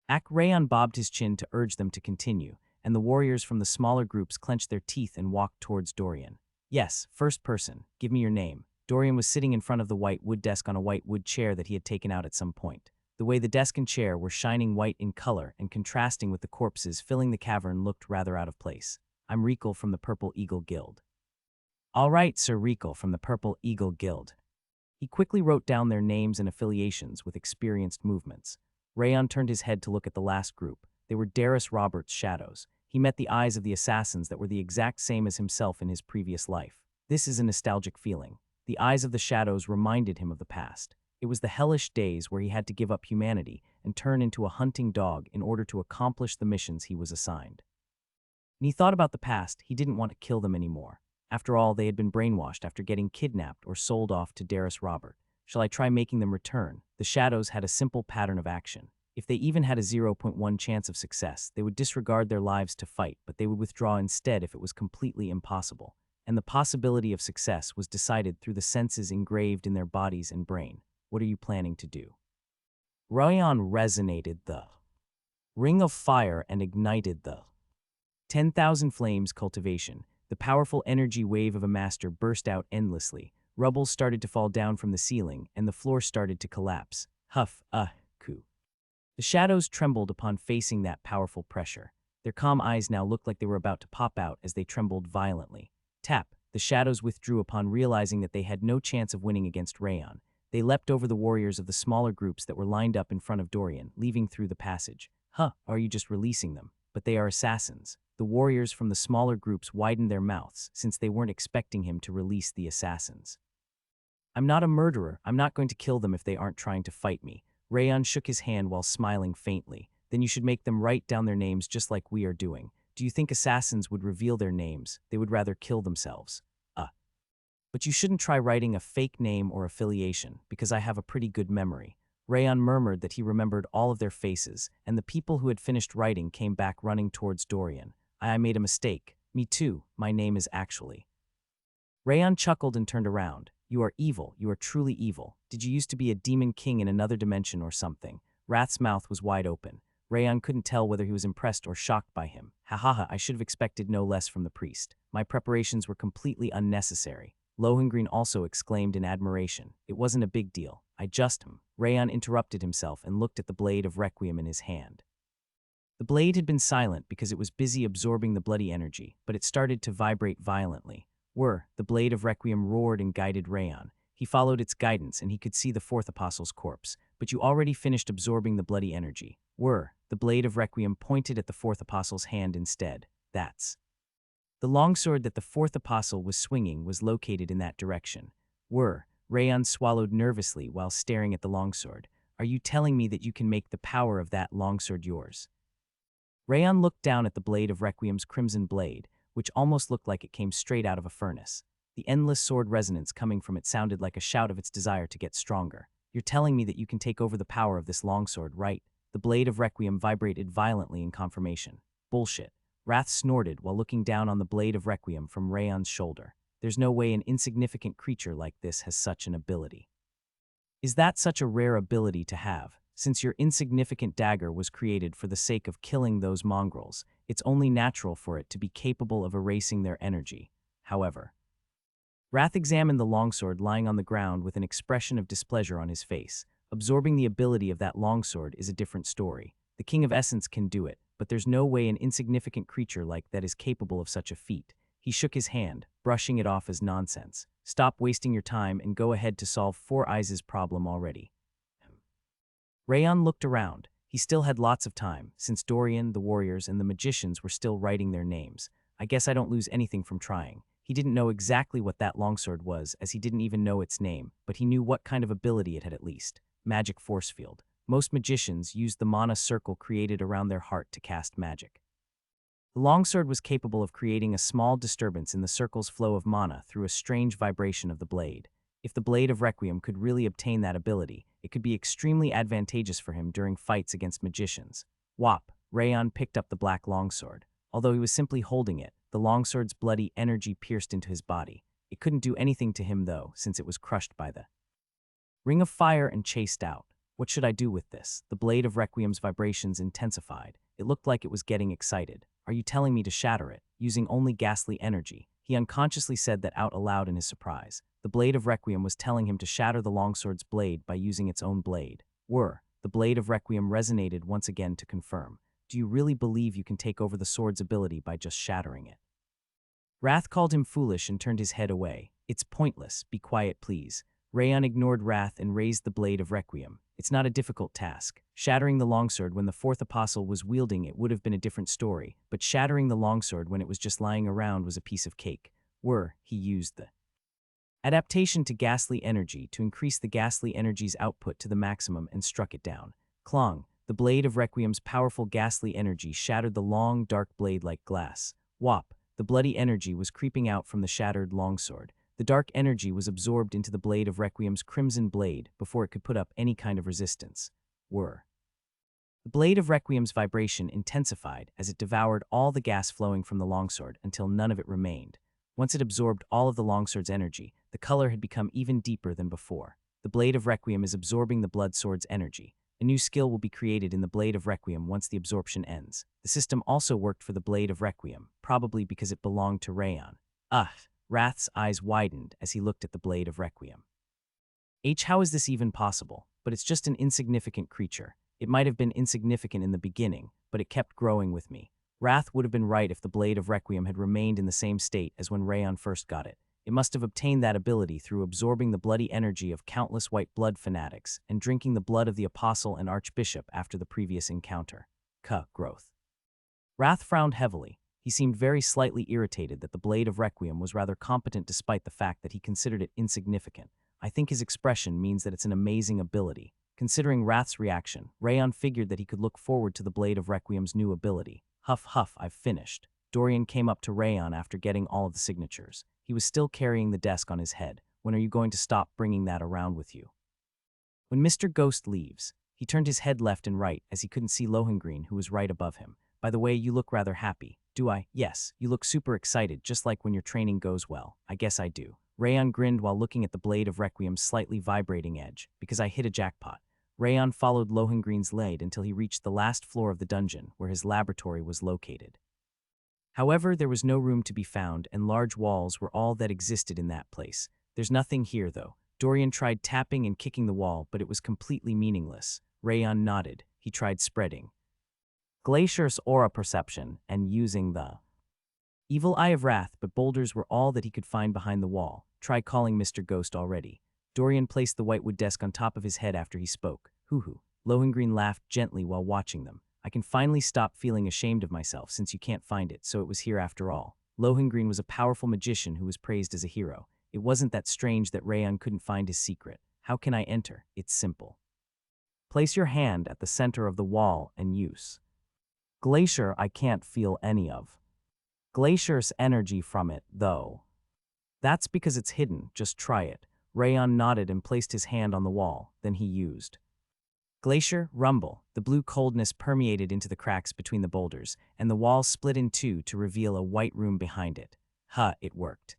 Rayan bobbed his chin to urge them to continue, and the warriors from the smaller groups clenched their teeth and walked towards Dorian. Yes, first person. Give me your name. Dorian was sitting in front of the white wood desk on a white wood chair that he had taken out at some point. The way the desk and chair were shining white in color and contrasting with the corpses filling the cavern looked rather out of place. I'm Reekle from the Purple Eagle Guild. All right, Sir Reekle from the Purple Eagle Guild. He quickly wrote down their names and affiliations with experienced movements. Rayan turned his head to look at the last group. They were Darius Roberts' shadows. He met the eyes of the assassins that were the exact same as himself in his previous life. This is a nostalgic feeling. The eyes of the shadows reminded him of the past. It was the hellish days where he had to give up humanity and turn into a hunting dog in order to accomplish the missions he was assigned. When he thought about the past, he didn't want to kill them anymore. After all, they had been brainwashed after getting kidnapped or sold off to Darius Robert. Shall I try making them return? The shadows had a simple pattern of action. If they even had a 0.1 chance of success, they would disregard their lives to fight, but they would withdraw instead if it was completely impossible. And the possibility of success was decided through the senses engraved in their bodies and brain. What are you planning to do? Rayan resonated the ring of fire and ignited the 10,000 flames cultivation. The powerful energy wave of a master burst out endlessly. Rubble started to fall down from the ceiling, and the floor started to collapse. Huff, coo. The shadows trembled upon facing that powerful pressure. Their calm eyes now looked like they were about to pop out as they trembled violently. Tap. The shadows withdrew upon realizing that they had no chance of winning against Rayan. They leapt over the warriors of the smaller groups that were lined up in front of Dorian, leaving through the passage. Are you just releasing them? But they are assassins. The warriors from the smaller groups widened their mouths, since they weren't expecting him to release the assassins. I'm not a murderer. I'm not going to kill them if they aren't trying to fight me. Rayan shook his hand while smiling faintly. Then you should make them write down their names just like we are doing. Do you think assassins would reveal their names? They would rather kill themselves. But you shouldn't try writing a fake name or affiliation, because I have a pretty good memory. Rayan murmured that he remembered all of their faces, and the people who had finished writing came back running towards Dorian. I made a mistake. Me too, my name is actually. Rayon chuckled and turned around. You are evil, you are truly evil. Did you used to be a demon king in another dimension or something? Wrath's mouth was wide open. Rayon couldn't tell whether he was impressed or shocked by him. Ha ha ha, I should have expected no less from the priest. My preparations were completely unnecessary. Lohengrin also exclaimed in admiration. It wasn't a big deal. I just. Rayon interrupted himself and looked at the blade of Requiem in his hand. The blade had been silent because it was busy absorbing the bloody energy, but it started to vibrate violently. The blade of Requiem roared and guided Rayon. He followed its guidance and he could see the fourth apostle's corpse. But you already finished absorbing the bloody energy. The blade of Requiem pointed at the fourth apostle's hand instead. That's. The longsword that the fourth apostle was swinging was located in that direction. Rayon swallowed nervously while staring at the longsword. Are you telling me that you can make the power of that longsword yours? Rayon looked down at the blade of Requiem's crimson blade, which almost looked like it came straight out of a furnace. The endless sword resonance coming from it sounded like a shout of its desire to get stronger. You're telling me that you can take over the power of this longsword, right? The blade of Requiem vibrated violently in confirmation. Bullshit. Wrath snorted while looking down on the blade of Requiem from Rayon's shoulder. There's no way an insignificant creature like this has such an ability. Is that such a rare ability to have? Since your insignificant dagger was created for the sake of killing those mongrels, it's only natural for it to be capable of erasing their energy. However, Wrath examined the longsword lying on the ground with an expression of displeasure on his face. Absorbing the ability of that longsword is a different story. The King of Essence can do it, but there's no way an insignificant creature like that is capable of such a feat. He shook his hand, brushing it off as nonsense. Stop wasting your time and go ahead to solve Four Eyes' problem already. Rayon looked around. He still had lots of time, since Dorian, the warriors, and the magicians were still writing their names. I guess I don't lose anything from trying. He didn't know exactly what that longsword was, as he didn't even know its name, but he knew what kind of ability it had at least. Magic force field. Most magicians used the mana circle created around their heart to cast magic. The longsword was capable of creating a small disturbance in the circle's flow of mana through a strange vibration of the blade. If the blade of Requiem could really obtain that ability, it could be extremely advantageous for him during fights against magicians. Rayon picked up the black longsword. Although he was simply holding it, the longsword's bloody energy pierced into his body. It couldn't do anything to him though, since it was crushed by the ring of fire and chased out. What should I do with this? The blade of Requiem's vibrations intensified. It looked like it was getting excited. Are you telling me to shatter it, using only ghastly energy? He unconsciously said that out aloud in his surprise. The blade of Requiem was telling him to shatter the longsword's blade by using its own blade. The blade of Requiem resonated once again to confirm. Do you really believe you can take over the sword's ability by just shattering it? Wrath called him foolish and turned his head away. It's pointless, be quiet please. Rayon ignored Wrath and raised the blade of Requiem. It's not a difficult task. Shattering the longsword when the fourth apostle was wielding it would have been a different story, but shattering the longsword when it was just lying around was a piece of cake. He used the adaptation to ghastly energy to increase the ghastly energy's output to the maximum and struck it down. Clong. The blade of Requiem's powerful ghastly energy shattered the long, dark blade like glass. The bloody energy was creeping out from the shattered longsword. The dark energy was absorbed into the blade of Requiem's crimson blade before it could put up any kind of resistance. The blade of Requiem's vibration intensified as it devoured all the gas flowing from the longsword until none of it remained. Once it absorbed all of the longsword's energy, the color had become even deeper than before. The blade of Requiem is absorbing the blood sword's energy. A new skill will be created in the blade of Requiem once the absorption ends. The system also worked for the blade of Requiem, probably because it belonged to Rayon. Wrath's eyes widened as he looked at the blade of Requiem. How is this even possible? But it's just an insignificant creature. It might have been insignificant in the beginning, but it kept growing with me. Wrath would have been right if the blade of Requiem had remained in the same state as when Rayon first got it. It must have obtained that ability through absorbing the bloody energy of countless white blood fanatics and drinking the blood of the apostle and archbishop after the previous encounter. Growth. Wrath frowned heavily. He seemed very slightly irritated that the blade of Requiem was rather competent despite the fact that he considered it insignificant. I think his expression means that it's an amazing ability. Considering Wrath's reaction, Rayon figured that he could look forward to the blade of Requiem's new ability. I've finished. Dorian came up to Rayon after getting all of the signatures. He was still carrying the desk on his head. When are you going to stop bringing that around with you? When Mr. Ghost leaves, he turned his head left and right as he couldn't see Lohengrin, who was right above him. By the way, you look rather happy. Do I? Yes, you look super excited, just like when your training goes well. I guess I do. Rayon grinned while looking at the blade of Requiem's slightly vibrating edge, because I hit a jackpot. Rayon followed Lohengreen's lead until he reached the last floor of the dungeon, where his laboratory was located. However, there was no room to be found, and large walls were all that existed in that place. There's nothing here, though. Dorian tried tapping and kicking the wall, but it was completely meaningless. Rayon nodded. He tried spreading Glacier's aura perception and using the evil eye of wrath, but boulders were all that he could find behind the wall. Try calling Mr. Ghost already. Dorian placed the whitewood desk on top of his head after he spoke. Hoo-hoo. Lohengreen laughed gently while watching them. I can finally stop feeling ashamed of myself since you can't find it, so it was here after all. Lohengreen was a powerful magician who was praised as a hero. It wasn't that strange that Rayon couldn't find his secret. How can I enter? It's simple. Place your hand at the center of the wall and use Glacier. I can't feel any of Glacier's energy from it, though. That's because it's hidden. Just try it. Rayon nodded and placed his hand on the wall. Then he used Glacier, rumble. The blue coldness permeated into the cracks between the boulders, and the wall split in two to reveal a white room behind it. It worked.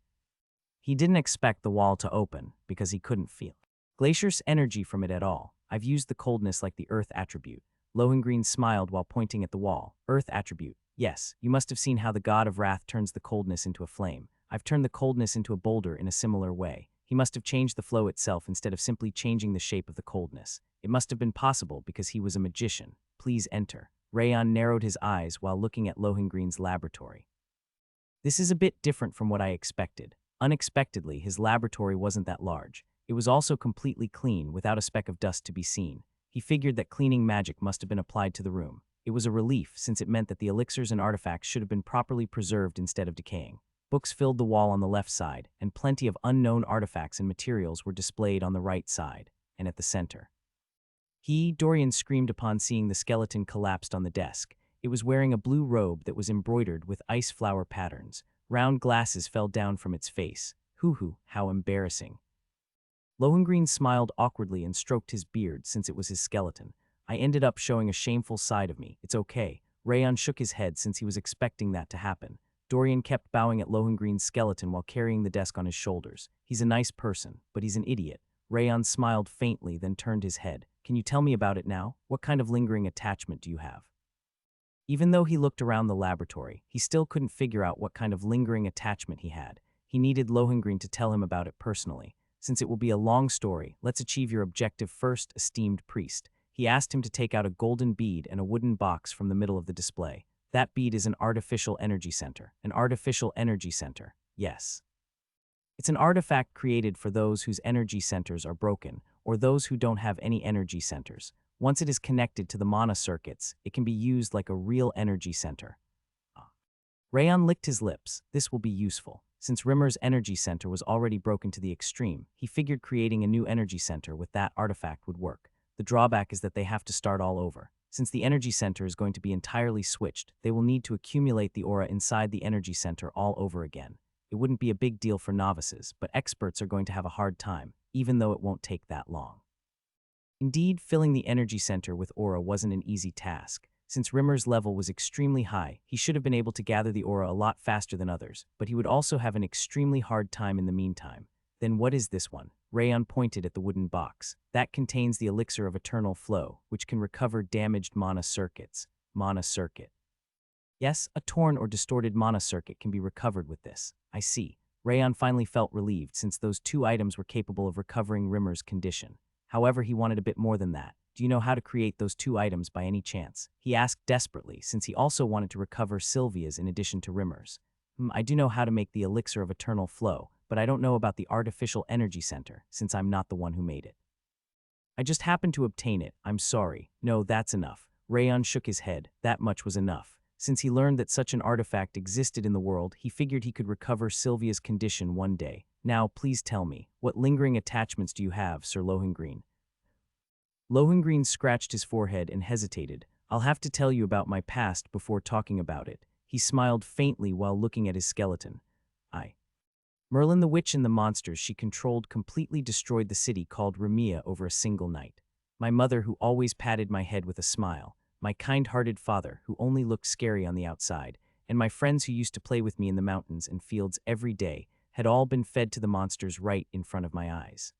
He didn't expect the wall to open, because he couldn't feel Glacier's energy from it at all. I've used the coldness like the earth attribute. Lohengreen smiled while pointing at the wall. Earth attribute. Yes, you must have seen how the god of wrath turns the coldness into a flame. I've turned the coldness into a boulder in a similar way. He must have changed the flow itself instead of simply changing the shape of the coldness. It must have been possible because he was a magician. Please enter. Rayon narrowed his eyes while looking at Lohengreen's laboratory. This is a bit different from what I expected. Unexpectedly, his laboratory wasn't that large. It was also completely clean, without a speck of dust to be seen. He figured that cleaning magic must have been applied to the room. It was a relief, since it meant that the elixirs and artifacts should have been properly preserved instead of decaying. Books filled the wall on the left side, and plenty of unknown artifacts and materials were displayed on the right side, and at the center. Dorian screamed upon seeing the skeleton collapsed on the desk. It was wearing a blue robe that was embroidered with ice flower patterns. Round glasses fell down from its face. Hoo-hoo, how embarrassing. Lohengreen smiled awkwardly and stroked his beard since it was his skeleton. I ended up showing a shameful side of me. It's okay. Rayon shook his head since he was expecting that to happen. Dorian kept bowing at Lohengreen's skeleton while carrying the desk on his shoulders. He's a nice person, but he's an idiot. Rayon smiled faintly, then turned his head. Can you tell me about it now? What kind of lingering attachment do you have? Even though he looked around the laboratory, he still couldn't figure out what kind of lingering attachment he had. He needed Lohengreen to tell him about it personally. Since it will be a long story, let's achieve your objective first, esteemed priest. He asked him to take out a golden bead and a wooden box from the middle of the display. That bead is an artificial energy center. An artificial energy center. Yes. It's an artifact created for those whose energy centers are broken, or those who don't have any energy centers. Once it is connected to the mana circuits, it can be used like a real energy center. Rayon licked his lips. This will be useful. Since Rimmer's energy center was already broken to the extreme, he figured creating a new energy center with that artifact would work. The drawback is that they have to start all over. Since the energy center is going to be entirely switched, they will need to accumulate the aura inside the energy center all over again. It wouldn't be a big deal for novices, but experts are going to have a hard time, even though it won't take that long. Indeed, filling the energy center with aura wasn't an easy task. Since Rimmer's level was extremely high, he should have been able to gather the aura a lot faster than others, but he would also have an extremely hard time in the meantime. Then what is this one? Rayon pointed at the wooden box. That contains the elixir of eternal flow, which can recover damaged mana circuits. Mana circuit. Yes, a torn or distorted mana circuit can be recovered with this. I see. Rayon finally felt relieved since those two items were capable of recovering Rimmer's condition. However, he wanted a bit more than that. Do you know how to create those two items by any chance? He asked desperately, since he also wanted to recover Sylvia's in addition to Rimmer's. I do know how to make the elixir of eternal flow, but I don't know about the artificial energy center, since I'm not the one who made it. I just happened to obtain it. I'm sorry. No, that's enough. Rayon shook his head. That much was enough. Since he learned that such an artifact existed in the world, he figured he could recover Sylvia's condition one day. Now, please tell me, what lingering attachments do you have, Sir Lohengreen? Lohengreen scratched his forehead and hesitated. I'll have to tell you about my past before talking about it. He smiled faintly while looking at his skeleton. Merlin the witch and the monsters she controlled completely destroyed the city called Remia over a single night. My mother, who always patted my head with a smile, my kind-hearted father, who only looked scary on the outside, and my friends who used to play with me in the mountains and fields every day had all been fed to the monsters right in front of my eyes.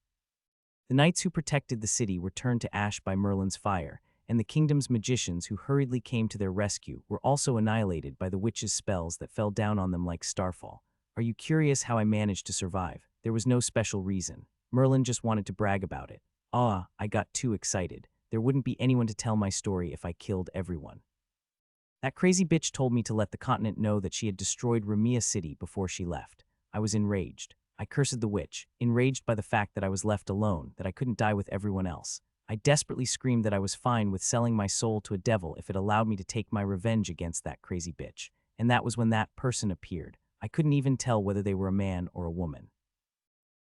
The knights who protected the city were turned to ash by Merlin's fire, and the kingdom's magicians who hurriedly came to their rescue were also annihilated by the witch's spells that fell down on them like starfall. Are you curious how I managed to survive? There was no special reason. Merlin just wanted to brag about it. I got too excited. There wouldn't be anyone to tell my story if I killed everyone. That crazy bitch told me to let the continent know that she had destroyed Remia City before she left. I was enraged. I cursed the witch, enraged by the fact that I was left alone, that I couldn't die with everyone else. I desperately screamed that I was fine with selling my soul to a devil if it allowed me to take my revenge against that crazy bitch. And that was when that person appeared. I couldn't even tell whether they were a man or a woman.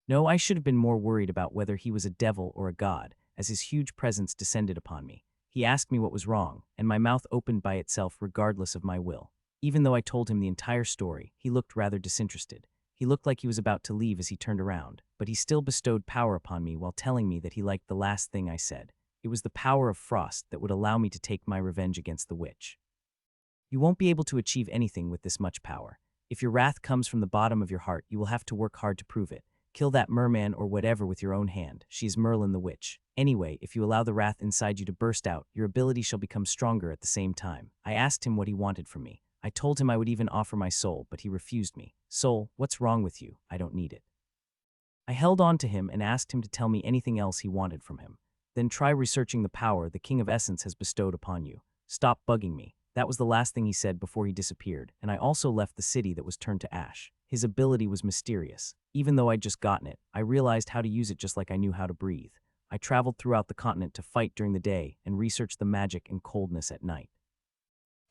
No, I should have been more worried about whether he was a devil or a god, as his huge presence descended upon me. He asked me what was wrong, and my mouth opened by itself regardless of my will. Even though I told him the entire story, he looked rather disinterested. He looked like he was about to leave as he turned around, but he still bestowed power upon me while telling me that he liked the last thing I said. It was the power of frost that would allow me to take my revenge against the witch. You won't be able to achieve anything with this much power. If your wrath comes from the bottom of your heart, you will have to work hard to prove it. Kill that merman or whatever with your own hand. She is Merlin the witch. Anyway, if you allow the wrath inside you to burst out, your ability shall become stronger at the same time. I asked him what he wanted from me. I told him I would even offer my soul, but he refused me. Soul, what's wrong with you? I don't need it. I held on to him and asked him to tell me anything else he wanted from him. Then try researching the power the King of Essence has bestowed upon you. Stop bugging me. That was the last thing he said before he disappeared, and I also left the city that was turned to ash. His ability was mysterious. Even though I'd just gotten it, I realized how to use it just like I knew how to breathe. I traveled throughout the continent to fight during the day and researched the magic and coldness at night.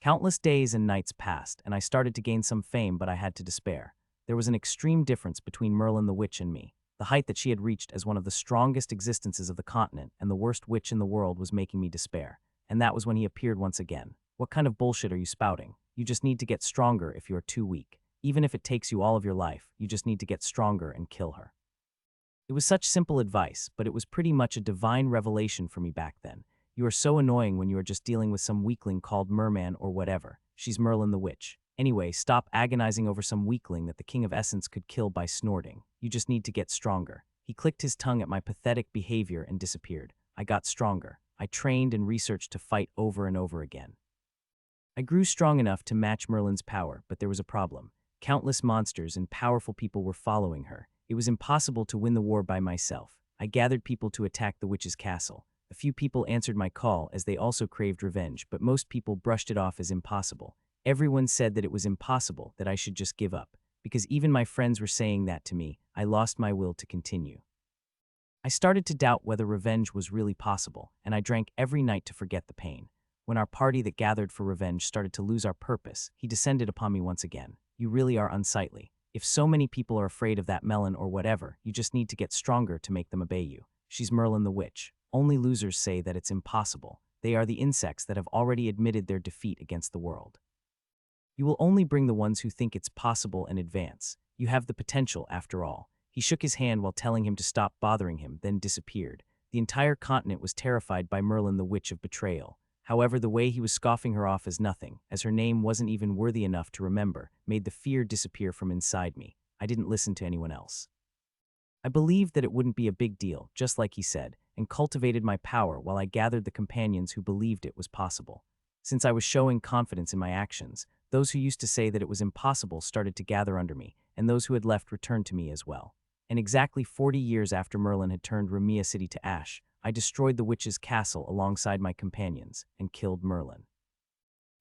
Countless days and nights passed, and I started to gain some fame, but I had to despair. There was an extreme difference between Merlin the witch and me. The height that she had reached as one of the strongest existences of the continent and the worst witch in the world was making me despair. And that was when he appeared once again. What kind of bullshit are you spouting? You just need to get stronger if you are too weak. Even if it takes you all of your life, you just need to get stronger and kill her. It was such simple advice, but it was pretty much a divine revelation for me back then. You are so annoying when you are just dealing with some weakling called Merman or whatever. She's Merlin the witch. Anyway, stop agonizing over some weakling that the King of Essence could kill by snorting. You just need to get stronger. He clicked his tongue at my pathetic behavior and disappeared. I got stronger. I trained and researched to fight over and over again. I grew strong enough to match Merlin's power, but there was a problem. Countless monsters and powerful people were following her. It was impossible to win the war by myself. I gathered people to attack the witch's castle. A few people answered my call as they also craved revenge, but most people brushed it off as impossible. Everyone said that it was impossible, that I should just give up. Because even my friends were saying that to me, I lost my will to continue. I started to doubt whether revenge was really possible, and I drank every night to forget the pain. When our party that gathered for revenge started to lose our purpose, he descended upon me once again. You really are unsightly. If so many people are afraid of that melon or whatever, you just need to get stronger to make them obey you. She's Merlin the witch. Only losers say that it's impossible. They are the insects that have already admitted their defeat against the world. You will only bring the ones who think it's possible and advance. You have the potential, after all. He shook his hand while telling him to stop bothering him, then disappeared. The entire continent was terrified by Merlin the witch of betrayal. However, the way he was scoffing her off as nothing, as her name wasn't even worthy enough to remember, made the fear disappear from inside me. I didn't listen to anyone else. I believed that it wouldn't be a big deal, just like he said, and cultivated my power while I gathered the companions who believed it was possible. Since I was showing confidence in my actions, those who used to say that it was impossible started to gather under me, and those who had left returned to me as well. And exactly 40 years after Merlin had turned Remia City to ash, I destroyed the witch's castle alongside my companions and killed Merlin.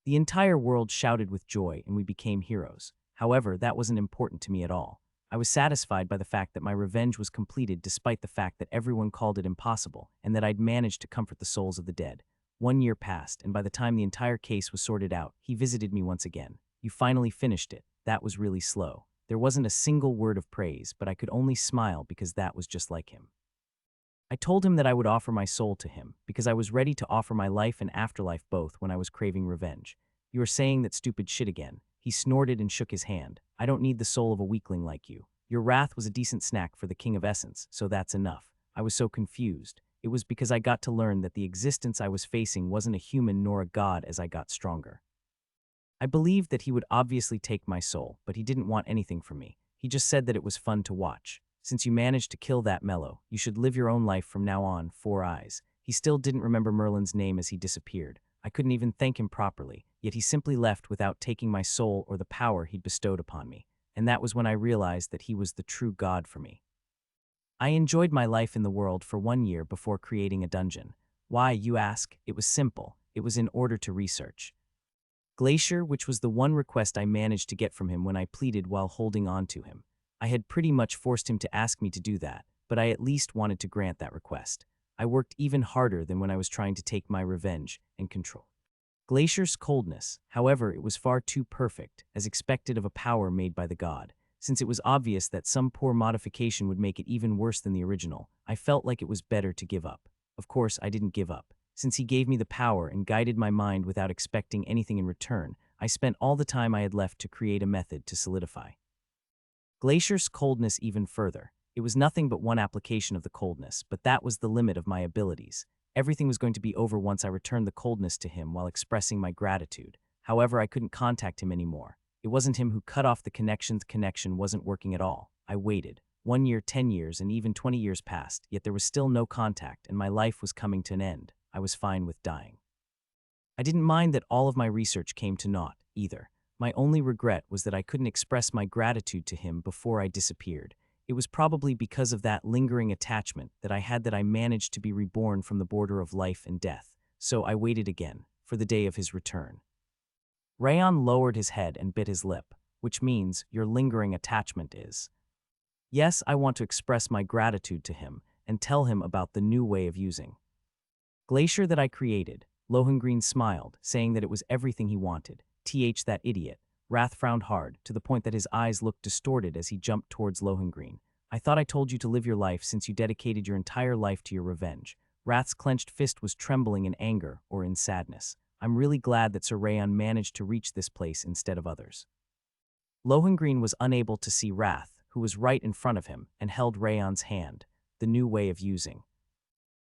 The entire world shouted with joy and we became heroes. However, that wasn't important to me at all. I was satisfied by the fact that my revenge was completed despite the fact that everyone called it impossible and that I'd managed to comfort the souls of the dead. 1 year passed, and by the time the entire case was sorted out, he visited me once again. You finally finished it. That was really slow. There wasn't a single word of praise, but I could only smile because that was just like him. I told him that I would offer my soul to him, because I was ready to offer my life and afterlife both when I was craving revenge. You are saying that stupid shit again. He snorted and shook his hand. I don't need the soul of a weakling like you. Your wrath was a decent snack for the King of Essence, so that's enough. I was so confused. It was because I got to learn that the existence I was facing wasn't a human nor a god as I got stronger. I believed that he would obviously take my soul, but he didn't want anything from me. He just said that it was fun to watch. Since you managed to kill that Mellow, you should live your own life from now on, Four Eyes. He still didn't remember Merlin's name as he disappeared. I couldn't even thank him properly, yet he simply left without taking my soul or the power he'd bestowed upon me. And that was when I realized that he was the true god for me. I enjoyed my life in the world for 1 year before creating a dungeon. Why, you ask? It was simple. It was in order to research Glacier, which was the one request I managed to get from him when I pleaded while holding on to him. I had pretty much forced him to ask me to do that, but I at least wanted to grant that request. I worked even harder than when I was trying to take my revenge and control Glacier's coldness. However, it was far too perfect, as expected of a power made by the god. Since it was obvious that some poor modification would make it even worse than the original, I felt like it was better to give up. Of course, I didn't give up. Since he gave me the power and guided my mind without expecting anything in return, I spent all the time I had left to create a method to solidify Glacier's coldness even further. It was nothing but one application of the coldness, but that was the limit of my abilities. Everything was going to be over once I returned the coldness to him while expressing my gratitude. However, I couldn't contact him anymore. It wasn't him who cut off the connection. The connection wasn't working at all. I waited. 1 year, 10 years, and even 20 years passed, yet there was still no contact, and my life was coming to an end. I was fine with dying. I didn't mind that all of my research came to naught, either. My only regret was that I couldn't express my gratitude to him before I disappeared. It was probably because of that lingering attachment that I had that I managed to be reborn from the border of life and death. So I waited again, for the day of his return. Rayon lowered his head and bit his lip, which means your lingering attachment is. Yes, I want to express my gratitude to him and tell him about the new way of using Glacier that I created. Lohengrin smiled, saying that it was everything he wanted. That idiot. Wrath frowned hard, to the point that his eyes looked distorted as he jumped towards Lohengrin. I thought I told you to live your life since you dedicated your entire life to your revenge. Wrath's clenched fist was trembling in anger or in sadness. I'm really glad that Sir Rayon managed to reach this place instead of others. Lohengrin was unable to see Wrath, who was right in front of him, and held Rayon's hand. The new way of using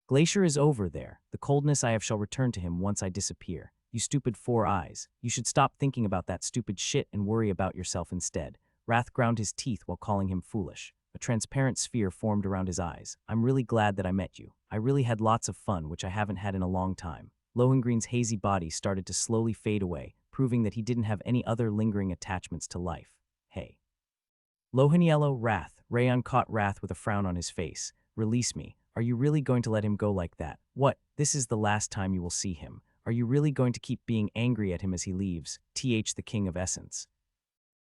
Glacier is over there. The coldness I have shall return to him once I disappear. You stupid Four Eyes. You should stop thinking about that stupid shit and worry about yourself instead. Wrath ground his teeth while calling him foolish. A transparent sphere formed around his eyes. I'm really glad that I met you. I really had lots of fun, which I haven't had in a long time. Lohengrin's hazy body started to slowly fade away, proving that he didn't have any other lingering attachments to life. Hey. Loheniello, Wrath. Rayon caught Wrath with a frown on his face. Release me. Are you really going to let him go like that? What? This is the last time you will see him. Are you really going to keep being angry at him as he leaves? The King of Essence.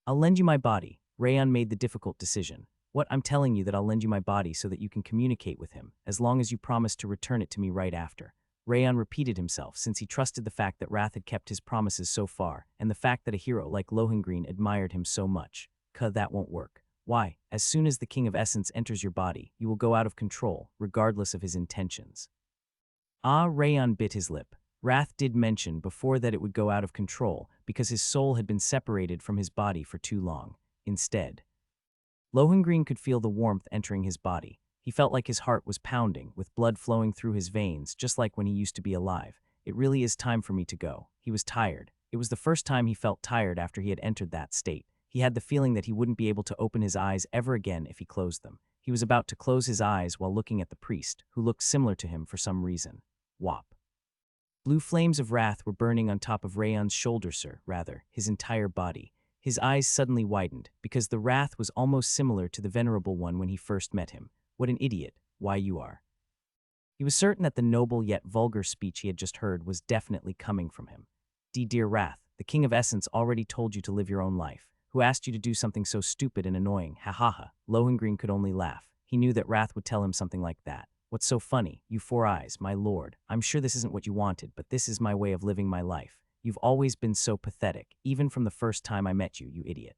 I'll lend you my body. Rayon made the difficult decision. What? I'm telling you that I'll lend you my body so that you can communicate with him, as long as you promise to return it to me right after. Rayon repeated himself, since he trusted the fact that Wrath had kept his promises so far, and the fact that a hero like Lohengrin admired him so much. That won't work. Why? As soon as the King of Essence enters your body, you will go out of control, regardless of his intentions. Rayon bit his lip. Wrath did mention before that it would go out of control because his soul had been separated from his body for too long. Instead, Lohengrin could feel the warmth entering his body. He felt like his heart was pounding, with blood flowing through his veins, just like when he used to be alive. It really is time for me to go. He was tired. It was the first time he felt tired after he had entered that state. He had the feeling that he wouldn't be able to open his eyes ever again if he closed them. He was about to close his eyes while looking at the priest, who looked similar to him for some reason. Whop. Blue flames of wrath were burning on top of Rayon's shoulders, his entire body. His eyes suddenly widened, because the wrath was almost similar to the venerable one when he first met him. What an idiot. Why you are. He was certain that the noble yet vulgar speech he had just heard was definitely coming from him. Dear Wrath, the King of Essence already told you to live your own life. Who asked you to do something so stupid and annoying? Ha ha ha. Lohengrin could only laugh. He knew that Wrath would tell him something like that. What's so funny? You Four Eyes, my lord. I'm sure this isn't what you wanted, but this is my way of living my life. You've always been so pathetic, even from the first time I met you, you idiot.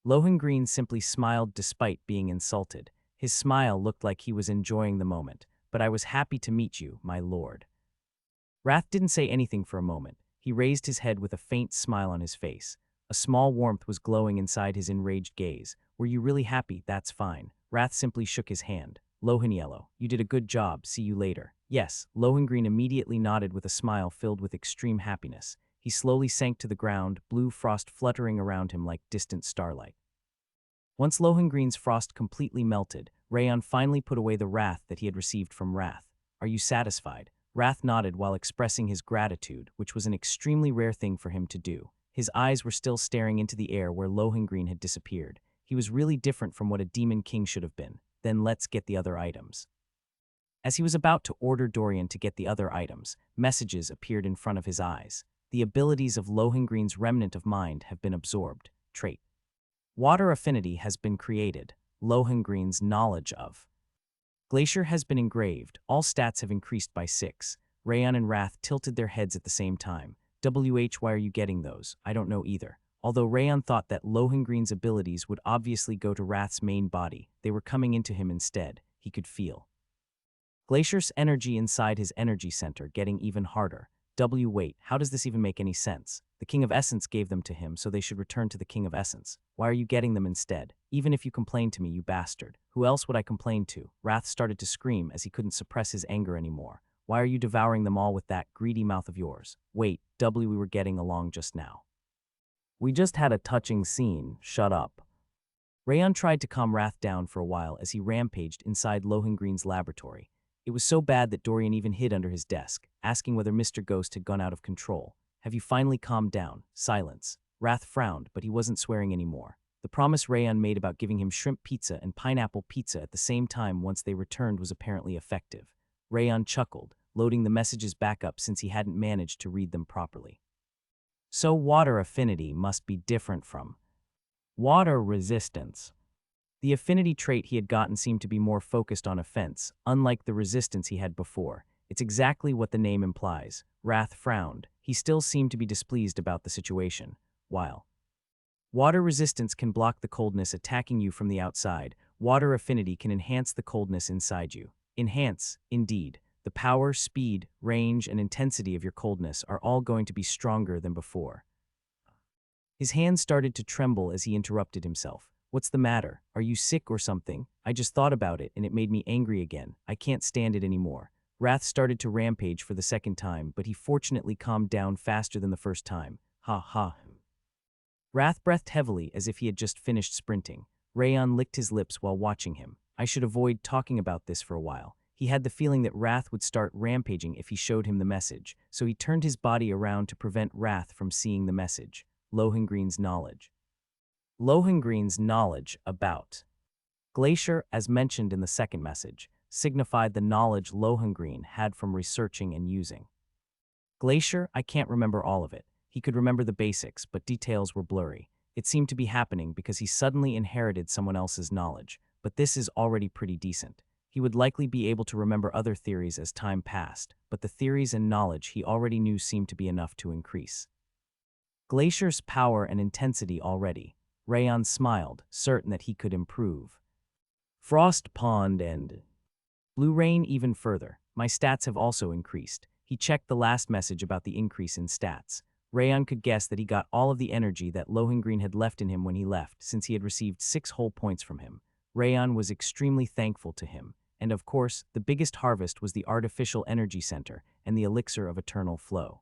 Lohengrin simply smiled despite being insulted. His smile looked like he was enjoying the moment. But I was happy to meet you, my lord. Wrath didn't say anything for a moment. He raised his head with a faint smile on his face. A small warmth was glowing inside his enraged gaze. Were you really happy? That's fine. Wrath simply shook his hand. Loheniello, you did a good job. See you later. Yes, Lohengrin immediately nodded with a smile filled with extreme happiness. He slowly sank to the ground, blue frost fluttering around him like distant starlight. Once Lohengreen's frost completely melted, Rayon finally put away the wrath that he had received from Wrath. "Are you satisfied?" Wrath nodded while expressing his gratitude, which was an extremely rare thing for him to do. His eyes were still staring into the air where Lohengreen had disappeared. He was really different from what a demon king should have been. "Then let's get the other items." As he was about to order Dorian to get the other items, messages appeared in front of his eyes. The abilities of Lohengreen's remnant of mind have been absorbed. Trait. Water affinity has been created. Lohengreen's knowledge of Glacier has been engraved. All stats have increased by 6. Rayon and Wrath tilted their heads at the same time. Why are you getting those? I don't know either. Although Rayon thought that Lohengreen's abilities would obviously go to Wrath's main body, they were coming into him instead. He could feel Glacier's energy inside his energy center getting even harder. Wait, how does this even make any sense? The King of Essence gave them to him, so they should return to the King of Essence. Why are you getting them instead? Even if you complain to me, you bastard. Who else would I complain to? Wrath started to scream as he couldn't suppress his anger anymore. Why are you devouring them all with that greedy mouth of yours? Wait, we were getting along just now. We just had a touching scene. Shut up. Rayon tried to calm Wrath down for a while as he rampaged inside Lohengreen's laboratory. It was so bad that Dorian even hid under his desk, asking whether Mr. Ghost had gone out of control. Have you finally calmed down? Silence. Wrath frowned, but he wasn't swearing anymore. The promise Rayon made about giving him shrimp pizza and pineapple pizza at the same time once they returned was apparently effective. Rayon chuckled, loading the messages back up since he hadn't managed to read them properly. So water affinity must be different from water resistance. The affinity trait he had gotten seemed to be more focused on offense, unlike the resistance he had before. It's exactly what the name implies. Wrath frowned. He still seemed to be displeased about the situation. While water resistance can block the coldness attacking you from the outside, water affinity can enhance the coldness inside you. Enhance, indeed. The power, speed, range, and intensity of your coldness are all going to be stronger than before. His hands started to tremble as he interrupted himself. What's the matter? Are you sick or something? I just thought about it and it made me angry again. I can't stand it anymore. Wrath started to rampage for the second time, but he fortunately calmed down faster than the first time. Ha ha. Wrath breathed heavily as if he had just finished sprinting. Rayon licked his lips while watching him. I should avoid talking about this for a while. He had the feeling that Wrath would start rampaging if he showed him the message, so he turned his body around to prevent Wrath from seeing the message. Lohengreen's knowledge. Lohengreen's knowledge about Glacier, as mentioned in the second message, signified the knowledge Lohengreen had from researching and using. Glacier, I can't remember all of it. He could remember the basics, but details were blurry. It seemed to be happening because he suddenly inherited someone else's knowledge, but this is already pretty decent. He would likely be able to remember other theories as time passed, but the theories and knowledge he already knew seemed to be enough to increase Glacier's power and intensity already. Rayon smiled, certain that he could improve. Frost Pond and Blue Rain even further. My stats have also increased. He checked the last message about the increase in stats. Rayon could guess that he got all of the energy that Lohengreen had left in him when he left, since he had received 6 whole points from him. Rayon was extremely thankful to him. And of course, the biggest harvest was the artificial energy center and the elixir of eternal flow.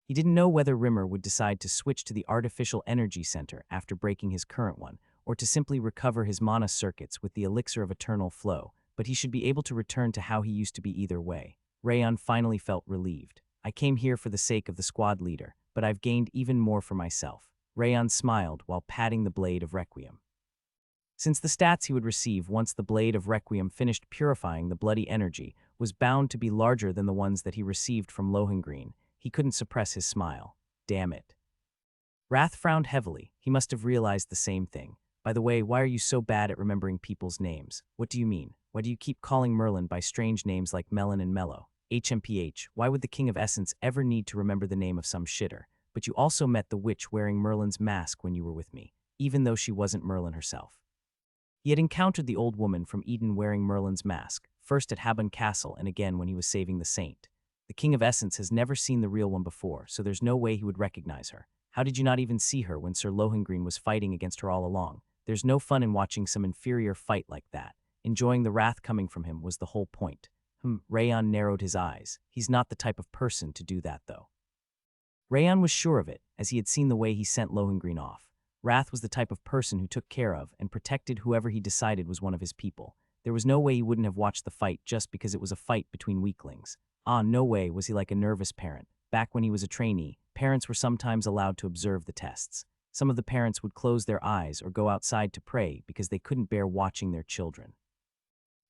He didn't know whether Rimmer would decide to switch to the artificial energy center after breaking his current one, or to simply recover his mana circuits with the elixir of eternal flow, but he should be able to return to how he used to be either way. Rayon finally felt relieved. I came here for the sake of the squad leader, but I've gained even more for myself. Rayon smiled while patting the Blade of Requiem. Since the stats he would receive once the Blade of Requiem finished purifying the bloody energy was bound to be larger than the ones that he received from Lohengreen, he couldn't suppress his smile. Damn it. Wrath frowned heavily. He must have realized the same thing. By the way, why are you so bad at remembering people's names? What do you mean? Why do you keep calling Merlin by strange names like Melon and Mellow? HMPH, why would the King of Essence ever need to remember the name of some shitter? But you also met the witch wearing Merlin's mask when you were with me, even though she wasn't Merlin herself. He had encountered the old woman from Eden wearing Merlin's mask, first at Habon Castle and again when he was saving the saint. The King of Essence has never seen the real one before, so there's no way he would recognize her. How did you not even see her when Sir Lohengreen was fighting against her all along? There's no fun in watching some inferior fight like that. Enjoying the wrath coming from him was the whole point. Rayon narrowed his eyes. He's not the type of person to do that, though. Rayan was sure of it, as he had seen the way he sent Lohengrin off. Wrath was the type of person who took care of and protected whoever he decided was one of his people. There was no way he wouldn't have watched the fight just because it was a fight between weaklings. No way was he like a nervous parent. Back when he was a trainee, parents were sometimes allowed to observe the tests. Some of the parents would close their eyes or go outside to pray because they couldn't bear watching their children.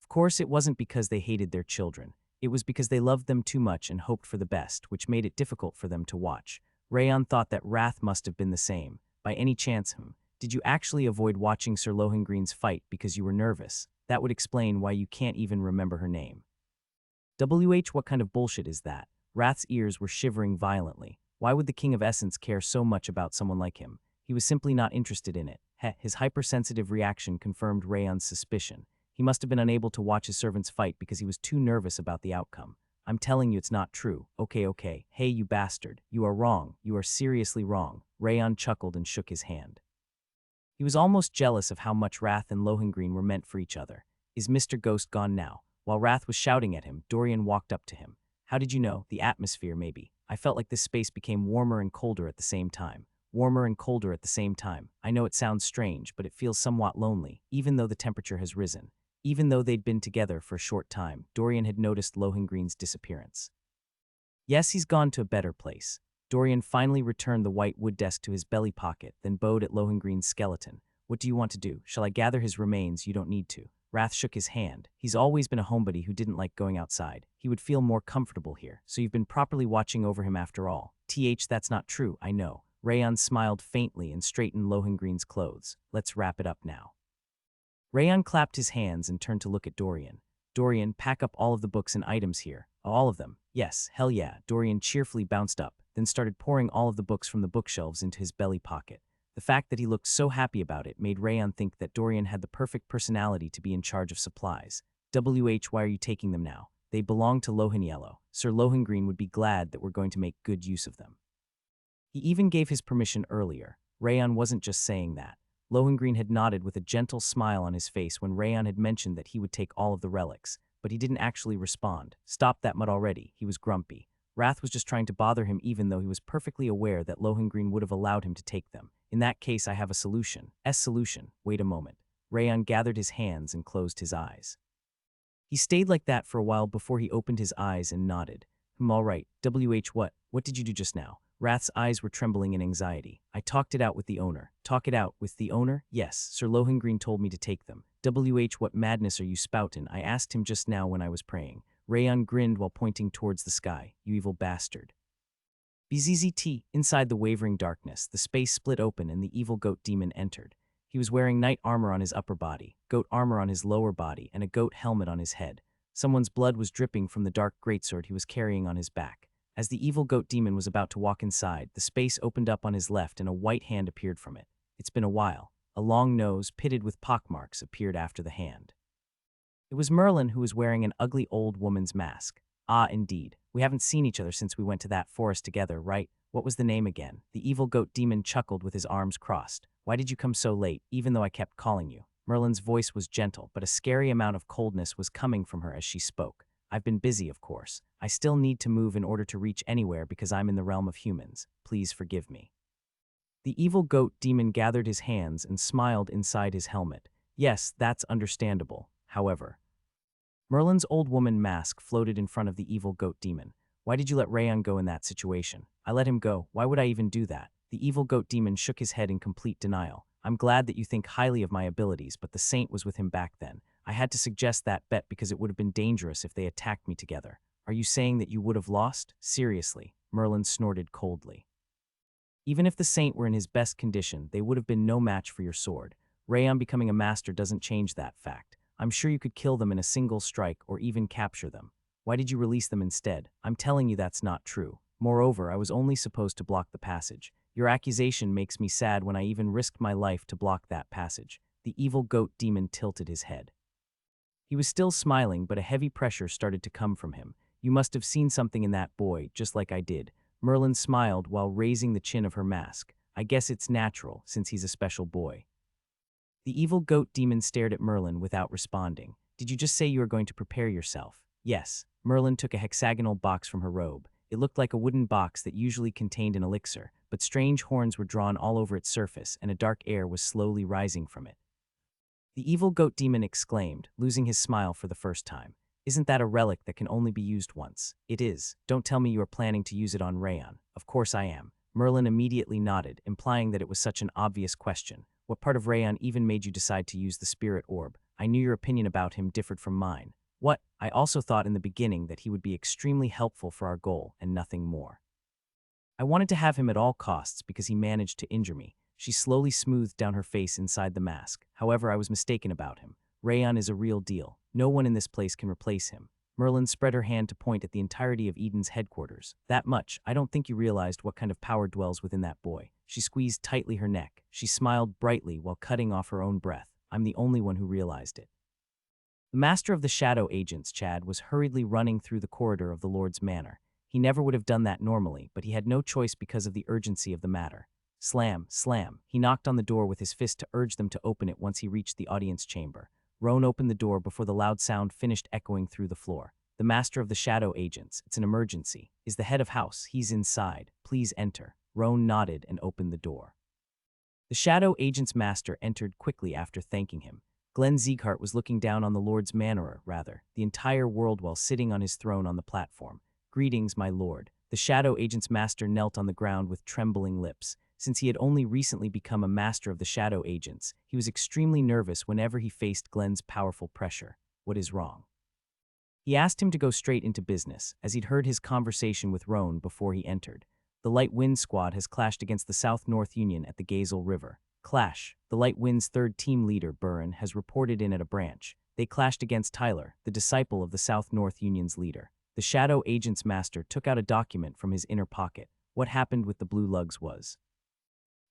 Of course, it wasn't because they hated their children. It was because they loved them too much and hoped for the best, which made it difficult for them to watch. Rayan thought that Wrath must have been the same. By any chance, did you actually avoid watching Sir Lohengrin's fight because you were nervous? That would explain why you can't even remember her name. What kind of bullshit is that? Wrath's ears were shivering violently. Why would the King of Essence care so much about someone like him? He was simply not interested in it. His hypersensitive reaction confirmed Rayan's suspicion. He must have been unable to watch his servants fight because he was too nervous about the outcome. I'm telling you it's not true. Okay. Hey, you bastard. You are wrong. You are seriously wrong. Rayan chuckled and shook his hand. He was almost jealous of how much Wrath and Lohengrin were meant for each other. Is Mr. Ghost gone now? While Wrath was shouting at him, Dorian walked up to him. How did you know? The atmosphere, maybe. I felt like this space became warmer and colder at the same time. Warmer and colder at the same time. I know it sounds strange, but it feels somewhat lonely, even though the temperature has risen. Even though they'd been together for a short time, Dorian had noticed Lohengrin's disappearance. Yes, he's gone to a better place. Dorian finally returned the white wood desk to his belly pocket, then bowed at Lohengrin's skeleton. What do you want to do? Shall I gather his remains? You don't need to. Wrath shook his hand. He's always been a homebody who didn't like going outside. He would feel more comfortable here, so you've been properly watching over him after all. That's not true, I know. Rayan smiled faintly and straightened Lohengrin's clothes. Let's wrap it up now. Rayan clapped his hands and turned to look at Dorian. Dorian, pack up all of the books and items here. All of them. Yes, hell yeah. Dorian cheerfully bounced up, then started pouring all of the books from the bookshelves into his belly pocket. The fact that he looked so happy about it made Rayan think that Dorian had the perfect personality to be in charge of supplies. Why are you taking them now? They belong to Loheniello. Sir Lohengrin would be glad that we're going to make good use of them. He even gave his permission earlier. Rayan wasn't just saying that. Lohengrin had nodded with a gentle smile on his face when Rayan had mentioned that he would take all of the relics, but he didn't actually respond. Stop that mud already, he was grumpy. Wrath was just trying to bother him even though he was perfectly aware that Lohengrin would have allowed him to take them. In that case, I have a solution. Solution. Wait a moment. Rayan gathered his hands and closed his eyes. He stayed like that for a while before he opened his eyes and nodded. All right. What did you do just now? Wrath's eyes were trembling in anxiety. I talked it out with the owner. Talk it out with the owner? Yes, Sir Lohengrin told me to take them. What madness are you spoutin'? I asked him just now when I was praying. Rayan grinned while pointing towards the sky. You evil bastard. Bzzzt. Inside the wavering darkness, the space split open and the evil goat demon entered. He was wearing knight armor on his upper body, goat armor on his lower body, and a goat helmet on his head. Someone's blood was dripping from the dark greatsword he was carrying on his back. As the evil goat demon was about to walk inside, the space opened up on his left and a white hand appeared from it. It's been a while. A long nose, pitted with pockmarks, appeared after the hand. It was Merlin, who was wearing an ugly old woman's mask. Ah, indeed. We haven't seen each other since we went to that forest together, right? What was the name again? The evil goat demon chuckled with his arms crossed. Why did you come so late, even though I kept calling you? Merlin's voice was gentle, but a scary amount of coldness was coming from her as she spoke. I've been busy, of course. I still need to move in order to reach anywhere because I'm in the realm of humans. Please forgive me. The evil goat demon gathered his hands and smiled inside his helmet. Yes, that's understandable. However, Merlin's old woman mask floated in front of the evil goat demon. Why did you let Rayan go in that situation? I let him go. Why would I even do that? The evil goat demon shook his head in complete denial. I'm glad that you think highly of my abilities, but the saint was with him back then. I had to suggest that bet because it would have been dangerous if they attacked me together. Are you saying that you would have lost? Seriously, Merlin snorted coldly. Even if the saint were in his best condition, they would have been no match for your sword. Rayan becoming a master doesn't change that fact. I'm sure you could kill them in a single strike or even capture them. Why did you release them instead? I'm telling you that's not true. Moreover, I was only supposed to block the passage. Your accusation makes me sad when I even risked my life to block that passage. The evil goat demon tilted his head. He was still smiling, but a heavy pressure started to come from him. You must have seen something in that boy, just like I did. Merlin smiled while raising the chin of her mask. I guess it's natural, since he's a special boy. The evil goat demon stared at Merlin without responding. Did you just say you were going to prepare yourself? Yes. Merlin took a hexagonal box from her robe. It looked like a wooden box that usually contained an elixir, but strange horns were drawn all over its surface and a dark air was slowly rising from it. The evil goat demon exclaimed, losing his smile for the first time. Isn't that a relic that can only be used once? It is. Don't tell me you are planning to use it on Rayon. Of course I am. Merlin immediately nodded, implying that it was such an obvious question. What part of Rayon even made you decide to use the spirit orb? I knew your opinion about him differed from mine. What? I also thought in the beginning that he would be extremely helpful for our goal and nothing more. I wanted to have him at all costs because he managed to injure me. She slowly smoothed down her face inside the mask. However, I was mistaken about him. Rayon is a real deal. No one in this place can replace him. Merlin spread her hand to point at the entirety of Eden's headquarters. That much. I don't think you realized what kind of power dwells within that boy. She squeezed tightly her neck. She smiled brightly while cutting off her own breath. I'm the only one who realized it. The master of the shadow agents, Chad, was hurriedly running through the corridor of the Lord's manor. He never would have done that normally, but he had no choice because of the urgency of the matter. Slam, slam. He knocked on the door with his fist to urge them to open it once he reached the audience chamber. Roan opened the door before the loud sound finished echoing through the floor. The master of the shadow agents, it's an emergency, is the head of house. He's inside. Please enter. Roan nodded and opened the door. The shadow agent's master entered quickly after thanking him. Glenn Sieghart was looking down on the Lord's manor, the entire world while sitting on his throne on the platform. Greetings, my lord. The shadow agent's master knelt on the ground with trembling lips. Since he had only recently become a master of the shadow agents, he was extremely nervous whenever he faced Glenn's powerful pressure. What is wrong? He asked him to go straight into business, as he'd heard his conversation with Roan before he entered. The Light Wind Squad has clashed against the South-North Union at the Gazel River. Clash. The Light Wind's third team leader, Burin, has reported in at a branch. They clashed against Tyler, the disciple of the South-North Union's leader. The shadow agent's master took out a document from his inner pocket. What happened with the Blue Lugs was.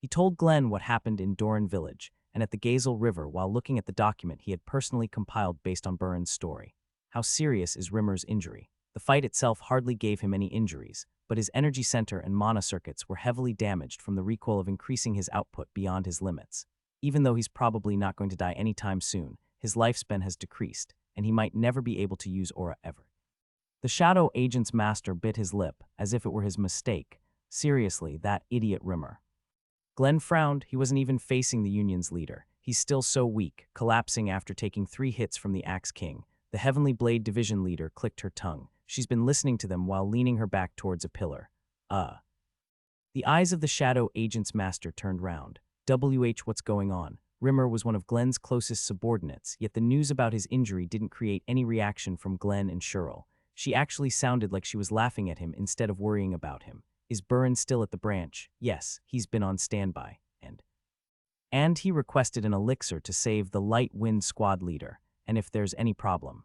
He told Glenn what happened in Doran Village and at the Gazel River while looking at the document he had personally compiled based on Burin's story. How serious is Rimmer's injury? The fight itself hardly gave him any injuries, but his energy center and mana circuits were heavily damaged from the recoil of increasing his output beyond his limits. Even though he's probably not going to die anytime soon, his lifespan has decreased, and he might never be able to use aura ever. The shadow agent's master bit his lip, as if it were his mistake. Seriously, that idiot Rimmer. Glenn frowned. He wasn't even facing the Union's leader. He's still so weak, collapsing after taking 3 hits from the Axe King. The Heavenly Blade Division leader clicked her tongue. She's been listening to them while leaning her back towards a pillar. The eyes of the shadow agent's master turned round. What's going on? Rimmer was one of Glenn's closest subordinates, yet the news about his injury didn't create any reaction from Glenn and Cheryl. She actually sounded like she was laughing at him instead of worrying about him. Is Burin still at the branch? Yes, he's been on standby. And he requested an elixir to save the Light Wind Squad leader, and if there's any problem.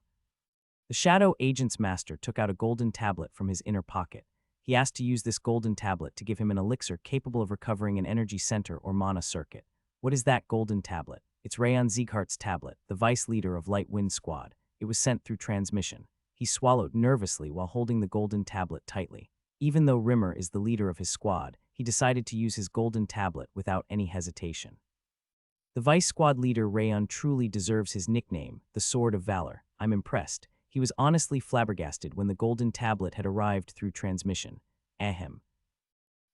The shadow agent's master took out a golden tablet from his inner pocket. He asked to use this golden tablet to give him an elixir capable of recovering an energy center or mana circuit. What is that golden tablet? It's Rayon Sieghart's tablet, the vice leader of Light Wind Squad. It was sent through transmission. He swallowed nervously while holding the golden tablet tightly. Even though Rimmer is the leader of his squad, he decided to use his golden tablet without any hesitation. The vice squad leader Rayon truly deserves his nickname, the Sword of Valor. I'm impressed. He was honestly flabbergasted when the golden tablet had arrived through transmission. Ahem.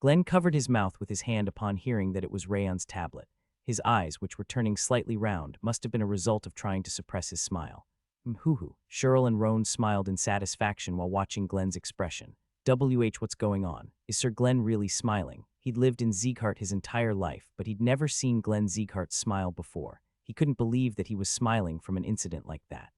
Glenn covered his mouth with his hand upon hearing that it was Rayon's tablet. His eyes, which were turning slightly round, must have been a result of trying to suppress his smile. Hoo-hoo. Cheryl and Roan smiled in satisfaction while watching Glenn's expression. What's going on? Is Sir Glenn really smiling? He'd lived in Sieghart his entire life, but he'd never seen Glenn Sieghart smile before. He couldn't believe that he was smiling from an incident like that.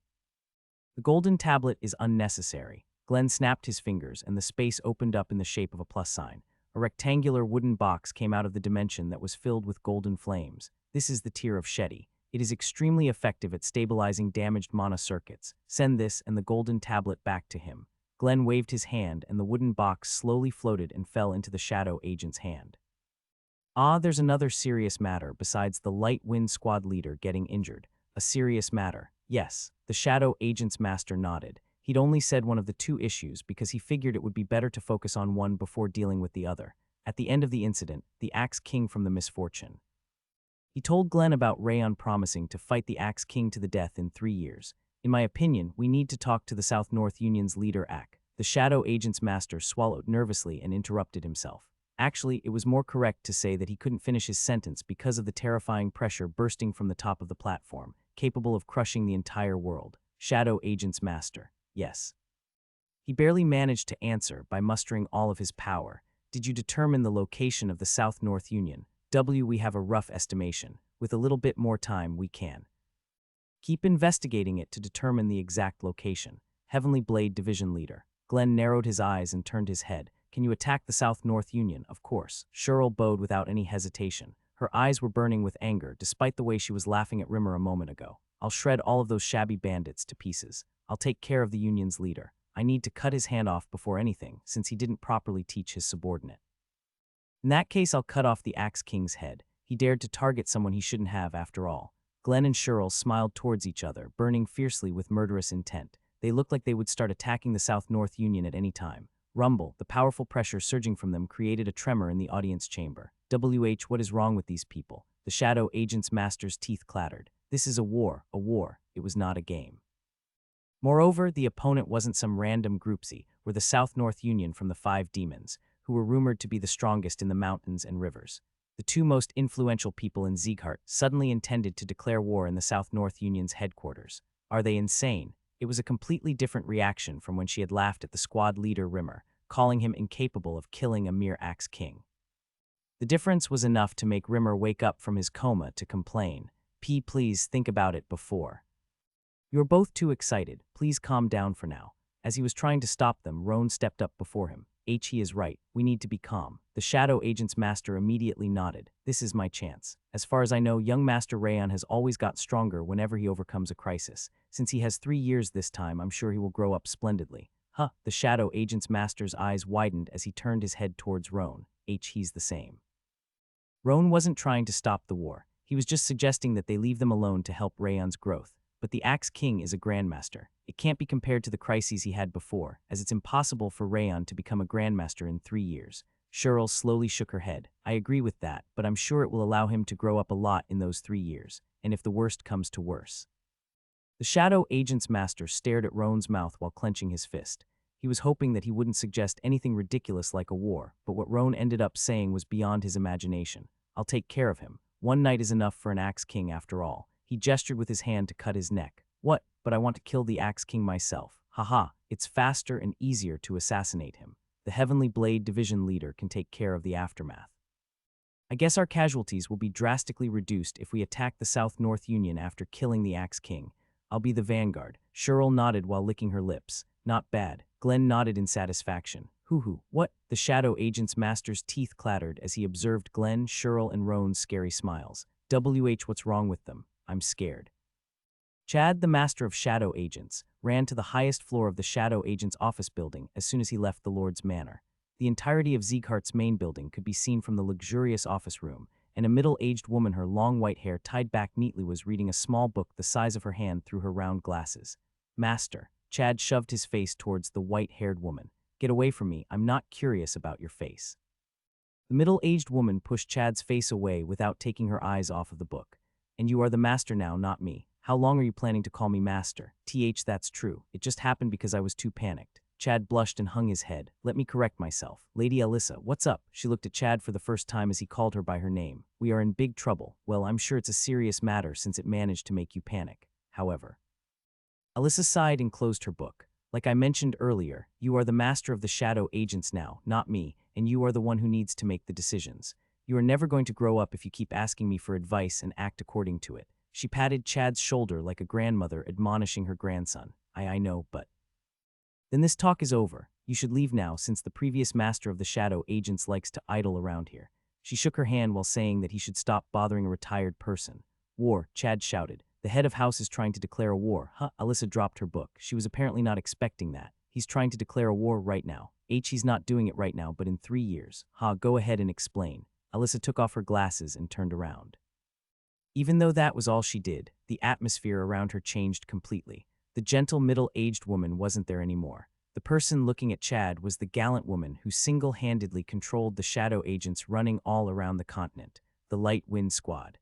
The golden tablet is unnecessary. Glenn snapped his fingers, and the space opened up in the shape of a plus sign. A rectangular wooden box came out of the dimension that was filled with golden flames. This is the Tear of Shetty. It is extremely effective at stabilizing damaged mana circuits. Send this and the golden tablet back to him. Glenn waved his hand, and the wooden box slowly floated and fell into the shadow agent's hand. There's another serious matter besides the Light Wind Squad leader getting injured. A serious matter. Yes, the shadow agent's master nodded. He'd only said one of the 2 issues because he figured it would be better to focus on one before dealing with the other. At the end of the incident, the Axe King from the misfortune. He told Glenn about Rayon promising to fight the Axe King to the death in 3 years. In my opinion, we need to talk to the South-North Union's leader, the The shadow agent's master swallowed nervously and interrupted himself. Actually, it was more correct to say that he couldn't finish his sentence because of the terrifying pressure bursting from the top of the platform, capable of crushing the entire world. Shadow agent's master. Yes. He barely managed to answer by mustering all of his power. Did you determine the location of the South-North Union? We have a rough estimation. With a little bit more time, we can. Keep investigating it to determine the exact location. Heavenly Blade Division Leader. Glenn narrowed his eyes and turned his head. Can you attack the South-North Union? Of course. Cheryl bowed without any hesitation. Her eyes were burning with anger, despite the way she was laughing at Rimmer a moment ago. I'll shred all of those shabby bandits to pieces. I'll take care of the Union's leader. I need to cut his hand off before anything, since he didn't properly teach his subordinate. In that case, I'll cut off the Axe King's head. He dared to target someone he shouldn't have after all. Glenn and Cheryl smiled towards each other, burning fiercely with murderous intent. They looked like they would start attacking the South-North Union at any time. Rumble, the powerful pressure surging from them, created a tremor in the audience chamber. What is wrong with these people? The shadow agent's master's teeth clattered. This is a war. It was not a game. Moreover, the opponent wasn't some random groupsie, were the South-North Union from the Five Demons, who were rumored to be the strongest in the mountains and rivers. The two most influential people in Sieghart suddenly intended to declare war in the South-North Union's headquarters. Are they insane? It was a completely different reaction from when she had laughed at the squad leader Rimmer, calling him incapable of killing a mere Axe King. The difference was enough to make Rimmer wake up from his coma to complain. Please think about it before. You're both too excited. Please calm down for now. As he was trying to stop them, Roan stepped up before him. He is right. We need to be calm. The shadow agent's master immediately nodded. This is my chance. As far as I know, young Master Rayon has always got stronger whenever he overcomes a crisis. Since he has 3 years this time, I'm sure he will grow up splendidly. The shadow agent's master's eyes widened as he turned his head towards Roan. He's the same. Roan wasn't trying to stop the war. He was just suggesting that they leave them alone to help Rayon's growth. But the Axe King is a grandmaster. It can't be compared to the crises he had before, as it's impossible for Rayon to become a grandmaster in 3 years. Cheryl slowly shook her head. I agree with that, but I'm sure it will allow him to grow up a lot in those 3 years, and if the worst comes to worse. The shadow agent's master stared at Roan's mouth while clenching his fist. He was hoping that he wouldn't suggest anything ridiculous like a war, but what Roan ended up saying was beyond his imagination. I'll take care of him. 1 night is enough for an Axe King after all. He gestured with his hand to cut his neck. What? But I want to kill the Axe King myself. It's faster and easier to assassinate him. The Heavenly Blade Division leader can take care of the aftermath. I guess our casualties will be drastically reduced if we attack the South-North Union after killing the Axe King. I'll be the vanguard. Cheryl nodded while licking her lips. Not bad. Glenn nodded in satisfaction. What? The shadow agent's master's teeth clattered as he observed Glenn, Cheryl, and Roan's scary smiles. What's wrong with them? I'm scared. Chad, the master of shadow agents, ran to the highest floor of the shadow agent's office building as soon as he left the Lord's Manor. The entirety of Sieghart's main building could be seen from the luxurious office room, and a middle-aged woman, her long white hair tied back neatly, was reading a small book the size of her hand through her round glasses. Master. Chad shoved his face towards the white-haired woman. Get away from me. I'm not curious about your face. The middle-aged woman pushed Chad's face away without taking her eyes off of the book. And you are the master now, not me. How long are you planning to call me master? That's true. It just happened because I was too panicked. Chad blushed and hung his head. Let me correct myself. Lady Alyssa, what's up? She looked at Chad for the first time as he called her by her name. We are in big trouble. Well, I'm sure it's a serious matter since it managed to make you panic. However. Alyssa sighed and closed her book. Like I mentioned earlier, you are the master of the shadow agents now, not me, and you are the one who needs to make the decisions. You are never going to grow up if you keep asking me for advice and act according to it. She patted Chad's shoulder like a grandmother admonishing her grandson. I know, but... Then this talk is over. You should leave now since the previous master of the shadow agents likes to idle around here. She shook her hand while saying that he should stop bothering a retired person. War, Chad shouted. The head of house is trying to declare a war. Alyssa dropped her book. She was apparently not expecting that. He's trying to declare a war right now. He's not doing it right now, but in 3 years. Go ahead and explain. Alyssa took off her glasses and turned around. Even though that was all she did, the atmosphere around her changed completely. The gentle middle-aged woman wasn't there anymore. The person looking at Chad was the gallant woman who single-handedly controlled the shadow agents running all around the continent, the Light Wind Squad.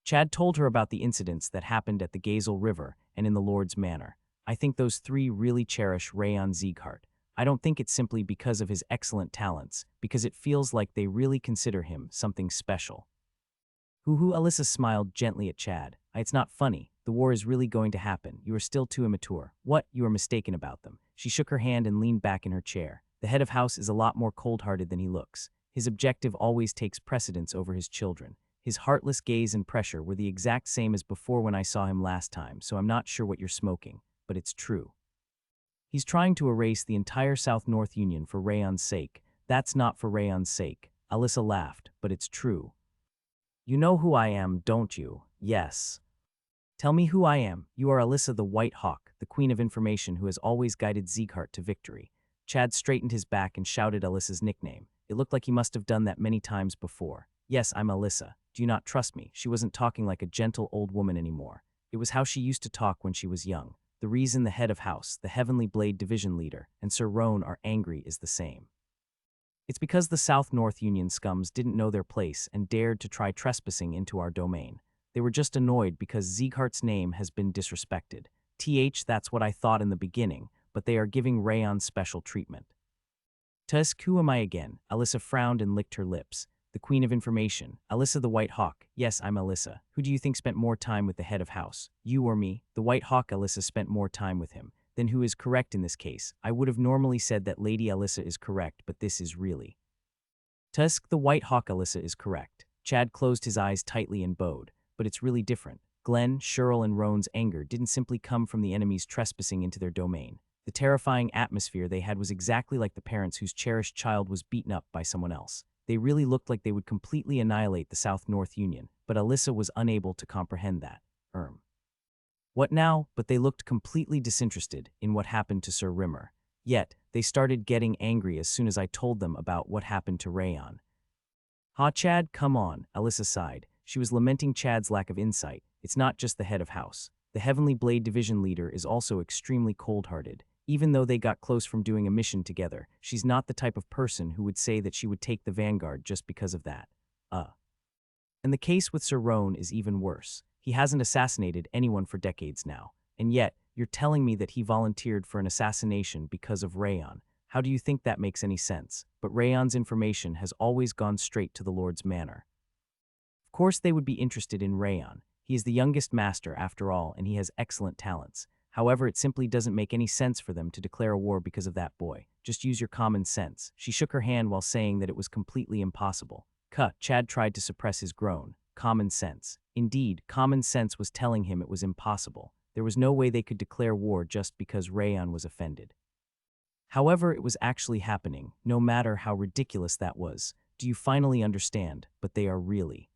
Chad told her about the incidents that happened at the Gazel River and in the Lord's Manor. I think those 3 really cherish Rayon Sieghart. I don't think it's simply because of his excellent talents, because it feels like they really consider him something special. Hoo-hoo, Alyssa smiled gently at Chad. It's not funny. The war is really going to happen. You are still too immature. What? You are mistaken about them. She shook her hand and leaned back in her chair. The head of house is a lot more cold-hearted than he looks. His objective always takes precedence over his children. His heartless gaze and pressure were the exact same as before when I saw him last time, so I'm not sure what you're smoking, but it's true. He's trying to erase the entire South-North Union for Rayon's sake. That's not for Rayon's sake. Alyssa laughed, but it's true. You know who I am, don't you? Yes. Tell me who I am. You are Alyssa the White Hawk, the queen of information who has always guided Sieghart to victory. Chad straightened his back and shouted Alyssa's nickname. It looked like he must have done that many times before. Yes, I'm Alyssa. Do you not trust me? She wasn't talking like a gentle old woman anymore. It was how she used to talk when she was young. The reason the head of house, the Heavenly Blade Division leader, and Sir Roan are angry is the same. It's because the South-North Union scums didn't know their place and dared to try trespassing into our domain. They were just annoyed because Sieghart's name has been disrespected. That's what I thought in the beginning, but they are giving Rayon special treatment. Tusk, who am I again? Alyssa frowned and licked her lips. The queen of information. Alyssa the White Hawk. Yes, I'm Alyssa. Who do you think spent more time with the head of house? You or me? The White Hawk. Alyssa spent more time with him. Then who is correct in this case? I would have normally said that Lady Alyssa is correct, but this is really. Tusk the White Hawk. Alyssa is correct. Chad closed his eyes tightly and bowed. But it's really different. Glenn, Cheryl, and Roan's anger didn't simply come from the enemies trespassing into their domain. The terrifying atmosphere they had was exactly like the parents whose cherished child was beaten up by someone else. They really looked like they would completely annihilate the South-North Union, but Alyssa was unable to comprehend that. What now? But they looked completely disinterested in what happened to Sir Rimmer. Yet, they started getting angry as soon as I told them about what happened to Rayon. Ha, Chad, come on, Alyssa sighed. She was lamenting Chad's lack of insight. It's not just the head of house. The Heavenly Blade Division leader is also extremely cold-hearted. Even though they got close from doing a mission together, she's not the type of person who would say that she would take the vanguard just because of that. And the case with Sir Roan is even worse. He hasn't assassinated anyone for decades now. And yet, you're telling me that he volunteered for an assassination because of Rayon. How do you think that makes any sense? But Rayon's information has always gone straight to the Lord's manor. Of course they would be interested in Rayon. He is the youngest master after all, and he has excellent talents. However, it simply doesn't make any sense for them to declare a war because of that boy. Just use your common sense. She shook her hand while saying that it was completely impossible. Chad tried to suppress his groan. Common sense. Indeed, common sense was telling him it was impossible. There was no way they could declare war just because Rayon was offended. However, it was actually happening, no matter how ridiculous that was. Do you finally understand? But they are really.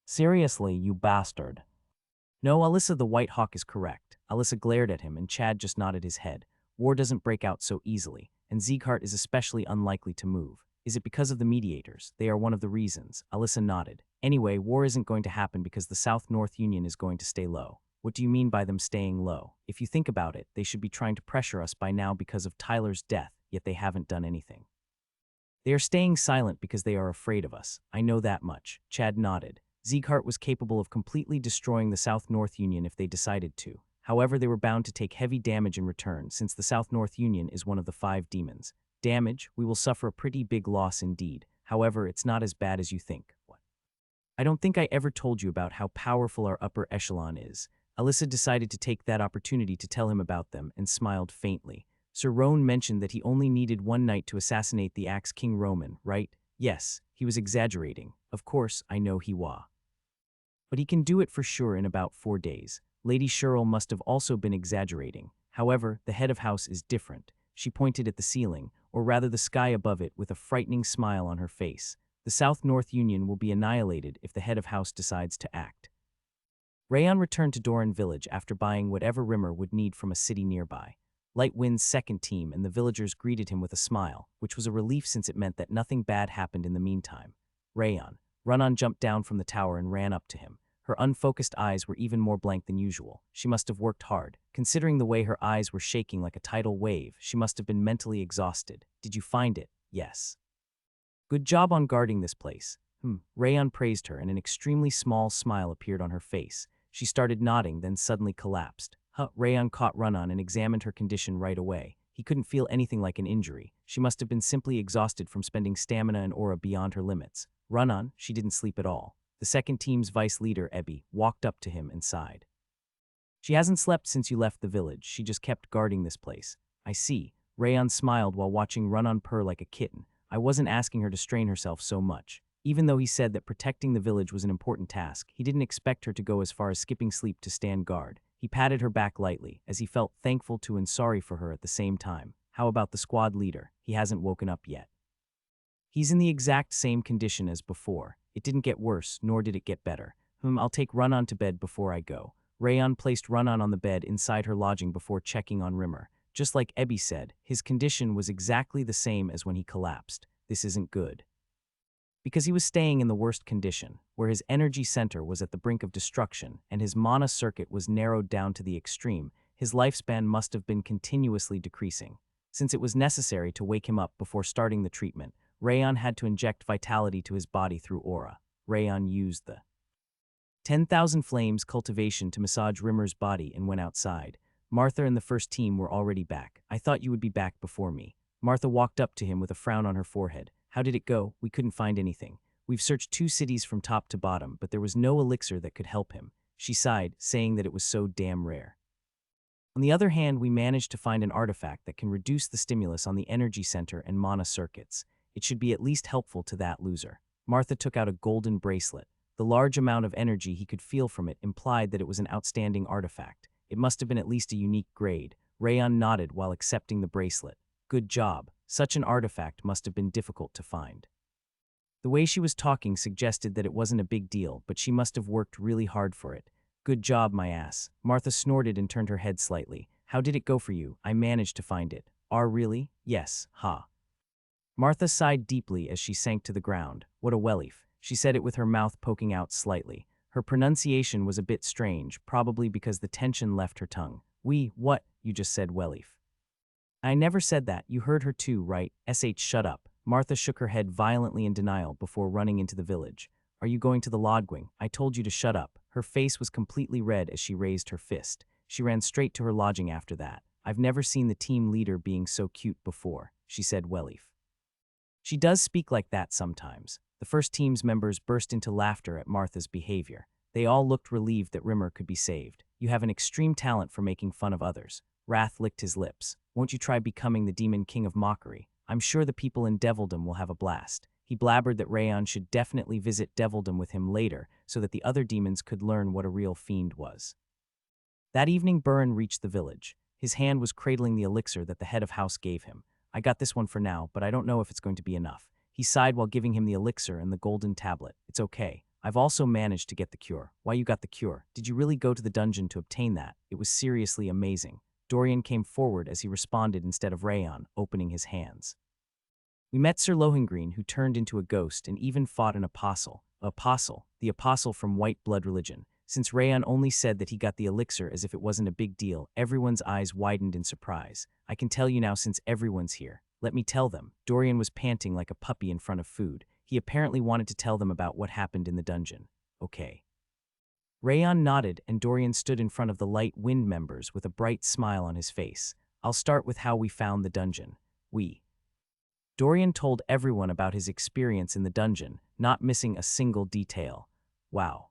Seriously, you bastard. No, Alyssa the White Hawk is correct. Alyssa glared at him and Chad just nodded his head. War doesn't break out so easily, and Sieghart is especially unlikely to move. Is it because of the mediators? They are one of the reasons. Alyssa nodded. Anyway, war isn't going to happen because the South-North Union is going to stay low. What do you mean by them staying low? If you think about it, they should be trying to pressure us by now because of Tyler's death, yet they haven't done anything. They are staying silent because they are afraid of us. I know that much. Chad nodded. Sieghart was capable of completely destroying the South-North Union if they decided to. However, they were bound to take heavy damage in return since the South-North Union is one of the 5 demons. Damage, we will suffer a pretty big loss indeed. However, it's not as bad as you think. What? I don't think I ever told you about how powerful our upper echelon is. Alyssa decided to take that opportunity to tell him about them and smiled faintly. Sir Roan mentioned that he only needed one night to assassinate the Axe King Roman, right? Yes, he was exaggerating. Of course, I know he was. But he can do it for sure in about 4 days. Lady Cheryl must have also been exaggerating. However, the head of house is different. She pointed at the ceiling, or rather the sky above it, with a frightening smile on her face. The South-North Union will be annihilated if the head of house decides to act. Rayon returned to Doran Village after buying whatever Rimmer would need from a city nearby. Light Wind's second team and the villagers greeted him with a smile, which was a relief since it meant that nothing bad happened in the meantime. Rayon. Run-On jumped down from the tower and ran up to him. Her unfocused eyes were even more blank than usual. She must have worked hard. Considering the way her eyes were shaking like a tidal wave, she must have been mentally exhausted. Did you find it? Yes. Good job on guarding this place. Rayon praised her and an extremely small smile appeared on her face. She started nodding, then suddenly collapsed. Rayon caught Run-On and examined her condition right away. He couldn't feel anything like an injury. She must have been simply exhausted from spending stamina and aura beyond her limits. Run on, she didn't sleep at all. The second team's vice leader, Ebby, walked up to him and sighed. She hasn't slept since you left the village. She just kept guarding this place. I see. Rayon smiled while watching Run-on purr like a kitten. I wasn't asking her to strain herself so much. Even though he said that protecting the village was an important task, he didn't expect her to go as far as skipping sleep to stand guard. He patted her back lightly, as he felt thankful to and sorry for her at the same time. How about the squad leader? He hasn't woken up yet. He's in the exact same condition as before. It didn't get worse, nor did it get better. I'll take Run-on to bed before I go. Rayon placed Run-on on the bed inside her lodging before checking on Rimmer. Just like Ebby said, his condition was exactly the same as when he collapsed. This isn't good. Because he was staying in the worst condition, where his energy center was at the brink of destruction and his mana circuit was narrowed down to the extreme, his lifespan must have been continuously decreasing. Since it was necessary to wake him up before starting the treatment, Rayon had to inject vitality to his body through aura. Rayon used the 10,000 Flames cultivation to massage Rimmer's body and went outside. Martha and the first team were already back. I thought you would be back before me. Martha walked up to him with a frown on her forehead. How did it go? We couldn't find anything. We've searched 2 cities from top to bottom, but there was no elixir that could help him. She sighed, saying that it was so damn rare. On the other hand, we managed to find an artifact that can reduce the stimulus on the energy center and mana circuits. It should be at least helpful to that loser. Martha took out a golden bracelet. The large amount of energy he could feel from it implied that it was an outstanding artifact. It must have been at least a unique grade. Rayon nodded while accepting the bracelet. Good job. Such an artifact must have been difficult to find. The way she was talking suggested that it wasn't a big deal, but she must have worked really hard for it. Good job, my ass. Martha snorted and turned her head slightly. How did it go for you? I managed to find it. Really? Yes, ha. Martha sighed deeply as she sank to the ground. What a wellief. She said it with her mouth poking out slightly. Her pronunciation was a bit strange, probably because the tension left her tongue. What? You just said wellief. I never said that. You heard her too, right? Shut up. Martha shook her head violently in denial before running into the village. Are you going to the lodging? I told you to shut up. Her face was completely red as she raised her fist. She ran straight to her lodging after that. I've never seen the team leader being so cute before, she said wellief. She does speak like that sometimes. The first team's members burst into laughter at Martha's behavior. They all looked relieved that Rimmer could be saved. You have an extreme talent for making fun of others. Wrath licked his lips. Won't you try becoming the demon king of mockery? I'm sure the people in Devildom will have a blast. He blabbered that Rayon should definitely visit Devildom with him later so that the other demons could learn what a real fiend was. That evening, Burren reached the village. His hand was cradling the elixir that the head of house gave him. I got this one for now, but I don't know if it's going to be enough. He sighed while giving him the elixir and the golden tablet. It's okay. I've also managed to get the cure. Why you got the cure? Did you really go to the dungeon to obtain that? It was seriously amazing. Dorian came forward as he responded instead of Rayon, opening his hands. We met Sir Lohengrin, who turned into a ghost and even fought an apostle. The apostle from White Blood religion. Since Rayon only said that he got the elixir as if it wasn't a big deal, everyone's eyes widened in surprise. I can tell you now since everyone's here. Let me tell them. Dorian was panting like a puppy in front of food. He apparently wanted to tell them about what happened in the dungeon. Okay. Rayon nodded and Dorian stood in front of the Light Wind members with a bright smile on his face. I'll start with how we found the dungeon. Dorian told everyone about his experience in the dungeon, not missing a single detail. Wow.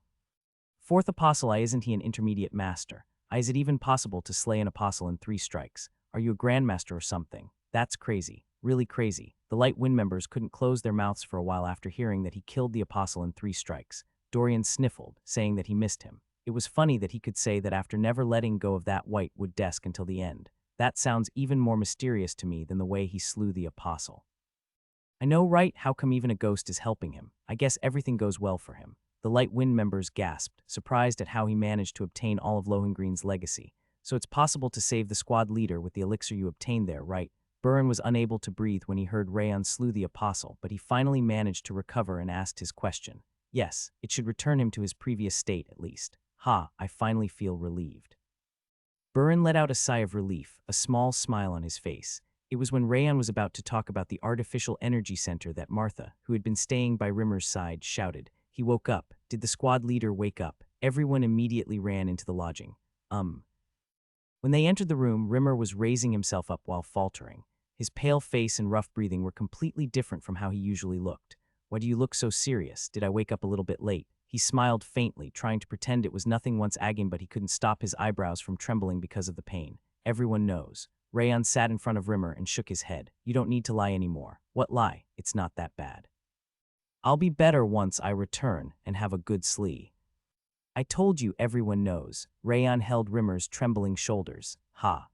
Fourth apostle, isn't he an intermediate master? Is it even possible to slay an apostle in 3 strikes? Are you a grandmaster or something? That's crazy. Really crazy. The Light Wind members couldn't close their mouths for a while after hearing that he killed the apostle in 3 strikes. Dorian sniffled, saying that he missed him. It was funny that he could say that after never letting go of that white wood desk until the end. That sounds even more mysterious to me than the way he slew the apostle. I know, right? How come even a ghost is helping him? I guess everything goes well for him. The Light Wind members gasped, surprised at how he managed to obtain all of Lohengrin's legacy. So it's possible to save the squad leader with the elixir you obtained there, right? Burren was unable to breathe when he heard Rayon slew the apostle, but he finally managed to recover and asked his question. Yes, it should return him to his previous state at least. I finally feel relieved. Burren let out a sigh of relief, a small smile on his face. It was when Rayon was about to talk about the artificial energy center that Martha, who had been staying by Rimmer's side, shouted. He woke up. Did the squad leader wake up? Everyone immediately ran into the lodging. When they entered the room, Rimmer was raising himself up while faltering. His pale face and rough breathing were completely different from how he usually looked. "Why do you look so serious? Did I wake up a little bit late?" He smiled faintly, trying to pretend it was nothing once again, but he couldn't stop his eyebrows from trembling because of the pain. "Everyone knows." Rayon sat in front of Rimmer and shook his head. "You don't need to lie anymore." "What lie? It's not that bad. I'll be better once I return and have a good sleep." "I told you everyone knows." Rayon held Rimmer's trembling shoulders. "Ha."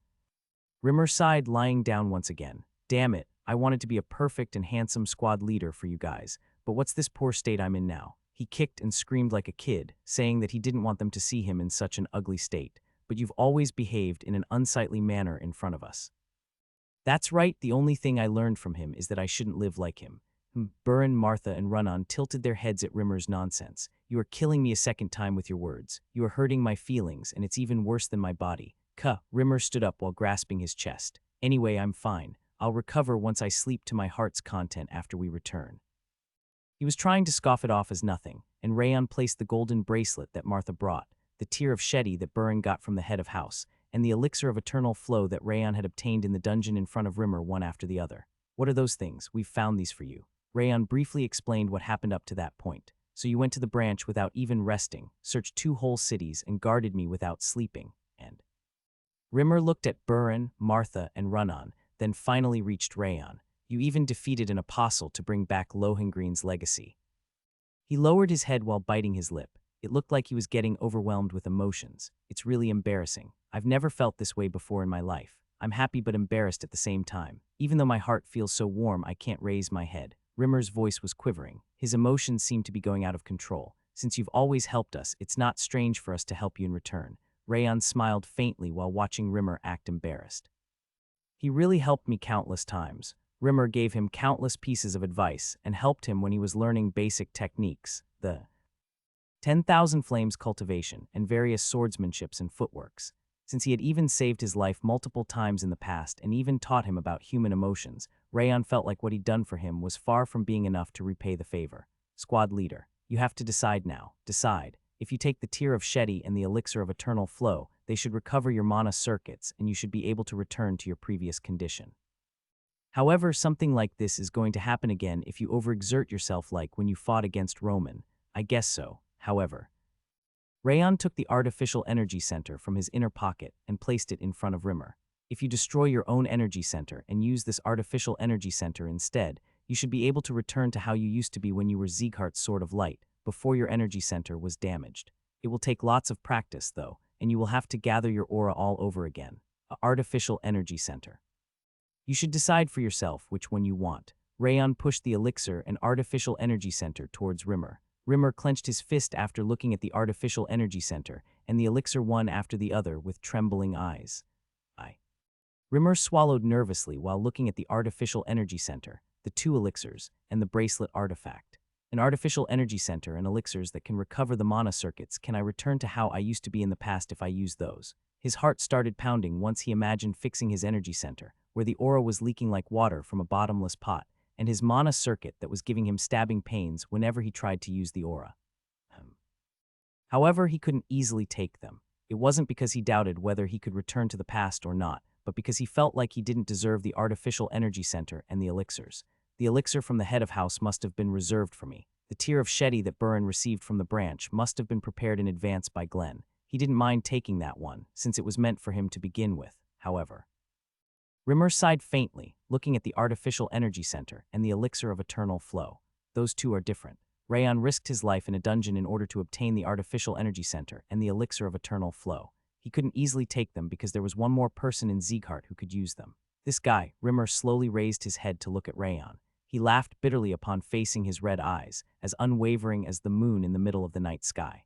Rimmer sighed, lying down once again. "Damn it, I wanted to be a perfect and handsome squad leader for you guys, but what's this poor state I'm in now?" He kicked and screamed like a kid, saying that he didn't want them to see him in such an ugly state. "But you've always behaved in an unsightly manner in front of us." "That's right, the only thing I learned from him is that I shouldn't live like him." Burin, Martha, and Runan tilted their heads at Rimmer's nonsense. "You are killing me a second time with your words. You are hurting my feelings, and it's even worse than my body." Rimmer stood up while grasping his chest. "Anyway, I'm fine. I'll recover once I sleep to my heart's content after we return." He was trying to scoff it off as nothing, and Rayon placed the golden bracelet that Martha brought, the tear of Shetty that Burin got from the head of house, and the elixir of eternal flow that Rayon had obtained in the dungeon in front of Rimmer one after the other. "What are those things? We've found these for you." Rayon briefly explained what happened up to that point. "So you went to the branch without even resting, searched 2 whole cities, and guarded me without sleeping, and—" Rimmer looked at Burin, Martha, and Runan, then finally reached Rayon. "You even defeated an apostle to bring back Lohengreen's legacy." He lowered his head while biting his lip. It looked like he was getting overwhelmed with emotions. "It's really embarrassing. I've never felt this way before in my life. I'm happy but embarrassed at the same time. Even though my heart feels so warm I can't raise my head." Rimmer's voice was quivering. His emotions seemed to be going out of control. "Since you've always helped us, it's not strange for us to help you in return." Rayon smiled faintly while watching Rimmer act embarrassed. "He really helped me countless times." Rimmer gave him countless pieces of advice and helped him when he was learning basic techniques, the 10,000 Flames cultivation, and various swordsmanships and footworks. Since he had even saved his life multiple times in the past and even taught him about human emotions, Rayon felt like what he'd done for him was far from being enough to repay the favor. "Squad leader, you have to decide now. Decide. If you take the tear of Shetty and the elixir of eternal flow, they should recover your mana circuits and you should be able to return to your previous condition. However, something like this is going to happen again if you overexert yourself like when you fought against Roman. I guess so, however." Rayon took the artificial energy center from his inner pocket and placed it in front of Rimmer. "If you destroy your own energy center and use this artificial energy center instead, you should be able to return to how you used to be when you were Sieghart's Sword of Light, before your energy center was damaged. It will take lots of practice, though, and you will have to gather your aura all over again. An artificial energy center. You should decide for yourself which one you want." Rayon pushed the elixir and artificial energy center towards Rimmer. Rimmer clenched his fist after looking at the artificial energy center, and the elixir one after the other with trembling eyes. Rimmer swallowed nervously while looking at the artificial energy center, the 2 elixirs, and the bracelet artifact. "An artificial energy center and elixirs that can recover the mana circuits. Can I return to how I used to be in the past if I use those?" His heart started pounding once he imagined fixing his energy center, where the aura was leaking like water from a bottomless pot, and his mana circuit that was giving him stabbing pains whenever he tried to use the aura. However, he couldn't easily take them. It wasn't because he doubted whether he could return to the past or not, but because he felt like he didn't deserve the artificial energy center and the elixirs. "The elixir from the head of house must have been reserved for me. The tear of Shetty that Burin received from the branch must have been prepared in advance by Glenn. He didn't mind taking that one, since it was meant for him to begin with, however." Rimmer sighed faintly, looking at the artificial energy center and the elixir of eternal flow. "Those 2 are different." Rayon risked his life in a dungeon in order to obtain the artificial energy center and the elixir of eternal flow. He couldn't easily take them because there was one more person in Sieghart who could use them. "This guy." Rimmer slowly raised his head to look at Rayon. He laughed bitterly upon facing his red eyes, as unwavering as the moon in the middle of the night sky.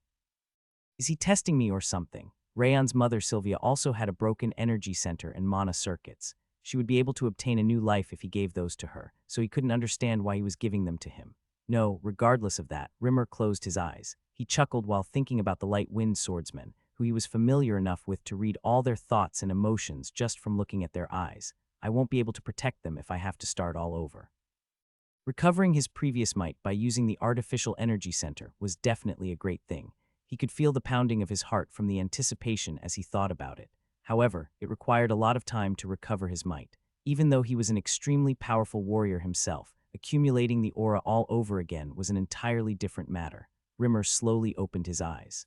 "Is he testing me or something?" Rayon's mother Sylvia also had a broken energy center and mana circuits. She would be able to obtain a new life if he gave those to her, so he couldn't understand why he was giving them to him. No, regardless of that, Rimmer closed his eyes. He chuckled while thinking about the light-wind swordsmen, who he was familiar enough with to read all their thoughts and emotions just from looking at their eyes. "I won't be able to protect them if I have to start all over." Recovering his previous might by using the artificial energy center was definitely a great thing. He could feel the pounding of his heart from the anticipation as he thought about it. However, it required a lot of time to recover his might. Even though he was an extremely powerful warrior himself, accumulating the aura all over again was an entirely different matter. Rimmer slowly opened his eyes.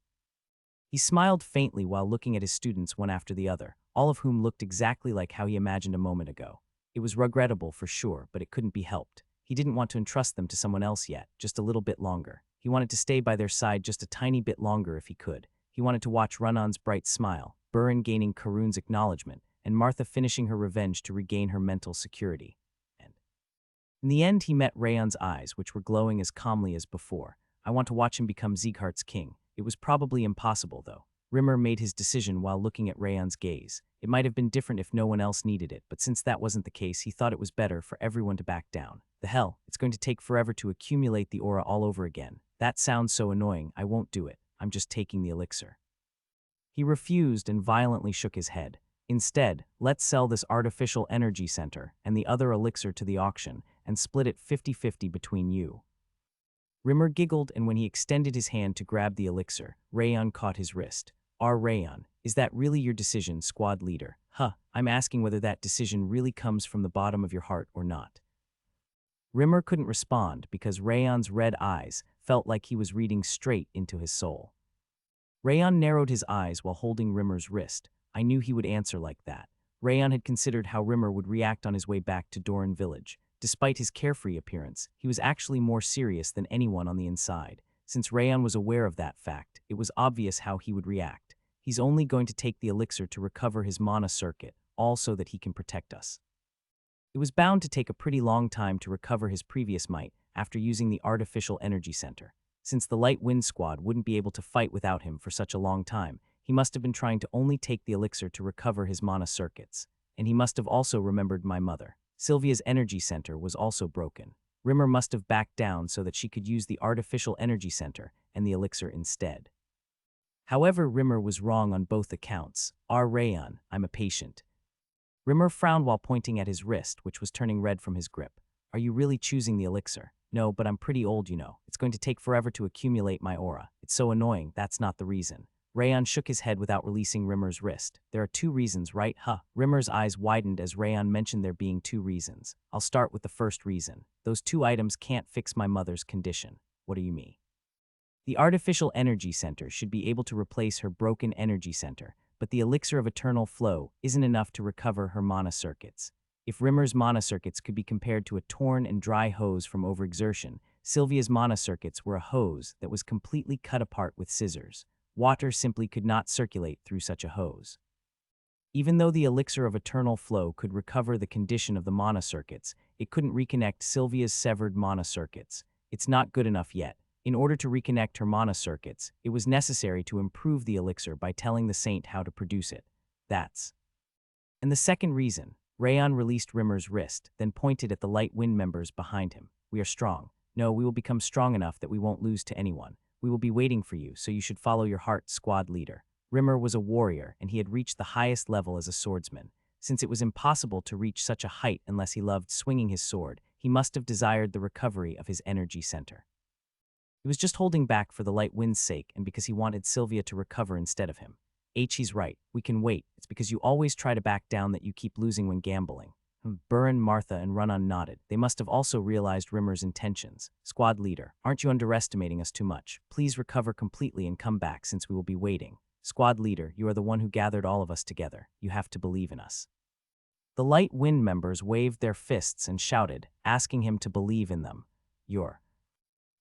He smiled faintly while looking at his students one after the other, all of whom looked exactly like how he imagined a moment ago. It was regrettable for sure, but it couldn't be helped. He didn't want to entrust them to someone else yet, just a little bit longer. He wanted to stay by their side just a tiny bit longer if he could. He wanted to watch Runon's bright smile, Burin gaining Karun's acknowledgement, and Martha finishing her revenge to regain her mental security. And in the end, he met Rayon's eyes, which were glowing as calmly as before. I want to watch him become Sieghart's king. It was probably impossible, though. Rimmer made his decision while looking at Rayon's gaze. It might have been different if no one else needed it, but since that wasn't the case, he thought it was better for everyone to back down. The hell, it's going to take forever to accumulate the aura all over again. That sounds so annoying, I won't do it. I'm just taking the elixir. He refused and violently shook his head. Instead, let's sell this artificial energy center and the other elixir to the auction and split it 50-50 between you. Rimmer giggled, and when he extended his hand to grab the elixir, Rayon caught his wrist. Rayon, is that really your decision, squad leader? I'm asking whether that decision really comes from the bottom of your heart or not. Rimmer couldn't respond because Rayon's red eyes felt like he was reading straight into his soul. Rayon narrowed his eyes while holding Rimmer's wrist. I knew he would answer like that. Rayon had considered how Rimmer would react on his way back to Doran Village. Despite his carefree appearance, he was actually more serious than anyone on the inside. Since Rayon was aware of that fact, it was obvious how he would react. He's only going to take the elixir to recover his mana circuit, all so that he can protect us. It was bound to take a pretty long time to recover his previous might after using the artificial energy center. Since the Light Wind Squad wouldn't be able to fight without him for such a long time, he must have been trying to only take the elixir to recover his mana circuits. And he must have also remembered my mother. Sylvia's energy center was also broken. Rimmer must have backed down so that she could use the artificial energy center and the elixir instead. However, Rimmer was wrong on both accounts. Rayon, I'm a patient. Rimmer frowned while pointing at his wrist, which was turning red from his grip. Are you really choosing the elixir? No, but I'm pretty old, you know. It's going to take forever to accumulate my aura. It's so annoying, that's not the reason. Rayon shook his head without releasing Rimmer's wrist. There are two reasons, right? Rimmer's eyes widened as Rayon mentioned there being two reasons. I'll start with the first reason. Those two items can't fix my mother's condition. What do you mean? The artificial energy center should be able to replace her broken energy center, but the elixir of eternal flow isn't enough to recover her mana circuits. If Rimmer's mana circuits could be compared to a torn and dry hose from overexertion, Sylvia's mana circuits were a hose that was completely cut apart with scissors. Water simply could not circulate through such a hose. Even though the elixir of eternal flow could recover the condition of the mana circuits, it couldn't reconnect Sylvia's severed mana circuits. It's not good enough yet. In order to reconnect her mana circuits, it was necessary to improve the elixir by telling the saint how to produce it. And the second reason, Rayon released Rimmer's wrist, then pointed at the Light Wind members behind him. We are strong. No, we will become strong enough that we won't lose to anyone. We will be waiting for you, so you should follow your heart, squad leader. Rimmer was a warrior, and he had reached the highest level as a swordsman. Since it was impossible to reach such a height unless he loved swinging his sword, he must have desired the recovery of his energy center. He was just holding back for the Light Wind's sake and because he wanted Sylvia to recover instead of him. He's right. We can wait. It's because you always try to back down that you keep losing when gambling. Burin, Martha, and Runon nodded. They must have also realized Rimmer's intentions. Squad leader, aren't you underestimating us too much? Please recover completely and come back since we will be waiting. Squad leader, you are the one who gathered all of us together. You have to believe in us. The Light Wind members waved their fists and shouted, asking him to believe in them. Your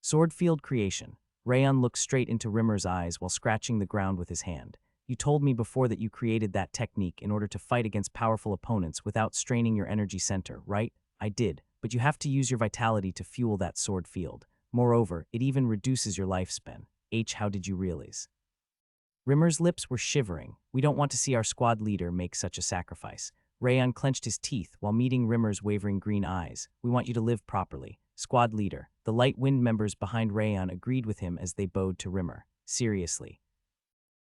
Swordfield creation. Rayon looked straight into Rimmer's eyes while scratching the ground with his hand. You told me before that you created that technique in order to fight against powerful opponents without straining your energy center, right? I did, but you have to use your vitality to fuel that sword field. Moreover, it even reduces your lifespan. How did you realize? Rimmer's lips were shivering. We don't want to see our squad leader make such a sacrifice. Rayon clenched his teeth while meeting Rimmer's wavering green eyes. We want you to live properly. Squad leader. The Light Wind members behind Rayon agreed with him as they bowed to Rimmer. Seriously.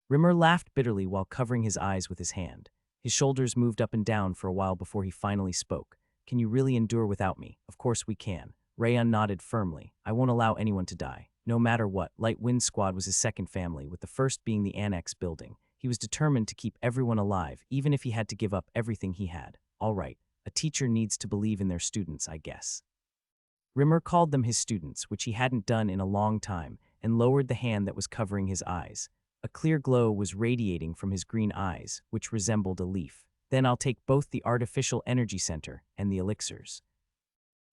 Rimmer laughed bitterly while covering his eyes with his hand. His shoulders moved up and down for a while before he finally spoke. Can you really endure without me? Of course we can. Rayon nodded firmly. I won't allow anyone to die. No matter what, Light Wind Squad was his second family, with the first being the annex building. He was determined to keep everyone alive, even if he had to give up everything he had. All right, a teacher needs to believe in their students, I guess. Rimmer called them his students, which he hadn't done in a long time, and lowered the hand that was covering his eyes. A clear glow was radiating from his green eyes, which resembled a leaf. Then I'll take both the artificial energy center and the elixirs.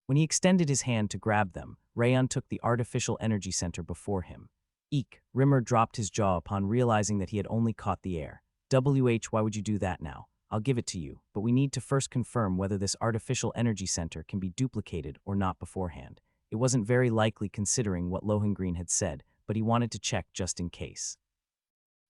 When he extended his hand to grab them, Rayon took the artificial energy center before him. Eek! Rimmer dropped his jaw upon realizing that he had only caught the air. Why would you do that now? I'll give it to you, but we need to first confirm whether this artificial energy center can be duplicated or not beforehand. It wasn't very likely considering what Lohengrin had said, but he wanted to check just in case.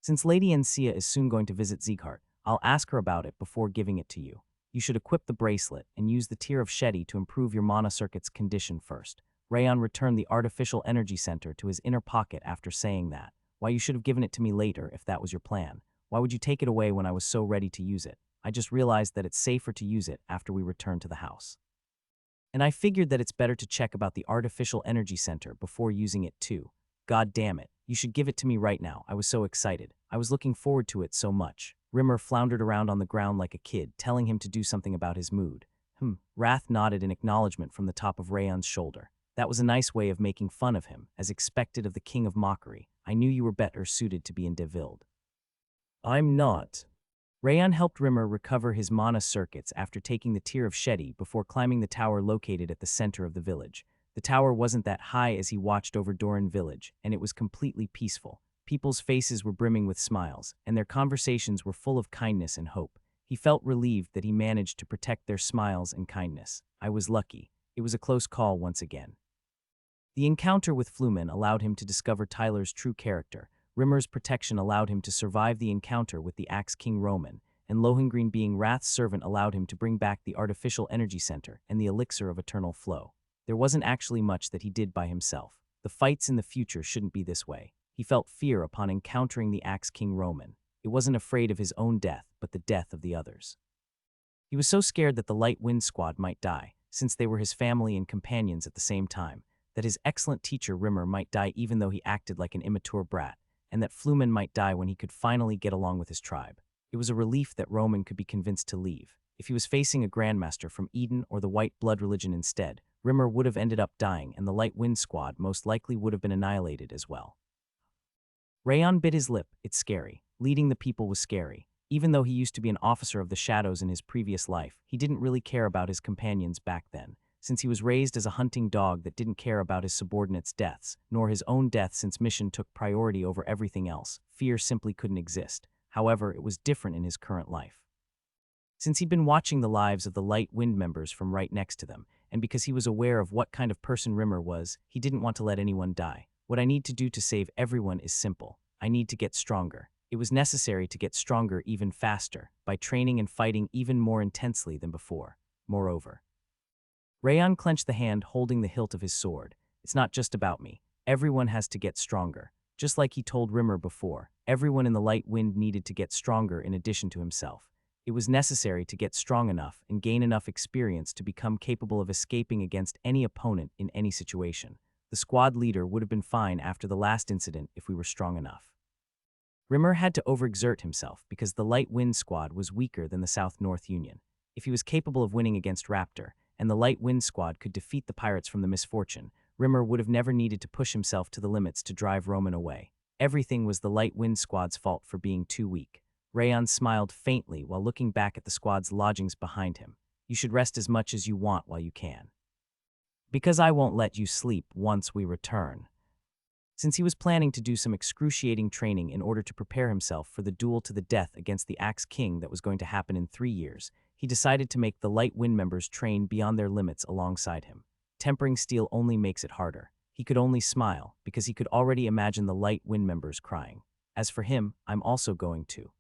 Since Lady Encia is soon going to visit Sieghart, I'll ask her about it before giving it to you. You should equip the bracelet and use the Tear of Shetty to improve your mana circuit's condition first. Rayon returned the artificial energy center to his inner pocket after saying that. Why, you should have given it to me later if that was your plan. Why would you take it away when I was so ready to use it? I just realized that it's safer to use it after we return to the house. And I figured that it's better to check about the artificial energy center before using it too. God damn it, you should give it to me right now. I was so excited. I was looking forward to it so much. Rimmer floundered around on the ground like a kid, telling him to do something about his mood. Wrath nodded in acknowledgement from the top of Rayon's shoulder. That was a nice way of making fun of him, as expected of the king of mockery. I knew you were better suited to be in Deville. I'm not. Rayon helped Rimmer recover his mana circuits after taking the Tear of Shetty before climbing the tower located at the center of the village. The tower wasn't that high as he watched over Doran village, and it was completely peaceful. People's faces were brimming with smiles, and their conversations were full of kindness and hope. He felt relieved that he managed to protect their smiles and kindness. I was lucky. It was a close call once again. The encounter with Flumen allowed him to discover Tyler's true character. Rimmer's protection allowed him to survive the encounter with the Axe King Roman, and Lohengrin being Wrath's servant allowed him to bring back the artificial energy center and the elixir of eternal flow. There wasn't actually much that he did by himself. The fights in the future shouldn't be this way. He felt fear upon encountering the Axe King Roman. He wasn't afraid of his own death, but the death of the others. He was so scared that the Light Wind Squad might die, since they were his family and companions at the same time, that his excellent teacher Rimmer might die even though he acted like an immature brat, and that Flumen might die when he could finally get along with his tribe. It was a relief that Roman could be convinced to leave. If he was facing a grandmaster from Eden or the White Blood religion instead, Rimmer would have ended up dying and the Light Wind Squad most likely would have been annihilated as well. Rayon bit his lip. It's scary. Leading the people was scary. Even though he used to be an officer of the shadows in his previous life, he didn't really care about his companions back then, since he was raised as a hunting dog that didn't care about his subordinates' deaths, nor his own death since mission took priority over everything else. Fear simply couldn't exist. However, it was different in his current life. Since he'd been watching the lives of the Light Wind members from right next to them, and because he was aware of what kind of person Rimmer was, he didn't want to let anyone die. What I need to do to save everyone is simple. I need to get stronger. It was necessary to get stronger even faster, by training and fighting even more intensely than before. Moreover, Rayon clenched the hand holding the hilt of his sword. It's not just about me. Everyone has to get stronger. Just like he told Rimmer before, everyone in the Light Wind needed to get stronger in addition to himself. It was necessary to get strong enough and gain enough experience to become capable of escaping against any opponent in any situation. The squad leader would have been fine after the last incident if we were strong enough. Rimmer had to overexert himself because the Light Wind Squad was weaker than the South-North Union. If he was capable of winning against Raptor, and the Light Wind Squad could defeat the pirates from the Misfortune, Rimmer would have never needed to push himself to the limits to drive Roman away. Everything was the Light Wind Squad's fault for being too weak. Rayon smiled faintly while looking back at the squad's lodgings behind him. You should rest as much as you want while you can. Because I won't let you sleep once we return. Since he was planning to do some excruciating training in order to prepare himself for the duel to the death against the Axe King that was going to happen in 3 years, he decided to make the Light Wind members train beyond their limits alongside him. Tempering steel only makes it harder. He could only smile, because he could already imagine the Light Wind members crying. As for him, I'm also going to.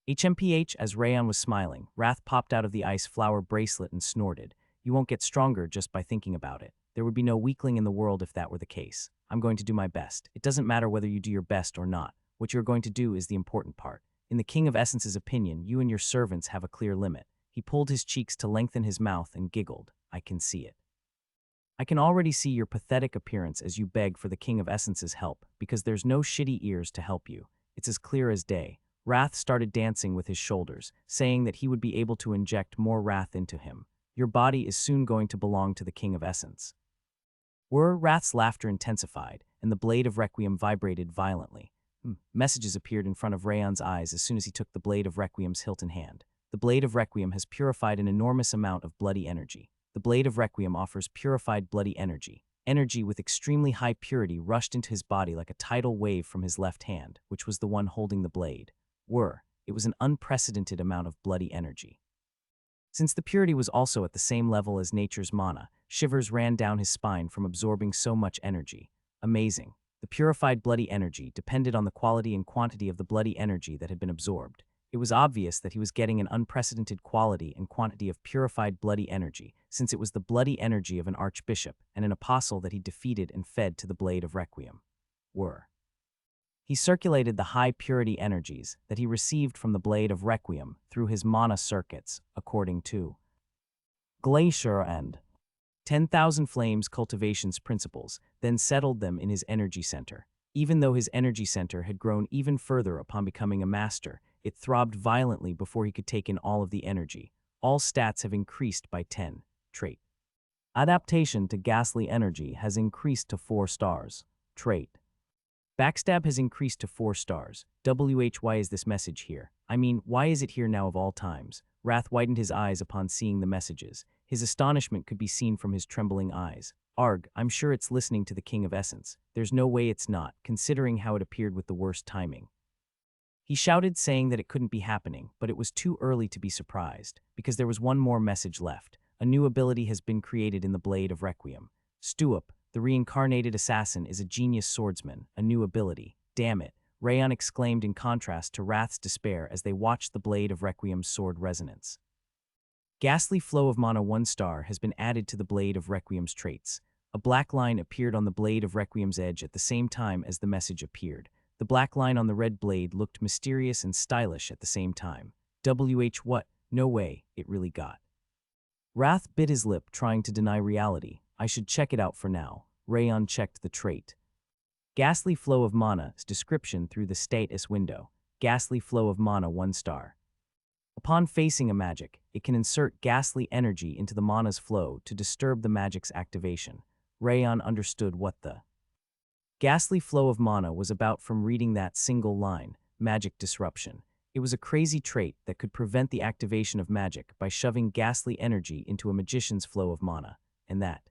HMPH, as Rayon was smiling, Wrath popped out of the ice flower bracelet and snorted. You won't get stronger just by thinking about it. There would be no weakling in the world if that were the case. I'm going to do my best. It doesn't matter whether you do your best or not. What you're going to do is the important part. In the King of Essence's opinion, you and your servants have a clear limit. He pulled his cheeks to lengthen his mouth and giggled. I can see it. I can already see your pathetic appearance as you beg for the King of Essence's help, because there's no shitty ears to help you. It's as clear as day. Wrath started dancing with his shoulders, saying that he would be able to inject more wrath into him. Your body is soon going to belong to the King of Essence. Wrath's laughter intensified, and the blade of Requiem vibrated violently. Messages appeared in front of Rayon's eyes as soon as he took the blade of Requiem's hilt in hand. The blade of Requiem has purified an enormous amount of bloody energy. The blade of Requiem offers purified bloody energy. Energy with extremely high purity rushed into his body like a tidal wave from his left hand, which was the one holding the blade. It was an unprecedented amount of bloody energy. Since the purity was also at the same level as nature's mana, shivers ran down his spine from absorbing so much energy. Amazing. The purified bloody energy depended on the quality and quantity of the bloody energy that had been absorbed. It was obvious that he was getting an unprecedented quality and quantity of purified bloody energy, since it was the bloody energy of an archbishop and an apostle that he defeated and fed to the blade of Requiem. He circulated the high purity energies that he received from the blade of Requiem through his mana circuits, according to Glacier and 10,000 Flames Cultivation's principles, then settled them in his energy center. Even though his energy center had grown even further upon becoming a master, it throbbed violently before he could take in all of the energy. All stats have increased by 10. Trait. Adaptation to ghastly energy has increased to 4 stars. Trait. Backstab has increased to 4 stars. Why is this message here? I mean, why is it here now of all times? Wrath widened his eyes upon seeing the messages. His astonishment could be seen from his trembling eyes. Arg, I'm sure it's listening to the King of Essence. There's no way it's not, considering how it appeared with the worst timing. He shouted, saying that it couldn't be happening, but it was too early to be surprised, because there was one more message left. A new ability has been created in the Blade of Requiem. Stuup, the reincarnated assassin, is a genius swordsman, a new ability. Damn it, Rayon exclaimed in contrast to Wrath's despair as they watched the Blade of Requiem's sword resonance. Ghastly Flow of Mana 1 star has been added to the Blade of Requiem's traits. A black line appeared on the Blade of Requiem's edge at the same time as the message appeared. The black line on the red blade looked mysterious and stylish at the same time. What? No way, it really got. Wrath bit his lip, trying to deny reality. I should check it out for now. Rayon checked the trait. Ghastly Flow of Mana's description through the status window. Ghastly Flow of Mana 1 star. Upon facing a magic, it can insert ghastly energy into the mana's flow to disturb the magic's activation. Rayon understood what the Ghastly Flow of Mana was about from reading that single line, Magic Disruption. It was a crazy trait that could prevent the activation of magic by shoving ghastly energy into a magician's flow of mana, and that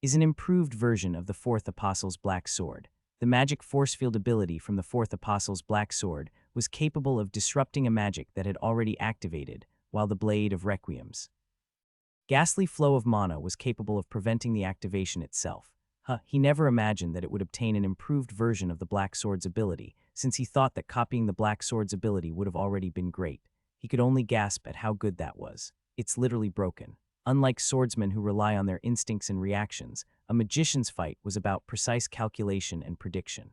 is an improved version of the Fourth Apostle's Black Sword. The magic force field ability from the Fourth Apostle's Black Sword was capable of disrupting a magic that had already activated, while the Blade of Requiem's Ghastly Flow of Mana was capable of preventing the activation itself. He never imagined that it would obtain an improved version of the Black Sword's ability, since he thought that copying the Black Sword's ability would have already been great. He could only gasp at how good that was. It's literally broken. Unlike swordsmen who rely on their instincts and reactions, a magician's fight was about precise calculation and prediction.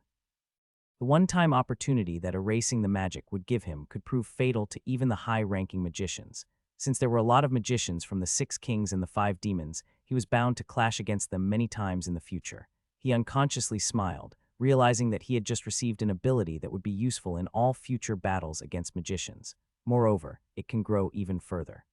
The one-time opportunity that erasing the magic would give him could prove fatal to even the high-ranking magicians. Since there were a lot of magicians from the 6 kings and the 5 demons, he was bound to clash against them many times in the future. He unconsciously smiled, realizing that he had just received an ability that would be useful in all future battles against magicians. Moreover, it can grow even further.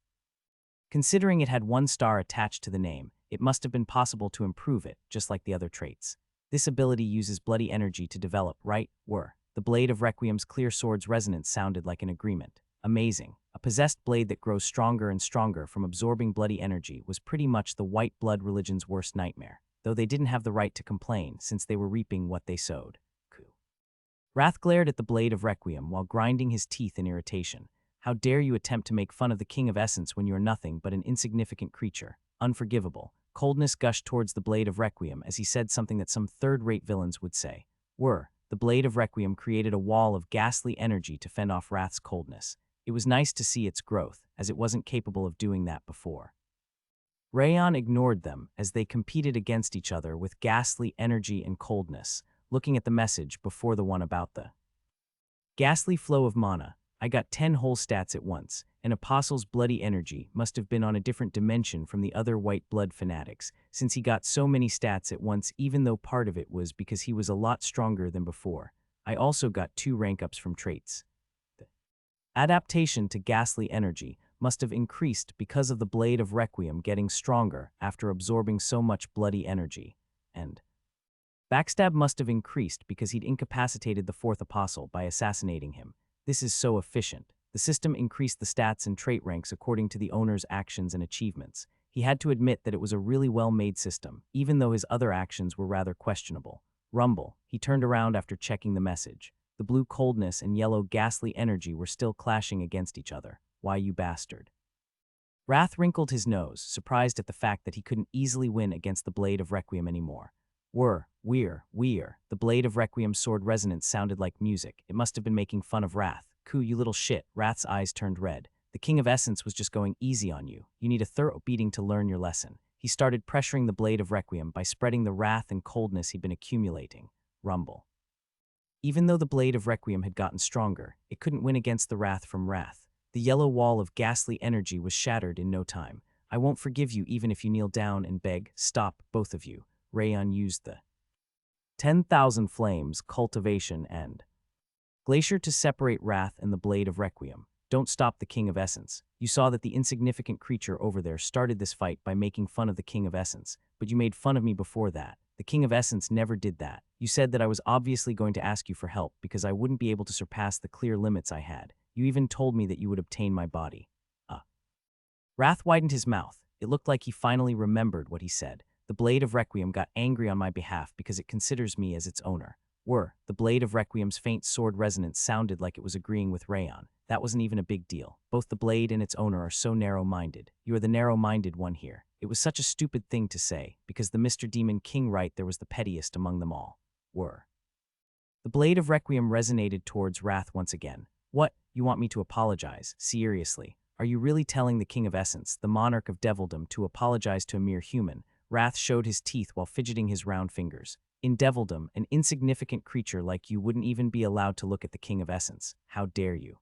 Considering it had 1 star attached to the name, it must have been possible to improve it, just like the other traits. This ability uses bloody energy to develop, right? The Blade of Requiem's clear sword's resonance sounded like an agreement. Amazing. A possessed blade that grows stronger and stronger from absorbing bloody energy was pretty much the white blood religion's worst nightmare, though they didn't have the right to complain since they were reaping what they sowed. Wrath glared at the Blade of Requiem while grinding his teeth in irritation. How dare you attempt to make fun of the King of Essence when you are nothing but an insignificant creature? Unforgivable. Coldness gushed towards the Blade of Requiem as he said something that some third-rate villains would say. The Blade of Requiem created a wall of ghastly energy to fend off Wrath's coldness. It was nice to see its growth, as it wasn't capable of doing that before. Rayon ignored them as they competed against each other with ghastly energy and coldness, looking at the message before the one about the Ghastly Flow of Mana. I got 10 whole stats at once, and Apostle's bloody energy must have been on a different dimension from the other white blood fanatics, since he got so many stats at once, even though part of it was because he was a lot stronger than before. I also got 2 rank ups from traits. Adaptation to ghastly energy must have increased because of the blade of Requiem getting stronger after absorbing so much bloody energy. And backstab must have increased because he'd incapacitated the fourth apostle by assassinating him. This is so efficient. The system increased the stats and trait ranks according to the owner's actions and achievements. He had to admit that it was a really well-made system, even though his other actions were rather questionable. Rumble. He turned around after checking the message. The blue coldness and yellow ghastly energy were still clashing against each other. Why, you bastard. Wrath wrinkled his nose, surprised at the fact that he couldn't easily win against the Blade of Requiem anymore. We're. The Blade of Requiem's sword resonance sounded like music. It must have been making fun of Wrath. Coo, you little shit. Wrath's eyes turned red. The King of Essence was just going easy on you. You need a thorough beating to learn your lesson. He started pressuring the Blade of Requiem by spreading the wrath and coldness he'd been accumulating. Rumble. Even though the Blade of Requiem had gotten stronger, it couldn't win against the wrath from Wrath. The yellow wall of ghastly energy was shattered in no time. I won't forgive you even if you kneel down and beg. Stop, both of you. Rayon used the 10,000 Flames, Cultivation, and Glacier to separate Wrath and the Blade of Requiem. Don't stop the King of Essence. You saw that the insignificant creature over there started this fight by making fun of the King of Essence, but you made fun of me before that. The King of Essence never did that. You said that I was obviously going to ask you for help because I wouldn't be able to surpass the clear limits I had. You even told me that you would obtain my body. Wrath widened his mouth. It looked like he finally remembered what he said. The Blade of Requiem got angry on my behalf because it considers me as its owner. The Blade of Requiem's faint sword resonance sounded like it was agreeing with Rayon. That wasn't even a big deal. Both the Blade and its owner are so narrow-minded. You are the narrow-minded one here. It was such a stupid thing to say, because the Mr. Demon King right there was the pettiest among them all. The Blade of Requiem resonated towards Wrath once again. What? You want me to apologize? Seriously? Are you really telling the King of Essence, the monarch of Devildom, to apologize to a mere human? Wrath showed his teeth while fidgeting his round fingers. In Devildom, an insignificant creature like you wouldn't even be allowed to look at the King of Essence. How dare you?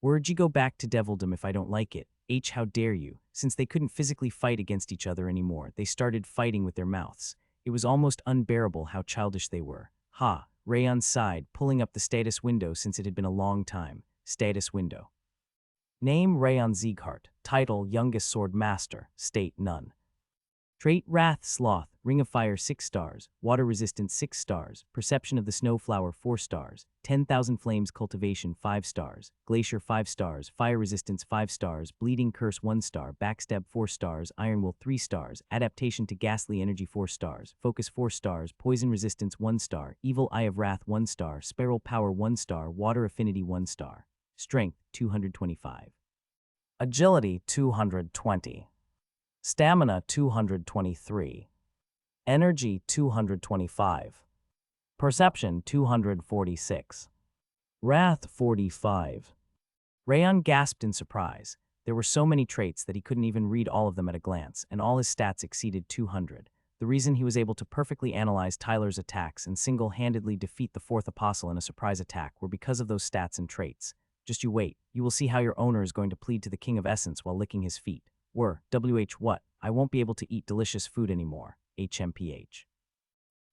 Word, you go back to Devildom if I don't like it. How dare you? Since they couldn't physically fight against each other anymore, they started fighting with their mouths. It was almost unbearable how childish they were. Rayon sighed, pulling up the status window since it had been a long time. Status window. Name Rayon Sieghart. Title Youngest Sword Master. State none. Trait Wrath Sloth. Ring of Fire 6 stars. Water Resistance 6 stars. Perception of the Snowflower 4 stars. 10,000 Flames Cultivation 5 stars. Glacier 5 stars. Fire Resistance 5 stars. Bleeding Curse 1 star. Backstab 4 stars. Iron Will 3 stars. Adaptation to Ghastly Energy 4 stars. Focus 4 stars. Poison Resistance 1 star. Evil Eye of Wrath 1 star. Spiral Power 1 star. Water Affinity 1 star. Strength 225. Agility 220. Stamina 223. Energy 225. Perception 246. Wrath 45. Rayon gasped in surprise. There were so many traits that he couldn't even read all of them at a glance, and all his stats exceeded 200. The reason he was able to perfectly analyze Tyler's attacks and single-handedly defeat the fourth apostle in a surprise attack were because of those stats and traits. Just you wait. You will see how your owner is going to plead to the King of Essence while licking his feet. What? I won't be able to eat delicious food anymore. HMPH.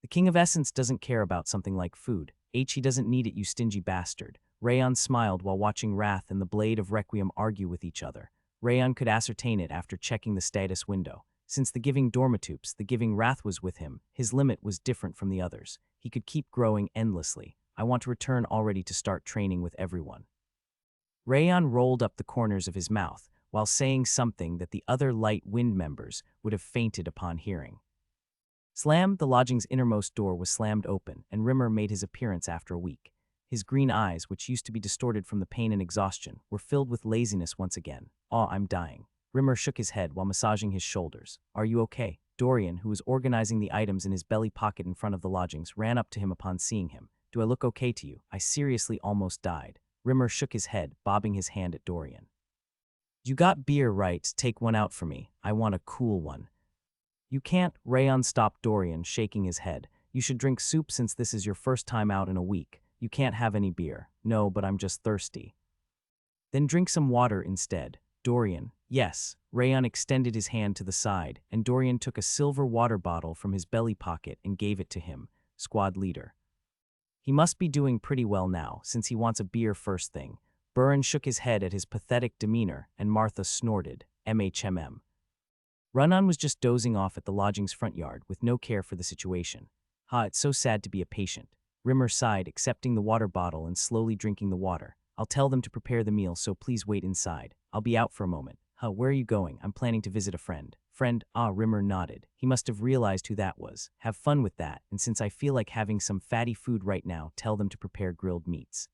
The King of Essence doesn't care about something like food. He doesn't need it, you stingy bastard. Rayon smiled while watching Wrath and the Blade of Requiem argue with each other. Rayon could ascertain it after checking the status window. Since the giving Dormatoops, the giving Wrath was with him, his limit was different from the others. He could keep growing endlessly. I want to return already to start training with everyone. Rayon rolled up the corners of his mouth while saying something that the other Light Wind members would have fainted upon hearing. Slam, the lodging's innermost door was slammed open, and Rimmer made his appearance after a week. His green eyes, which used to be distorted from the pain and exhaustion, were filled with laziness once again. I'm dying. Rimmer shook his head while massaging his shoulders. Are you okay? Dorian, who was organizing the items in his belly pocket in front of the lodgings, ran up to him upon seeing him. Do I look okay to you? I seriously almost died. Rimmer shook his head, bobbing his hand at Dorian. You got beer, right? Take one out for me. I want a cool one. You can't. Rayon stopped Dorian, shaking his head. You should drink soup since this is your first time out in a week. You can't have any beer. No, but I'm just thirsty. Then drink some water instead. Dorian. Yes. Rayon extended his hand to the side, and Dorian took a silver water bottle from his belly pocket and gave it to him. Squad leader. He must be doing pretty well now, since he wants a beer first thing. Buran shook his head at his pathetic demeanor, and Martha snorted, MHMM. Run-On was just dozing off at the lodging's front yard with no care for the situation. It's so sad to be a patient. Rimmer sighed, accepting the water bottle and slowly drinking the water. I'll tell them to prepare the meal, so please wait inside. I'll be out for a moment. Where are you going? I'm planning to visit a friend. Friend? Rimmer nodded. He must have realized who that was. Have fun with that, and since I feel like having some fatty food right now, tell them to prepare grilled meats.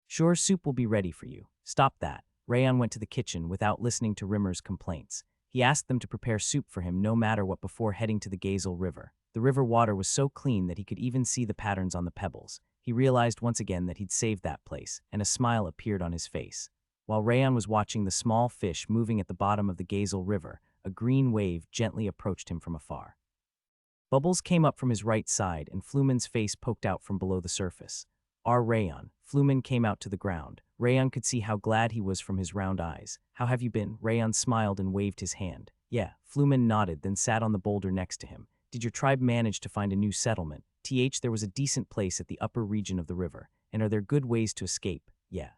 Sure, soup will be ready for you. Stop that. Rayon went to the kitchen without listening to Rimmer's complaints. He asked them to prepare soup for him no matter what before heading to the Gazel River. The river water was so clean that he could even see the patterns on the pebbles. He realized once again that he'd saved that place, and a smile appeared on his face. While Rayon was watching the small fish moving at the bottom of the Gazel River, a green wave gently approached him from afar. Bubbles came up from his right side, and Flumen's face poked out from below the surface. Rayon. Flumen came out to the ground. Rayon could see how glad he was from his round eyes. How have you been? Rayon smiled and waved his hand. Yeah. Flumen nodded, then sat on the boulder next to him. Did your tribe manage to find a new settlement? There was a decent place at the upper region of the river. And are there good ways to escape? Yeah.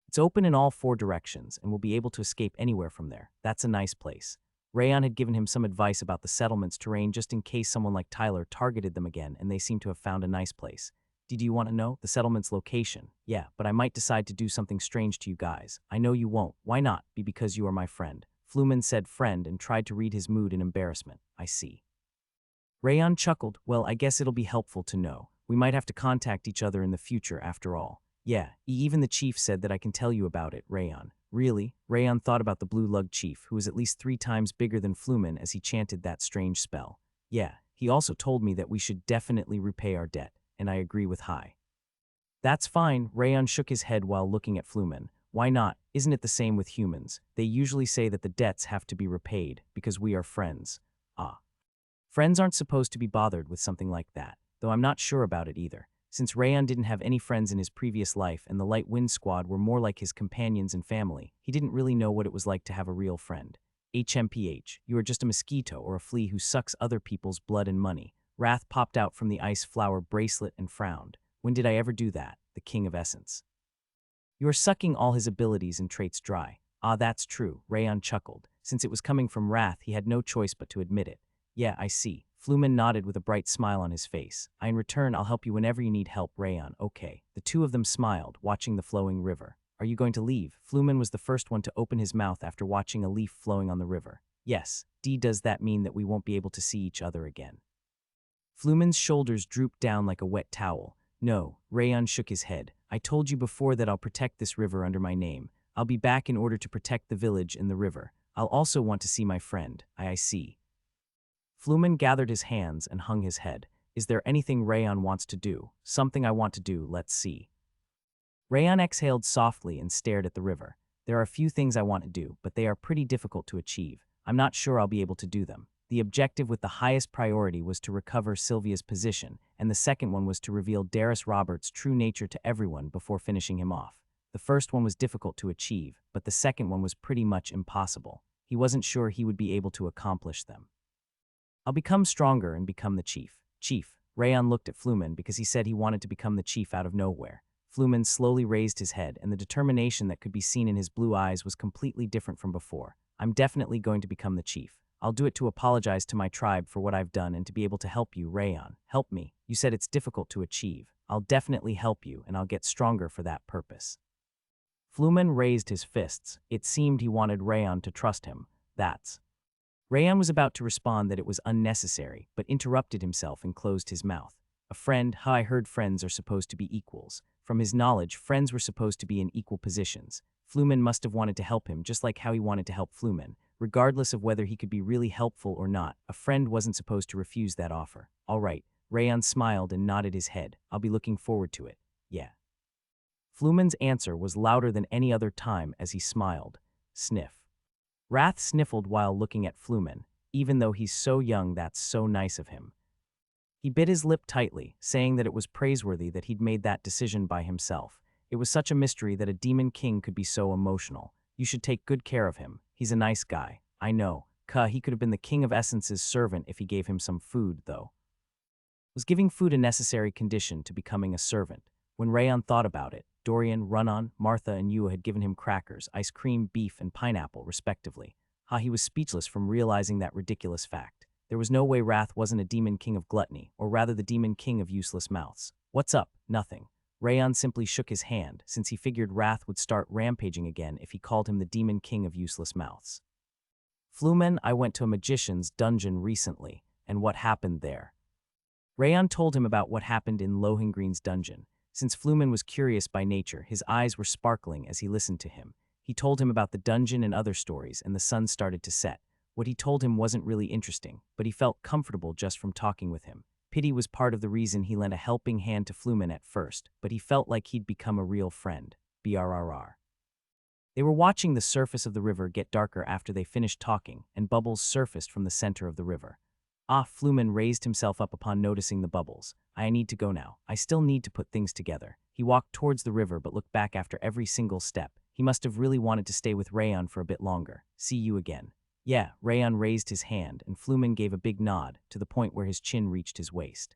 It's open in all 4 directions, and we'll be able to escape anywhere from there. That's a nice place. Rayon had given him some advice about the settlement's terrain just in case someone like Tyler targeted them again, and they seemed to have found a nice place. Do you want to know? The settlement's location. Yeah, but I might decide to do something strange to you guys. I know you won't. Why not? Because you are my friend. Flumen said friend and tried to read his mood in embarrassment. I see. Rayon chuckled. Well, I guess it'll be helpful to know. We might have to contact each other in the future after all. Yeah, even the chief said that I can tell you about it, Rayon. Really? Rayon thought about the blue lug chief, who was at least 3 times bigger than Flumen as he chanted that strange spell. Yeah, he also told me that we should definitely repay our debt. And I agree with Hai. That's fine, Rayon shook his head while looking at Flumen. Why not? Isn't it the same with humans? They usually say that the debts have to be repaid, because we are friends. Friends aren't supposed to be bothered with something like that, though I'm not sure about it either. Since Rayon didn't have any friends in his previous life and the Light Wind Squad were more like his companions and family, he didn't really know what it was like to have a real friend. HMPH, you are just a mosquito or a flea who sucks other people's blood and money. Wrath popped out from the ice flower bracelet and frowned. When did I ever do that? The king of essence. You are sucking all his abilities and traits dry. That's true, Rayon chuckled. Since it was coming from Wrath, he had no choice but to admit it. Yeah, I see. Flumen nodded with a bright smile on his face. In return, I'll help you whenever you need help, Rayon. Okay. The 2 of them smiled, watching the flowing river. Are you going to leave? Flumen was the first one to open his mouth after watching a leaf flowing on the river. Yes. Does that mean that we won't be able to see each other again? Flumen's shoulders drooped down like a wet towel. No, Rayon shook his head. I told you before that I'll protect this river under my name. I'll be back in order to protect the village and the river. I'll also want to see my friend. I see. Flumen gathered his hands and hung his head. Is there anything Rayon wants to do? Something I want to do, let's see. Rayon exhaled softly and stared at the river. There are a few things I want to do, but they are pretty difficult to achieve. I'm not sure I'll be able to do them. The objective with the highest priority was to recover Sylvia's position, and the second one was to reveal Darius Roberts' true nature to everyone before finishing him off. The first one was difficult to achieve, but the second one was pretty much impossible. He wasn't sure he would be able to accomplish them. I'll become stronger and become the chief. Chief. Rayon looked at Flumen because he said he wanted to become the chief out of nowhere. Flumen slowly raised his head, and the determination that could be seen in his blue eyes was completely different from before. I'm definitely going to become the chief. I'll do it to apologize to my tribe for what I've done and to be able to help you, Rayon. Help me. You said it's difficult to achieve. I'll definitely help you, and I'll get stronger for that purpose. Flumen raised his fists. It seemed he wanted Rayon to trust him. Rayon was about to respond that it was unnecessary, but interrupted himself and closed his mouth. A friend, I heard friends are supposed to be equals. From his knowledge, friends were supposed to be in equal positions. Flumen must have wanted to help him just like how he wanted to help Flumen. Regardless of whether he could be really helpful or not, a friend wasn't supposed to refuse that offer. All right. Rayon smiled and nodded his head. I'll be looking forward to it. Yeah. Flumen's answer was louder than any other time as he smiled. Sniff. Wrath sniffled while looking at Flumen. Even though he's so young, that's so nice of him. He bit his lip tightly, saying that it was praiseworthy that he'd made that decision by himself. It was such a mystery that a demon king could be so emotional. You should take good care of him. He's a nice guy. I know. He could have been the king of essence's servant if he gave him some food, though. Was giving food a necessary condition to becoming a servant? When Rayon thought about it, Dorian, Runon, Martha, and Yua had given him crackers, ice cream, beef, and pineapple, respectively. He was speechless from realizing that ridiculous fact. There was no way Wrath wasn't a demon king of gluttony, or rather the demon king of useless mouths. What's up? Nothing. Rayon simply shook his hand, since he figured Wrath would start rampaging again if he called him the demon king of useless mouths. Flumen, I went to a magician's dungeon recently, and what happened there? Rayon told him about what happened in Lohengreen's dungeon. Since Flumen was curious by nature, his eyes were sparkling as he listened to him. He told him about the dungeon and other stories, and the sun started to set. What he told him wasn't really interesting, but he felt comfortable just from talking with him. Pity was part of the reason he lent a helping hand to Flumen at first, but he felt like he'd become a real friend. BRRR. They were watching the surface of the river get darker after they finished talking, and bubbles surfaced from the center of the river. Flumen raised himself up upon noticing the bubbles. I need to go now. I still need to put things together. He walked towards the river but looked back after every single step. He must have really wanted to stay with Rayon for a bit longer. See you again. Yeah, Rayon raised his hand, and Flumen gave a big nod, to the point where his chin reached his waist.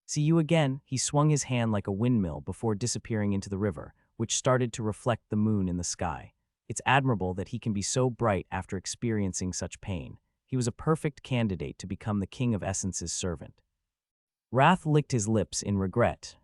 See you again. He swung his hand like a windmill before disappearing into the river, which started to reflect the moon in the sky. It's admirable that he can be so bright after experiencing such pain. He was a perfect candidate to become the King of Essence's servant. Wrath licked his lips in regret.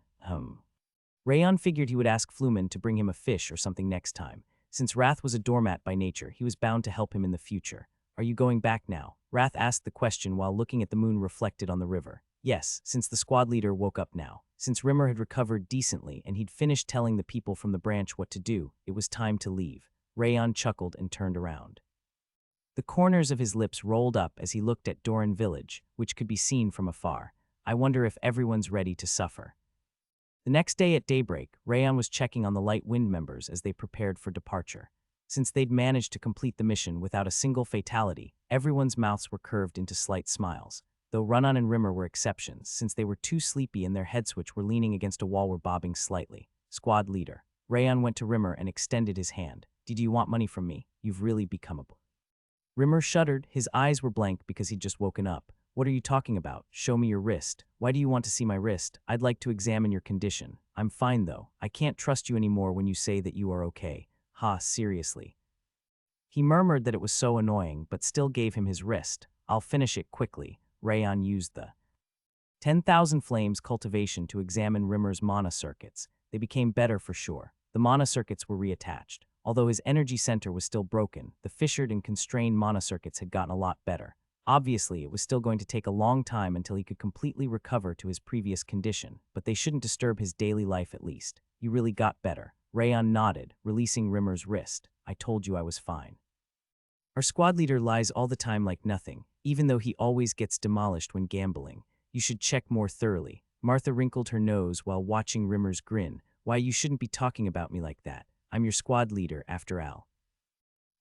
Rayon figured he would ask Flumen to bring him a fish or something next time. Since Wrath was a doormat by nature, he was bound to help him in the future. Are you going back now? Wrath asked the question while looking at the moon reflected on the river. Yes, since the squad leader woke up now. Since Rimmer had recovered decently and he'd finished telling the people from the branch what to do, it was time to leave. Rayon chuckled and turned around. The corners of his lips rolled up as he looked at Doran village, which could be seen from afar. I wonder if everyone's ready to suffer. The next day at daybreak, Rayon was checking on the Light Wind members as they prepared for departure. Since they'd managed to complete the mission without a single fatality, everyone's mouths were curved into slight smiles. Though Runon and Rimmer were exceptions, since they were too sleepy and their head switch were leaning against a wall were bobbing slightly. Squad leader. Rayon went to Rimmer and extended his hand. Do you want money from me? You've really become a... Rimmer shuddered. His eyes were blank because he'd just woken up. What are you talking about? Show me your wrist. Why do you want to see my wrist? I'd like to examine your condition. I'm fine though. I can't trust you anymore when you say that you are okay. Seriously. He murmured that it was so annoying, but still gave him his wrist. I'll finish it quickly. Rayon used the 10,000 flames cultivation to examine Rimmer's mana circuits. They became better for sure. The mana circuits were reattached. Although his energy center was still broken, the fissured and constrained mana circuits had gotten a lot better. Obviously, it was still going to take a long time until he could completely recover to his previous condition, but they shouldn't disturb his daily life at least. You really got better. Rayon nodded, releasing Rimmer's wrist. I told you I was fine. Our squad leader lies all the time like nothing, even though he always gets demolished when gambling. You should check more thoroughly. Martha wrinkled her nose while watching Rimmer's grin. Why, you shouldn't be talking about me like that. I'm your squad leader, after all.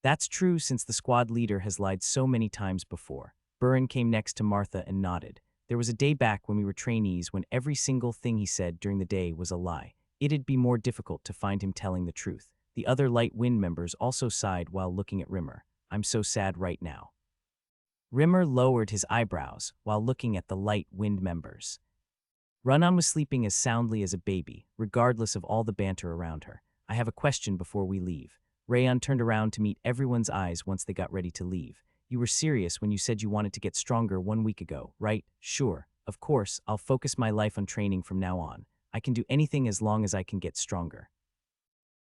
That's true since the squad leader has lied so many times before. Burin came next to Martha and nodded. There was a day back when we were trainees when every single thing he said during the day was a lie. It'd be more difficult to find him telling the truth. The other Light Wind members also sighed while looking at Rimmer. I'm so sad right now. Rimmer lowered his eyebrows while looking at the Light Wind members. Runon was sleeping as soundly as a baby, regardless of all the banter around her. I have a question before we leave. Rayon turned around to meet everyone's eyes once they got ready to leave. You were serious when you said you wanted to get stronger 1 week ago, right? Sure. Of course, I'll focus my life on training from now on. I can do anything as long as I can get stronger.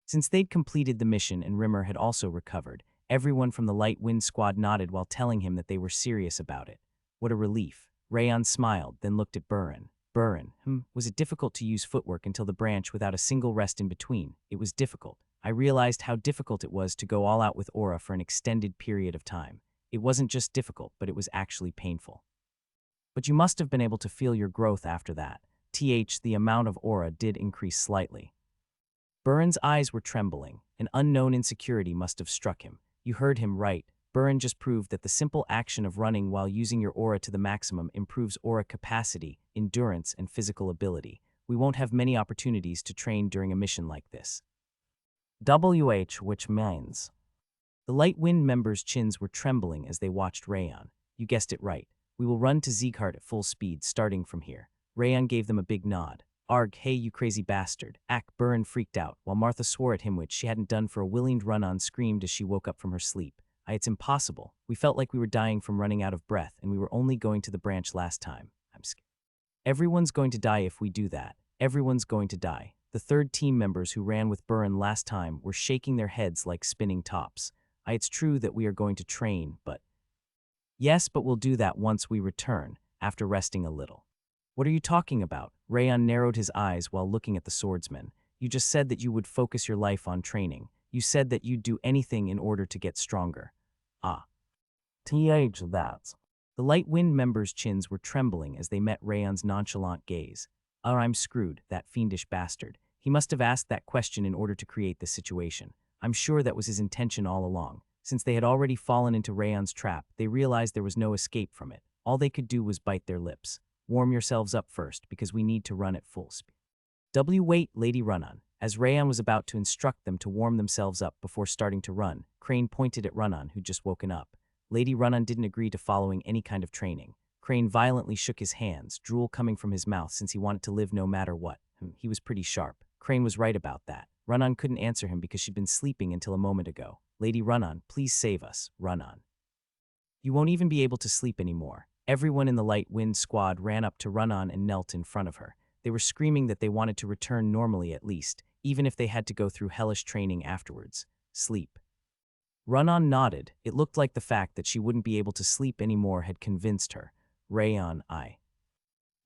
Since they'd completed the mission and Rimmer had also recovered, everyone from the Light Wind squad nodded while telling him that they were serious about it. What a relief. Rayon smiled, then looked at Burin. Burin, was it difficult to use footwork until the branch without a single rest in between? It was difficult. I realized how difficult it was to go all out with aura for an extended period of time. It wasn't just difficult, but it was actually painful. But you must have been able to feel your growth after that. The amount of aura did increase slightly. Burin's eyes were trembling. An unknown insecurity must have struck him. You heard him right. Burin just proved that the simple action of running while using your aura to the maximum improves aura capacity, endurance, and physical ability. We won't have many opportunities to train during a mission like this. Which means... The Light Wind members' chins were trembling as they watched Rayon. You guessed it right. We will run to Zeekhart at full speed, starting from here. Rayon gave them a big nod. Arg, hey you crazy bastard. Burren freaked out, while Martha swore at him, which she hadn't done for a willing run-on, screamed as she woke up from her sleep. It's impossible. We felt like we were dying from running out of breath, and we were only going to the branch last time. I'm scared. Everyone's going to die if we do that. Everyone's going to die. The third team members who ran with Burren last time were shaking their heads like spinning tops. It's true that we are going to train, but... Yes, but we'll do that once we return, after resting a little. What are you talking about? Rayon narrowed his eyes while looking at the swordsman. You just said that you would focus your life on training. You said that you'd do anything in order to get stronger. That. The Light Wind members' chins were trembling as they met Rayon's nonchalant gaze. I'm screwed, that fiendish bastard. He must have asked that question in order to create this situation. I'm sure that was his intention all along. Since they had already fallen into Rayon's trap, they realized there was no escape from it. All they could do was bite their lips. Warm yourselves up first, because we need to run at full speed. Wait, Lady Run-On. As Rayon was about to instruct them to warm themselves up before starting to run, Crane pointed at Run-On, who'd just woken up. Lady Run-On didn't agree to following any kind of training. Crane violently shook his hands, drool coming from his mouth since he wanted to live no matter what. He was pretty sharp. Crane was right about that. Run-On couldn't answer him because she'd been sleeping until a moment ago. Lady Run-On, please save us, Run-On. You won't even be able to sleep anymore. Everyone in the Light Wind squad ran up to Run-On and knelt in front of her. They were screaming that they wanted to return normally at least, even if they had to go through hellish training afterwards. Sleep. Run-On nodded. It looked like the fact that she wouldn't be able to sleep anymore had convinced her. Rayon,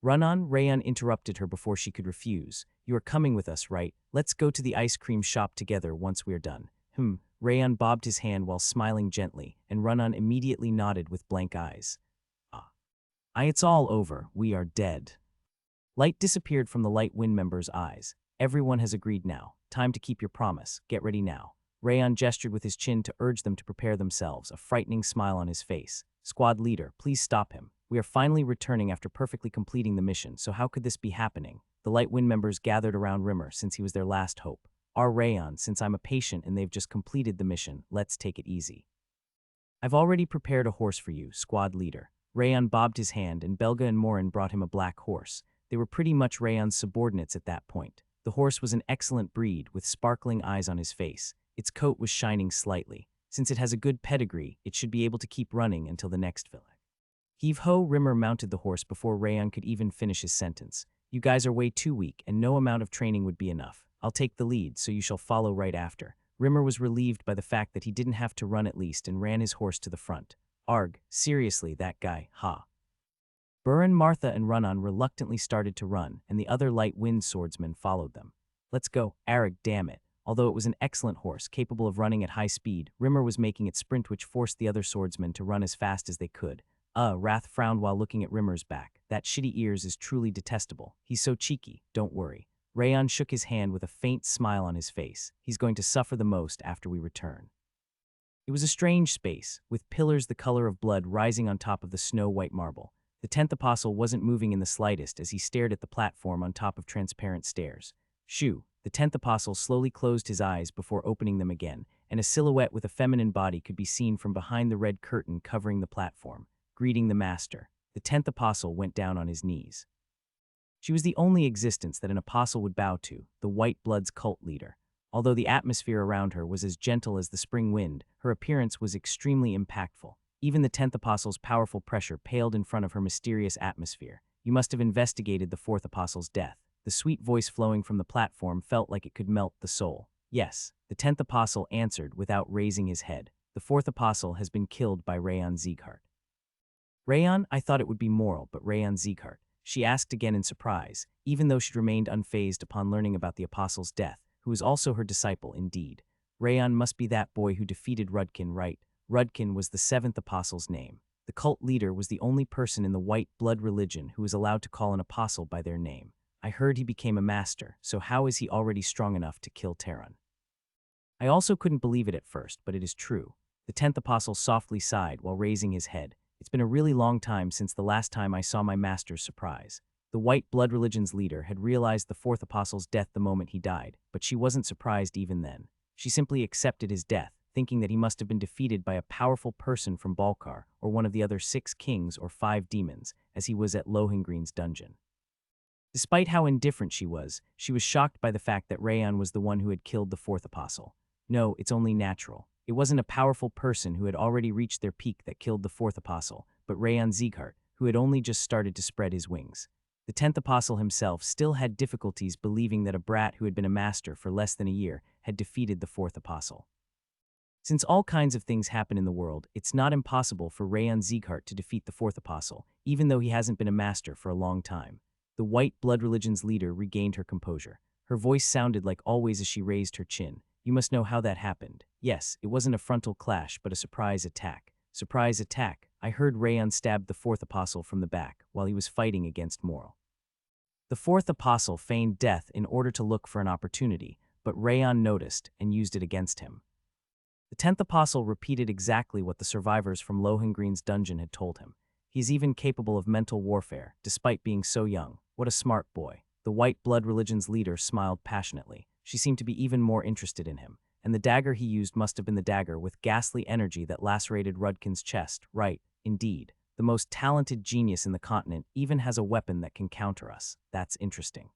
Run-On, Rayon interrupted her before she could refuse. You are coming with us, right? Let's go to the ice cream shop together once we're done. Rayon bobbed his hand while smiling gently, and Run-On immediately nodded with blank eyes. It's all over. We are dead. Light disappeared from the Light Wind members' eyes. Everyone has agreed now. Time to keep your promise. Get ready now. Rayon gestured with his chin to urge them to prepare themselves, a frightening smile on his face. Squad leader, please stop him. We are finally returning after perfectly completing the mission, so how could this be happening? The Light Wind members gathered around Rimmer since he was their last hope. Rayon, since I'm a patient and they've just completed the mission, let's take it easy. I've already prepared a horse for you, squad leader. Rayon bobbed his hand and Belga and Morin brought him a black horse. They were pretty much Rayon's subordinates at that point. The horse was an excellent breed with sparkling eyes on his face. Its coat was shining slightly. Since it has a good pedigree, it should be able to keep running until the next village. Heave-ho, Rimmer mounted the horse before Rayon could even finish his sentence. You guys are way too weak and no amount of training would be enough. I'll take the lead, so you shall follow right after. Rimmer was relieved by the fact that he didn't have to run at least and ran his horse to the front. Arg, seriously, that guy, ha. Burren, Martha, and Run-On reluctantly started to run, and the other Light Wind swordsmen followed them. Let's go, Arg, damn it. Although it was an excellent horse, capable of running at high speed, Rimmer was making it sprint, which forced the other swordsmen to run as fast as they could. Wrath frowned while looking at Rimmer's back. That shitty ears is truly detestable. He's so cheeky, don't worry. Rayon shook his hand with a faint smile on his face. He's going to suffer the most after we return. It was a strange space, with pillars the color of blood rising on top of the snow-white marble. The 10th apostle wasn't moving in the slightest as he stared at the platform on top of transparent stairs. Shoo! The 10th apostle slowly closed his eyes before opening them again, and a silhouette with a feminine body could be seen from behind the red curtain covering the platform. Greeting the master. The 10th apostle went down on his knees. She was the only existence that an apostle would bow to, the White Blood's cult leader. Although the atmosphere around her was as gentle as the spring wind, her appearance was extremely impactful. Even the 10th apostle's powerful pressure paled in front of her mysterious atmosphere. You must have investigated the 4th apostle's death. The sweet voice flowing from the platform felt like it could melt the soul. Yes, the 10th apostle answered without raising his head. The 4th apostle has been killed by Rayon Sieghart. Rayon, I thought it would be Moral, but Rayon Sieghart. She asked again in surprise, even though she'd remained unfazed upon learning about the apostle's death, who was also her disciple indeed. Rayon must be that boy who defeated Rudkin, right? Rudkin was the 7th apostle's name. The cult leader was the only person in the White Blood religion who was allowed to call an apostle by their name. I heard he became a master, so how is he already strong enough to kill Terran? I also couldn't believe it at first, but it is true. The 10th apostle softly sighed while raising his head. It's been a really long time since the last time I saw my master's surprise. The White Blood religion's leader had realized the 4th apostle's death the moment he died, but she wasn't surprised even then. She simply accepted his death, thinking that he must have been defeated by a powerful person from Balkar or one of the other 6 kings or 5 demons, as he was at Lohengreen's dungeon. Despite how indifferent she was shocked by the fact that Rayon was the one who had killed the fourth apostle. No, it's only natural. It wasn't a powerful person who had already reached their peak that killed the fourth apostle, but Rayon Sieghart, who had only just started to spread his wings. The 10th apostle himself still had difficulties believing that a brat who had been a master for less than a year had defeated the fourth apostle. Since all kinds of things happen in the world, it's not impossible for Rayon Sieghart to defeat the fourth apostle, even though he hasn't been a master for a long time. The white blood religion's leader regained her composure. Her voice sounded like always as she raised her chin. You must know how that happened. Yes, it wasn't a frontal clash, but a surprise attack. Surprise attack. I heard Rayon stabbed the fourth apostle from the back while he was fighting against Moral. The fourth apostle feigned death in order to look for an opportunity, but Rayon noticed and used it against him. The 10th apostle repeated exactly what the survivors from Lohengreen's dungeon had told him. He's even capable of mental warfare, despite being so young. What a smart boy. The white blood religion's leader smiled passionately. She seemed to be even more interested in him, and the dagger he used must have been the dagger with ghastly energy that lacerated Rudkin's chest. Right, indeed. The most talented genius in the continent even has a weapon that can counter us. That's interesting.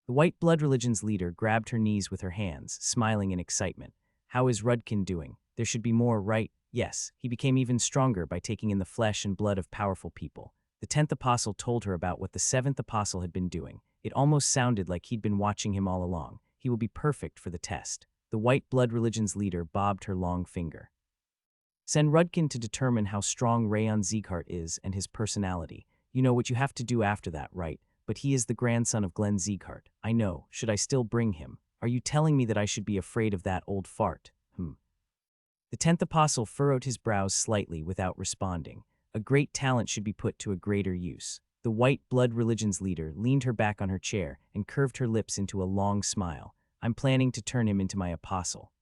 The white blood religion's leader grabbed her knees with her hands, smiling in excitement. How is Rudkin doing? There should be more, right? Yes, he became even stronger by taking in the flesh and blood of powerful people. The 10th apostle told her about what the 7th apostle had been doing. It almost sounded like he'd been watching him all along. He will be perfect for the test. The white blood religion's leader bobbed her long finger. Send Rudkin to determine how strong Rayon Sieghart is and his personality. You know what you have to do after that, right? But he is the grandson of Glenn Sieghart. I know. Should I still bring him? Are you telling me that I should be afraid of that old fart? The 10th apostle furrowed his brows slightly without responding. A great talent should be put to a greater use. The white blood religion's leader leaned her back on her chair and curved her lips into a long smile. I'm planning to turn him into my apostle.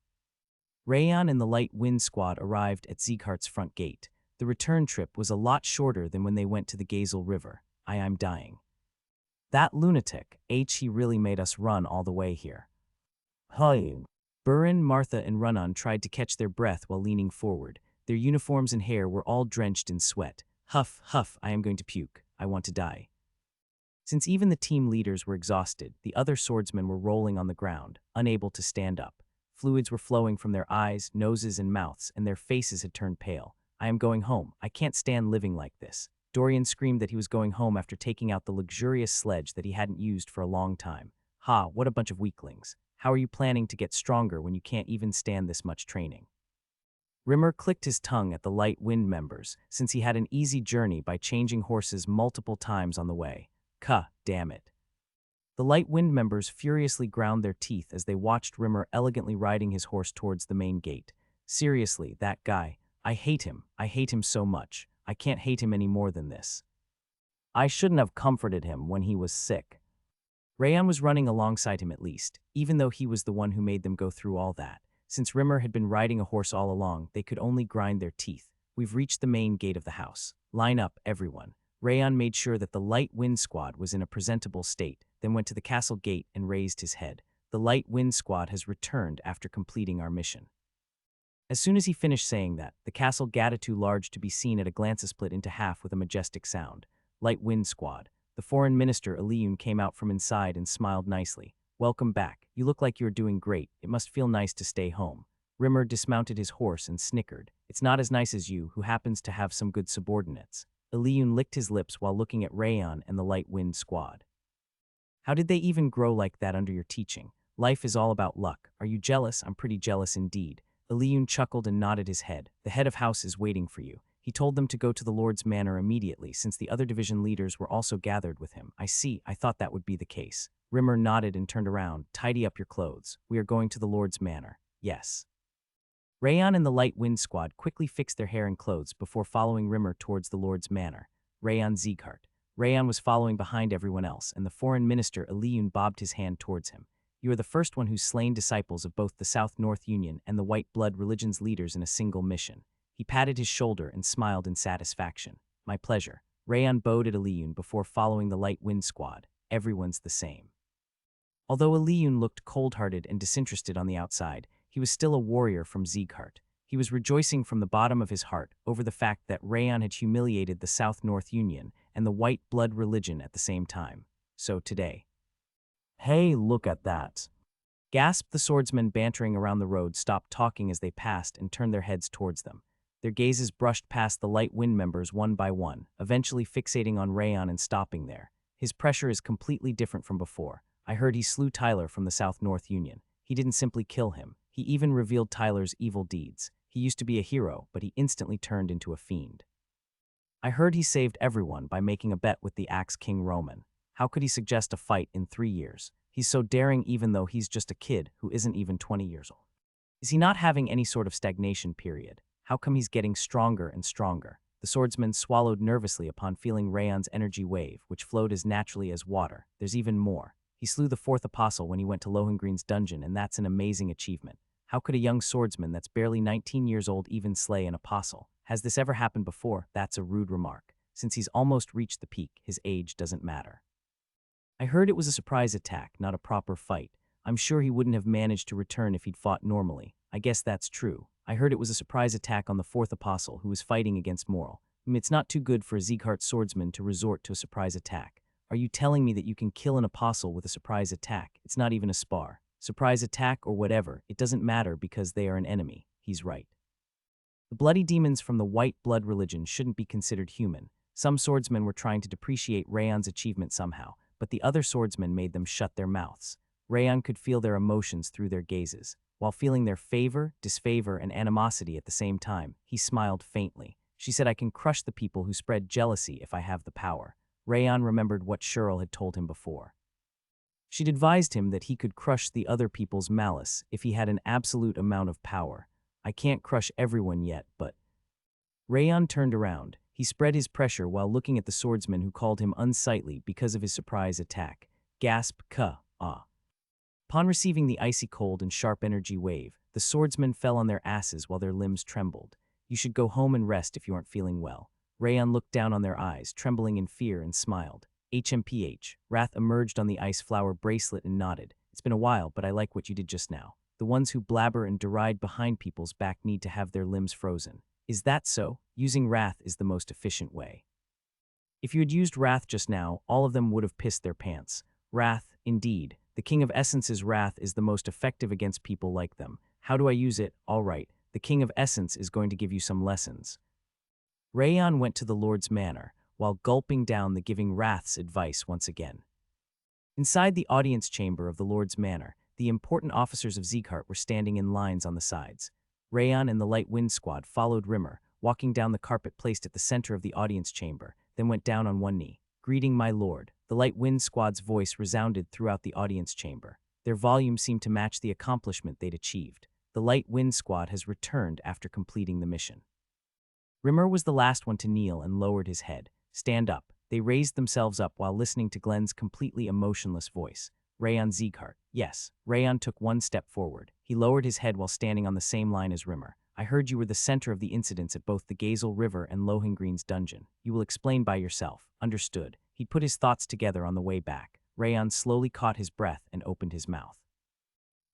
Rayon and the Light Wind Squad arrived at Sieghart's front gate. The return trip was a lot shorter than when they went to the Gazel River. I'm dying. That lunatic, he really made us run all the way here. Hi. Burin, Martha, and Runnon tried to catch their breath while leaning forward. Their uniforms and hair were all drenched in sweat. Huff, huff, I am going to puke. I want to die. Since even the team leaders were exhausted, the other swordsmen were rolling on the ground, unable to stand up. Fluids were flowing from their eyes, noses, and mouths, and their faces had turned pale. I am going home. I can't stand living like this. Dorian screamed that he was going home after taking out the luxurious sledge that he hadn't used for a long time. Ha, what a bunch of weaklings. How are you planning to get stronger when you can't even stand this much training? Rimmer clicked his tongue at the Light Wind members, since he had an easy journey by changing horses multiple times on the way. Damn it. The Light Wind members furiously ground their teeth as they watched Rimmer elegantly riding his horse towards the main gate. Seriously, that guy. I hate him. I hate him so much. I can't hate him any more than this. I shouldn't have comforted him when he was sick. Rayon was running alongside him at least, even though he was the one who made them go through all that. Since Rimmer had been riding a horse all along, they could only grind their teeth. We've reached the main gate of the house. Line up, everyone. Rayon made sure that the Light Wind Squad was in a presentable state, then went to the castle gate and raised his head. The Light Wind Squad has returned after completing our mission. As soon as he finished saying that, the castle got too large to be seen at a glance split into half with a majestic sound. Light Wind Squad. The foreign minister Eliun came out from inside and smiled nicely. Welcome back. You look like you're doing great. It must feel nice to stay home. Rimmer dismounted his horse and snickered. It's not as nice as you, who happens to have some good subordinates. Eliun licked his lips while looking at Rayon and the Light Wind Squad. How did they even grow like that under your teaching? Life is all about luck. Are you jealous? I'm pretty jealous indeed. Eliun chuckled and nodded his head. The head of house is waiting for you. He told them to go to the Lord's Manor immediately, since the other division leaders were also gathered with him. I see. I thought that would be the case. Rimmer nodded and turned around. Tidy up your clothes. We are going to the Lord's Manor. Yes. Rayon and the Light Wind Squad quickly fixed their hair and clothes before following Rimmer towards the Lord's Manor. Rayon Sieghart. Rayon was following behind everyone else, and the foreign minister Eliun bobbed his hand towards him. You are the first one who's slain disciples of both the South-North Union and the White Blood Religion's leaders in a single mission. He patted his shoulder and smiled in satisfaction. My pleasure. Rayon bowed at Eliun before following the Light Wind Squad. Everyone's the same. Although Eliun looked cold-hearted and disinterested on the outside, he was still a warrior from Sieghart. He was rejoicing from the bottom of his heart over the fact that Rayon had humiliated the South-North Union and the White Blood Religion at the same time. So today. Hey, look at that. Gasped the swordsmen bantering around the road stopped talking as they passed and turned their heads towards them. Their gazes brushed past the light wind members one by one, eventually fixating on Rayon and stopping there. His pressure is completely different from before. I heard he slew Tyler from the South North Union. He didn't simply kill him. He even revealed Tyler's evil deeds. He used to be a hero, but he instantly turned into a fiend. I heard he saved everyone by making a bet with the Axe King Roman. How could he suggest a fight in 3 years? He's so daring even though he's just a kid who isn't even 20 years old. Is he not having any sort of stagnation period? How come he's getting stronger and stronger? The swordsman swallowed nervously upon feeling Rayon's energy wave, which flowed as naturally as water. There's even more. He slew the fourth apostle when he went to Lohengreen's dungeon, and that's an amazing achievement. How could a young swordsman that's barely 19 years old even slay an apostle? Has this ever happened before? That's a rude remark. Since he's almost reached the peak, his age doesn't matter. I heard it was a surprise attack, not a proper fight. I'm sure he wouldn't have managed to return if he'd fought normally. I guess that's true. I heard it was a surprise attack on the fourth apostle who was fighting against Moral. It's not too good for a Sieghart swordsman to resort to a surprise attack. Are you telling me that you can kill an apostle with a surprise attack? It's not even a spar. Surprise attack or whatever, it doesn't matter because they are an enemy. He's right. The bloody demons from the white blood religion shouldn't be considered human. Some swordsmen were trying to depreciate Rayon's achievement somehow, but the other swordsmen made them shut their mouths. Rayon could feel their emotions through their gazes. While feeling their favor, disfavor, and animosity at the same time, he smiled faintly. She said, I can crush the people who spread jealousy if I have the power. Rayon remembered what Shirl had told him before. She'd advised him that he could crush the other people's malice if he had an absolute amount of power. I can't crush everyone yet, but... Rayon turned around. He spread his pressure while looking at the swordsman who called him unsightly because of his surprise attack. Gasp, ah. Upon receiving the icy cold and sharp energy wave, the swordsmen fell on their asses while their limbs trembled. You should go home and rest if you aren't feeling well. Rayon looked down on their eyes, trembling in fear, and smiled. HMPH. Wrath emerged on the ice flower bracelet and nodded. It's been a while, but I like what you did just now. The ones who blabber and deride behind people's back need to have their limbs frozen. Is that so? Using wrath is the most efficient way. If you had used wrath just now, all of them would have pissed their pants. Wrath, indeed. The King of Essence's wrath is the most effective against people like them. How do I use it? All right, the King of Essence is going to give you some lessons. Rayon went to the Lord's manor, while gulping down the giving wrath's advice once again. Inside the audience chamber of the Lord's manor, the important officers of Sieghart were standing in lines on the sides. Rayon and the Light Wind Squad followed Rimmer, walking down the carpet placed at the center of the audience chamber, then went down on one knee. Greeting, my lord. The Light Wind Squad's voice resounded throughout the audience chamber. Their volume seemed to match the accomplishment they'd achieved. The Light Wind Squad has returned after completing the mission. Rimmer was the last one to kneel and lowered his head. Stand up. They raised themselves up while listening to Glenn's completely emotionless voice. Rayon Sieghart. Yes. Rayon took one step forward. He lowered his head while standing on the same line as Rimmer. I heard you were the center of the incidents at both the Gazel River and Lohengreen's dungeon. You will explain by yourself. Understood. He put his thoughts together on the way back. Rayon slowly caught his breath and opened his mouth.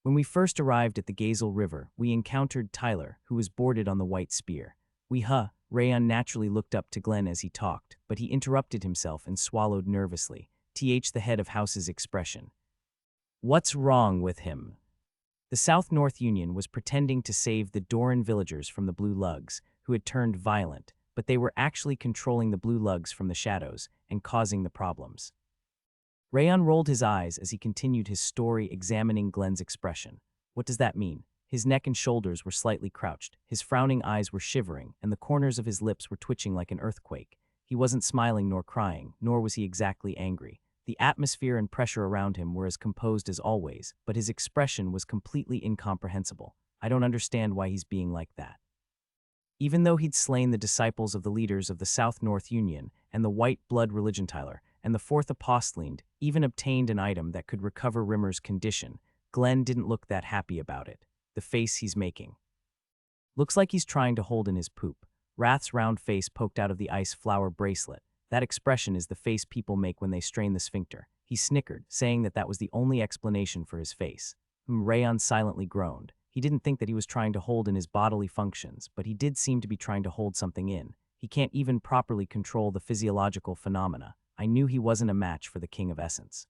When we first arrived at the Gazel River, we encountered Tyler, who was boarded on the White Spear. Rayon naturally looked up to Glenn as he talked, but he interrupted himself and swallowed nervously. The head of house's expression. What's wrong with him? The South North Union was pretending to save the Doran villagers from the Blue Lugs, who had turned violent, but they were actually controlling the Blue Lugs from the shadows and causing the problems. Rayon rolled his eyes as he continued his story, examining Glenn's expression. What does that mean? His neck and shoulders were slightly crouched, his frowning eyes were shivering, and the corners of his lips were twitching like an earthquake. He wasn't smiling nor crying, nor was he exactly angry. The atmosphere and pressure around him were as composed as always, but his expression was completely incomprehensible. I don't understand why he's being like that. Even though he'd slain the disciples of the leaders of the South North Union and the White Blood Religion Tyler, and the fourth apostolind even obtained an item that could recover Rimmer's condition, Glenn didn't look that happy about it. The face he's making. Looks like he's trying to hold in his poop. Wrath's round face poked out of the ice flower bracelet. That expression is the face people make when they strain the sphincter. He snickered, saying that was the only explanation for his face. Rayon silently groaned. He didn't think that he was trying to hold in his bodily functions, but he did seem to be trying to hold something in. He can't even properly control the physiological phenomena. I knew he wasn't a match for the King of Essence.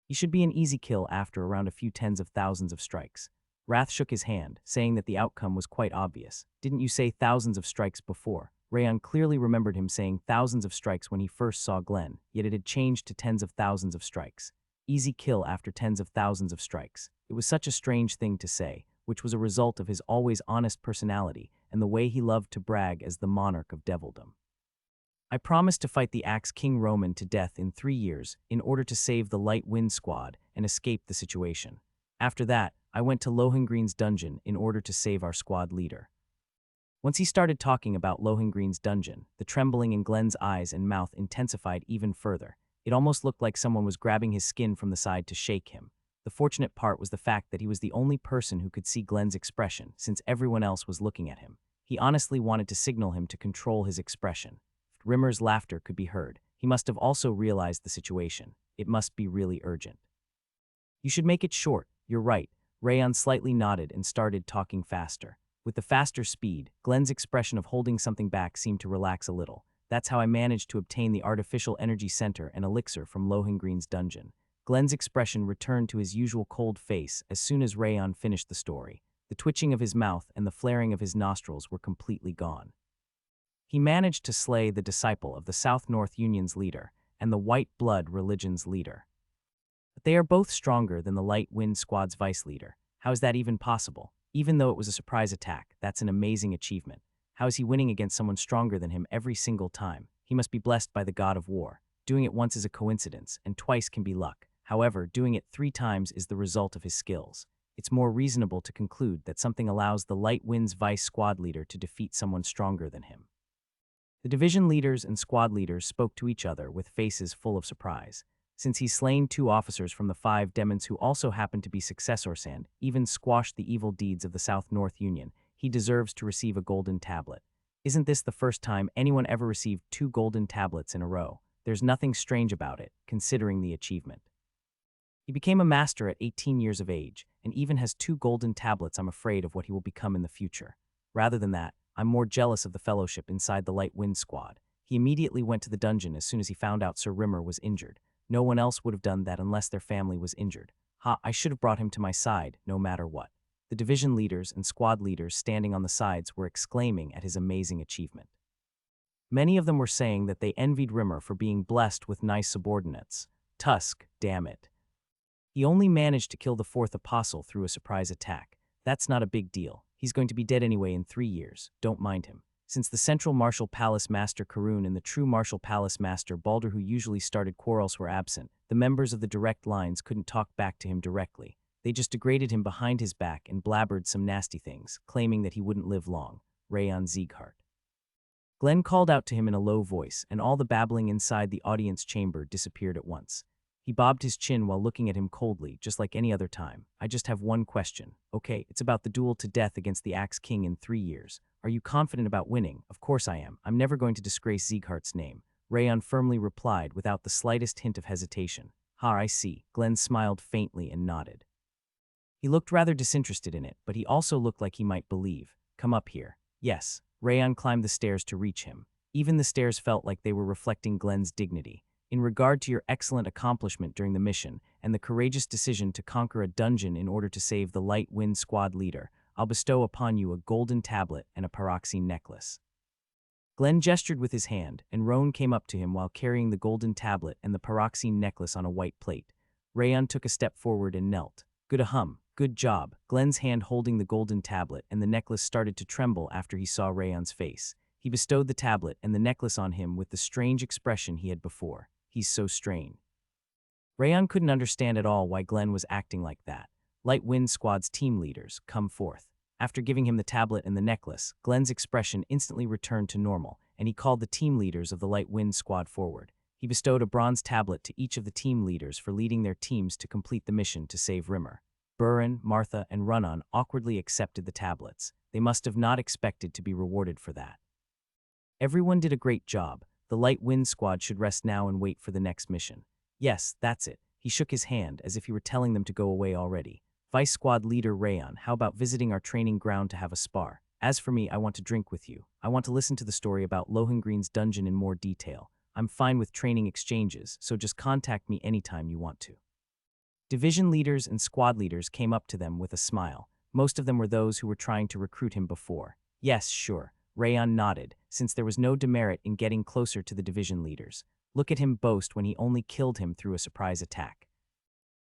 He should be an easy kill after around a few tens of thousands of strikes. Wrath shook his hand, saying that the outcome was quite obvious. Didn't you say thousands of strikes before? Rayon clearly remembered him saying thousands of strikes when he first saw Glenn, yet it had changed to tens of thousands of strikes. Easy kill after tens of thousands of strikes. It was such a strange thing to say, which was a result of his always honest personality and the way he loved to brag as the monarch of devildom. I promised to fight the Axe King Roman to death in 3 years in order to save the Light Wind Squad and escape the situation. After that, I went to Lohengreen's dungeon in order to save our squad leader. Once he started talking about Lohengreen's dungeon, the trembling in Glenn's eyes and mouth intensified even further. It almost looked like someone was grabbing his skin from the side to shake him. The fortunate part was the fact that he was the only person who could see Glenn's expression, since everyone else was looking at him. He honestly wanted to signal him to control his expression. Rimmer's laughter could be heard. He must have also realized the situation. It must be really urgent. You should make it short. You're right. Rayon slightly nodded and started talking faster. With the faster speed, Glenn's expression of holding something back seemed to relax a little. That's how I managed to obtain the artificial energy center and elixir from Lohengreen's dungeon. Glenn's expression returned to his usual cold face as soon as Rayon finished the story. The twitching of his mouth and the flaring of his nostrils were completely gone. He managed to slay the disciple of the South-North Union's leader and the White Blood Religion's leader. But they are both stronger than the Light Wind Squad's vice leader. How is that even possible? Even though it was a surprise attack, that's an amazing achievement. How is he winning against someone stronger than him every single time? He must be blessed by the god of war. Doing it once is a coincidence, and twice can be luck. However, doing it 3 times is the result of his skills. It's more reasonable to conclude that something allows the Light Wind's vice squad leader to defeat someone stronger than him. The division leaders and squad leaders spoke to each other with faces full of surprise. Since he's slain 2 officers from the 5 demons who also happened to be successors and even squashed the evil deeds of the South-North Union, he deserves to receive a golden tablet. Isn't this the first time anyone ever received 2 golden tablets in a row? There's nothing strange about it, considering the achievement. He became a master at 18 years of age, and even has 2 golden tablets. I'm afraid of what he will become in the future. Rather than that, I'm more jealous of the fellowship inside the Light Wind Squad. He immediately went to the dungeon as soon as he found out Sir Rimmer was injured. No one else would have done that unless their family was injured. I should have brought him to my side, no matter what. The division leaders and squad leaders standing on the sides were exclaiming at his amazing achievement. Many of them were saying that they envied Rimmer for being blessed with nice subordinates. Tusk, damn it. He only managed to kill the 4th apostle through a surprise attack. That's not a big deal. He's going to be dead anyway in 3 years. Don't mind him. Since the Central Martial Palace Master Karun and the True Martial Palace Master Balder, who usually started quarrels, were absent, the members of the direct lines couldn't talk back to him directly. They just degraded him behind his back and blabbered some nasty things, claiming that he wouldn't live long. Rayon Sieghart. Glenn called out to him in a low voice, and all the babbling inside the audience chamber disappeared at once. He bobbed his chin while looking at him coldly, just like any other time. I just have one question. Okay, it's about the duel to death against the Axe King in 3 years. Are you confident about winning? Of course I am. I'm never going to disgrace Sieghart's name. Rayon firmly replied without the slightest hint of hesitation. I see. Glenn smiled faintly and nodded. He looked rather disinterested in it, but he also looked like he might believe. Come up here. Yes. Rayon climbed the stairs to reach him. Even the stairs felt like they were reflecting Glenn's dignity. In regard to your excellent accomplishment during the mission and the courageous decision to conquer a dungeon in order to save the Light Wind Squad leader, I'll bestow upon you a golden tablet and a pyroxene necklace. Glenn gestured with his hand, and Roan came up to him while carrying the golden tablet and the pyroxene necklace on a white plate. Rayon took a step forward and knelt. Good job. Glenn's hand holding the golden tablet and the necklace started to tremble after he saw Rayon's face. He bestowed the tablet and the necklace on him with the strange expression he had before. He's so strange. Rayon couldn't understand at all why Glenn was acting like that. Light Wind Squad's team leaders, come forth. After giving him the tablet and the necklace, Glenn's expression instantly returned to normal, and he called the team leaders of the Light Wind Squad forward. He bestowed a bronze tablet to each of the team leaders for leading their teams to complete the mission to save Rimmer. Burin, Martha, and Runnon awkwardly accepted the tablets. They must have not expected to be rewarded for that. Everyone did a great job. The Light Wind Squad should rest now and wait for the next mission. Yes, that's it. He shook his hand as if he were telling them to go away already. Vice Squad Leader Rayon, how about visiting our training ground to have a spar? As for me, I want to drink with you. I want to listen to the story about Lohengreen's dungeon in more detail. I'm fine with training exchanges, so just contact me anytime you want to. Division leaders and squad leaders came up to them with a smile. Most of them were those who were trying to recruit him before. Yes, sure. Rayon nodded, since there was no demerit in getting closer to the division leaders. Look at him boast when he only killed him through a surprise attack.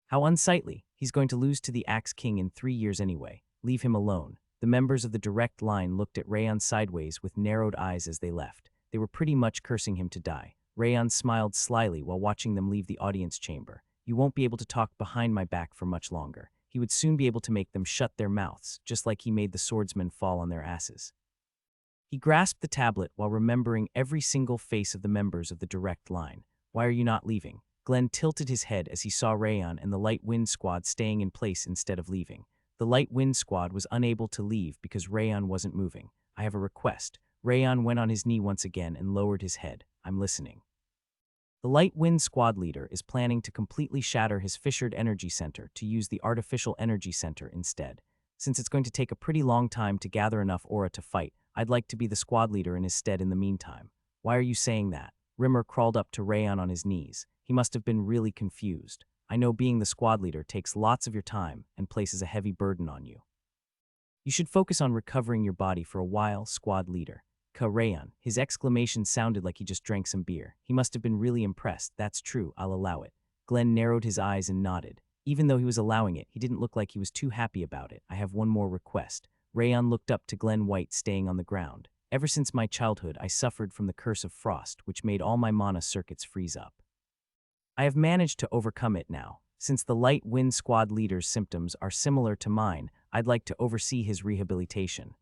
How unsightly. He's going to lose to the Axe King in 3 years anyway. Leave him alone. The members of the direct line looked at Rayon sideways with narrowed eyes as they left. They were pretty much cursing him to die. Rayon smiled slyly while watching them leave the audience chamber. You won't be able to talk behind my back for much longer. He would soon be able to make them shut their mouths, just like he made the swordsmen fall on their asses. He grasped the tablet while remembering every single face of the members of the direct line. Why are you not leaving? Glenn tilted his head as he saw Rayon and the Light Wind Squad staying in place instead of leaving. The Light Wind Squad was unable to leave because Rayon wasn't moving. I have a request. Rayon went on his knee once again and lowered his head. I'm listening. The Light Wind Squad leader is planning to completely shatter his fissured energy center to use the artificial energy center instead. Since it's going to take a pretty long time to gather enough aura to fight, I'd like to be the squad leader in his stead in the meantime. Why are you saying that? Rimmer crawled up to Rayon on his knees. He must have been really confused. I know being the squad leader takes lots of your time and places a heavy burden on you. You should focus on recovering your body for a while, squad leader. Rayon. His exclamation sounded like he just drank some beer. He must have been really impressed. That's true, I'll allow it. Glenn narrowed his eyes and nodded. Even though he was allowing it, he didn't look like he was too happy about it. I have one more request. Rayon looked up to Glenn White staying on the ground. Ever since my childhood, I suffered from the curse of frost, which made all my mana circuits freeze up. I have managed to overcome it now. Since the Light Wind Squad leader's symptoms are similar to mine, I'd like to oversee his rehabilitation.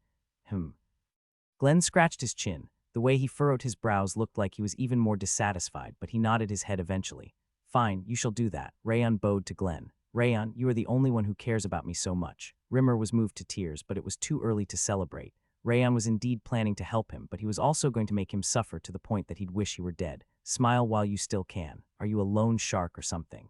Glenn scratched his chin. The way he furrowed his brows looked like he was even more dissatisfied, but he nodded his head eventually. Fine, you shall do that. Rayon bowed to Glenn. Rayon, you are the only one who cares about me so much. Rimmer was moved to tears, but it was too early to celebrate. Rayon was indeed planning to help him, but he was also going to make him suffer to the point that he'd wish he were dead. Smile while you still can. Are you a lone shark or something?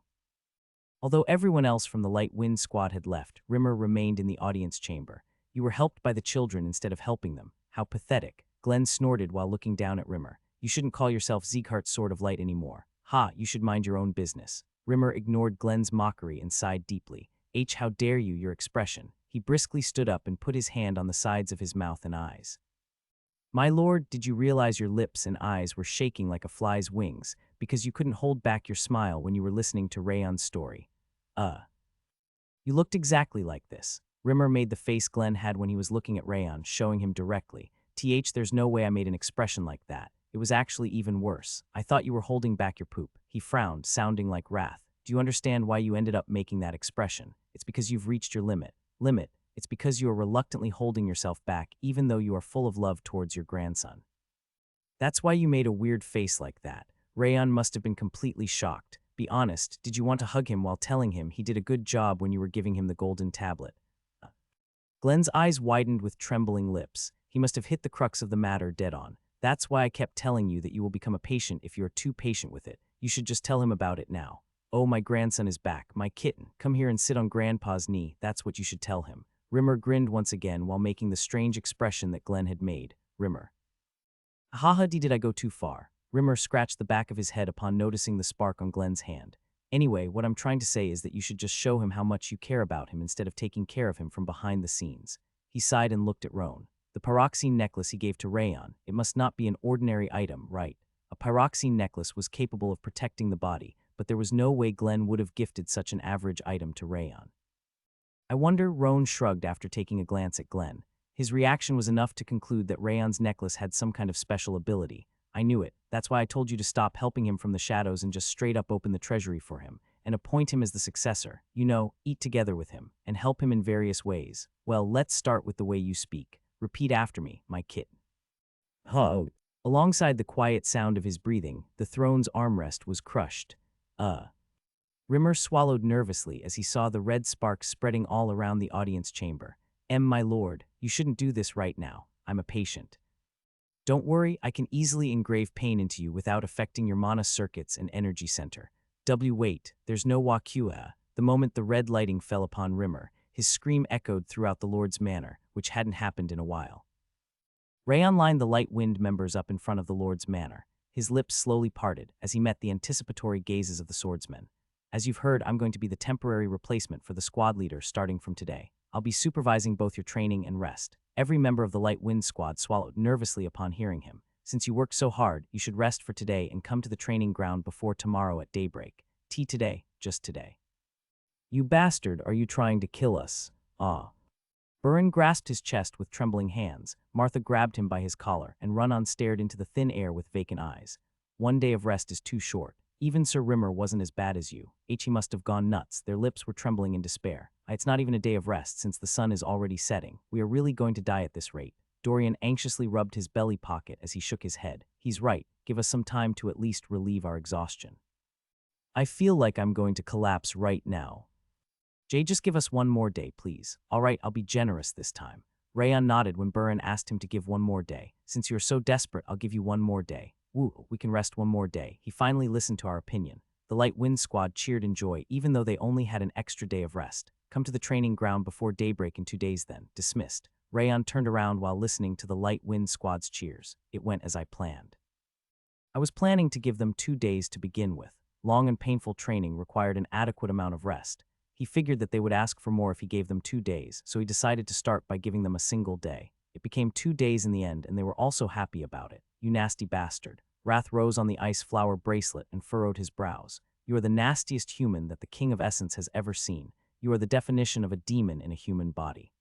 Although everyone else from the Light Wind Squad had left, Rimmer remained in the audience chamber. You were helped by the children instead of helping them. How pathetic. Glenn snorted while looking down at Rimmer. You shouldn't call yourself Sieghart's Sword of Light anymore. Ha, you should mind your own business. Rimmer ignored Glenn's mockery and sighed deeply. How dare you, your expression. He briskly stood up and put his hand on the sides of his mouth and eyes. My lord, did you realize your lips and eyes were shaking like a fly's wings because you couldn't hold back your smile when you were listening to Rayon's story? You looked exactly like this. Rimmer made the face Glenn had when he was looking at Rayon, showing him directly. There's no way I made an expression like that. It was actually even worse. I thought you were holding back your poop. He frowned, sounding like wrath. Do you understand why you ended up making that expression? It's because you've reached your limit. It's because you are reluctantly holding yourself back even though you are full of love towards your grandson. That's why you made a weird face like that. Rayon must have been completely shocked. Be honest, did you want to hug him while telling him he did a good job when you were giving him the golden tablet? Glenn's eyes widened with trembling lips. He must have hit the crux of the matter dead on. That's why I kept telling you that you will become a patient if you are too patient with it. You should just tell him about it now. Oh, my grandson is back. My kitten. Come here and sit on Grandpa's knee. That's what you should tell him. Rimmer grinned once again while making the strange expression that Glenn had made. Rimmer. Haha, did I go too far? Rimmer scratched the back of his head upon noticing the spark on Glenn's hand. Anyway, what I'm trying to say is that you should just show him how much you care about him instead of taking care of him from behind the scenes. He sighed and looked at Roan. The pyroxene necklace he gave to Rayon. It must not be an ordinary item, right? A pyroxene necklace was capable of protecting the body, but there was no way Glenn would have gifted such an average item to Rayon. I wonder, Roan shrugged after taking a glance at Glenn. His reaction was enough to conclude that Rayon's necklace had some kind of special ability. I knew it. That's why I told you to stop helping him from the shadows and just straight up open the treasury for him, and appoint him as the successor. You know, eat together with him, and help him in various ways. Well, let's start with the way you speak. Repeat after me, my kitten. Huh. Alongside the quiet sound of his breathing, the throne's armrest was crushed. Rimmer swallowed nervously as he saw the red sparks spreading all around the audience chamber. My lord, you shouldn't do this right now. I'm a patient. Don't worry, I can easily engrave pain into you without affecting your mana circuits and energy center. Wait, there's no Wakua. The moment the red lighting fell upon Rimmer, his scream echoed throughout the Lord's manor, which hadn't happened in a while. Rayon lined the Light Wind members up in front of the Lord's manor. His lips slowly parted as he met the anticipatory gazes of the swordsmen. As you've heard, I'm going to be the temporary replacement for the squad leader starting from today. I'll be supervising both your training and rest. Every member of the Light Wind Squad swallowed nervously upon hearing him. Since you worked so hard, you should rest for today and come to the training ground before tomorrow at daybreak. Tea today, just today. You bastard, are you trying to kill us? Ah. Burin grasped his chest with trembling hands. Martha grabbed him by his collar, and Run-on stared into the thin air with vacant eyes. One day of rest is too short. Even Sir Rimmer wasn't as bad as you. He must have gone nuts. Their lips were trembling in despair. It's not even a day of rest since the sun is already setting. We are really going to die at this rate. Dorian anxiously rubbed his belly pocket as he shook his head. He's right. Give us some time to at least relieve our exhaustion. I feel like I'm going to collapse right now. Jay, just give us one more day, please. All right, I'll be generous this time. Rayon nodded when Burin asked him to give one more day. Since you're so desperate, I'll give you one more day. Woo, we can rest one more day. He finally listened to our opinion. The Light Wind Squad cheered in joy, even though they only had an extra day of rest. Come to the training ground before daybreak in 2 days then. Dismissed. Rayon turned around while listening to the Light Wind Squad's cheers. It went as I planned. I was planning to give them 2 days to begin with. Long and painful training required an adequate amount of rest. He figured that they would ask for more if he gave them 2 days, so he decided to start by giving them a single day. It became 2 days in the end, and they were also happy about it. You nasty bastard. Wrath rose on the ice flower bracelet and furrowed his brows. You are the nastiest human that the King of Essence has ever seen. You are the definition of a demon in a human body.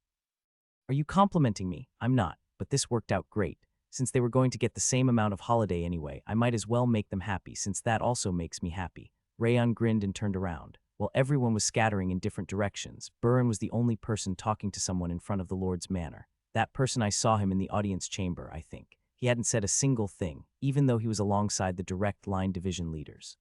Are you complimenting me? I'm not, but this worked out great. Since they were going to get the same amount of holiday anyway, I might as well make them happy since that also makes me happy. Rayon grinned and turned around. While everyone was scattering in different directions, Burin was the only person talking to someone in front of the Lord's manor. That person, I saw him in the audience chamber, I think. He hadn't said a single thing, even though he was alongside the direct line division leaders.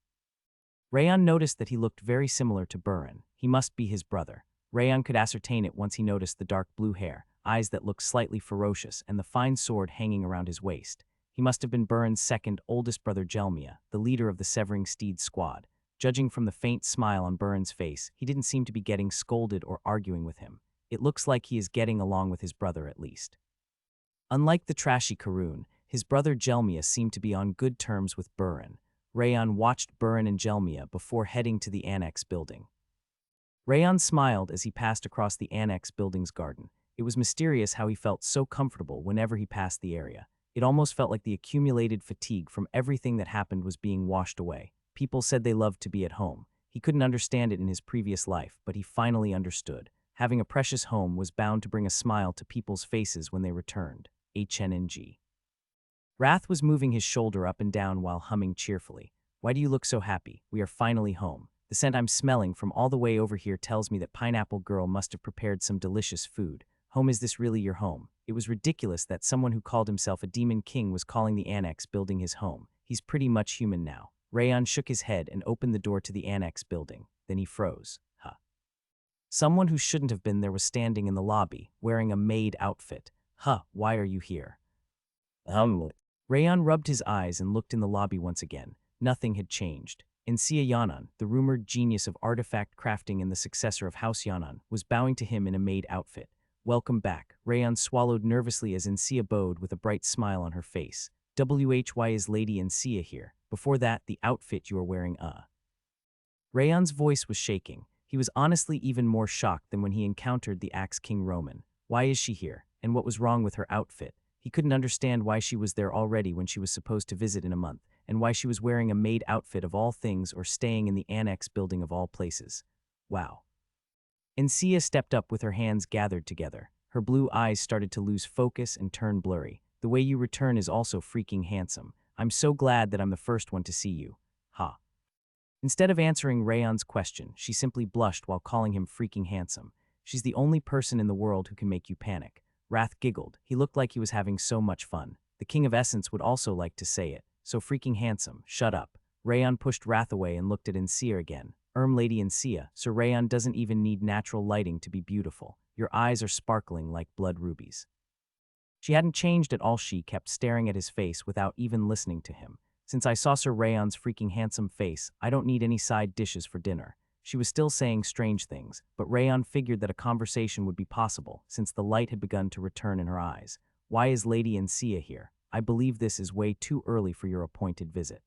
Rayon noticed that he looked very similar to Burin. He must be his brother. Rayon could ascertain it once he noticed the dark blue hair, eyes that looked slightly ferocious, and the fine sword hanging around his waist. He must have been Burin's second oldest brother Jelmia, the leader of the Severing Steed squad. Judging from the faint smile on Burin's face, he didn't seem to be getting scolded or arguing with him. It looks like he is getting along with his brother at least. Unlike the trashy Karun, his brother Jelmia seemed to be on good terms with Burin. Rayon watched Burin and Jelmia before heading to the annex building. Rayon smiled as he passed across the annex building's garden. It was mysterious how he felt so comfortable whenever he passed the area. It almost felt like the accumulated fatigue from everything that happened was being washed away. People said they loved to be at home. He couldn't understand it in his previous life, but he finally understood. Having a precious home was bound to bring a smile to people's faces when they returned. HNNG. Wrath was moving his shoulder up and down while humming cheerfully. Why do you look so happy? We are finally home. The scent I'm smelling from all the way over here tells me that Pineapple Girl must have prepared some delicious food. Home, is this really your home? It was ridiculous that someone who called himself a demon king was calling the annex building his home. He's pretty much human now. Rayon shook his head and opened the door to the annex building. Then he froze. Someone who shouldn't have been there was standing in the lobby, wearing a maid outfit. Why are you here? Rayon rubbed his eyes and looked in the lobby once again. Nothing had changed. Insia Yanan, the rumored genius of artifact crafting and the successor of House Yanan, was bowing to him in a maid outfit. Welcome back. Rayon swallowed nervously as Insia bowed with a bright smile on her face. Why is Lady Insia here? Before that, the outfit you are wearing, Rayon's voice was shaking. He was honestly even more shocked than when he encountered the Axe King Roman. Why is she here? And what was wrong with her outfit? He couldn't understand why she was there already when she was supposed to visit in a month, and why she was wearing a maid outfit of all things or staying in the annex building of all places. Wow. Insia stepped up with her hands gathered together. Her blue eyes started to lose focus and turn blurry. The way you return is also freaking handsome. I'm so glad that I'm the first one to see you. Instead of answering Rayon's question, she simply blushed while calling him freaking handsome. She's the only person in the world who can make you panic. Wrath giggled. He looked like he was having so much fun. The King of Essence would also like to say it. So freaking handsome. Shut up. Rayon pushed Wrath away and looked at Insia again. Lady Insia, Sir Rayon doesn't even need natural lighting to be beautiful. Your eyes are sparkling like blood rubies. She hadn't changed at all. She kept staring at his face without even listening to him. Since I saw Sir Rayon's freaking handsome face, I don't need any side dishes for dinner. She was still saying strange things, but Rayon figured that a conversation would be possible since the light had begun to return in her eyes. Why is Lady Insia here? I believe this is way too early for your appointed visit.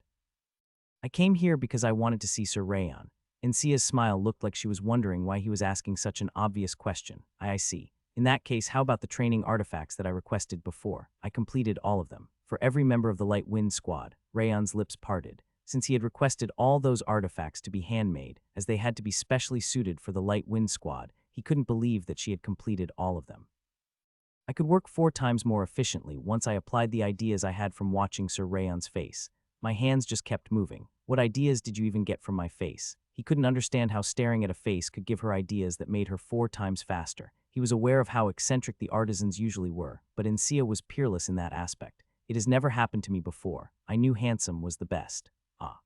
I came here because I wanted to see Sir Rayon. Encia's smile looked like she was wondering why he was asking such an obvious question. I see. In that case, how about the training artifacts that I requested before? I completed all of them. For every member of the Light Wind Squad, Rayon's lips parted. Since he had requested all those artifacts to be handmade, as they had to be specially suited for the Light Wind Squad, he couldn't believe that she had completed all of them. I could work 4 times more efficiently once I applied the ideas I had from watching Sir Rayon's face. My hands just kept moving. What ideas did you even get from my face? He couldn't understand how staring at a face could give her ideas that made her 4 times faster. He was aware of how eccentric the artisans usually were, but Encia was peerless in that aspect. It has never happened to me before. I knew handsome was the best. Ah.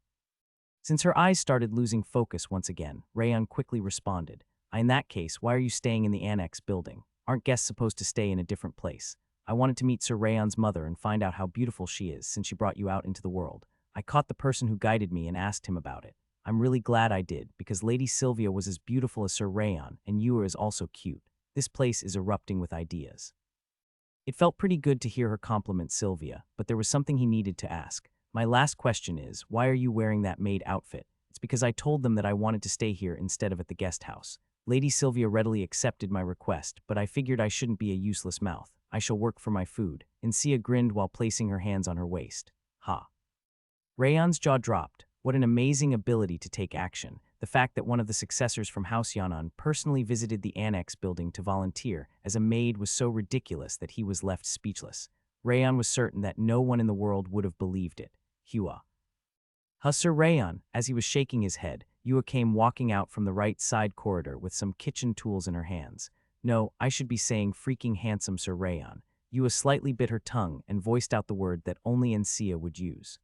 Since her eyes started losing focus once again, Rayon quickly responded. In that case, why are you staying in the annex building? Aren't guests supposed to stay in a different place? I wanted to meet Sir Rayon's mother and find out how beautiful she is since she brought you out into the world. I caught the person who guided me and asked him about it. I'm really glad I did, because Lady Sylvia was as beautiful as Sir Rayon, and you are also cute. This place is erupting with ideas. It felt pretty good to hear her compliment Sylvia, but there was something he needed to ask. My last question is, why are you wearing that maid outfit? It's because I told them that I wanted to stay here instead of at the guest house. Lady Sylvia readily accepted my request, but I figured I shouldn't be a useless mouth. I shall work for my food. Encia grinned while placing her hands on her waist. Ha. Rayon's jaw dropped. What an amazing ability to take action. The fact that one of the successors from House Yanan personally visited the annex building to volunteer as a maid was so ridiculous that he was left speechless. Rayon was certain that no one in the world would have believed it. Hua. Sir Rayon, as he was shaking his head, Yua came walking out from the right side corridor with some kitchen tools in her hands. No, I should be saying freaking handsome Sir Rayon. Yua slightly bit her tongue and voiced out the word that only Encia would use.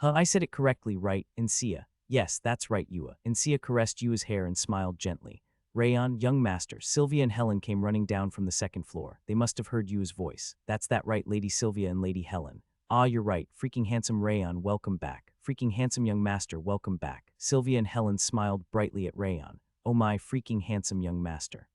I said it correctly, right, Encia? Yes, that's right, Yua. Encia caressed Yua's hair and smiled gently. Rayon, young master, Sylvia and Helen came running down from the 2nd floor. They must have heard Yua's voice. That's that right, Lady Sylvia and Lady Helen. Ah, you're right. Freaking handsome Rayon, welcome back. Freaking handsome young master, welcome back. Sylvia and Helen smiled brightly at Rayon. Oh my freaking handsome young master.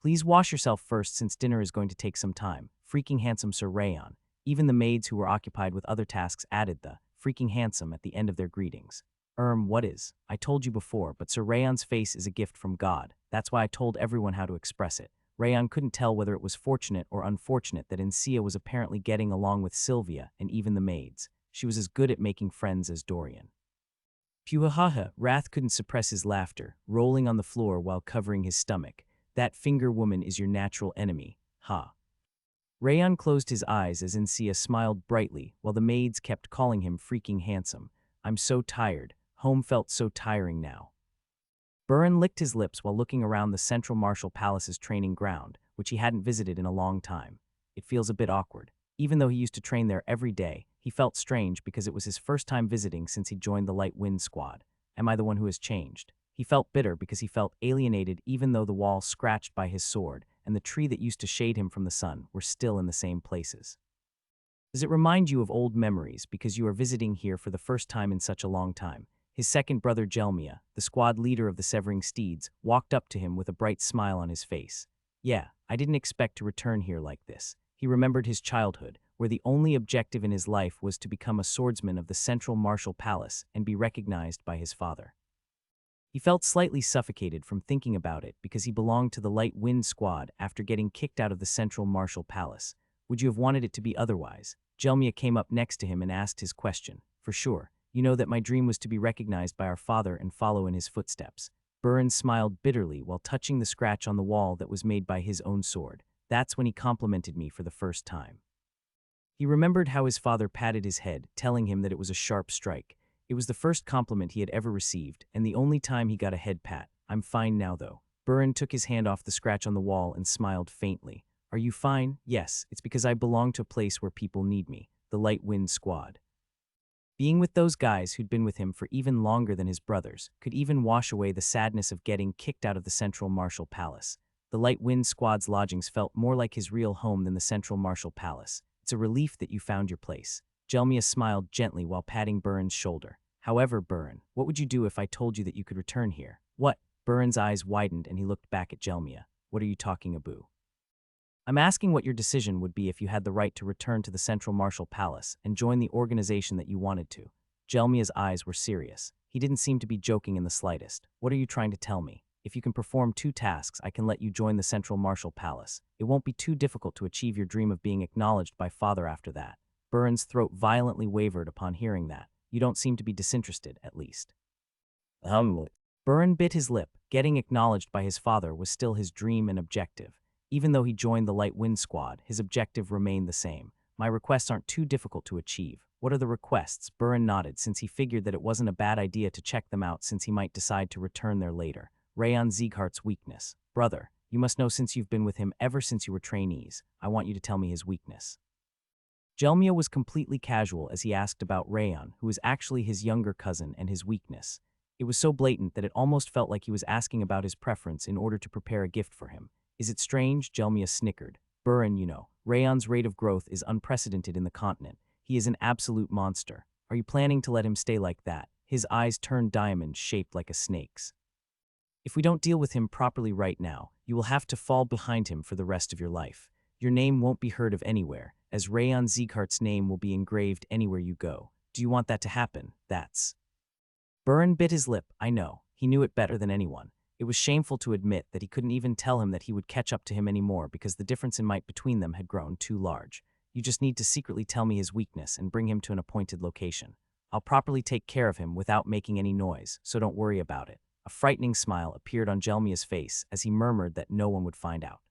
Please wash yourself first since dinner is going to take some time. Freaking handsome Sir Rayon. Even the maids who were occupied with other tasks added the freaking handsome at the end of their greetings. What is? I told you before, but Sir Rayon's face is a gift from God. That's why I told everyone how to express it. Rayon couldn't tell whether it was fortunate or unfortunate that Encia was apparently getting along with Sylvia and even the maids. She was as good at making friends as Dorian. Puhahaha, Wrath couldn't suppress his laughter, rolling on the floor while covering his stomach. That finger woman is your natural enemy. Ha. Rayon closed his eyes as Encia smiled brightly while the maids kept calling him freaking handsome. I'm so tired. Home felt so tiring now. Burin licked his lips while looking around the Central Martial Palace's training ground, which he hadn't visited in a long time. It feels a bit awkward. Even though he used to train there every day, he felt strange because it was his first time visiting since he joined the Light Wind Squad. Am I the one who has changed? He felt bitter because he felt alienated even though the wall scratched by his sword and the tree that used to shade him from the sun were still in the same places. Does it remind you of old memories because you are visiting here for the first time in such a long time? His second brother Jelmia, the squad leader of the Severing Steeds, walked up to him with a bright smile on his face. Yeah, I didn't expect to return here like this. He remembered his childhood, where the only objective in his life was to become a swordsman of the Central Martial Palace and be recognized by his father. He felt slightly suffocated from thinking about it because he belonged to the Light Wind Squad after getting kicked out of the Central Martial Palace. Would you have wanted it to be otherwise? Jelmia came up next to him and asked his question. For sure. You know that my dream was to be recognized by our father and follow in his footsteps. Burin smiled bitterly while touching the scratch on the wall that was made by his own sword. That's when he complimented me for the first time. He remembered how his father patted his head, telling him that it was a sharp strike. It was the first compliment he had ever received, and the only time he got a head pat. I'm fine now, though. Burin took his hand off the scratch on the wall and smiled faintly. Are you fine? Yes, it's because I belong to a place where people need me, the Light Wind Squad. Being with those guys who'd been with him for even longer than his brothers could even wash away the sadness of getting kicked out of the Central Martial Palace. The Light Wind Squad's lodgings felt more like his real home than the Central Martial Palace. It's a relief that you found your place. Jelmia smiled gently while patting Burin's shoulder. However, Burin, what would you do if I told you that you could return here? What? Burin's eyes widened and he looked back at Jelmia. What are you talking about? I'm asking what your decision would be if you had the right to return to the Central Martial Palace and join the organization that you wanted to. Jelmia's eyes were serious. He didn't seem to be joking in the slightest. What are you trying to tell me? If you can perform 2 tasks, I can let you join the Central Martial Palace. It won't be too difficult to achieve your dream of being acknowledged by father after that. Burin's throat violently wavered upon hearing that. You don't seem to be disinterested, at least. Burin bit his lip. Getting acknowledged by his father was still his dream and objective. Even though he joined the Light Wind Squad, his objective remained the same. My requests aren't too difficult to achieve. What are the requests? Burin nodded, since he figured that it wasn't a bad idea to check them out since he might decide to return there later. Rayon Sieghart's weakness. Brother, you must know since you've been with him ever since you were trainees. I want you to tell me his weakness. Jelmia was completely casual as he asked about Rayon, who was actually his younger cousin, and his weakness. It was so blatant that it almost felt like he was asking about his preference in order to prepare a gift for him. Is it strange? Jelmia snickered. Burin, you know, Rayon's rate of growth is unprecedented in the continent. He is an absolute monster. Are you planning to let him stay like that? His eyes turned diamond-shaped like a snake's. If we don't deal with him properly right now, you will have to fall behind him for the rest of your life. Your name won't be heard of anywhere, as Rayon Sieghart's name will be engraved anywhere you go. Do you want that to happen? That's... Burin bit his lip. I know. He knew it better than anyone. It was shameful to admit that he couldn't even tell him that he would catch up to him anymore because the difference in might between them had grown too large. You just need to secretly tell me his weakness and bring him to an appointed location. I'll properly take care of him without making any noise, so don't worry about it. A frightening smile appeared on Jelmia's face as he murmured that no one would find out.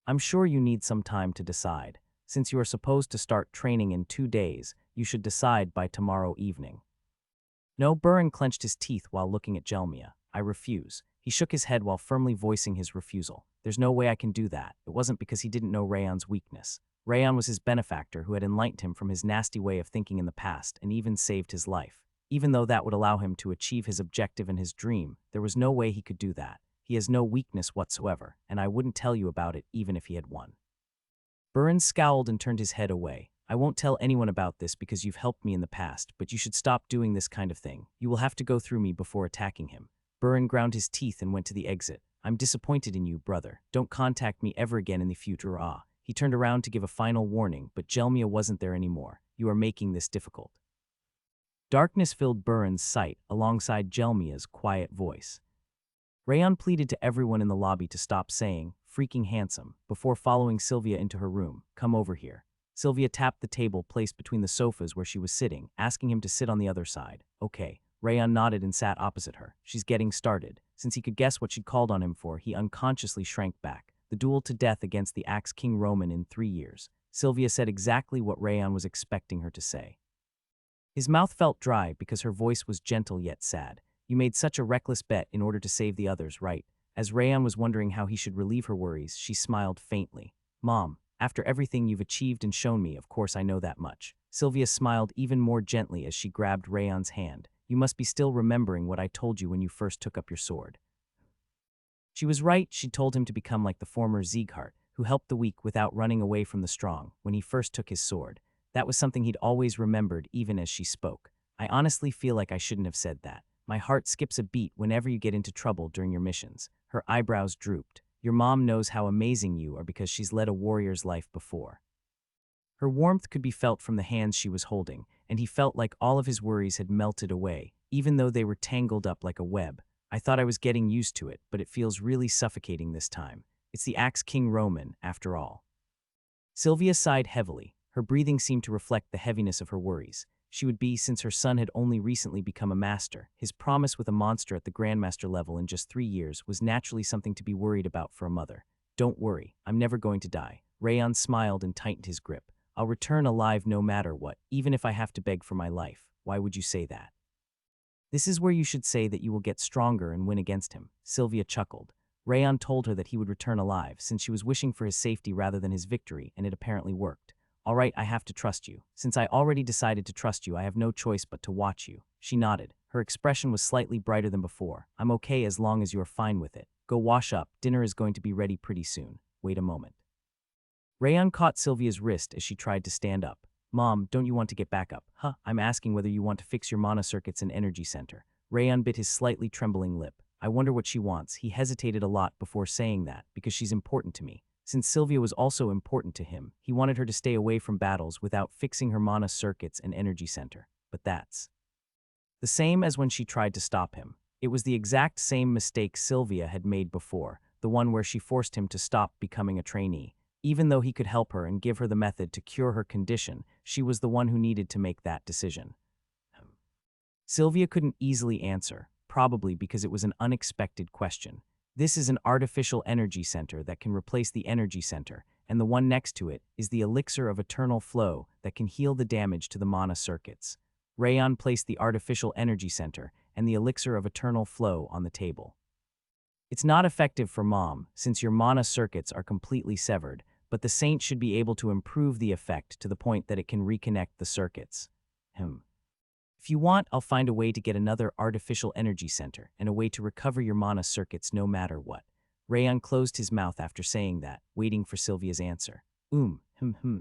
I'm sure you need some time to decide. Since you are supposed to start training in 2 days, you should decide by tomorrow evening. No, Burin clenched his teeth while looking at Jelmia. I refuse. He shook his head while firmly voicing his refusal. There's no way I can do that. It wasn't because he didn't know Rayon's weakness. Rayon was his benefactor who had enlightened him from his nasty way of thinking in the past and even saved his life. Even though that would allow him to achieve his objective and his dream, there was no way he could do that. He has no weakness whatsoever, and I wouldn't tell you about it even if he had won. Burin scowled and turned his head away. I won't tell anyone about this because you've helped me in the past, but you should stop doing this kind of thing. You will have to go through me before attacking him. Burin ground his teeth and went to the exit. I'm disappointed in you, brother. Don't contact me ever again in the future. He turned around to give a final warning, but Jelmia wasn't there anymore. You are making this difficult. Darkness filled Burin's sight alongside Jelmia's quiet voice. Rayon pleaded to everyone in the lobby to stop saying, freaking handsome, before following Sylvia into her room. Come over here. Sylvia tapped the table placed between the sofas where she was sitting, asking him to sit on the other side. Okay. Rayon nodded and sat opposite her. She's getting started. Since he could guess what she'd called on him for, he unconsciously shrank back. The duel to death against the Axe King Roman in 3 years. Sylvia said exactly what Rayon was expecting her to say. His mouth felt dry because her voice was gentle yet sad. You made such a reckless bet in order to save the others, right? As Rayon was wondering how he should relieve her worries, she smiled faintly. Mom, after everything you've achieved and shown me, of course I know that much. Sylvia smiled even more gently as she grabbed Rayon's hand. You must be still remembering what I told you when you first took up your sword. She was right. She told him to become like the former Sieghart, who helped the weak without running away from the strong when he first took his sword. That was something he'd always remembered even as she spoke. I honestly feel like I shouldn't have said that. My heart skips a beat whenever you get into trouble during your missions. Her eyebrows drooped. Your mom knows how amazing you are because she's led a warrior's life before. Her warmth could be felt from the hands she was holding, and he felt like all of his worries had melted away, even though they were tangled up like a web. I thought I was getting used to it, but it feels really suffocating this time. It's the Axe King Roman, after all. Sylvia sighed heavily. Her breathing seemed to reflect the heaviness of her worries. She would be since her son had only recently become a master. His promise with a monster at the Grandmaster level in just 3 years was naturally something to be worried about for a mother. Don't worry, I'm never going to die. Rayon smiled and tightened his grip. I'll return alive no matter what, even if I have to beg for my life. Why would you say that? This is where you should say that you will get stronger and win against him. Sylvia chuckled. Rayon told her that he would return alive, since she was wishing for his safety rather than his victory, and it apparently worked. All right, I have to trust you. Since I already decided to trust you, I have no choice but to watch you. She nodded. Her expression was slightly brighter than before. I'm okay as long as you're fine with it. Go wash up. Dinner is going to be ready pretty soon. Wait a moment. Rayon caught Sylvia's wrist as she tried to stand up. Mom, don't you want to get back up? I'm asking whether you want to fix your mana circuits and energy center. Rayon bit his slightly trembling lip. I wonder what she wants. He hesitated a lot before saying that, because she's important to me. Since Sylvia was also important to him, he wanted her to stay away from battles without fixing her mana circuits and energy center. But that's the same as when she tried to stop him. It was the exact same mistake Sylvia had made before, the one where she forced him to stop becoming a trainee. Even though he could help her and give her the method to cure her condition, she was the one who needed to make that decision. Sylvia couldn't easily answer, probably because it was an unexpected question. This is an artificial energy center that can replace the energy center, and the one next to it is the elixir of eternal flow that can heal the damage to the mana circuits. Rayon placed the artificial energy center and the elixir of eternal flow on the table. It's not effective for Mom, since your mana circuits are completely severed, but the saint should be able to improve the effect to the point that it can reconnect the circuits. If you want, I'll find a way to get another artificial energy center and a way to recover your mana circuits no matter what. Rayon closed his mouth after saying that, waiting for Sylvia's answer.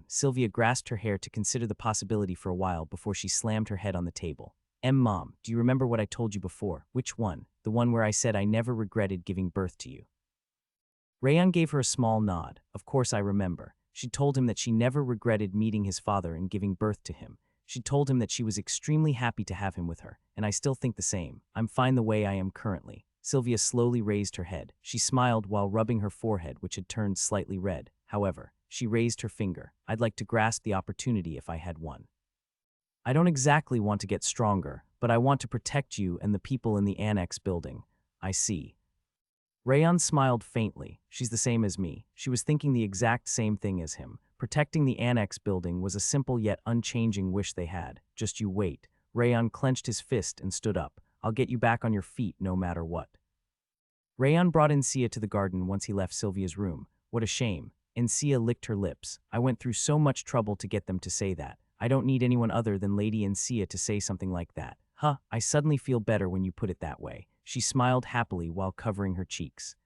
Sylvia grasped her hair to consider the possibility for a while before she slammed her head on the table. Mom, do you remember what I told you before? Which one? The one where I said I never regretted giving birth to you. Rayon gave her a small nod. Of course I remember. She told him that she never regretted meeting his father and giving birth to him. She told him that she was extremely happy to have him with her, and I still think the same. I'm fine the way I am currently. Sylvia slowly raised her head. She smiled while rubbing her forehead, which had turned slightly red. However, she raised her finger. I'd like to grasp the opportunity if I had one. I don't exactly want to get stronger, but I want to protect you and the people in the annex building. I see. Rayon smiled faintly. She's the same as me. She was thinking the exact same thing as him. Protecting the annex building was a simple yet unchanging wish they had. Just you wait. Rayon clenched his fist and stood up. I'll get you back on your feet no matter what. Rayon brought Encia to the garden once he left Sylvia's room. What a shame. Encia licked her lips. I went through so much trouble to get them to say that. I don't need anyone other than Lady Encia to say something like that. I suddenly feel better when you put it that way. She smiled happily while covering her cheeks.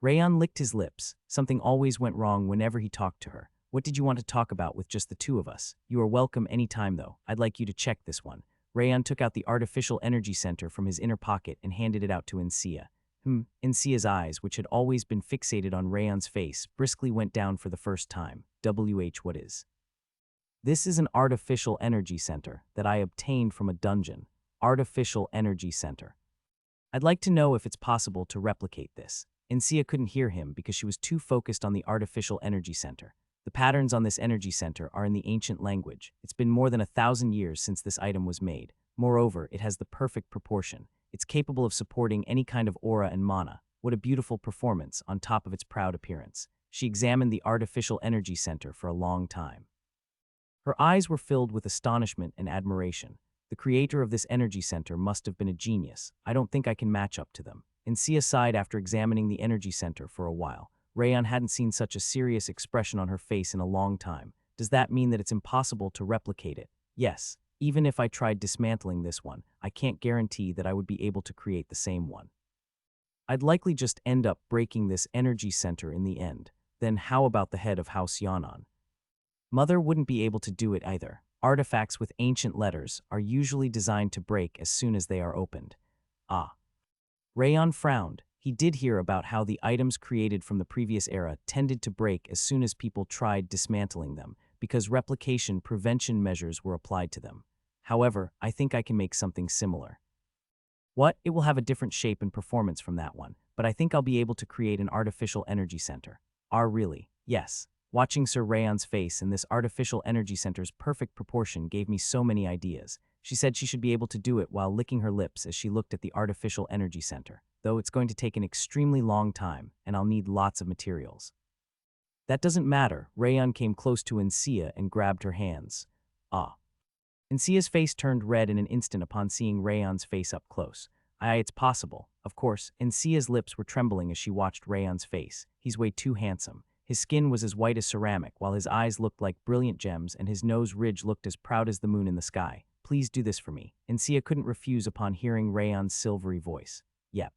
Rayon licked his lips. Something always went wrong whenever he talked to her. What did you want to talk about with just the two of us? You are welcome anytime though. I'd like you to check this one. Rayon took out the artificial energy center from his inner pocket and handed it out to Encia. Encia's eyes, which had always been fixated on Rayon's face, briskly went down for the first time. What is? This is an artificial energy center that I obtained from a dungeon. Artificial energy center. I'd like to know if it's possible to replicate this. Encia couldn't hear him because she was too focused on the artificial energy center. The patterns on this energy center are in the ancient language. It's been more than 1,000 years since this item was made. Moreover, it has the perfect proportion. It's capable of supporting any kind of aura and mana. What a beautiful performance on top of its proud appearance. She examined the artificial energy center for a long time. Her eyes were filled with astonishment and admiration. The creator of this energy center must have been a genius. I don't think I can match up to them. Encia sighed after examining the energy center for a while. Rayon hadn't seen such a serious expression on her face in a long time. Does that mean that it's impossible to replicate it? Yes. Even if I tried dismantling this one, I can't guarantee that I would be able to create the same one. I'd likely just end up breaking this energy center in the end. Then how about the head of House Yanan? Mother wouldn't be able to do it either. Artifacts with ancient letters are usually designed to break as soon as they are opened. Rayon frowned. He did hear about how the items created from the previous era tended to break as soon as people tried dismantling them, because replication prevention measures were applied to them. However, I think I can make something similar. What? It will have a different shape and performance from that one, but I think I'll be able to create an artificial energy center. Really? Yes. Watching Sir Rayon's face in this artificial energy center's perfect proportion gave me so many ideas. She said she should be able to do it while licking her lips as she looked at the artificial energy center, though it's going to take an extremely long time, and I'll need lots of materials. That doesn't matter. Rayon came close to Encia and grabbed her hands. Encia's face turned red in an instant upon seeing Rayon's face up close. It's possible. Of course, Encia's lips were trembling as she watched Rayon's face. He's way too handsome. His skin was as white as ceramic, while his eyes looked like brilliant gems and his nose ridge looked as proud as the moon in the sky. Please do this for me. Encia couldn't refuse upon hearing Rayon's silvery voice. Yep.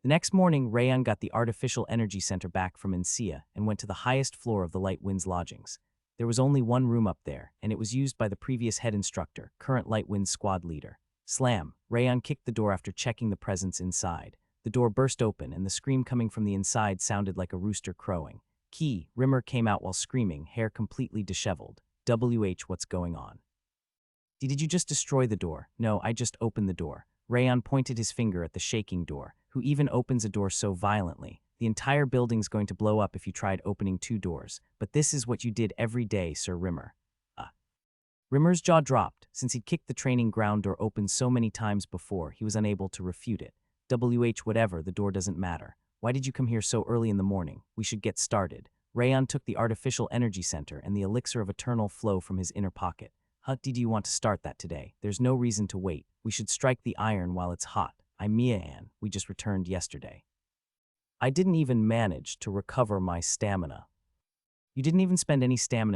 The next morning, Rayon got the artificial energy center back from Encia and went to the highest floor of the Light Wind's lodgings. There was only one room up there, and it was used by the previous head instructor, current Light Wind's squad leader. Slam! Rayon kicked the door after checking the presence inside. The door burst open, and the scream coming from the inside sounded like a rooster crowing. Key, Rimmer came out while screaming, hair completely disheveled. What's going on? Did you just destroy the door? No, I just opened the door. Rayon pointed his finger at the shaking door. Who even opens a door so violently? The entire building's going to blow up if you tried opening 2 doors. But this is what you did every day, Sir Rimmer. Rimmer's jaw dropped. Since he'd kicked the training ground door open so many times before, he was unable to refute it. Whatever, the door doesn't matter. Why did you come here so early in the morning? We should get started. Rayon took the artificial energy center and the elixir of eternal flow from his inner pocket. Did you want to start that today? There's no reason to wait. We should strike the iron while it's hot. I'm Mia-an. We just returned yesterday. I didn't even manage to recover my stamina. You didn't even spend any stamina